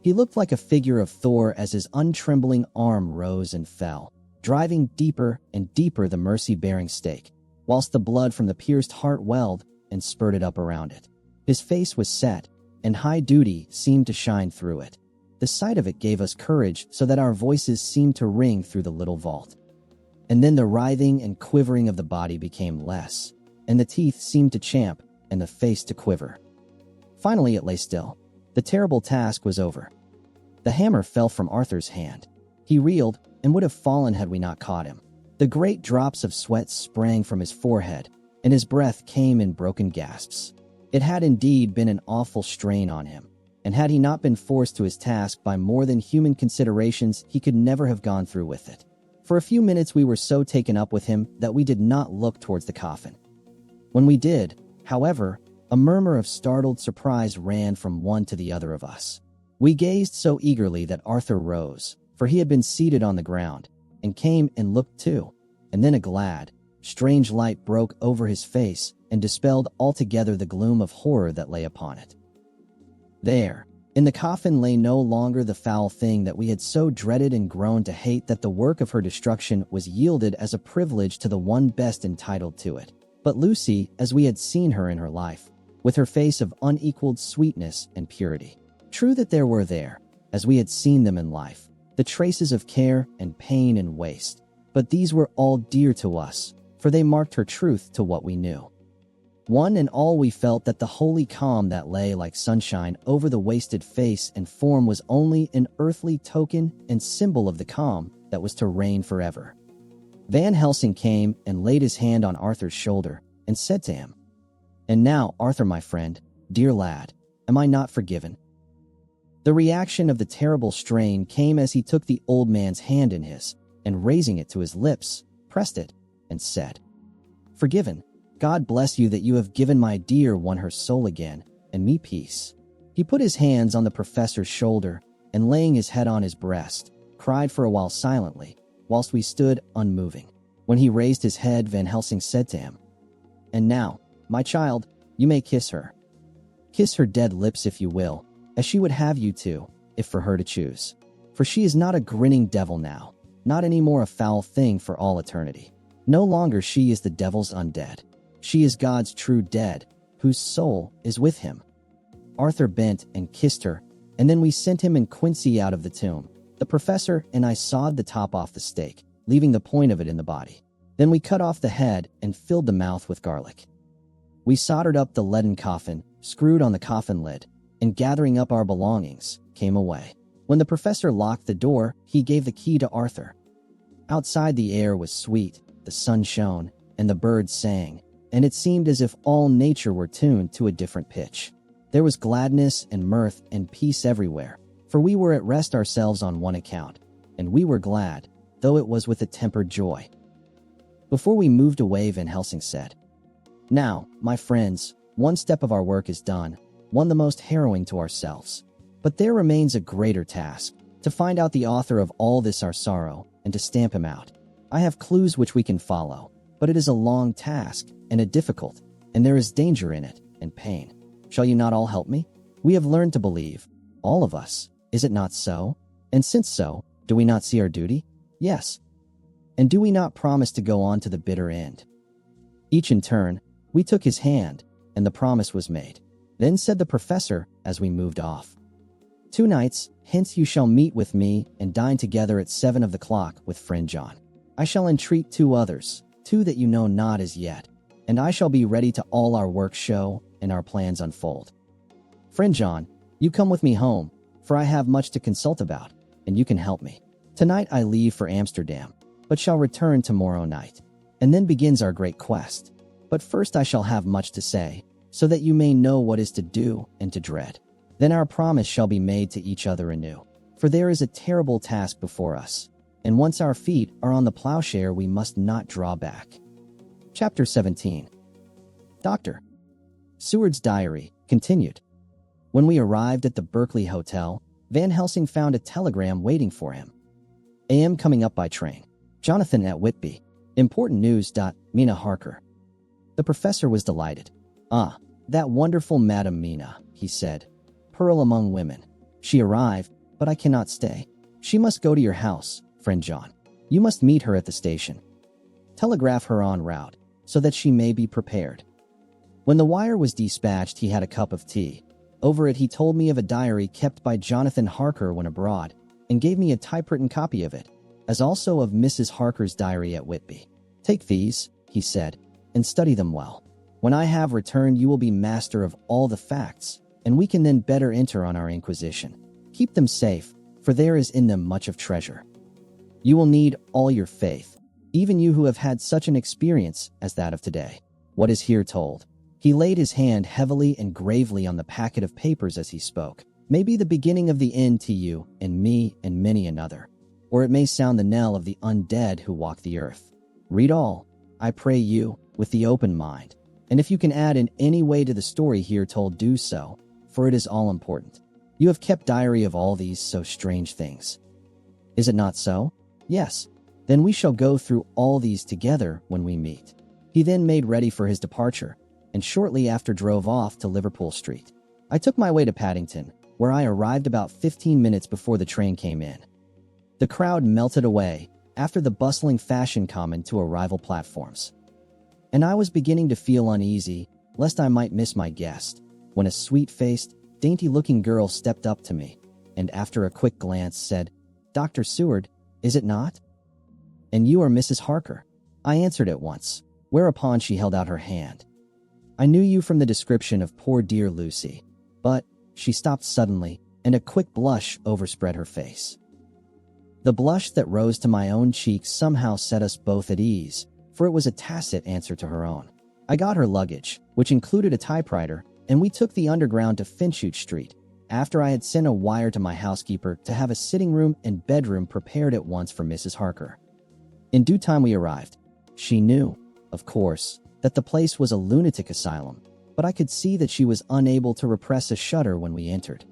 He looked like a figure of Thor as his untrembling arm rose and fell, driving deeper and deeper the mercy-bearing stake, whilst the blood from the pierced heart welled and spurted up around it. His face was set, and high duty seemed to shine through it. The sight of it gave us courage so that our voices seemed to ring through the little vault. And then the writhing and quivering of the body became less, and the teeth seemed to champ and the face to quiver. Finally it lay still. The terrible task was over. The hammer fell from Arthur's hand. He reeled and would have fallen had we not caught him. The great drops of sweat sprang from his forehead, and his breath came in broken gasps. It had indeed been an awful strain on him, and had he not been forced to his task by more than human considerations, he could never have gone through with it. For a few minutes we were so taken up with him that we did not look towards the coffin. When we did, however, a murmur of startled surprise ran from one to the other of us. We gazed so eagerly that Arthur rose, for he had been seated on the ground, and came and looked too, and then a glad, strange light broke over his face and dispelled altogether the gloom of horror that lay upon it. There, in the coffin lay no longer the foul thing that we had so dreaded and grown to hate, that the work of her destruction was yielded as a privilege to the one best entitled to it, but Lucy as we had seen her in her life, with her face of unequaled sweetness and purity. True that there were there, as we had seen them in life, the traces of care and pain and waste, but these were all dear to us, for they marked her truth to what we knew. One and all we felt that the holy calm that lay like sunshine over the wasted face and form was only an earthly token and symbol of the calm that was to reign forever. Van Helsing came and laid his hand on Arthur's shoulder and said to him, "And now, Arthur, my friend, dear lad, am I not forgiven?" The reaction of the terrible strain came as he took the old man's hand in his, and raising it to his lips, pressed it, and said, "Forgiven. God bless you that you have given my dear one her soul again, and me peace." He put his hands on the professor's shoulder, and laying his head on his breast, cried for a while silently, whilst we stood unmoving. When he raised his head, Van Helsing said to him, "And now, my child, you may kiss her. Kiss her dead lips if you will, as she would have you to, if for her to choose. For she is not a grinning devil now, not any more a foul thing for all eternity. No longer she is the devil's undead. She is God's true dead, whose soul is with him." Arthur bent and kissed her, and then we sent him and Quincy out of the tomb. The professor and I sawed the top off the steak, leaving the point of it in the body. Then we cut off the head and filled the mouth with garlic. We soldered up the leaden coffin, screwed on the coffin lid, and gathering up our belongings, came away. When the professor locked the door, he gave the key to Arthur. Outside the air was sweet, the sun shone, and the birds sang, and it seemed as if all nature were tuned to a different pitch. There was gladness and mirth and peace everywhere, for we were at rest ourselves on one account, and we were glad, though it was with a tempered joy. Before we moved away, Van Helsing said, "Now, my friends, one step of our work is done, one the most harrowing to ourselves. But there remains a greater task, to find out the author of all this our sorrow, and to stamp him out. I have clues which we can follow, but it is a long task, and a difficult, and there is danger in it, and pain. Shall you not all help me? We have learned to believe, all of us, is it not so? And since so, do we not see our duty? Yes. And do we not promise to go on to the bitter end?" Each in turn, we took his hand, and the promise was made. Then said the professor as we moved off, "2 nights hence you shall meet with me and dine together at 7 of the clock with friend John. I shall entreat 2 others, 2 that you know not as yet, and I shall be ready to all our work show and our plans unfold. Friend John, you come with me home, for I have much to consult about, and you can help me. Tonight I leave for Amsterdam, but shall return tomorrow night, and then begins our great quest. But first I shall have much to say, so that you may know what is to do and to dread. Then our promise shall be made to each other anew, for there is a terrible task before us, and once our feet are on the plowshare we must not draw back." Chapter 17. Dr. Seward's diary continued. When we arrived at the Berkeley Hotel, Van Helsing found a telegram waiting for him. "AM coming up by train. Jonathan at Whitby. Important news. Mina Harker." The professor was delighted. "Ah, that wonderful Madam Mina," he said. "Pearl among women. She arrived, but I cannot stay. She must go to your house, friend John. You must meet her at the station. Telegraph her en route, so that she may be prepared." When the wire was dispatched, he had a cup of tea. Over it he told me of a diary kept by Jonathan Harker when abroad, and gave me a typewritten copy of it, as also of Mrs. Harker's diary at Whitby. "Take these," he said, "and study them well. When I have returned you will be master of all the facts, and we can then better enter on our inquisition. Keep them safe, for there is in them much of treasure. You will need all your faith, even you who have had such an experience as that of today. What is here told," he laid his hand heavily and gravely on the packet of papers as he spoke, "may be the beginning of the end to you and me and many another, or it may sound the knell of the undead who walk the earth. Read all, I pray you, with the open mind, and if you can add in any way to the story here told, do so, for it is all important. You have kept diary of all these so strange things. Is it not so? Yes. Then we shall go through all these together when we meet." He then made ready for his departure, and shortly after drove off to Liverpool Street. I took my way to Paddington, where I arrived about 15 minutes before the train came in. The crowd melted away after the bustling fashion common to arrival platforms, and I was beginning to feel uneasy lest I might miss my guest, when a sweet-faced, dainty-looking girl stepped up to me, and after a quick glance said, "Dr. Seward, is it not? And you are Mrs. Harker?" I answered at once, whereupon she held out her hand. "I knew you from the description of poor dear Lucy," but she stopped suddenly, and a quick blush overspread her face. The blush that rose to my own cheeks somehow set us both at ease, for it was a tacit answer to her own. I got her luggage, which included a typewriter, and we took the underground to Finchute Street, after I had sent a wire to my housekeeper to have a sitting room and bedroom prepared at once for Mrs. Harker. In due time we arrived. She knew, of course, that the place was a lunatic asylum, but I could see that she was unable to repress a shudder when we entered.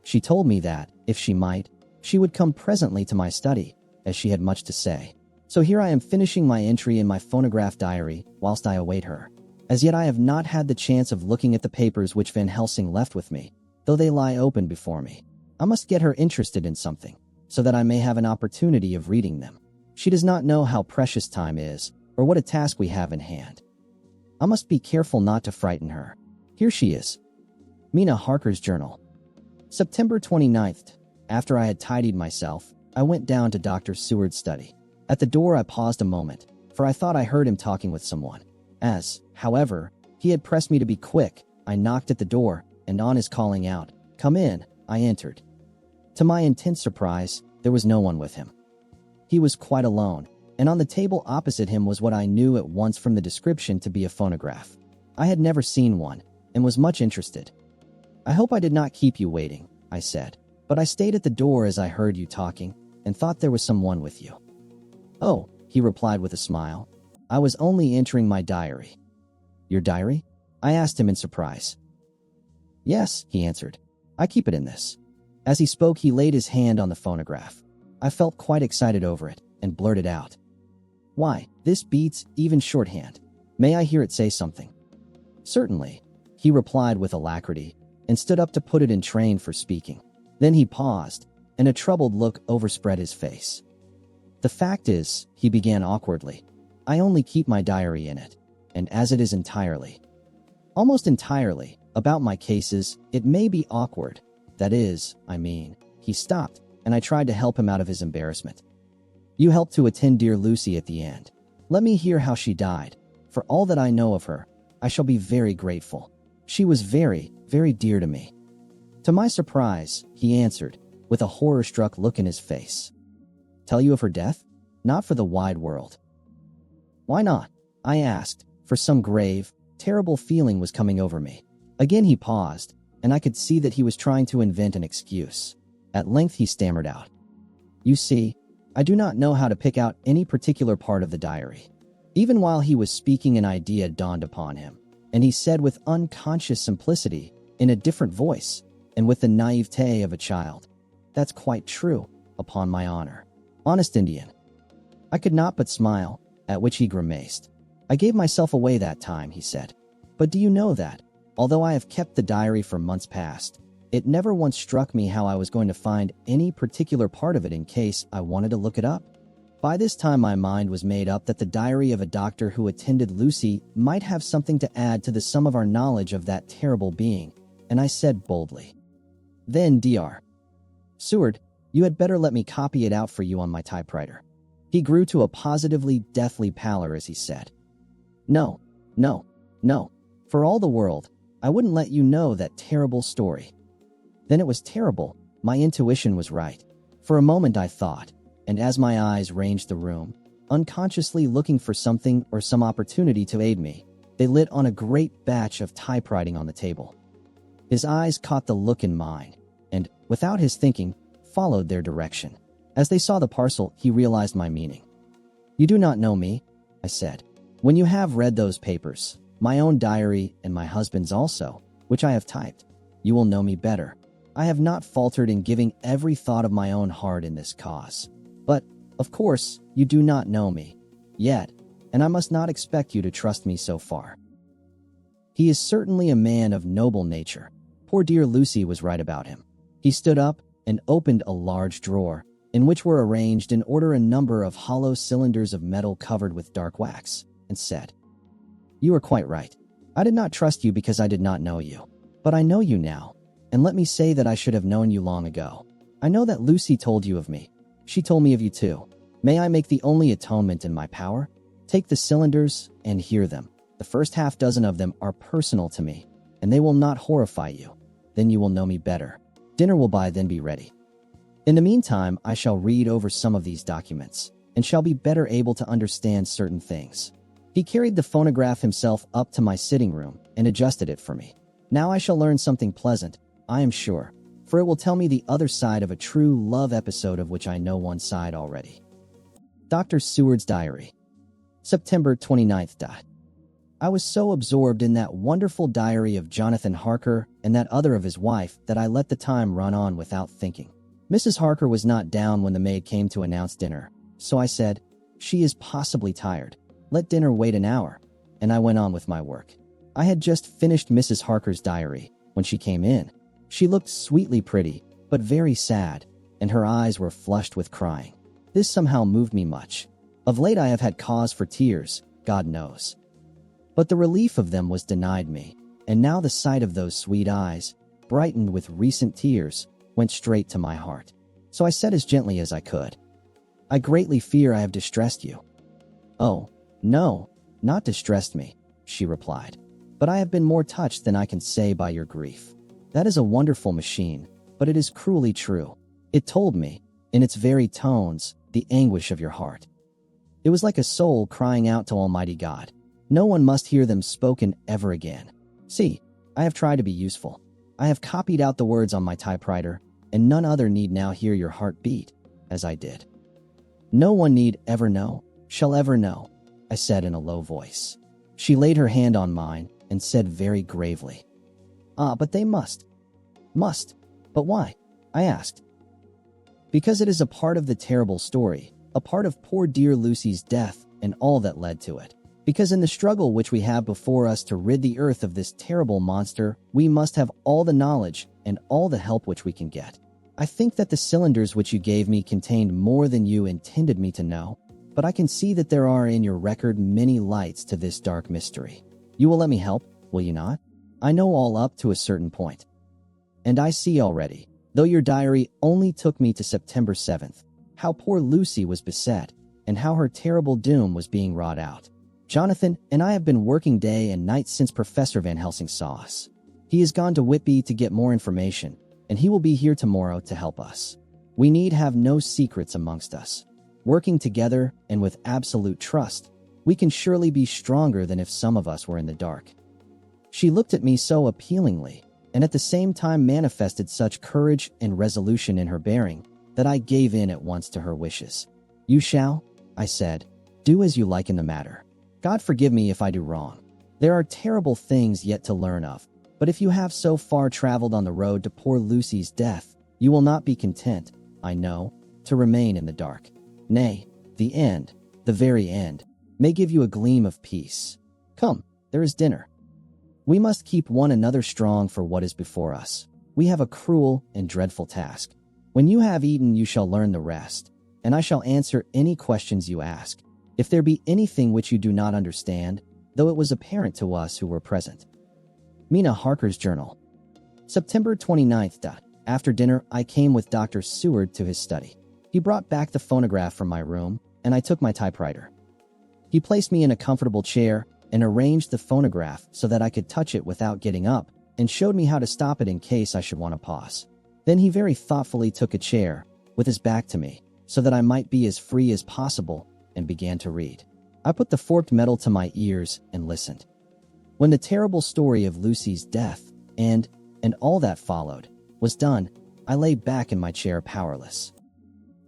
She told me that, if she might, she would come presently to my study, as she had much to say. So here I am finishing my entry in my phonograph diary whilst I await her. As yet I have not had the chance of looking at the papers which Van Helsing left with me, though they lie open before me. I must get her interested in something, so that I may have an opportunity of reading them. She does not know how precious time is, or what a task we have in hand. I must be careful not to frighten her. Here she is. Mina Harker's journal. September 29th. After I had tidied myself, I went down to Dr. Seward's study. At the door I paused a moment, for I thought I heard him talking with someone. As, however, he had pressed me to be quick, I knocked at the door, and on his calling out, "Come in," I entered. To my intense surprise, there was no one with him. He was quite alone, and on the table opposite him was what I knew at once from the description to be a phonograph. I had never seen one, and was much interested. "I hope I did not keep you waiting," I said, "but I stayed at the door as I heard you talking, and thought there was someone with you." "Oh," he replied with a smile, "I was only entering my diary." "Your diary?" I asked him in surprise. "Yes," he answered. "I keep it in this." As he spoke, he laid his hand on the phonograph. I felt quite excited over it, and blurted out, "Why, this beats even shorthand. May I hear it say something?" "Certainly," he replied with alacrity, and stood up to put it in train for speaking. Then he paused, and a troubled look overspread his face. "The fact is," he began awkwardly, "I only keep my diary in it, and as it is almost entirely, about my cases, it may be awkward. That is, he stopped, and I tried to help him out of his embarrassment. "You helped to attend dear Lucy at the end. Let me hear how she died. For all that I know of her, I shall be very grateful. She was very, very dear to me." To my surprise, he answered, with a horror-struck look in his face, "Tell you of her death? Not for the wide world." "Why not?" I asked, for some grave, terrible feeling was coming over me. Again he paused, and I could see that he was trying to invent an excuse. At length he stammered out, "You see, I do not know how to pick out any particular part of the diary." Even while he was speaking, an idea dawned upon him, and he said with unconscious simplicity, in a different voice, and with the naivete of a child, "That's quite true, upon my honor. Honest Indian." I could not but smile, at which he grimaced. "I gave myself away that time," he said. "But do you know that, although I have kept the diary for months past, it never once struck me how I was going to find any particular part of it in case I wanted to look it up? By this time my mind was made up that the diary of a doctor who attended Lucy might have something to add to the sum of our knowledge of that terrible being, and I said boldly, "Then, Dr. Seward, you had better let me copy it out for you on my typewriter." He grew to a positively deathly pallor as he said, "No, no, no. For all the world, I wouldn't let you know that terrible story." Then it was terrible. My intuition was right. For a moment I thought, and as my eyes ranged the room, unconsciously looking for something or some opportunity to aid me, they lit on a great batch of typewriting on the table. His eyes caught the look in mine, and, without his thinking, followed their direction. As they saw the parcel, he realized my meaning. "You do not know me," I said. "When you have read those papers, my own diary and my husband's also, which I have typed, you will know me better. I have not faltered in giving every thought of my own heart in this cause. But, of course, you do not know me yet, and I must not expect you to trust me so far." He is certainly a man of noble nature. Poor dear Lucy was right about him. He stood up and opened a large drawer, in which were arranged in order a number of hollow cylinders of metal covered with dark wax, and said, "You are quite right. I did not trust you because I did not know you. But I know you now, and let me say that I should have known you long ago. I know that Lucy told you of me. She told me of you too. May I make the only atonement in my power? Take the cylinders and hear them. The first half dozen of them are personal to me, and they will not horrify you. Then you will know me better. Dinner will by then be ready." In the meantime, I shall read over some of these documents, and shall be better able to understand certain things. He carried the phonograph himself up to my sitting room and adjusted it for me. Now I shall learn something pleasant, I am sure, for it will tell me the other side of a true love episode of which I know one side already. Dr. Seward's Diary. September 29th. I was so absorbed in that wonderful diary of Jonathan Harker and that other of his wife that I let the time run on without thinking. Mrs. Harker was not down when the maid came to announce dinner, so I said, "She is possibly tired. Let dinner wait an hour," and I went on with my work. I had just finished Mrs. Harker's diary when she came in. She looked sweetly pretty, but very sad, and her eyes were flushed with crying. This somehow moved me much. Of late I have had cause for tears, God knows. But the relief of them was denied me, and now the sight of those sweet eyes, brightened with recent tears, went straight to my heart. So I said as gently as I could, "I greatly fear I have distressed you." "Oh, no, not distressed me," she replied. "But I have been more touched than I can say by your grief. That is a wonderful machine, but it is cruelly true. It told me, in its very tones, the anguish of your heart. It was like a soul crying out to Almighty God. No one must hear them spoken ever again. See, I have tried to be useful. I have copied out the words on my typewriter, and none other need now hear your heart beat, as I did. No one need ever know, shall ever know," I said in a low voice. She laid her hand on mine and said very gravely, "Ah, but they must." "Must? But why?" I asked. "Because it is a part of the terrible story, a part of poor dear Lucy's death and all that led to it. Because in the struggle which we have before us to rid the earth of this terrible monster, we must have all the knowledge and all the help which we can get. I think that the cylinders which you gave me contained more than you intended me to know, but I can see that there are in your record many lights to this dark mystery. You will let me help, will you not? I know all up to a certain point. And I see already, though your diary only took me to September 7th, how poor Lucy was beset, and how her terrible doom was being wrought out. Jonathan and I have been working day and night since Professor Van Helsing saw us. He has gone to Whitby to get more information, and he will be here tomorrow to help us. We need have no secrets amongst us. Working together and with absolute trust, we can surely be stronger than if some of us were in the dark." She looked at me so appealingly, and at the same time manifested such courage and resolution in her bearing, that I gave in at once to her wishes. "You shall," I said, "do as you like in the matter. God forgive me if I do wrong. There are terrible things yet to learn of, but if you have so far traveled on the road to poor Lucy's death, you will not be content, I know, to remain in the dark. Nay, the end, the very end, may give you a gleam of peace. Come, there is dinner. We must keep one another strong for what is before us. We have a cruel and dreadful task. When you have eaten, you shall learn the rest, and I shall answer any questions you ask. If there be anything which you do not understand, though it was apparent to us who were present." Mina Harker's Journal. September 29th. After dinner, I came with Dr. Seward to his study. He brought back the phonograph from my room, and I took my typewriter. He placed me in a comfortable chair and arranged the phonograph so that I could touch it without getting up, and showed me how to stop it in case I should want to pause. Then he very thoughtfully took a chair, with his back to me, so that I might be as free as possible, and began to read. I put the forked metal to my ears and listened. When the terrible story of Lucy's death, and all that followed, was done, I lay back in my chair powerless.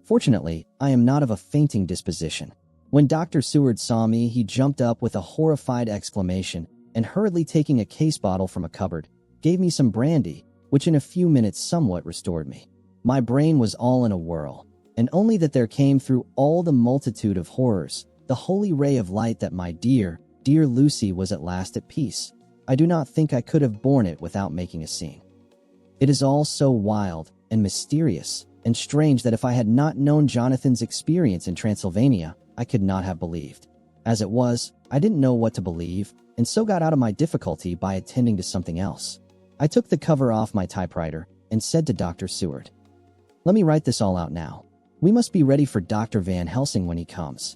Fortunately, I am not of a fainting disposition. When Dr. Seward saw me, he jumped up with a horrified exclamation, and hurriedly taking a case bottle from a cupboard, gave me some brandy, which in a few minutes somewhat restored me. My brain was all in a whirl, and only that there came through all the multitude of horrors the holy ray of light that my dear, dear Lucy was at last at peace. I do not think I could have borne it without making a scene. It is all so wild and mysterious and strange that if I had not known Jonathan's experience in Transylvania, I could not have believed. As it was, I didn't know what to believe, and so got out of my difficulty by attending to something else. I took the cover off my typewriter and said to Dr. Seward, "Let me write this all out now. We must be ready for Dr. Van Helsing when he comes.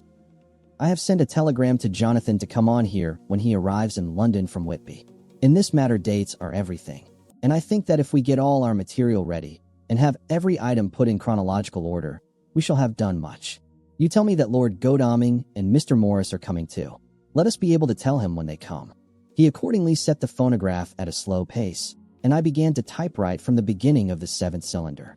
I have sent a telegram to Jonathan to come on here when he arrives in London from Whitby. In this matter, dates are everything, and I think that if we get all our material ready, and have every item put in chronological order, we shall have done much. You tell me that Lord Godalming and Mr. Morris are coming too. Let us be able to tell him when they come." He accordingly set the phonograph at a slow pace, and I began to typewrite from the beginning of the 7th cylinder.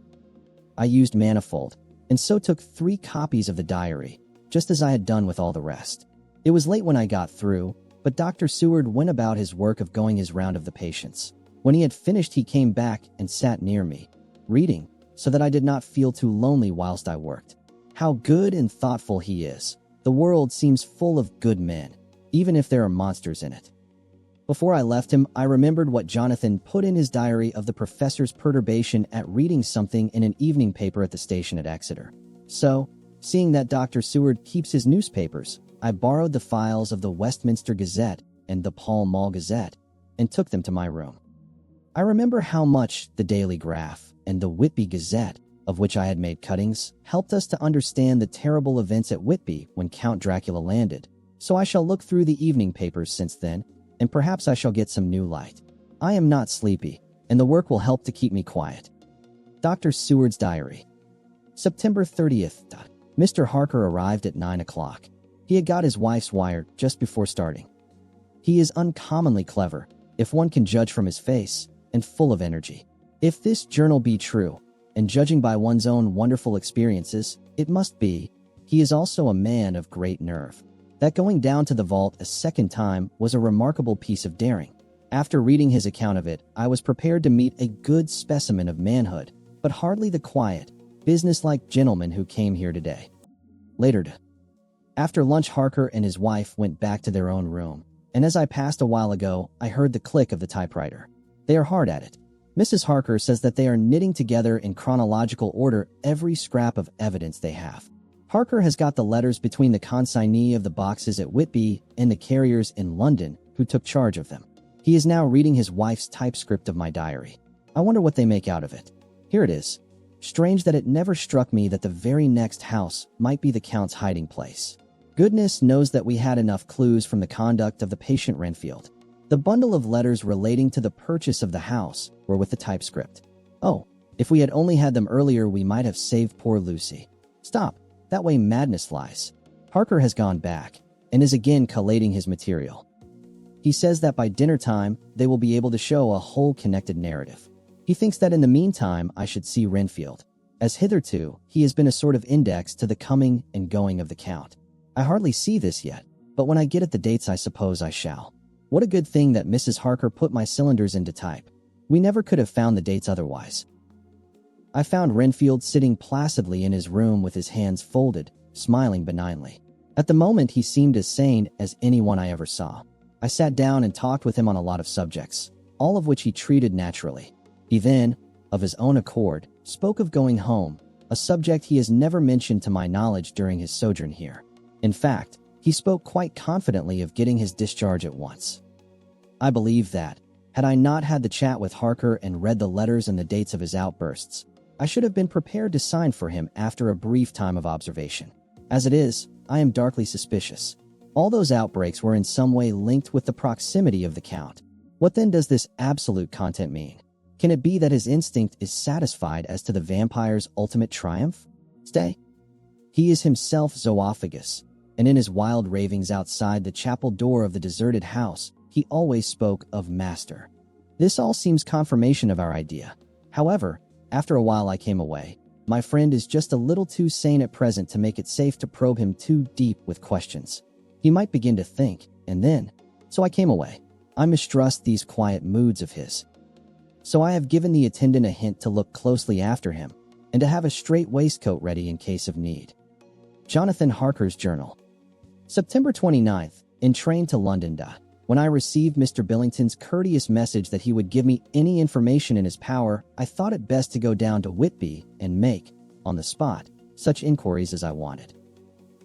I used manifold, and so took 3 copies of the diary, just as I had done with all the rest. It was late when I got through, but Dr. Seward went about his work of going his round of the patients. When he had finished, he came back and sat near me, reading, so that I did not feel too lonely whilst I worked. How good and thoughtful he is. The world seems full of good men, even if there are monsters in it. Before I left him, I remembered what Jonathan put in his diary of the professor's perturbation at reading something in an evening paper at the station at Exeter. So, seeing that Dr. Seward keeps his newspapers, I borrowed the files of the Westminster Gazette and the Pall Mall Gazette and took them to my room. I remember how much the Daily Graph and the Whitby Gazette, of which I had made cuttings, helped us to understand the terrible events at Whitby when Count Dracula landed, so I shall look through the evening papers since then, and perhaps I shall get some new light. I am not sleepy, and the work will help to keep me quiet. Dr. Seward's Diary. September 30th. Mr. Harker arrived at 9 o'clock. He had got his wife's wire just before starting. He is uncommonly clever, if one can judge from his face, and full of energy. If this journal be true, and judging by one's own wonderful experiences, it must be, he is also a man of great nerve. That going down to the vault a second time was a remarkable piece of daring. After reading his account of it, I was prepared to meet a good specimen of manhood, but hardly the quiet, businesslike gentleman who came here today. Later. After lunch, Harker and his wife went back to their own room, and as I passed a while ago, I heard the click of the typewriter. They are hard at it. Mrs. Harker says that they are knitting together in chronological order every scrap of evidence they have. Harker has got the letters between the consignee of the boxes at Whitby and the carriers in London who took charge of them. He is now reading his wife's typescript of my diary. I wonder what they make out of it. Here it is. Strange that it never struck me that the very next house might be the Count's hiding place. Goodness knows that we had enough clues from the conduct of the patient Renfield. The bundle of letters relating to the purchase of the house were with the typescript. Oh, if we had only had them earlier, we might have saved poor Lucy. Stop, that way madness lies. Harker has gone back and is again collating his material. He says that by dinner time, they will be able to show a whole connected narrative. He thinks that in the meantime, I should see Renfield, as hitherto he has been a sort of index to the coming and going of the Count. I hardly see this yet, but when I get at the dates, I suppose I shall. What a good thing that Mrs. Harker put my cylinders into type. We never could have found the dates otherwise. I found Renfield sitting placidly in his room with his hands folded, smiling benignly. At the moment, he seemed as sane as anyone I ever saw. I sat down and talked with him on a lot of subjects, all of which he treated naturally. He then, of his own accord, spoke of going home, a subject he has never mentioned to my knowledge during his sojourn here. In fact, he spoke quite confidently of getting his discharge at once. I believe that, had I not had the chat with Harker and read the letters and the dates of his outbursts, I should have been prepared to sign for him after a brief time of observation. As it is, I am darkly suspicious. All those outbreaks were in some way linked with the proximity of the Count. What then does this absolute content mean? Can it be that his instinct is satisfied as to the vampire's ultimate triumph? Stay. He is himself zoophagous, and in his wild ravings outside the chapel door of the deserted house, he always spoke of master. This all seems confirmation of our idea. However, after a while I came away. My friend is just a little too sane at present to make it safe to probe him too deep with questions. He might begin to think, and then... So I came away. I mistrust these quiet moods of his. So I have given the attendant a hint to look closely after him, and to have a straight waistcoat ready in case of need. Jonathan Harker's Journal. September 29th, in train to London. When I received Mr. Billington's courteous message that he would give me any information in his power, I thought it best to go down to Whitby and make, on the spot, such inquiries as I wanted.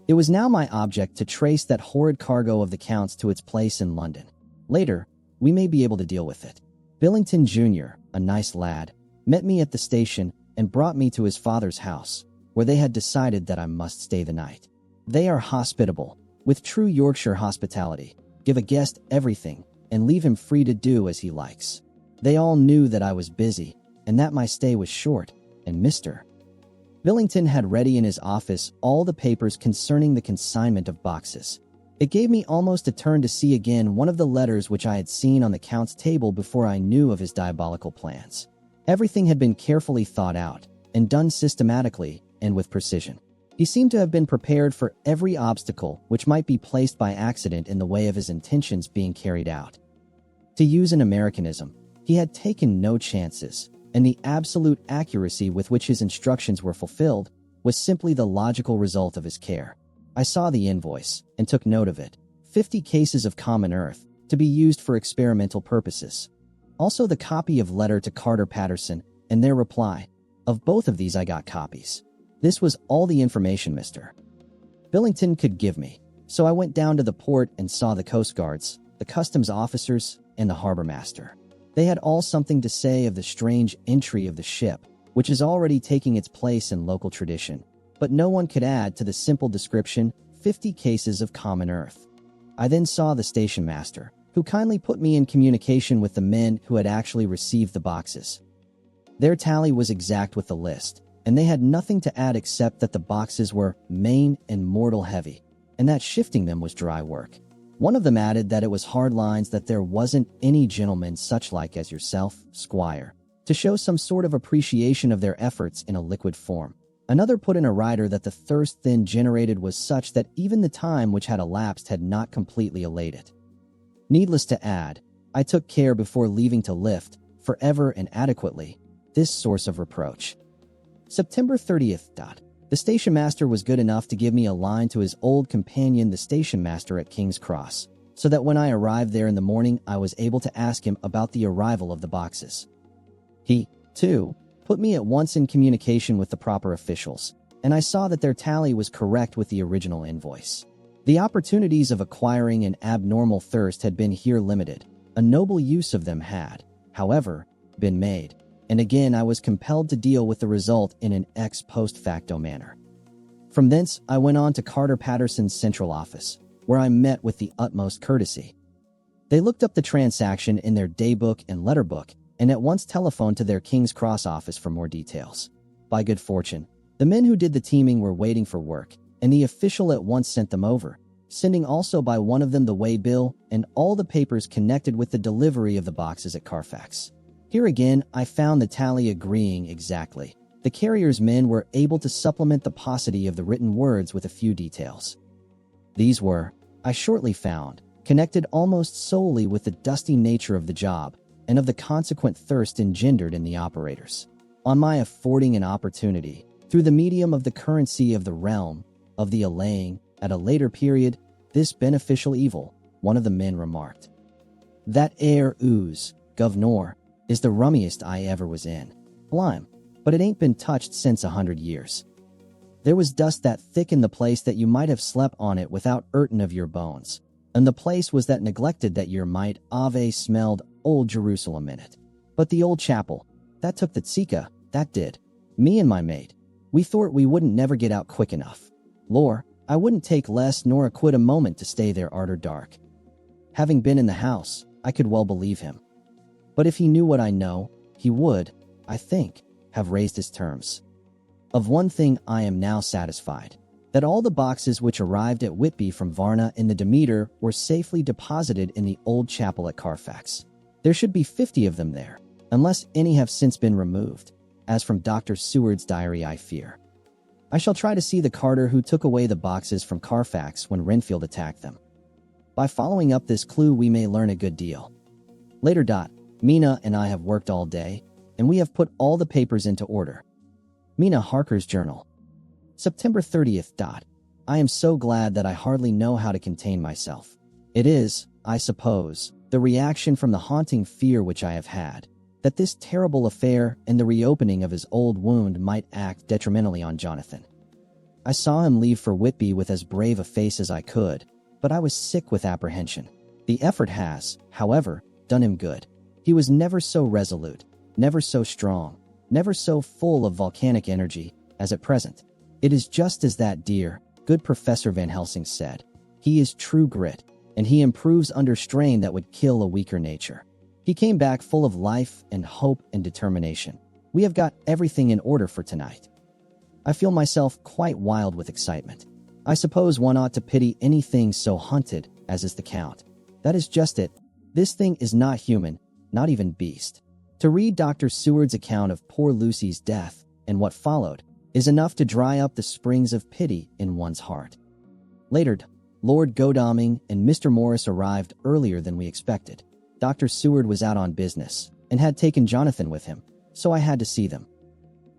It was now my object to trace that horrid cargo of the Count's to its place in London. Later, we may be able to deal with it. Billington Jr., a nice lad, met me at the station and brought me to his father's house, where they had decided that I must stay the night. They are hospitable, with true Yorkshire hospitality, give a guest everything, and leave him free to do as he likes. They all knew that I was busy, and that my stay was short, and Mr. Billington had ready in his office all the papers concerning the consignment of boxes. It gave me almost a turn to see again one of the letters which I had seen on the Count's table before I knew of his diabolical plans. Everything had been carefully thought out and done systematically and with precision. He seemed to have been prepared for every obstacle which might be placed by accident in the way of his intentions being carried out. To use an Americanism, he had taken no chances, and the absolute accuracy with which his instructions were fulfilled was simply the logical result of his care. I saw the invoice and took note of it. 50 cases of common earth to be used for experimental purposes. Also the copy of letter to Carter Patterson and their reply. Of both of these I got copies. This was all the information Mr. Billington could give me, so I went down to the port and saw the Coast Guards, the customs officers, and the harbor master. They had all something to say of the strange entry of the ship, which is already taking its place in local tradition, but no one could add to the simple description, 50 cases of common earth. I then saw the station master, who kindly put me in communication with the men who had actually received the boxes. Their tally was exact with the list, and they had nothing to add except that the boxes were main and mortal heavy, and that shifting them was dry work. One of them added that it was hard lines, that there wasn't any gentleman such like as yourself, squire, to show some sort of appreciation of their efforts in a liquid form. Another put in a rider that the thirst then generated was such that even the time which had elapsed had not completely allayed it. Needless to add, I took care before leaving to lift, forever and adequately, this source of reproach. September 30th. The station master was good enough to give me a line to his old companion, the station master at King's Cross, so that when I arrived there in the morning I was able to ask him about the arrival of the boxes. He, too, put me at once in communication with the proper officials, and I saw that their tally was correct with the original invoice. The opportunities of acquiring an abnormal thirst had been here limited. A noble use of them had, however, been made, and again I was compelled to deal with the result in an ex post facto manner. From thence I went on to Carter Patterson's central office, where I met with the utmost courtesy. They looked up the transaction in their daybook and letterbook, and at once telephoned to their King's Cross office for more details. By good fortune, the men who did the teaming were waiting for work, and the official at once sent them over, sending also by one of them the way bill and all the papers connected with the delivery of the boxes at Carfax. Here again I found the tally agreeing exactly. The carrier's men were able to supplement the paucity of the written words with a few details. These were, I shortly found, connected almost solely with the dusty nature of the job and of the consequent thirst engendered in the operators. On my affording an opportunity, through the medium of the currency of the realm, of the allaying, at a later period, this beneficial evil, one of the men remarked. That air ooze, governor, is the rummiest I ever was in. Blime, but it ain't been touched since 100 years. There was dust that thick in the place that you might have slept on it without hurtin' of your bones, and the place was that neglected that your might ave smelled old Jerusalem in it. But the old chapel, that took the tzika, that did. Me and my mate, we thought we wouldn't never get out quick enough. Lor, I wouldn't take less nor a quid a moment to stay there arter dark. Having been in the house, I could well believe him. But if he knew what I know, he would, I think, have raised his terms. Of one thing I am now satisfied, that all the boxes which arrived at Whitby from Varna in the Demeter were safely deposited in the old chapel at Carfax. There should be 50 of them there, unless any have since been removed, as from Dr. Seward's diary I fear. I shall try to see the carter who took away the boxes from Carfax when Renfield attacked them. By following up this clue we may learn a good deal. Later. Mina and I have worked all day, and we have put all the papers into order. Mina Harker's journal. September 30th. I am so glad that I hardly know how to contain myself. It is, I suppose, the reaction from the haunting fear which I have had, that this terrible affair and the reopening of his old wound might act detrimentally on Jonathan. I saw him leave for Whitby with as brave a face as I could, but I was sick with apprehension. The effort has, however, done him good. He was never so resolute, never so strong, never so full of volcanic energy as at present. It is just as that dear, good Professor Van Helsing said. He is true grit, and he improves under strain that would kill a weaker nature. He came back full of life and hope and determination. We have got everything in order for tonight." I feel myself quite wild with excitement. I suppose one ought to pity anything so hunted as is the Count. That is just it. This thing is not human, not even beast. To read Dr. Seward's account of poor Lucy's death and what followed is enough to dry up the springs of pity in one's heart. Later, Lord Godalming and Mr. Morris arrived earlier than we expected. Dr. Seward was out on business and had taken Jonathan with him, so I had to see them.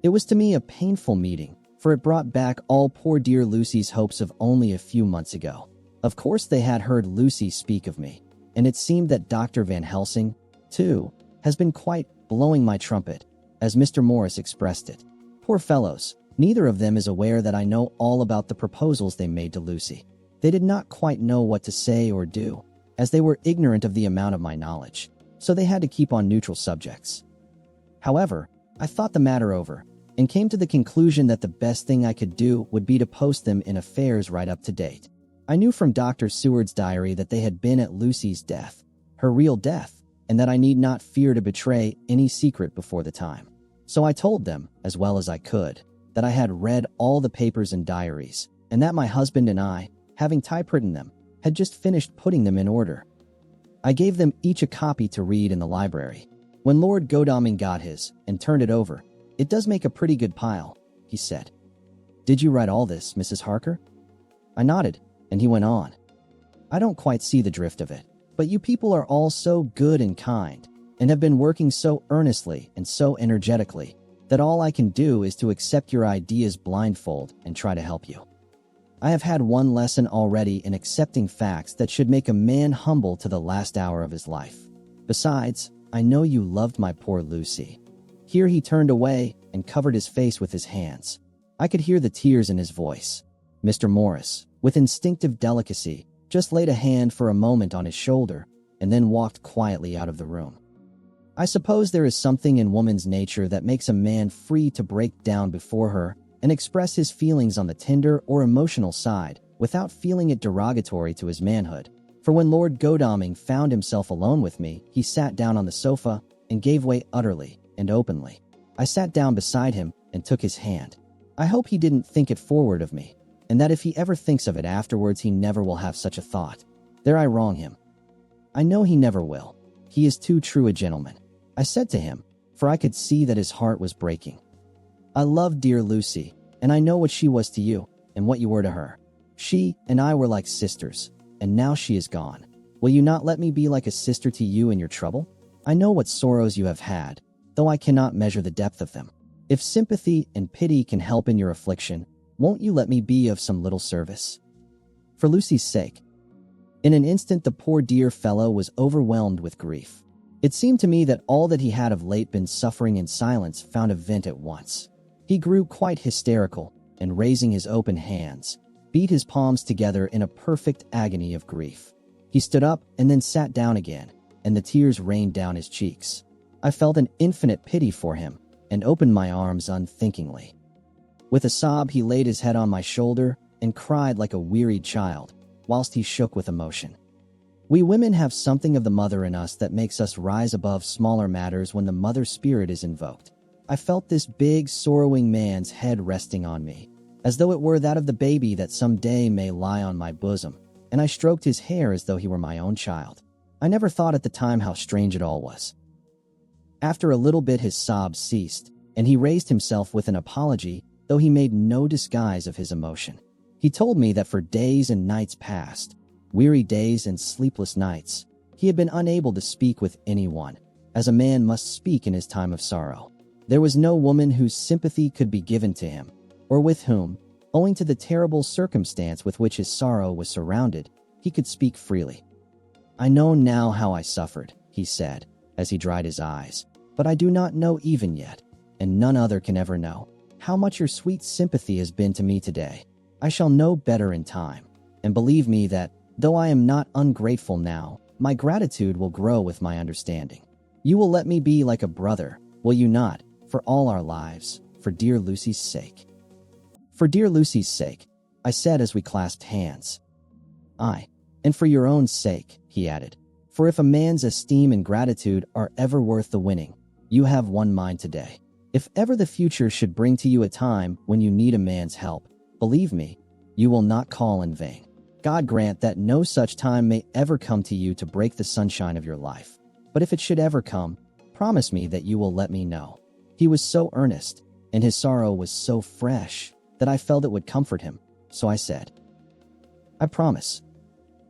It was to me a painful meeting, for it brought back all poor dear Lucy's hopes of only a few months ago. Of course they had heard Lucy speak of me, and it seemed that Dr. Van Helsing, too, has been quite blowing my trumpet, as Mr. Morris expressed it. Poor fellows, neither of them is aware that I know all about the proposals they made to Lucy. They did not quite know what to say or do, as they were ignorant of the amount of my knowledge, so they had to keep on neutral subjects. However, I thought the matter over, and came to the conclusion that the best thing I could do would be to post them in affairs right up to date. I knew from Dr. Seward's diary that they had been at Lucy's death, her real death, and that I need not fear to betray any secret before the time. So I told them, as well as I could, that I had read all the papers and diaries, and that my husband and I, having typewritten them, had just finished putting them in order. I gave them each a copy to read in the library. When Lord Godalming got his and turned it over, "It does make a pretty good pile," he said. "Did you write all this, Mrs. Harker?" I nodded, and he went on. "I don't quite see the drift of it, but you people are all so good and kind, and have been working so earnestly and so energetically, that all I can do is to accept your ideas blindfold and try to help you. I have had one lesson already in accepting facts that should make a man humble to the last hour of his life. Besides, I know you loved my poor Lucy." Here he turned away and covered his face with his hands. I could hear the tears in his voice. Mr. Morris, with instinctive delicacy, just laid a hand for a moment on his shoulder and then walked quietly out of the room. I suppose there is something in woman's nature that makes a man free to break down before her and express his feelings on the tender or emotional side without feeling it derogatory to his manhood. For when Lord Godalming found himself alone with me, he sat down on the sofa and gave way utterly and openly. I sat down beside him and took his hand. I hope he didn't think it forward of me, and that if he ever thinks of it afterwards he never will have such a thought. There I wrong him. I know he never will. He is too true a gentleman. I said to him, for I could see that his heart was breaking, "I loved dear Lucy, and I know what she was to you, and what you were to her. She and I were like sisters, and now she is gone. Will you not let me be like a sister to you in your trouble? I know what sorrows you have had, though I cannot measure the depth of them. If sympathy and pity can help in your affliction, won't you let me be of some little service? For Lucy's sake." In an instant the poor dear fellow was overwhelmed with grief. It seemed to me that all that he had of late been suffering in silence found a vent at once. He grew quite hysterical, and raising his open hands, beat his palms together in a perfect agony of grief. He stood up and then sat down again, and the tears rained down his cheeks. I felt an infinite pity for him, and opened my arms unthinkingly. With a sob he laid his head on my shoulder and cried like a wearied child, whilst he shook with emotion. We women have something of the mother in us that makes us rise above smaller matters when the mother spirit is invoked. I felt this big, sorrowing man's head resting on me, as though it were that of the baby that some day may lie on my bosom, and I stroked his hair as though he were my own child. I never thought at the time how strange it all was. After a little bit his sobs ceased, and he raised himself with an apology, though he made no disguise of his emotion. He told me that for days and nights past, weary days and sleepless nights, he had been unable to speak with anyone, as a man must speak in his time of sorrow. There was no woman whose sympathy could be given to him, or with whom, owing to the terrible circumstance with which his sorrow was surrounded, he could speak freely. "I know now how I suffered," he said, as he dried his eyes, "but I do not know even yet, and none other can ever know, how much your sweet sympathy has been to me today. I shall know better in time, and believe me that, though I am not ungrateful now, my gratitude will grow with my understanding. You will let me be like a brother, will you not, for all our lives, for dear Lucy's sake?" "For dear Lucy's sake," I said as we clasped hands. "Aye, and for your own sake," he added, "for if a man's esteem and gratitude are ever worth the winning, you have won mine today. If ever the future should bring to you a time when you need a man's help, believe me, you will not call in vain. God grant that no such time may ever come to you to break the sunshine of your life. But if it should ever come, promise me that you will let me know." He was so earnest, and his sorrow was so fresh, that I felt it would comfort him, so I said, "I promise."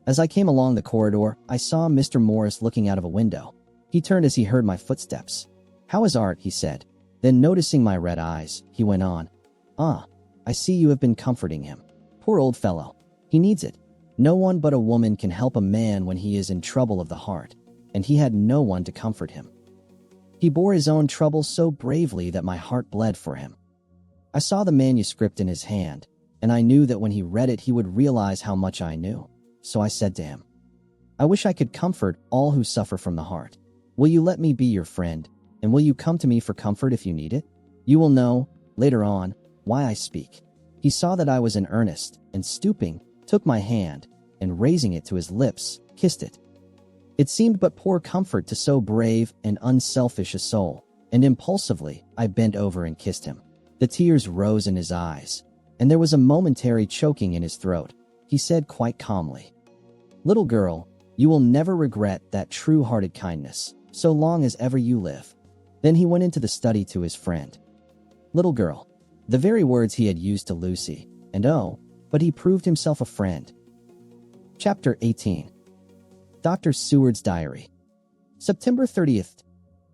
As I came along the corridor, I saw Mr. Morris looking out of a window. He turned as he heard my footsteps. "How is Art?" he said. Then noticing my red eyes, he went on, "Ah, I see you have been comforting him. Poor old fellow. He needs it. No one but a woman can help a man when he is in trouble of the heart, and he had no one to comfort him. He bore his own troubles so bravely that my heart bled for him." I saw the manuscript in his hand, and I knew that when he read it he would realize how much I knew. So I said to him, "I wish I could comfort all who suffer from the heart. Will you let me be your friend, and will you come to me for comfort if you need it? You will know, later on, why I speak." He saw that I was in earnest, and stooping, took my hand, and raising it to his lips, kissed it. It seemed but poor comfort to so brave and unselfish a soul, and impulsively I bent over and kissed him. The tears rose in his eyes, and there was a momentary choking in his throat. He said quite calmly, "Little girl, you will never regret that true-hearted kindness, so long as ever you live." Then he went into the study to his friend. "Little girl," the very words he had used to Lucy, and oh, but he proved himself a friend. Chapter 18. Dr. Seward's Diary. September 30th.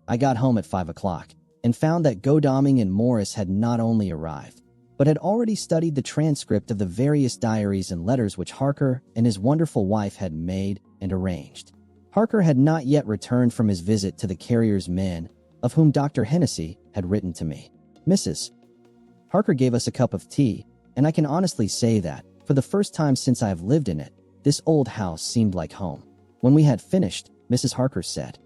I got home at 5 o'clock, and found that Godalming and Morris had not only arrived, but had already studied the transcript of the various diaries and letters which Harker and his wonderful wife had made and arranged. Harker had not yet returned from his visit to the carrier's men, of whom Dr. Hennessy had written to me. Mrs. Harker gave us a cup of tea, and I can honestly say that, for the first time since I have lived in it, this old house seemed like home. When we had finished, Mrs. Harker said,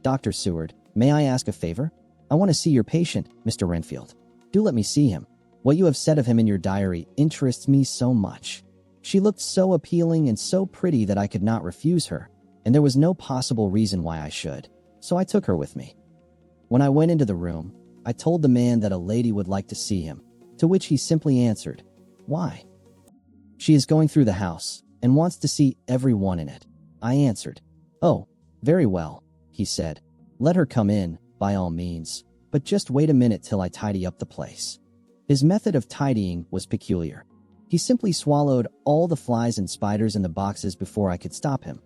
"Dr. Seward, may I ask a favor? I want to see your patient, Mr. Renfield. Do let me see him. What you have said of him in your diary interests me so much." She looked so appealing and so pretty that I could not refuse her, and there was no possible reason why I should, so I took her with me. When I went into the room, I told the man that a lady would like to see him, to which he simply answered, "Why?" "She is going through the house, and wants to see everyone in it." I answered, "Oh, very well," he said. "Let her come in, by all means, but just wait a minute till I tidy up the place." His method of tidying was peculiar. He simply swallowed all the flies and spiders in the boxes before I could stop him.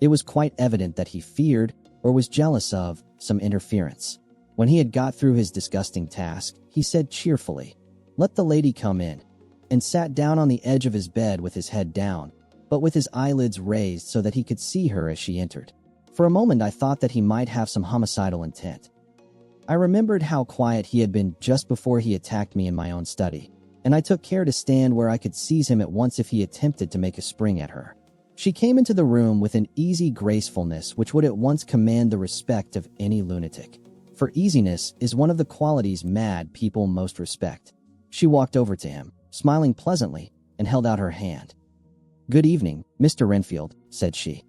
It was quite evident that he feared, or was jealous of, some interference. When he had got through his disgusting task, he said cheerfully, "Let the lady come in," and sat down on the edge of his bed with his head down, but with his eyelids raised so that he could see her as she entered. For a moment I thought that he might have some homicidal intent. I remembered how quiet he had been just before he attacked me in my own study, and I took care to stand where I could seize him at once if he attempted to make a spring at her. She came into the room with an easy gracefulness which would at once command the respect of any lunatic. For easiness is one of the qualities mad people most respect. She walked over to him, smiling pleasantly, and held out her hand. "Good evening, Mr. Renfield," said she.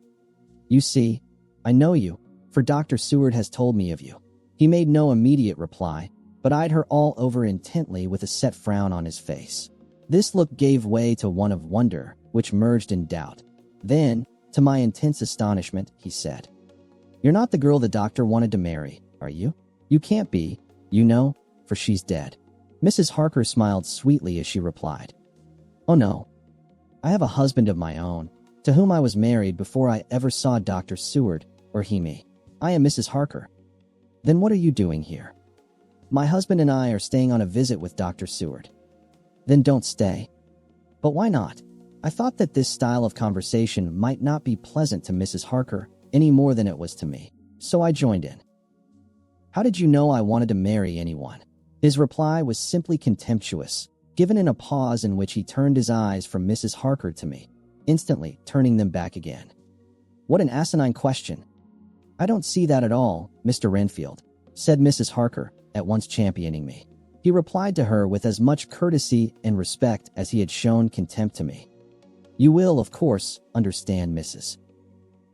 "You see, I know you, for Dr. Seward has told me of you." He made no immediate reply, but eyed her all over intently with a set frown on his face. This look gave way to one of wonder, which merged in doubt. Then, to my intense astonishment, he said, "You're not the girl the doctor wanted to marry, are you? You can't be, you know, for she's dead." Mrs. Harker smiled sweetly as she replied, "Oh no. I have a husband of my own, to whom I was married before I ever saw Dr. Seward, or he me. I am Mrs. Harker." "Then what are you doing here?" "My husband and I are staying on a visit with Dr. Seward." "Then don't stay." "But why not?" I thought that this style of conversation might not be pleasant to Mrs. Harker any more than it was to me, so I joined in. "How did you know I wanted to marry anyone?" His reply was simply contemptuous, given in a pause in which he turned his eyes from Mrs. Harker to me, instantly turning them back again. "What an asinine question." "I don't see that at all, Mr. Renfield," said Mrs. Harker, at once championing me. He replied to her with as much courtesy and respect as he had shown contempt to me. "You will, of course, understand, Mrs.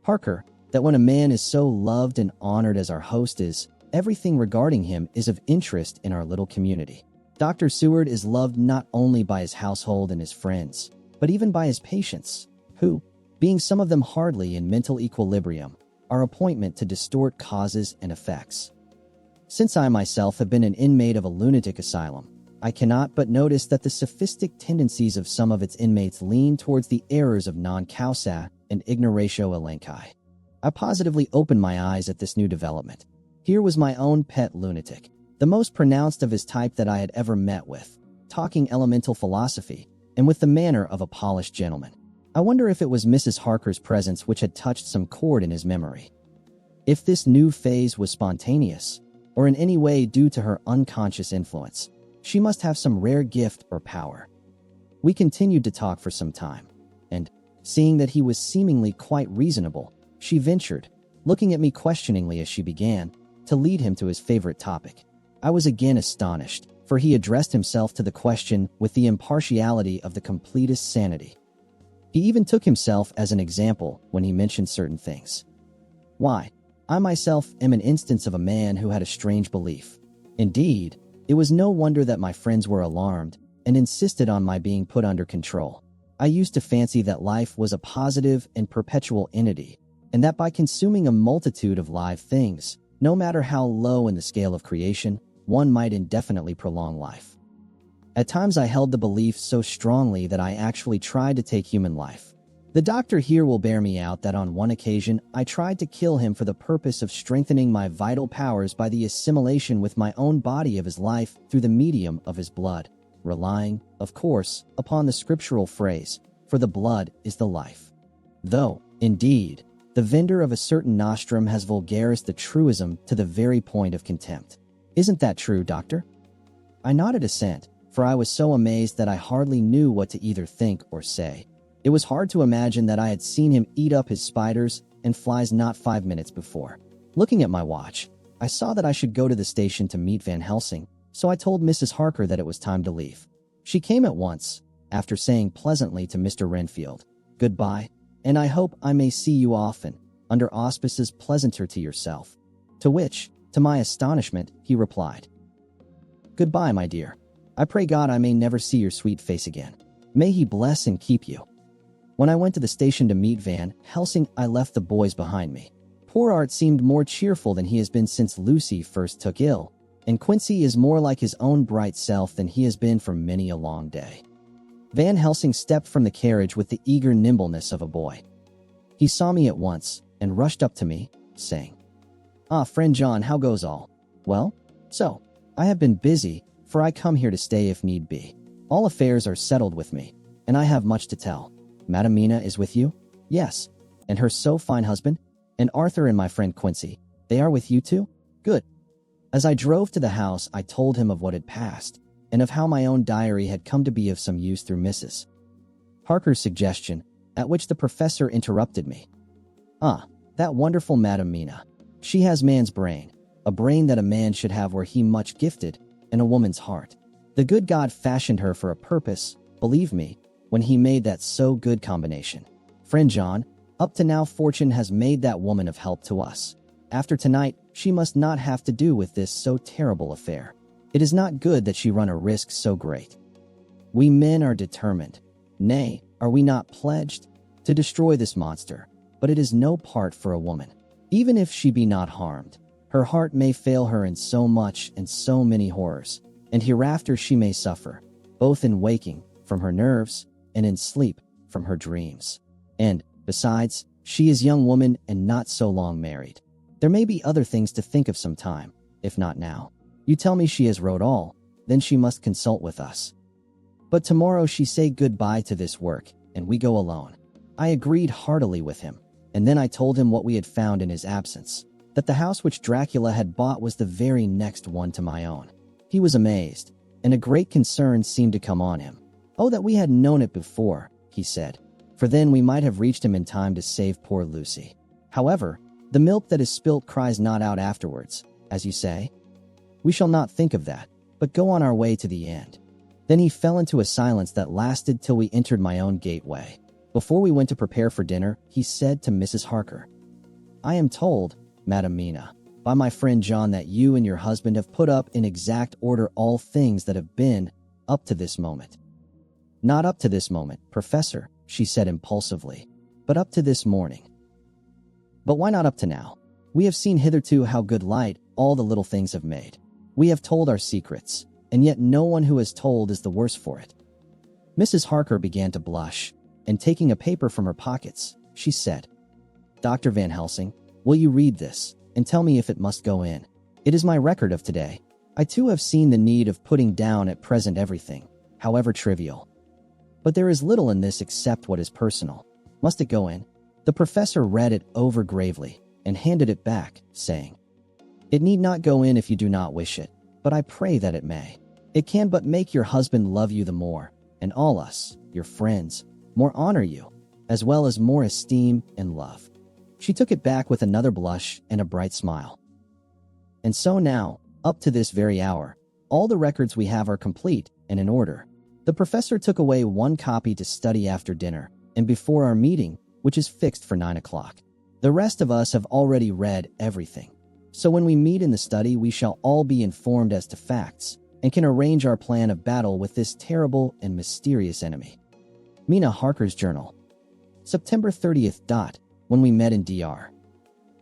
Harker, that when a man is so loved and honored as our host is, everything regarding him is of interest in our little community. Dr. Seward is loved not only by his household and his friends, but even by his patients, who, being some of them hardly in mental equilibrium, are appointment to distort causes and effects. Since I myself have been an inmate of a lunatic asylum, I cannot but notice that the sophistic tendencies of some of its inmates lean towards the errors of non causa and ignoratio elenchi. I positively opened my eyes at this new development. Here was my own pet lunatic, the most pronounced of his type that I had ever met with, talking elemental philosophy, and with the manner of a polished gentleman. I wonder if it was Mrs. Harker's presence which had touched some chord in his memory. If this new phase was spontaneous, or in any way due to her unconscious influence, she must have some rare gift or power. We continued to talk for some time, and, seeing that he was seemingly quite reasonable, she ventured, looking at me questioningly as she began, to lead him to his favorite topic. I was again astonished, for he addressed himself to the question with the impartiality of the completest sanity. He even took himself as an example when he mentioned certain things. Why, I myself am an instance of a man who had a strange belief. Indeed, it was no wonder that my friends were alarmed and insisted on my being put under control. I used to fancy that life was a positive and perpetual entity, and that by consuming a multitude of live things, no matter how low in the scale of creation, one might indefinitely prolong life. At times I held the belief so strongly that I actually tried to take human life. The doctor here will bear me out that on one occasion I tried to kill him for the purpose of strengthening my vital powers by the assimilation with my own body of his life through the medium of his blood, relying, of course, upon the scriptural phrase, "For the blood is the life." Though, indeed, the vendor of a certain nostrum has vulgarised the truism to the very point of contempt. Isn't that true, doctor? I nodded assent, for I was so amazed that I hardly knew what to either think or say. It was hard to imagine that I had seen him eat up his spiders and flies not 5 minutes before. Looking at my watch, I saw that I should go to the station to meet Van Helsing, so I told Mrs. Harker that it was time to leave. She came at once, after saying pleasantly to Mr. Renfield, "Goodbye, and I hope I may see you often, under auspices pleasanter to yourself." To which, to my astonishment, he replied, "Goodbye, my dear. I pray God I may never see your sweet face again. May he bless and keep you." When I went to the station to meet Van Helsing, I left the boys behind me. Poor Art seemed more cheerful than he has been since Lucy first took ill, and Quincy is more like his own bright self than he has been for many a long day. Van Helsing stepped from the carriage with the eager nimbleness of a boy. He saw me at once and rushed up to me, saying, "Ah, friend John, how goes all? Well? So, I have been busy, for I come here to stay if need be. All affairs are settled with me, and I have much to tell. Madam Mina is with you?" "Yes. And her so fine husband? And Arthur and my friend Quincy, they are with you too? Good." As I drove to the house, I told him of what had passed, and of how my own diary had come to be of some use through Mrs. Harker's suggestion, at which the professor interrupted me. "Ah, that wonderful Madam Mina. She has man's brain, a brain that a man should have were he much gifted, and a woman's heart. The good God fashioned her for a purpose, believe me, when he made that so good combination. Friend John, up to now fortune has made that woman of help to us. After tonight, she must not have to do with this so terrible affair. It is not good that she run a risk so great. We men are determined, nay, are we not pledged, to destroy this monster, but it is no part for a woman. Even if she be not harmed, her heart may fail her in so much and so many horrors, and hereafter she may suffer, both in waking, from her nerves, and in sleep, from her dreams. And, besides, she is young woman and not so long married. There may be other things to think of some time, if not now. You tell me she has wrote all, then she must consult with us. But tomorrow she say goodbye to this work, and we go alone." I agreed heartily with him, and then I told him what we had found in his absence, that the house which Dracula had bought was the very next one to my own. He was amazed, and a great concern seemed to come on him. "Oh, that we had known it before," he said, "for then we might have reached him in time to save poor Lucy. However, the milk that is spilt cries not out afterwards, as you say. We shall not think of that, but go on our way to the end." Then he fell into a silence that lasted till we entered my own gateway. Before we went to prepare for dinner, he said to Mrs. Harker, "I am told, Madam Mina, by my friend John, that you and your husband have put up in exact order all things that have been up to this moment. Not up to this moment, Professor, she said impulsively, but up to this morning. But why not up to now? We have seen hitherto how good light all the little things have made. We have told our secrets, and yet no one who has told is the worse for it. Mrs. Harker began to blush, and taking a paper from her pockets, she said, Dr. Van Helsing, will you read this, and tell me if it must go in? It is my record of today. I too have seen the need of putting down at present everything, however trivial. But there is little in this except what is personal. Must it go in? The professor read it over gravely, and handed it back, saying, It need not go in if you do not wish it, but I pray that it may. It can but make your husband love you the more, and all us, your friends, more honor you, as well as more esteem and love. She took it back with another blush and a bright smile. And so now, up to this very hour, all the records we have are complete and in order. The professor took away one copy to study after dinner, and before our meeting, which is fixed for 9 o'clock. The rest of us have already read everything. So when we meet in the study, we shall all be informed as to facts, and can arrange our plan of battle with this terrible and mysterious enemy. Mina Harker's Journal. September 30th. When we met in Dr.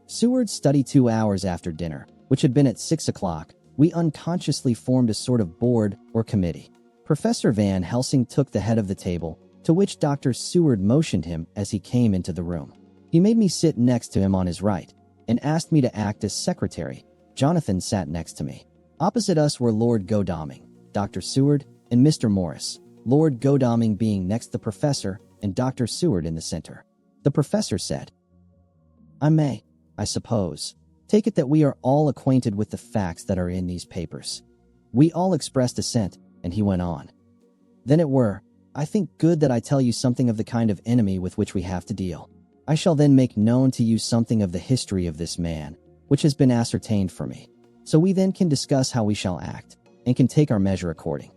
Seward's study 2 hours after dinner, which had been at 6 o'clock, we unconsciously formed a sort of board or committee. Professor Van Helsing took the head of the table, to which Dr. Seward motioned him as he came into the room. He made me sit next to him on his right, and asked me to act as secretary. Jonathan sat next to me. Opposite us were Lord Godalming, Dr. Seward, and Mr. Morris, Lord Godalming being next the professor, and Dr. Seward in the center. The professor said, I may, I suppose, take it that we are all acquainted with the facts that are in these papers. We all expressed assent, and he went on. Then it were, I think, good that I tell you something of the kind of enemy with which we have to deal. I shall then make known to you something of the history of this man, which has been ascertained for me. So we then can discuss how we shall act, and can take our measure according.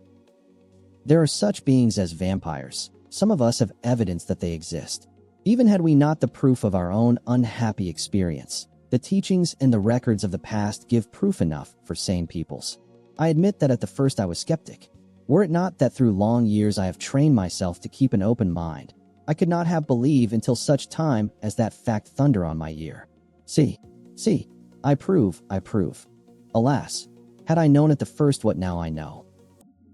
There are such beings as vampires. Some of us have evidence that they exist. Even had we not the proof of our own unhappy experience, the teachings and the records of the past give proof enough for sane peoples. I admit that at the first I was skeptic. Were it not that through long years I have trained myself to keep an open mind, I could not have believed until such time as that fact thunder on my ear. See, I prove. Alas, had I known at the first what now I know.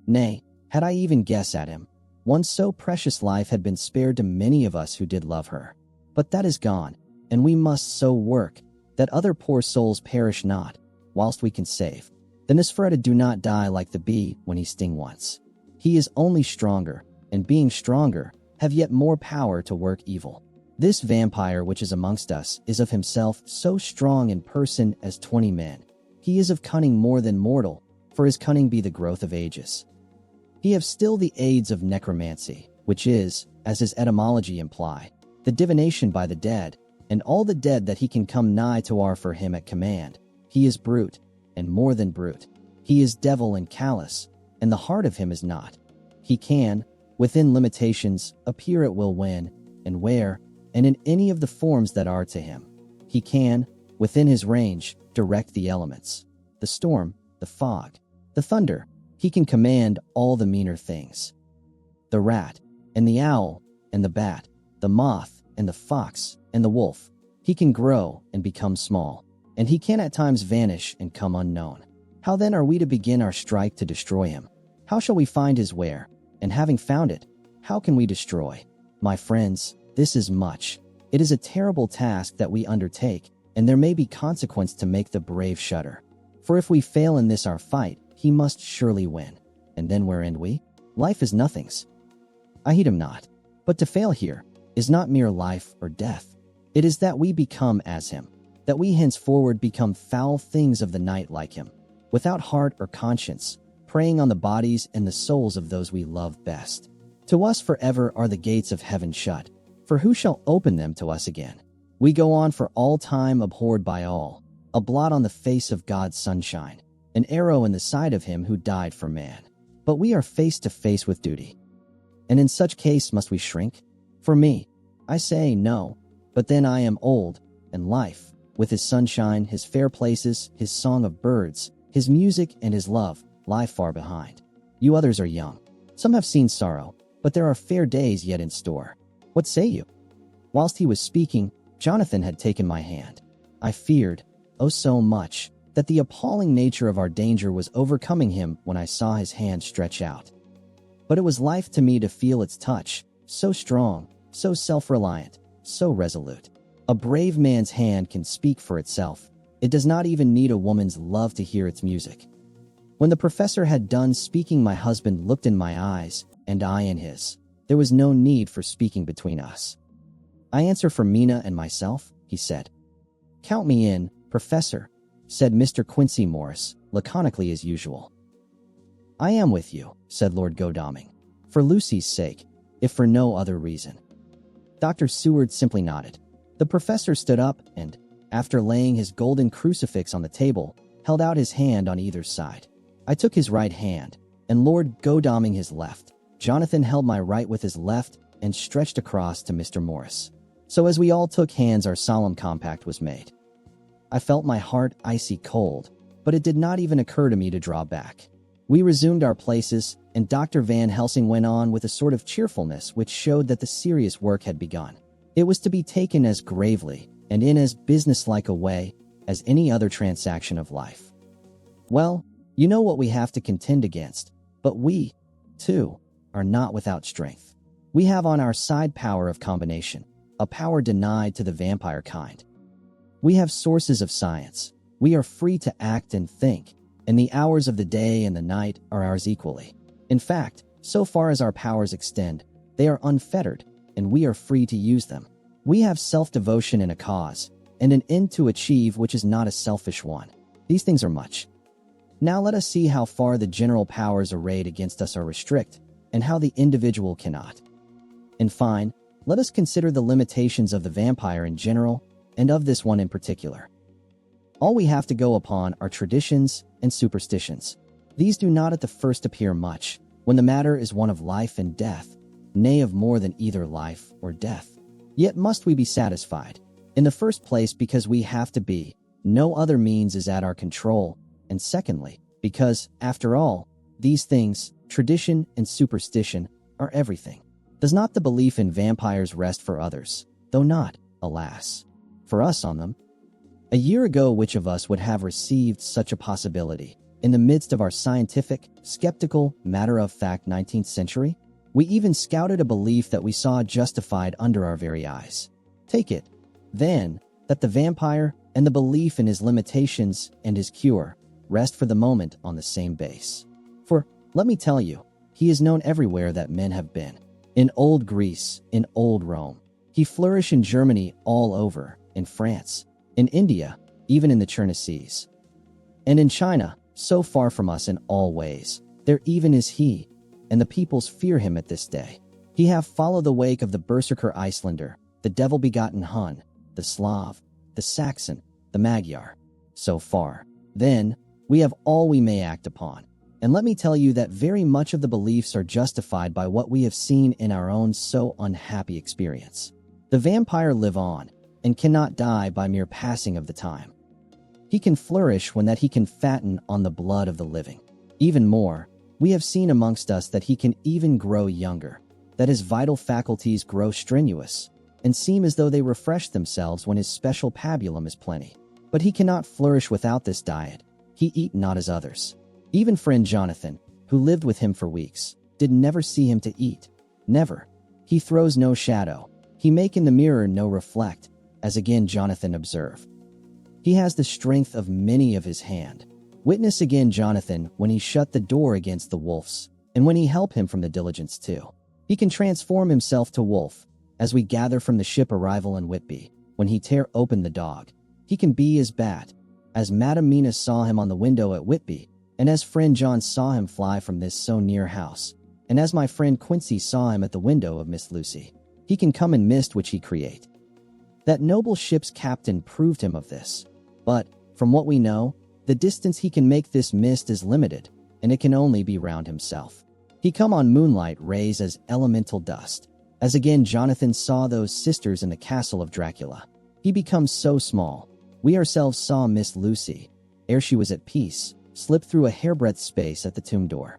Nay, had I even guessed at him, one so precious life had been spared to many of us who did love her. But that is gone, and we must so work that other poor souls perish not, whilst we can save. The Nosferatu do not die like the bee when he sting once. He is only stronger, and being stronger, have yet more power to work evil. This vampire which is amongst us is of himself so strong in person as 20 men. He is of cunning more than mortal, for his cunning be the growth of ages. He have still the aids of necromancy, which is, as his etymology imply, the divination by the dead, and all the dead that he can come nigh to are for him at command. He is brute, and more than brute. He is devil and callous, and the heart of him is not. He can, within limitations, appear at will when, and where, and in any of the forms that are to him. He can, within his range, direct the elements, the storm, the fog, the thunder. He can command all the meaner things. The rat, and the owl, and the bat, the moth, and the fox, and the wolf. He can grow and become small, and he can at times vanish and come unknown. How then are we to begin our strike to destroy him? How shall we find his where? And having found it, how can we destroy? My friends, this is much. It is a terrible task that we undertake, and there may be consequence to make the brave shudder. For if we fail in this our fight, he must surely win. And then where end we? Life is nothings. I heed him not. But to fail here is not mere life or death. It is that we become as him, that we henceforward become foul things of the night like him, without heart or conscience, preying on the bodies and the souls of those we love best. To us forever are the gates of heaven shut, for who shall open them to us again? We go on for all time abhorred by all, a blot on the face of God's sunshine, an arrow in the side of him who died for man. But we are face to face with duty. And in such case must we shrink? For me, I say no, but then I am old, and life, with his sunshine, his fair places, his song of birds, his music, and his love, lie far behind. You others are young. Some have seen sorrow, but there are fair days yet in store. What say you?" Whilst he was speaking, Jonathan had taken my hand. I feared, oh so much, that the appalling nature of our danger was overcoming him when I saw his hand stretch out. But it was life to me to feel its touch, so strong, so self-reliant, so resolute. A brave man's hand can speak for itself. It does not even need a woman's love to hear its music. When the professor had done speaking, my husband looked in my eyes, and I in his. There was no need for speaking between us. "I answer for Mina and myself," he said. "Count me in, Professor," said Mr. Quincy Morris, laconically as usual. "I am with you," said Lord Godalming, "for Lucy's sake, if for no other reason." Dr. Seward simply nodded. The professor stood up and, after laying his golden crucifix on the table, held out his hand on either side. I took his right hand, and Lord Godalming his left. Jonathan held my right with his left and stretched across to Mr. Morris. So as we all took hands, our solemn compact was made. I felt my heart icy cold, but it did not even occur to me to draw back. We resumed our places, and Dr. Van Helsing went on with a sort of cheerfulness which showed that the serious work had begun. It was to be taken as gravely and in as businesslike a way as any other transaction of life. Well, you know what we have to contend against, but we, too, are not without strength. We have on our side power of combination, a power denied to the vampire kind. We have sources of science. We are free to act and think, and the hours of the day and the night are ours equally. In fact, so far as our powers extend, they are unfettered, and we are free to use them. We have self-devotion in a cause, and an end to achieve which is not a selfish one. These things are much. Now let us see how far the general powers arrayed against us are restrict, and how the individual cannot. In fine, let us consider the limitations of the vampire in general, and of this one in particular. All we have to go upon are traditions and superstitions. These do not at the first appear much, when the matter is one of life and death, nay, of more than either life or death. Yet must we be satisfied. In the first place, because we have to be, no other means is at our control, and secondly, because, after all, these things, tradition and superstition, are everything. Does not the belief in vampires rest for others, though not, alas, for us on them? A year ago, which of us would have received such a possibility, in the midst of our scientific, skeptical, matter-of-fact 19th century? We even scouted a belief that we saw justified under our very eyes. Take it, then, that the vampire and the belief in his limitations and his cure rest for the moment on the same base. For, let me tell you, he is known everywhere that men have been. In old Greece, in old Rome. He flourished in Germany all over, in France, in India, even in the Chernassees. And in China, so far from us in all ways, there even is he, and the peoples fear him at this day. He hath followed the wake of the Berserker Icelander, the devil-begotten Hun, the Slav, the Saxon, the Magyar. So far, then, we have all we may act upon. And let me tell you that very much of the beliefs are justified by what we have seen in our own so unhappy experience. The vampire live on, and cannot die by mere passing of the time. He can flourish when that he can fatten on the blood of the living. Even more, we have seen amongst us that he can even grow younger, that his vital faculties grow strenuous, and seem as though they refresh themselves when his special pabulum is plenty. But he cannot flourish without this diet. He eat not as others. Even friend Jonathan, who lived with him for weeks, did never see him to eat. Never. He throws no shadow. He make in the mirror no reflect, as again Jonathan observe. He has the strength of many of his hand. Witness again Jonathan when he shut the door against the wolves, and when he help him from the diligence too. He can transform himself to wolf, as we gather from the ship arrival in Whitby, when he tear open the dog. He can be as bat, as Madam Mina saw him on the window at Whitby, and as friend John saw him fly from this so near house, and as my friend Quincy saw him at the window of Miss Lucy. He can come in mist which he create. That noble ship's captain proved him of this. But, from what we know, the distance he can make this mist is limited, and it can only be round himself. He come on moonlight rays as elemental dust. As again Jonathan saw those sisters in the Castle of Dracula. He becomes so small, We ourselves saw Miss Lucy, ere she was at peace, slip through a hairbreadth space at the tomb door.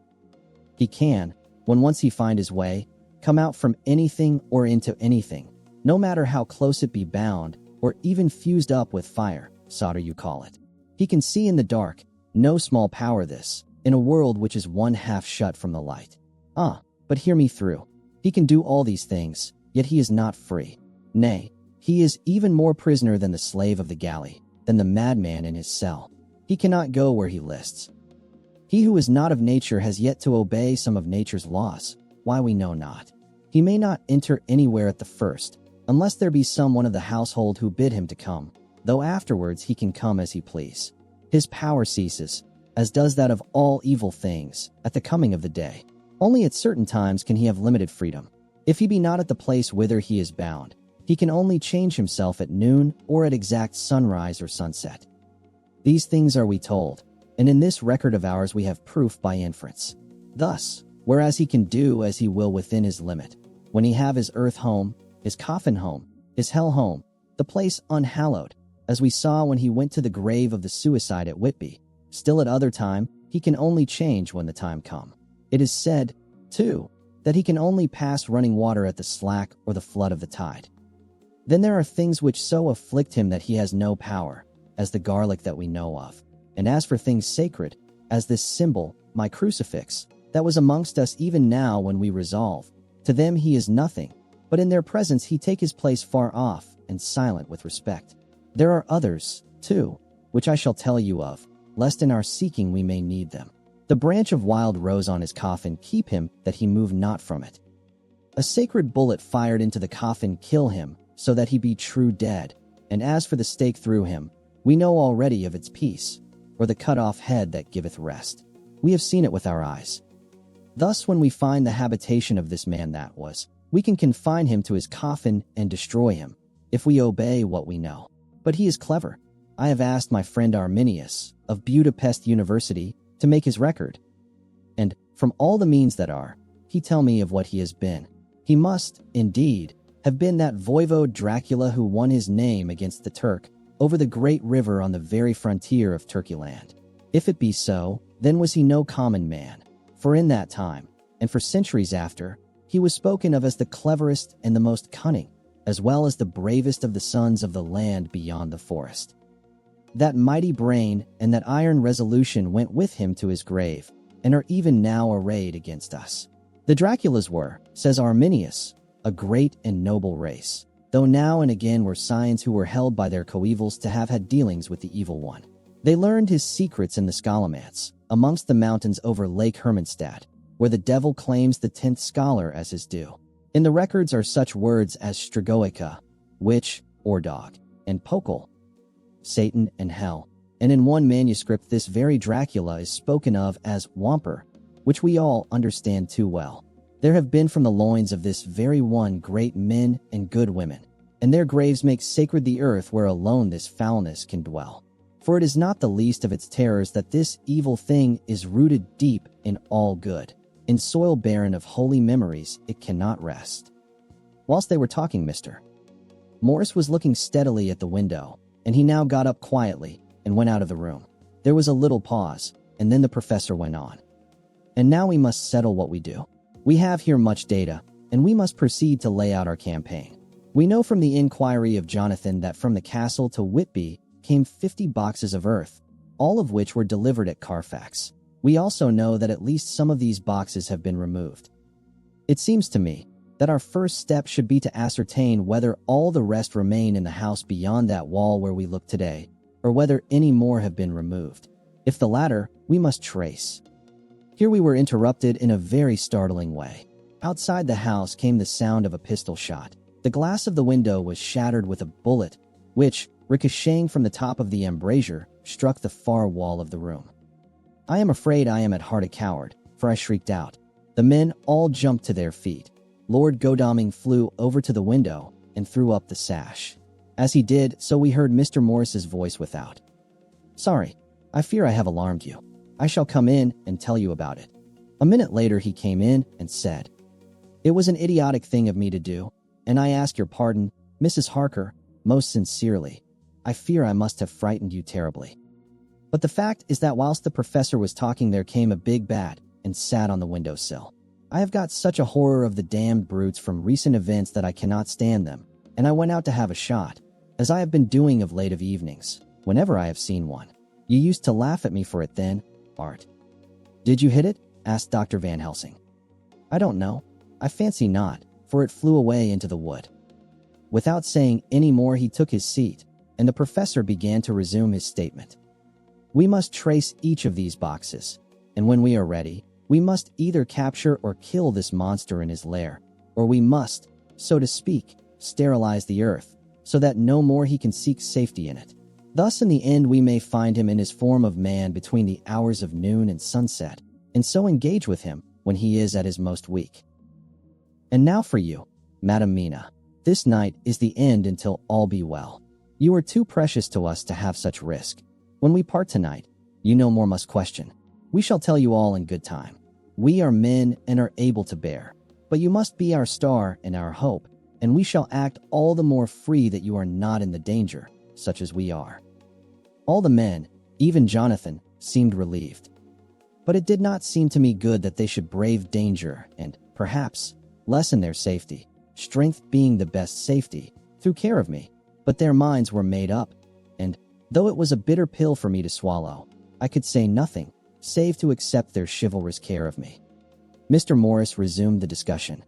He can, when once he find his way, come out from anything or into anything, no matter how close it be bound, or even fused up with fire, solder you call it. He can see in the dark, no small power this, in a world which is one half shut from the light. But hear me through. He can do all these things, yet he is not free. Nay, he is even more prisoner than the slave of the galley, than the madman in his cell. He cannot go where he lists. He who is not of nature has yet to obey some of nature's laws, why we know not. He may not enter anywhere at the first, unless there be some one of the household who bid him to come, though afterwards he can come as he please. His power ceases, as does that of all evil things, at the coming of the day. Only at certain times can he have limited freedom. If he be not at the place whither he is bound, he can only change himself at noon or at exact sunrise or sunset. These things are we told, and in this record of ours we have proof by inference. Thus, whereas he can do as he will within his limit, when he have his earth home, his coffin home, his hell home, the place unhallowed, as we saw when he went to the grave of the suicide at Whitby, still at other time he can only change when the time come. It is said, too, that he can only pass running water at the slack or the flood of the tide. Then there are things which so afflict him that he has no power, as the garlic that we know of. And as for things sacred, as this symbol, my crucifix, that was amongst us even now when we resolve, to them he is nothing, but in their presence he take his place far off and silent with respect. There are others, too, which I shall tell you of, lest in our seeking we may need them. The branch of wild rose on his coffin keep him that he move not from it. A sacred bullet fired into the coffin kill him, so that he be true dead, and as for the stake through him, we know already of its peace, or the cut-off head that giveth rest. We have seen it with our eyes. Thus when we find the habitation of this man that was, we can confine him to his coffin and destroy him, if we obey what we know. But he is clever. I have asked my friend Arminius, of Budapest University, to make his record. And, from all the means that are, he tell me of what he has been. He must, indeed, have been that voivode Dracula who won his name against the Turk over the great river on the very frontier of Turkeyland. If it be so, then was he no common man, for in that time, and for centuries after, he was spoken of as the cleverest and the most cunning, as well as the bravest of the sons of the land beyond the forest. That mighty brain and that iron resolution went with him to his grave, and are even now arrayed against us. The Draculas were, says Arminius, a great and noble race, though now and again were signs who were held by their coevals to have had dealings with the evil one. They learned his secrets in the Scholomance, amongst the mountains over Lake Hermanstadt, where the devil claims the 10th scholar as his due. In the records are such words as Stragoica, witch or dog, and Pokel, Satan and hell, and in one manuscript this very Dracula is spoken of as Wamper, which we all understand too well. There have been from the loins of this very one great men and good women, and their graves make sacred the earth where alone this foulness can dwell. For it is not the least of its terrors that this evil thing is rooted deep in all good. In soil barren of holy memories it cannot rest. Whilst they were talking, Mr. Morris was looking steadily at the window, and he now got up quietly and went out of the room. There was a little pause, and then the professor went on. And now we must settle what we do. We have here much data, and we must proceed to lay out our campaign. We know from the inquiry of Jonathan that from the castle to Whitby came 50 boxes of earth, all of which were delivered at Carfax. We also know that at least some of these boxes have been removed. It seems to me that our first step should be to ascertain whether all the rest remain in the house beyond that wall where we look today, or whether any more have been removed. If the latter, we must trace. Here we were interrupted in a very startling way. Outside the house came the sound of a pistol shot. The glass of the window was shattered with a bullet, which, ricocheting from the top of the embrasure, struck the far wall of the room. I am afraid I am at heart a coward, for I shrieked out. The men all jumped to their feet. Lord Godalming flew over to the window and threw up the sash. As he did so, we heard Mr. Morris's voice without. "Sorry, I fear I have alarmed you. I shall come in and tell you about it." A minute later he came in and said, "It was an idiotic thing of me to do, and I ask your pardon, Mrs. Harker, most sincerely. I fear I must have frightened you terribly. But the fact is that whilst the professor was talking, there came a big bat and sat on the windowsill. I have got such a horror of the damned brutes from recent events that I cannot stand them, and I went out to have a shot, as I have been doing of late of evenings, whenever I have seen one. You used to laugh at me for it then, Art. Did you hit it? Asked Dr. Van Helsing. I don't know. I fancy not, for it flew away into the wood. Without saying any more, he took his seat, and the professor began to resume his statement. We must trace each of these boxes, and when we are ready, we must either capture or kill this monster in his lair, or we must, so to speak, sterilize the earth, so that no more he can seek safety in it. Thus in the end we may find him in his form of man between the hours of noon and sunset, and so engage with him when he is at his most weak. And now for you, Madam Mina. This night is the end until all be well. You are too precious to us to have such risk. When we part tonight, you no more must question. We shall tell you all in good time. We are men and are able to bear. But you must be our star and our hope, and we shall act all the more free that you are not in the danger, such as we are. All the men, even Jonathan, seemed relieved. But it did not seem to me good that they should brave danger and, perhaps, lessen their safety, strength being the best safety, through care of me. But their minds were made up, and, though it was a bitter pill for me to swallow, I could say nothing, save to accept their chivalrous care of me. Mr. Morris resumed the discussion.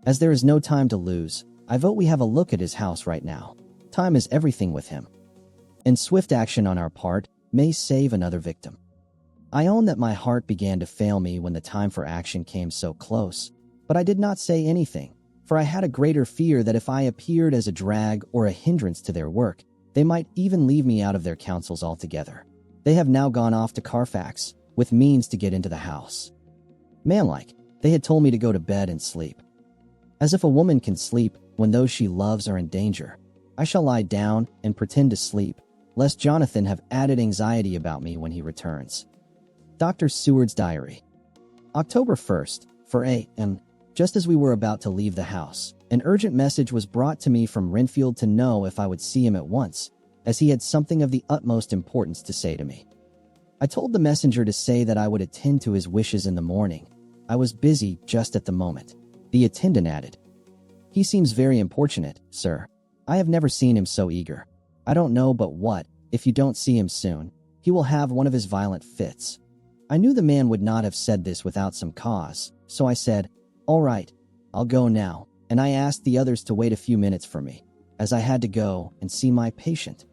As there is no time to lose, I vote we have a look at his house right now. Time is everything with him. And swift action on our part may save another victim. I own that my heart began to fail me when the time for action came so close, but I did not say anything, for I had a greater fear that if I appeared as a drag or a hindrance to their work, they might even leave me out of their counsels altogether. They have now gone off to Carfax, with means to get into the house. Manlike, they had told me to go to bed and sleep. As if a woman can sleep when those she loves are in danger, I shall lie down and pretend to sleep, lest Jonathan have added anxiety about me when he returns. Dr. Seward's Diary. October 1st, for a.m., just as we were about to leave the house, an urgent message was brought to me from Renfield to know if I would see him at once, as he had something of the utmost importance to say to me. I told the messenger to say that I would attend to his wishes in the morning. I was busy just at the moment. The attendant added, He seems very importunate, sir. I have never seen him so eager. I don't know but what, if you don't see him soon, he will have one of his violent fits. I knew the man would not have said this without some cause, so I said, All right, I'll go now, and I asked the others to wait a few minutes for me, as I had to go and see my patient.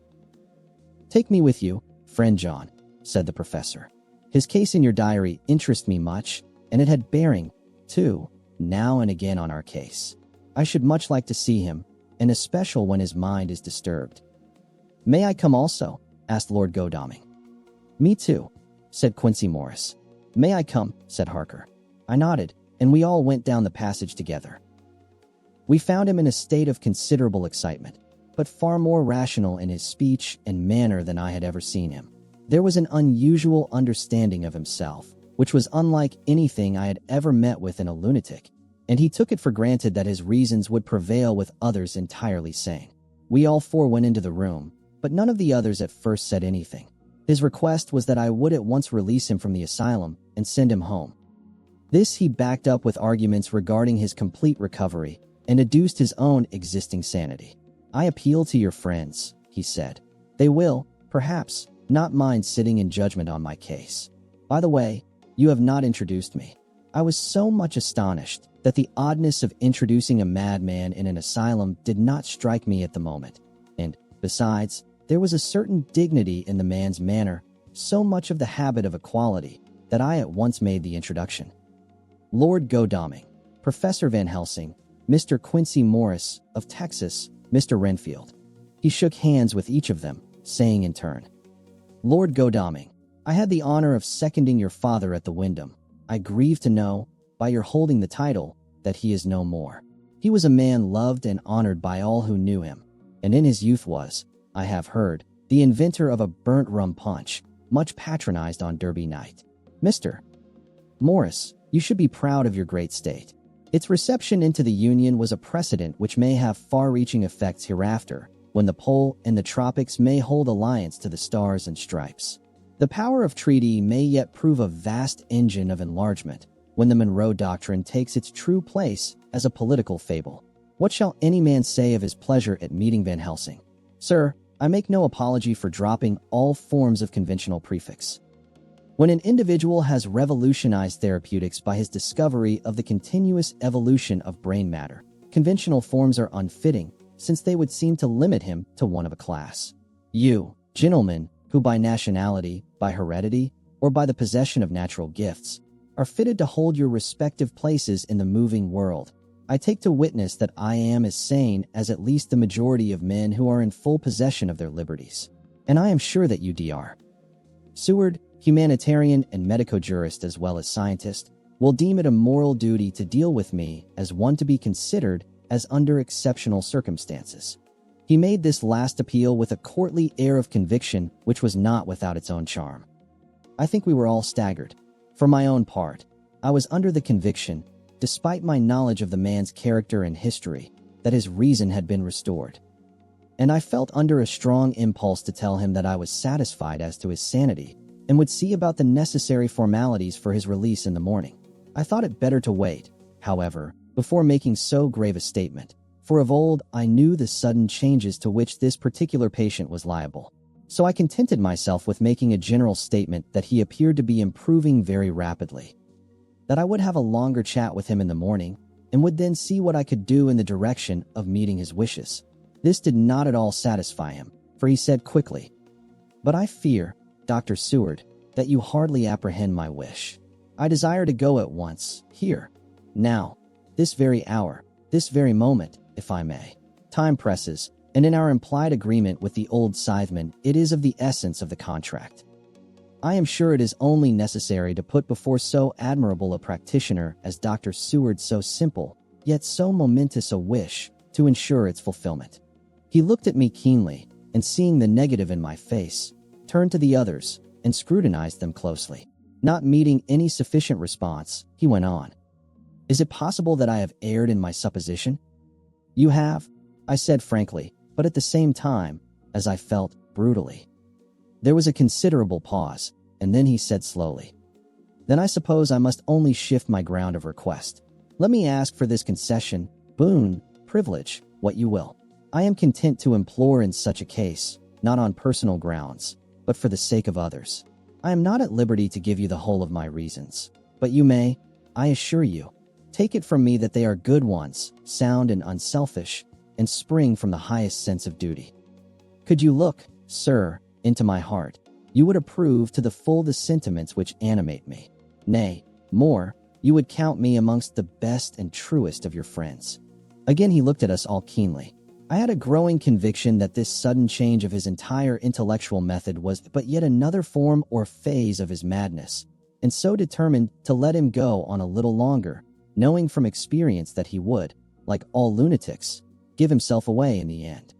Take me with you, friend John, said the professor. His case in your diary interests me much, and it had bearing, too, now and again on our case. I should much like to see him, and especially when his mind is disturbed. May I come also? Asked Lord Godalming. Me too, said Quincy Morris. May I come? Said Harker. I nodded, and we all went down the passage together. We found him in a state of considerable excitement, but far more rational in his speech and manner than I had ever seen him. There was an unusual understanding of himself, which was unlike anything I had ever met with in a lunatic, and he took it for granted that his reasons would prevail with others entirely sane. We all four went into the room, but none of the others at first said anything. His request was that I would at once release him from the asylum and send him home. This he backed up with arguments regarding his complete recovery and adduced his own existing sanity. I appeal to your friends, he said. They will, perhaps, not mind sitting in judgment on my case. By the way, you have not introduced me. I was so much astonished that the oddness of introducing a madman in an asylum did not strike me at the moment, and, besides, there was a certain dignity in the man's manner, so much of the habit of equality, that I at once made the introduction. Lord Godalming, Professor Van Helsing, Mr. Quincy Morris, of Texas, Mr. Renfield. He shook hands with each of them, saying in turn, Lord Godalming, I had the honor of seconding your father at the Wyndham. I grieve to know, by your holding the title, that he is no more. He was a man loved and honored by all who knew him, and in his youth was, I have heard, the inventor of a burnt rum punch, much patronized on Derby night. Mr. Morris, you should be proud of your great state. Its reception into the Union was a precedent which may have far-reaching effects hereafter, when the pole and the tropics may hold alliance to the stars and stripes. The power of treaty may yet prove a vast engine of enlargement, when the Monroe Doctrine takes its true place as a political fable. What shall any man say of his pleasure at meeting Van Helsing? Sir, I make no apology for dropping all forms of conventional prefix. When an individual has revolutionized therapeutics by his discovery of the continuous evolution of brain matter, conventional forms are unfitting, since they would seem to limit him to one of a class. You, gentlemen, who by nationality, by heredity, or by the possession of natural gifts, are fitted to hold your respective places in the moving world, I take to witness that I am as sane as at least the majority of men who are in full possession of their liberties. And I am sure that you, Dr. Seward, humanitarian and medico-jurist as well as scientist, will deem it a moral duty to deal with me as one to be considered as under exceptional circumstances. He made this last appeal with a courtly air of conviction which was not without its own charm. I think we were all staggered. For my own part, I was under the conviction, despite my knowledge of the man's character and history, that his reason had been restored. And I felt under a strong impulse to tell him that I was satisfied as to his sanity and would see about the necessary formalities for his release in the morning. I thought it better to wait, however, before making so grave a statement, for of old I knew the sudden changes to which this particular patient was liable. So I contented myself with making a general statement that he appeared to be improving very rapidly, that I would have a longer chat with him in the morning, and would then see what I could do in the direction of meeting his wishes. This did not at all satisfy him, for he said quickly, "But I fear, Dr. Seward, that you hardly apprehend my wish. I desire to go at once, here, now, this very hour, this very moment, if I may. Time presses, and in our implied agreement with the old scytheman, it is of the essence of the contract. I am sure it is only necessary to put before so admirable a practitioner as Dr. Seward so simple, yet so momentous a wish, to ensure its fulfillment." He looked at me keenly, and seeing the negative in my face, turned to the others and scrutinized them closely. Not meeting any sufficient response, he went on. "Is it possible that I have erred in my supposition?" "You have," I said frankly, but at the same time, as I felt, brutally. There was a considerable pause, and then he said slowly, "Then I suppose I must only shift my ground of request. Let me ask for this concession, boon, privilege, what you will. I am content to implore in such a case, not on personal grounds, but for the sake of others. I am not at liberty to give you the whole of my reasons, but you may, I assure you, take it from me that they are good ones, sound and unselfish, and spring from the highest sense of duty. Could you look, sir, into my heart, you would approve to the full the sentiments which animate me. Nay, more, you would count me amongst the best and truest of your friends." Again he looked at us all keenly. I had a growing conviction that this sudden change of his entire intellectual method was but yet another form or phase of his madness, and so determined to let him go on a little longer, knowing from experience that he would, like all lunatics, give himself away in the end.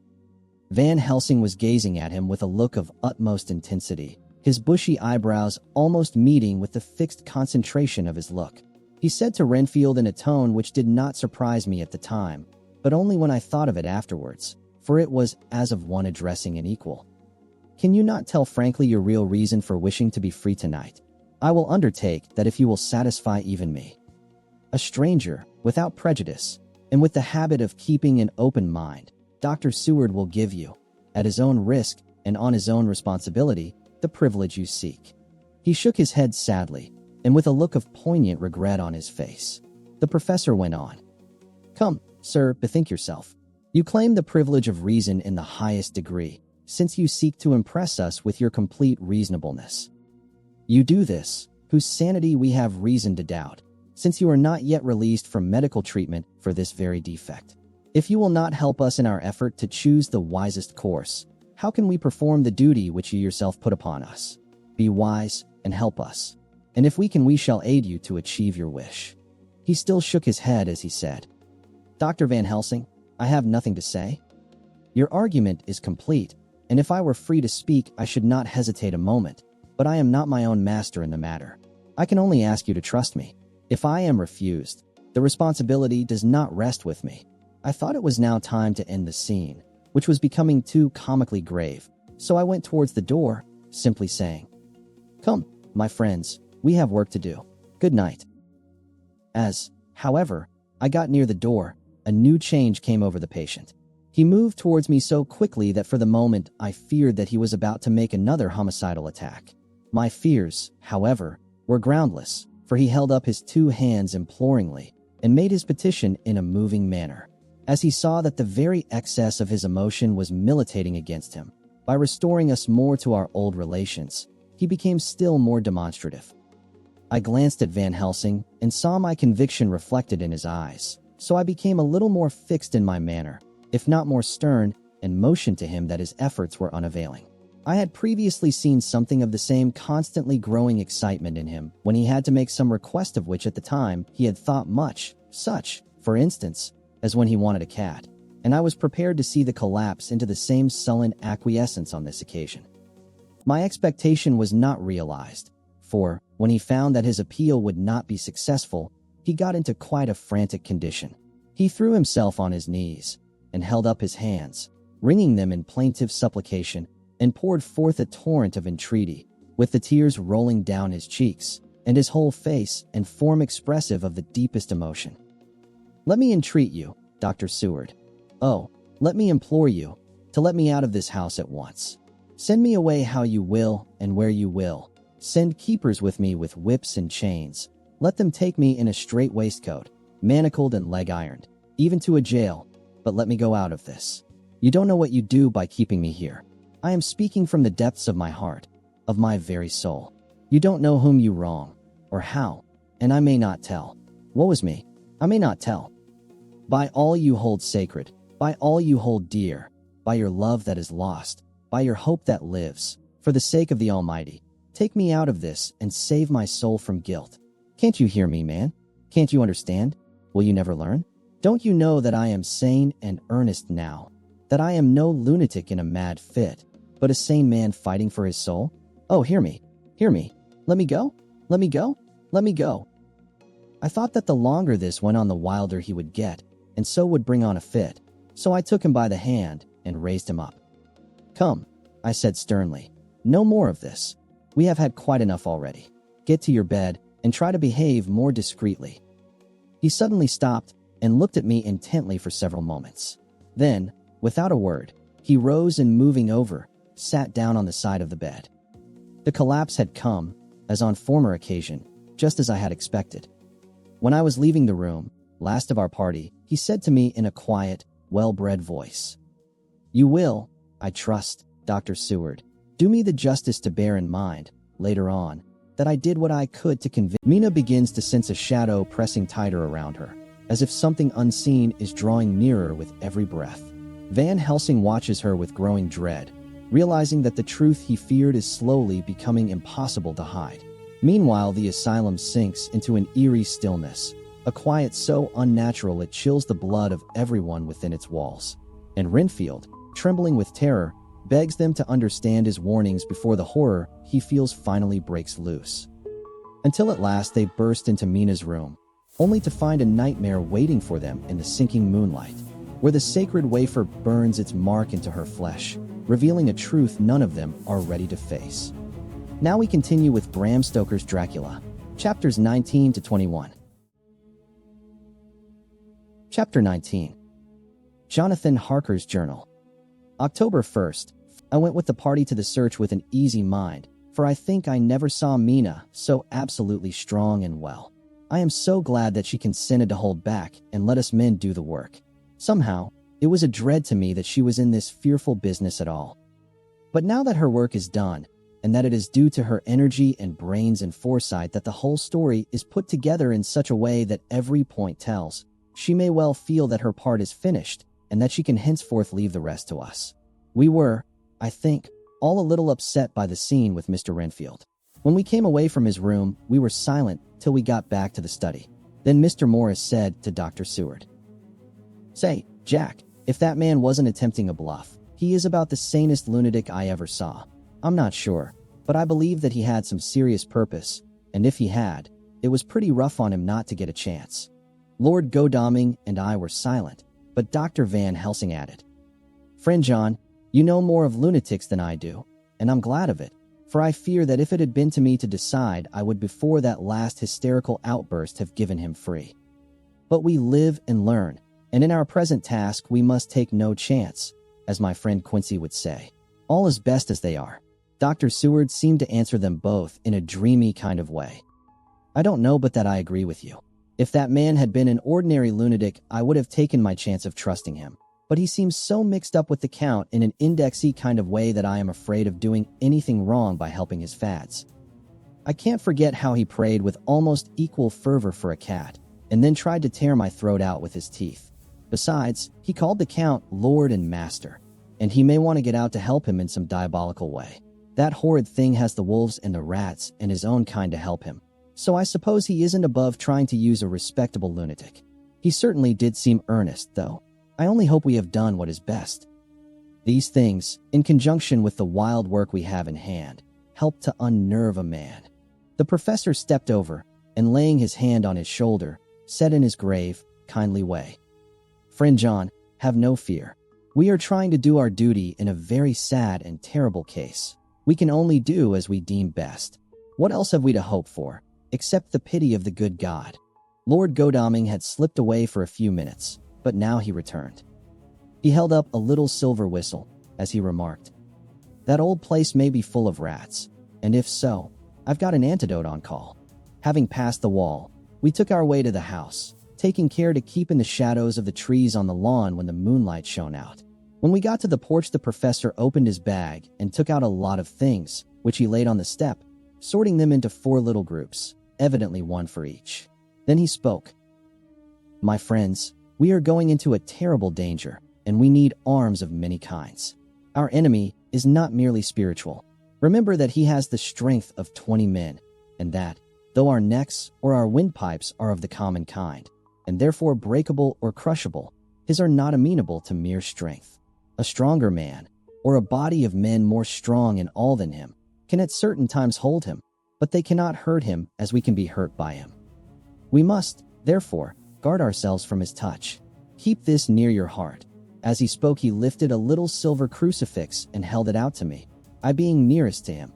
Van Helsing was gazing at him with a look of utmost intensity, his bushy eyebrows almost meeting with the fixed concentration of his look. He said to Renfield in a tone which did not surprise me at the time, but only when I thought of it afterwards, for it was as of one addressing an equal. "Can you not tell frankly your real reason for wishing to be free tonight? I will undertake that if you will satisfy even me." A stranger, without prejudice, and with the habit of keeping an open mind, Dr. Seward will give you, at his own risk and on his own responsibility, the privilege you seek. He shook his head sadly, and with a look of poignant regret on his face. The professor went on. "Come, sir, bethink yourself. You claim the privilege of reason in the highest degree, since you seek to impress us with your complete reasonableness. You do this, whose sanity we have reason to doubt, since you are not yet released from medical treatment for this very defect. If you will not help us in our effort to choose the wisest course, how can we perform the duty which you yourself put upon us? Be wise and help us, and if we can, we shall aid you to achieve your wish." He still shook his head as he said, "Dr. Van Helsing, I have nothing to say. Your argument is complete, and if I were free to speak, I should not hesitate a moment, but I am not my own master in the matter. I can only ask you to trust me. If I am refused, the responsibility does not rest with me." I thought it was now time to end the scene, which was becoming too comically grave, so I went towards the door, simply saying, "Come, my friends, we have work to do. Good night." However, I got near the door, a new change came over the patient. He moved towards me so quickly that for the moment I feared that he was about to make another homicidal attack. My fears, however, were groundless, for he held up his two hands imploringly and made his petition in a moving manner. As he saw that the very excess of his emotion was militating against him, by restoring us more to our old relations, he became still more demonstrative. I glanced at Van Helsing and saw my conviction reflected in his eyes, so I became a little more fixed in my manner, if not more stern, and motioned to him that his efforts were unavailing. I had previously seen something of the same constantly growing excitement in him when he had to make some request of which at the time he had thought much, such, for instance, as when he wanted a cat, and I was prepared to see the collapse into the same sullen acquiescence on this occasion. My expectation was not realized, for, when he found that his appeal would not be successful, he got into quite a frantic condition. He threw himself on his knees and held up his hands, wringing them in plaintive supplication, and poured forth a torrent of entreaty, with the tears rolling down his cheeks, and his whole face and form expressive of the deepest emotion. "Let me entreat you, Dr. Seward. Oh, let me implore you, to let me out of this house at once. Send me away how you will and where you will. Send keepers with me with whips and chains. Let them take me in a strait waistcoat, manacled and leg-ironed, even to a jail, but let me go out of this. You don't know what you do by keeping me here. I am speaking from the depths of my heart, of my very soul. You don't know whom you wrong, or how, and I may not tell. Woe is me, I may not tell. By all you hold sacred, by all you hold dear, by your love that is lost, by your hope that lives, for the sake of the Almighty, take me out of this and save my soul from guilt. Can't you hear me, man? Can't you understand? Will you never learn? Don't you know that I am sane and earnest now, that I am no lunatic in a mad fit, but a sane man fighting for his soul? Oh, hear me, hear me. Let me go, let me go, let me go." I thought that the longer this went on, the wilder he would get, and so would bring on a fit, so I took him by the hand and raised him up. "Come," I said sternly, "no more of this. We have had quite enough already. Get to your bed and try to behave more discreetly." He suddenly stopped and looked at me intently for several moments. Then, without a word, he rose and moving over, sat down on the side of the bed. The collapse had come, as on former occasion, just as I had expected. When I was leaving the room, last of our party, he said to me in a quiet, well-bred voice, "You will, I trust, Dr. Seward, do me the justice to bear in mind, later on, that I did what I could to convince." Mina begins to sense a shadow pressing tighter around her, as if something unseen is drawing nearer with every breath. Van Helsing watches her with growing dread, realizing that the truth he feared is slowly becoming impossible to hide. Meanwhile, the asylum sinks into an eerie stillness, a quiet so unnatural it chills the blood of everyone within its walls. And Renfield, trembling with terror, begs them to understand his warnings before the horror he feels finally breaks loose. Until at last they burst into Mina's room, only to find a nightmare waiting for them in the sinking moonlight, where the sacred wafer burns its mark into her flesh, revealing a truth none of them are ready to face. Now we continue with Bram Stoker's Dracula, chapters 19 to 21. Chapter 19. Jonathan Harker's Journal. October 1st, I went with the party to the search with an easy mind, for I think I never saw Mina so absolutely strong and well. I am so glad that she consented to hold back and let us men do the work. Somehow, it was a dread to me that she was in this fearful business at all. But now that her work is done, and that it is due to her energy and brains and foresight that the whole story is put together in such a way that every point tells, she may well feel that her part is finished, and that she can henceforth leave the rest to us. We were, I think, all a little upset by the scene with Mr. Renfield. When we came away from his room, we were silent till we got back to the study. Then Mr. Morris said to Dr. Seward, "Say, Jack, if that man wasn't attempting a bluff, he is about the sanest lunatic I ever saw. I'm not sure, but I believe that he had some serious purpose, and if he had, it was pretty rough on him not to get a chance." Lord Godalming and I were silent, but Dr. Van Helsing added, Friend John, you know more of lunatics than I do, and I'm glad of it, for I fear that if it had been to me to decide, I would before that last hysterical outburst have given him free. But we live and learn, and in our present task we must take no chance, as my friend Quincy would say. All is best as they are. Dr. Seward seemed to answer them both in a dreamy kind of way. I don't know but that I agree with you. If that man had been an ordinary lunatic, I would have taken my chance of trusting him. But he seems so mixed up with the Count in an indexy kind of way that I am afraid of doing anything wrong by helping his fads. I can't forget how he prayed with almost equal fervor for a cat, and then tried to tear my throat out with his teeth. Besides, he called the Count Lord and Master, and he may want to get out to help him in some diabolical way. That horrid thing has the wolves and the rats and his own kind to help him, so I suppose he isn't above trying to use a respectable lunatic. He certainly did seem earnest, though. I only hope we have done what is best. These things, in conjunction with the wild work we have in hand, help to unnerve a man. The professor stepped over, and laying his hand on his shoulder, said in his grave, kindly way, Friend John, have no fear. We are trying to do our duty in a very sad and terrible case. We can only do as we deem best. What else have we to hope for, except the pity of the good God? Lord Godalming had slipped away for a few minutes, but now he returned. He held up a little silver whistle, as he remarked, That old place may be full of rats, and if so, I've got an antidote on call. Having passed the wall, we took our way to the house, taking care to keep in the shadows of the trees on the lawn when the moonlight shone out. When we got to the porch, the professor opened his bag and took out a lot of things, which he laid on the step, sorting them into 4 little groups, evidently one for each. Then he spoke. My friends, we are going into a terrible danger, and we need arms of many kinds. Our enemy is not merely spiritual. Remember that he has the strength of 20 men, and that, though our necks or our windpipes are of the common kind, and therefore breakable or crushable, his are not amenable to mere strength. A stronger man, or a body of men more strong in all than him, can at certain times hold him, but they cannot hurt him as we can be hurt by him. We must, therefore, guard ourselves from his touch. Keep this near your heart. As he spoke, he lifted a little silver crucifix and held it out to me, I being nearest to him.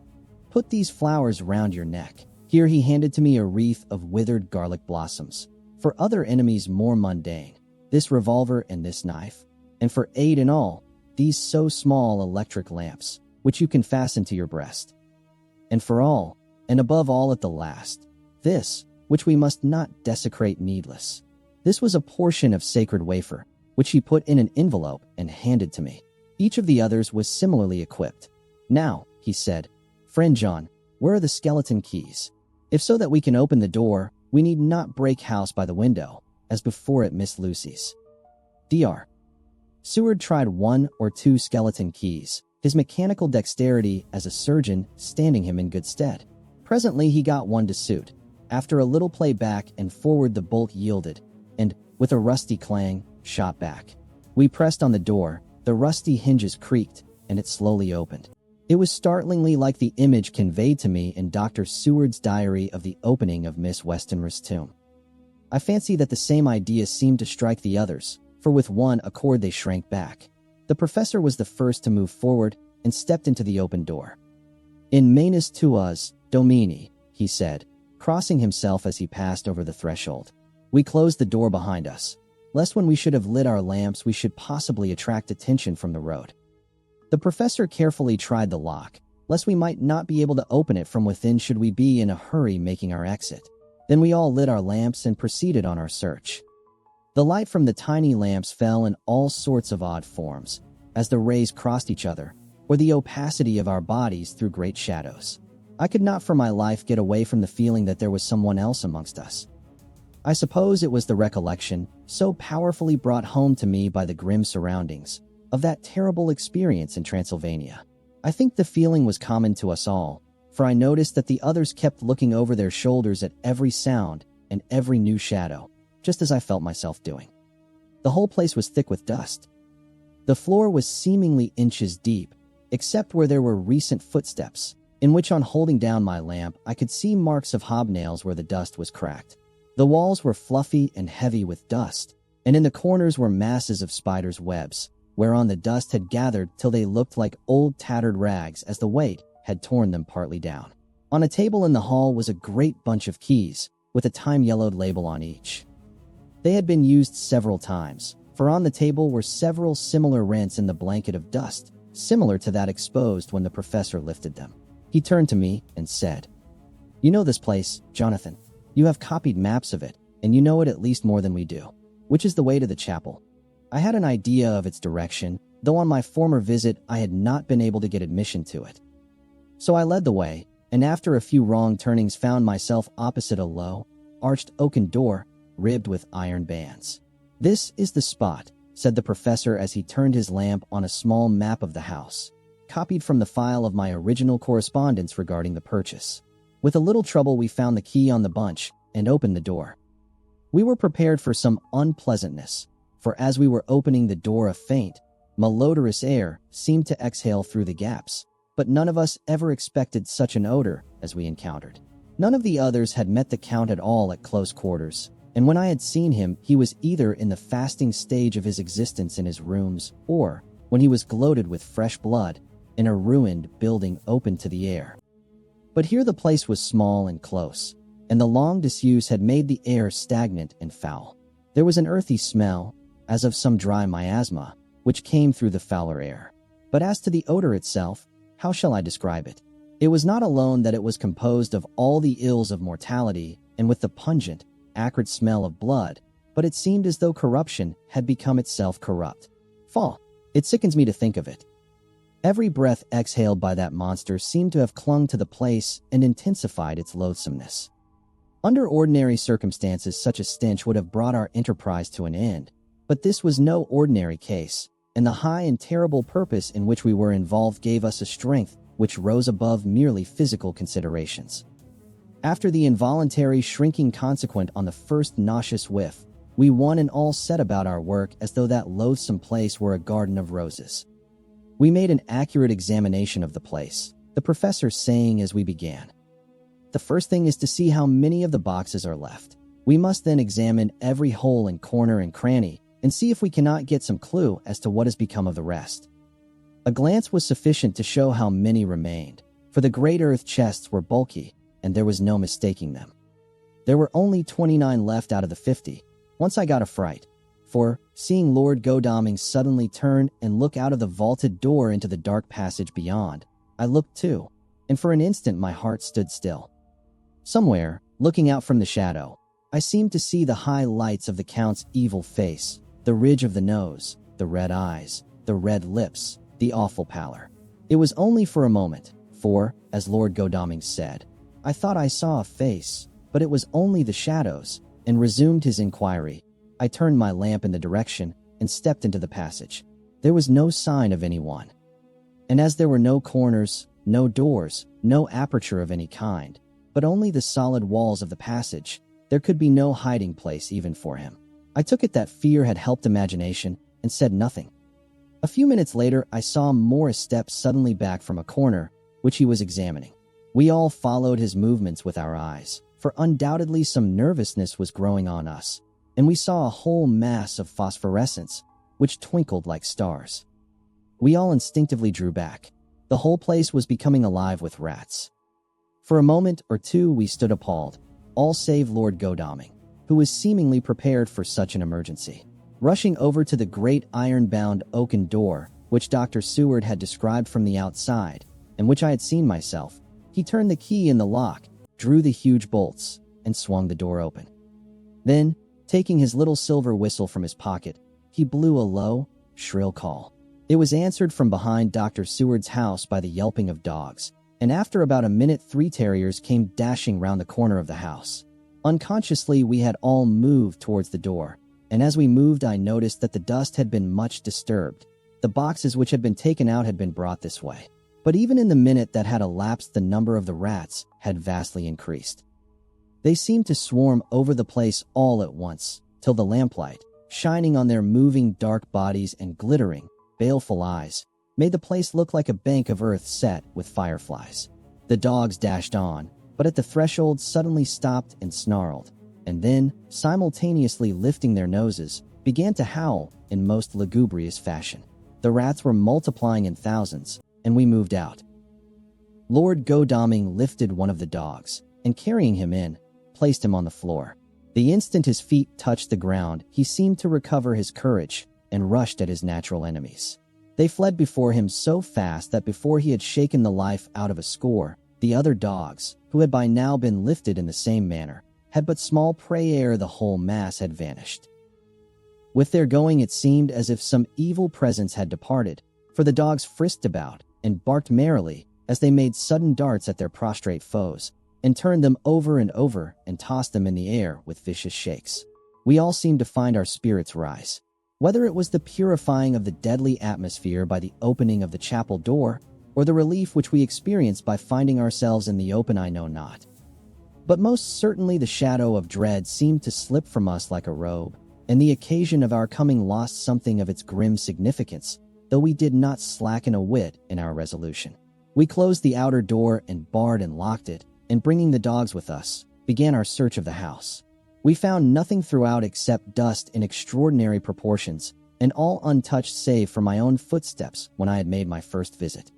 Put these flowers round your neck. Here he handed to me a wreath of withered garlic blossoms. For other enemies more mundane, this revolver and this knife, and for aid in all, these so small electric lamps, which you can fasten to your breast. And for all, and above all at the last, this, which we must not desecrate needless. This was a portion of sacred wafer, which he put in an envelope and handed to me. Each of the others was similarly equipped. Now, he said, Friend John, where are the skeleton keys? If so that we can open the door, we need not break house by the window, as before at Miss Lucy's. Dr. Seward tried 1 or 2 skeleton keys, his mechanical dexterity as a surgeon standing him in good stead. Presently he got one to suit. After a little play back and forward, the bolt yielded, and, with a rusty clang, shot back. We pressed on the door, the rusty hinges creaked, and it slowly opened. It was startlingly like the image conveyed to me in Dr. Seward's diary of the opening of Miss Westenra's tomb. I fancy that the same idea seemed to strike the others, for with one accord they shrank back. The professor was the first to move forward and stepped into the open door. In manus tuas, Domini, he said, crossing himself as he passed over the threshold. We closed the door behind us, lest when we should have lit our lamps we should possibly attract attention from the road. The professor carefully tried the lock, lest we might not be able to open it from within should we be in a hurry making our exit. Then we all lit our lamps and proceeded on our search. The light from the tiny lamps fell in all sorts of odd forms, as the rays crossed each other, or the opacity of our bodies threw great shadows. I could not for my life get away from the feeling that there was someone else amongst us. I suppose it was the recollection, so powerfully brought home to me by the grim surroundings, of that terrible experience in Transylvania. I think the feeling was common to us all, for I noticed that the others kept looking over their shoulders at every sound and every new shadow, just as I felt myself doing. The whole place was thick with dust. The floor was seemingly inches deep, except where there were recent footsteps, in which on holding down my lamp I could see marks of hobnails where the dust was cracked. The walls were fluffy and heavy with dust, and in the corners were masses of spiders' webs, whereon the dust had gathered till they looked like old tattered rags as the weight had torn them partly down. On a table in the hall was a great bunch of keys, with a time-yellowed label on each. They had been used several times, for on the table were several similar rents in the blanket of dust, similar to that exposed when the professor lifted them. He turned to me and said, "You know this place, Jonathan. You have copied maps of it, and you know it at least more than we do. Which is the way to the chapel?" I had an idea of its direction, though on my former visit I had not been able to get admission to it. So I led the way, and after a few wrong turnings found myself opposite a low, arched oaken door, ribbed with iron bands. "This is the spot," said the professor as he turned his lamp on a small map of the house, copied from the file of my original correspondence regarding the purchase. With a little trouble we found the key on the bunch and opened the door. We were prepared for some unpleasantness, for as we were opening the door a faint, malodorous air seemed to exhale through the gaps, but none of us ever expected such an odor as we encountered. None of the others had met the Count at all at close quarters, and when I had seen him, he was either in the fasting stage of his existence in his rooms, or, when he was gloated with fresh blood, in a ruined building open to the air. But here the place was small and close, and the long disuse had made the air stagnant and foul. There was an earthy smell, as of some dry miasma, which came through the fouler air. But as to the odor itself, how shall I describe it? It was not alone that it was composed of all the ills of mortality and with the pungent, acrid smell of blood, but it seemed as though corruption had become itself corrupt. Faugh! It sickens me to think of it. Every breath exhaled by that monster seemed to have clung to the place and intensified its loathsomeness. Under ordinary circumstances, such a stench would have brought our enterprise to an end, but this was no ordinary case, and the high and terrible purpose in which we were involved gave us a strength which rose above merely physical considerations. After the involuntary shrinking consequent on the first nauseous whiff, we one and all set about our work as though that loathsome place were a garden of roses. We made an accurate examination of the place, the professor saying as we began, "The first thing is to see how many of the boxes are left. We must then examine every hole and corner and cranny and see if we cannot get some clue as to what has become of the rest." A glance was sufficient to show how many remained, for the great earth chests were bulky, and there was no mistaking them. There were only 29 left out of the 50. Once I got a fright, for, seeing Lord Godalming suddenly turn and look out of the vaulted door into the dark passage beyond, I looked too, and for an instant my heart stood still. Somewhere, looking out from the shadow, I seemed to see the high lights of the Count's evil face, the ridge of the nose, the red eyes, the red lips, the awful pallor. It was only for a moment, for, as Lord Godalming said, I thought I saw a face, but it was only the shadows, and resumed his inquiry. I turned my lamp in the direction and stepped into the passage. There was no sign of anyone. And as there were no corners, no doors, no aperture of any kind, but only the solid walls of the passage, there could be no hiding place even for him. I took it that fear had helped imagination and said nothing. A few minutes later, I saw Morris step suddenly back from a corner, which he was examining. We all followed his movements with our eyes, for undoubtedly some nervousness was growing on us, and we saw a whole mass of phosphorescence, which twinkled like stars. We all instinctively drew back. The whole place was becoming alive with rats. For a moment or two we stood appalled, all save Lord Godalming, who was seemingly prepared for such an emergency. Rushing over to the great iron-bound oaken door, which Dr. Seward had described from the outside, and which I had seen myself, he turned the key in the lock, drew the huge bolts, and swung the door open. Then, taking his little silver whistle from his pocket, he blew a low, shrill call. It was answered from behind Dr. Seward's house by the yelping of dogs, and after about a minute 3 terriers came dashing round the corner of the house. Unconsciously, we had all moved towards the door, and as we moved I noticed that the dust had been much disturbed. The boxes which had been taken out had been brought this way. But even in the minute that had elapsed, the number of the rats had vastly increased. They seemed to swarm over the place all at once, till the lamplight, shining on their moving dark bodies and glittering, baleful eyes, made the place look like a bank of earth set with fireflies. The dogs dashed on, but at the threshold suddenly stopped and snarled, and then, simultaneously lifting their noses, began to howl in most lugubrious fashion. The rats were multiplying in thousands, and we moved out. Lord Godalming lifted one of the dogs, and carrying him in, placed him on the floor. The instant his feet touched the ground, he seemed to recover his courage and rushed at his natural enemies. They fled before him so fast that before he had shaken the life out of a score, the other dogs, who had by now been lifted in the same manner, had but small prey ere the whole mass had vanished. With their going, it seemed as if some evil presence had departed, for the dogs frisked about and barked merrily as they made sudden darts at their prostrate foes, and turned them over and over and tossed them in the air with vicious shakes. We all seemed to find our spirits rise. Whether it was the purifying of the deadly atmosphere by the opening of the chapel door, or the relief which we experienced by finding ourselves in the open, I know not. But most certainly the shadow of dread seemed to slip from us like a robe, and the occasion of our coming lost something of its grim significance, though we did not slacken a whit in our resolution. We closed the outer door and barred and locked it, and bringing the dogs with us, began our search of the house. We found nothing throughout except dust in extraordinary proportions, and all untouched save for my own footsteps when I had made my first visit.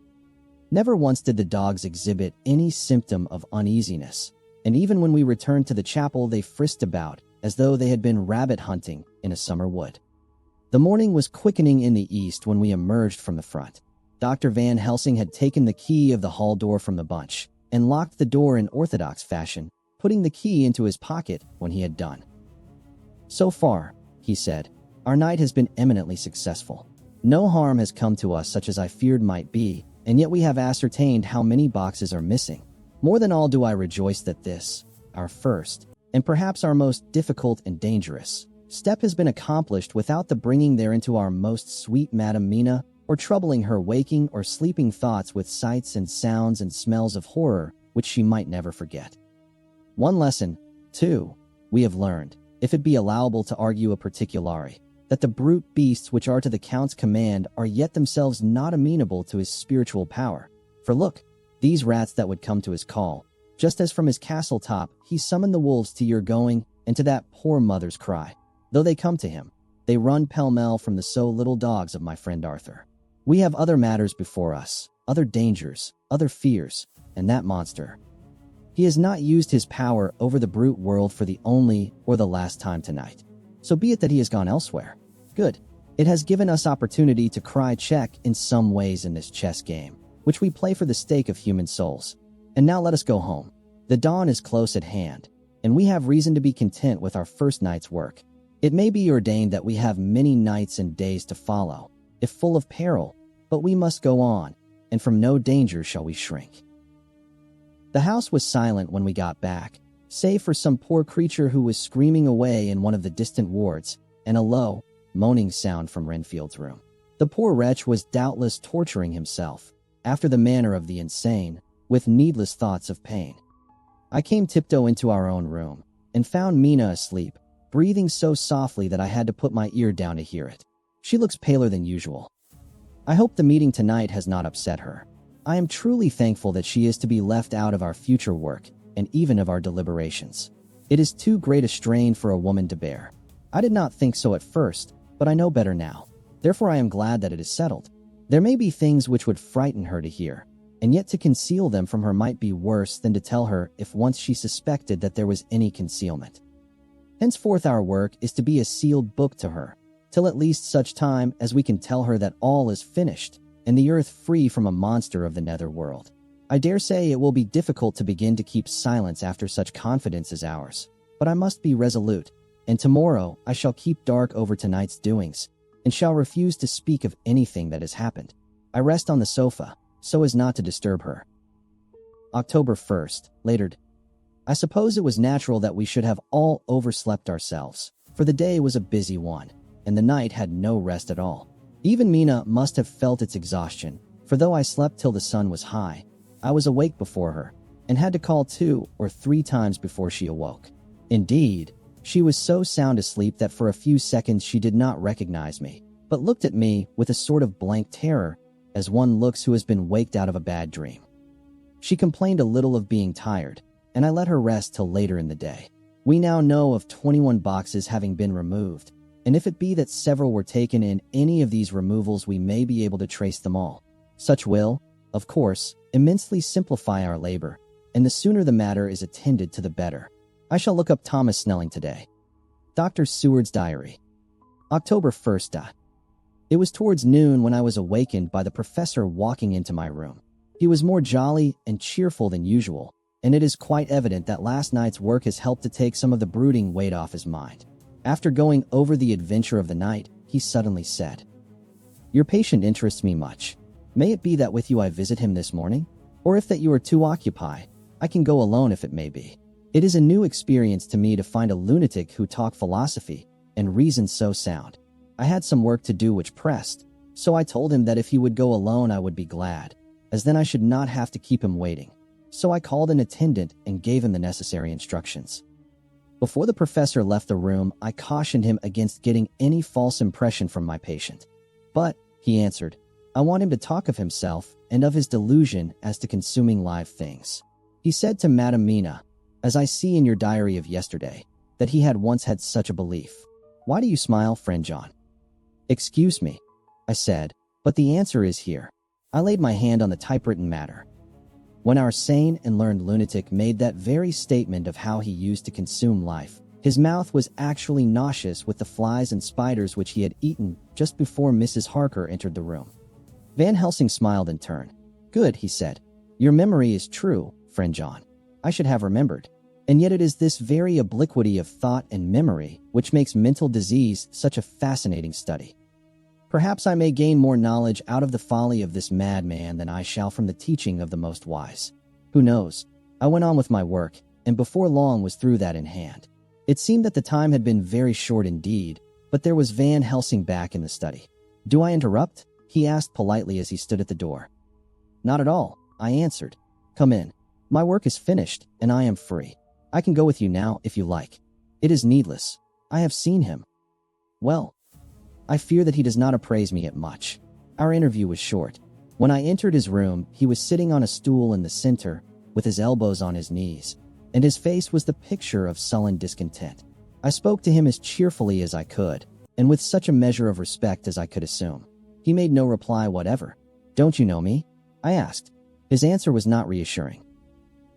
Never once did the dogs exhibit any symptom of uneasiness, and even when we returned to the chapel they frisked about as though they had been rabbit hunting in a summer wood. The morning was quickening in the east when we emerged from the front. Dr. Van Helsing had taken the key of the hall door from the bunch and locked the door in orthodox fashion, putting the key into his pocket when he had done. "So far," he said, "our night has been eminently successful. No harm has come to us such as I feared might be, and yet we have ascertained how many boxes are missing. More than all do I rejoice that this, our first, and perhaps our most difficult and dangerous, step has been accomplished without the bringing there into our most sweet Madam Mina, or troubling her waking or sleeping thoughts with sights and sounds and smells of horror which she might never forget. One lesson, too, we have learned, if it be allowable to argue a particulari, that the brute beasts which are to the Count's command are yet themselves not amenable to his spiritual power. For look, these rats that would come to his call, just as from his castle top he summoned the wolves to your going and to that poor mother's cry. Though they come to him, they run pell-mell from the so little dogs of my friend Arthur. We have other matters before us, other dangers, other fears, and that monster. He has not used his power over the brute world for the only or the last time tonight. So be it that he has gone elsewhere. Good. It has given us opportunity to cry check in some ways in this chess game, which we play for the stake of human souls. And now let us go home. The dawn is close at hand, and we have reason to be content with our first night's work. It may be ordained that we have many nights and days to follow, if full of peril, but we must go on, and from no danger shall we shrink." The house was silent when we got back, save for some poor creature who was screaming away in one of the distant wards, and a low, moaning sound from Renfield's room. The poor wretch was doubtless torturing himself, after the manner of the insane, with needless thoughts of pain. I came tiptoe into our own room, and found Mina asleep, breathing so softly that I had to put my ear down to hear it. She looks paler than usual. I hope the meeting tonight has not upset her. I am truly thankful that she is to be left out of our future work, and even of our deliberations. It is too great a strain for a woman to bear. I did not think so at first, but I know better now. Therefore I am glad that it is settled. There may be things which would frighten her to hear, and yet to conceal them from her might be worse than to tell her if once she suspected that there was any concealment. Henceforth our work is to be a sealed book to her, till at least such time as we can tell her that all is finished, and the earth free from a monster of the nether world. I dare say it will be difficult to begin to keep silence after such confidence as ours, but I must be resolute, and tomorrow I shall keep dark over tonight's doings, and shall refuse to speak of anything that has happened. I rest on the sofa, so as not to disturb her. October 1st, later. I suppose it was natural that we should have all overslept ourselves, for the day was a busy one, and the night had no rest at all. Even Mina must have felt its exhaustion, for though I slept till the sun was high, I was awake before her, and had to call 2 or 3 times before she awoke. Indeed, she was so sound asleep that for a few seconds she did not recognize me, but looked at me with a sort of blank terror, as one looks who has been waked out of a bad dream. She complained a little of being tired, and I let her rest till later in the day. We now know of 21 boxes having been removed, and if it be that several were taken in any of these removals, we may be able to trace them all. Such will, of course, immensely simplify our labor, and the sooner the matter is attended to the better. I shall look up Thomas Snelling today. Dr. Seward's Diary. October 1st. It was towards noon when I was awakened by the professor walking into my room. He was more jolly and cheerful than usual, and it is quite evident that last night's work has helped to take some of the brooding weight off his mind. After going over the adventure of the night, he suddenly said, "Your patient interests me much. May it be that with you I visit him this morning? Or if that you are too occupied, I can go alone if it may be. It is a new experience to me to find a lunatic who talk philosophy and reason so sound. I had some work to do which pressed, so I told him that if he would go alone I would be glad, as then I should not have to keep him waiting. So I called an attendant and gave him the necessary instructions. Before the professor left the room, I cautioned him against getting any false impression from my patient. But, he answered, I want him to talk of himself and of his delusion as to consuming live things. He said to Madame Mina, as I see in your diary of yesterday, that he had once had such a belief. Why do you smile, friend John? Excuse me, I said, but the answer is here. I laid my hand on the typewritten matter. When our sane and learned lunatic made that very statement of how he used to consume life, his mouth was actually nauseous with the flies and spiders which he had eaten just before Mrs. Harker entered the room. Van Helsing smiled in turn. Good, he said. Your memory is true, friend John. I should have remembered. And yet it is this very obliquity of thought and memory which makes mental disease such a fascinating study. Perhaps I may gain more knowledge out of the folly of this madman than I shall from the teaching of the most wise. Who knows? I went on with my work, and before long was through that in hand. It seemed that the time had been very short indeed, but there was Van Helsing back in the study. Do I interrupt? He asked politely as he stood at the door. Not at all, I answered. Come in. My work is finished, and I am free. I can go with you now, if you like. It is needless. I have seen him. Well, I fear that he does not appraise me at much. Our interview was short. When I entered his room, he was sitting on a stool in the center, with his elbows on his knees, and his face was the picture of sullen discontent. I spoke to him as cheerfully as I could, and with such a measure of respect as I could assume. He made no reply whatever. Don't you know me? I asked. His answer was not reassuring.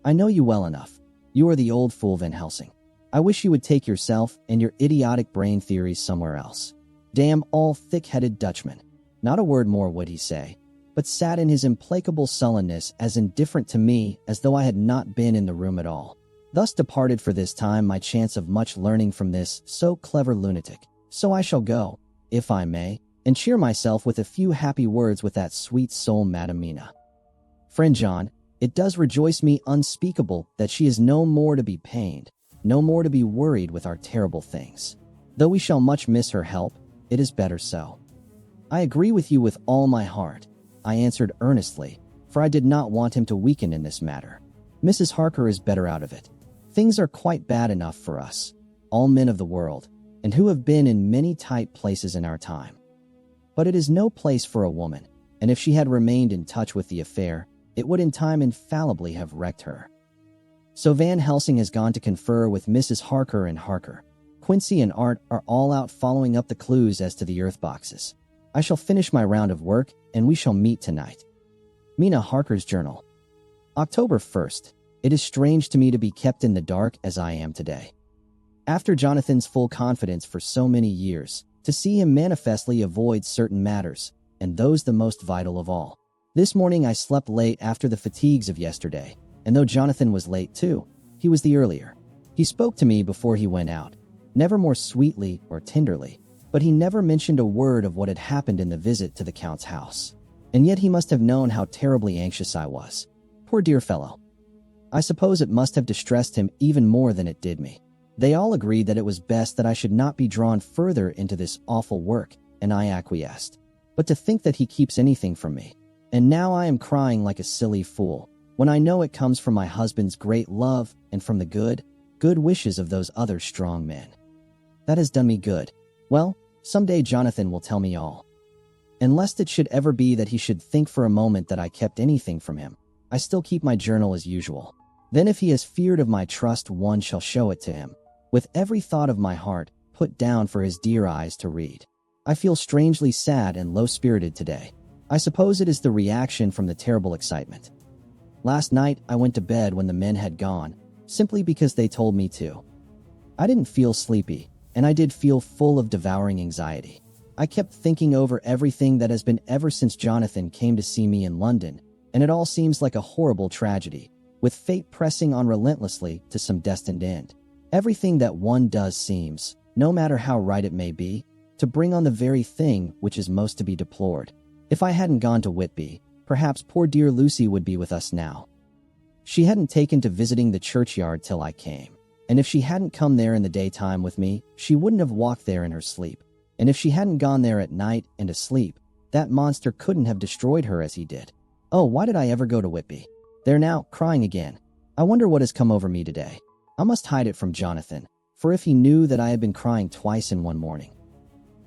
I know you well enough. You are the old fool Van Helsing. I wish you would take yourself and your idiotic brain theories somewhere else. Damn all thick-headed Dutchmen. Not a word more would he say, but sat in his implacable sullenness as indifferent to me as though I had not been in the room at all. Thus departed for this time my chance of much learning from this so clever lunatic. So I shall go, if I may, and cheer myself with a few happy words with that sweet soul Madame Mina. Friend John, it does rejoice me unspeakable that she is no more to be pained, no more to be worried with our terrible things. Though we shall much miss her help, it is better so. I agree with you with all my heart, I answered earnestly, for I did not want him to weaken in this matter. Mrs. Harker is better out of it. Things are quite bad enough for us, all men of the world, and who have been in many tight places in our time. But it is no place for a woman, and if she had remained in touch with the affair, it would in time infallibly have wrecked her. So Van Helsing has gone to confer with Mrs. Harker and Harker. Quincy and Art are all out following up the clues as to the earth boxes. I shall finish my round of work, and we shall meet tonight. Mina Harker's Journal. October 1st. It is strange to me to be kept in the dark as I am today. After Jonathan's full confidence for so many years, to see him manifestly avoid certain matters, and those the most vital of all. This morning I slept late after the fatigues of yesterday, and though Jonathan was late too, he was the earlier. He spoke to me before he went out, never more sweetly or tenderly, but he never mentioned a word of what had happened in the visit to the Count's house. And yet he must have known how terribly anxious I was. Poor dear fellow. I suppose it must have distressed him even more than it did me. They all agreed that it was best that I should not be drawn further into this awful work, and I acquiesced. But to think that he keeps anything from me. And now I am crying like a silly fool, when I know it comes from my husband's great love and from the good wishes of those other strong men. That has done me good. Well, someday Jonathan will tell me all. And lest it should ever be that he should think for a moment that I kept anything from him, I still keep my journal as usual. Then if he has feared of my trust, one shall show it to him. With every thought of my heart, put down for his dear eyes to read. I feel strangely sad and low-spirited today. I suppose it is the reaction from the terrible excitement. Last night, I went to bed when the men had gone, simply because they told me to. I didn't feel sleepy, and I did feel full of devouring anxiety. I kept thinking over everything that has been ever since Jonathan came to see me in London, and it all seems like a horrible tragedy, with fate pressing on relentlessly to some destined end. Everything that one does seems, no matter how right it may be, to bring on the very thing which is most to be deplored. If I hadn't gone to Whitby, perhaps poor dear Lucy would be with us now. She hadn't taken to visiting the churchyard till I came, and if she hadn't come there in the daytime with me, she wouldn't have walked there in her sleep. And if she hadn't gone there at night and asleep, that monster couldn't have destroyed her as he did. Oh, why did I ever go to Whitby? They're now crying again. I wonder what has come over me today. I must hide it from Jonathan, for if he knew that I had been crying twice in one morning.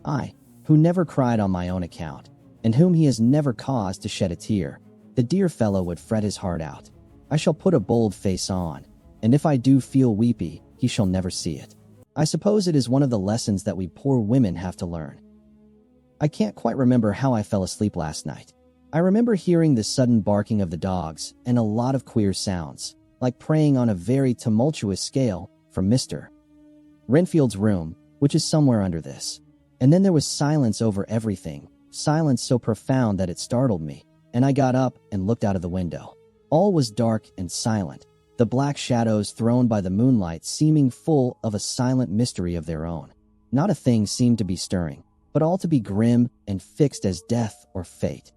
I, who never cried on my own account, and whom he has never caused to shed a tear, the dear fellow would fret his heart out. I shall put a bold face on, and if I do feel weepy, he shall never see it. I suppose it is one of the lessons that we poor women have to learn. I can't quite remember how I fell asleep last night. I remember hearing the sudden barking of the dogs and a lot of queer sounds, like praying on a very tumultuous scale, from Mr. Renfield's room, which is somewhere under this. And then there was silence over everything, silence so profound that it startled me, and I got up and looked out of the window. All was dark and silent, the black shadows thrown by the moonlight seeming full of a silent mystery of their own. Not a thing seemed to be stirring, but all to be grim and fixed as death or fate.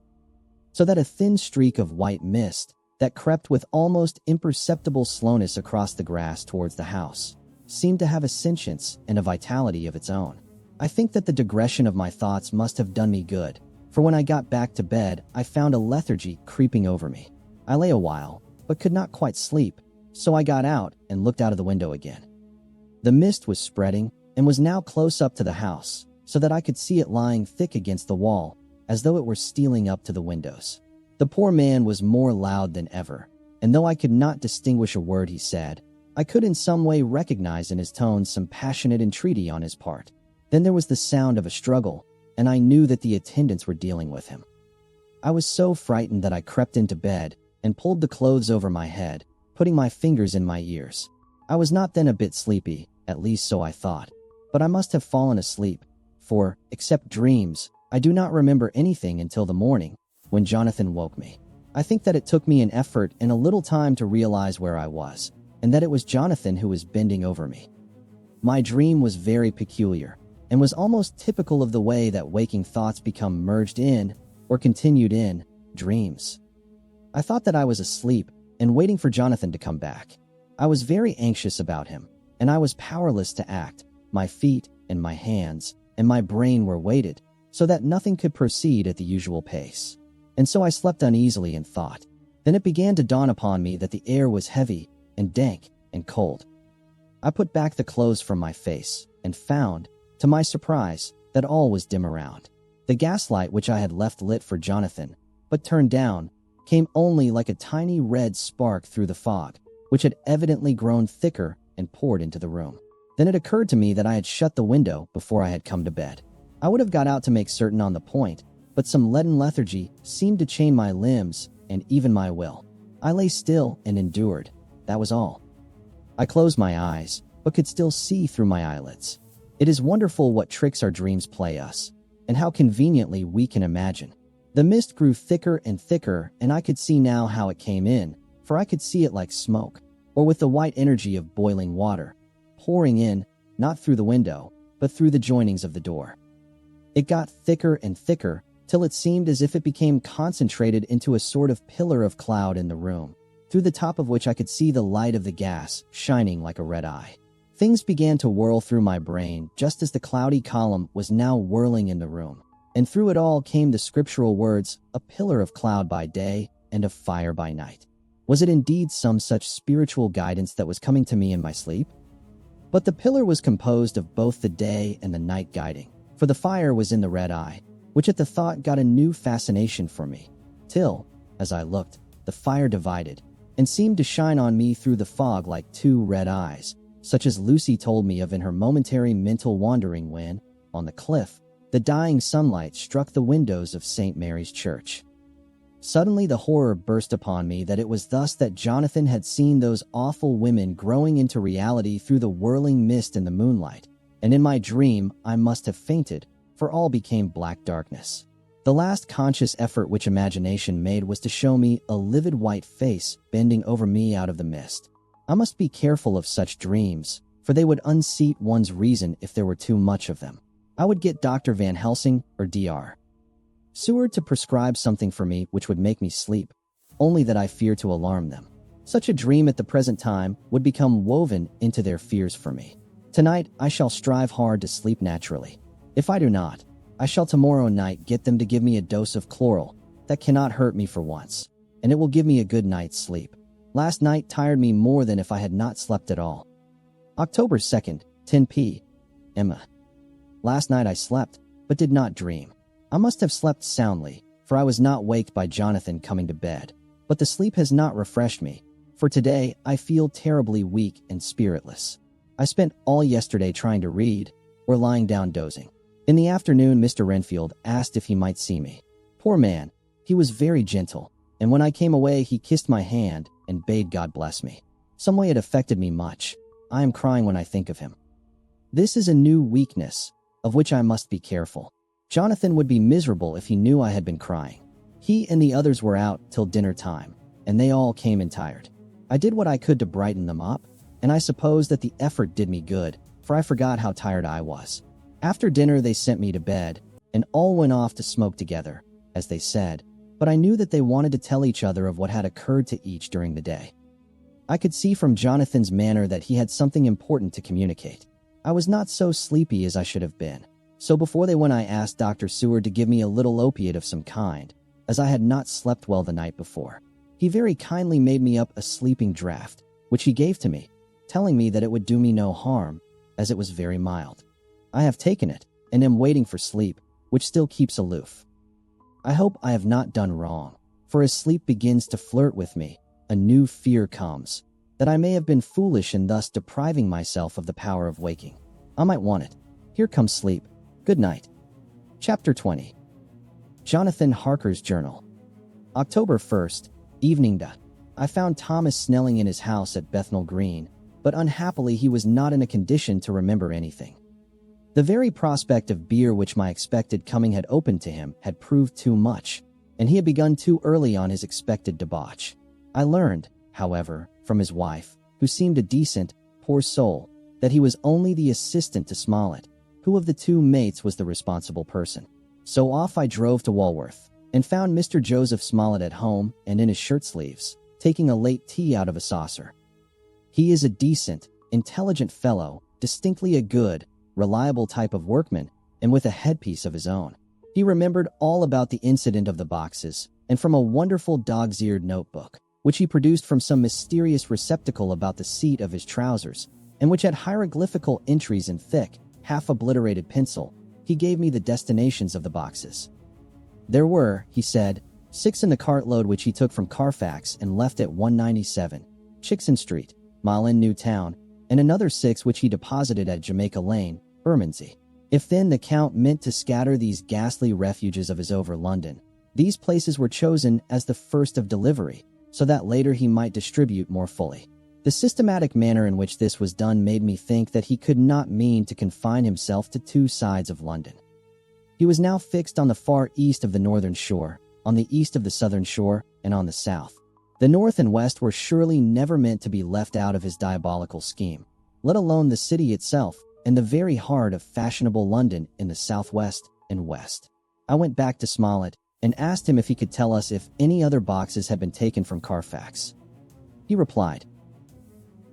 So that a thin streak of white mist that crept with almost imperceptible slowness across the grass towards the house seemed to have a sentience and a vitality of its own. I think that the digression of my thoughts must have done me good, for when I got back to bed, I found a lethargy creeping over me. I lay a while, but could not quite sleep, so I got out and looked out of the window again. The mist was spreading and was now close up to the house, so that I could see it lying thick against the wall, as though it were stealing up to the windows. The poor man was more loud than ever, and though I could not distinguish a word he said, I could in some way recognize in his tones some passionate entreaty on his part. Then there was the sound of a struggle, and I knew that the attendants were dealing with him. I was so frightened that I crept into bed and pulled the clothes over my head, putting my fingers in my ears. I was not then a bit sleepy, at least so I thought, but I must have fallen asleep, for, except dreams, I do not remember anything until the morning, when Jonathan woke me. I think that it took me an effort and a little time to realize where I was, and that it was Jonathan who was bending over me. My dream was very peculiar, and was almost typical of the way that waking thoughts become merged in, or continued in, dreams. I thought that I was asleep and waiting for Jonathan to come back. I was very anxious about him, and I was powerless to act. My feet and my hands and my brain were weighted, so that nothing could proceed at the usual pace. And so I slept uneasily and thought. Then it began to dawn upon me that the air was heavy and dank and cold. I put back the clothes from my face and found, to my surprise, that all was dim around. The gaslight which I had left lit for Jonathan, but turned down, came only like a tiny red spark through the fog, which had evidently grown thicker and poured into the room. Then it occurred to me that I had shut the window before I had come to bed. I would have got out to make certain on the point, but some leaden lethargy seemed to chain my limbs and even my will. I lay still and endured. That was all. I closed my eyes, but could still see through my eyelids. It is wonderful what tricks our dreams play us, and how conveniently we can imagine. The mist grew thicker and thicker, and I could see now how it came in, for I could see it like smoke, or with the white energy of boiling water, pouring in, not through the window, but through the joinings of the door. It got thicker and thicker, till it seemed as if it became concentrated into a sort of pillar of cloud in the room, through the top of which I could see the light of the gas shining like a red eye. Things began to whirl through my brain just as the cloudy column was now whirling in the room, and through it all came the scriptural words, "A pillar of cloud by day and of fire by night." Was it indeed some such spiritual guidance that was coming to me in my sleep? But the pillar was composed of both the day and the night guiding, for the fire was in the red eye, which at the thought got a new fascination for me, till, as I looked, the fire divided, and seemed to shine on me through the fog like two red eyes, such as Lucy told me of in her momentary mental wandering when, on the cliff, the dying sunlight struck the windows of St. Mary's Church. Suddenly the horror burst upon me that it was thus that Jonathan had seen those awful women growing into reality through the whirling mist in the moonlight, and in my dream I must have fainted, for all became black darkness. The last conscious effort which imagination made was to show me a livid white face bending over me out of the mist. I must be careful of such dreams, for they would unseat one's reason if there were too much of them. I would get Dr. Van Helsing or Dr. Seward to prescribe something for me which would make me sleep, only that I fear to alarm them. Such a dream at the present time would become woven into their fears for me. Tonight I shall strive hard to sleep naturally. If I do not, I shall tomorrow night get them to give me a dose of chloral that cannot hurt me for once, and it will give me a good night's sleep. Last night tired me more than if I had not slept at all. October 2nd, 10 p.m. Last night I slept, but did not dream. I must have slept soundly, for I was not waked by Jonathan coming to bed. But the sleep has not refreshed me, for today I feel terribly weak and spiritless. I spent all yesterday trying to read, or lying down dozing. In the afternoon Mr. Renfield asked if he might see me. Poor man, he was very gentle, and when I came away he kissed my hand and bade God bless me. Some way it affected me much. I am crying when I think of him. This is a new weakness, of which I must be careful. Jonathan would be miserable if he knew I had been crying. He and the others were out till dinner time, and they all came in tired. I did what I could to brighten them up, and I suppose that the effort did me good, for I forgot how tired I was. After dinner they sent me to bed, and all went off to smoke together, as they said, but I knew that they wanted to tell each other of what had occurred to each during the day. I could see from Jonathan's manner that he had something important to communicate. I was not so sleepy as I should have been. So before they went I asked Dr. Seward to give me a little opiate of some kind, as I had not slept well the night before. He very kindly made me up a sleeping draught, which he gave to me, telling me that it would do me no harm, as it was very mild. I have taken it, and am waiting for sleep, which still keeps aloof. I hope I have not done wrong, for as sleep begins to flirt with me, a new fear comes, that I may have been foolish in thus depriving myself of the power of waking. I might want it. Here comes sleep. Good night. Chapter 20. Jonathan Harker's Journal. October 1st, evening. I found Thomas Snelling in his house at Bethnal Green, but unhappily he was not in a condition to remember anything. The very prospect of beer which my expected coming had opened to him had proved too much, and he had begun too early on his expected debauch. I learned, however, from his wife, who seemed a decent, poor soul, that he was only the assistant to Smollett, who of the two mates was the responsible person. So off I drove to Walworth, and found Mr. Joseph Smollett at home and in his shirt-sleeves, taking a late tea out of a saucer. He is a decent, intelligent fellow, distinctly a good, reliable type of workman, and with a headpiece of his own. He remembered all about the incident of the boxes, and from a wonderful dog's-eared notebook, which he produced from some mysterious receptacle about the seat of his trousers, and which had hieroglyphical entries in thick, half-obliterated pencil, he gave me the destinations of the boxes. There were, he said, 6 in the cartload which he took from Carfax and left at 197, Chickson Street, Mile End New Town, and another 6 which he deposited at Jamaica Lane, Bermondsey. If then the Count meant to scatter these ghastly refuges of his over London, these places were chosen as the first of delivery, so that later he might distribute more fully. The systematic manner in which this was done made me think that he could not mean to confine himself to 2 sides of London. He was now fixed on the far east of the northern shore, on the east of the southern shore, and on the south. The north and west were surely never meant to be left out of his diabolical scheme, let alone the city itself, and the very heart of fashionable London in the southwest and west. I went back to Smollett, and asked him if he could tell us if any other boxes had been taken from Carfax. He replied,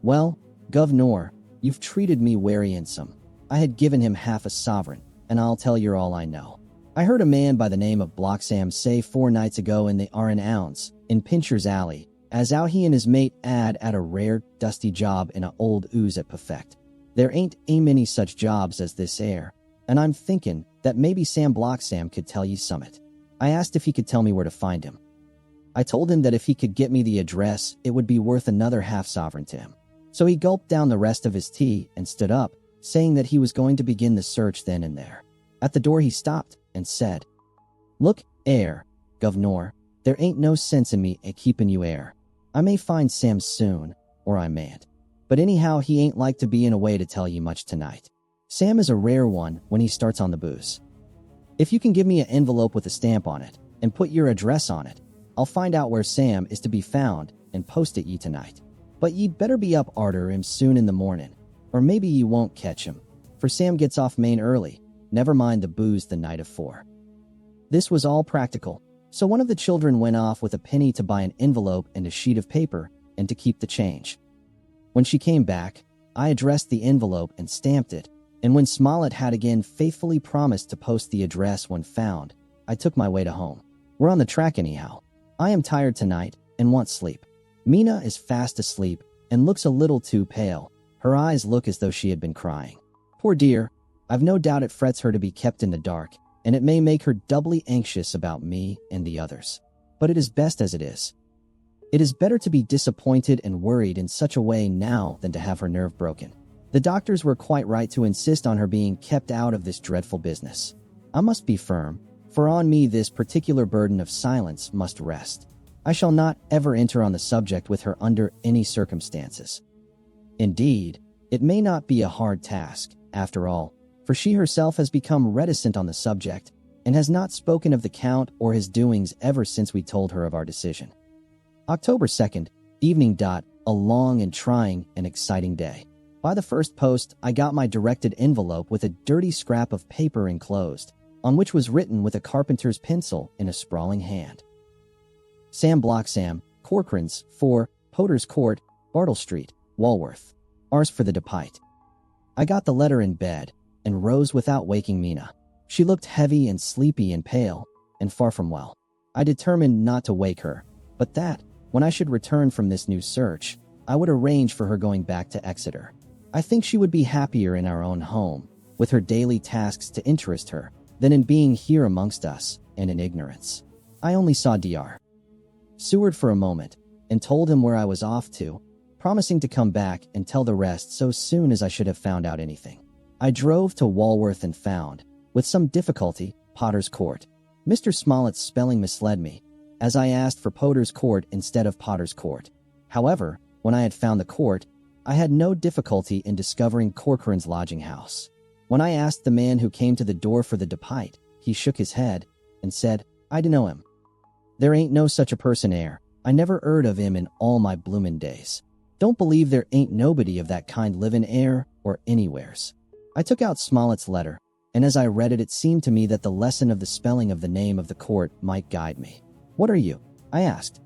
"Well, Governor, you've treated me wery handsome. I had given him half a sovereign, and I'll tell you all I know. I heard a man by the name of Bloxham say 4 nights ago in the Arran Ounds, in Pincher's Alley, as how he and his mate 'ad at a rare, dusty job in a old ooze at Perfect. There ain't many such jobs as this air, and I'm thinking that maybe Sam Bloxham could tell ye summit. I asked if he could tell me where to find him. I told him that if he could get me the address, it would be worth another half sovereign to him. So he gulped down the rest of his tea and stood up, saying that he was going to begin the search then and there. At the door he stopped and said, "Look, governor, there ain't no sense in me keeping you 'ere. I may find Sam soon, or I mayn't. But anyhow, he ain't like to be in a way to tell you much tonight. Sam is a rare one when he starts on the booze. If you can give me an envelope with a stamp on it, and put your address on it, I'll find out where Sam is to be found and post it ye tonight. But ye better be up arter him soon in the morning, or maybe ye won't catch him, for Sam gets off main early, never mind the booze the night afore." This was all practical, so one of the children went off with a penny to buy an envelope and a sheet of paper, and to keep the change. When she came back, I addressed the envelope and stamped it, and when Smollett had again faithfully promised to post the address when found, I took my way to home. We're on the track anyhow. I am tired tonight and want sleep. Mina is fast asleep and looks a little too pale. Her eyes look as though she had been crying. Poor dear, I've no doubt it frets her to be kept in the dark, and it may make her doubly anxious about me and the others. But it is best as it is. It is better to be disappointed and worried in such a way now than to have her nerve broken. The doctors were quite right to insist on her being kept out of this dreadful business. I must be firm, for on me this particular burden of silence must rest. I shall not ever enter on the subject with her under any circumstances. Indeed, it may not be a hard task, after all, for she herself has become reticent on the subject, and has not spoken of the Count or his doings ever since we told her of our decision. October 2nd, evening. A long and trying and exciting day. By the first post, I got my directed envelope with a dirty scrap of paper enclosed, on which was written with a carpenter's pencil in a sprawling hand: Sam Bloxam, Corcoran's, 4, Potter's Court, Bartle Street, Walworth. Ours for the Depite. I got the letter in bed, and rose without waking Mina. She looked heavy and sleepy and pale, and far from well. I determined not to wake her, but that, when I should return from this new search, I would arrange for her going back to Exeter. I think she would be happier in our own home, with her daily tasks to interest her, than in being here amongst us, and in ignorance. I only saw Dr. Seward for a moment, and told him where I was off to, promising to come back and tell the rest so soon as I should have found out anything. I drove to Walworth and found, with some difficulty, Potter's Court. Mr. Smollett's spelling misled me, as I asked for Potter's Court instead of Potter's Court. However, when I had found the court, I had no difficulty in discovering Corcoran's lodging house. When I asked the man who came to the door for the Depite, he shook his head and said, "I dunno him. There ain't no such a person 'ere. I never 'eard of him in all my bloomin' days. Don't believe there ain't nobody of that kind livin' 'ere or anywheres." I took out Smollett's letter, and as I read it, it seemed to me that the lesson of the spelling of the name of the court might guide me. "What are you?" I asked.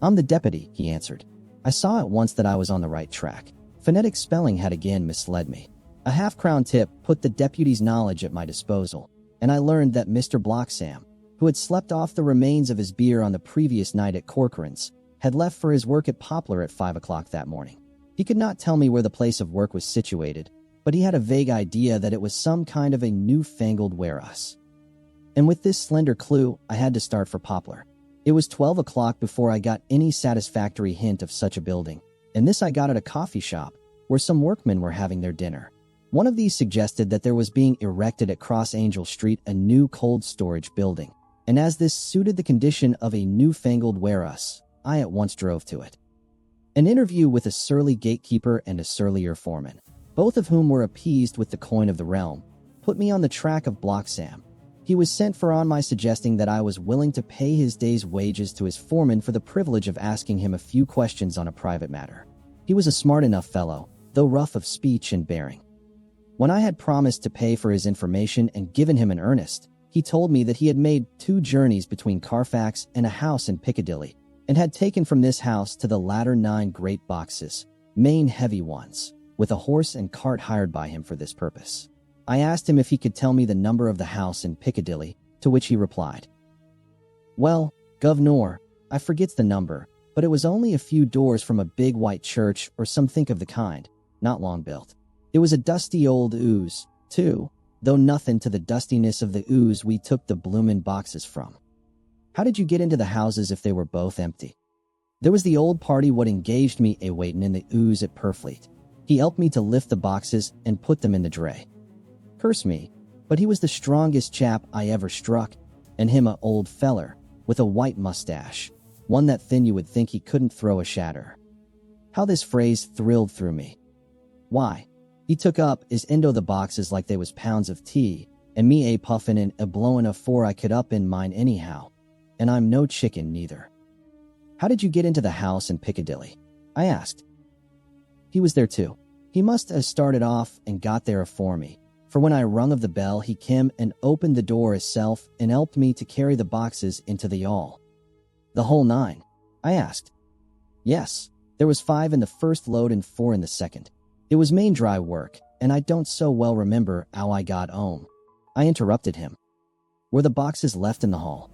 "I'm the deputy," he answered. I saw at once that I was on the right track. Phonetic spelling had again misled me. A half-crown tip put the deputy's knowledge at my disposal, and I learned that Mr. Bloxam, who had slept off the remains of his beer on the previous night at Corcoran's, had left for his work at Poplar at 5 o'clock that morning. He could not tell me where the place of work was situated, but he had a vague idea that it was some kind of a newfangled warehouse. And with this slender clue, I had to start for Poplar. It was 12 o'clock before I got any satisfactory hint of such a building, and this I got at a coffee shop, where some workmen were having their dinner. One of these suggested that there was being erected at Cross Angel Street a new cold storage building, and as this suited the condition of a newfangled warehouse, I at once drove to it. An interview with a surly gatekeeper and a surlier foreman, both of whom were appeased with the coin of the realm, put me on the track of Bloxam. He was sent for on my suggesting that I was willing to pay his day's wages to his foreman for the privilege of asking him a few questions on a private matter. He was a smart enough fellow, though rough of speech and bearing. When I had promised to pay for his information and given him an earnest, he told me that he had made 2 journeys between Carfax and a house in Piccadilly, and had taken from this house to the latter 9 great boxes, main heavy ones, with a horse and cart hired by him for this purpose. I asked him if he could tell me the number of the house in Piccadilly, to which he replied, "Well, governor, I forgets the number, but it was only a few doors from a big white church or something of the kind, not long built. It was a dusty old ooze, too, though nothing to the dustiness of the ooze we took the bloomin' boxes from." "How did you get into the houses if they were both empty?" There was the old party what engaged me a waitin' in the ooze at Purfleet. He helped me to lift the boxes and put them in the dray. Curse me, but he was the strongest chap I ever struck, and him a old feller, with a white mustache, one that thin you would think he couldn't throw a shatter. How this phrase thrilled through me. Why, he took up his end o' the boxes like they was pounds of tea, and me a puffin' and a blowin' afore I could up in mine anyhow, and I'm no chicken neither. How did you get into the house in Piccadilly? I asked. He was there too. He must have started off and got there afore me, for when I rung of the bell he kim and opened the door hisself and helped me to carry the boxes into the hall. The whole 9? I asked. Yes, there was 5 in the first load and 4 in the second. It was main dry work, and I don't so well remember how I got home. I interrupted him. Were the boxes left in the hall?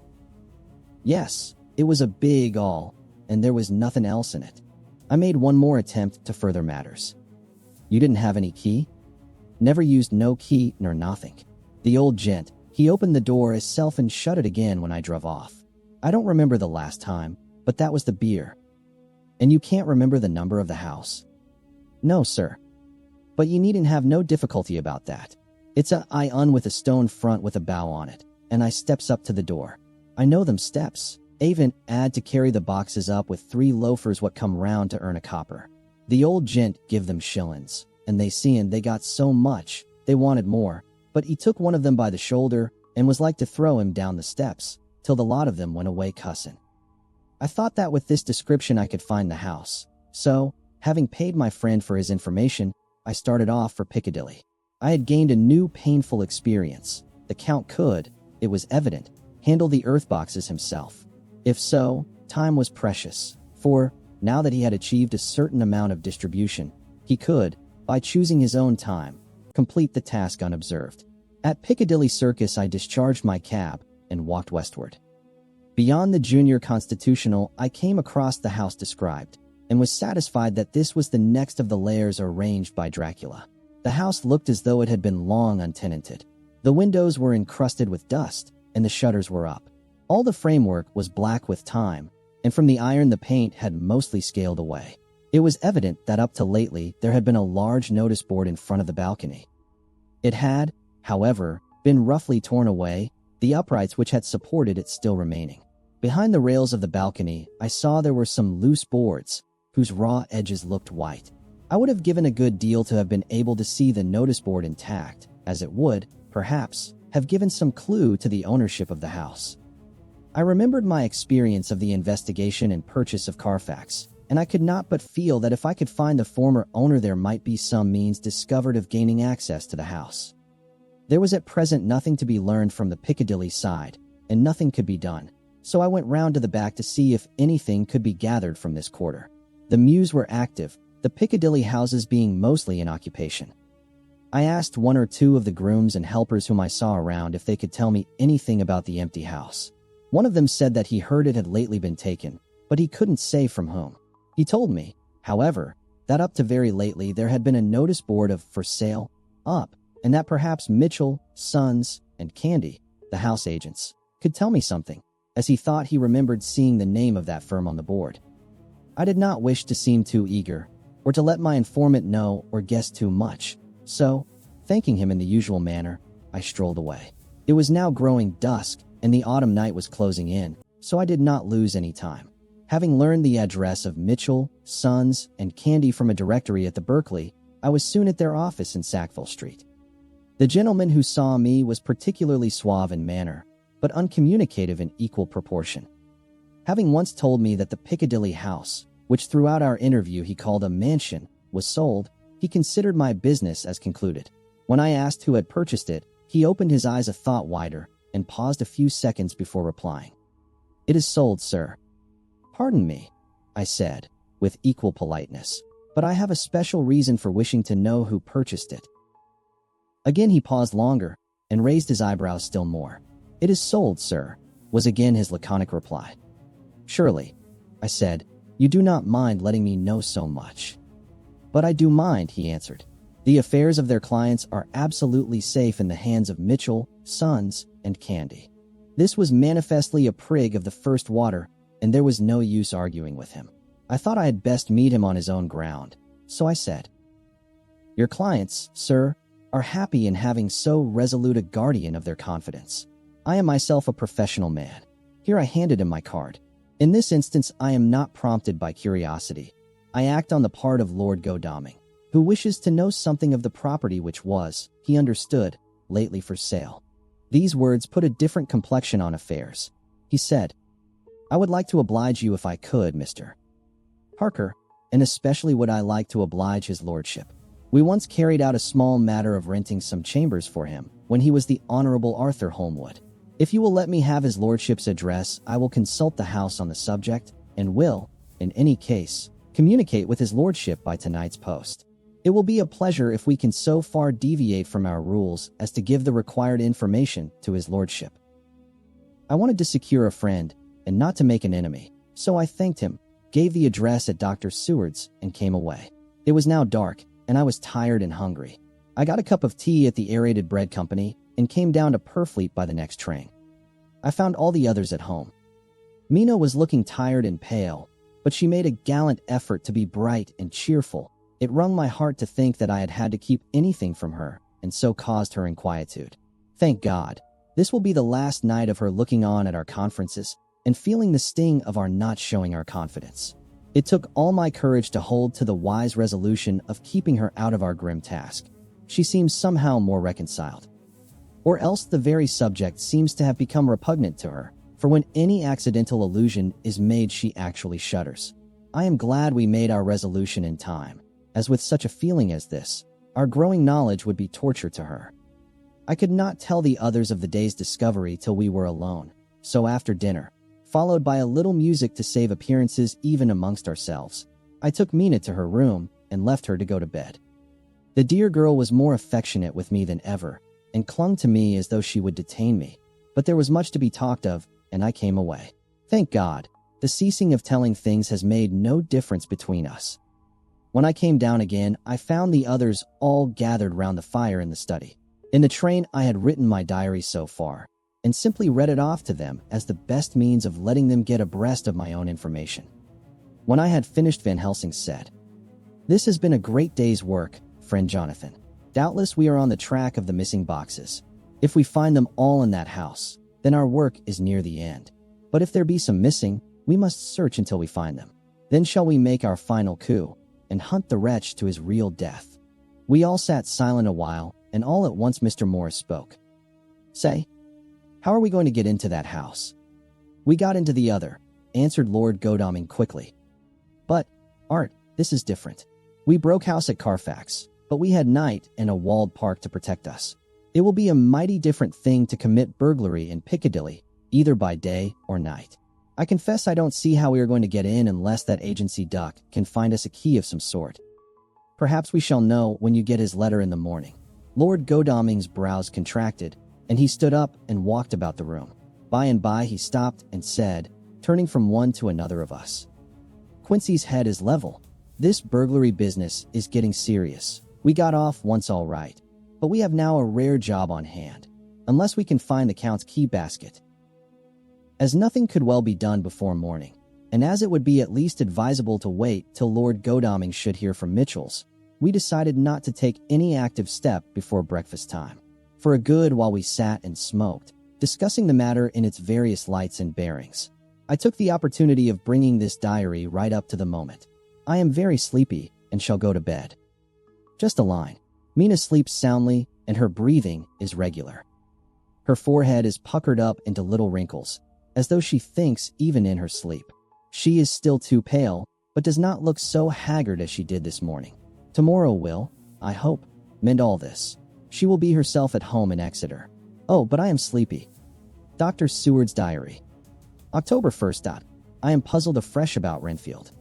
Yes, it was a big hall, and there was nothing else in it. I made one more attempt to further matters. You didn't have any key? Never used no key nor nothing. The old gent, he opened the door hisself and shut it again when I drove off. I don't remember the last time, but that was the beer. And you can't remember the number of the house? No, sir. But you needn't have no difficulty about that. It's a I-un with a stone front with a bow on it, and I steps up to the door. I know them steps. Even had to carry the boxes up with 3 loafers what come round to earn a copper. The old gent give them shillings, and they seein' they got so much, they wanted more, but he took one of them by the shoulder and was like to throw him down the steps, till the lot of them went away cussin'. I thought that with this description I could find the house, so, having paid my friend for his information, I started off for Piccadilly. I had gained a new painful experience. The Count could, it was evident, handle the earth boxes himself. If so, time was precious, for, now that he had achieved a certain amount of distribution, he could, by choosing his own time, complete the task unobserved. At Piccadilly Circus I discharged my cab and walked westward. Beyond the Junior Constitutional I came across the house described, and was satisfied that this was the next of the lairs arranged by Dracula. The house looked as though it had been long untenanted. The windows were encrusted with dust, and the shutters were up. All the framework was black with time, and from the iron the paint had mostly scaled away. It was evident that up to lately there had been a large notice board in front of the balcony. It had, however, been roughly torn away, the uprights which had supported it still remaining. Behind the rails of the balcony I saw there were some loose boards, whose raw edges looked white. I would have given a good deal to have been able to see the notice board intact, as it would, perhaps, have given some clue to the ownership of the house. I remembered my experience of the investigation and purchase of Carfax, and I could not but feel that if I could find the former owner there might be some means discovered of gaining access to the house. There was at present nothing to be learned from the Piccadilly side, and nothing could be done, so I went round to the back to see if anything could be gathered from this quarter. The mews were active, the Piccadilly houses being mostly in occupation. I asked 1 or 2 of the grooms and helpers whom I saw around if they could tell me anything about the empty house. One of them said that he heard it had lately been taken, but he couldn't say from whom. He told me, however, that up to very lately there had been a notice board of "for sale" up, and that perhaps Mitchell, Sons, and Candy, the house agents, could tell me something, as he thought he remembered seeing the name of that firm on the board. I did not wish to seem too eager, or to let my informant know or guess too much, so, thanking him in the usual manner, I strolled away. It was now growing dusk, and the autumn night was closing in, so I did not lose any time. Having learned the address of Mitchell, Sons, and Candy from a directory at the Berkeley, I was soon at their office in Sackville Street. The gentleman who saw me was particularly suave in manner, but uncommunicative in equal proportion. Having once told me that the Piccadilly house, which throughout our interview he called a mansion, was sold, he considered my business as concluded. When I asked who had purchased it, he opened his eyes a thought wider, and paused a few seconds before replying. "It is sold, sir." "Pardon me," I said, with equal politeness, "but I have a special reason for wishing to know who purchased it." Again he paused longer, and raised his eyebrows still more. "It is sold, sir," was again his laconic reply. "Surely," I said, "you do not mind letting me know so much." "But I do mind," he answered. "The affairs of their clients are absolutely safe in the hands of Mitchell, Sons, and Candy." This was manifestly a prig of the first water, and there was no use arguing with him. I thought I had best meet him on his own ground, so I said, "Your clients, sir, are happy in having so resolute a guardian of their confidence. I am myself a professional man." Here I handed him my card. In this instance, I am not prompted by curiosity. I act on the part of Lord Godalming, who wishes to know something of the property which was, he understood, lately for sale. These words put a different complexion on affairs. He said, "I would like to oblige you if I could, Mr. Harker, and especially would I like to oblige his lordship. We once carried out a small matter of renting some chambers for him when he was the Honorable Arthur Holmwood. If you will let me have his lordship's address, I will consult the house on the subject and will, in any case, communicate with his lordship by tonight's post. It will be a pleasure if we can so far deviate from our rules as to give the required information to his lordship." I wanted to secure a friend and not to make an enemy, so I thanked him, gave the address at Dr. Seward's, and came away. It was now dark, and I was tired and hungry. I got a cup of tea at the Aerated Bread Company and came down to Purfleet by the next train. I found all the others at home. Mina was looking tired and pale, but she made a gallant effort to be bright and cheerful. It wrung my heart to think that I had had to keep anything from her, and so caused her inquietude. Thank God, this will be the last night of her looking on at our conferences and feeling the sting of our not showing our confidence. It took all my courage to hold to the wise resolution of keeping her out of our grim task. She seems somehow more reconciled. Or else the very subject seems to have become repugnant to her, for when any accidental allusion is made she actually shudders. I am glad we made our resolution in time, as with such a feeling as this, our growing knowledge would be torture to her. I could not tell the others of the day's discovery till we were alone, so after dinner, followed by a little music to save appearances even amongst ourselves, I took Mina to her room and left her to go to bed. The dear girl was more affectionate with me than ever, and clung to me as though she would detain me, but there was much to be talked of, and I came away. Thank God, the ceasing of telling things has made no difference between us. When I came down again, I found the others all gathered round the fire in the study. In the train, I had written my diary so far, and simply read it off to them as the best means of letting them get abreast of my own information. When I had finished, Van Helsing said, "This has been a great day's work, friend Jonathan. Doubtless we are on the track of the missing boxes. If we find them all in that house, then our work is near the end. But if there be some missing, we must search until we find them. Then shall we make our final coup and hunt the wretch to his real death." We all sat silent a while, and all at once Mr. Morris spoke. "Say, how are we going to get into that house?" "We got into the other," answered Lord Godalming quickly. "But, Art, this is different. We broke house at Carfax, but we had night and a walled park to protect us. It will be a mighty different thing to commit burglary in Piccadilly, either by day or night. I confess I don't see how we are going to get in unless that agency duck can find us a key of some sort. Perhaps we shall know when you get his letter in the morning." Lord Godalming's brows contracted, and he stood up and walked about the room. By and by he stopped and said, turning from one to another of us, "Quincy's head is level. This burglary business is getting serious. We got off once all right, but we have now a rare job on hand, unless we can find the Count's key basket." As nothing could well be done before morning, and as it would be at least advisable to wait till Lord Godalming should hear from Mitchell's, we decided not to take any active step before breakfast time. For a good while we sat and smoked, discussing the matter in its various lights and bearings. I took the opportunity of bringing this diary right up to the moment. I am very sleepy and shall go to bed. Just a line. Mina sleeps soundly, and her breathing is regular. Her forehead is puckered up into little wrinkles, as though she thinks even in her sleep. She is still too pale, but does not look so haggard as she did this morning. Tomorrow will, I hope, mend all this. She will be herself at home in Exeter. Oh, but I am sleepy. Dr. Seward's diary. October 1st. I am puzzled afresh about Renfield.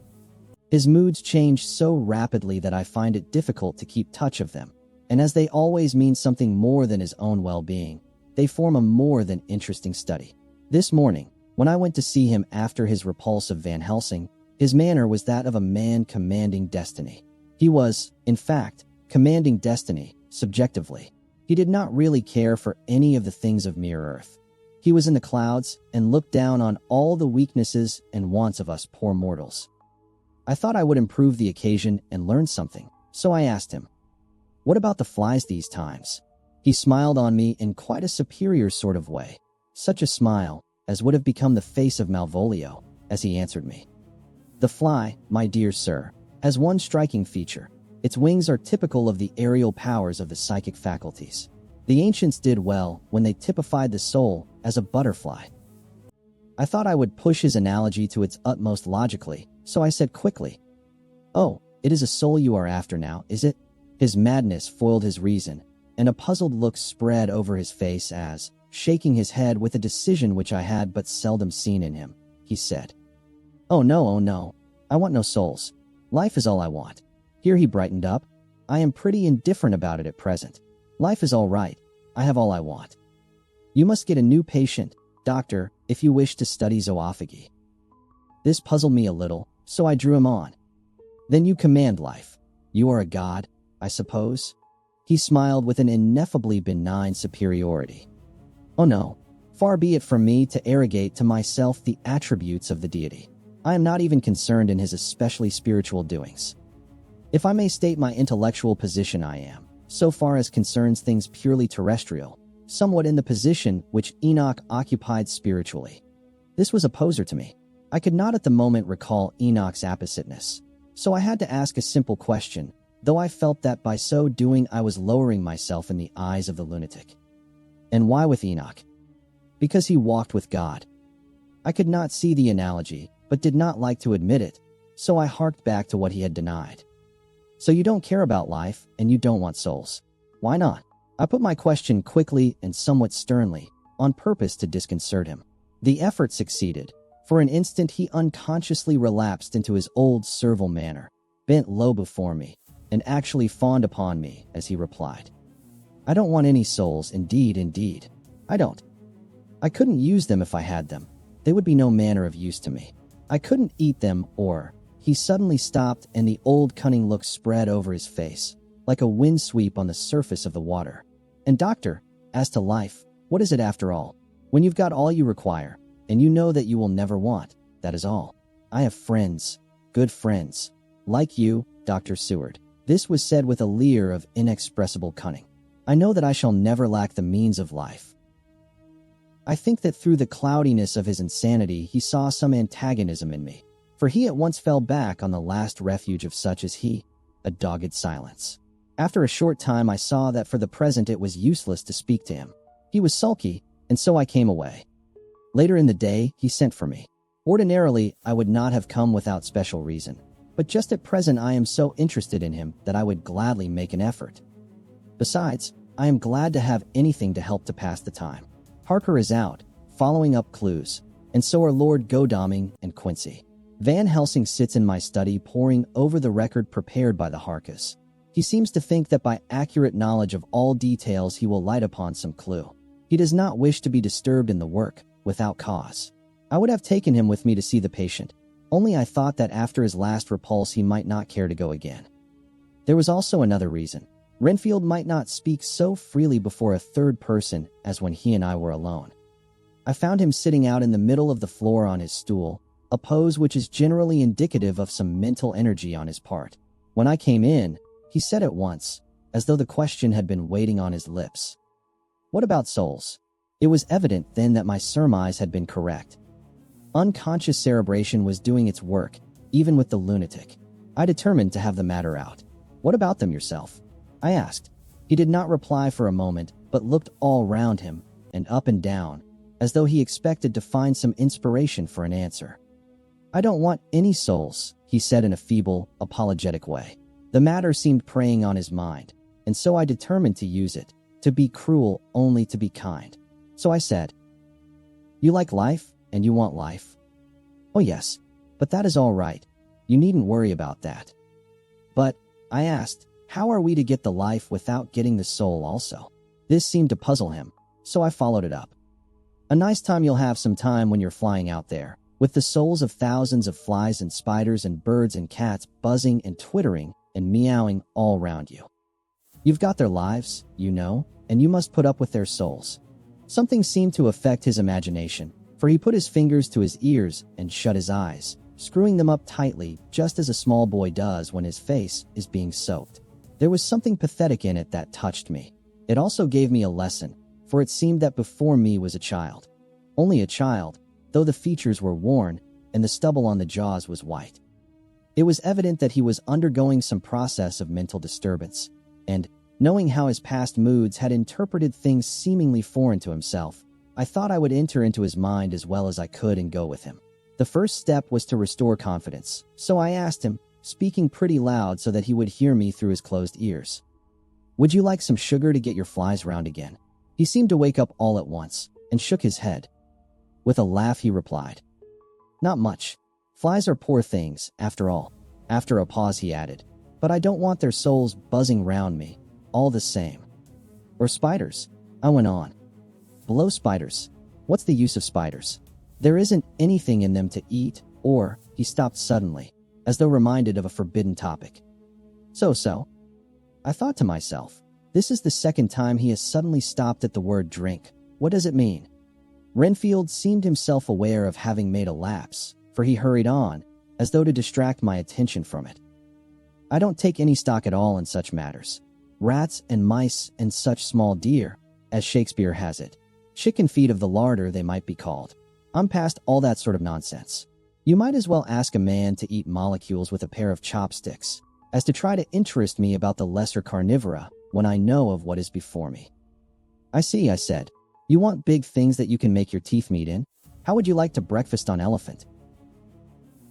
His moods change so rapidly that I find it difficult to keep touch of them, and as they always mean something more than his own well-being, they form a more than interesting study. This morning, when I went to see him after his repulse of Van Helsing, his manner was that of a man commanding destiny. He was, in fact, commanding destiny, subjectively. He did not really care for any of the things of mere earth. He was in the clouds and looked down on all the weaknesses and wants of us poor mortals. I thought I would improve the occasion and learn something, so I asked him, "What about the flies these times?" He smiled on me in quite a superior sort of way, such a smile as would have become the face of Malvolio, as he answered me. "The fly, my dear sir, has one striking feature. Its wings are typical of the aerial powers of the psychic faculties. The ancients did well when they typified the soul as a butterfly." I thought I would push his analogy to its utmost logically, so I said quickly, "Oh, it is a soul you are after now, is it?" His madness foiled his reason, and a puzzled look spread over his face as, shaking his head with a decision which I had but seldom seen in him, he said, oh no, I want no souls. Life is all I want." Here he brightened up. "I am pretty indifferent about it at present. Life is all right. I have all I want. You must get a new patient, doctor, if you wish to study zoophagy." This puzzled me a little, so I drew him on. "Then you command life. You are a god, I suppose?" He smiled with an ineffably benign superiority. "Oh no, far be it from me to arrogate to myself the attributes of the deity. I am not even concerned in his especially spiritual doings. If I may state my intellectual position, I am, so far as concerns things purely terrestrial, somewhat in the position which Enoch occupied spiritually." This was a poser to me. I could not at the moment recall Enoch's appositeness, so I had to ask a simple question, though I felt that by so doing I was lowering myself in the eyes of the lunatic. "And why with Enoch?" "Because he walked with God." I could not see the analogy, but did not like to admit it, so I harked back to what he had denied. "So you don't care about life, and you don't want souls. Why not?" I put my question quickly and somewhat sternly, on purpose to disconcert him. The effort succeeded. For an instant he unconsciously relapsed into his old servile manner, bent low before me, and actually fawned upon me as he replied, "I don't want any souls, indeed, I don't. I couldn't use them if I had them. They would be no manner of use to me. I couldn't eat them or—" He suddenly stopped and the old cunning look spread over his face, like a wind sweep on the surface of the water. "And doctor, as to life, what is it after all? When you've got all you require, and you know that you will never want, that is all. I have friends, good friends, like you, Dr. Seward." This was said with a leer of inexpressible cunning. "I know that I shall never lack the means of life." I think that through the cloudiness of his insanity he saw some antagonism in me, for he at once fell back on the last refuge of such as he, a dogged silence. After a short time I saw that for the present it was useless to speak to him. He was sulky, and so I came away. Later in the day he sent for me. Ordinarily I would not have come without special reason, but just at present I am so interested in him that I would gladly make an effort. Besides, I am glad to have anything to help to pass the time. Harker is out, following up clues, and so are Lord Godalming and Quincy. Van Helsing sits in my study poring over the record prepared by the Harkers. He seems to think that by accurate knowledge of all details he will light upon some clue. He does not wish to be disturbed in the work, without cause. I would have taken him with me to see the patient, only I thought that after his last repulse he might not care to go again. There was also another reason. Renfield might not speak so freely before a third person as when he and I were alone. I found him sitting out in the middle of the floor on his stool, a pose which is generally indicative of some mental energy on his part. When I came in, he said at once, as though the question had been waiting on his lips, "What about souls?" It was evident then that my surmise had been correct. Unconscious cerebration was doing its work, even with the lunatic. I determined to have the matter out. "What about them yourself?" I asked. He did not reply for a moment, but looked all round him, and up and down, as though he expected to find some inspiration for an answer. "I don't want any souls," he said in a feeble, apologetic way. The matter seemed preying on his mind, and so I determined to use it, to be cruel only to be kind. So I said, "You like life, and you want life?" "Oh yes, but that is all right. You needn't worry about that." "But," I asked, "how are we to get the life without getting the soul also?" This seemed to puzzle him, so I followed it up. "A nice time you'll have some time when you're flying out there, with the souls of thousands of flies and spiders and birds and cats buzzing and twittering and meowing all round you. You've got their lives, you know, and you must put up with their souls." Something seemed to affect his imagination, for he put his fingers to his ears and shut his eyes, screwing them up tightly just as a small boy does when his face is being soaked. There was something pathetic in it that touched me. It also gave me a lesson, for it seemed that before me was a child. Only a child, though the features were worn and the stubble on the jaws was white. It was evident that he was undergoing some process of mental disturbance, and, knowing how his past moods had interpreted things seemingly foreign to himself, I thought I would enter into his mind as well as I could and go with him. The first step was to restore confidence, so I asked him, speaking pretty loud so that he would hear me through his closed ears. "Would you like some sugar to get your flies round again?" He seemed to wake up all at once, and shook his head. With a laugh he replied, "Not much. Flies are poor things, after all." After a pause he added, "But I don't want their souls buzzing round me, all the same." "Or spiders," I went on. "Below spiders. What's the use of spiders? There isn't anything in them to eat, or—" He stopped suddenly, as though reminded of a forbidden topic. So. I thought to myself, this is the second time he has suddenly stopped at the word drink. What does it mean? Renfield seemed himself aware of having made a lapse, for he hurried on, as though to distract my attention from it. "I don't take any stock at all in such matters. Rats and mice and such small deer, as Shakespeare has it. Chicken feet of the larder they might be called. I'm past all that sort of nonsense. You might as well ask a man to eat molecules with a pair of chopsticks, as to try to interest me about the lesser carnivora when I know of what is before me." "I see," I said. "You want big things that you can make your teeth meet in? How would you like to breakfast on elephant?"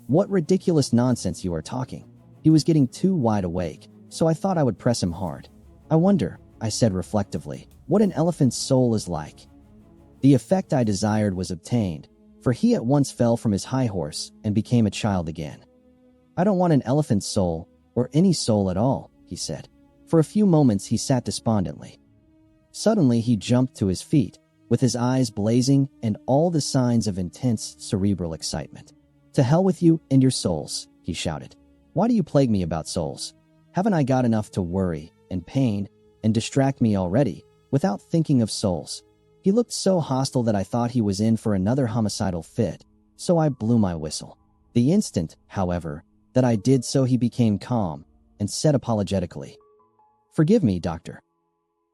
"What ridiculous nonsense you are talking." He was getting too wide awake, so I thought I would press him hard. "I wonder," I said reflectively, "what an elephant's soul is like." The effect I desired was obtained, for he at once fell from his high horse and became a child again. "I don't want an elephant's soul, or any soul at all," he said. For a few moments he sat despondently. Suddenly he jumped to his feet, with his eyes blazing and all the signs of intense cerebral excitement. "To hell with you and your souls," he shouted. "Why do you plague me about souls? Haven't I got enough to worry and pain and distract me already, without thinking of souls?" He looked so hostile that I thought he was in for another homicidal fit, so I blew my whistle. The instant, however, that I did so he became calm and said apologetically, "Forgive me, doctor.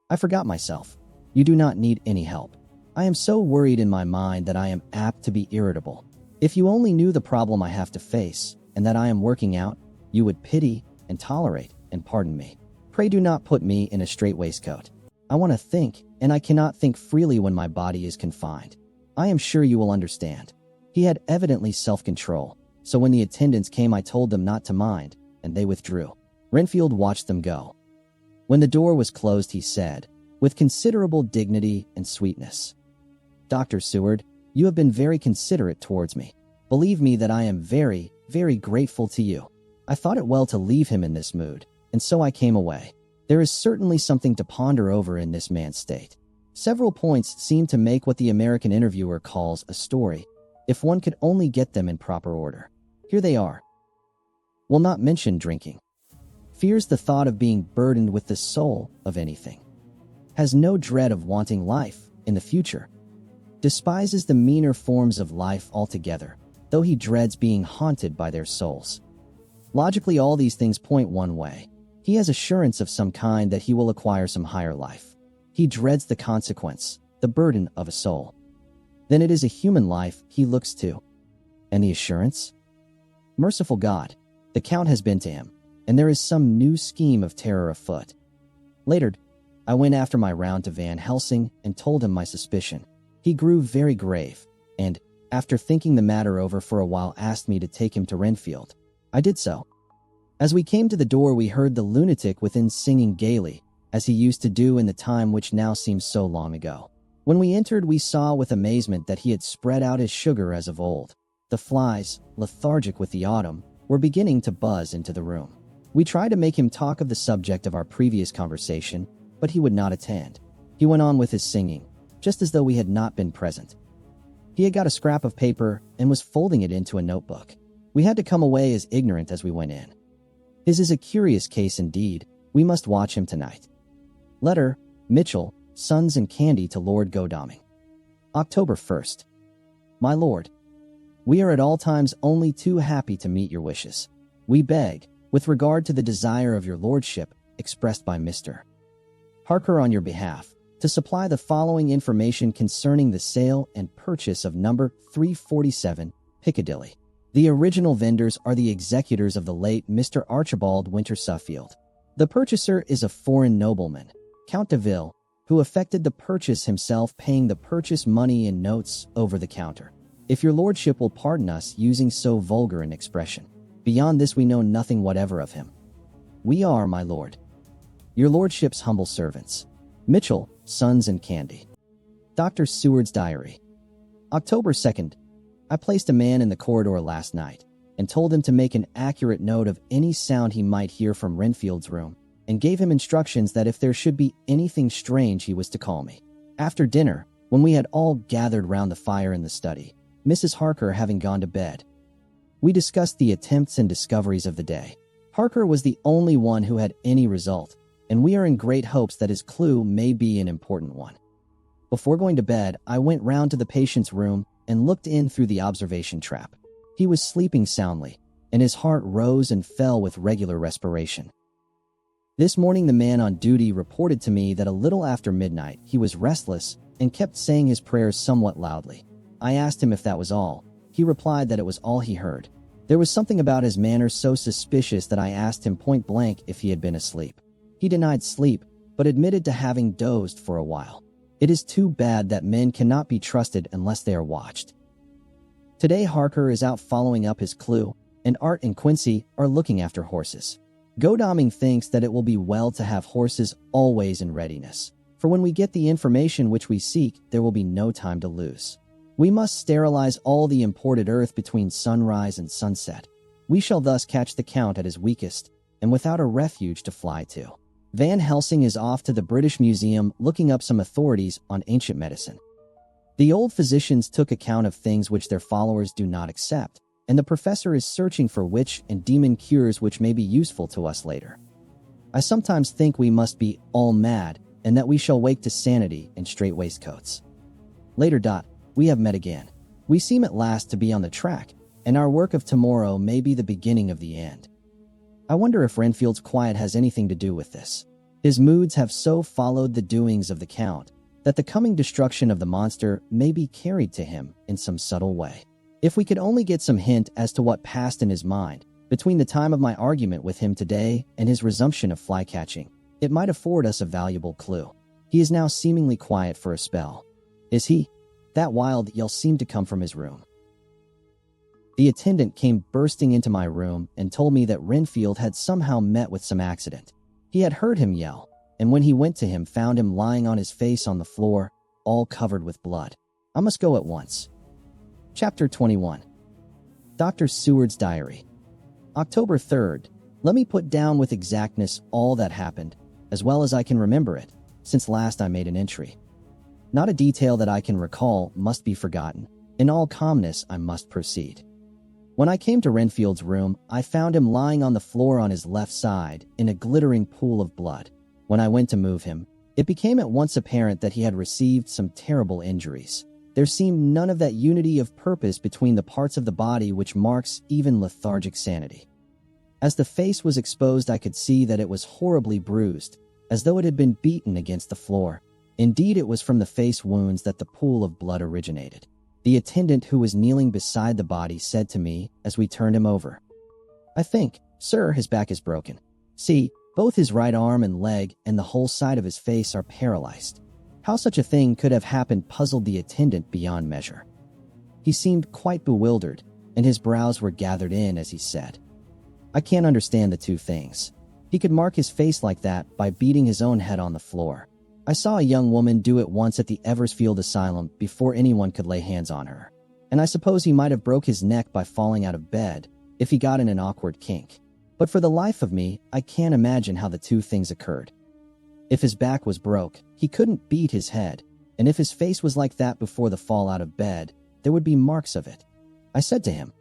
I forgot myself. You do not need any help. I am so worried in my mind that I am apt to be irritable. If you only knew the problem I have to face, and that I am working out, you would pity and tolerate and pardon me. Pray do not put me in a strait waistcoat. I want to think, and I cannot think freely when my body is confined. I am sure you will understand." He had evidently self-control, so when the attendants came I told them not to mind, and they withdrew. Renfield watched them go. When the door was closed he said, with considerable dignity and sweetness, "Dr. Seward, you have been very considerate towards me. Believe me that I am very, very grateful to you. I thought it well to leave him in this mood, and so I came away. There is certainly something to ponder over in this man's state. Several points seem to make what the American interviewer calls a story, if one could only get them in proper order. Here they are. Will not mention drinking. Fears the thought of being burdened with the soul of anything. Has no dread of wanting life in the future. Despises the meaner forms of life altogether, though he dreads being haunted by their souls. Logically, all these things point one way. He has assurance of some kind that he will acquire some higher life. He dreads the consequence, the burden of a soul. Then it is a human life he looks to. And the assurance? Merciful God, the Count has been to him, and there is some new scheme of terror afoot. Later, I went after my round to Van Helsing and told him my suspicion. He grew very grave, and, after thinking the matter over for a while, asked me to take him to Renfield. I did so. As we came to the door we heard the lunatic within singing gaily, as he used to do in the time which now seems so long ago. When we entered we saw with amazement that he had spread out his sugar as of old. The flies, lethargic with the autumn, were beginning to buzz into the room. We tried to make him talk of the subject of our previous conversation, but he would not attend. He went on with his singing, just as though we had not been present. He had got a scrap of paper and was folding it into a notebook. We had to come away as ignorant as we went in. His is a curious case indeed. We must watch him tonight. Letter, Mitchell, Sons and Candy to Lord Godalming. October 1st. My Lord, We are at all times only too happy to meet your wishes. We beg, with regard to the desire of your lordship expressed by Mr. Harker on your behalf, to supply the following information concerning the sale and purchase of number 347 Piccadilly. The original vendors are the executors of the late Mr. Archibald Winter Suffield. The purchaser is a foreign nobleman, Count de Ville, who effected the purchase himself, paying the purchase money in notes over the counter. If your lordship will pardon us using so vulgar an expression. Beyond this we know nothing whatever of him. We are, my lord, your lordship's humble servants. Mitchell, Sons and Candy. Dr. Seward's Diary. October 2nd. I placed a man in the corridor last night and told him to make an accurate note of any sound he might hear from Renfield's room, and gave him instructions that if there should be anything strange he was to call me. After dinner, when we had all gathered round the fire in the study, Mrs. Harker having gone to bed, we discussed the attempts and discoveries of the day. Harker was the only one who had any result, and we are in great hopes that his clue may be an important one. Before going to bed, I went round to the patient's room and looked in through the observation trap. He was sleeping soundly, and his heart rose and fell with regular respiration. This morning the man on duty reported to me that a little after midnight he was restless and kept saying his prayers somewhat loudly. I asked him if that was all. He replied that it was all he heard. There was something about his manner so suspicious that I asked him point blank if he had been asleep. He denied sleep, but admitted to having dozed for a while. It is too bad that men cannot be trusted unless they are watched. Today Harker is out following up his clue, and Art and Quincy are looking after horses. Godalming thinks that it will be well to have horses always in readiness, for when we get the information which we seek, there will be no time to lose. We must sterilize all the imported earth between sunrise and sunset. We shall thus catch the Count at his weakest, and without a refuge to fly to. Van Helsing is off to the British Museum looking up some authorities on ancient medicine. The old physicians took account of things which their followers do not accept, and the professor is searching for witch and demon cures which may be useful to us later. I sometimes think we must be all mad, and that we shall wake to sanity in straight waistcoats. Later. We have met again. We seem at last to be on the track, and our work of tomorrow may be the beginning of the end. I wonder if Renfield's quiet has anything to do with this. His moods have so followed the doings of the Count that the coming destruction of the monster may be carried to him in some subtle way. If we could only get some hint as to what passed in his mind between the time of my argument with him today and his resumption of fly-catching, it might afford us a valuable clue. He is now seemingly quiet for a spell. Is he? That wild yell seemed to come from his room. The attendant came bursting into my room and told me that Renfield had somehow met with some accident. He had heard him yell, and when he went to him found him lying on his face on the floor, all covered with blood. I must go at once. Chapter 21. Dr. Seward's Diary. October 3rd. Let me put down with exactness all that happened, as well as I can remember it, since last I made an entry. Not a detail that I can recall must be forgotten. In all calmness I must proceed. When I came to Renfield's room, I found him lying on the floor on his left side in a glittering pool of blood. When I went to move him, it became at once apparent that he had received some terrible injuries. There seemed none of that unity of purpose between the parts of the body which marks even lethargic sanity. As the face was exposed, I could see that it was horribly bruised, as though it had been beaten against the floor. Indeed, it was from the face wounds that the pool of blood originated. The attendant who was kneeling beside the body said to me as we turned him over, "I think, sir, his back is broken. See, both his right arm and leg and the whole side of his face are paralyzed." How such a thing could have happened puzzled the attendant beyond measure. He seemed quite bewildered, and his brows were gathered in as he said, "I can't understand the two things. He could mark his face like that by beating his own head on the floor. I saw a young woman do it once at the Eversfield Asylum before anyone could lay hands on her. And I suppose he might have broke his neck by falling out of bed if he got in an awkward kink. But for the life of me, I can't imagine how the two things occurred. If his back was broke, he couldn't beat his head, and if his face was like that before the fall out of bed, there would be marks of it. I said to him,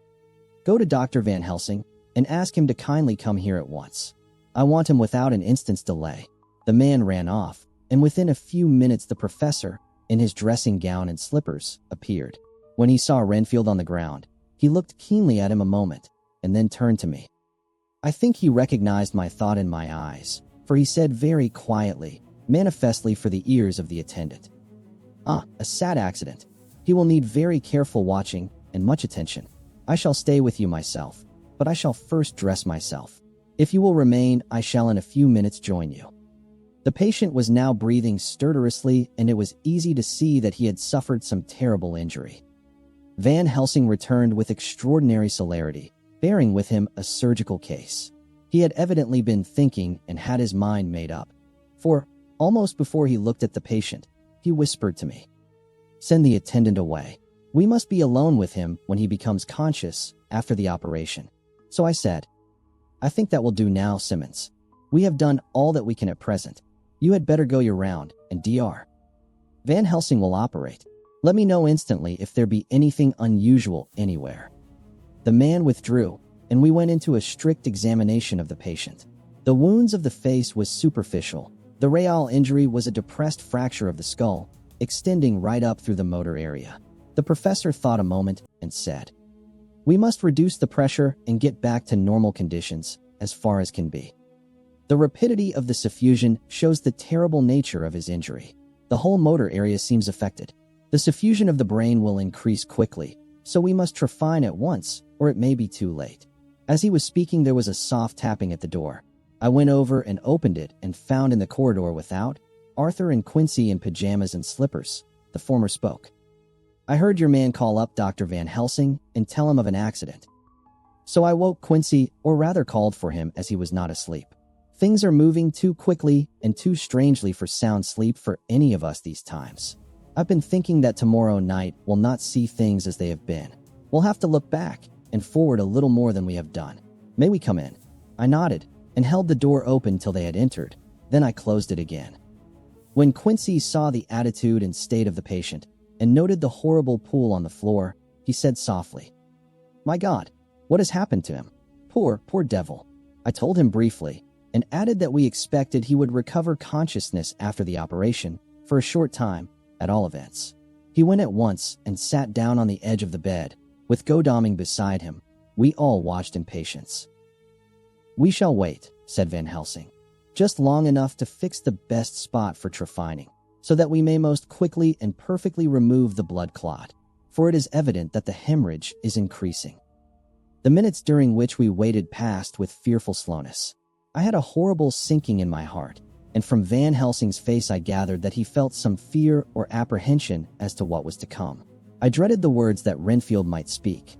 'Go to Dr. Van Helsing and ask him to kindly come here at once. I want him without an instant's delay.' The man ran off, and within a few minutes the professor, in his dressing gown and slippers, appeared. When he saw Renfield on the ground, He looked keenly at him a moment, and then turned to me. I think he recognized my thought in my eyes, for he said very quietly, manifestly for the ears of the attendant, "Ah, a sad accident. He will need very careful watching and much attention. I shall stay with you myself, but I shall first dress myself. If you will remain, I shall in a few minutes join you." The patient was now breathing stertorously, and it was easy to see that he had suffered some terrible injury. Van Helsing returned with extraordinary celerity, bearing with him a surgical case. He had evidently been thinking and had his mind made up, for, almost before he looked at the patient, he whispered to me, "Send the attendant away. We must be alone with him when he becomes conscious after the operation." So I said, "I think that will do now, Simmons. We have done all that we can at present. You had better go your round, and Dr. Van Helsing will operate. Let me know instantly if there be anything unusual anywhere." The man withdrew, and we went into a strict examination of the patient. The wounds of the face was superficial. The real injury was a depressed fracture of the skull, extending right up through the motor area. The professor thought a moment and said, "We must reduce the pressure and get back to normal conditions as far as can be. The rapidity of the suffusion shows the terrible nature of his injury. The whole motor area seems affected. The suffusion of the brain will increase quickly, so we must trephine at once, or it may be too late." As he was speaking, there was a soft tapping at the door. I went over and opened it and found in the corridor without Arthur and Quincy in pajamas and slippers. The former spoke. "I heard your man call up Dr. Van Helsing and tell him of an accident. So I woke Quincy, or rather called for him as he was not asleep. Things are moving too quickly and too strangely for sound sleep for any of us these times. I've been thinking that tomorrow night we'll not see things as they have been. We'll have to look back and forward a little more than we have done. May we come in?" I nodded and held the door open till they had entered. Then I closed it again. When Quincy saw the attitude and state of the patient and noted the horrible pool on the floor, he said softly, "My God, what has happened to him? Poor devil." I told him briefly and added that we expected he would recover consciousness after the operation, for a short time, at all events. He went at once and sat down on the edge of the bed, with Godalming beside him. We all watched in patience. "We shall wait," said Van Helsing, "just long enough to fix the best spot for trephining, so that we may most quickly and perfectly remove the blood clot, for it is evident that the hemorrhage is increasing." The minutes during which we waited passed with fearful slowness. I had a horrible sinking in my heart, and from Van Helsing's face I gathered that he felt some fear or apprehension as to what was to come. I dreaded the words that Renfield might speak.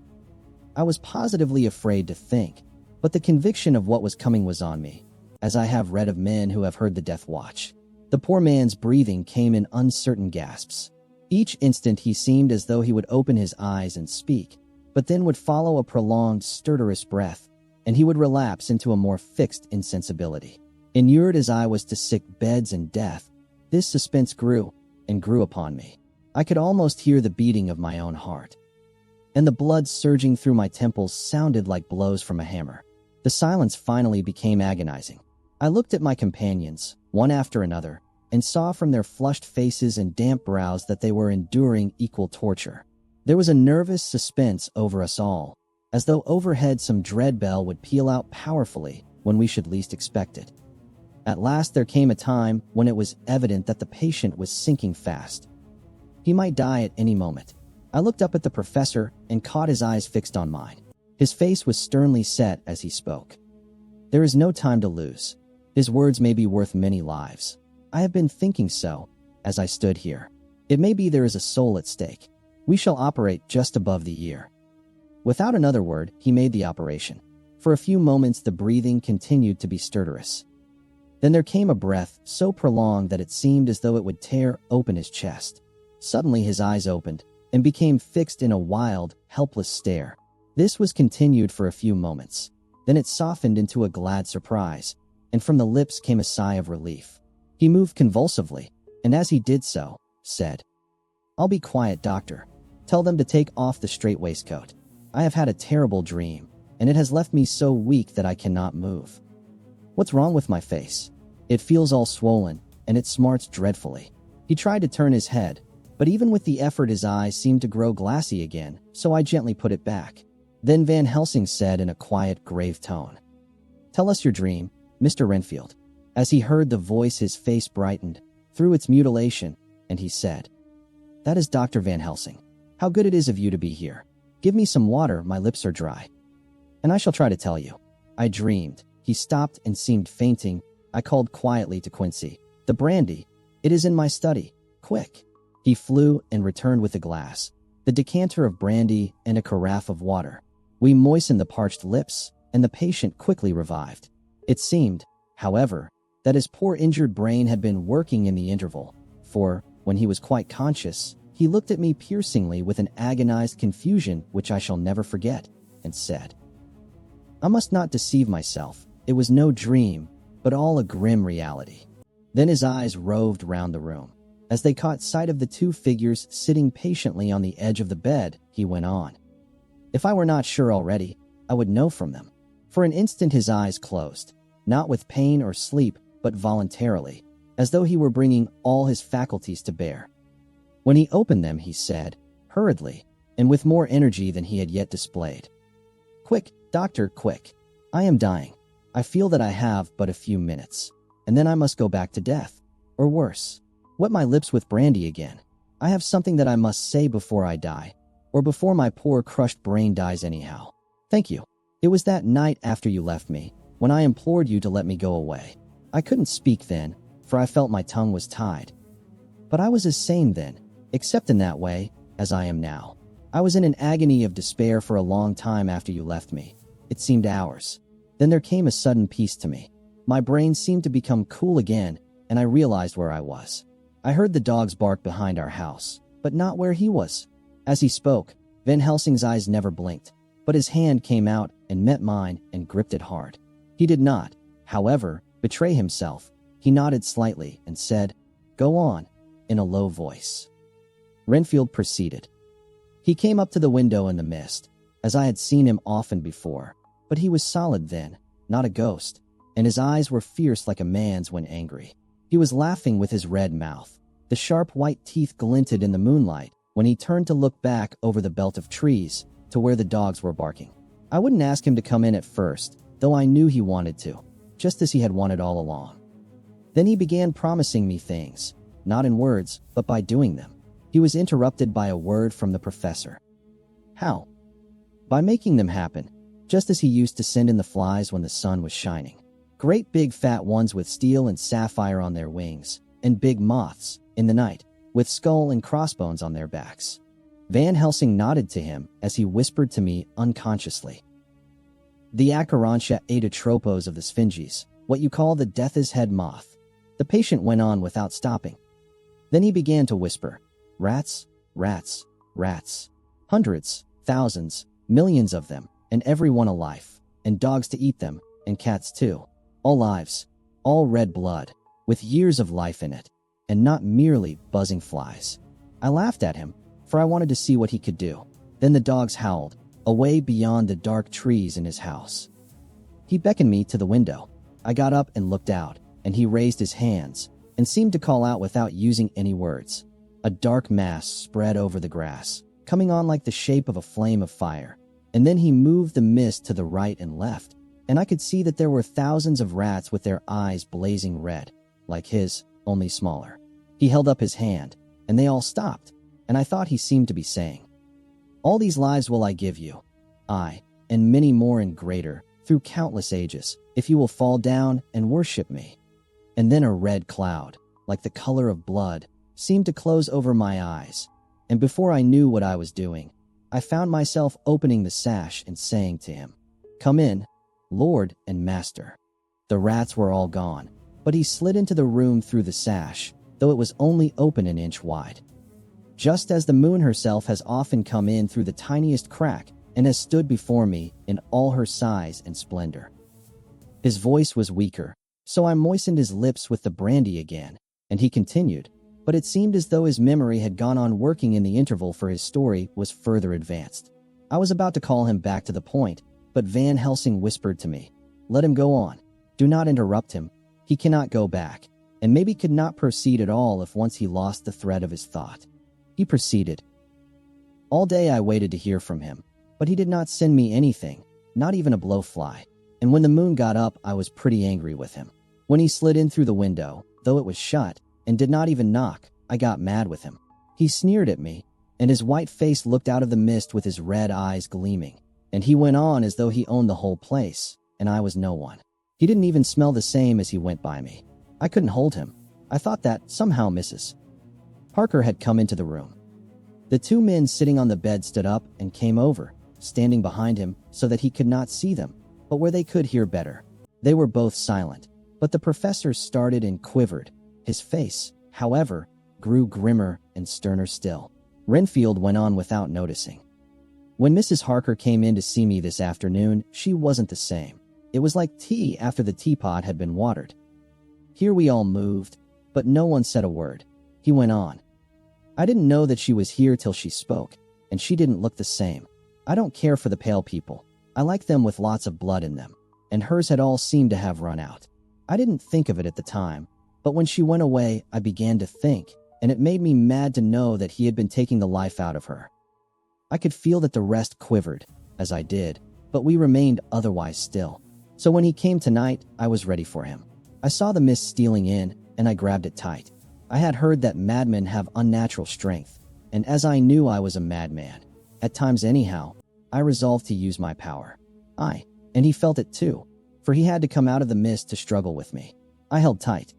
I was positively afraid to think, but the conviction of what was coming was on me, as I have read of men who have heard the death watch. The poor man's breathing came in uncertain gasps. Each instant he seemed as though he would open his eyes and speak, but then would follow a prolonged, stertorous breath, and he would relapse into a more fixed insensibility. Inured as I was to sick beds and death, this suspense grew and grew upon me. I could almost hear the beating of my own heart, and the blood surging through my temples sounded like blows from a hammer. The silence finally became agonizing. I looked at my companions, one after another, and saw from their flushed faces and damp brows that they were enduring equal torture. There was a nervous suspense over us all, as though overhead some dread bell would peal out powerfully when we should least expect it. At last there came a time when it was evident that the patient was sinking fast. He might die at any moment. I looked up at the professor and caught his eyes fixed on mine. His face was sternly set as he spoke. "There is no time to lose. His words may be worth many lives. I have been thinking so, as I stood here. It may be there is a soul at stake. We shall operate just above the ear." Without another word, he made the operation. For a few moments the breathing continued to be stertorous. Then there came a breath so prolonged that it seemed as though it would tear open his chest. Suddenly his eyes opened and became fixed in a wild, helpless stare. This was continued for a few moments. Then it softened into a glad surprise, and from the lips came a sigh of relief. He moved convulsively, and as he did so, said, "I'll be quiet, doctor. Tell them to take off the strait waistcoat. I have had a terrible dream, and it has left me so weak that I cannot move. What's wrong with my face? It feels all swollen, and it smarts dreadfully." He tried to turn his head, But even with the effort, his eyes seemed to grow glassy again, so I gently put it back. Then Van Helsing said in a quiet, grave tone, "Tell us your dream, Mr. Renfield." As he heard the voice, his face brightened through its mutilation, and he said, "That is Dr. Van Helsing. How good it is of you to be here. Give me some water, my lips are dry. And I shall try to tell you. I dreamed." He stopped and seemed fainting. I called quietly to Quincy, "The brandy. It is in my study. Quick." He flew and returned with a glass, the decanter of brandy, and a carafe of water. We moistened the parched lips, and the patient quickly revived. It seemed, however, that his poor injured brain had been working in the interval, for, when he was quite conscious, he looked at me piercingly with an agonized confusion which I shall never forget, and said, "I must not deceive myself. It was no dream, but all a grim reality." Then his eyes roved round the room. As they caught sight of the two figures sitting patiently on the edge of the bed, he went on, "If I were not sure already, I would know from them." For an instant his eyes closed, not with pain or sleep, but voluntarily, as though he were bringing all his faculties to bear. When he opened them, he said, hurriedly, and with more energy than he had yet displayed, "Quick, doctor, quick. I am dying. I feel that I have but a few minutes, and then I must go back to death, or worse. Wet my lips with brandy again. I have something that I must say before I die, or before my poor crushed brain dies anyhow. Thank you. It was that night after you left me, when I implored you to let me go away. I couldn't speak then, for I felt my tongue was tied. But I was as sane then, except in that way, as I am now. I was in an agony of despair for a long time after you left me. It seemed hours. Then there came a sudden peace to me. My brain seemed to become cool again, and I realized where I was. I heard the dogs bark behind our house, but not where he was." As he spoke, Van Helsing's eyes never blinked, but his hand came out and met mine and gripped it hard. He did not, however, betray himself. He nodded slightly and said, "Go on," in a low voice. Renfield proceeded. "He came up to the window in the mist, as I had seen him often before, but he was solid then, not a ghost, and his eyes were fierce like a man's when angry. He was laughing with his red mouth. The sharp white teeth glinted in the moonlight when he turned to look back over the belt of trees to where the dogs were barking. I wouldn't ask him to come in at first, though I knew he wanted to, just as he had wanted all along. Then he began promising me things, not in words, but by doing them. He was interrupted by a word from the professor. How? By making them happen, just as he used to send in the flies when the sun was shining. Great big fat ones with steel and sapphire on their wings, and big moths, in the night, with skull and crossbones on their backs. Van Helsing nodded to him as he whispered to me unconsciously. The Acherontia aetotropos of the Sphinges, what you call the death's head moth. The patient went on without stopping. Then he began to whisper, rats, rats, rats. Hundreds, thousands, millions of them, and every one a life, and dogs to eat them, and cats too. All lives, all red blood, with years of life in it, and not merely buzzing flies. I laughed at him, for I wanted to see what he could do. Then the dogs howled, away beyond the dark trees in his house. He beckoned me to the window. I got up and looked out, and he raised his hands, and seemed to call out without using any words. A dark mass spread over the grass, coming on like the shape of a flame of fire, and then he moved the mist to the right and left, and I could see that there were thousands of rats with their eyes blazing red, like his, only smaller. He held up his hand, and they all stopped, and I thought he seemed to be saying, all these lives will I give you, I, and many more and greater, through countless ages, if you will fall down and worship me. And then a red cloud, like the color of blood, seemed to close over my eyes, and before I knew what I was doing, I found myself opening the sash and saying to him, come in, Lord and Master. The rats were all gone, but he slid into the room through the sash, though it was only open an inch wide. Just as the moon herself has often come in through the tiniest crack and has stood before me in all her size and splendor. His voice was weaker, so I moistened his lips with the brandy again, and he continued, but it seemed as though his memory had gone on working in the interval, for his story was further advanced. I was about to call him back to the point, but Van Helsing whispered to me, let him go on. Do not interrupt him. He cannot go back, and maybe could not proceed at all if once he lost the thread of his thought. he proceeded. All day I waited to hear from him, but he did not send me anything, not even a blowfly. And when the moon got up, I was pretty angry with him. When he slid in through the window, though it was shut, and did not even knock, I got mad with him. He sneered at me, and his white face looked out of the mist with his red eyes gleaming. And he went on as though he owned the whole place, and I was no one. He didn't even smell the same as he went by me. I couldn't hold him. I thought that, somehow, Mrs. Harker had come into the room. The two men sitting on the bed stood up and came over, standing behind him so that he could not see them, but where they could hear better. They were both silent, but the professor started and quivered. His face, however, grew grimmer and sterner still. Renfield went on without noticing. When Mrs. Harker came in to see me this afternoon, she wasn't the same. It was like tea after the teapot had been watered. Here we all moved, but no one said a word. He went on. I didn't know that she was here till she spoke, and she didn't look the same. I don't care for the pale people. I like them with lots of blood in them, and hers had all seemed to have run out. I didn't think of it at the time, but when she went away, I began to think, and it made me mad to know that he had been taking the life out of her. I could feel that the rest quivered, as I did, but we remained otherwise still. So when he came tonight, I was ready for him. I saw the mist stealing in, and I grabbed it tight. I had heard that madmen have unnatural strength, and as I knew I was a madman, at times anyhow, I resolved to use my power. And he felt it too, for he had to come out of the mist to struggle with me. I held tight,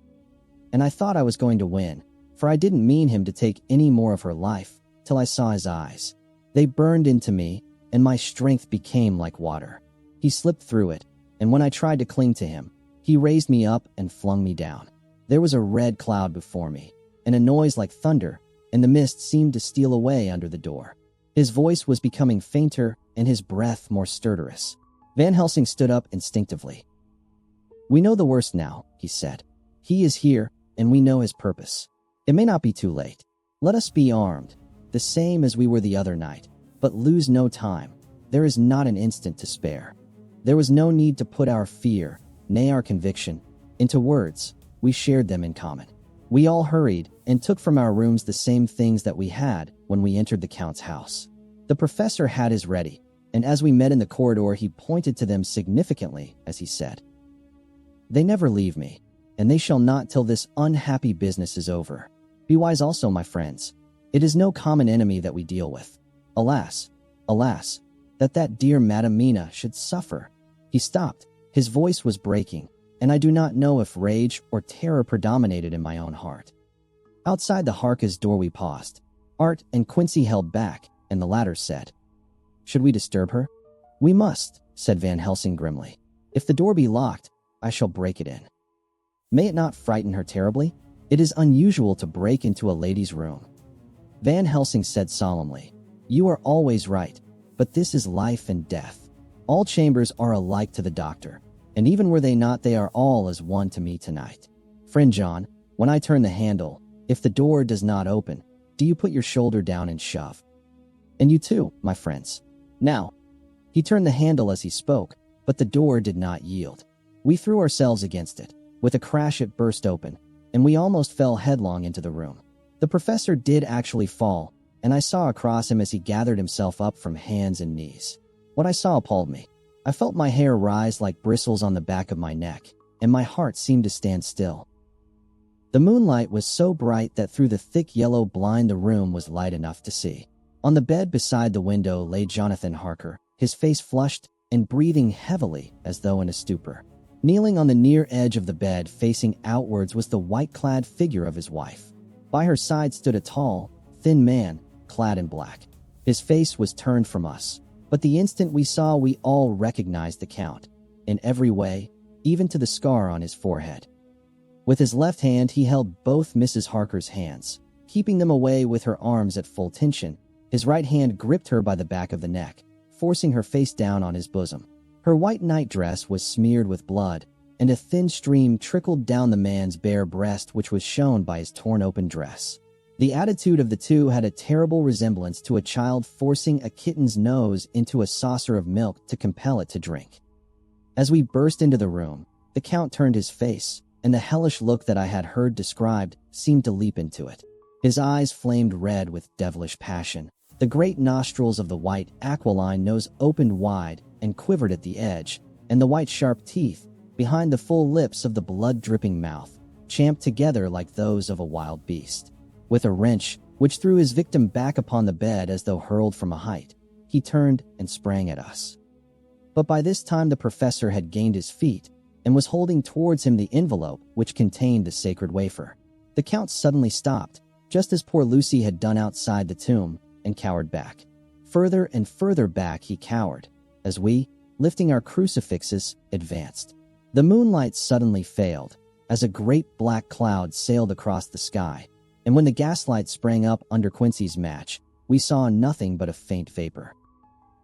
and I thought I was going to win, for I didn't mean him to take any more of her life, till I saw his eyes. They burned into me, and my strength became like water. He slipped through it, and when I tried to cling to him, he raised me up and flung me down. There was a red cloud before me, and a noise like thunder, and the mist seemed to steal away under the door. His voice was becoming fainter, and his breath more stertorous. Van Helsing stood up instinctively. We know the worst now, he said. He is here, and we know his purpose. It may not be too late. Let us be armed, the same as we were the other night, but lose no time. There is not an instant to spare. There was no need to put our fear, nay our conviction, into words. We shared them in common. We all hurried and took from our rooms the same things that we had when we entered the Count's house. The professor had his ready, and as we met in the corridor he pointed to them significantly as he said, They never leave me, and they shall not till this unhappy business is over. Be wise also, my friends. It is no common enemy that we deal with. Alas, alas, that dear Madam Mina should suffer. He stopped. His voice was breaking, and I do not know if rage or terror predominated in my own heart. Outside the Harker's door we paused. Art and Quincy held back, and the latter said, Should we disturb her? We must, said Van Helsing grimly. If the door be locked, I shall break it in. May it not frighten her terribly? It is unusual to break into a lady's room. Van Helsing said solemnly, You are always right, but this is life and death. All chambers are alike to the doctor, and even were they not, they are all as one to me tonight. Friend John, when I turn the handle, if the door does not open, do you put your shoulder down and shove? And you too, my friends. Now, he turned the handle as he spoke, but the door did not yield. We threw ourselves against it. With a crash it burst open, and we almost fell headlong into the room. The professor did actually fall, and I saw across him as he gathered himself up from hands and knees. What I saw appalled me. I felt my hair rise like bristles on the back of my neck, and my heart seemed to stand still. The moonlight was so bright that through the thick yellow blind the room was light enough to see. On the bed beside the window lay Jonathan Harker, his face flushed and breathing heavily as though in a stupor. Kneeling on the near edge of the bed facing outwards was the white-clad figure of his wife. By her side stood a tall, thin man, clad in black. His face was turned from us, but the instant we saw we all recognized the Count, in every way, even to the scar on his forehead. With his left hand he held both Mrs. Harker's hands, keeping them away with her arms at full tension. His right hand gripped her by the back of the neck, forcing her face down on his bosom. Her white nightdress was smeared with blood, and a thin stream trickled down the man's bare breast which was shown by his torn-open dress. The attitude of the two had a terrible resemblance to a child forcing a kitten's nose into a saucer of milk to compel it to drink. As we burst into the room, the Count turned his face, and the hellish look that I had heard described seemed to leap into it. His eyes flamed red with devilish passion. The great nostrils of the white, aquiline nose opened wide and quivered at the edge, and the white sharp teeth, behind the full lips of the blood-dripping mouth, champed together like those of a wild beast. With a wrench, which threw his victim back upon the bed as though hurled from a height, he turned and sprang at us. But by this time the professor had gained his feet and was holding towards him the envelope which contained the sacred wafer. The count suddenly stopped, just as poor Lucy had done outside the tomb, and cowered back. Further and further back he cowered, as we, lifting our crucifixes, advanced. The moonlight suddenly failed, as a great black cloud sailed across the sky, and when the gaslight sprang up under Quincy's match, we saw nothing but a faint vapor.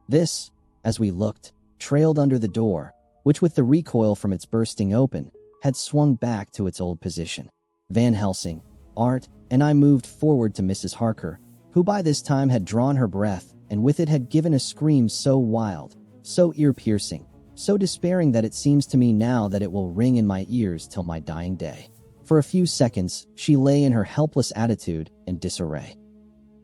This, as we looked, trailed under the door, which with the recoil from its bursting open, had swung back to its old position. Van Helsing, Art, and I moved forward to Mrs. Harker, who by this time had drawn her breath and with it had given a scream so wild, so ear-piercing, so despairing that it seems to me now that it will ring in my ears till my dying day. For a few seconds, she lay in her helpless attitude and disarray.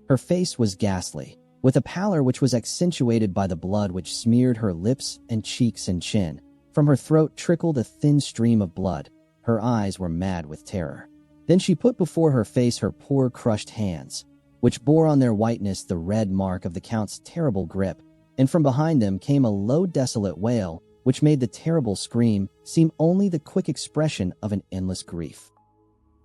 Her face was ghastly, with a pallor which was accentuated by the blood which smeared her lips and cheeks and chin. From her throat trickled a thin stream of blood. Her eyes were mad with terror. Then she put before her face her poor crushed hands, which bore on their whiteness the red mark of the Count's terrible grip, and from behind them came a low desolate wail, which made the terrible scream seem only the quick expression of an endless grief.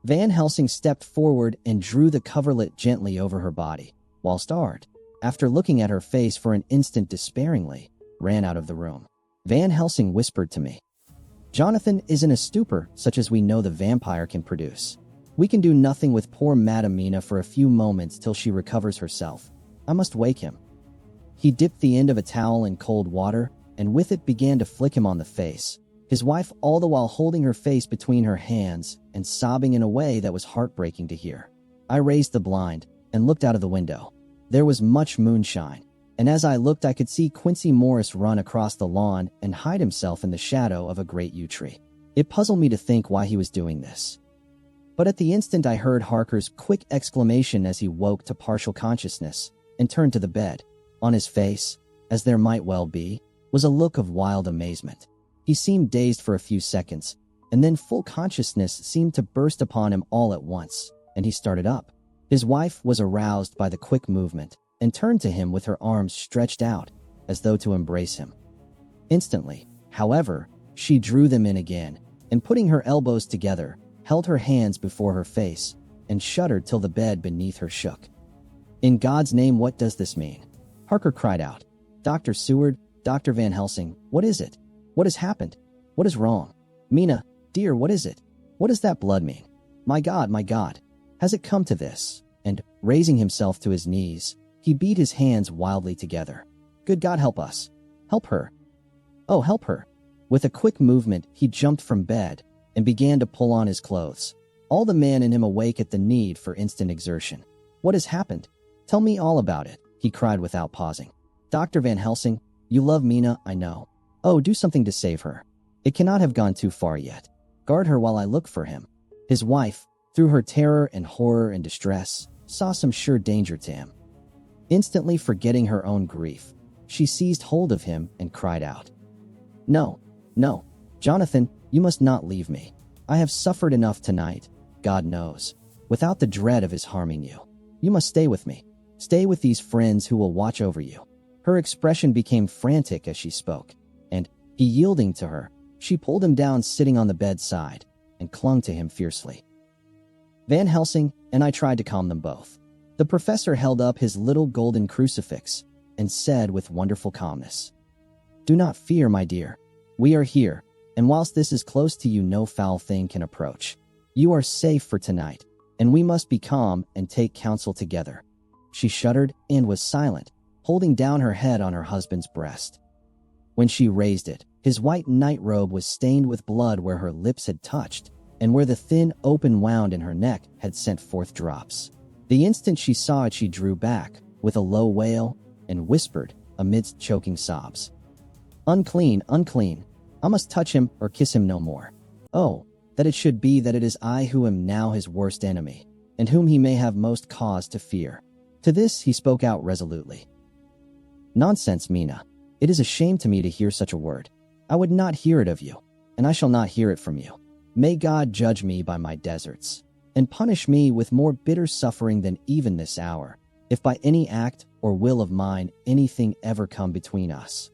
Van Helsing stepped forward and drew the coverlet gently over her body, whilst Art, after looking at her face for an instant despairingly, ran out of the room. Van Helsing whispered to me, "Jonathan is in a stupor such as we know the vampire can produce. We can do nothing with poor Madame Mina for a few moments till she recovers herself. I must wake him." He dipped the end of a towel in cold water, and with it began to flick him on the face, his wife all the while holding her face between her hands and sobbing in a way that was heartbreaking to hear. I raised the blind and looked out of the window. There was much moonshine, and as I looked I could see Quincy Morris run across the lawn and hide himself in the shadow of a great yew tree. It puzzled me to think why he was doing this. But at the instant I heard Harker's quick exclamation as he woke to partial consciousness and turned to the bed. On his face, as there might well be, was a look of wild amazement. He seemed dazed for a few seconds, and then full consciousness seemed to burst upon him all at once, and he started up. His wife was aroused by the quick movement and turned to him with her arms stretched out, as though to embrace him. Instantly, however, she drew them in again, and putting her elbows together, held her hands before her face, and shuddered till the bed beneath her shook. "In God's name, what does this mean?" Harker cried out. "Dr. Seward, Dr. Van Helsing, what is it? What has happened? What is wrong? Mina, dear, what is it? What does that blood mean? My God, has it come to this?" And, raising himself to his knees, he beat his hands wildly together. "Good God, help us! Help her! Oh, help her!" With a quick movement, he jumped from bed and began to pull on his clothes, all the man in him awake at the need for instant exertion. "What has happened? Tell me all about it," he cried without pausing. "Dr. Van Helsing, you love Mina, I know. Oh, do something to save her. It cannot have gone too far yet. Guard her while I look for him." His wife, through her terror and horror and distress, saw some sure danger to him. Instantly forgetting her own grief, she seized hold of him and cried out, No, Jonathan, you must not leave me. I have suffered enough tonight, God knows, without the dread of his harming you. You must stay with me. Stay with these friends who will watch over you." Her expression became frantic as she spoke, and, he yielding to her, she pulled him down sitting on the bedside and clung to him fiercely. Van Helsing and I tried to calm them both. The professor held up his little golden crucifix and said with wonderful calmness, "Do not fear, my dear. We are here, and whilst this is close to you, no foul thing can approach. You are safe for tonight, and we must be calm and take counsel together." She shuddered and was silent, holding down her head on her husband's breast. When she raised it, his white nightrobe was stained with blood where her lips had touched, and where the thin, open wound in her neck had sent forth drops. The instant she saw it, she drew back, with a low wail, and whispered, amidst choking sobs, "Unclean, unclean. I must touch him or kiss him no more. Oh, that it should be that it is I who am now his worst enemy. and whom he may have most cause to fear. To this he spoke out resolutely. Nonsense, Mina. It is a shame to me to hear such a word. I would not hear it of you, and I shall not hear it from you. May God judge me by my deserts, and punish me with more bitter suffering than even this hour, if by any act or will of mine anything ever come between us.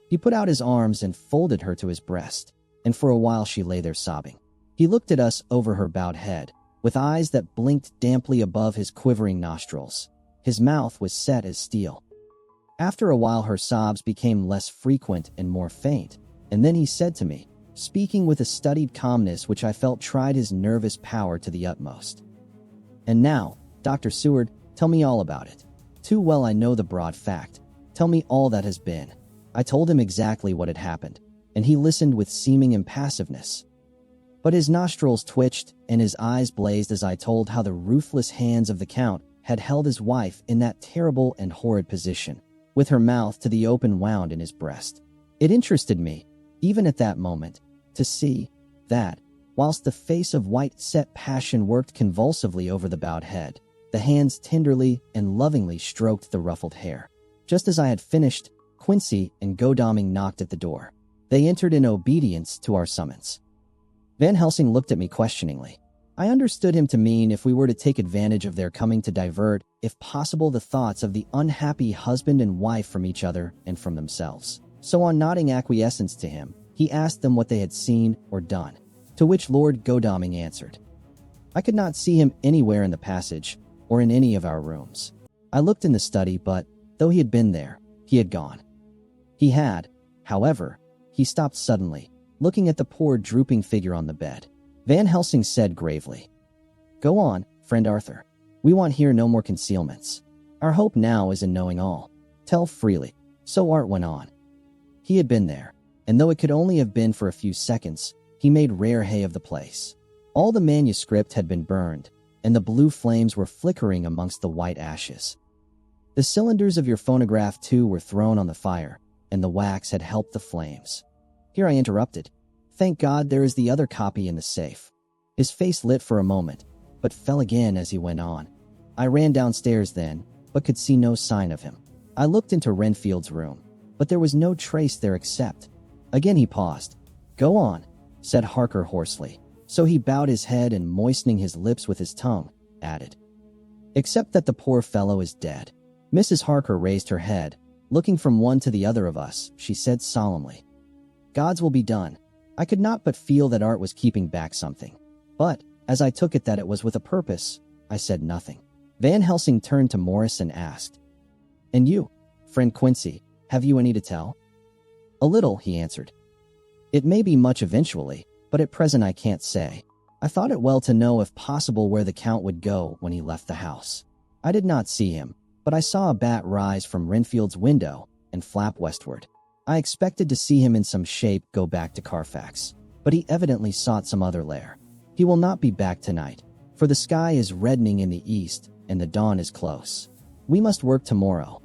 He put out his arms and folded her to his breast, and for a while she lay there sobbing. He looked at us over her bowed head, with eyes that blinked damply above his quivering nostrils. His mouth was set as steel. After a while her sobs became less frequent and more faint, and then he said to me, speaking with a studied calmness which I felt tried his nervous power to the utmost. And now, Dr. Seward, tell me all about it. Too well I know the broad fact. Tell me all that has been. I told him exactly what had happened, and he listened with seeming impassiveness. But his nostrils twitched and his eyes blazed as I told how the ruthless hands of the Count had held his wife in that terrible and horrid position, with her mouth to the open wound in his breast. It interested me, even at that moment, to see that, whilst the face of white-set passion worked convulsively over the bowed head, the hands tenderly and lovingly stroked the ruffled hair. Just as I had finished, Quincy and Godalming knocked at the door. They entered in obedience to our summons. Van Helsing looked at me questioningly. I understood him to mean if we were to take advantage of their coming to divert, if possible, the thoughts of the unhappy husband and wife from each other and from themselves. So on nodding acquiescence to him, he asked them what they had seen or done, to which Lord Godalming answered. I could not see him anywhere in the passage or in any of our rooms. I looked in the study, but, though he had been there, he had gone. He had, however, he stopped suddenly, looking at the poor drooping figure on the bed. Van Helsing said gravely, "Go on, friend Arthur. We want here no more concealments. Our hope now is in knowing all. Tell freely." So Art went on. He had been there, and though it could only have been for a few seconds, he made rare hay of the place. All the manuscript had been burned, and the blue flames were flickering amongst the white ashes. The cylinders of your phonograph, too, were thrown on the fire, and the wax had helped the flames. Here I interrupted. Thank God there is the other copy in the safe. His face lit for a moment, but fell again as he went on. I ran downstairs then, but could see no sign of him. I looked into Renfield's room, but there was no trace there except... Again he paused. "Go on," said Harker hoarsely. So he bowed his head and, moistening his lips with his tongue, added, "Except that the poor fellow is dead." Mrs. Harker raised her head. Looking from one to the other of us, she said solemnly, "God's will be done." I could not but feel that Art was keeping back something. But, as I took it that it was with a purpose, I said nothing. Van Helsing turned to Morris and asked, "And you, friend Quincy, have you any to tell?" "A little," he answered. "It may be much eventually, but at present I can't say. I thought it well to know if possible where the Count would go when he left the house. I did not see him, but I saw a bat rise from Renfield's window and flap westward. I expected to see him in some shape go back to Carfax, but he evidently sought some other lair. He will not be back tonight, for the sky is reddening in the east and the dawn is close. We must work tomorrow."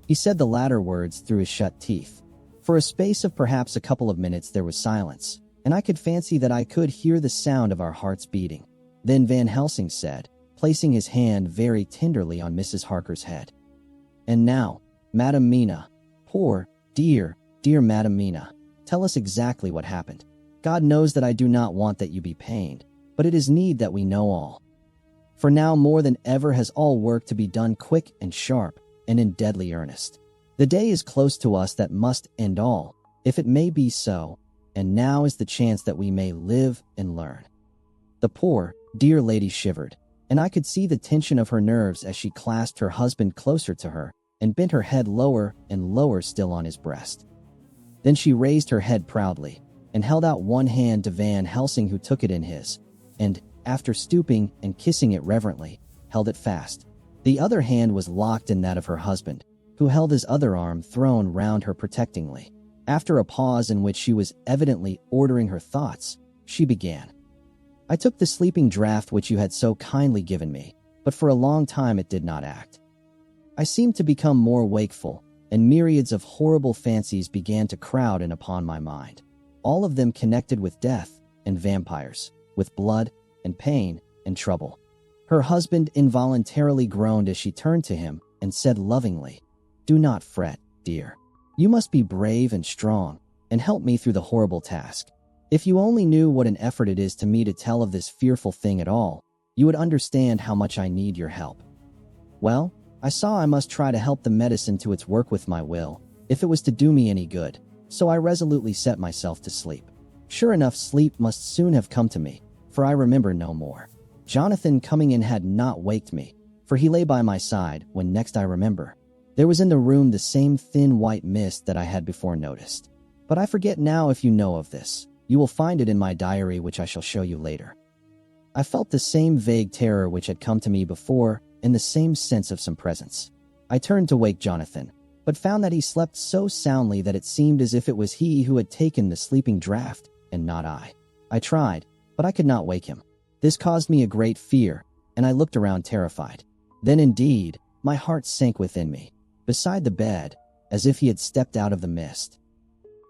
He said the latter words through his shut teeth. For a space of perhaps a couple of minutes there was silence, and I could fancy that I could hear the sound of our hearts beating. Then Van Helsing said, placing his hand very tenderly on Mrs. Harker's head, "And now, Madam Mina, poor, dear Madam Mina, tell us exactly what happened. God knows that I do not want that you be pained, but it is need that we know all. For now more than ever has all work to be done quick and sharp and in deadly earnest. The day is close to us that must end all, if it may be so, and now is the chance that we may live and learn." The poor, dear lady shivered, and I could see the tension of her nerves as she clasped her husband closer to her and bent her head lower and lower still on his breast. Then she raised her head proudly and held out one hand to Van Helsing, who took it in his, and, after stooping and kissing it reverently, held it fast. The other hand was locked in that of her husband, who held his other arm thrown round her protectingly. After a pause in which she was evidently ordering her thoughts, she began. "I took the sleeping draught which you had so kindly given me, but for a long time it did not act. I seemed to become more wakeful, and myriads of horrible fancies began to crowd in upon my mind, all of them connected with death and vampires, with blood and pain and trouble." Her husband involuntarily groaned as she turned to him and said lovingly, "Do not fret, dear. You must be brave and strong and help me through the horrible task. If you only knew what an effort it is to me to tell of this fearful thing at all, you would understand how much I need your help." Well, I saw I must try to help the medicine to its work with my will, if it was to do me any good, so I resolutely set myself to sleep. Sure enough, sleep must soon have come to me, for I remember no more. Jonathan coming in had not waked me, for he lay by my side when next I remember. There was in the room the same thin white mist that I had before noticed. But I forget now if you know of this. You will find it in my diary, which I shall show you later. I felt the same vague terror which had come to me before, and the same sense of some presence. I turned to wake Jonathan, but found that he slept so soundly that it seemed as if it was he who had taken the sleeping draught, and not I. I tried, but I could not wake him. This caused me a great fear, and I looked around terrified. Then indeed, my heart sank within me. Beside the bed, as if he had stepped out of the mist.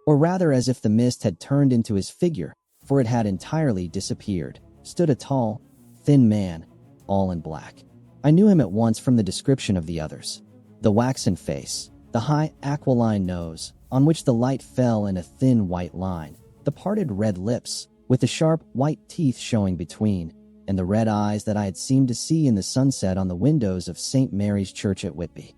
Or rather as if the mist had turned into his figure, for it had entirely disappeared, stood a tall, thin man, all in black. I knew him at once from the description of the others. The waxen face, the high aquiline nose, on which the light fell in a thin white line, the parted red lips, with the sharp white teeth showing between, and the red eyes that I had seemed to see in the sunset on the windows of St. Mary's Church at Whitby.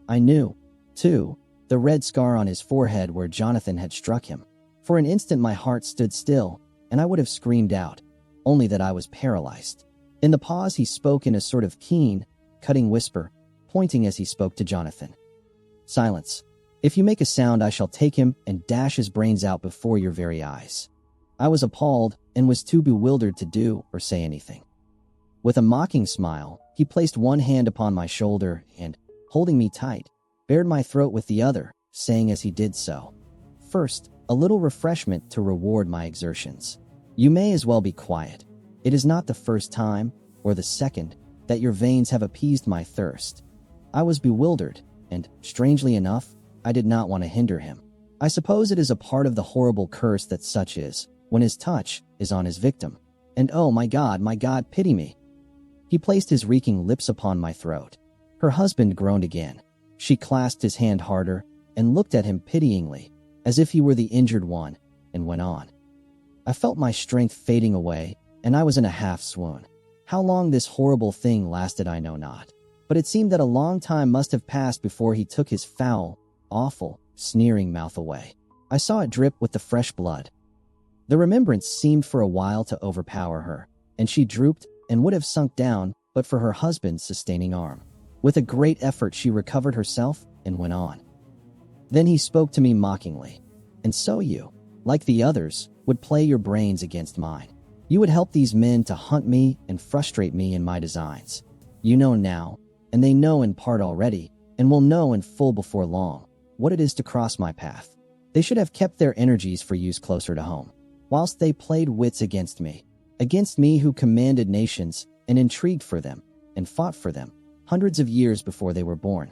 I knew, too, the red scar on his forehead where Jonathan had struck him. For an instant my heart stood still, and I would have screamed out, only that I was paralyzed. In the pause he spoke in a sort of keen, cutting whisper, pointing as he spoke to Jonathan. "Silence. If you make a sound I shall take him and dash his brains out before your very eyes." I was appalled and was too bewildered to do or say anything. With a mocking smile, he placed one hand upon my shoulder and, holding me tight, bared my throat with the other, saying as he did so, "First, a little refreshment to reward my exertions. You may as well be quiet. It is not the first time, or the second, that your veins have appeased my thirst." I was bewildered, and, strangely enough, I did not want to hinder him. I suppose it is a part of the horrible curse that such is, when his touch is on his victim. And oh my God, pity me. He placed his reeking lips upon my throat. Her husband groaned again. She clasped his hand harder and looked at him pityingly, as if he were the injured one, and went on. I felt my strength fading away, and I was in a half-swoon. How long this horrible thing lasted I know not, but it seemed that a long time must have passed before he took his foul, awful, sneering mouth away. I saw it drip with the fresh blood. The remembrance seemed for a while to overpower her, and she drooped and would have sunk down but for her husband's sustaining arm. With a great effort she recovered herself and went on. Then he spoke to me mockingly. "And so you, like the others, would play your brains against mine. You would help these men to hunt me and frustrate me in my designs. You know now, and they know in part already, and will know in full before long, what it is to cross my path. They should have kept their energies for use closer to home, whilst they played wits against me who commanded nations and intrigued for them and fought for them hundreds of years before they were born.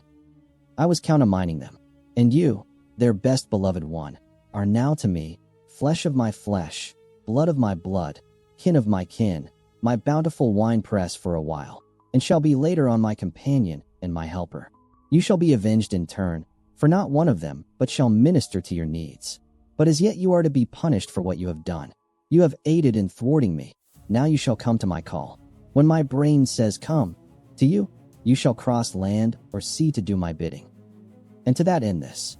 I was countermining them, and you, their best beloved one, are now to me flesh of my flesh, blood of my blood, kin of my kin, my bountiful winepress for a while, and shall be later on my companion and my helper. You shall be avenged in turn, for not one of them but shall minister to your needs. But as yet you are to be punished for what you have done. You have aided in thwarting me. Now you shall come to my call. When my brain says come, to you, you shall cross land or sea to do my bidding. And to that end this."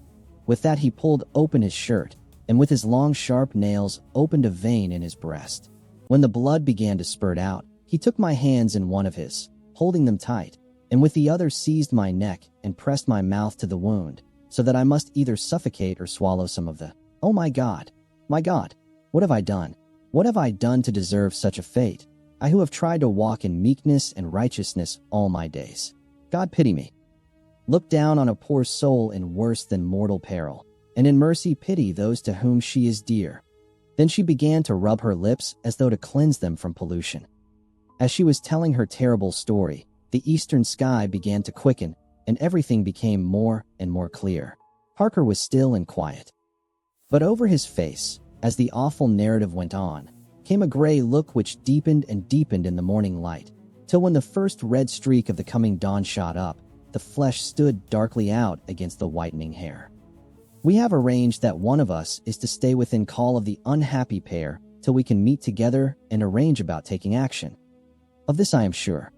With that he pulled open his shirt, and with his long sharp nails opened a vein in his breast. When the blood began to spurt out, he took my hands in one of his, holding them tight, and with the other seized my neck and pressed my mouth to the wound, so that I must either suffocate or swallow some of the— Oh my God, what have I done? What have I done to deserve such a fate? I who have tried to walk in meekness and righteousness all my days. God pity me. Look down on a poor soul in worse than mortal peril, and in mercy pity those to whom she is dear." Then she began to rub her lips as though to cleanse them from pollution. As she was telling her terrible story, the eastern sky began to quicken, and everything became more and more clear. Harker was still and quiet. But over his face, as the awful narrative went on, came a gray look which deepened and deepened in the morning light, till when the first red streak of the coming dawn shot up, the flesh stood darkly out against the whitening hair. We have arranged that one of us is to stay within call of the unhappy pair till we can meet together and arrange about taking action. Of this I am sure.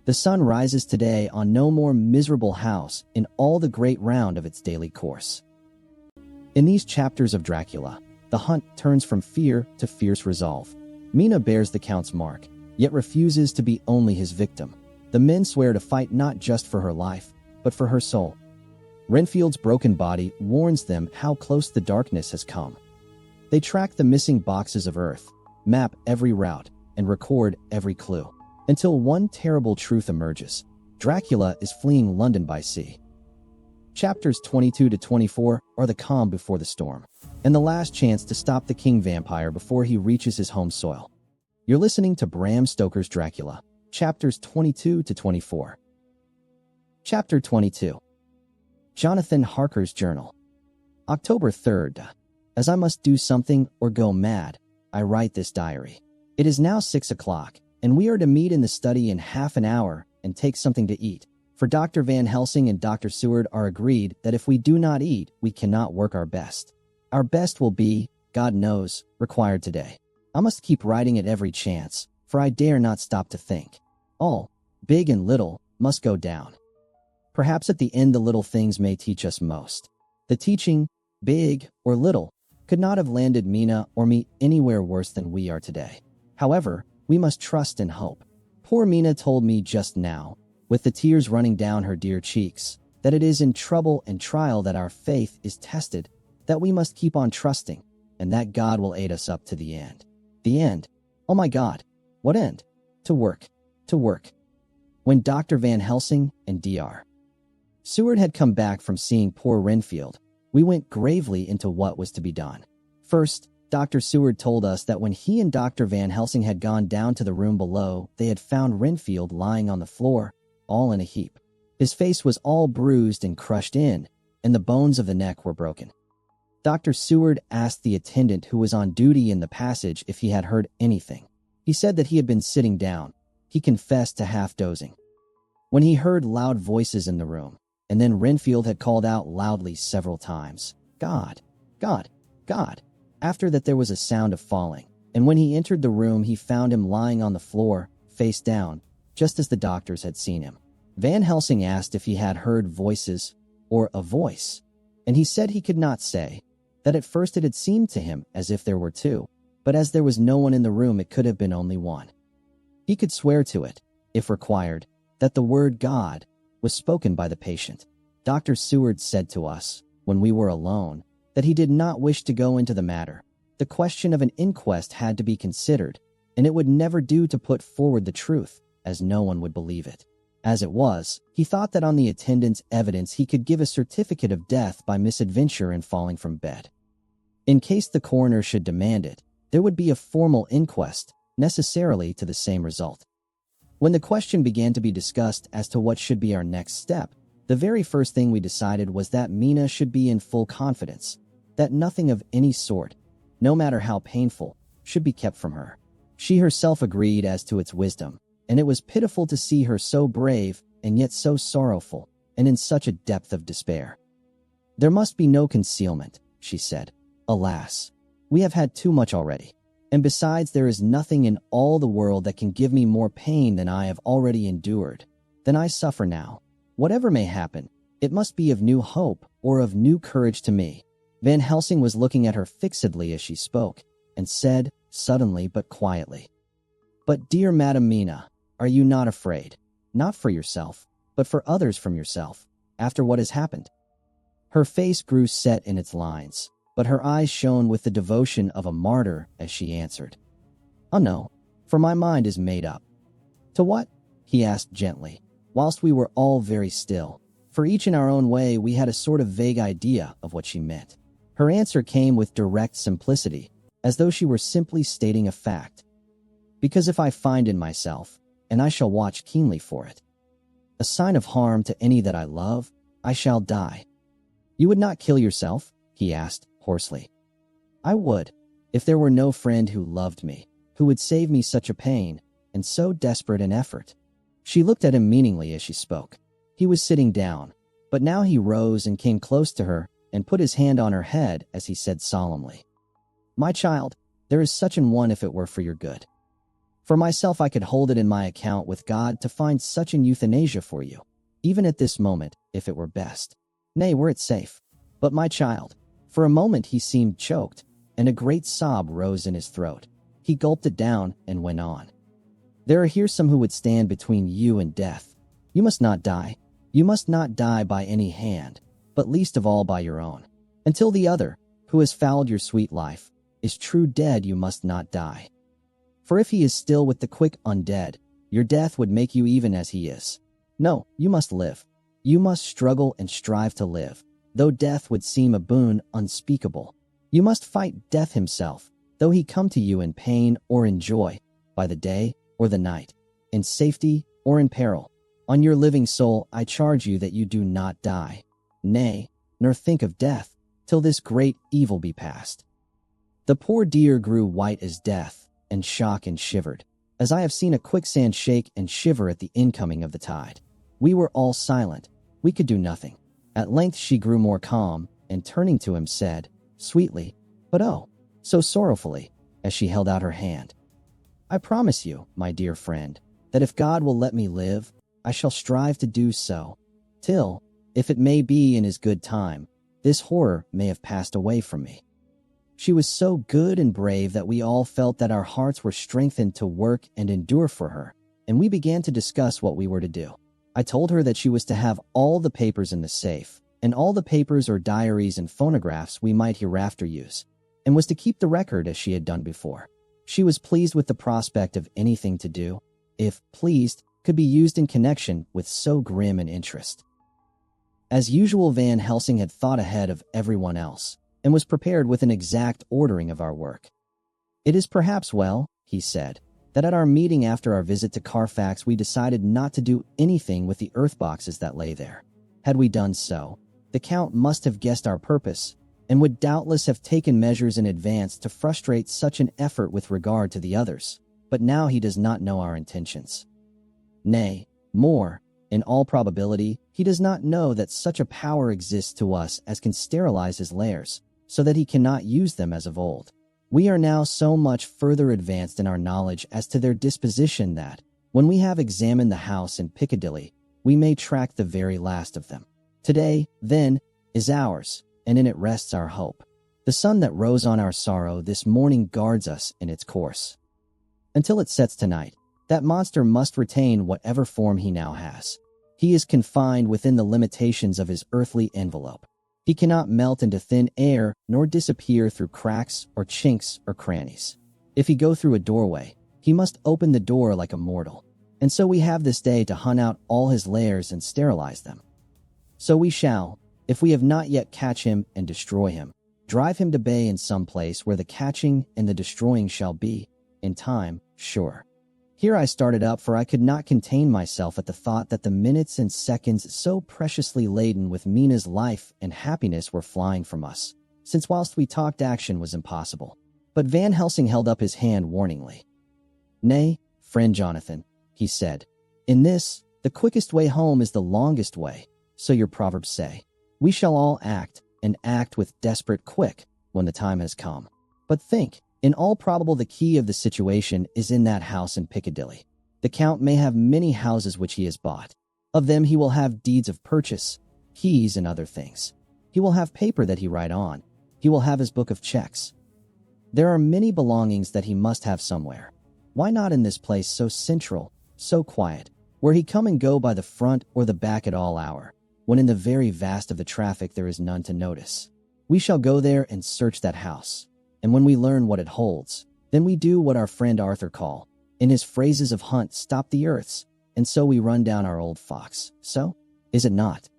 The sun rises today on no more miserable house in all the great round of its daily course. In these chapters of Dracula, the hunt turns from fear to fierce resolve. Mina bears the Count's mark, yet refuses to be only his victim. The men swear to fight not just for her life, but for her soul. Renfield's broken body warns them how close the darkness has come. They track the missing boxes of earth, map every route, and record every clue. Until one terrible truth emerges. Dracula is fleeing London by sea. Chapters 22 to 24 are the calm before the storm, and the last chance to stop the king vampire before he reaches his home soil. You're listening to Bram Stoker's Dracula, chapters 22 to 24. Chapter 22. Jonathan Harker's Journal. October 3rd. As I must do something or go mad, I write this diary. It is now 6 o'clock, and we are to meet in the study in half an hour and take something to eat. For Dr. Van Helsing and Dr. Seward are agreed that if we do not eat, we cannot work our best. Our best will be, God knows, required today. I must keep writing at every chance, for I dare not stop to think. All, big and little, must go down. Perhaps at the end the little things may teach us most. The teaching, big or little, could not have landed Mina or me anywhere worse than we are today. However, we must trust and hope. Poor Mina told me just now, with the tears running down her dear cheeks, that it is in trouble and trial that our faith is tested, that we must keep on trusting, and that God will aid us up to the end. The end? Oh my God! What end? To work. To work. When Dr. Van Helsing and Dr. Seward had come back from seeing poor Renfield, we went gravely into what was to be done. First, Dr. Seward told us that when he and Dr. Van Helsing had gone down to the room below, they had found Renfield lying on the floor, all in a heap. His face was all bruised and crushed in, and the bones of the neck were broken. Dr. Seward asked the attendant who was on duty in the passage if he had heard anything. He said that he had been sitting down. He confessed to half dozing. When he heard loud voices in the room, and then Renfield had called out loudly several times, "God! God! God!" After that there was a sound of falling, and when he entered the room he found him lying on the floor, face down, just as the doctors had seen him. Van Helsing asked if he had heard voices, or a voice, and he said he could not say, that at first it had seemed to him as if there were two, but as there was no one in the room it could have been only one. He could swear to it, if required, that the word God was spoken by the patient. Dr. Seward said to us, when we were alone, that he did not wish to go into the matter. The question of an inquest had to be considered, and it would never do to put forward the truth, as no one would believe it. As it was, he thought that on the attendant's evidence he could give a certificate of death by misadventure in falling from bed. In case the coroner should demand it, there would be a formal inquest, necessarily to the same result. When the question began to be discussed as to what should be our next step, the very first thing we decided was that Mina should be in full confidence, that nothing of any sort, no matter how painful, should be kept from her. She herself agreed as to its wisdom, and it was pitiful to see her so brave and yet so sorrowful, and in such a depth of despair. There must be no concealment, she said. Alas, we have had too much already, and besides there is nothing in all the world that can give me more pain than I have already endured, than I suffer now. Whatever may happen, it must be of new hope or of new courage to me. Van Helsing was looking at her fixedly as she spoke, and said, suddenly but quietly, "But dear Madam Mina, are you not afraid, not for yourself, but for others from yourself, after what has happened?" Her face grew set in its lines, but her eyes shone with the devotion of a martyr as she answered, "Oh no, for my mind is made up." "To what?" he asked gently, whilst we were all very still, for each in our own way we had a sort of vague idea of what she meant. Her answer came with direct simplicity, as though she were simply stating a fact. "Because if I find in myself, and I shall watch keenly for it, a sign of harm to any that I love, I shall die." "You would not kill yourself?" he asked, hoarsely. "I would, if there were no friend who loved me, who would save me such a pain, and so desperate an effort. She looked at him meaningly as she spoke. He was sitting down, but now he rose and came close to her and put his hand on her head as he said solemnly, "My child, there is such an one if it were for your good. For myself, I could hold it in my account with God to find such an euthanasia for you, even at this moment, if it were best. Nay, were it safe. But my child," for a moment he seemed choked, and a great sob rose in his throat. He gulped it down and went on. "There are here some who would stand between you and death. You must not die. You must not die by any hand, but least of all by your own. Until the other, who has fouled your sweet life, is true dead, you must not die. For if he is still with the quick undead, your death would make you even as he is. No, you must live. You must struggle and strive to live, though death would seem a boon unspeakable. You must fight death himself, though he come to you in pain or in joy, by the day or the night, in safety or in peril. On your living soul I charge you that you do not die, nay, nor think of death, till this great evil be past." The poor dear grew white as death, and shook and shivered, as I have seen a quicksand shake and shiver at the incoming of the tide. We were all silent. We could do nothing. At length she grew more calm, and turning to him said, sweetly, but oh, so sorrowfully, as she held out her hand, "I promise you, my dear friend, that if God will let me live, I shall strive to do so, till, if it may be in his good time, this horror may have passed away from me." She was so good and brave that we all felt that our hearts were strengthened to work and endure for her, and we began to discuss what we were to do. I told her that she was to have all the papers in the safe, and all the papers or diaries and phonographs we might hereafter use, and was to keep the record as she had done before. She was pleased with the prospect of anything to do, if pleased, could be used in connection with so grim an interest. As usual, Van Helsing had thought ahead of everyone else, and was prepared with an exact ordering of our work. "It is perhaps well," he said, "that at our meeting after our visit to Carfax we decided not to do anything with the earth boxes that lay there. Had we done so, the Count must have guessed our purpose, and would doubtless have taken measures in advance to frustrate such an effort with regard to the others. But now he does not know our intentions. Nay, more, in all probability, he does not know that such a power exists to us as can sterilize his lairs, so that he cannot use them as of old. We are now so much further advanced in our knowledge as to their disposition that, when we have examined the house in Piccadilly, we may track the very last of them. Today, then, is ours, and in it rests our hope. The sun that rose on our sorrow this morning guards us in its course. Until it sets tonight, that monster must retain whatever form he now has. He is confined within the limitations of his earthly envelope. He cannot melt into thin air nor disappear through cracks or chinks or crannies. If he go through a doorway, he must open the door like a mortal. And so we have this day to hunt out all his lairs and sterilize them. So we shall, if we have not yet catch him and destroy him, drive him to bay in some place where the catching and the destroying shall be, in time, sure. Here I started up, for I could not contain myself at the thought that the minutes and seconds so preciously laden with Mina's life and happiness were flying from us, since whilst we talked action was impossible. But Van Helsing held up his hand warningly. "Nay, friend Jonathan," he said, "in this, the quickest way home is the longest way, so your proverbs say. We shall all act, and act with desperate quick, when the time has come. But think, in all probable the key of the situation is in that house in Piccadilly. The Count may have many houses which he has bought. Of them he will have deeds of purchase, keys, and other things. He will have paper that he write on. He will have his book of checks. There are many belongings that he must have somewhere. Why not in this place so central, so quiet, where he come and go by the front or the back at all hour, when in the very vast of the traffic there is none to notice? We shall go there and search that house. And when we learn what it holds, then we do what our friend Arthur call, in his phrases of Hunt, stop the earths, and so we run down our old fox. So, is it not?"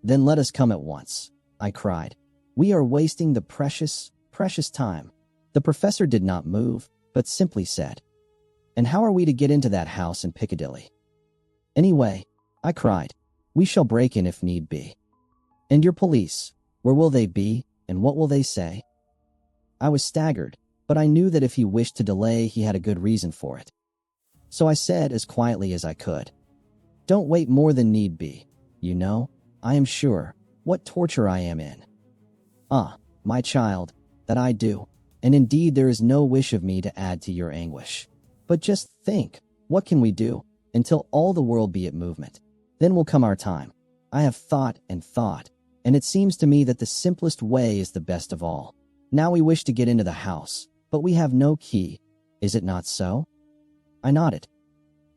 "Then let us come at once," I cried. "We are wasting the precious, precious time." The professor did not move, but simply said, "And how are we to get into that house in Piccadilly?" "Anyway," I cried, "we shall break in if need be." "And your police, where will they be, and what will they say?" I was staggered, but I knew that if he wished to delay he had a good reason for it. So I said as quietly as I could, "Don't wait more than need be. You know, I am sure, what torture I am in. Ah, my child, that I do, and indeed there is no wish of me to add to your anguish. But just think, what can we do, until all the world be at movement? Then will come our time. I have thought, and it seems to me that the simplest way is the best of all. Now we wish to get into the house, but we have no key. Is it not so?" I nodded.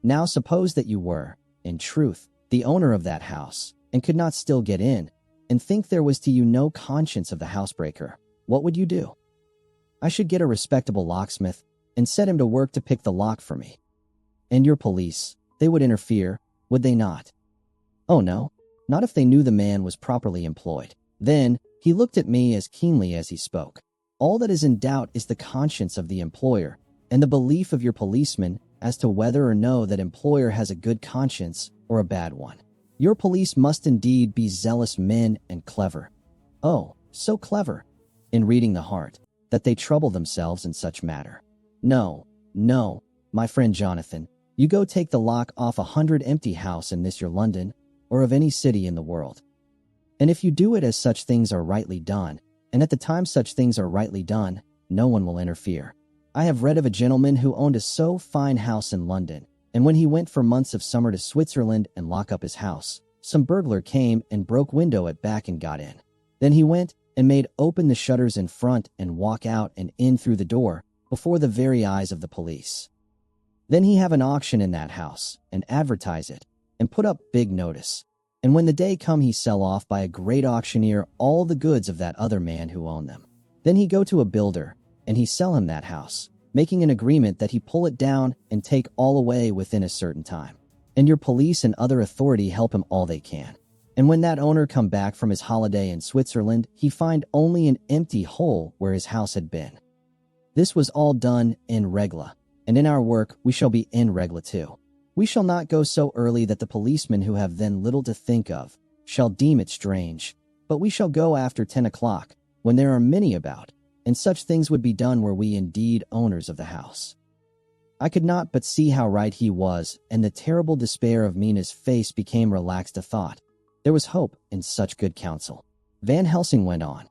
"Now suppose that you were, in truth, the owner of that house, and could not still get in, and think there was to you no conscience of the housebreaker. What would you do?" "I should get a respectable locksmith, and set him to work to pick the lock for me." "And your police, they would interfere, would they not?" "Oh no, not if they knew the man was properly employed." Then he looked at me as keenly as he spoke. "All that is in doubt is the conscience of the employer, and the belief of your policeman as to whether or no that employer has a good conscience or a bad one. Your police must indeed be zealous men and clever. Oh, so clever, in reading the heart, that they trouble themselves in such matter. No, my friend Jonathan, you go take the lock off 100 empty house in this your London, or of any city in the world. And if you do it as such things are rightly done, and at the time such things are rightly done, no one will interfere. I have read of a gentleman who owned a so fine house in London, and when he went for months of summer to Switzerland and lock up his house, some burglar came and broke window at back and got in. Then he went and made open the shutters in front and walk out and in through the door before the very eyes of the police. Then he have an auction in that house and advertise it and put up big notice. And when the day come he sell off by a great auctioneer all the goods of that other man who owned them. Then he go to a builder and he sell him that house, making an agreement that he pull it down and take all away within a certain time. And your police and other authority help him all they can. And when that owner come back from his holiday in Switzerland, he find only an empty hole where his house had been. This was all done in regla, and in our work we shall be in regla too. We shall not go so early that the policemen who have then little to think of shall deem it strange, but we shall go after 10 o'clock, when there are many about, and such things would be done were we indeed owners of the house." I could not but see how right he was, and the terrible despair of Mina's face became relaxed a thought. There was hope in such good counsel. Van Helsing went on.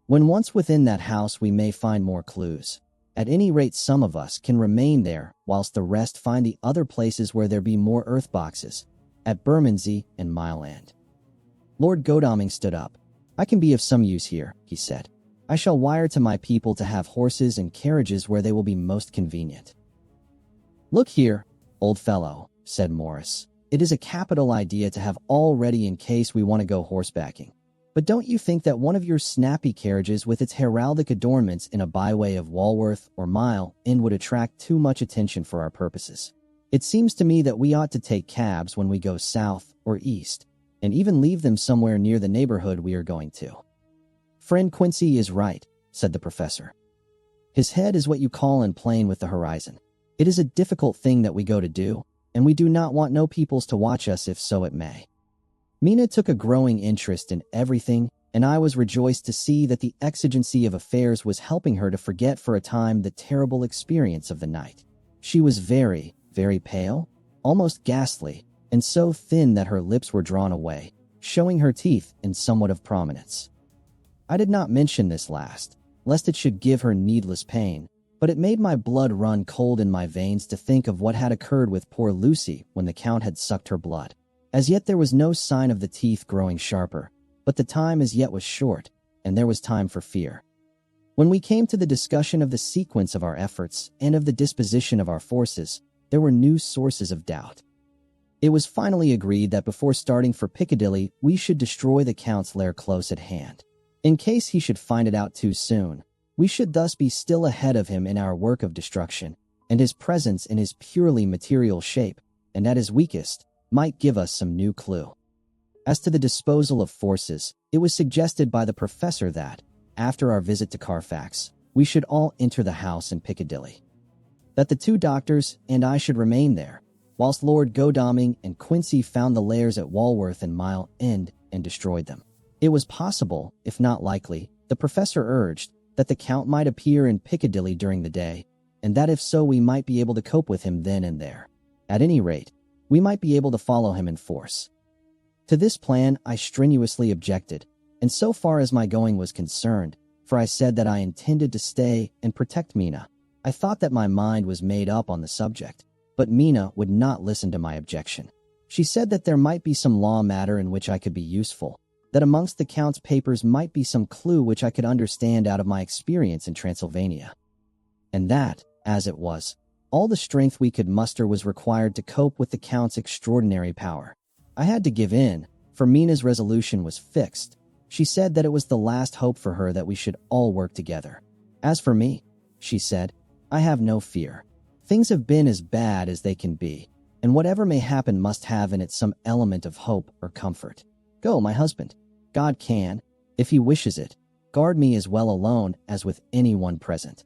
"When once within that house we may find more clues. At any rate some of us can remain there, whilst the rest find the other places where there be more earth boxes, at Bermondsey and Mile End." Lord Godalming stood up. "I can be of some use here," he said. "I shall wire to my people to have horses and carriages where they will be most convenient." "Look here, old fellow," said Morris. "It is a capital idea to have all ready in case we want to go horsebacking. But don't you think that one of your snappy carriages with its heraldic adornments in a byway of Walworth or Mile End would attract too much attention for our purposes? It seems to me that we ought to take cabs when we go south or east, and even leave them somewhere near the neighborhood we are going to." "Friend Quincy is right," said the professor. "His head is what you call in plane with the horizon. It is a difficult thing that we go to do, and we do not want no peoples to watch us if so it may." Mina took a growing interest in everything, and I was rejoiced to see that the exigency of affairs was helping her to forget for a time the terrible experience of the night. She was very, very pale, almost ghastly, and so thin that her lips were drawn away, showing her teeth in somewhat of prominence. I did not mention this last, lest it should give her needless pain, but it made my blood run cold in my veins to think of what had occurred with poor Lucy when the Count had sucked her blood. As yet there was no sign of the teeth growing sharper, but the time as yet was short, and there was time for fear. When we came to the discussion of the sequence of our efforts and of the disposition of our forces, there were new sources of doubt. It was finally agreed that before starting for Piccadilly we should destroy the Count's lair close at hand. In case he should find it out too soon, we should thus be still ahead of him in our work of destruction, and his presence in his purely material shape, and at his weakest, might give us some new clue. As to the disposal of forces, it was suggested by the professor that, after our visit to Carfax, we should all enter the house in Piccadilly. That the 2 doctors and I should remain there, whilst Lord Godalming and Quincy found the lairs at Walworth and Mile End and destroyed them. It was possible, if not likely, the professor urged, that the Count might appear in Piccadilly during the day, and that if so, we might be able to cope with him then and there. At any rate, we might be able to follow him in force. To this plan, I strenuously objected, and so far as my going was concerned, for I said that I intended to stay and protect Mina. I thought that my mind was made up on the subject, but Mina would not listen to my objection. She said that there might be some law matter in which I could be useful, that amongst the Count's papers might be some clue which I could understand out of my experience in Transylvania. And that, as it was, all the strength we could muster was required to cope with the Count's extraordinary power. I had to give in, for Mina's resolution was fixed. She said that it was the last hope for her that we should all work together. As for me, she said, I have no fear. Things have been as bad as they can be, and whatever may happen must have in it some element of hope or comfort. Go, my husband. God can, if he wishes it, guard me as well alone as with anyone present.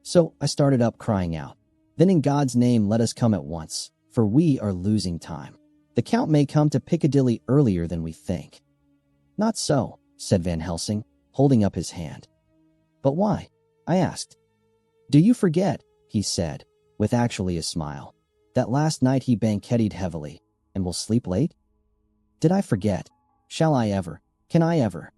So I started up crying out, Then in God's name let us come at once, for we are losing time. The Count may come to Piccadilly earlier than we think. Not so, said Van Helsing, holding up his hand. But why? I asked. Do you forget, he said, with actually a smile, that last night he banqueted heavily, and will sleep late? Did I forget? Shall I ever? Can I ever?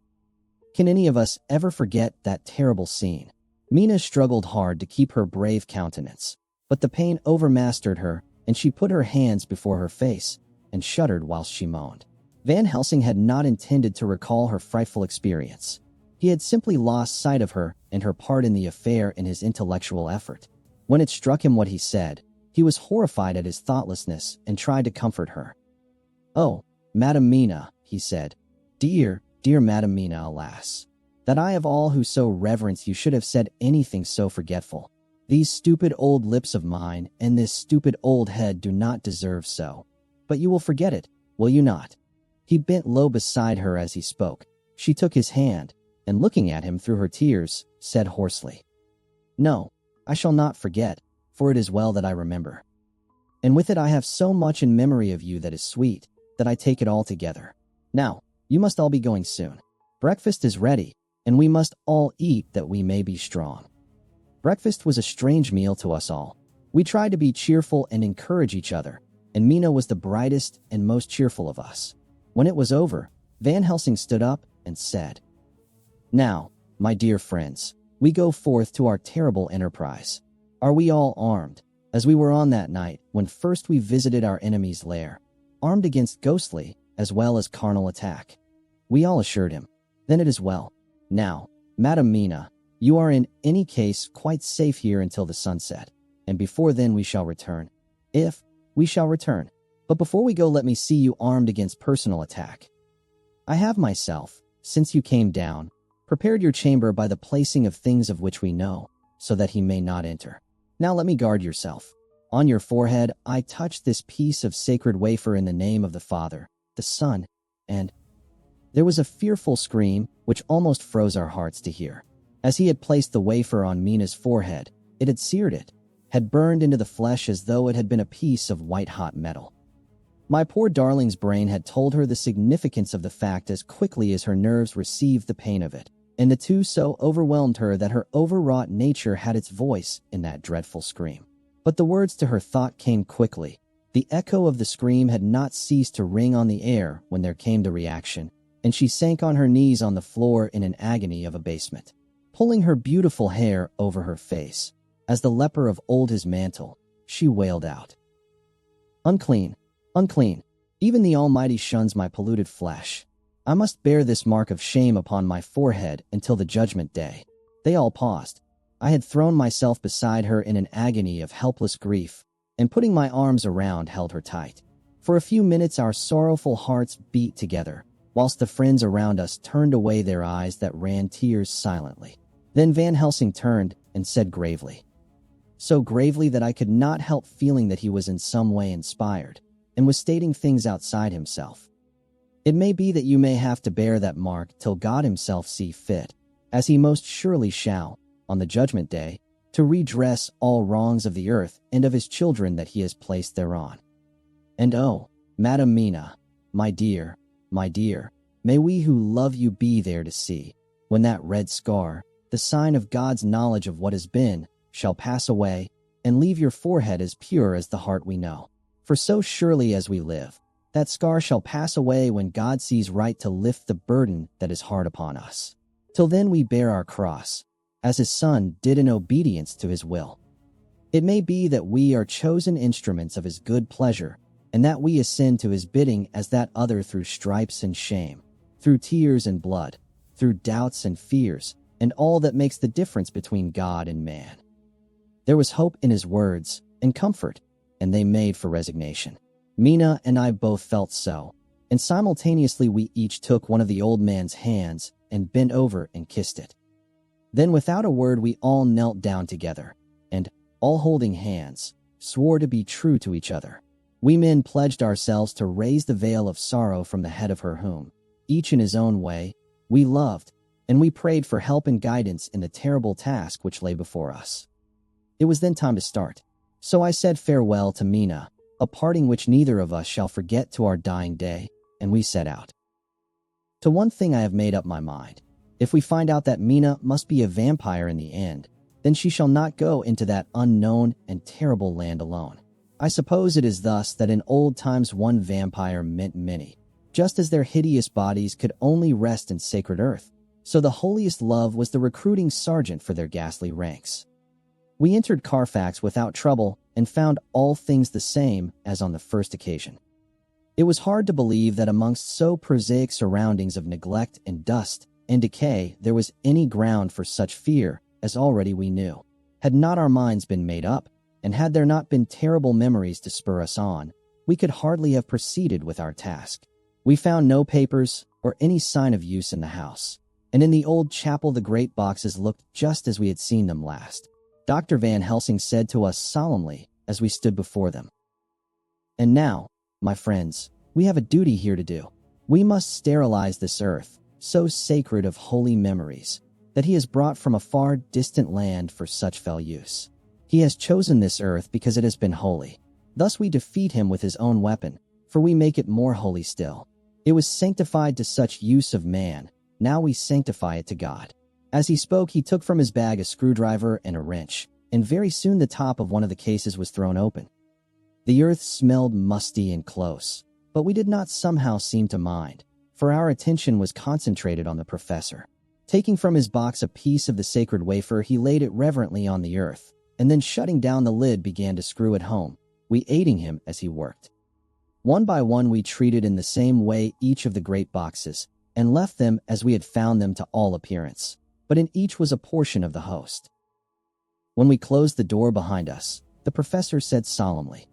Can any of us ever forget that terrible scene? Mina struggled hard to keep her brave countenance, but the pain overmastered her, and she put her hands before her face and shuddered whilst she moaned. Van Helsing had not intended to recall her frightful experience. He had simply lost sight of her and her part in the affair in his intellectual effort. When it struck him what he said, he was horrified at his thoughtlessness and tried to comfort her. Oh, Madam Mina, he said. Dear, dear Madam Mina, alas, that I of all who so reverence you should have said anything so forgetful. These stupid old lips of mine and this stupid old head do not deserve so. But you will forget it, will you not? He bent low beside her as he spoke. She took his hand, and looking at him through her tears, said hoarsely, No, I shall not forget, for it is well that I remember. And with it I have so much in memory of you that is sweet, that I take it all together. Now, you must all be going soon. Breakfast is ready, and we must all eat that we may be strong. Breakfast was a strange meal to us all. We tried to be cheerful and encourage each other, and Mina was the brightest and most cheerful of us. When it was over, Van Helsing stood up and said, Now, my dear friends, we go forth to our terrible enterprise. Are we all armed, as we were on that night when first we visited our enemy's lair, armed against ghostly as well as carnal attack? We all assured him. Then it is well. Now, Madam Mina, you are in any case quite safe here until the sunset, and before then we shall return. If we shall return. But before we go, let me see you armed against personal attack. I have myself, since you came down, prepared your chamber by the placing of things of which we know, so that he may not enter. Now let me guard yourself. On your forehead I touch this piece of sacred wafer in the name of the Father, the Son, and— There was a fearful scream, which almost froze our hearts to hear. As he had placed the wafer on Mina's forehead, it had seared it, had burned into the flesh as though it had been a piece of white-hot metal. My poor darling's brain had told her the significance of the fact as quickly as her nerves received the pain of it, and the two so overwhelmed her that her overwrought nature had its voice in that dreadful scream. But the words to her thought came quickly. The echo of the scream had not ceased to ring on the air when there came the reaction, and she sank on her knees on the floor in an agony of abasement, pulling her beautiful hair over her face. As the leper of old his mantle, she wailed out, Unclean, unclean, even the Almighty shuns my polluted flesh. I must bear this mark of shame upon my forehead until the judgment day. They all paused. I had thrown myself beside her in an agony of helpless grief, and putting my arms around held her tight. For a few minutes our sorrowful hearts beat together, whilst the friends around us turned away their eyes that ran tears silently. Then Van Helsing turned and said gravely, so gravely that I could not help feeling that he was in some way inspired, and was stating things outside himself. It may be that you may have to bear that mark till God himself see fit, as he most surely shall, on the judgment day, to redress all wrongs of the earth and of his children that he has placed thereon. And oh, Madam Mina, my dear, may we who love you be there to see, when that red scar, the sign of God's knowledge of what has been, shall pass away, and leave your forehead as pure as the heart we know. For so surely as we live, that scar shall pass away when God sees right to lift the burden that is hard upon us. Till then we bear our cross, as his Son did in obedience to his will. It may be that we are chosen instruments of his good pleasure, and that we ascend to his bidding as that other through stripes and shame, through tears and blood, through doubts and fears, and all that makes the difference between God and man. There was hope in his words, and comfort, and they made for resignation. Mina and I both felt so, and simultaneously we each took one of the old man's hands and bent over and kissed it. Then without a word we all knelt down together, and, all holding hands, swore to be true to each other. We men pledged ourselves to raise the veil of sorrow from the head of her whom, each in his own way, we loved, and we prayed for help and guidance in the terrible task which lay before us. It was then time to start. So I said farewell to Mina, a parting which neither of us shall forget to our dying day, and we set out. To one thing I have made up my mind. If we find out that Mina must be a vampire in the end, then she shall not go into that unknown and terrible land alone. I suppose it is thus that in old times one vampire meant many. Just as their hideous bodies could only rest in sacred earth, so the holiest love was the recruiting sergeant for their ghastly ranks. We entered Carfax without trouble and found all things the same as on the first occasion. It was hard to believe that amongst so prosaic surroundings of neglect and dust and decay there was any ground for such fear as already we knew. Had not our minds been made up, and had there not been terrible memories to spur us on, we could hardly have proceeded with our task. We found no papers or any sign of use in the house, and in the old chapel the great boxes looked just as we had seen them last. Dr. Van Helsing said to us solemnly as we stood before them, "And now, my friends, we have a duty here to do. We must sterilize this earth, so sacred of holy memories, that he has brought from a far distant land for such fell use. He has chosen this earth because it has been holy. Thus we defeat him with his own weapon, for we make it more holy still. It was sanctified to such use of man, now we sanctify it to God." As he spoke, he took from his bag a screwdriver and a wrench, and very soon the top of one of the cases was thrown open. The earth smelled musty and close, but we did not somehow seem to mind, for our attention was concentrated on the professor. Taking from his box a piece of the sacred wafer, he laid it reverently on the earth, and then shutting down the lid began to screw it home, we aiding him as he worked. One by one we treated in the same way each of the great boxes, and left them as we had found them to all appearance, but in each was a portion of the host. When we closed the door behind us, the professor said solemnly,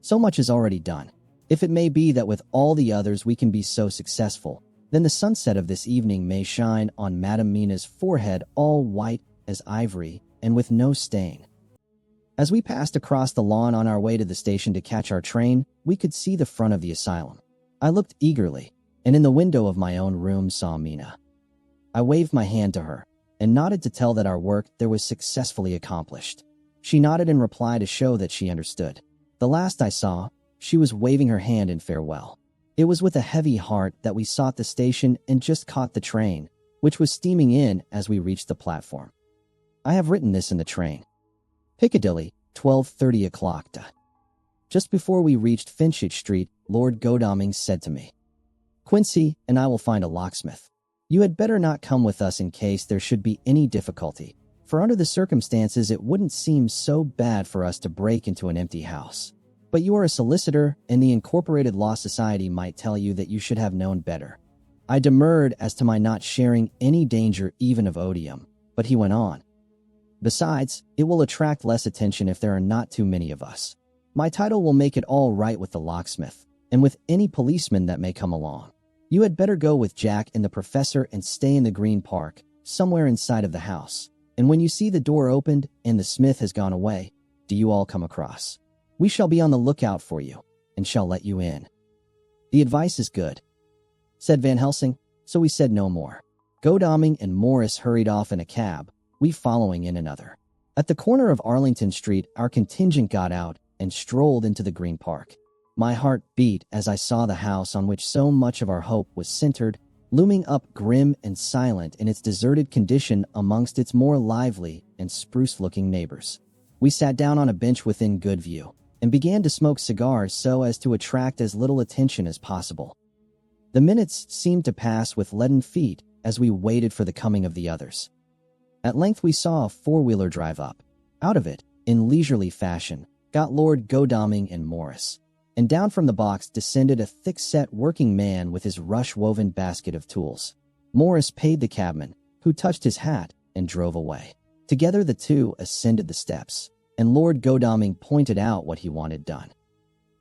"So much is already done. If it may be that with all the others we can be so successful, then the sunset of this evening may shine on Madame Mina's forehead all white as ivory and with no stain." As we passed across the lawn on our way to the station to catch our train, we could see the front of the asylum. I looked eagerly, and in the window of my own room saw Mina. I waved my hand to her, and nodded to tell that our work there was successfully accomplished. She nodded in reply to show that she understood. The last I saw, she was waving her hand in farewell. It was with a heavy heart that we sought the station and just caught the train, which was steaming in as we reached the platform. I have written this in the train. Piccadilly, 12:30 o'clock. Just before we reached Finchich Street, Lord Godalming said to me, "Quincy and I will find a locksmith. You had better not come with us in case there should be any difficulty, for under the circumstances it wouldn't seem so bad for us to break into an empty house. But you are a solicitor, and the Incorporated Law Society might tell you that you should have known better." I demurred as to my not sharing any danger even of odium, but he went on, "Besides, it will attract less attention if there are not too many of us. My title will make it all right with the locksmith, and with any policeman that may come along. You had better go with Jack and the professor and stay in the Green Park, somewhere inside of the house, and when you see the door opened and the smith has gone away, do you all come across. We shall be on the lookout for you, and shall let you in." "The advice is good," said Van Helsing, so we said no more. Godalming and Morris hurried off in a cab, we following in another. At the corner of Arlington Street, our contingent got out and strolled into the Green Park. My heart beat as I saw the house on which so much of our hope was centered looming up grim and silent in its deserted condition amongst its more lively and spruce-looking neighbors. We sat down on a bench within good view and began to smoke cigars so as to attract as little attention as possible. The minutes seemed to pass with leaden feet as we waited for the coming of the others. At length we saw a four-wheeler drive up. Out of it, in leisurely fashion, got Lord Godalming and Morris, and down from the box descended a thick-set working man with his rush-woven basket of tools. Morris paid the cabman, who touched his hat and drove away. Together the two ascended the steps, and Lord Godalming pointed out what he wanted done.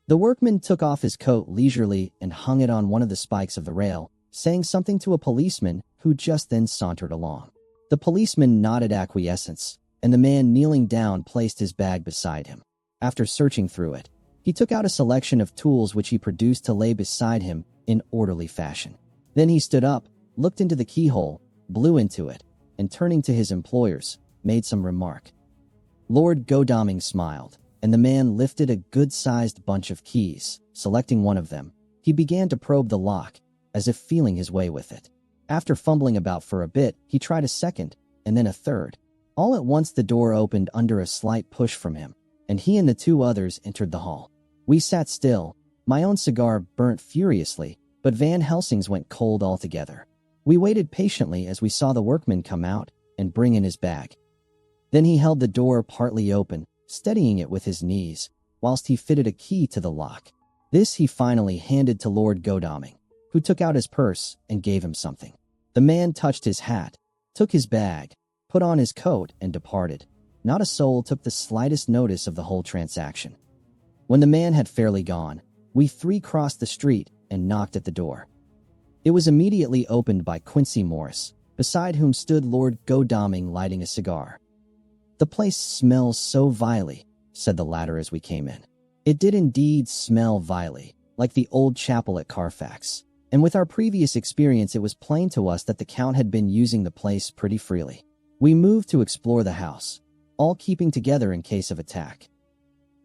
The workman took off his coat leisurely and hung it on one of the spikes of the rail, saying something to a policeman who just then sauntered along. The policeman nodded acquiescence, and the man kneeling down placed his bag beside him. After searching through it, he took out a selection of tools which he produced to lay beside him in orderly fashion. Then he stood up, looked into the keyhole, blew into it, and turning to his employers, made some remark. Lord Godalming smiled, and the man lifted a good-sized bunch of keys. Selecting one of them, he began to probe the lock, as if feeling his way with it. After fumbling about for a bit, he tried a second, and then a third. All at once the door opened under a slight push from him, and he and the two others entered the hall. We sat still. My own cigar burnt furiously, but Van Helsing's went cold altogether. We waited patiently as we saw the workman come out and bring in his bag. Then he held the door partly open, steadying it with his knees, whilst he fitted a key to the lock. This he finally handed to Lord Godalming, who took out his purse and gave him something. The man touched his hat, took his bag, put on his coat, and departed. Not a soul took the slightest notice of the whole transaction. When the man had fairly gone, we three crossed the street and knocked at the door. It was immediately opened by Quincy Morris, beside whom stood Lord Godalming lighting a cigar. "The place smells so vilely," said the latter as we came in. It did indeed smell vilely, like the old chapel at Carfax, and with our previous experience it was plain to us that the Count had been using the place pretty freely. We moved to explore the house, all keeping together in case of attack.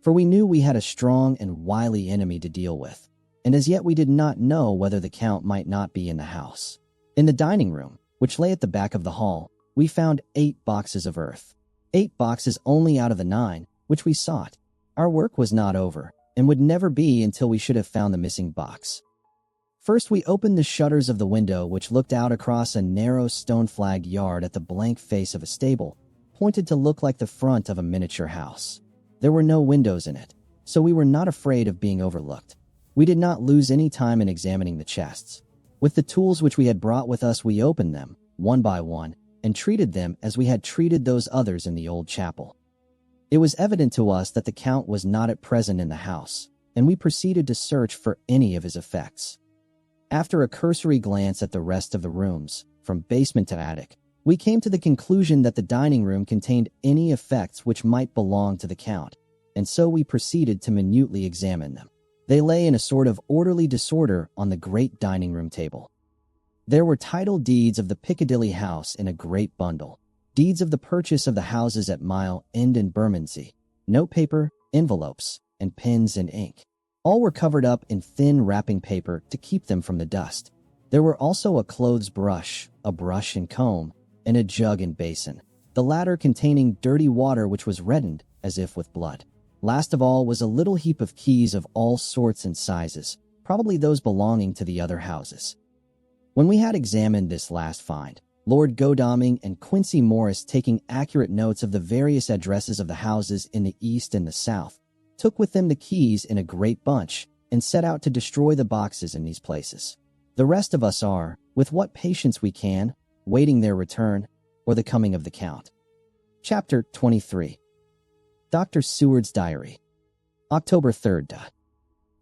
For we knew we had a strong and wily enemy to deal with, and as yet we did not know whether the Count might not be in the house. In the dining room, which lay at the back of the hall, we found 8 boxes of earth. 8 boxes only out of the 9 which we sought. Our work was not over, and would never be until we should have found the missing box. First we opened the shutters of the window which looked out across a narrow stone-flagged yard at the blank face of a stable, pointed to look like the front of a miniature house. There were no windows in it, so we were not afraid of being overlooked. We did not lose any time in examining the chests. With the tools which we had brought with us we opened them, one by one, and treated them as we had treated those others in the old chapel. It was evident to us that the Count was not at present in the house, and we proceeded to search for any of his effects. After a cursory glance at the rest of the rooms, from basement to attic, we came to the conclusion that the dining room contained any effects which might belong to the Count, and so we proceeded to minutely examine them. They lay in a sort of orderly disorder on the great dining room table. There were title deeds of the Piccadilly house in a great bundle, deeds of the purchase of the houses at Mile End and Bermondsey, notepaper, envelopes, and pens and ink. All were covered up in thin wrapping paper to keep them from the dust. There were also a clothes brush, a brush and comb, and a jug and basin, the latter containing dirty water which was reddened as if with blood. Last of all was a little heap of keys of all sorts and sizes, probably those belonging to the other houses. When we had examined this last find, Lord Godalming and Quincy Morris, taking accurate notes of the various addresses of the houses in the east and the south, took with them the keys in a great bunch and set out to destroy the boxes in these places. The rest of us are, with what patience we can, waiting their return or the coming of the Count. Chapter 23. Dr. Seward's Diary. October 3rd.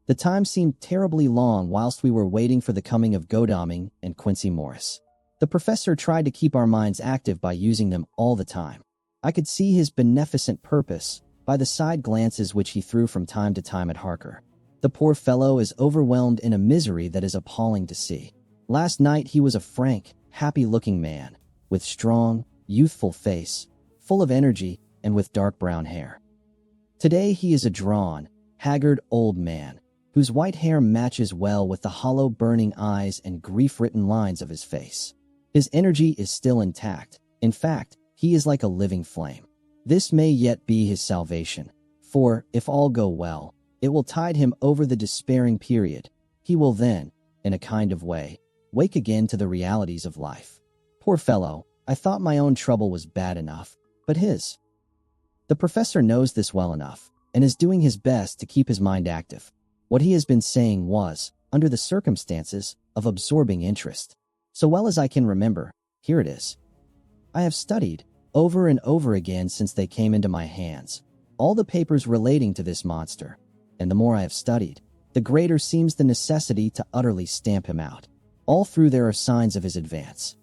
The time seemed terribly long whilst we were waiting for the coming of Godalming and Quincy Morris. The professor tried to keep our minds active by using them all the time. I could see his beneficent purpose by the side glances which he threw from time to time at Harker. The poor fellow is overwhelmed in a misery that is appalling to see. Last night he was a frank, happy-looking man, with strong, youthful face, full of energy, and with dark brown hair. Today he is a drawn, haggard old man, whose white hair matches well with the hollow burning eyes and grief-written lines of his face. His energy is still intact. In fact, he is like a living flame. This may yet be his salvation, for, if all go well, it will tide him over the despairing period. He will then, in a kind of way, wake again to the realities of life. Poor fellow, I thought my own trouble was bad enough, but his. The professor knows this well enough, and is doing his best to keep his mind active. What he has been saying was, under the circumstances, of absorbing interest. So well as I can remember, here it is. I have studied, over and over again since they came into my hands, all the papers relating to this monster, and the more I have studied, the greater seems the necessity to utterly stamp him out. All through there are signs of his advance.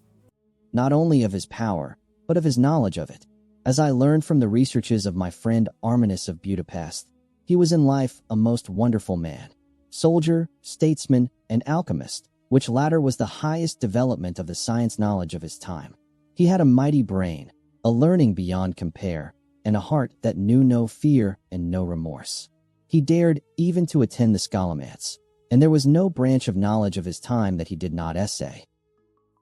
Not only of his power, but of his knowledge of it. As I learned from the researches of my friend Arminius of Budapest, he was in life a most wonderful man. Soldier, statesman, and alchemist, which latter was the highest development of the science knowledge of his time. He had a mighty brain, a learning beyond compare, and a heart that knew no fear and no remorse. He dared even to attend the scholomance, and there was no branch of knowledge of his time that he did not essay.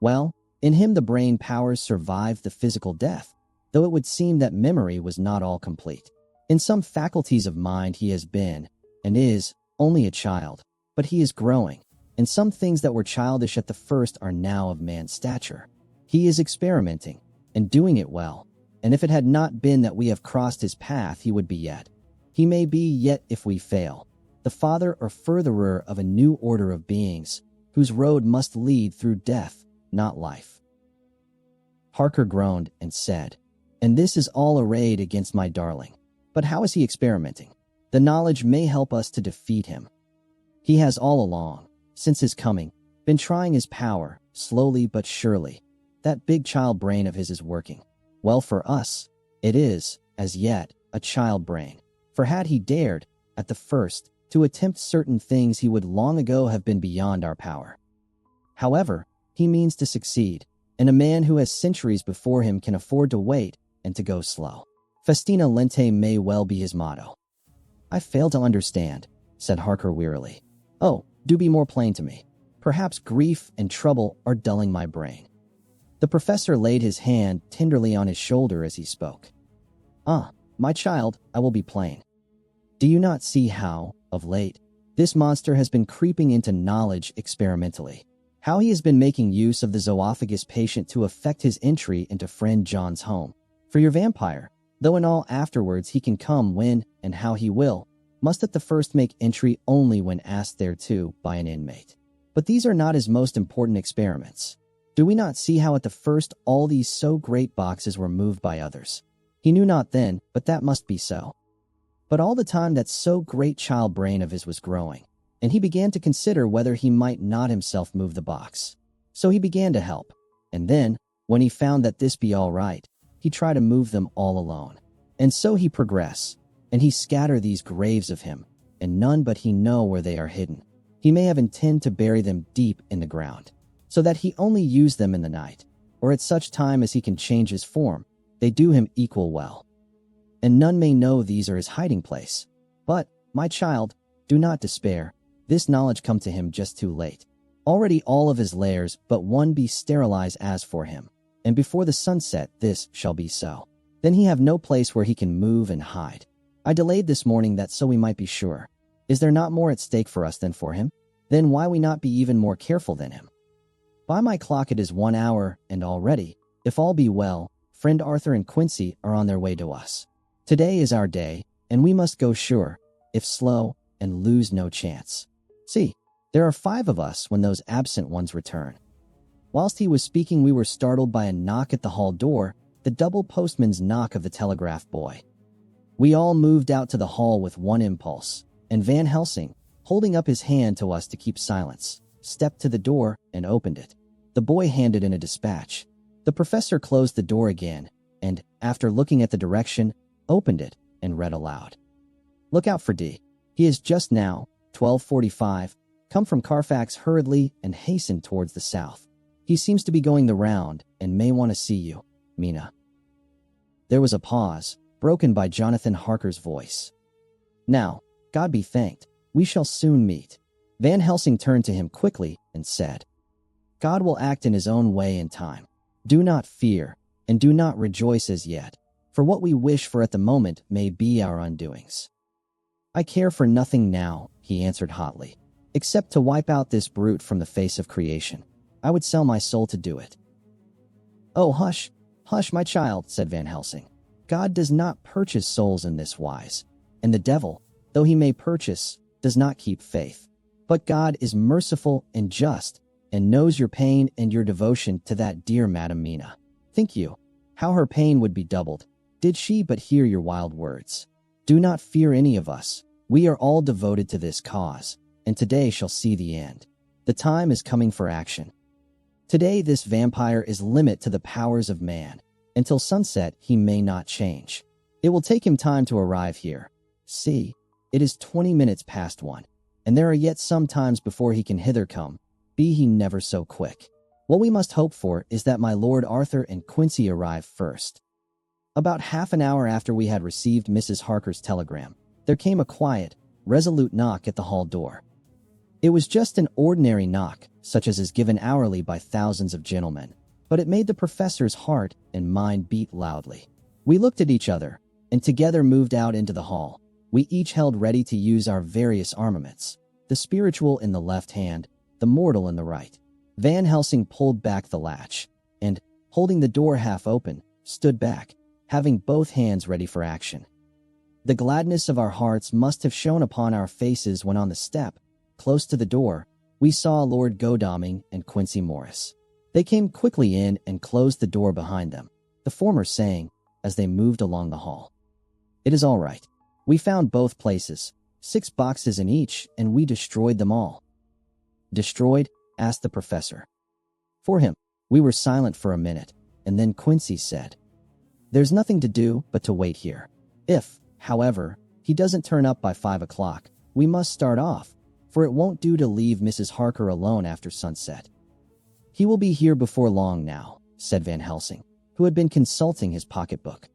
Well, in him the brain powers survived the physical death, though it would seem that memory was not all complete. In some faculties of mind he has been, and is, only a child, but he is growing, and some things that were childish at the first are now of man's stature. He is experimenting, and doing it well, and if it had not been that we have crossed his path he would be yet. He may be yet if we fail, the father or furtherer of a new order of beings, whose road must lead through death, not life. Harker groaned and said, "And this is all arrayed against my darling. But how is he experimenting? The knowledge may help us to defeat him. He has all along, since his coming, been trying his power, slowly but surely. That big child brain of his is working. Well, for us, it is, as yet, a child brain. For had he dared, at the first, to attempt certain things he would long ago have been beyond our power. However, he means to succeed, and a man who has centuries before him can afford to wait and to go slow. Festina lente may well be his motto." "I fail to understand," said Harker wearily. "Oh, do be more plain to me. Perhaps grief and trouble are dulling my brain." The professor laid his hand tenderly on his shoulder as he spoke. "Ah, my child, I will be plain. Do you not see how, of late, this monster has been creeping into knowledge experimentally? How he has been making use of the zoophagus patient to effect his entry into friend John's home? For your vampire, though in all afterwards he can come when and how he will, must at the first make entry only when asked thereto by an inmate. But these are not his most important experiments. Do we not see how at the first all these so great boxes were moved by others? He knew not then, but that must be so. But all the time that so great child brain of his was growing, and he began to consider whether he might not himself move the box. So he began to help, and then, when he found that this be all right, he try to move them all alone. And so he progress, and he scatter these graves of him, and none but he know where they are hidden. He may have intend to bury them deep in the ground, so that he only use them in the night, or at such time as he can change his form. They do him equal well. And none may know these are his hiding place. But, my child, do not despair. This knowledge come to him just too late. Already all of his lairs but one be sterilized as for him, and before the sunset this shall be so. Then he have no place where he can move and hide. I delayed this morning that so we might be sure. Is there not more at stake for us than for him? Then why we not be even more careful than him? By my clock it is 1 hour, and already, if all be well, friend Arthur and Quincy are on their way to us. Today is our day, and we must go sure, if slow, and lose no chance. See, there are 5 of us when those absent ones return." Whilst he was speaking we were startled by a knock at the hall door, the double postman's knock of the telegraph boy. We all moved out to the hall with one impulse, and Van Helsing, holding up his hand to us to keep silence, stepped to the door and opened it. The boy handed in a dispatch. The professor closed the door again, and, after looking at the direction, opened it and read aloud. "Look out for D. He is just now, 12:45, come from Carfax hurriedly and hastened towards the south. He seems to be going the round and may want to see you, Mina." There was a pause, broken by Jonathan Harker's voice. "Now, God be thanked, We shall soon meet." Van Helsing turned to him quickly and said, "God will act in his own way in time. Do not fear, and do not rejoice as yet, for what we wish for at the moment may be our undoings." "I care for nothing now," he answered hotly, "except to wipe out this brute from the face of creation. I would sell my soul to do it." "Oh, hush, hush, my child," said Van Helsing. "God does not purchase souls in this wise, and the devil, though he may purchase, does not keep faith. But God is merciful and just, and knows your pain and your devotion to that dear Madam Mina. Think you, how her pain would be doubled, did she but hear your wild words? Do not fear any of us. We are all devoted to this cause, and today shall see the end. The time is coming for action. Today this vampire is limit to the powers of man. Until sunset he may not change. It will take him time to arrive here. See, it is 20 minutes past 1, and there are yet some times before he can hither come, be he never so quick. What we must hope for is that my Lord Arthur and Quincy arrive first." About half an hour after we had received Mrs. Harker's telegram, there came a quiet, resolute knock at the hall door. It was just an ordinary knock, such as is given hourly by thousands of gentlemen, but it made the professor's heart and mind beat loudly. We looked at each other, and together moved out into the hall. We each held ready to use our various armaments, the spiritual in the left hand, the mortal in the right. Van Helsing pulled back the latch, and, holding the door half open, stood back, having both hands ready for action. The gladness of our hearts must have shone upon our faces when on the step, close to the door, we saw Lord Godalming and Quincy Morris. They came quickly in and closed the door behind them, the former saying, as they moved along the hall, "It is all right. We found both places, 6 boxes in each, and we destroyed them all." "Destroyed?" asked the professor. For him, we were silent for a minute, and then Quincy said, "There's nothing to do but to wait here. If, however, he doesn't turn up by 5 o'clock, we must start off, for it won't do to leave Mrs. Harker alone after sunset." "He will be here before long now," said Van Helsing, who had been consulting his pocketbook.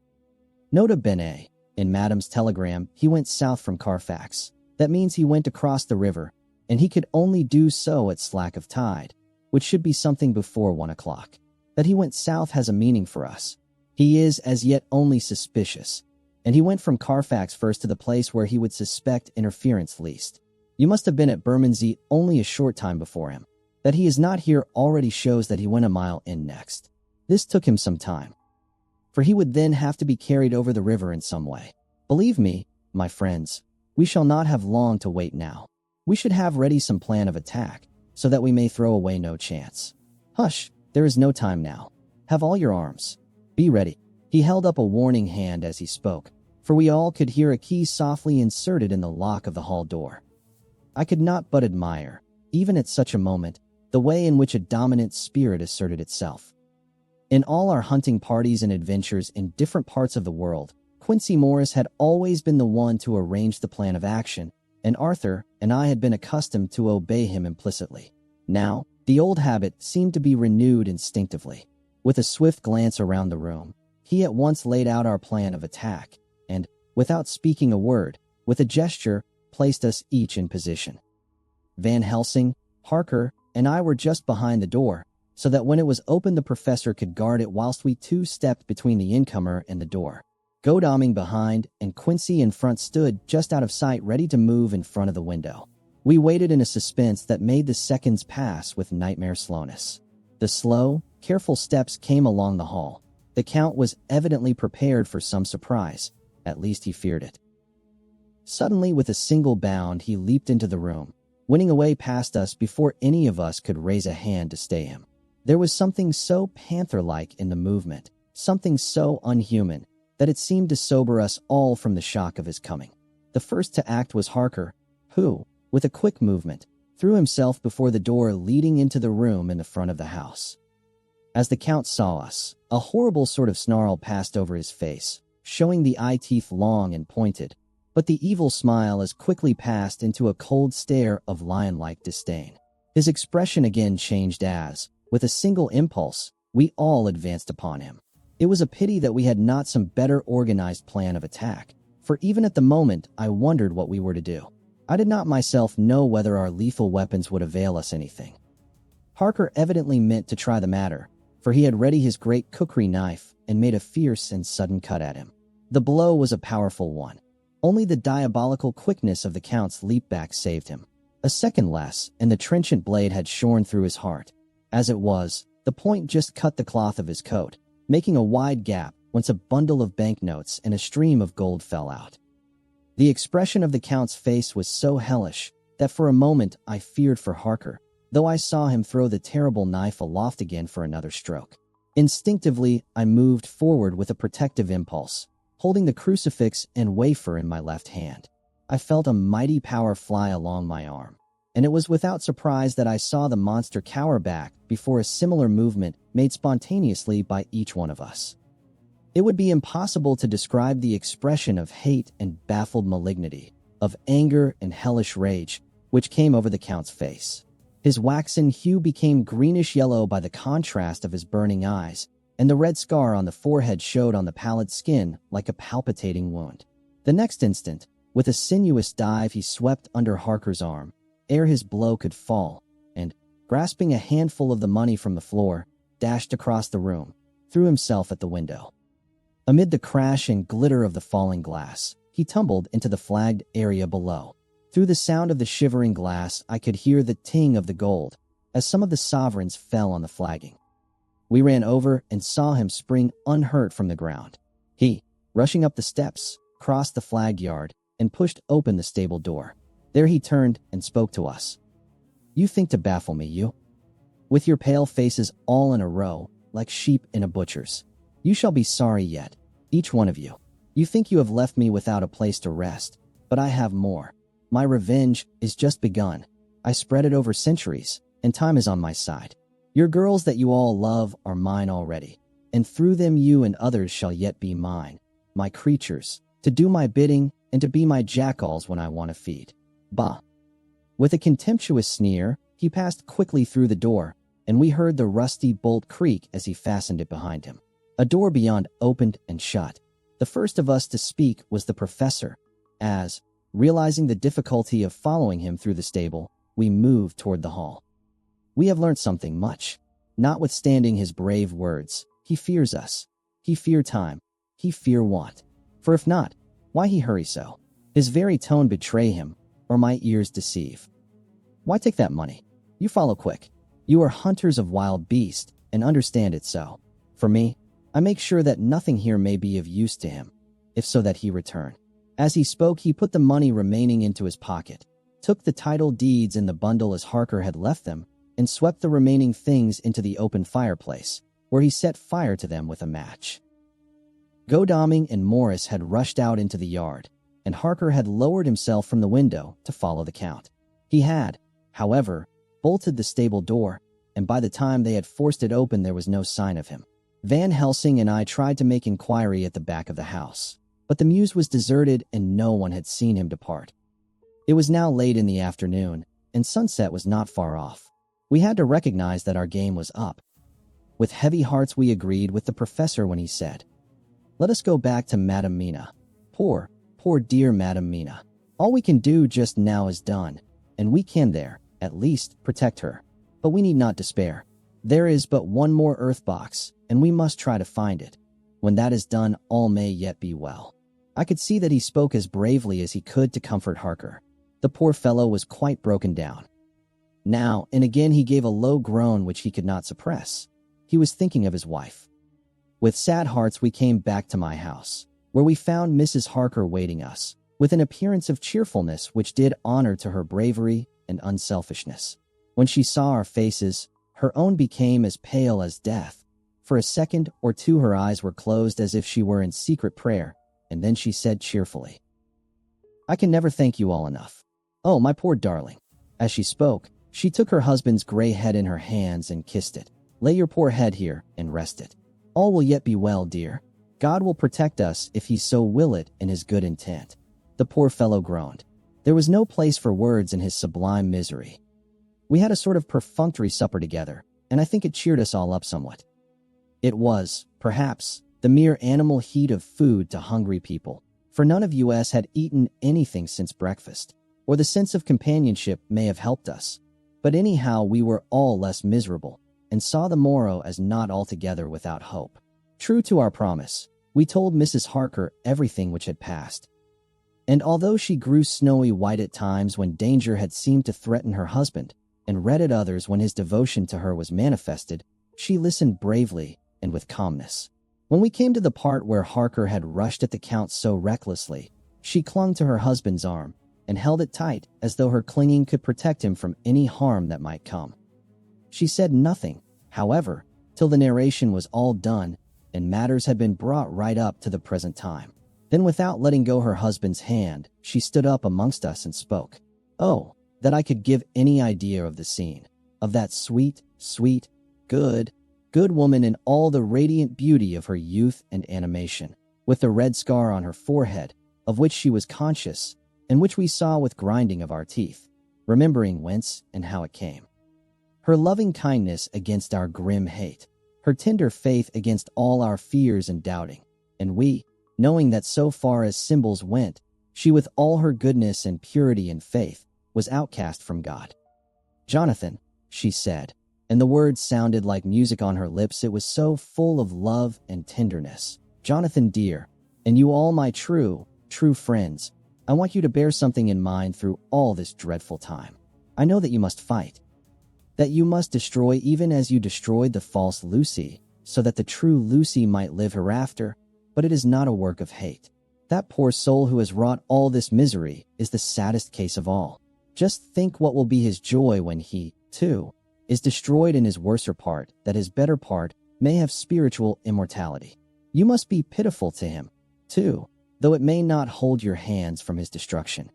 Nota bene, in Madam's telegram, he went south from Carfax. That means he went across the river, and he could only do so at slack of tide, which should be something before 1 o'clock. That he went south has a meaning for us. He is as yet only suspicious, and he went from Carfax first to the place where he would suspect interference least. You must have been at Bermondsey only a short time before him. That he is not here already shows that he went a mile in next. This took him some time, for he would then have to be carried over the river in some way. Believe me, my friends, we shall not have long to wait now. We should have ready some plan of attack, so that we may throw away no chance. Hush, there is no time now. Have all your arms. Be ready." He held up a warning hand as he spoke, for we all could hear a key softly inserted in the lock of the hall door. I could not but admire, even at such a moment, the way in which a dominant spirit asserted itself. In all our hunting parties and adventures in different parts of the world, Quincy Morris had always been the one to arrange the plan of action, and Arthur and I had been accustomed to obey him implicitly. Now, the old habit seemed to be renewed instinctively. With a swift glance around the room, he at once laid out our plan of attack, and, without speaking a word, with a gesture, placed us each in position. Van Helsing, Harker, and I were just behind the door, so that when it was opened the professor could guard it whilst we two stepped between the incomer and the door. Godalming behind and Quincy in front stood just out of sight ready to move in front of the window. We waited in a suspense that made the seconds pass with nightmare slowness. The slow, careful steps came along the hall. The Count was evidently prepared for some surprise, at least he feared it. Suddenly, with a single bound, he leaped into the room, winning away past us before any of us could raise a hand to stay him. There was something so panther-like in the movement, something so unhuman, that it seemed to sober us all from the shock of his coming. The first to act was Harker, who, with a quick movement, threw himself before the door leading into the room in the front of the house. As the Count saw us, a horrible sort of snarl passed over his face, showing the eye teeth long and pointed, but the evil smile as quickly passed into a cold stare of lion-like disdain. His expression again changed as, with a single impulse, we all advanced upon him. It was a pity that we had not some better organized plan of attack, for even at the moment I wondered what we were to do. I did not myself know whether our lethal weapons would avail us anything. Harker evidently meant to try the matter, for he had ready his great cookery knife and made a fierce and sudden cut at him. The blow was a powerful one. Only the diabolical quickness of the Count's leap back saved him. A second less, and the trenchant blade had shorn through his heart. As it was, the point just cut the cloth of his coat, making a wide gap whence a bundle of banknotes and a stream of gold fell out. The expression of the Count's face was so hellish that for a moment I feared for Harker, though I saw him throw the terrible knife aloft again for another stroke. Instinctively, I moved forward with a protective impulse, holding the crucifix and wafer in my left hand. I felt a mighty power fly along my arm, and it was without surprise that I saw the monster cower back before a similar movement made spontaneously by each one of us. It would be impossible to describe the expression of hate and baffled malignity, of anger and hellish rage, which came over the Count's face. His waxen hue became greenish-yellow by the contrast of his burning eyes, and the red scar on the forehead showed on the pallid skin like a palpitating wound. The next instant, with a sinuous dive, he swept under Harker's arm, ere his blow could fall, and, grasping a handful of the money from the floor, dashed across the room, threw himself at the window. Amid the crash and glitter of the falling glass, he tumbled into the flagged area below. Through the sound of the shivering glass, I could hear the ting of the gold, as some of the sovereigns fell on the flagging. We ran over and saw him spring unhurt from the ground. He, rushing up the steps, crossed the flagged yard, and pushed open the stable door. There he turned and spoke to us. "You think to baffle me, you? With your pale faces all in a row, like sheep in a butcher's. You shall be sorry yet, each one of you. You think you have left me without a place to rest, but I have more. My revenge is just begun. I spread it over centuries, and time is on my side. Your girls that you all love are mine already, and through them you and others shall yet be mine, my creatures, to do my bidding and to be my jackals when I want to feed. Bah." With a contemptuous sneer, he passed quickly through the door, and we heard the rusty bolt creak as he fastened it behind him. A door beyond opened and shut. The first of us to speak was the professor, as, realizing the difficulty of following him through the stable, we moved toward the hall. "We have learnt something much. Notwithstanding his brave words, he fears us. He fear time. He fear want. For if not, why he hurry so? His very tone betray him, or my ears deceive. Why take that money? You follow quick. You are hunters of wild beasts, and understand it so. For me, I make sure that nothing here may be of use to him, if so that he return." As he spoke, he put the money remaining into his pocket, took the title deeds in the bundle as Harker had left them, and swept the remaining things into the open fireplace, where he set fire to them with a match. Godalming and Morris had rushed out into the yard, and Harker had lowered himself from the window to follow the Count. He had, however, bolted the stable door, and by the time they had forced it open there was no sign of him. Van Helsing and I tried to make inquiry at the back of the house, but the mews was deserted and no one had seen him depart. It was now late in the afternoon, and sunset was not far off. We had to recognize that our game was up. With heavy hearts we agreed with the professor when he said, "Let us go back to Madame Mina. Poor, poor dear Madame Mina. All we can do just now is done, and we can there, at least, protect her. But we need not despair. There is but one more earth box, and we must try to find it. When that is done, all may yet be well." I could see that he spoke as bravely as he could to comfort Harker. The poor fellow was quite broken down. Now and again he gave a low groan which he could not suppress. He was thinking of his wife. With sad hearts we came back to my house, where we found Mrs. Harker waiting us, with an appearance of cheerfulness which did honor to her bravery and unselfishness. When she saw our faces, her own became as pale as death. For a second or two her eyes were closed as if she were in secret prayer, and then she said cheerfully, "I can never thank you all enough. Oh, my poor darling." As she spoke, she took her husband's gray head in her hands and kissed it. "Lay your poor head here and rest it. All will yet be well, dear. God will protect us if he so will it in his good intent." The poor fellow groaned. There was no place for words in his sublime misery. We had a sort of perfunctory supper together, and I think it cheered us all up somewhat. It was, perhaps, the mere animal heat of food to hungry people, for none of us had eaten anything since breakfast. or the sense of companionship may have helped us. But anyhow, we were all less miserable, and saw the morrow as not altogether without hope. True to our promise, we told Mrs. Harker everything which had passed. And although she grew snowy white at times when danger had seemed to threaten her husband, and red at others when his devotion to her was manifested, she listened bravely and with calmness. When we came to the part where Harker had rushed at the Count so recklessly, she clung to her husband's arm and held it tight as though her clinging could protect him from any harm that might come. She said nothing, however, till the narration was all done and matters had been brought right up to the present time. Then, without letting go her husband's hand, she stood up amongst us and spoke. Oh, that I could give any idea of the scene, of that sweet, good woman in all the radiant beauty of her youth and animation, with the red scar on her forehead, of which she was conscious, and which we saw with grinding of our teeth, remembering whence and how it came. Her loving kindness against our grim hate, her tender faith against all our fears and doubting, and we, knowing that so far as symbols went, she with all her goodness and purity and faith was outcast from God. Jonathan, she said, and the words sounded like music on her lips, it was so full of love and tenderness. Jonathan dear, and you all my true friends, I want you to bear something in mind through all this dreadful time. I know that you must fight, that you must destroy even as you destroyed the false Lucy, so that the true Lucy might live hereafter, but it is not a work of hate. That poor soul who has wrought all this misery is the saddest case of all. Just think what will be his joy when he, too, is destroyed in his worser part, that his better part may have spiritual immortality. You must be pitiful to him, too, though it may not hold your hands from his destruction.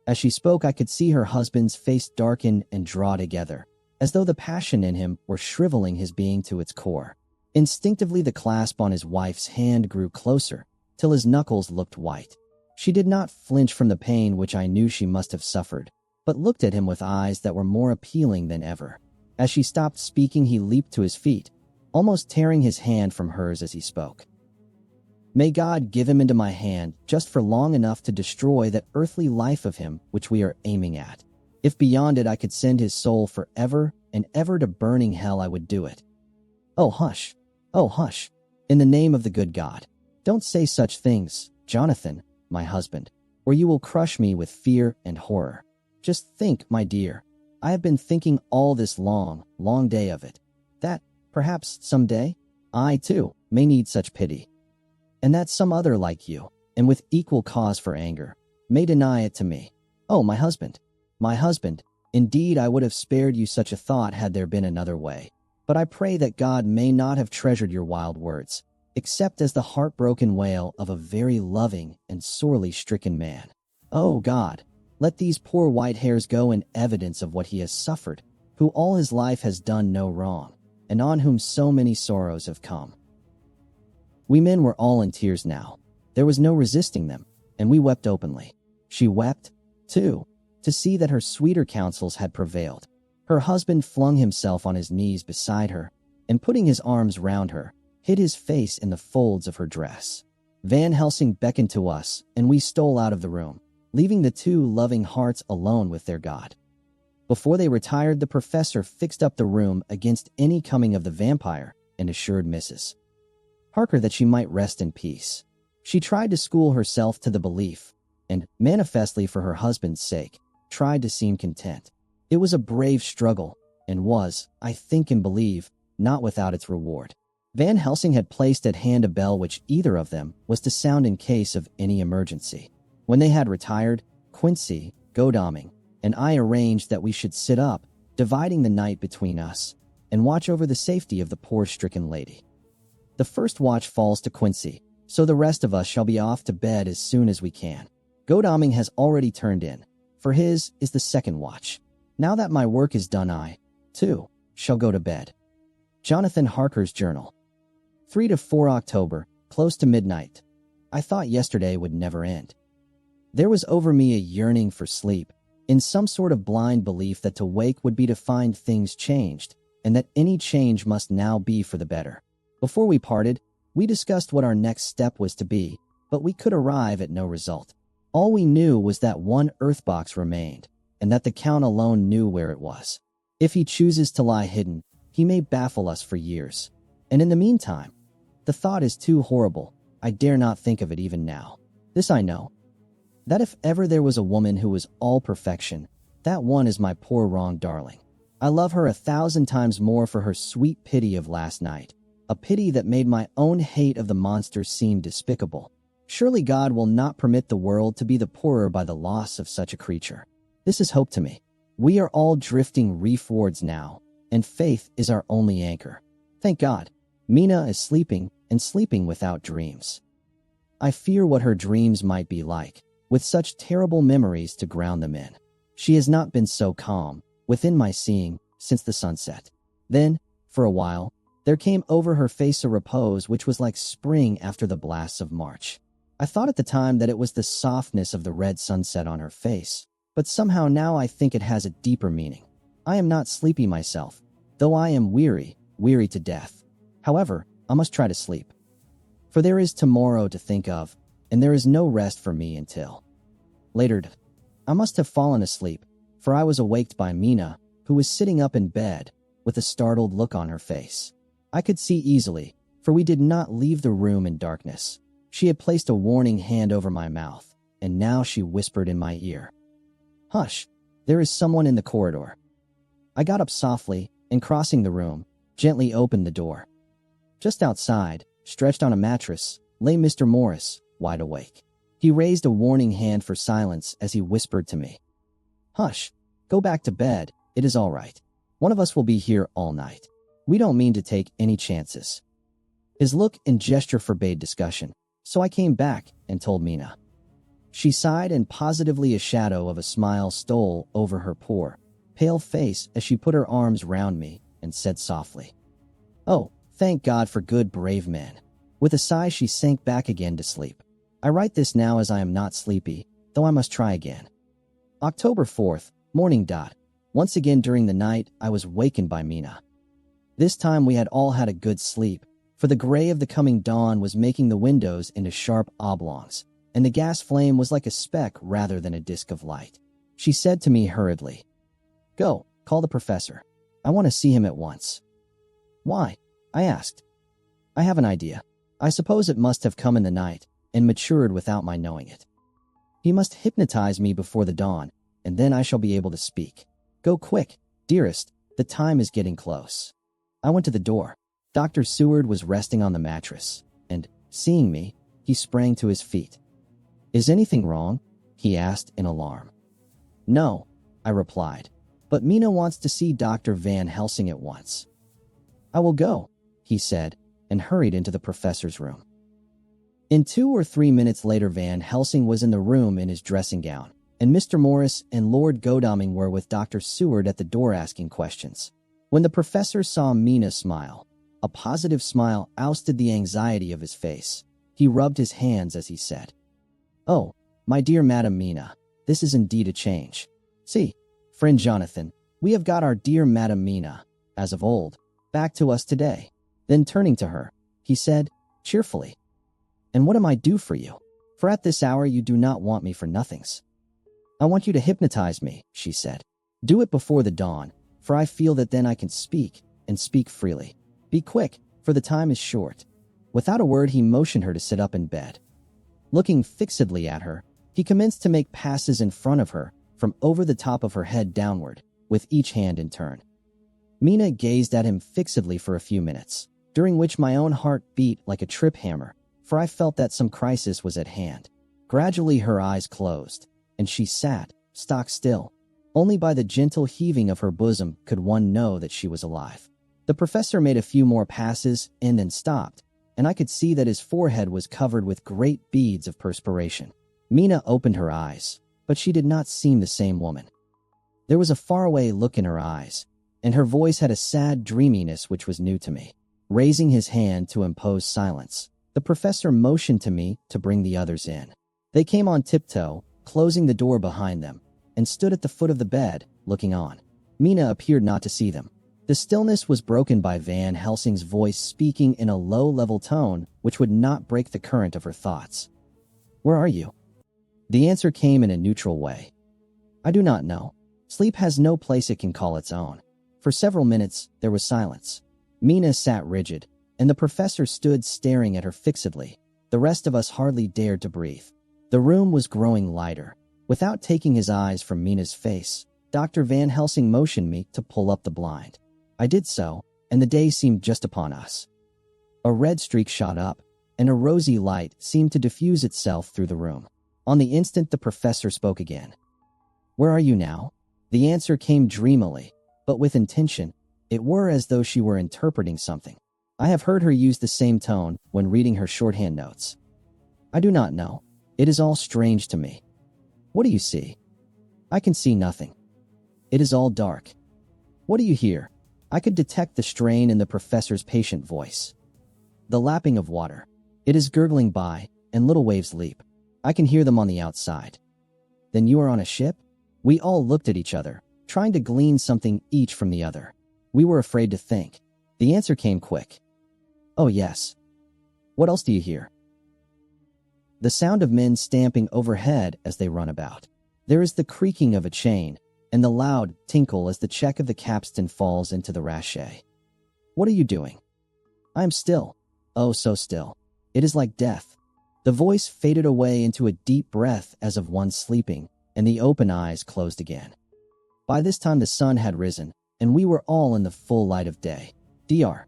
As she spoke, I could see her husband's face darken and draw together, as though the passion in him were shriveling his being to its core. Instinctively, the clasp on his wife's hand grew closer, till his knuckles looked white. She did not flinch from the pain which I knew she must have suffered, but looked at him with eyes that were more appealing than ever. As she stopped speaking, he leaped to his feet, almost tearing his hand from hers as he spoke. May God give him into my hand just for long enough to destroy that earthly life of him which we are aiming at. If beyond it I could send his soul for ever and ever to burning hell, I would do it. Oh, hush. Oh, hush. In the name of the good God, don't say such things, Jonathan, my husband, or you will crush me with fear and horror. Just think, my dear, I have been thinking all this long day of it, that, perhaps, some day, I, too, may need such pity, and that some other like you, and with equal cause for anger, may deny it to me. Oh, my husband, indeed I would have spared you such a thought had there been another way. But I pray that God may not have treasured your wild words, except as the heartbroken wail of a very loving and sorely stricken man. Oh God, let these poor white hairs go in evidence of what he has suffered, who all his life has done no wrong, and on whom so many sorrows have come. We men were all in tears now. There was no resisting them, and we wept openly. She wept, too, to see that her sweeter counsels had prevailed. Her husband flung himself on his knees beside her, and putting his arms round her, hid his face in the folds of her dress. Van Helsing beckoned to us, and we stole out of the room, leaving the two loving hearts alone with their God. Before they retired, the professor fixed up the room against any coming of the vampire and assured Mrs. Harker that she might rest in peace. She tried to school herself to the belief, and, manifestly for her husband's sake, tried to seem content. It was a brave struggle, and was, I think and believe, not without its reward. Van Helsing had placed at hand a bell which either of them was to sound in case of any emergency. When they had retired, Quincy, Godalming, and I arranged that we should sit up, dividing the night between us, and watch over the safety of the poor stricken lady. The first watch falls to Quincy, so the rest of us shall be off to bed as soon as we can. Godalming has already turned in, for his is the second watch. Now that my work is done, I, too, shall go to bed. Jonathan Harker's Journal. 3 to 4 October, close to midnight. I thought yesterday would never end. There was over me a yearning for sleep, in some sort of blind belief that to wake would be to find things changed, and that any change must now be for the better. Before we parted, we discussed what our next step was to be, but we could arrive at no result. All we knew was that one earthbox remained, and that the Count alone knew where it was. If he chooses to lie hidden, he may baffle us for years. And in the meantime, the thought is too horrible. I dare not think of it even now. This I know, that if ever there was a woman who was all perfection, that one is my poor wrong darling. I love her 1,000 times more for her sweet pity of last night, a pity that made my own hate of the monster seem despicable. Surely God will not permit the world to be the poorer by the loss of such a creature. This is hope to me. We are all drifting reefwards now, and faith is our only anchor. Thank God, Mina is sleeping, and sleeping without dreams. I fear what her dreams might be like, with such terrible memories to ground them in. She has not been so calm, within my seeing, since the sunset. Then, for a while, there came over her face a repose which was like spring after the blasts of March. I thought at the time that it was the softness of the red sunset on her face, but somehow now I think it has a deeper meaning. I am not sleepy myself, though I am weary to death. However, I must try to sleep. For there is tomorrow to think of, and there is no rest for me until later. I must have fallen asleep, for I was awaked by Mina, who was sitting up in bed, with a startled look on her face. I could see easily, for we did not leave the room in darkness. She had placed a warning hand over my mouth, and now she whispered in my ear, "Hush, there is someone in the corridor." I got up softly, and crossing the room, gently opened the door. Just outside, stretched on a mattress, lay Mr. Morris, wide awake. He raised a warning hand for silence as he whispered to me, "Hush, go back to bed, it is all right. One of us will be here all night. We don't mean to take any chances." His look and gesture forbade discussion, so I came back and told Mina. She sighed, and positively a shadow of a smile stole over her poor, pale face as she put her arms round me and said softly, "Oh, thank God for good, brave men." With a sigh, she sank back again to sleep. I write this now as I am not sleepy, though I must try again. October 4th, morning. Once again during the night, I was wakened by Mina. This time we had all had a good sleep, for the gray of the coming dawn was making the windows into sharp oblongs, and the gas flame was like a speck rather than a disk of light. She said to me hurriedly, "Go, call the professor. I want to see him at once." "Why?" I asked. "I have an idea. I suppose it must have come in the night, and matured without my knowing it. He must hypnotize me before the dawn, and then I shall be able to speak. Go quick, dearest, the time is getting close." I went to the door. Dr. Seward was resting on the mattress, and, seeing me, he sprang to his feet. "Is anything wrong?" he asked in alarm. "No," I replied, "but Mina wants to see Dr. Van Helsing at once." "I will go," he said, and hurried into the professor's room. In 2 or 3 minutes later, Van Helsing was in the room in his dressing gown, and Mr. Morris and Lord Godalming were with Dr. Seward at the door asking questions. When the professor saw Mina smile, a positive smile ousted the anxiety of his face. He rubbed his hands as he said, "Oh, my dear Madam Mina, this is indeed a change. See, friend Jonathan, we have got our dear Madam Mina, as of old, back to us today." Then turning to her, he said, cheerfully, "And what am I due for you? For at this hour you do not want me for nothings." "I want you to hypnotize me," she said. "Do it before the dawn, for I feel that then I can speak, and speak freely. Be quick, for the time is short." Without a word, he motioned her to sit up in bed. Looking fixedly at her, he commenced to make passes in front of her, from over the top of her head downward, with each hand in turn. Mina gazed at him fixedly for a few minutes, during which my own heart beat like a trip hammer, for I felt that some crisis was at hand. Gradually her eyes closed, and she sat, stock still. Only by the gentle heaving of her bosom could one know that she was alive. The professor made a few more passes and then stopped, and I could see that his forehead was covered with great beads of perspiration. Mina opened her eyes, but she did not seem the same woman. There was a faraway look in her eyes, and her voice had a sad dreaminess which was new to me. Raising his hand to impose silence, the professor motioned to me to bring the others in. They came on tiptoe, closing the door behind them, and stood at the foot of the bed, looking on. Mina appeared not to see them. The stillness was broken by Van Helsing's voice speaking in a low, level tone which would not break the current of her thoughts. "Where are you?" The answer came in a neutral way. I do not know. Sleep has no place it can call its own. For several minutes, there was silence. Mina sat rigid, and the professor stood staring at her fixedly. The rest of us hardly dared to breathe. The room was growing lighter. Without taking his eyes from Mina's face, Dr. Van Helsing motioned me to pull up the blind. I did so, and the day seemed just upon us. A red streak shot up, and a rosy light seemed to diffuse itself through the room. On the instant, the professor spoke again. Where are you now? The answer came dreamily, but with intention. It were as though she were interpreting something. I have heard her use the same tone when reading her shorthand notes. I do not know. It is all strange to me. What do you see? I can see nothing. It is all dark. What do you hear? I could detect the strain in the professor's patient voice. The lapping of water. It is gurgling by, and little waves leap. I can hear them on the outside. Then you are on a ship? We all looked at each other, trying to glean something each from the other. We were afraid to think. The answer came quick. Oh yes. What else do you hear? The sound of men stamping overhead as they run about. There is the creaking of a chain, and the loud tinkle as the check of the capstan falls into the rachet. What are you doing? I am still. Oh, so still. It is like death. The voice faded away into a deep breath as of one sleeping, and the open eyes closed again. By this time the sun had risen, and we were all in the full light of day. Dr.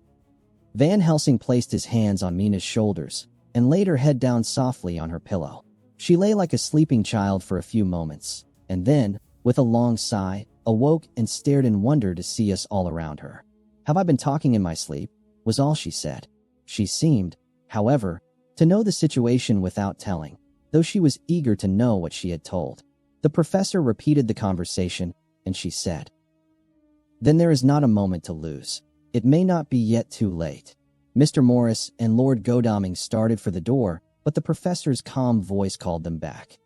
Van Helsing placed his hands on Mina's shoulders and laid her head down softly on her pillow. She lay like a sleeping child for a few moments, and then, with a long sigh, awoke and stared in wonder to see us all around her. Have I been talking in my sleep? Was all she said. She seemed, however, to know the situation without telling, though she was eager to know what she had told. The professor repeated the conversation, and she said, Then there is not a moment to lose. It may not be yet too late. Mr. Morris and Lord Godalming started for the door, but the professor's calm voice called them back.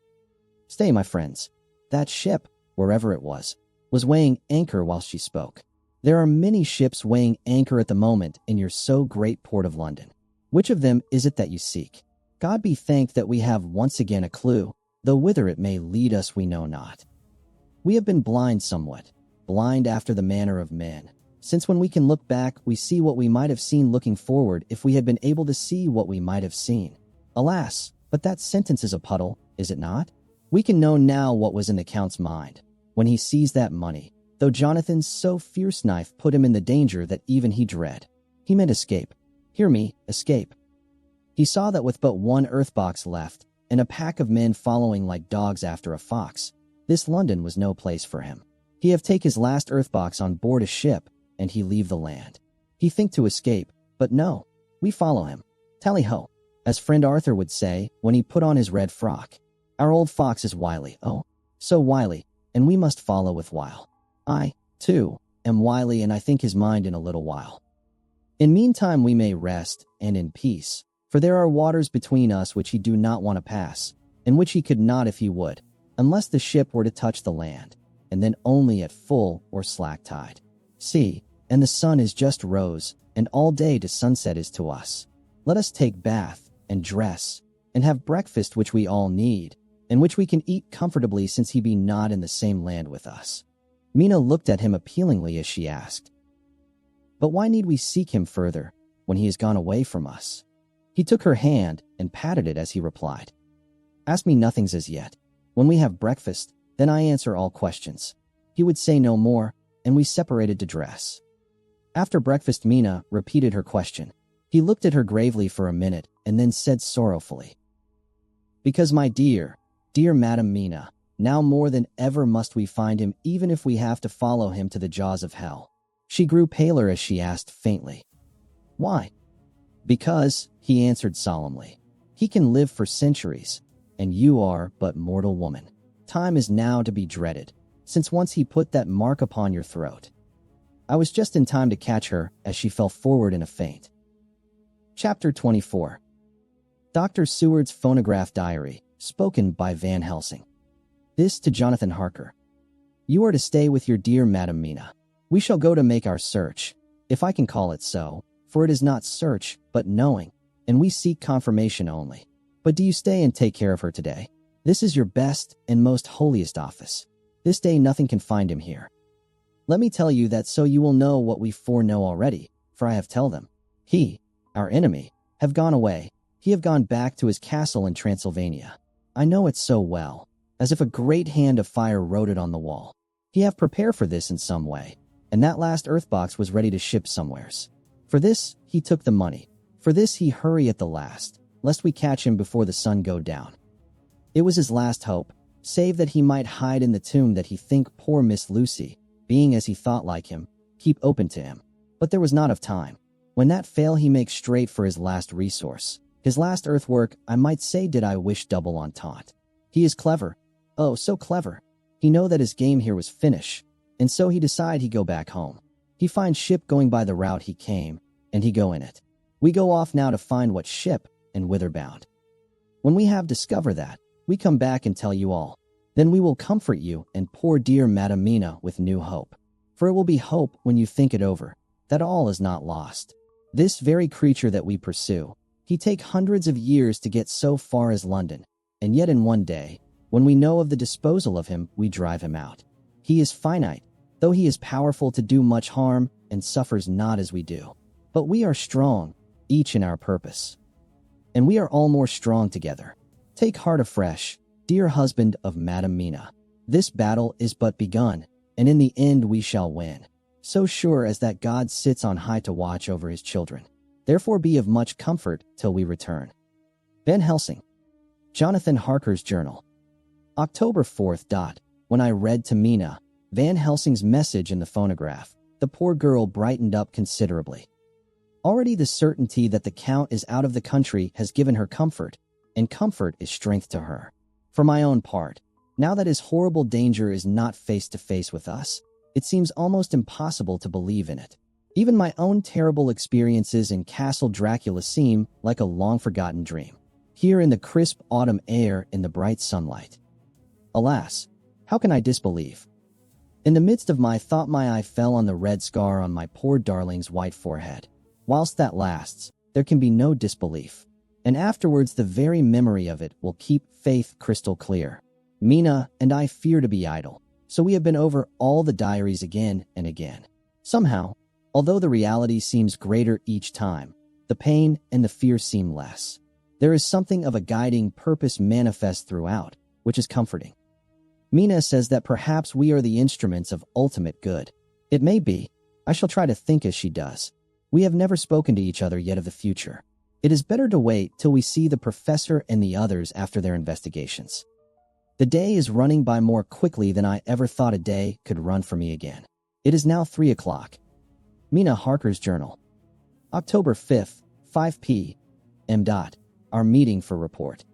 Stay, my friends. That ship, wherever it was weighing anchor while she spoke. There are many ships weighing anchor at the moment in your so great port of London. Which of them is it that you seek? God be thanked that we have once again a clue, though whither it may lead us we know not. We have been blind somewhat, blind after the manner of men, since when we can look back we see what we might have seen looking forward if we had been able to see what we might have seen. Alas, but that sentence is a puddle, is it not? We can know now what was in the Count's mind when he seized that money, though Jonathan's so fierce knife put him in the danger that even he dread. He meant escape. Hear me, escape. He saw that with but one earth-box left, and a pack of men following like dogs after a fox, this London was no place for him. He have take his last earth-box on board a ship, and he leave the land. He think to escape, but no, we follow him. Tally-ho, as friend Arthur would say when he put on his red frock. Our old fox is wily, oh, so wily, and we must follow with wile. I, too, am wily, and I think his mind in a little while. In meantime we may rest, and in peace, for there are waters between us which he do not want to pass, and which he could not if he would, unless the ship were to touch the land, and then only at full or slack tide. See, and the sun is just rose, and all day to sunset is to us. Let us take bath, and dress, and have breakfast which we all need, and which we can eat comfortably since he be not in the same land with us. Mina looked at him appealingly as she asked, But why need we seek him further, when he has gone away from us? He took her hand and patted it as he replied, Ask me nothings as yet. When we have breakfast, then I answer all questions. He would say no more, and we separated to dress. After breakfast Mina repeated her question. He looked at her gravely for a minute, and then said sorrowfully, Because my dear Madam Mina, now more than ever must we find him even if we have to follow him to the jaws of hell. She grew paler as she asked faintly, Why? Because, he answered solemnly, he can live for centuries, and you are but mortal woman. Time is now to be dreaded, since once he put that mark upon your throat. I was just in time to catch her as she fell forward in a faint. Chapter 24. Dr. Seward's phonograph diary, spoken by Van Helsing. This to Jonathan Harker. You are to stay with your dear Madam Mina. We shall go to make our search, if I can call it so, for it is not search, but knowing, and we seek confirmation only. But do you stay and take care of her today? This is your best and most holiest office. This day nothing can find him here. Let me tell you that so you will know what we foreknow already, for I have tell them. He, our enemy, have gone away. He have gone back to his castle in Transylvania. I know it so well, as if a great hand of fire wrote it on the wall. He have prepared for this in some way, and that last earthbox was ready to ship somewheres. For this he took the money. For this he hurry at the last, lest we catch him before the sun go down. It was his last hope, save that he might hide in the tomb that he think poor Miss Lucy, being as he thought like him, keep open to him. But there was not of time. When that fail he makes straight for his last resource. His last earthwork, I might say did I wish double entente. He is clever. Oh, so clever. He know that his game here was finish, and so he decide he go back home. He find ship going by the route he came, and he go in it. We go off now to find what ship and whither bound. When we have discovered that, we come back and tell you all. Then we will comfort you and poor dear Madam Mina with new hope. For it will be hope when you think it over, that all is not lost. This very creature that we pursue, he take hundreds of years to get so far as London, and yet in one day, when we know of the disposal of him, we drive him out. He is finite, though he is powerful to do much harm, and suffers not as we do. But we are strong, each in our purpose. And we are all more strong together. Take heart afresh, dear husband of Madam Mina. This battle is but begun, and in the end we shall win. So sure as that God sits on high to watch over his children. Therefore be of much comfort till we return. Van Helsing. Jonathan Harker's Journal. October 4th. When I read to Mina Van Helsing's message in the phonograph, the poor girl brightened up considerably. Already the certainty that the Count is out of the country has given her comfort, and comfort is strength to her. For my own part, now that his horrible danger is not face to face with us, it seems almost impossible to believe in it. Even my own terrible experiences in Castle Dracula seem like a long-forgotten dream, here in the crisp autumn air in the bright sunlight. Alas, how can I disbelieve? In the midst of my thought my eye fell on the red scar on my poor darling's white forehead. Whilst that lasts, there can be no disbelief, and afterwards the very memory of it will keep faith crystal clear. Mina and I fear to be idle, so we have been over all the diaries again and again. Somehow, although the reality seems greater each time, the pain and the fear seem less. There is something of a guiding purpose manifest throughout, which is comforting. Mina says that perhaps we are the instruments of ultimate good. It may be. I shall try to think as she does. We have never spoken to each other yet of the future. It is better to wait till we see the professor and the others after their investigations. The day is running by more quickly than I ever thought a day could run for me again. It is now 3 o'clock. Mina Harker's Journal. October 5th, 5 p.m. Our meeting for report.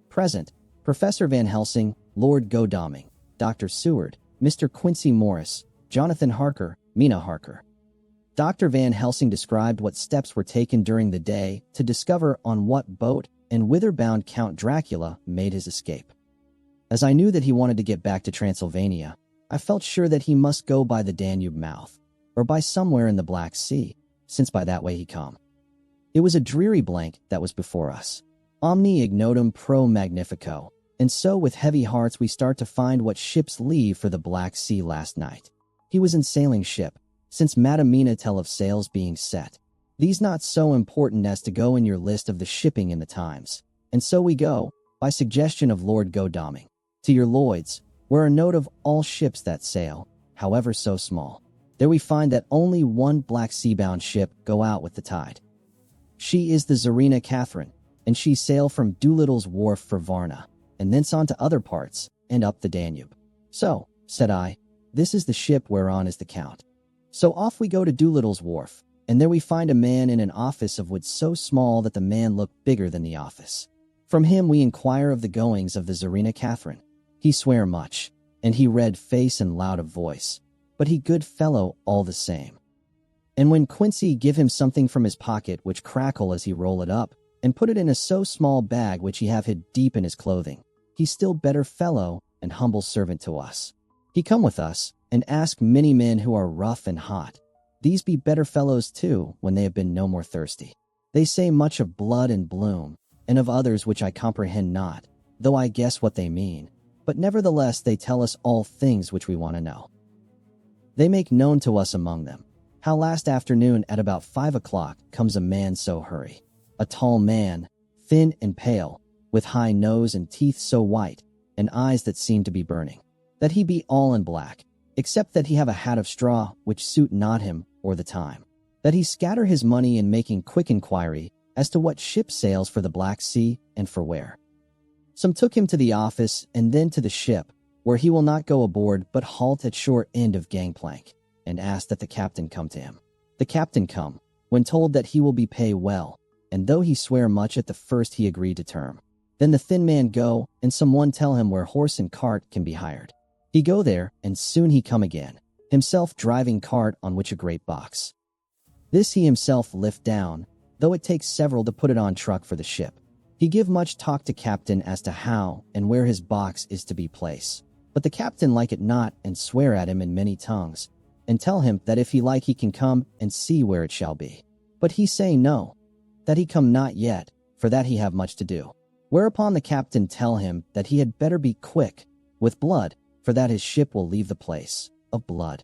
Present, Professor Van Helsing, Lord Godalming, Dr. Seward, Mr. Quincy Morris, Jonathan Harker, Mina Harker. Dr. Van Helsing described what steps were taken during the day to discover on what boat and whither bound Count Dracula made his escape. As I knew that he wanted to get back to Transylvania, I felt sure that he must go by the Danube mouth, or by somewhere in the Black Sea, since by that way he come. It was a dreary blank that was before us. Omni ignotum pro magnifico, and so with heavy hearts we start to find what ships leave for the Black Sea last night. He was in sailing ship, since Madam Mina tell of sails being set. These not so important as to go in your list of the shipping in the Times. And so we go, by suggestion of Lord Godalming, to your Lloyd's, where a note of all ships that sail, however so small. There we find that only one Black Sea-bound ship go out with the tide. She is the Czarina Catherine, and she sail from Doolittle's wharf for Varna, and thence on to other parts, and up the Danube. So, said I, this is the ship whereon is the Count. So off we go to Doolittle's wharf, and there we find a man in an office of wood so small that the man looked bigger than the office. From him we inquire of the goings of the Czarina Catherine. He swear much, and he red face and loud of voice, but he good fellow all the same. And when Quincy give him something from his pocket which crackle as he roll it up, and put it in a so small bag which he have hid deep in his clothing, he still better fellow and humble servant to us. He come with us, and ask many men who are rough and hot. These be better fellows too, when they have been no more thirsty. They say much of blood and bloom, and of others which I comprehend not. though I guess what they mean, but nevertheless they tell us all things which we want to know. They make known to us among them how last afternoon at about 5 o'clock comes a man so hurry, a tall man, thin and pale, with high nose and teeth so white, and eyes that seem to be burning, that he be all in black, except that he have a hat of straw which suit not him or the time, that he scatter his money in making quick inquiry as to what ship sails for the Black Sea and for where. Some took him to the office and then to the ship, where he will not go aboard but halt at short end of gangplank, and ask that the captain come to him. The captain come, when told that he will be pay well, and though he swear much at the first he agreed to term. Then the thin man go, and someone tell him where horse and cart can be hired. He go there, and soon he come again, himself driving cart on which a great box. This he himself lift down, though it takes several to put it on truck for the ship. He give much talk to captain as to how and where his box is to be placed. But the captain like it not, and swear at him in many tongues, and tell him that if he like he can come and see where it shall be. But he say no, that he come not yet, for that he have much to do. Whereupon the captain tell him that he had better be quick, with blood, for that his ship will leave the place of blood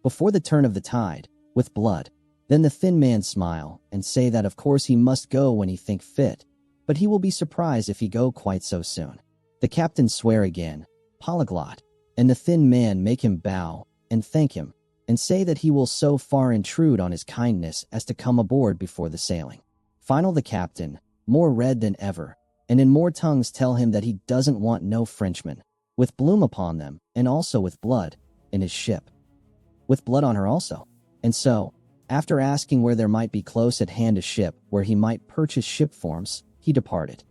before the turn of the tide, with blood. Then the thin man smile, and say that of course he must go when he think fit, but he will be surprised if he go quite so soon. The captain swear again, polyglot, and the thin man make him bow, and thank him, and say that he will so far intrude on his kindness as to come aboard before the sailing. Final the captain, more red than ever, and in more tongues tell him that he doesn't want no Frenchmen, with bloom upon them, and also with blood, in his ship. With blood on her also. And so, after asking where there might be close at hand a ship where he might purchase ship forms, he departed.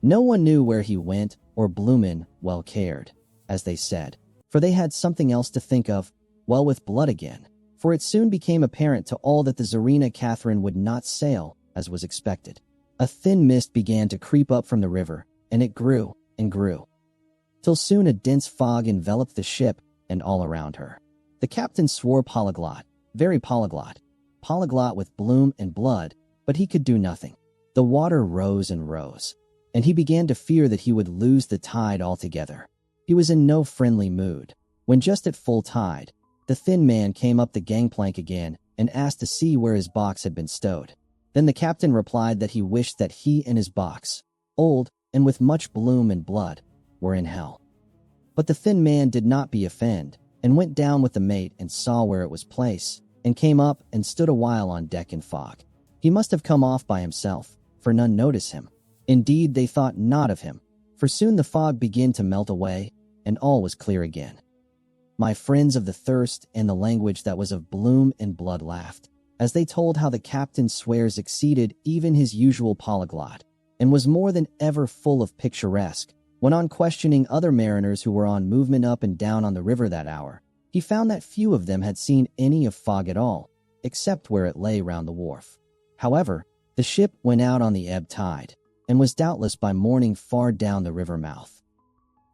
No one knew where he went, or Bloomin well cared, as they said, for they had something else to think of, well with blood again, for it soon became apparent to all that the Tsarina Catherine would not sail, as was expected. A thin mist began to creep up from the river, and it grew and grew, till soon a dense fog enveloped the ship and all around her. The captain swore polyglot, very polyglot, polyglot with bloom and blood, but he could do nothing. The water rose and rose, and he began to fear that he would lose the tide altogether. He was in no friendly mood, when just at full tide, the thin man came up the gangplank again and asked to see where his box had been stowed. Then the captain replied that he wished that he and his box, old and with much bloom and blood, were in hell. But the thin man did not be offended, and went down with the mate and saw where it was placed, and came up and stood a while on deck in fog. He must have come off by himself, for none noticed him. Indeed, they thought not of him, for soon the fog began to melt away, and all was clear again. My friends of the thirst and the language that was of bloom and blood laughed, as they told how the captain's swears exceeded even his usual polyglot, and was more than ever full of picturesque. When on questioning other mariners who were on movement up and down on the river that hour, he found that few of them had seen any of fog at all, except where it lay round the wharf. However, the ship went out on the ebb tide, and was doubtless by morning far down the river mouth.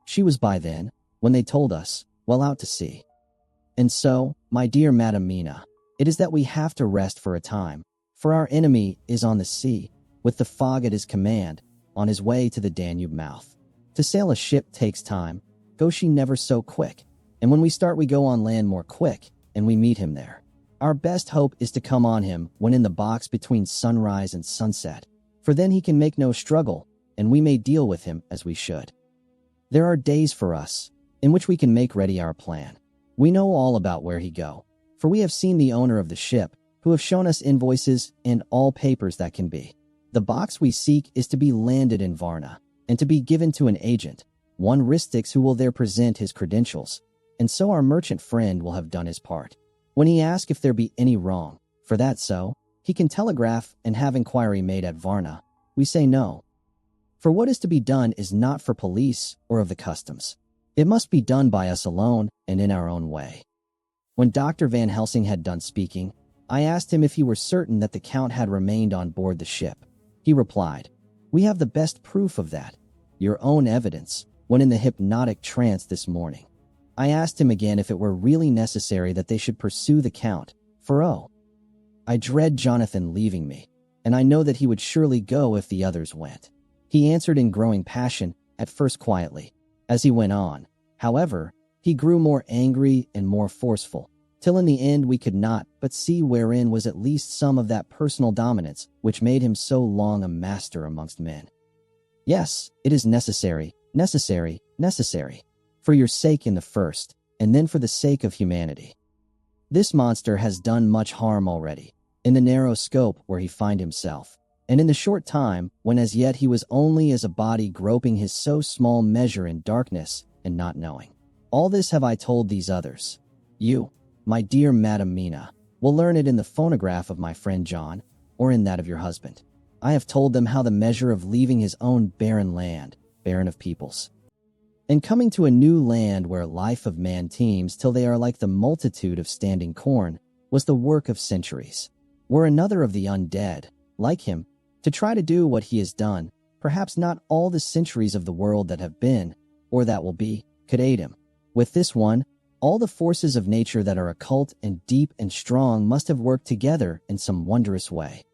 She was by then, when they told us, well out to sea. And so, my dear Madam Mina, it is that we have to rest for a time, for our enemy is on the sea, with the fog at his command, on his way to the Danube mouth. To sail a ship takes time, go she never so quick, and when we start we go on land more quick, and we meet him there. Our best hope is to come on him when in the box between sunrise and sunset, for then he can make no struggle, and we may deal with him as we should. There are days for us, in which we can make ready our plan. We know all about where he go, for we have seen the owner of the ship, who have shown us invoices and all papers that can be. The box we seek is to be landed in Varna, and to be given to an agent, one Ristix, who will there present his credentials, and so our merchant friend will have done his part. When he asks if there be any wrong, for that so, he can telegraph and have inquiry made at Varna, we say no. For what is to be done is not for police or of the customs. It must be done by us alone and in our own way. When Dr. Van Helsing had done speaking, I asked him if he were certain that the Count had remained on board the ship. He replied, "We have the best proof of that, your own evidence, when in the hypnotic trance this morning." I asked him again if it were really necessary that they should pursue the Count, for I dread Jonathan leaving me, and I know that he would surely go if the others went. He answered in growing passion at first quietly. As he went on, however, he grew more angry and more forceful, till in the end we could not but see wherein was at least some of that personal dominance which made him so long a master amongst men. Yes, it is necessary, necessary, necessary, for your sake in the first, and then for the sake of humanity. This monster has done much harm already, in the narrow scope where he find himself, and in the short time when as yet he was only as a body groping his so small measure in darkness and not knowing. All this have I told these others. You, my dear Madam Mina, will learn it in the phonograph of my friend John, or in that of your husband. I have told them how the measure of leaving his own barren land, barren of peoples, and coming to a new land where life of man teems till they are like the multitude of standing corn, was the work of centuries. Were another of the undead, like him, to try to do what he has done, perhaps not all the centuries of the world that have been, or that will be, could aid him. With this one, all the forces of nature that are occult and deep and strong must have worked together in some wondrous way.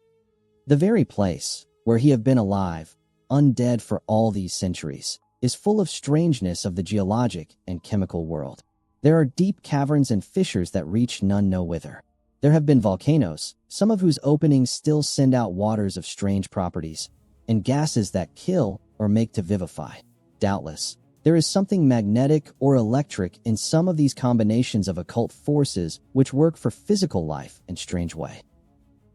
The very place where he have been alive, undead for all these centuries, is full of strangeness of the geologic and chemical world. There are deep caverns and fissures that reach none know whither. There have been volcanoes, some of whose openings still send out waters of strange properties, and gases that kill or make to vivify. Doubtless, there is something magnetic or electric in some of these combinations of occult forces which work for physical life in strange way.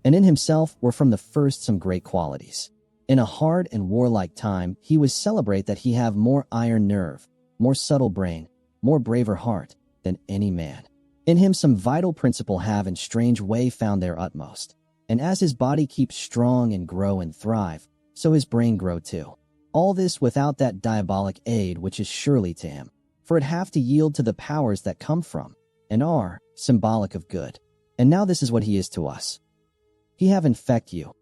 And in himself were from the first some great qualities. In a hard and warlike time, he was celebrate that he have more iron nerve, more subtle brain, more braver heart than any man. In him some vital principle have in strange way found their utmost. And as his body keeps strong and grow and thrive, so his brain grow too. All this without that diabolic aid which is surely to him, for it have to yield to the powers that come from, and are, symbolic of good. And now this is what he is to us. He have infect you.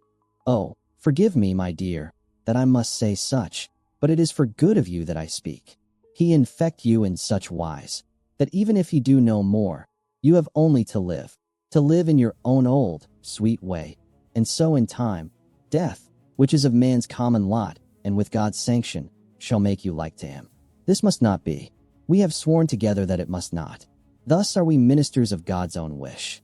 Oh, forgive me, my dear, that I must say such, but it is for good of you that I speak. He infect you in such wise, that even if he do no more, you have only to live in your own old, sweet way, and so in time, death, which is of man's common lot, and with God's sanction, shall make you like to him. This must not be. We have sworn together that it must not. Thus are we ministers of God's own wish.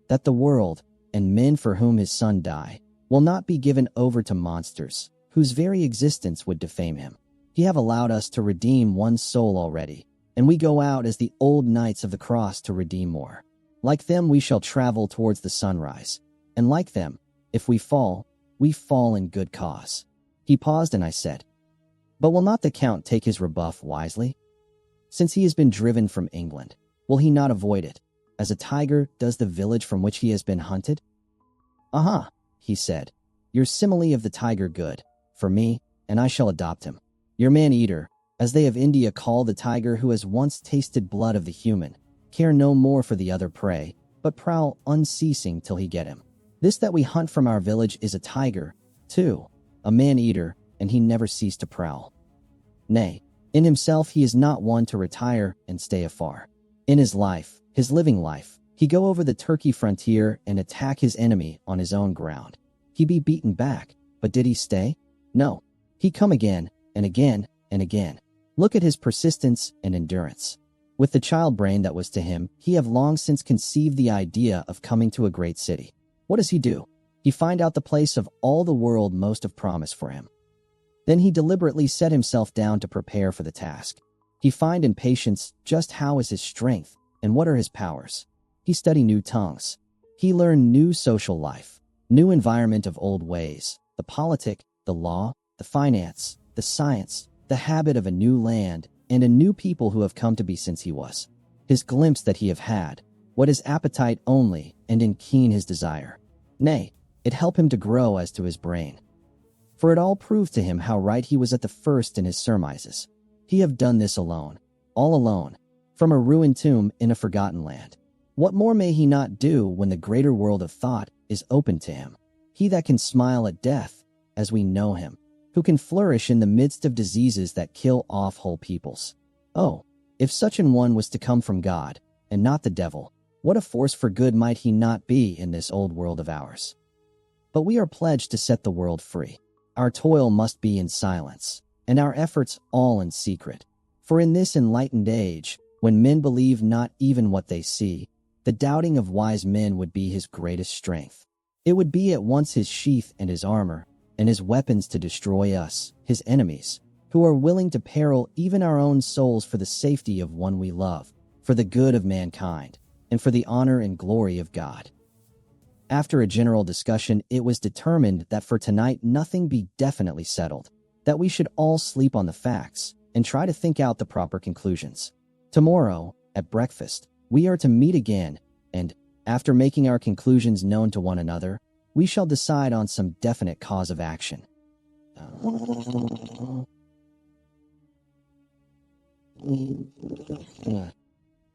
That the world, and men for whom his Son die, will not be given over to monsters, whose very existence would defame him. He have allowed us to redeem one soul already, and we go out as the old knights of the cross to redeem more. Like them we shall travel towards the sunrise, and like them, if we fall in good cause. He paused and I said, but will not the Count take his rebuff wisely? Since he has been driven from England, will he not avoid it, as a tiger does the village from which he has been hunted? Aha, he said, your simile of the tiger good, for me, and I shall adopt him. Your man-eater, as they of India call the tiger who has once tasted blood of the human, care no more for the other prey, but prowl unceasing till he get him. This that we hunt from our village is a tiger, too, a man-eater, and he never ceased to prowl. Nay, in himself he is not one to retire and stay afar. In his life, his living life, he go over the Turkey frontier and attack his enemy on his own ground. He be beaten back, but did he stay? No. He come again, and again, and again. Look at his persistence and endurance. With the child brain that was to him, he have long since conceived the idea of coming to a great city. What does he do? He find out the place of all the world most of promise for him. Then he deliberately set himself down to prepare for the task. He find in patience just how is his strength and what are his powers. He study new tongues. He learn new social life, new environment of old ways, the politic, the law, the finance, the science, the habit of a new land, and a new people who have come to be since he was. His glimpse that he have had, what his appetite only, and in keen his desire. Nay, it help him to grow as to his brain. For it all proved to him how right he was at the first in his surmises. He have done this alone, all alone, from a ruined tomb in a forgotten land. What more may he not do when the greater world of thought is open to him? He that can smile at death, as we know him, who can flourish in the midst of diseases that kill off whole peoples. Oh, if such an one was to come from God, and not the devil, what a force for good might he not be in this old world of ours? But we are pledged to set the world free. Our toil must be in silence. and our efforts all in secret. For in this enlightened age, when men believe not even what they see, the doubting of wise men would be his greatest strength. It would be at once his sheath and his armor, and his weapons to destroy us, his enemies, who are willing to peril even our own souls for the safety of one we love, for the good of mankind, and for the honor and glory of God. After a general discussion, it was determined that for tonight nothing be definitely settled, that we should all sleep on the facts and try to think out the proper conclusions. Tomorrow, at breakfast, we are to meet again, and, after making our conclusions known to one another, we shall decide on some definite cause of action.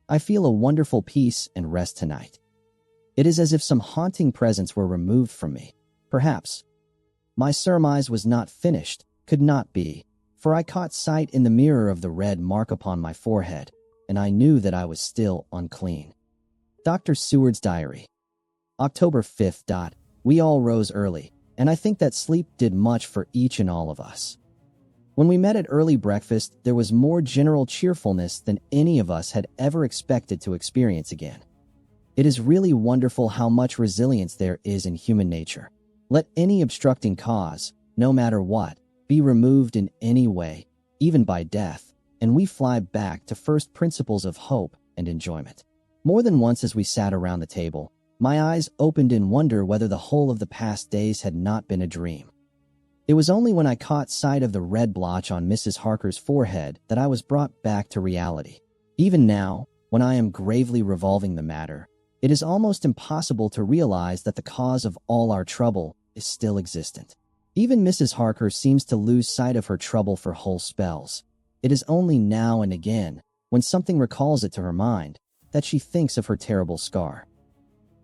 I feel a wonderful peace and rest tonight. It is as if some haunting presence were removed from me. Perhaps. My surmise was not finished, could not be, for I caught sight in the mirror of the red mark upon my forehead, and I knew that I was still unclean. Dr. Seward's Diary. October 5th. We all rose early, and I think that sleep did much for each and all of us. When we met at early breakfast, there was more general cheerfulness than any of us had ever expected to experience again. It is really wonderful how much resilience there is in human nature. Let any obstructing cause, no matter what, be removed in any way, even by death, and we fly back to first principles of hope and enjoyment. More than once as we sat around the table, my eyes opened in wonder whether the whole of the past days had not been a dream. It was only when I caught sight of the red blotch on Mrs. Harker's forehead that I was brought back to reality. Even now, when I am gravely revolving the matter, it is almost impossible to realize that the cause of all our trouble is still existent. Even Mrs. Harker seems to lose sight of her trouble for whole spells. It is only now and again, when something recalls it to her mind, that she thinks of her terrible scar.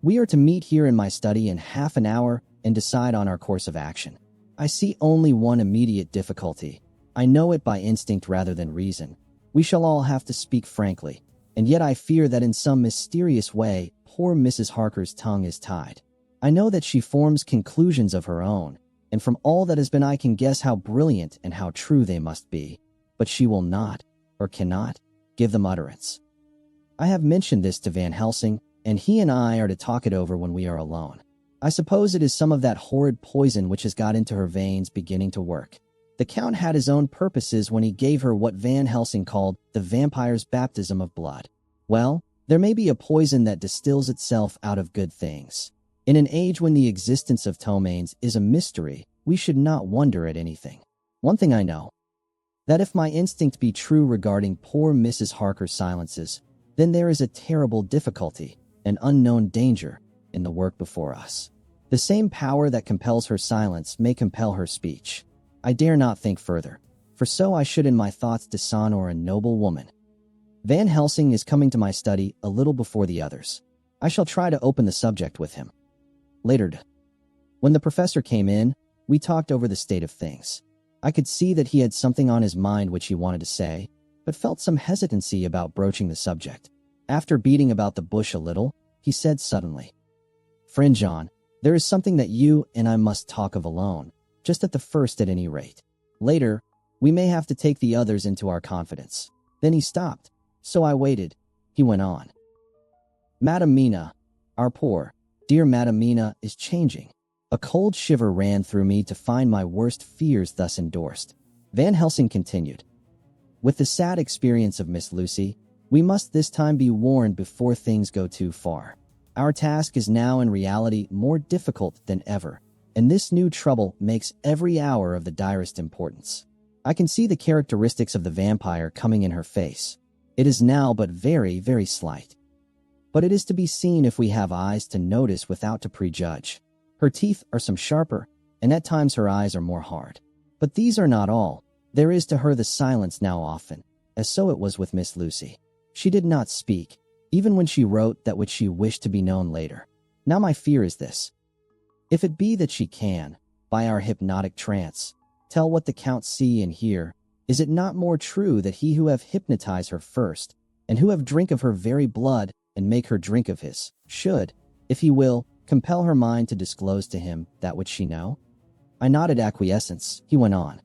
We are to meet here in my study in half an hour and decide on our course of action. I see only one immediate difficulty. I know it by instinct rather than reason. We shall all have to speak frankly, and yet I fear that in some mysterious way, poor Mrs. Harker's tongue is tied. I know that she forms conclusions of her own, and from all that has been I can guess how brilliant and how true they must be, but she will not, or cannot, give them utterance. I have mentioned this to Van Helsing, and he and I are to talk it over when we are alone. I suppose it is some of that horrid poison which has got into her veins beginning to work. The Count had his own purposes when he gave her what Van Helsing called the vampire's baptism of blood. Well, there may be a poison that distills itself out of good things. In an age when the existence of ptomaines is a mystery, we should not wonder at anything. One thing I know, that if my instinct be true regarding poor Mrs. Harker's silences, then there is a terrible difficulty, an unknown danger, in the work before us. The same power that compels her silence may compel her speech. I dare not think further, for so I should in my thoughts dishonor a noble woman. Van Helsing is coming to my study a little before the others. I shall try to open the subject with him. Later. When the professor came in, we talked over the state of things. I could see that he had something on his mind which he wanted to say, but felt some hesitancy about broaching the subject. After beating about the bush a little, he said suddenly, "Friend John, there is something that you and I must talk of alone, just at the first at any rate. Later, we may have to take the others into our confidence." Then he stopped, so I waited. He went on. "Madam Mina, our poor, dear Madam Mina, is changing." A cold shiver ran through me to find my worst fears thus endorsed. Van Helsing continued, "With the sad experience of Miss Lucy, we must this time be warned before things go too far. Our task is now in reality more difficult than ever, and this new trouble makes every hour of the direst importance. I can see the characteristics of the vampire coming in her face. It is now but very, very slight. But it is to be seen if we have eyes to notice without to prejudge. Her teeth are some sharper, and at times her eyes are more hard. But these are not all. There is to her the silence now often, as so it was with Miss Lucy. She did not speak, even when she wrote that which she wished to be known later. Now my fear is this. If it be that she can, by our hypnotic trance, tell what the Count see and hear, is it not more true that he who have hypnotized her first, and who have drink of her very blood and make her drink of his, should, if he will, compel her mind to disclose to him that which she know?" I nodded acquiescence. He went on.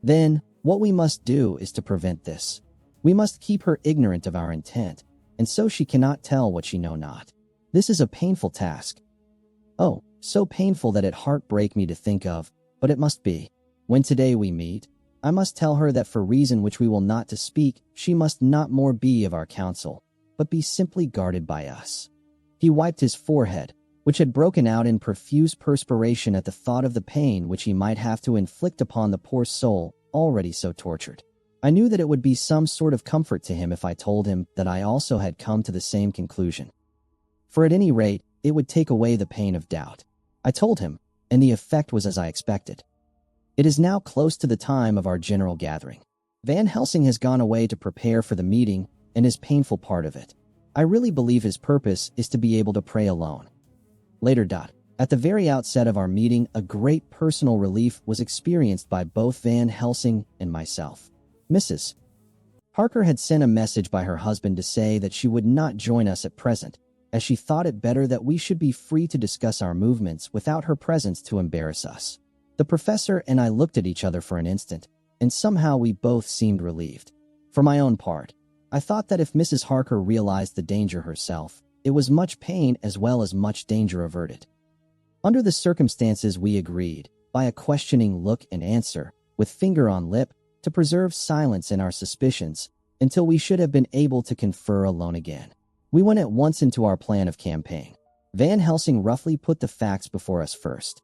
"Then, What we must do is to prevent this. We must keep her ignorant of our intent, and so she cannot tell what she know not. This is a painful task. Oh, so painful that it heartbreak me to think of, but it must be. When today we meet, I must tell her that for reason which we will not to speak, she must not more be of our counsel, but be simply guarded by us." He wiped his forehead, which had broken out in profuse perspiration at the thought of the pain which he might have to inflict upon the poor soul already so tortured. I knew that it would be some sort of comfort to him if I told him that I also had come to the same conclusion. For at any rate, it would take away the pain of doubt. I told him, and the effect was as I expected. It is now close to the time of our general gathering. Van Helsing has gone away to prepare for the meeting and is painful part of it. I really believe his purpose is to be able to pray alone. Later. At the very outset of our meeting, a great personal relief was experienced by both Van Helsing and myself. Mrs. Harker had sent a message by her husband to say that she would not join us at present, as she thought it better that we should be free to discuss our movements without her presence to embarrass us. The professor and I looked at each other for an instant, and somehow we both seemed relieved. For my own part, I thought that if Mrs. Harker realized the danger herself, it was much pain as well as much danger averted. Under the circumstances, we agreed, by a questioning look and answer, with finger on lip, to preserve silence in our suspicions until we should have been able to confer alone again. We went at once into our plan of campaign. Van Helsing roughly put the facts before us first.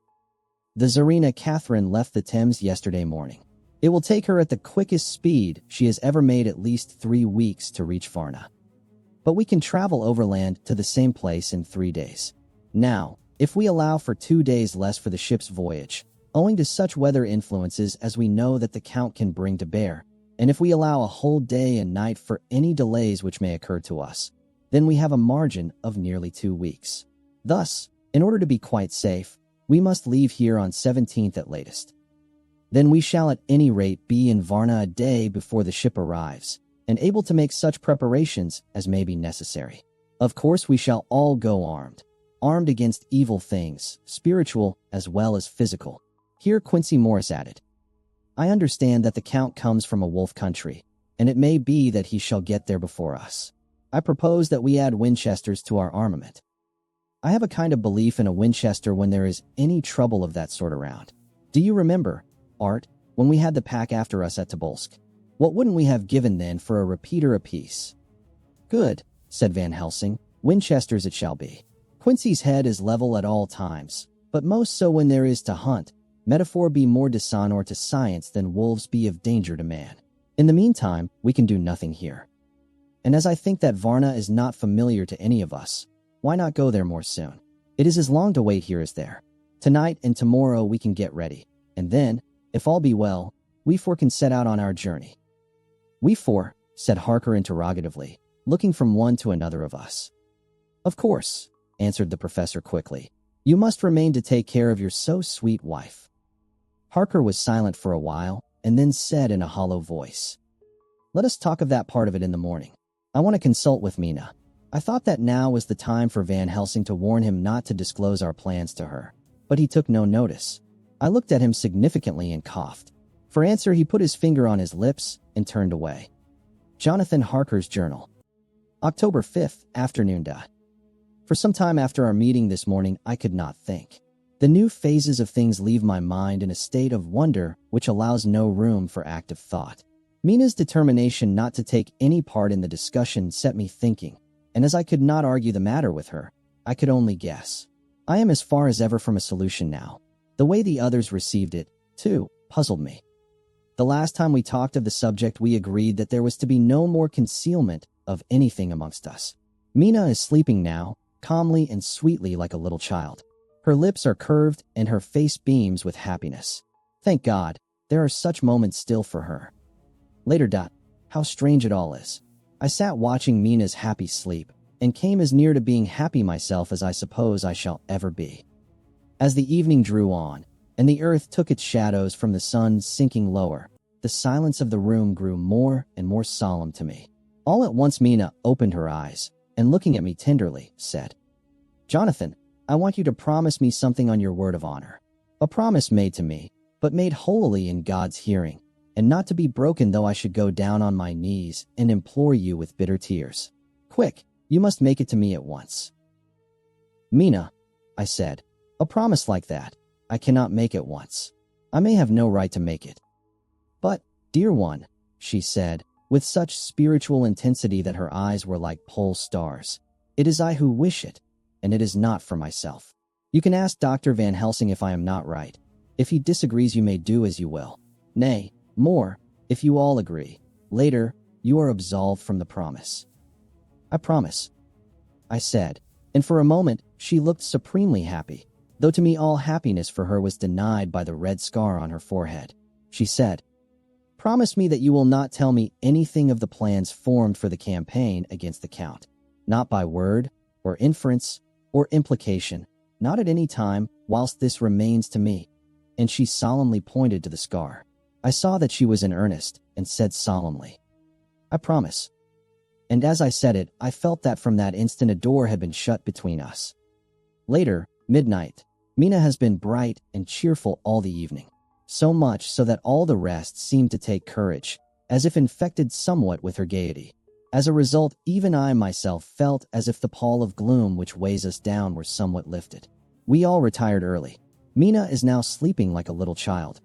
The Tsarina Catherine left the Thames yesterday morning. It will take her at the quickest speed she has ever made at least 3 weeks to reach Varna. But we can travel overland to the same place in 3 days. Now, if we allow for 2 days less for the ship's voyage, owing to such weather influences as we know that the Count can bring to bear, and if we allow a whole day and night for any delays which may occur to us, then we have a margin of nearly 2 weeks. Thus, in order to be quite safe, we must leave here on 17th at latest. Then we shall at any rate be in Varna a day before the ship arrives, and able to make such preparations as may be necessary. Of course we shall all go armed against evil things, spiritual as well as physical. Here Quincy Morris added, "I understand that the Count comes from a wolf country, and it may be that he shall get there before us. I propose that we add Winchesters to our armament. I have a kind of belief in a Winchester when there is any trouble of that sort around. Do you remember, Art, when we had the pack after us at Tobolsk? What wouldn't we have given then for a repeater apiece?" "Good," said Van Helsing. "Winchesters it shall be." Quincy's head is level at all times, but most so when there is to hunt. Metaphor be more dishonor to science than wolves be of danger to man. In the meantime, we can do nothing here. And as I think that Varna is not familiar to any of us, why not go there more soon? It is as long to wait here as there. Tonight and tomorrow we can get ready, and then, if all be well, we four can set out on our journey." "We four?" said Harker interrogatively, looking from one to another of us. "Of course," answered the professor quickly. "You must remain to take care of your so sweet wife." Harker was silent for a while, and then said in a hollow voice, "Let us talk of that part of it in the morning. I want to consult with Mina." I thought that now was the time for Van Helsing to warn him not to disclose our plans to her, but he took no notice. I looked at him significantly and coughed. For answer, he put his finger on his lips and turned away. Jonathan Harker's Journal. October 5th, afternoon. For some time after our meeting this morning, I could not think. The new phases of things leave my mind in a state of wonder which allows no room for active thought. Mina's determination not to take any part in the discussion set me thinking, and as I could not argue the matter with her, I could only guess. I am as far as ever from a solution now. The way the others received it, too, puzzled me. The last time we talked of the subject, we agreed that there was to be no more concealment of anything amongst us. Mina is sleeping now, calmly and sweetly like a little child. Her lips are curved and her face beams with happiness. Thank God, there are such moments still for her. Later. How strange it all is. I sat watching Mina's happy sleep, and came as near to being happy myself as I suppose I shall ever be. As the evening drew on, and the earth took its shadows from the sun sinking lower, the silence of the room grew more and more solemn to me. All at once Mina opened her eyes, and looking at me tenderly, said, "Jonathan, I want you to promise me something on your word of honor." A promise made to me, but made wholly in God's hearing, and not to be broken though I should go down on my knees and implore you with bitter tears. Quick, you must make it to me at once." "Mina," I said, "a promise like that, I cannot make at once. I may have no right to make it." "But, dear one," she said, with such spiritual intensity that her eyes were like pole stars, "it is I who wish it, and it is not for myself. You can ask Dr. Van Helsing if I am not right. If he disagrees, you may do as you will. Nay, more, if you all agree, later, you are absolved from the promise." "I promise," I said, and for a moment she looked supremely happy, though to me all happiness for her was denied by the red scar on her forehead. She said, "Promise me that you will not tell me anything of the plans formed for the campaign against the Count, not by word, or inference, or implication, not at any time, whilst this remains to me." And she solemnly pointed to the scar. I saw that she was in earnest, and said solemnly, "I promise." And as I said it, I felt that from that instant a door had been shut between us. Later, midnight. Mina has been bright and cheerful all the evening, so much so that all the rest seemed to take courage, as if infected somewhat with her gaiety. As a result, even I myself felt as if the pall of gloom which weighs us down were somewhat lifted. We all retired early. Mina is now sleeping like a little child.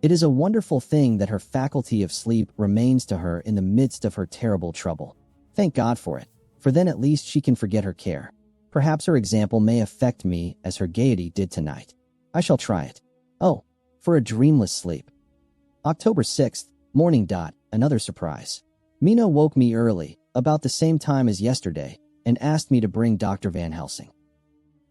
It is a wonderful thing that her faculty of sleep remains to her in the midst of her terrible trouble. Thank God for it, for then at least she can forget her care. Perhaps her example may affect me as her gaiety did tonight. I shall try it. Oh, for a dreamless sleep. October 6th, morning. Another surprise. Mina woke me early, about the same time as yesterday, and asked me to bring Dr. Van Helsing.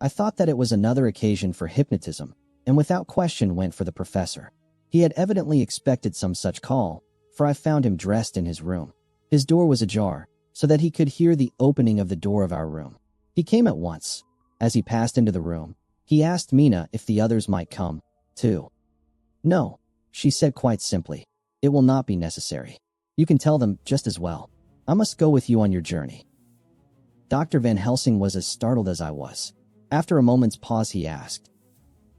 I thought that it was another occasion for hypnotism, and without question went for the professor. He had evidently expected some such call, for I found him dressed in his room. His door was ajar, so that he could hear the opening of the door of our room. He came at once. As he passed into the room, he asked Mina if the others might come, too. "No," she said quite simply. "It will not be necessary. You can tell them just as well. I must go with you on your journey." Dr. Van Helsing was as startled as I was. After a moment's pause he asked,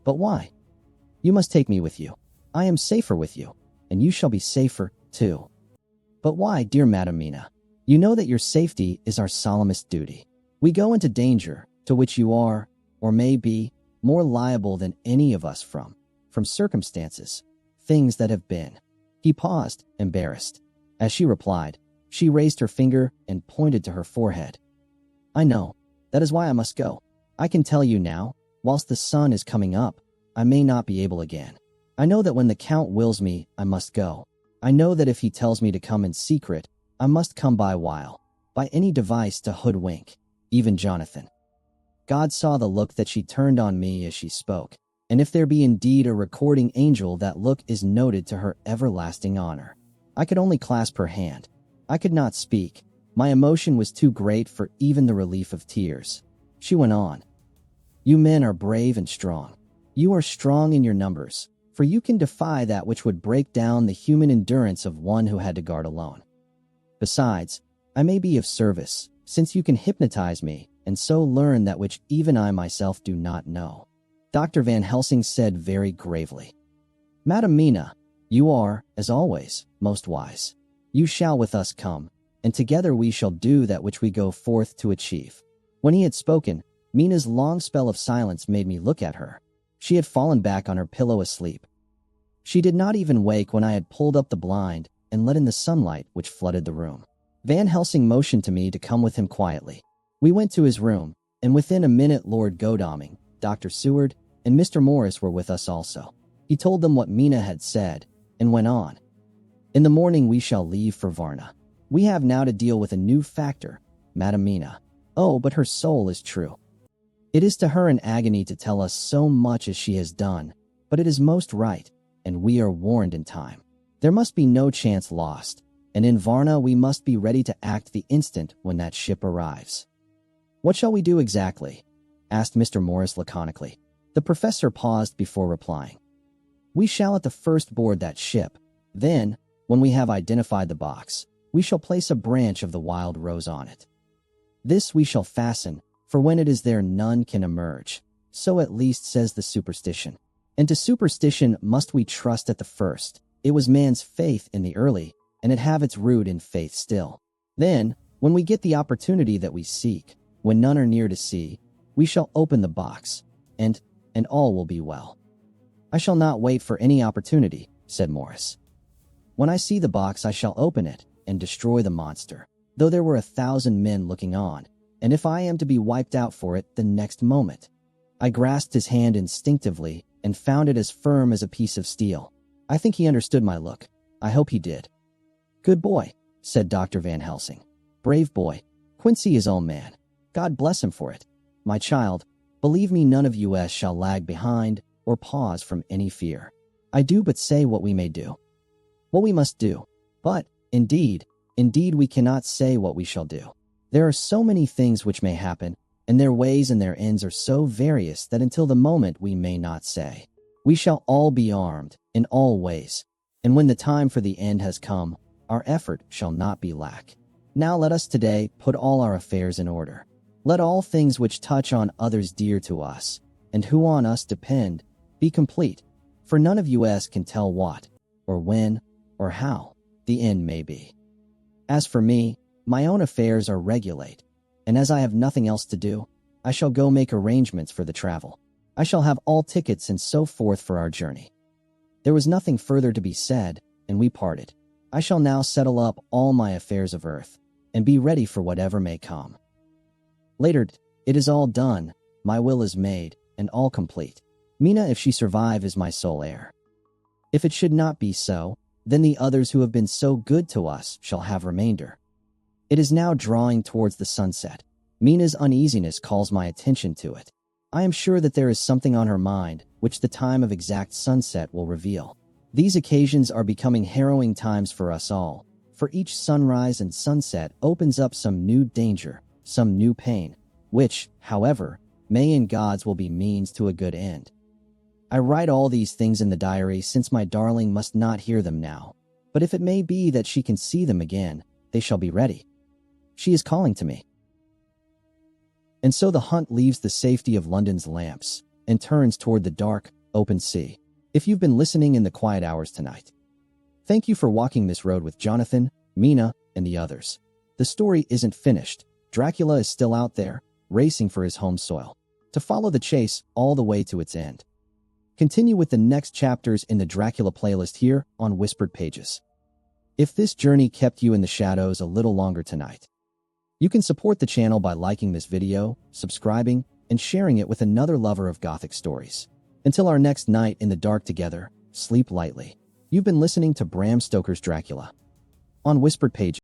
"But why?" "You must take me with you. I am safer with you, and you shall be safer, too." "But why, dear Madam Mina? You know that your safety is our solemnest duty. We go into danger, to which you are, or may be, more liable than any of us from circumstances, things that have been." He paused, embarrassed. As she replied, she raised her finger and pointed to her forehead. "I know. That is why I must go. I can tell you now, whilst the sun is coming up, I may not be able again. I know that when the Count wills me, I must go. I know that if he tells me to come in secret, I must come by any device to hoodwink, even Jonathan." God saw the look that she turned on me as she spoke, and if there be indeed a recording angel, that look is noted to her everlasting honor. I could only clasp her hand. I could not speak. My emotion was too great for even the relief of tears. She went on, "You men are brave and strong. You are strong in your numbers, for you can defy that which would break down the human endurance of one who had to guard alone. Besides, I may be of service, since you can hypnotize me, and so learn that which even I myself do not know." Dr. Van Helsing said very gravely, "Madam Mina, you are, as always, most wise. You shall with us come, and together we shall do that which we go forth to achieve." When he had spoken, Mina's long spell of silence made me look at her. She had fallen back on her pillow asleep. She did not even wake when I had pulled up the blind and let in the sunlight which flooded the room. Van Helsing motioned to me to come with him quietly. We went to his room, and within a minute Lord Godalming, Dr. Seward, and Mr. Morris were with us also. He told them what Mina had said, and went on. "In the morning we shall leave for Varna. We have now to deal with a new factor, Madam Mina. Oh, but her soul is true. It is to her an agony to tell us so much as she has done, but it is most right, and we are warned in time. There must be no chance lost, and in Varna we must be ready to act the instant when that ship arrives." "What shall we do exactly?" asked Mr. Morris laconically. The professor paused before replying. "We shall at the first board that ship. Then, when we have identified the box, we shall place a branch of the wild rose on it. This we shall fasten, for when it is there none can emerge. So at least says the superstition. And to superstition must we trust at the first, It was man's faith in the early, and it have its root in faith still. Then, when we get the opportunity that we seek, when none are near to see, we shall open the box, and all will be well. I shall not wait for any opportunity, said Morris. When I see the box, I shall open it and destroy the monster, though there were 1,000 men looking on, and if I am to be wiped out for it the next moment. I grasped his hand instinctively and found it as firm as a piece of steel. I think he understood my look. I hope he did. Good boy, said Dr. Van Helsing. Brave boy. Quincy his own man. God bless him for it. My child, believe me, none of us shall lag behind or pause from any fear. I do but say what we may do, what we must do. But, indeed, we cannot say what we shall do. There are so many things which may happen, and their ways and their ends are so various that until the moment we may not say. We shall all be armed, in all ways, and when the time for the end has come, our effort shall not be lack. Now let us today put all our affairs in order. Let all things which touch on others dear to us, and who on us depend, be complete, for none of us can tell what, or when, or how, the end may be. As for me, my own affairs are regulate, and as I have nothing else to do, I shall go make arrangements for the travel. I shall have all tickets and so forth for our journey. There was nothing further to be said, and we parted. I shall now settle up all my affairs of earth, and be ready for whatever may come. Later, it is all done, my will is made, and all complete. Mina, if she survive, is my sole heir. If it should not be so, then the others who have been so good to us shall have remainder. It is now drawing towards the sunset. Mina's uneasiness calls my attention to it. I am sure that there is something on her mind, which the time of exact sunset will reveal. These occasions are becoming harrowing times for us all, for each sunrise and sunset opens up some new danger, some new pain, which, however, may in God's will be means to a good end. I write all these things in the diary since my darling must not hear them now, but if it may be that she can see them again, they shall be ready. She is calling to me. And so the hunt leaves the safety of London's lamps and turns toward the dark, open sea. If you've been listening in the quiet hours tonight, thank you for walking this road with Jonathan, Mina, and the others. The story isn't finished. Dracula is still out there, racing for his home soil, to follow the chase all the way to its end. Continue with the next chapters in the Dracula playlist here on Whispered Pages. If this journey kept you in the shadows a little longer tonight, you can support the channel by liking this video, subscribing, and sharing it with another lover of Gothic stories. Until our next night in the dark together, sleep lightly. You've been listening to Bram Stoker's Dracula on Whispered Pages.